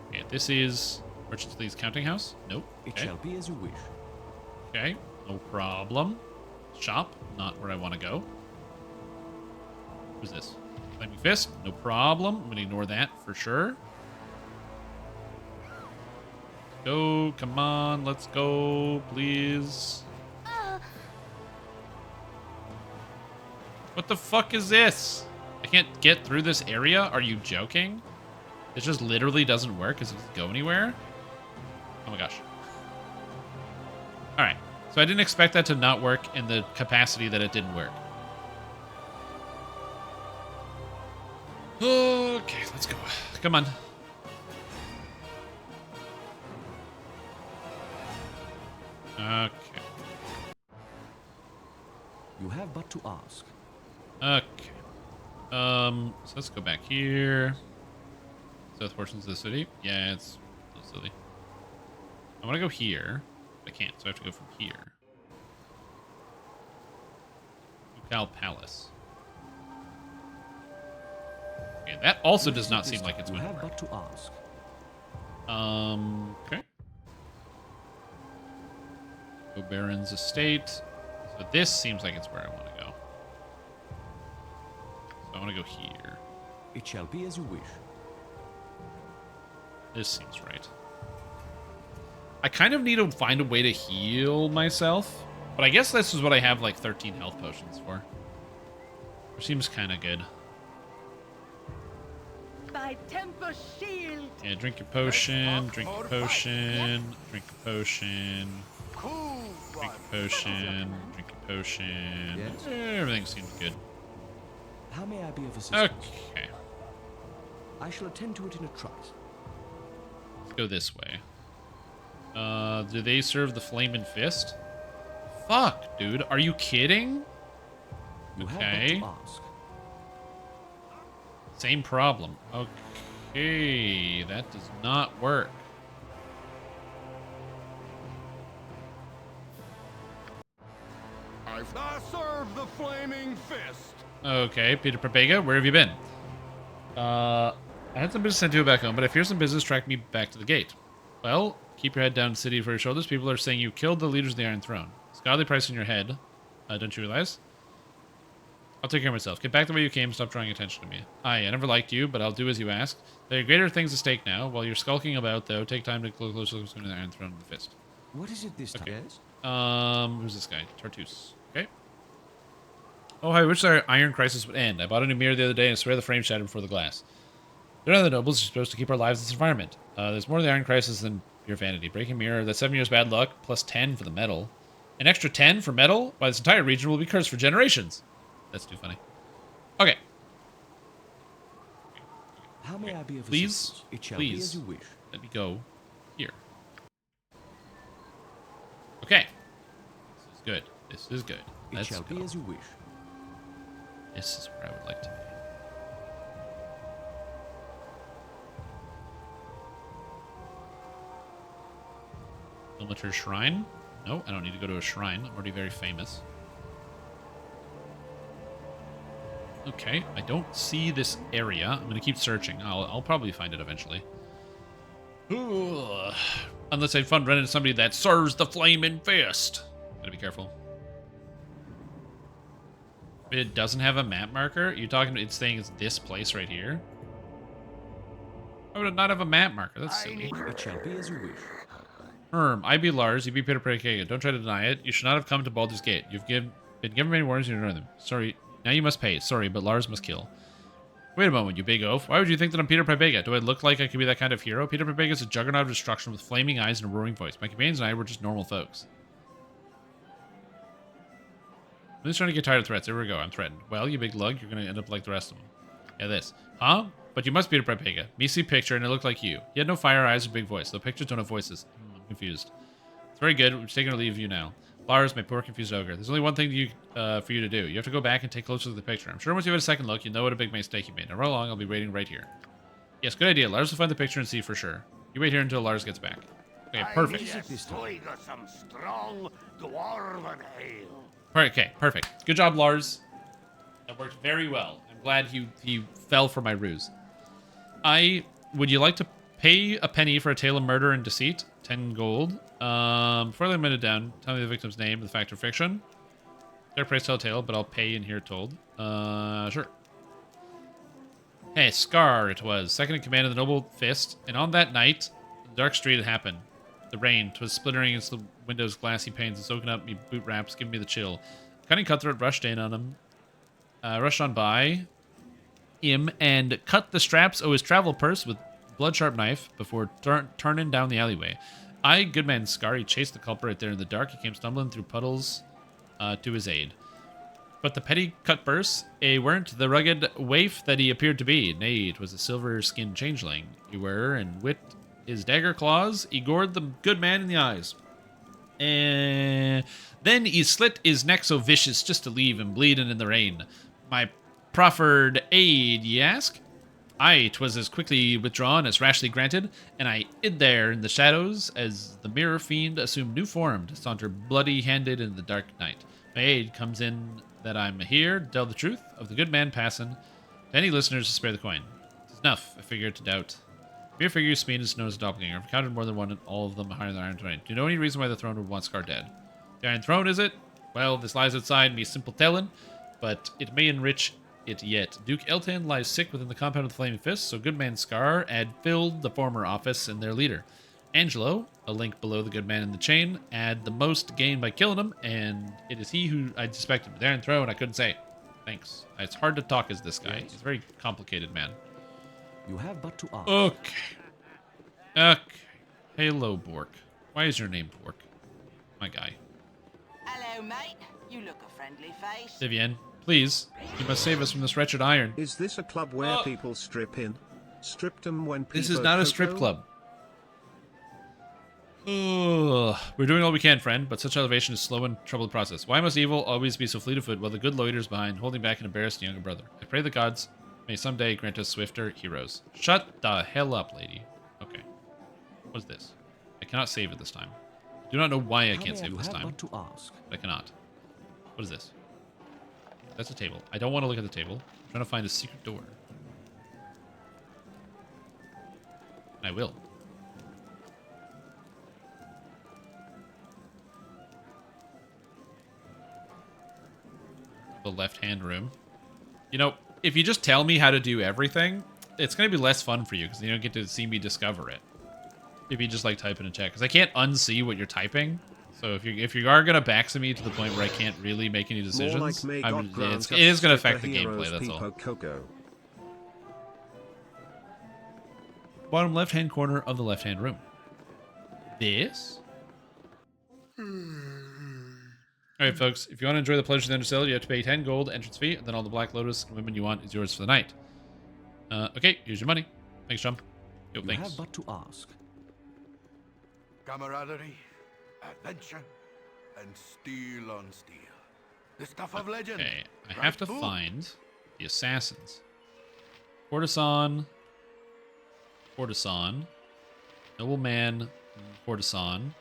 Okay, this is Merchant's Lee's counting house? Nope. It shall be as you wish. Okay, no problem. Shop, not where I want to go. Who's this? Flaming Fist? No problem. I'm going to ignore that for sure. Go, come on, let's go, please. What the fuck is this? I can't get through this area? Are you joking? It just literally doesn't work. Does it go anywhere? Oh my gosh. Alright. So I didn't expect that to not work in the capacity that it didn't work. Okay, let's go. Come on. Okay. You have but to ask. Okay. So let's go back here. South portions of the city. Yeah, it's not silly. I want to go here. I can't, so I have to go from here. Ducal Palace. Okay, that also does not seem like it's going to work. But to ask. Okay. Go Baron's Estate. So this seems like it's where I want to go. So I want to go here. It shall be as you wish. This seems right. I kind of need to find a way to heal myself, but I guess this is what I have like 13 health potions for. Which seems kind of good. By temper shield. Yeah, drink your potion, drink your potion, drink your potion, drink your potion, drink your potion. Yes? Everything seems good. How may I be of assistance? Okay. I shall attend to it in a trice. Let's go this way. Do they serve the Flamin' Fist? Fuck, dude. Are you kidding? Okay. Same problem. Okay. That does not work. I serve the flaming fist. Okay, Peter Prebega, where have you been? I had some business sent to you back home, but I fear some business tracked me back to the gate. Well, keep your head down, city, for your shoulders. People are saying you killed the leaders of the Iron Throne. It's a godly price in your head. Don't you realize? I'll take care of myself. Get back the way you came. Stop drawing attention to me. I never liked you, but I'll do as you asked. There are greater things at stake now. While you're skulking about, though, take time to look closer to the Iron Throne of the Fist. What is it this time? Who's this guy? Tartus. Okay. Oh, I wish our iron crisis would end. I bought a new mirror the other day and I swear the frame shattered before the glass. They're not the nobles. You're supposed to keep our lives in this environment. There's more to the iron crisis than your vanity. Breaking mirror, that's 7 years bad luck, plus 10 for the metal. An extra 10 for metal? Why, this entire region will be cursed for generations. That's too funny. Okay. How may I be of Please, assistance? It shall be as you wish. let me go here. Okay. This is good. This is good. It shall be as you wish. This is where I would like to be. Ilmater Shrine? No, I don't need to go to a shrine. I'm already very famous. Okay, I don't see this area. I'm going to keep searching. I'll probably find it eventually. Ugh. Unless I run into somebody that serves the flaming fist. Gotta be careful. It doesn't have a map marker? You're talking, it's saying it's this place right here? Why would it not have a map marker? That's silly. It shall be as you wish. I be Lars, you be Peter Parker. Don't try to deny it. You should not have come to Baldur's Gate. You've been given many warnings, you ignore them. Sorry, now you must pay. Sorry, but Lars must kill. Wait a moment, you big oaf. Why would you think that I'm Peter Pibega? Do I look like I could be that kind of hero? Peter Pibega is a juggernaut of destruction with flaming eyes and a roaring voice. My companions and I were just normal folks. I'm just trying to get tired of threats. Here we go. I'm threatened. Well, you big lug, you're going to end up like the rest of them. Yeah, this. Huh? But you must be Peter Pibega. Me see picture and it looked like you. You had no fire eyes or big voice. The pictures don't have voices. I'm confused. It's very good. We're taking to leave you now. Lars, my poor confused ogre. There's only one thing for you to do. You have to go back and take a closer look at the picture. I'm sure once you have a second look, you know what a big mistake you made. Now run along, I'll be waiting right here. Yes, good idea. Lars will find the picture and see for sure. You wait here until Lars gets back. Okay, perfect. Some strong dwarven ale. Okay, perfect. Good job, Lars. That worked very well. I'm glad he fell for my ruse. Would you like to pay a penny for a tale of murder and deceit? 10 gold. Before I lay it down, tell me the victim's name, the fact or fiction. Their price tell a tale, but I'll pay and hear it told. Sure. Hey, Scar it was, second in command of the Noble Fist, and on that night, the dark street had happened. The rain, 'twas splittering against the window's glassy panes and soaking up me boot wraps, giving me the chill. Cunning cutthroat rushed in on him, rushed on by him, and cut the straps of his travel purse with blood-sharp knife before turning down the alleyway. Good man Scar, he chased the culprit right there in the dark. He came stumbling through puddles to his aid. But the petty cutpurse, weren't the rugged waif that he appeared to be. Nay, it was a silver-skinned changeling. He were, and with his dagger claws, he gored the good man in the eyes. And then he slit his neck so vicious just to leave him bleeding in the rain. My proffered aid, ye ask? Aye, 'twas as quickly withdrawn as rashly granted, and I hid there in the shadows as the mirror fiend assumed new form to saunter bloody-handed in the dark night. My aid comes in that I'm here to tell the truth of the good man passing. To any listeners to spare the coin. 'Tis enough, I figure to doubt. Mere figure you speed is known as a doppelganger. I've counted more than one, and all of them higher than Iron Throne. Do you know any reason why the throne would want Scar dead? The Iron Throne, is it? Well, this lies outside me simple telling, but it may enrich it yet. Duke Eltan lies sick within the compound of the Flaming Fist, so good man Scar had filled the former office and their leader. Angelo, a link below the good man in the chain, had the most gained by killing him, and it is he who I suspected. The Iron Throne, I couldn't say. Thanks. It's hard to talk as this guy. Yes. He's a very complicated man. You have but to ask. Okay. Hello, Bork. Why is your name Bork? My guy. Hello, mate. You look a friendly face. Vivienne, please. You must save us from this wretched iron. Is this a club where people strip in? Stripped them when people... This is not a strip club. Ugh. We're doing all we can, friend, but such elevation is slow and troubled process. Why must evil always be so fleet of foot while the good loiters behind, holding back an embarrassed younger brother? I pray the gods may someday grant us swifter heroes. Shut the hell up, lady. Okay. What's this? I cannot save it this time. I do not know why I can't save it this time. To ask. But I cannot. What is this? That's a table. I don't want to look at the table. I'm trying to find a secret door. And I will. The left-hand room. You know, if you just tell me how to do everything, it's going to be less fun for you because you don't get to see me discover it. If you just like type in a chat, because I can't unsee what you're typing. So if you are going to backseat me to the point where I can't really make any decisions, it is going to affect the gameplay, that's all. Coco. Bottom left-hand corner of the left-hand room. This? Alright, folks, if you want to enjoy the pleasures of the Undercell, you have to pay 10 gold entrance fee, and then all the Black Lotus and women you want is yours for the night. Okay, here's your money. Thanks, John. Yo, You thanks. have but to ask. Camaraderie, adventure, and steel on steel. The stuff of legend. Okay, I have to find the assassins. Courtesan, nobleman, courtesan.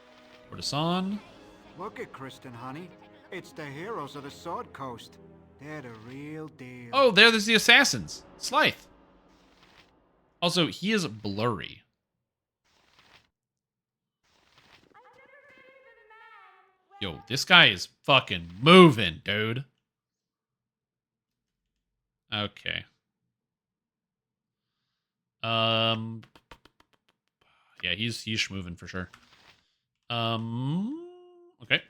Look at Kristen, honey. It's the heroes of the Sword Coast. They're the real deal. Oh, there's the assassins. Slythe. Also, he is blurry. Yo, this guy is fucking moving, dude. Okay. Yeah, he's schmoving for sure. Okay.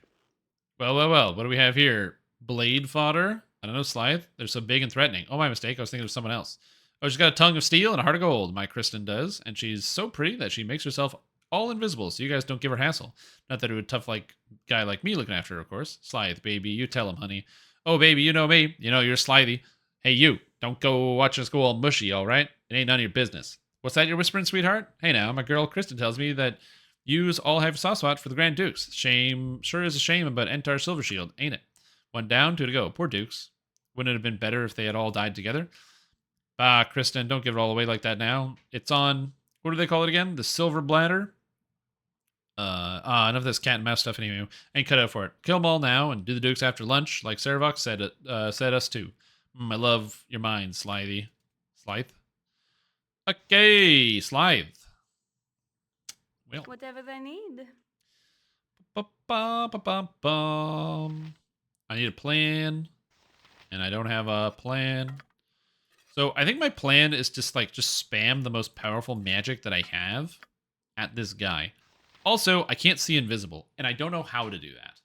Well. What do we have here? Blade fodder. I don't know, Slythe. They're so big and threatening. Oh, my mistake. I was thinking of someone else. Oh, she's got a tongue of steel and a heart of gold. My Kristen does, and she's so pretty that she makes herself all invisible, so you guys don't give her hassle. Not that it would tough like guy like me looking after her, of course. Slythe, baby, you tell him, honey. Oh, baby, you know me. You know you're Slythy. Hey, you. Don't go watching us go all mushy, all right? It ain't none of your business. What's that you're whispering, sweetheart? Hey, now, my girl Kristen tells me that yous all have a soft spot for the Grand Dukes. Shame, sure is a shame about Entar Silvershield, ain't it? One down, two to go. Poor Dukes. Wouldn't it have been better if they had all died together? Ah, Kristen, don't give it all away like that now. It's on, what do they call it again? The Silver Bladder? Enough of this cat and mouse stuff anyway. Ain't cut out for it. Kill them all now and do the Dukes after lunch, like Saravox said us too. I love your mind, Slythe. Slythe? Okay, Slythe. Well. Whatever they need. I need a plan, and I don't have a plan. So I think my plan is just spam the most powerful magic that I have at this guy. Also, I can't see invisible, and I don't know how to do that.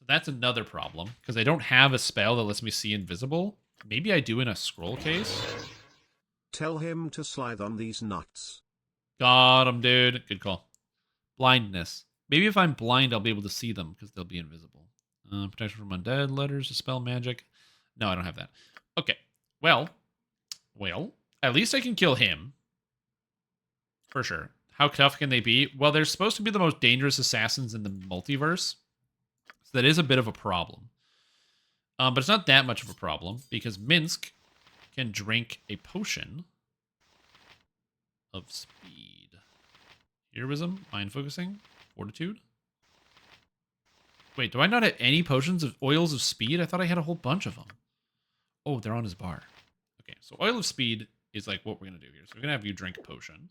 So that's another problem, because I don't have a spell that lets me see invisible. Maybe I do in a scroll case. Tell him to slithe on these nuts. Got him, dude. Good call. Blindness. Maybe if I'm blind, I'll be able to see them, because they'll be invisible. Protection from undead, letters, dispel magic. No, I don't have that. Okay. Well, at least I can kill him. For sure. How tough can they be? Well, they're supposed to be the most dangerous assassins in the multiverse. So that is a bit of a problem. But it's not that much of a problem, because Minsk can drink a potion of speed. Heroism, mind focusing, fortitude. Wait, do I not have any potions of oils of speed? I thought I had a whole bunch of them. Oh, they're on his bar. Okay, so oil of speed is like what we're going to do here. So we're going to have you drink a potion.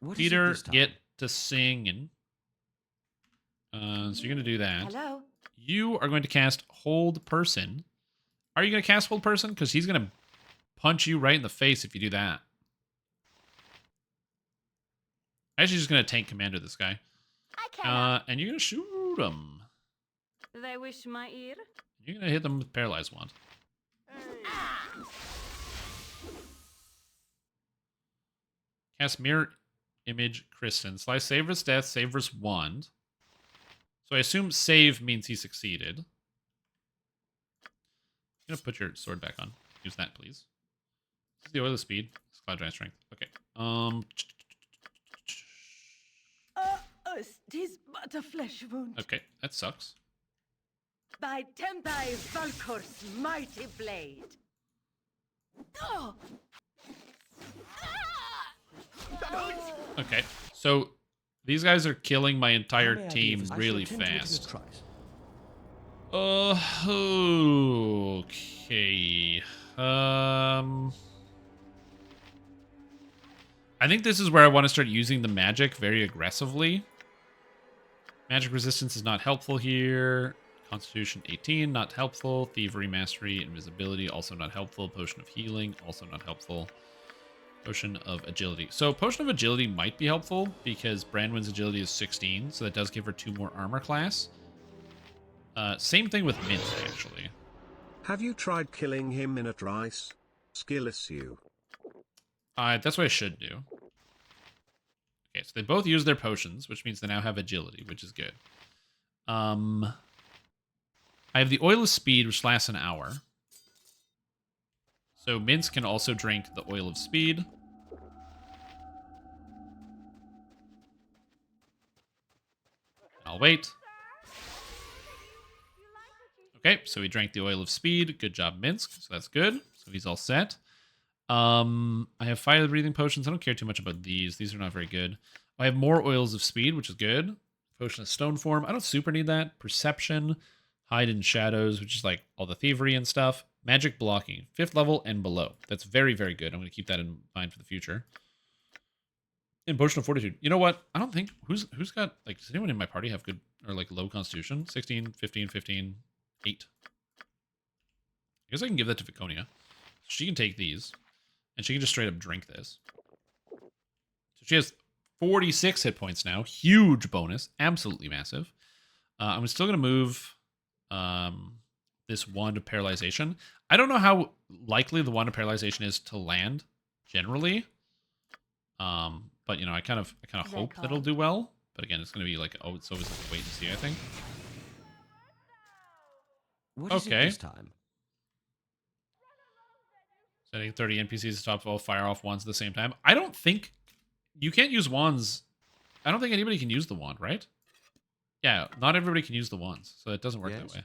What Peter, get to sing. And so you're going to do that. Hello? You are going to cast Hold Person. Are you going to cast Hold Person? Because he's going to punch you right in the face if you do that. Actually, just going to tank commander this guy. And you're going to shoot him. They wish my ear. You're going to hit them with Paralyzed Wand. Cast Mirror Image Kristen. Slice Saver's Death, Saver's Wand. So I assume save means he succeeded. I'm going to put your sword back on. Use that, please. This is the oil of speed. It's Cloud Giant Strength. Okay. Tis but a flesh wound. Okay, that sucks. By Tempai Valkor's mighty blade. Oh! Okay, so these guys are killing my entire team really fast. Okay. I think this is where I want to start using the magic very aggressively. Magic resistance is not helpful here. Constitution 18, not helpful. Thievery, Mastery, Invisibility, also not helpful. Potion of Healing, also not helpful. Potion of Agility. So Potion of Agility might be helpful because Branwen's Agility is 16, so that does give her 2 more armor class. Same thing with Mint, actually. Have you tried killing him in a trice? Skill issue. That's what I should do. Okay, so they both use their potions, which means they now have agility, which is good. I have the oil of speed, which lasts an hour. So Mince can also drink the oil of speed. I'll wait. Okay, so he drank the oil of speed. Good job, Minsk. So that's good. So he's all set. I have fire breathing potions. I don't care too much about these. These are not very good. I have more oils of speed, which is good. Potion of stone form. I don't super need that. Perception. Hide in shadows, which is like all the thievery and stuff. Magic blocking. 5th level and below. That's very, very good. I'm going to keep that in mind for the future. And potion of fortitude. You know what? I don't think... Who's got... Like, does anyone in my party have good... Or like low constitution? 16, 15, 15, 8. I guess I can give that to Viconia. She can take these. And she can just straight up drink this. So she has 46 hit points now. Huge bonus. Absolutely massive. I'm still going to move this wand of paralyzation. I don't know how likely the wand of paralyzation is to land generally. But, you know, I kind of hope that it'll do well. But again, it's going to be like, oh, it's always like a wait and see, I think. What is it this time? Setting 30 NPCs to top 12 fire off wands at the same time. I don't think... You can't use wands. I don't think anybody can use the wand, right? Yeah, not everybody can use the wands, so it doesn't work that way.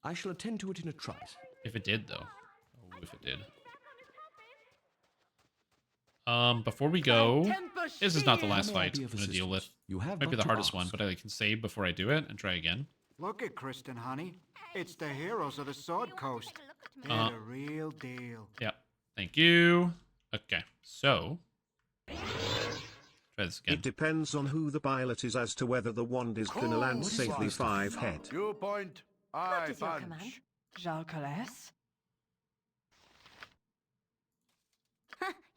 I shall attend to it in a trice. If it did, though. Oh, if it did. Before we go... This is not the last fight I'm going to deal with. Might be the hardest one, but I can save before I do it and try again. Look at Kristen, honey. It's the heroes of the Sword Coast. They're the real deal. Yeah. Thank you. Okay, so... Try this again. It depends on who the pilot is as to whether the wand is gonna land safely 5 head. You point, I punch. Jacques Calais?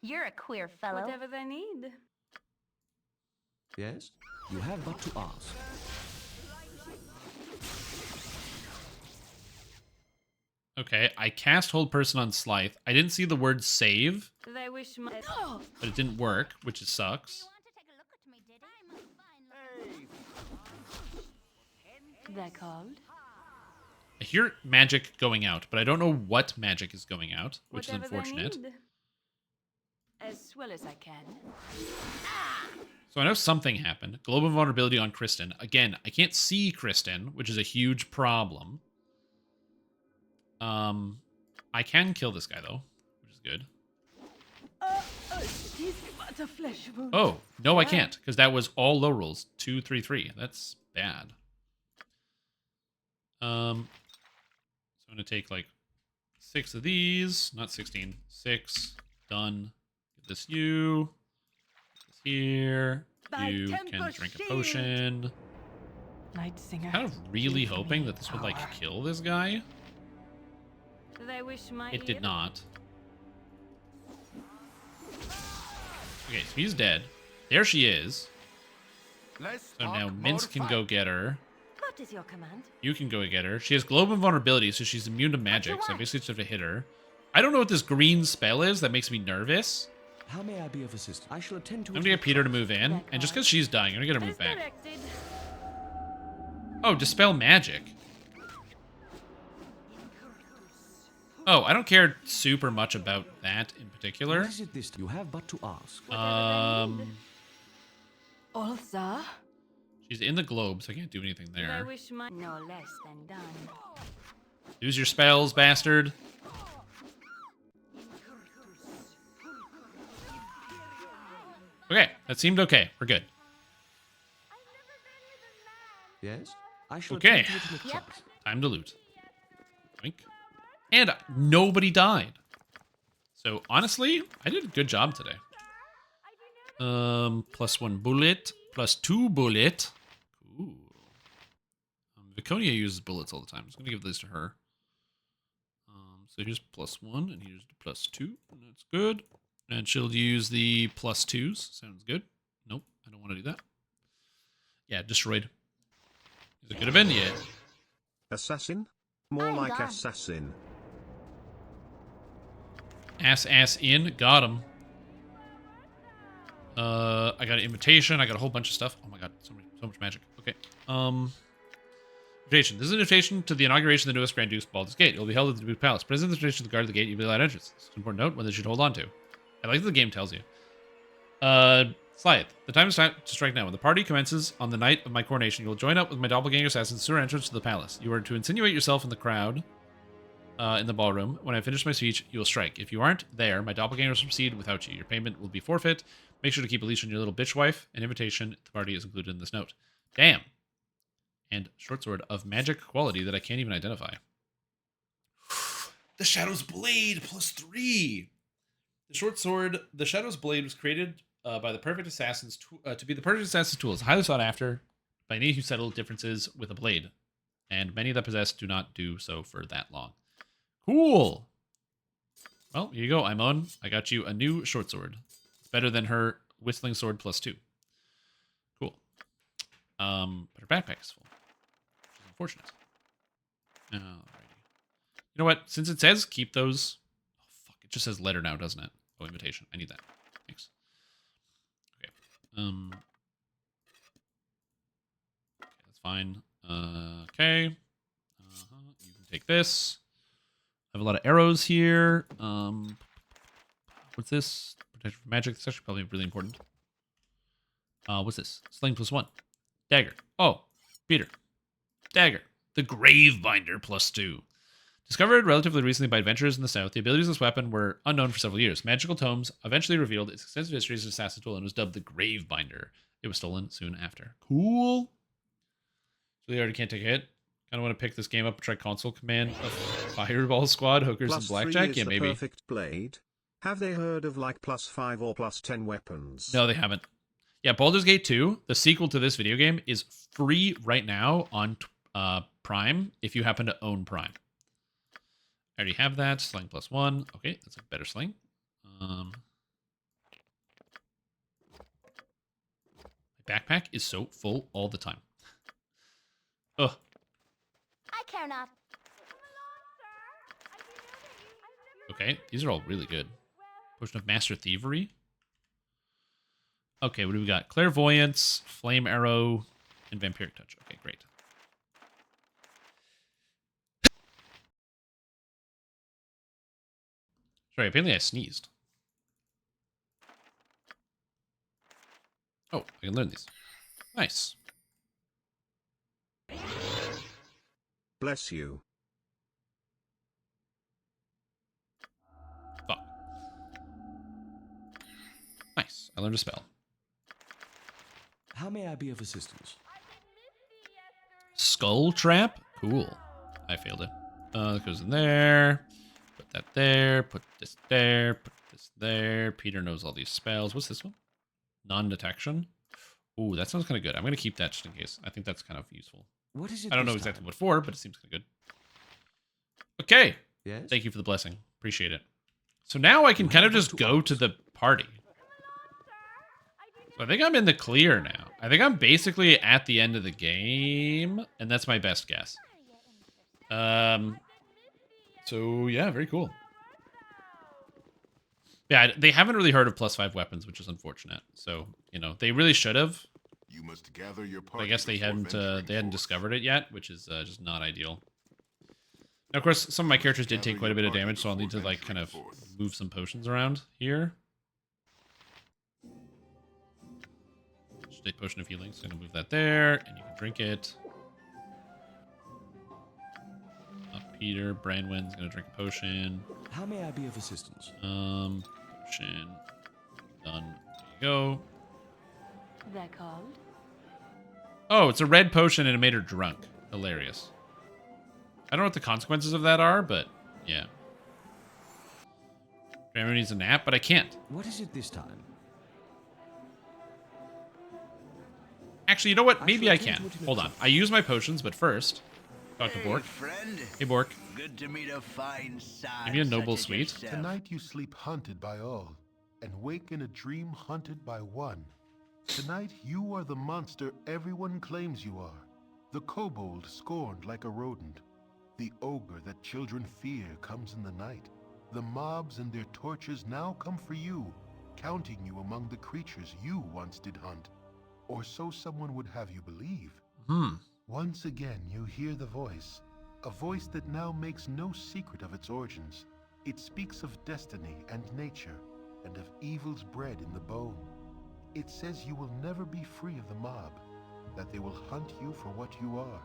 You're a queer fellow. Whatever they need. Yes? You have but to ask. Okay, I cast Hold Person on Slythe. I didn't see the word save, They wish my... but it didn't work, which sucks. They're called. I hear magic going out, but I don't know what magic is going out, which Whatever is unfortunate. they need. As well as I can. So I know something happened. Globe of Vulnerability on Kristen. Again, I can't see Kristen, which is a huge problem. I can kill this guy, though, which is good. She's but a flesh wound. Oh, no, I can't, because that was all low rolls. 2, 3, 3. That's bad. So I'm going to take, like, 6 of these. Not 16. 6. Done. Give this you. This here. You can drink a potion. Night Singer. Kind of really hoping that this would, like, kill this guy. They wish my It did not. Okay, so he's dead. There she is. So now Mince can go get her. What is your command? You can go get her. She has Globe of Vulnerability, so she's immune to magic, so I basically just have to hit her. I don't know what this green spell is. That makes me nervous. How may I be of assistance? I shall attend to I'm going to get Peter to move in, and just because she's dying, I'm going to get her move back. Oh, Dispel Magic. Oh, I don't care super much about that in particular. What is it this? You have but to ask. Ulsa? She's in the globe, so I can't do anything They there. wish my... No less than done. Use your spells, bastard. Okay, that seemed okay. We're good. Yes? I shall Okay. attend to it in a trice. Time to loot. Oink. And nobody died. So honestly, I did a good job today. +1 bullet, +2 bullet. Ooh. Viconia uses bullets all the time. I'm just gonna give this to her. So here's +1, and here's the +2. And that's good. And she'll use the +2s. Sounds good. Nope, I don't want to do that. Yeah, destroyed. Is it good have been? Yeah. Assassin? More like assassin. Ass in. Got him. I got an invitation. I got a whole bunch of stuff. Oh my god, so much magic. Okay. Invitation. This is an invitation to the inauguration of the newest Grand Duke's Baldur's Gate. It will be held at the Duke Palace. Present the invitation to the guard of the gate. You'll be allowed entrance. It's an important note, one that you should hold on to. I like that the game tells you. Slythe. The time is to strike now. When the party commences on the night of my coronation, you will join up with my doppelganger assassins through entrance to the palace. You are to insinuate yourself in the crowd in the ballroom. When I finish my speech, you will strike. If you aren't there, my doppelgangers will proceed without you. Your payment will be forfeit. Make sure to keep a leash on your little bitch wife. An invitation to the party is included in this note. Damn. And short sword of magic quality that I can't even identify. The Shadow's Blade +3. The short sword, the Shadow's Blade, was created by the perfect assassins to be the perfect assassin's tool. It's highly sought after by any who settle differences with a blade, and many that possess do not do so for that long. Cool. Well, here you go, Imon. I got you a new short sword. It's better than her whistling sword +2. Cool. But her backpack is full. Which is unfortunate. Alrighty. You know what? Since it says keep those. Oh fuck! It just says letter now, doesn't it? Oh, invitation. I need that. Thanks. Okay. Okay, that's fine. Okay. You can take this. I have a lot of arrows here. What's this? Protection from magic. That's actually probably really important. What's this? Sling +1. Dagger. Oh, Peter. Dagger. The Gravebinder +2. Discovered relatively recently by adventurers in the south, the abilities of this weapon were unknown for several years. Magical tomes eventually revealed its extensive history as an assassin tool and was dubbed the Gravebinder. It was stolen soon after. Cool. So they already can't take a hit. Kind of want to pick this game up and try console command of Fireball Squad, Hookers, and Blackjack. Yeah, maybe. Perfect blade. Have they heard of like +5 or +10 weapons? No, they haven't. Yeah, Baldur's Gate 2, the sequel to this video game, is free right now on Prime if you happen to own Prime. I already have that. Sling +1. Okay, that's a better sling. My backpack is so full all the time. Ugh. I care not. Okay, these are all really good. Potion of Master Thievery. Okay, what do we got? Clairvoyance, Flame Arrow, and Vampiric Touch. Okay, great. Sorry, apparently I sneezed. Oh, I can learn these. Nice. Bless you. Fuck. Nice. I learned a spell. How may I be of assistance? Skull Trap? Cool. I failed it. That goes in there. Put that there. Put this there. Put this there. Peter knows all these spells. What's this one? Non-detection? Ooh, that sounds kind of good. I'm going to keep that just in case. I think that's kind of useful. What is it? I don't know exactly what for, but it seems kind of good. Okay. Yes? Thank you for the blessing. Appreciate it. So now I can kind of just go to the party. So I think I'm in the clear now. I think I'm basically at the end of the game, and that's my best guess. So yeah, very cool. Yeah, they haven't really heard of +5 weapons, which is unfortunate. So, you know, they really should have. You must gather your I guess they hadn't discovered it yet, which is just not ideal. Now, of course, some of my characters did take quite a bit of damage, so I'll need to like kind of move some potions around here. Just a potion of healing, so I'm gonna move that there, and you can drink it. Peter, Branwen's gonna drink a potion. How may I be of assistance? Potion. Done. There you go. They're called? Oh, it's a red potion and it made her drunk. Hilarious. I don't know what the consequences of that are, but yeah. Grandma needs a nap, but I can't. What is it this time? Actually, you know what? Maybe I can. Hold on. I use my potions, but first, talk to Bork. Friend. Hey, Bork. Good to meet a fine sod. Maybe a noble sweet. Tonight you sleep hunted by all, and wake in a dream hunted by one. Tonight you are the monster everyone claims you are. The kobold scorned like a rodent. The ogre that children fear comes in the night. The mobs and their torches now come for you. counting you among the creatures you once did hunt, or so someone would have you believe. Once again you hear the voice, a voice that now makes no secret of its origins. It speaks of destiny and nature, and of evils bred in the bone. It says you will never be free of the mob, that they will hunt you for what you are.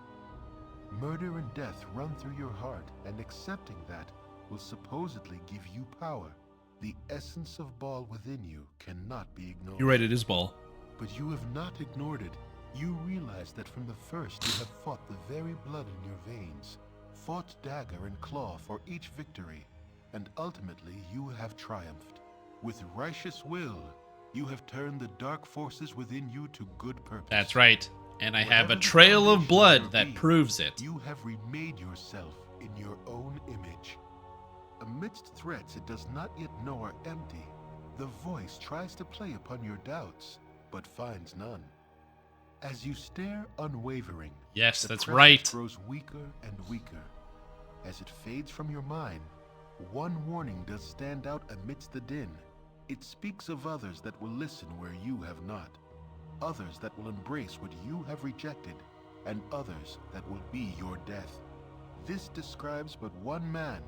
Murder and death run through your heart, and accepting that will supposedly give you power. The essence of Baal within you cannot be ignored. You're right, it is Baal. But you have not ignored it. You realize that from the first you have fought the very blood in your veins, fought dagger and claw for each victory, and ultimately you have triumphed. With righteous will, you have turned the dark forces within you to good purpose. That's right. And I have a trail of blood that proves it. You have remade yourself in your own image. Amidst threats it does not yet know are empty, the voice tries to play upon your doubts, but finds none. As you stare unwavering, yes, the that's presence right, grows weaker and weaker. As it fades from your mind, one warning does stand out amidst the din. It speaks of others that will listen where you have not, others that will embrace what you have rejected, and others that will be your death. This describes but one man,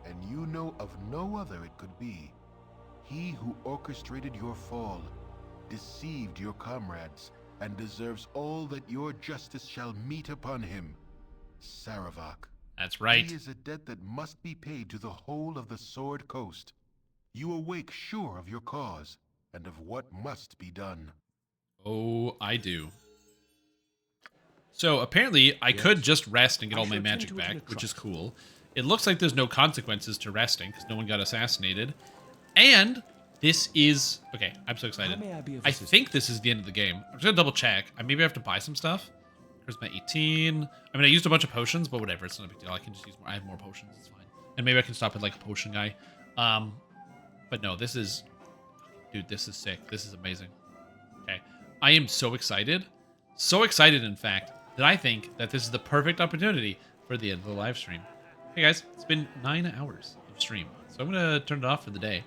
and you know of no other it could be. He who orchestrated your fall, deceived your comrades, and deserves all that your justice shall meet upon him. Saravak. That's right. He is a debt that must be paid to the whole of the Sword Coast. You awake sure of your cause, and of what must be done. Oh, I do. So apparently I could just rest and get all my magic back, which is cool. It looks like there's no consequences to resting because no one got assassinated. And this is... Okay, I'm so excited. I think this is the end of the game. I'm just going to double check. I maybe have to buy some stuff. Here's my 18. I mean, I used a bunch of potions, but whatever. It's not a big deal. I can just use more. I have more potions. It's fine. And maybe I can stop at like a potion guy. But no, this is... Dude, this is sick. This is amazing. Okay. I am so excited. So excited, in fact, that I think that this is the perfect opportunity for the end of the live stream. Hey guys, it's been 9 hours of stream, so I'm going to turn it off for the day.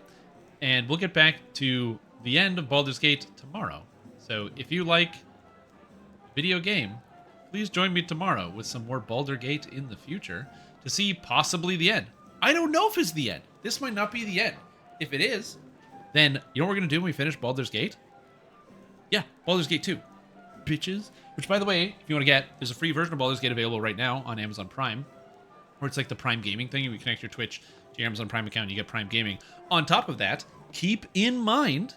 And we'll get back to the end of Baldur's Gate tomorrow. So if you like video game, please join me tomorrow with some more Baldur Gate in the future to see possibly the end. I don't know if it's the end. This might not be the end. If it is, then you know what we're going to do when we finish Baldur's Gate? Yeah, Baldur's Gate 2. Bitches. Which, by the way, if you want to get, there's a free version of Baldur's Gate available right now on Amazon Prime, where it's like the Prime Gaming thing. You connect your Twitch to your Amazon Prime account, and you get Prime Gaming. On top of that, keep in mind,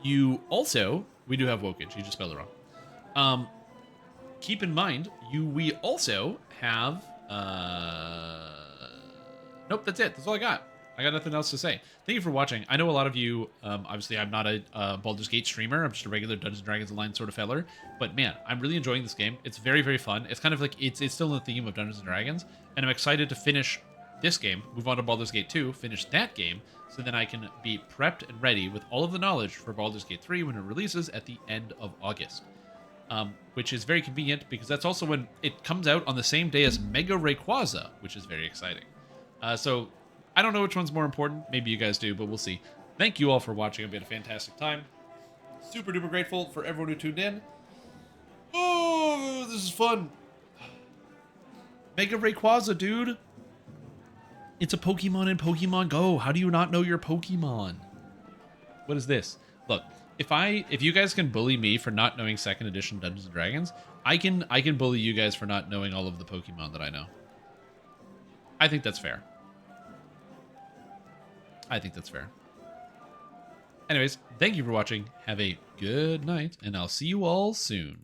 you also... We do have Wokage. You just spelled it wrong. Keep in mind, we also have... Nope, that's it. That's all I got. I got nothing else to say. Thank you for watching. I know a lot of you, obviously I'm not a Baldur's Gate streamer. I'm just a regular Dungeons & Dragons Online sort of feller. But man, I'm really enjoying this game. It's very, very fun. It's kind of like, it's still in the theme of Dungeons & Dragons. And I'm excited to finish this game, move on to Baldur's Gate 2, finish that game, so then I can be prepped and ready with all of the knowledge for Baldur's Gate 3 when it releases at the end of August. Which is very convenient because that's also when it comes out on the same day as Mega Rayquaza, which is very exciting. So I don't know which one's more important. Maybe you guys do, but we'll see. Thank you all for watching. I've had a fantastic time. Super duper grateful for everyone who tuned in. Oh, this is fun. Mega Rayquaza, dude. It's a Pokemon in Pokemon Go. How do you not know your Pokemon? What is this? Look, if you guys can bully me for not knowing 2nd edition Dungeons & Dragons, I can bully you guys for not knowing all of the Pokemon that I know. I think that's fair. I think that's fair. Anyways, thank you for watching. Have a good night, and I'll see you all soon.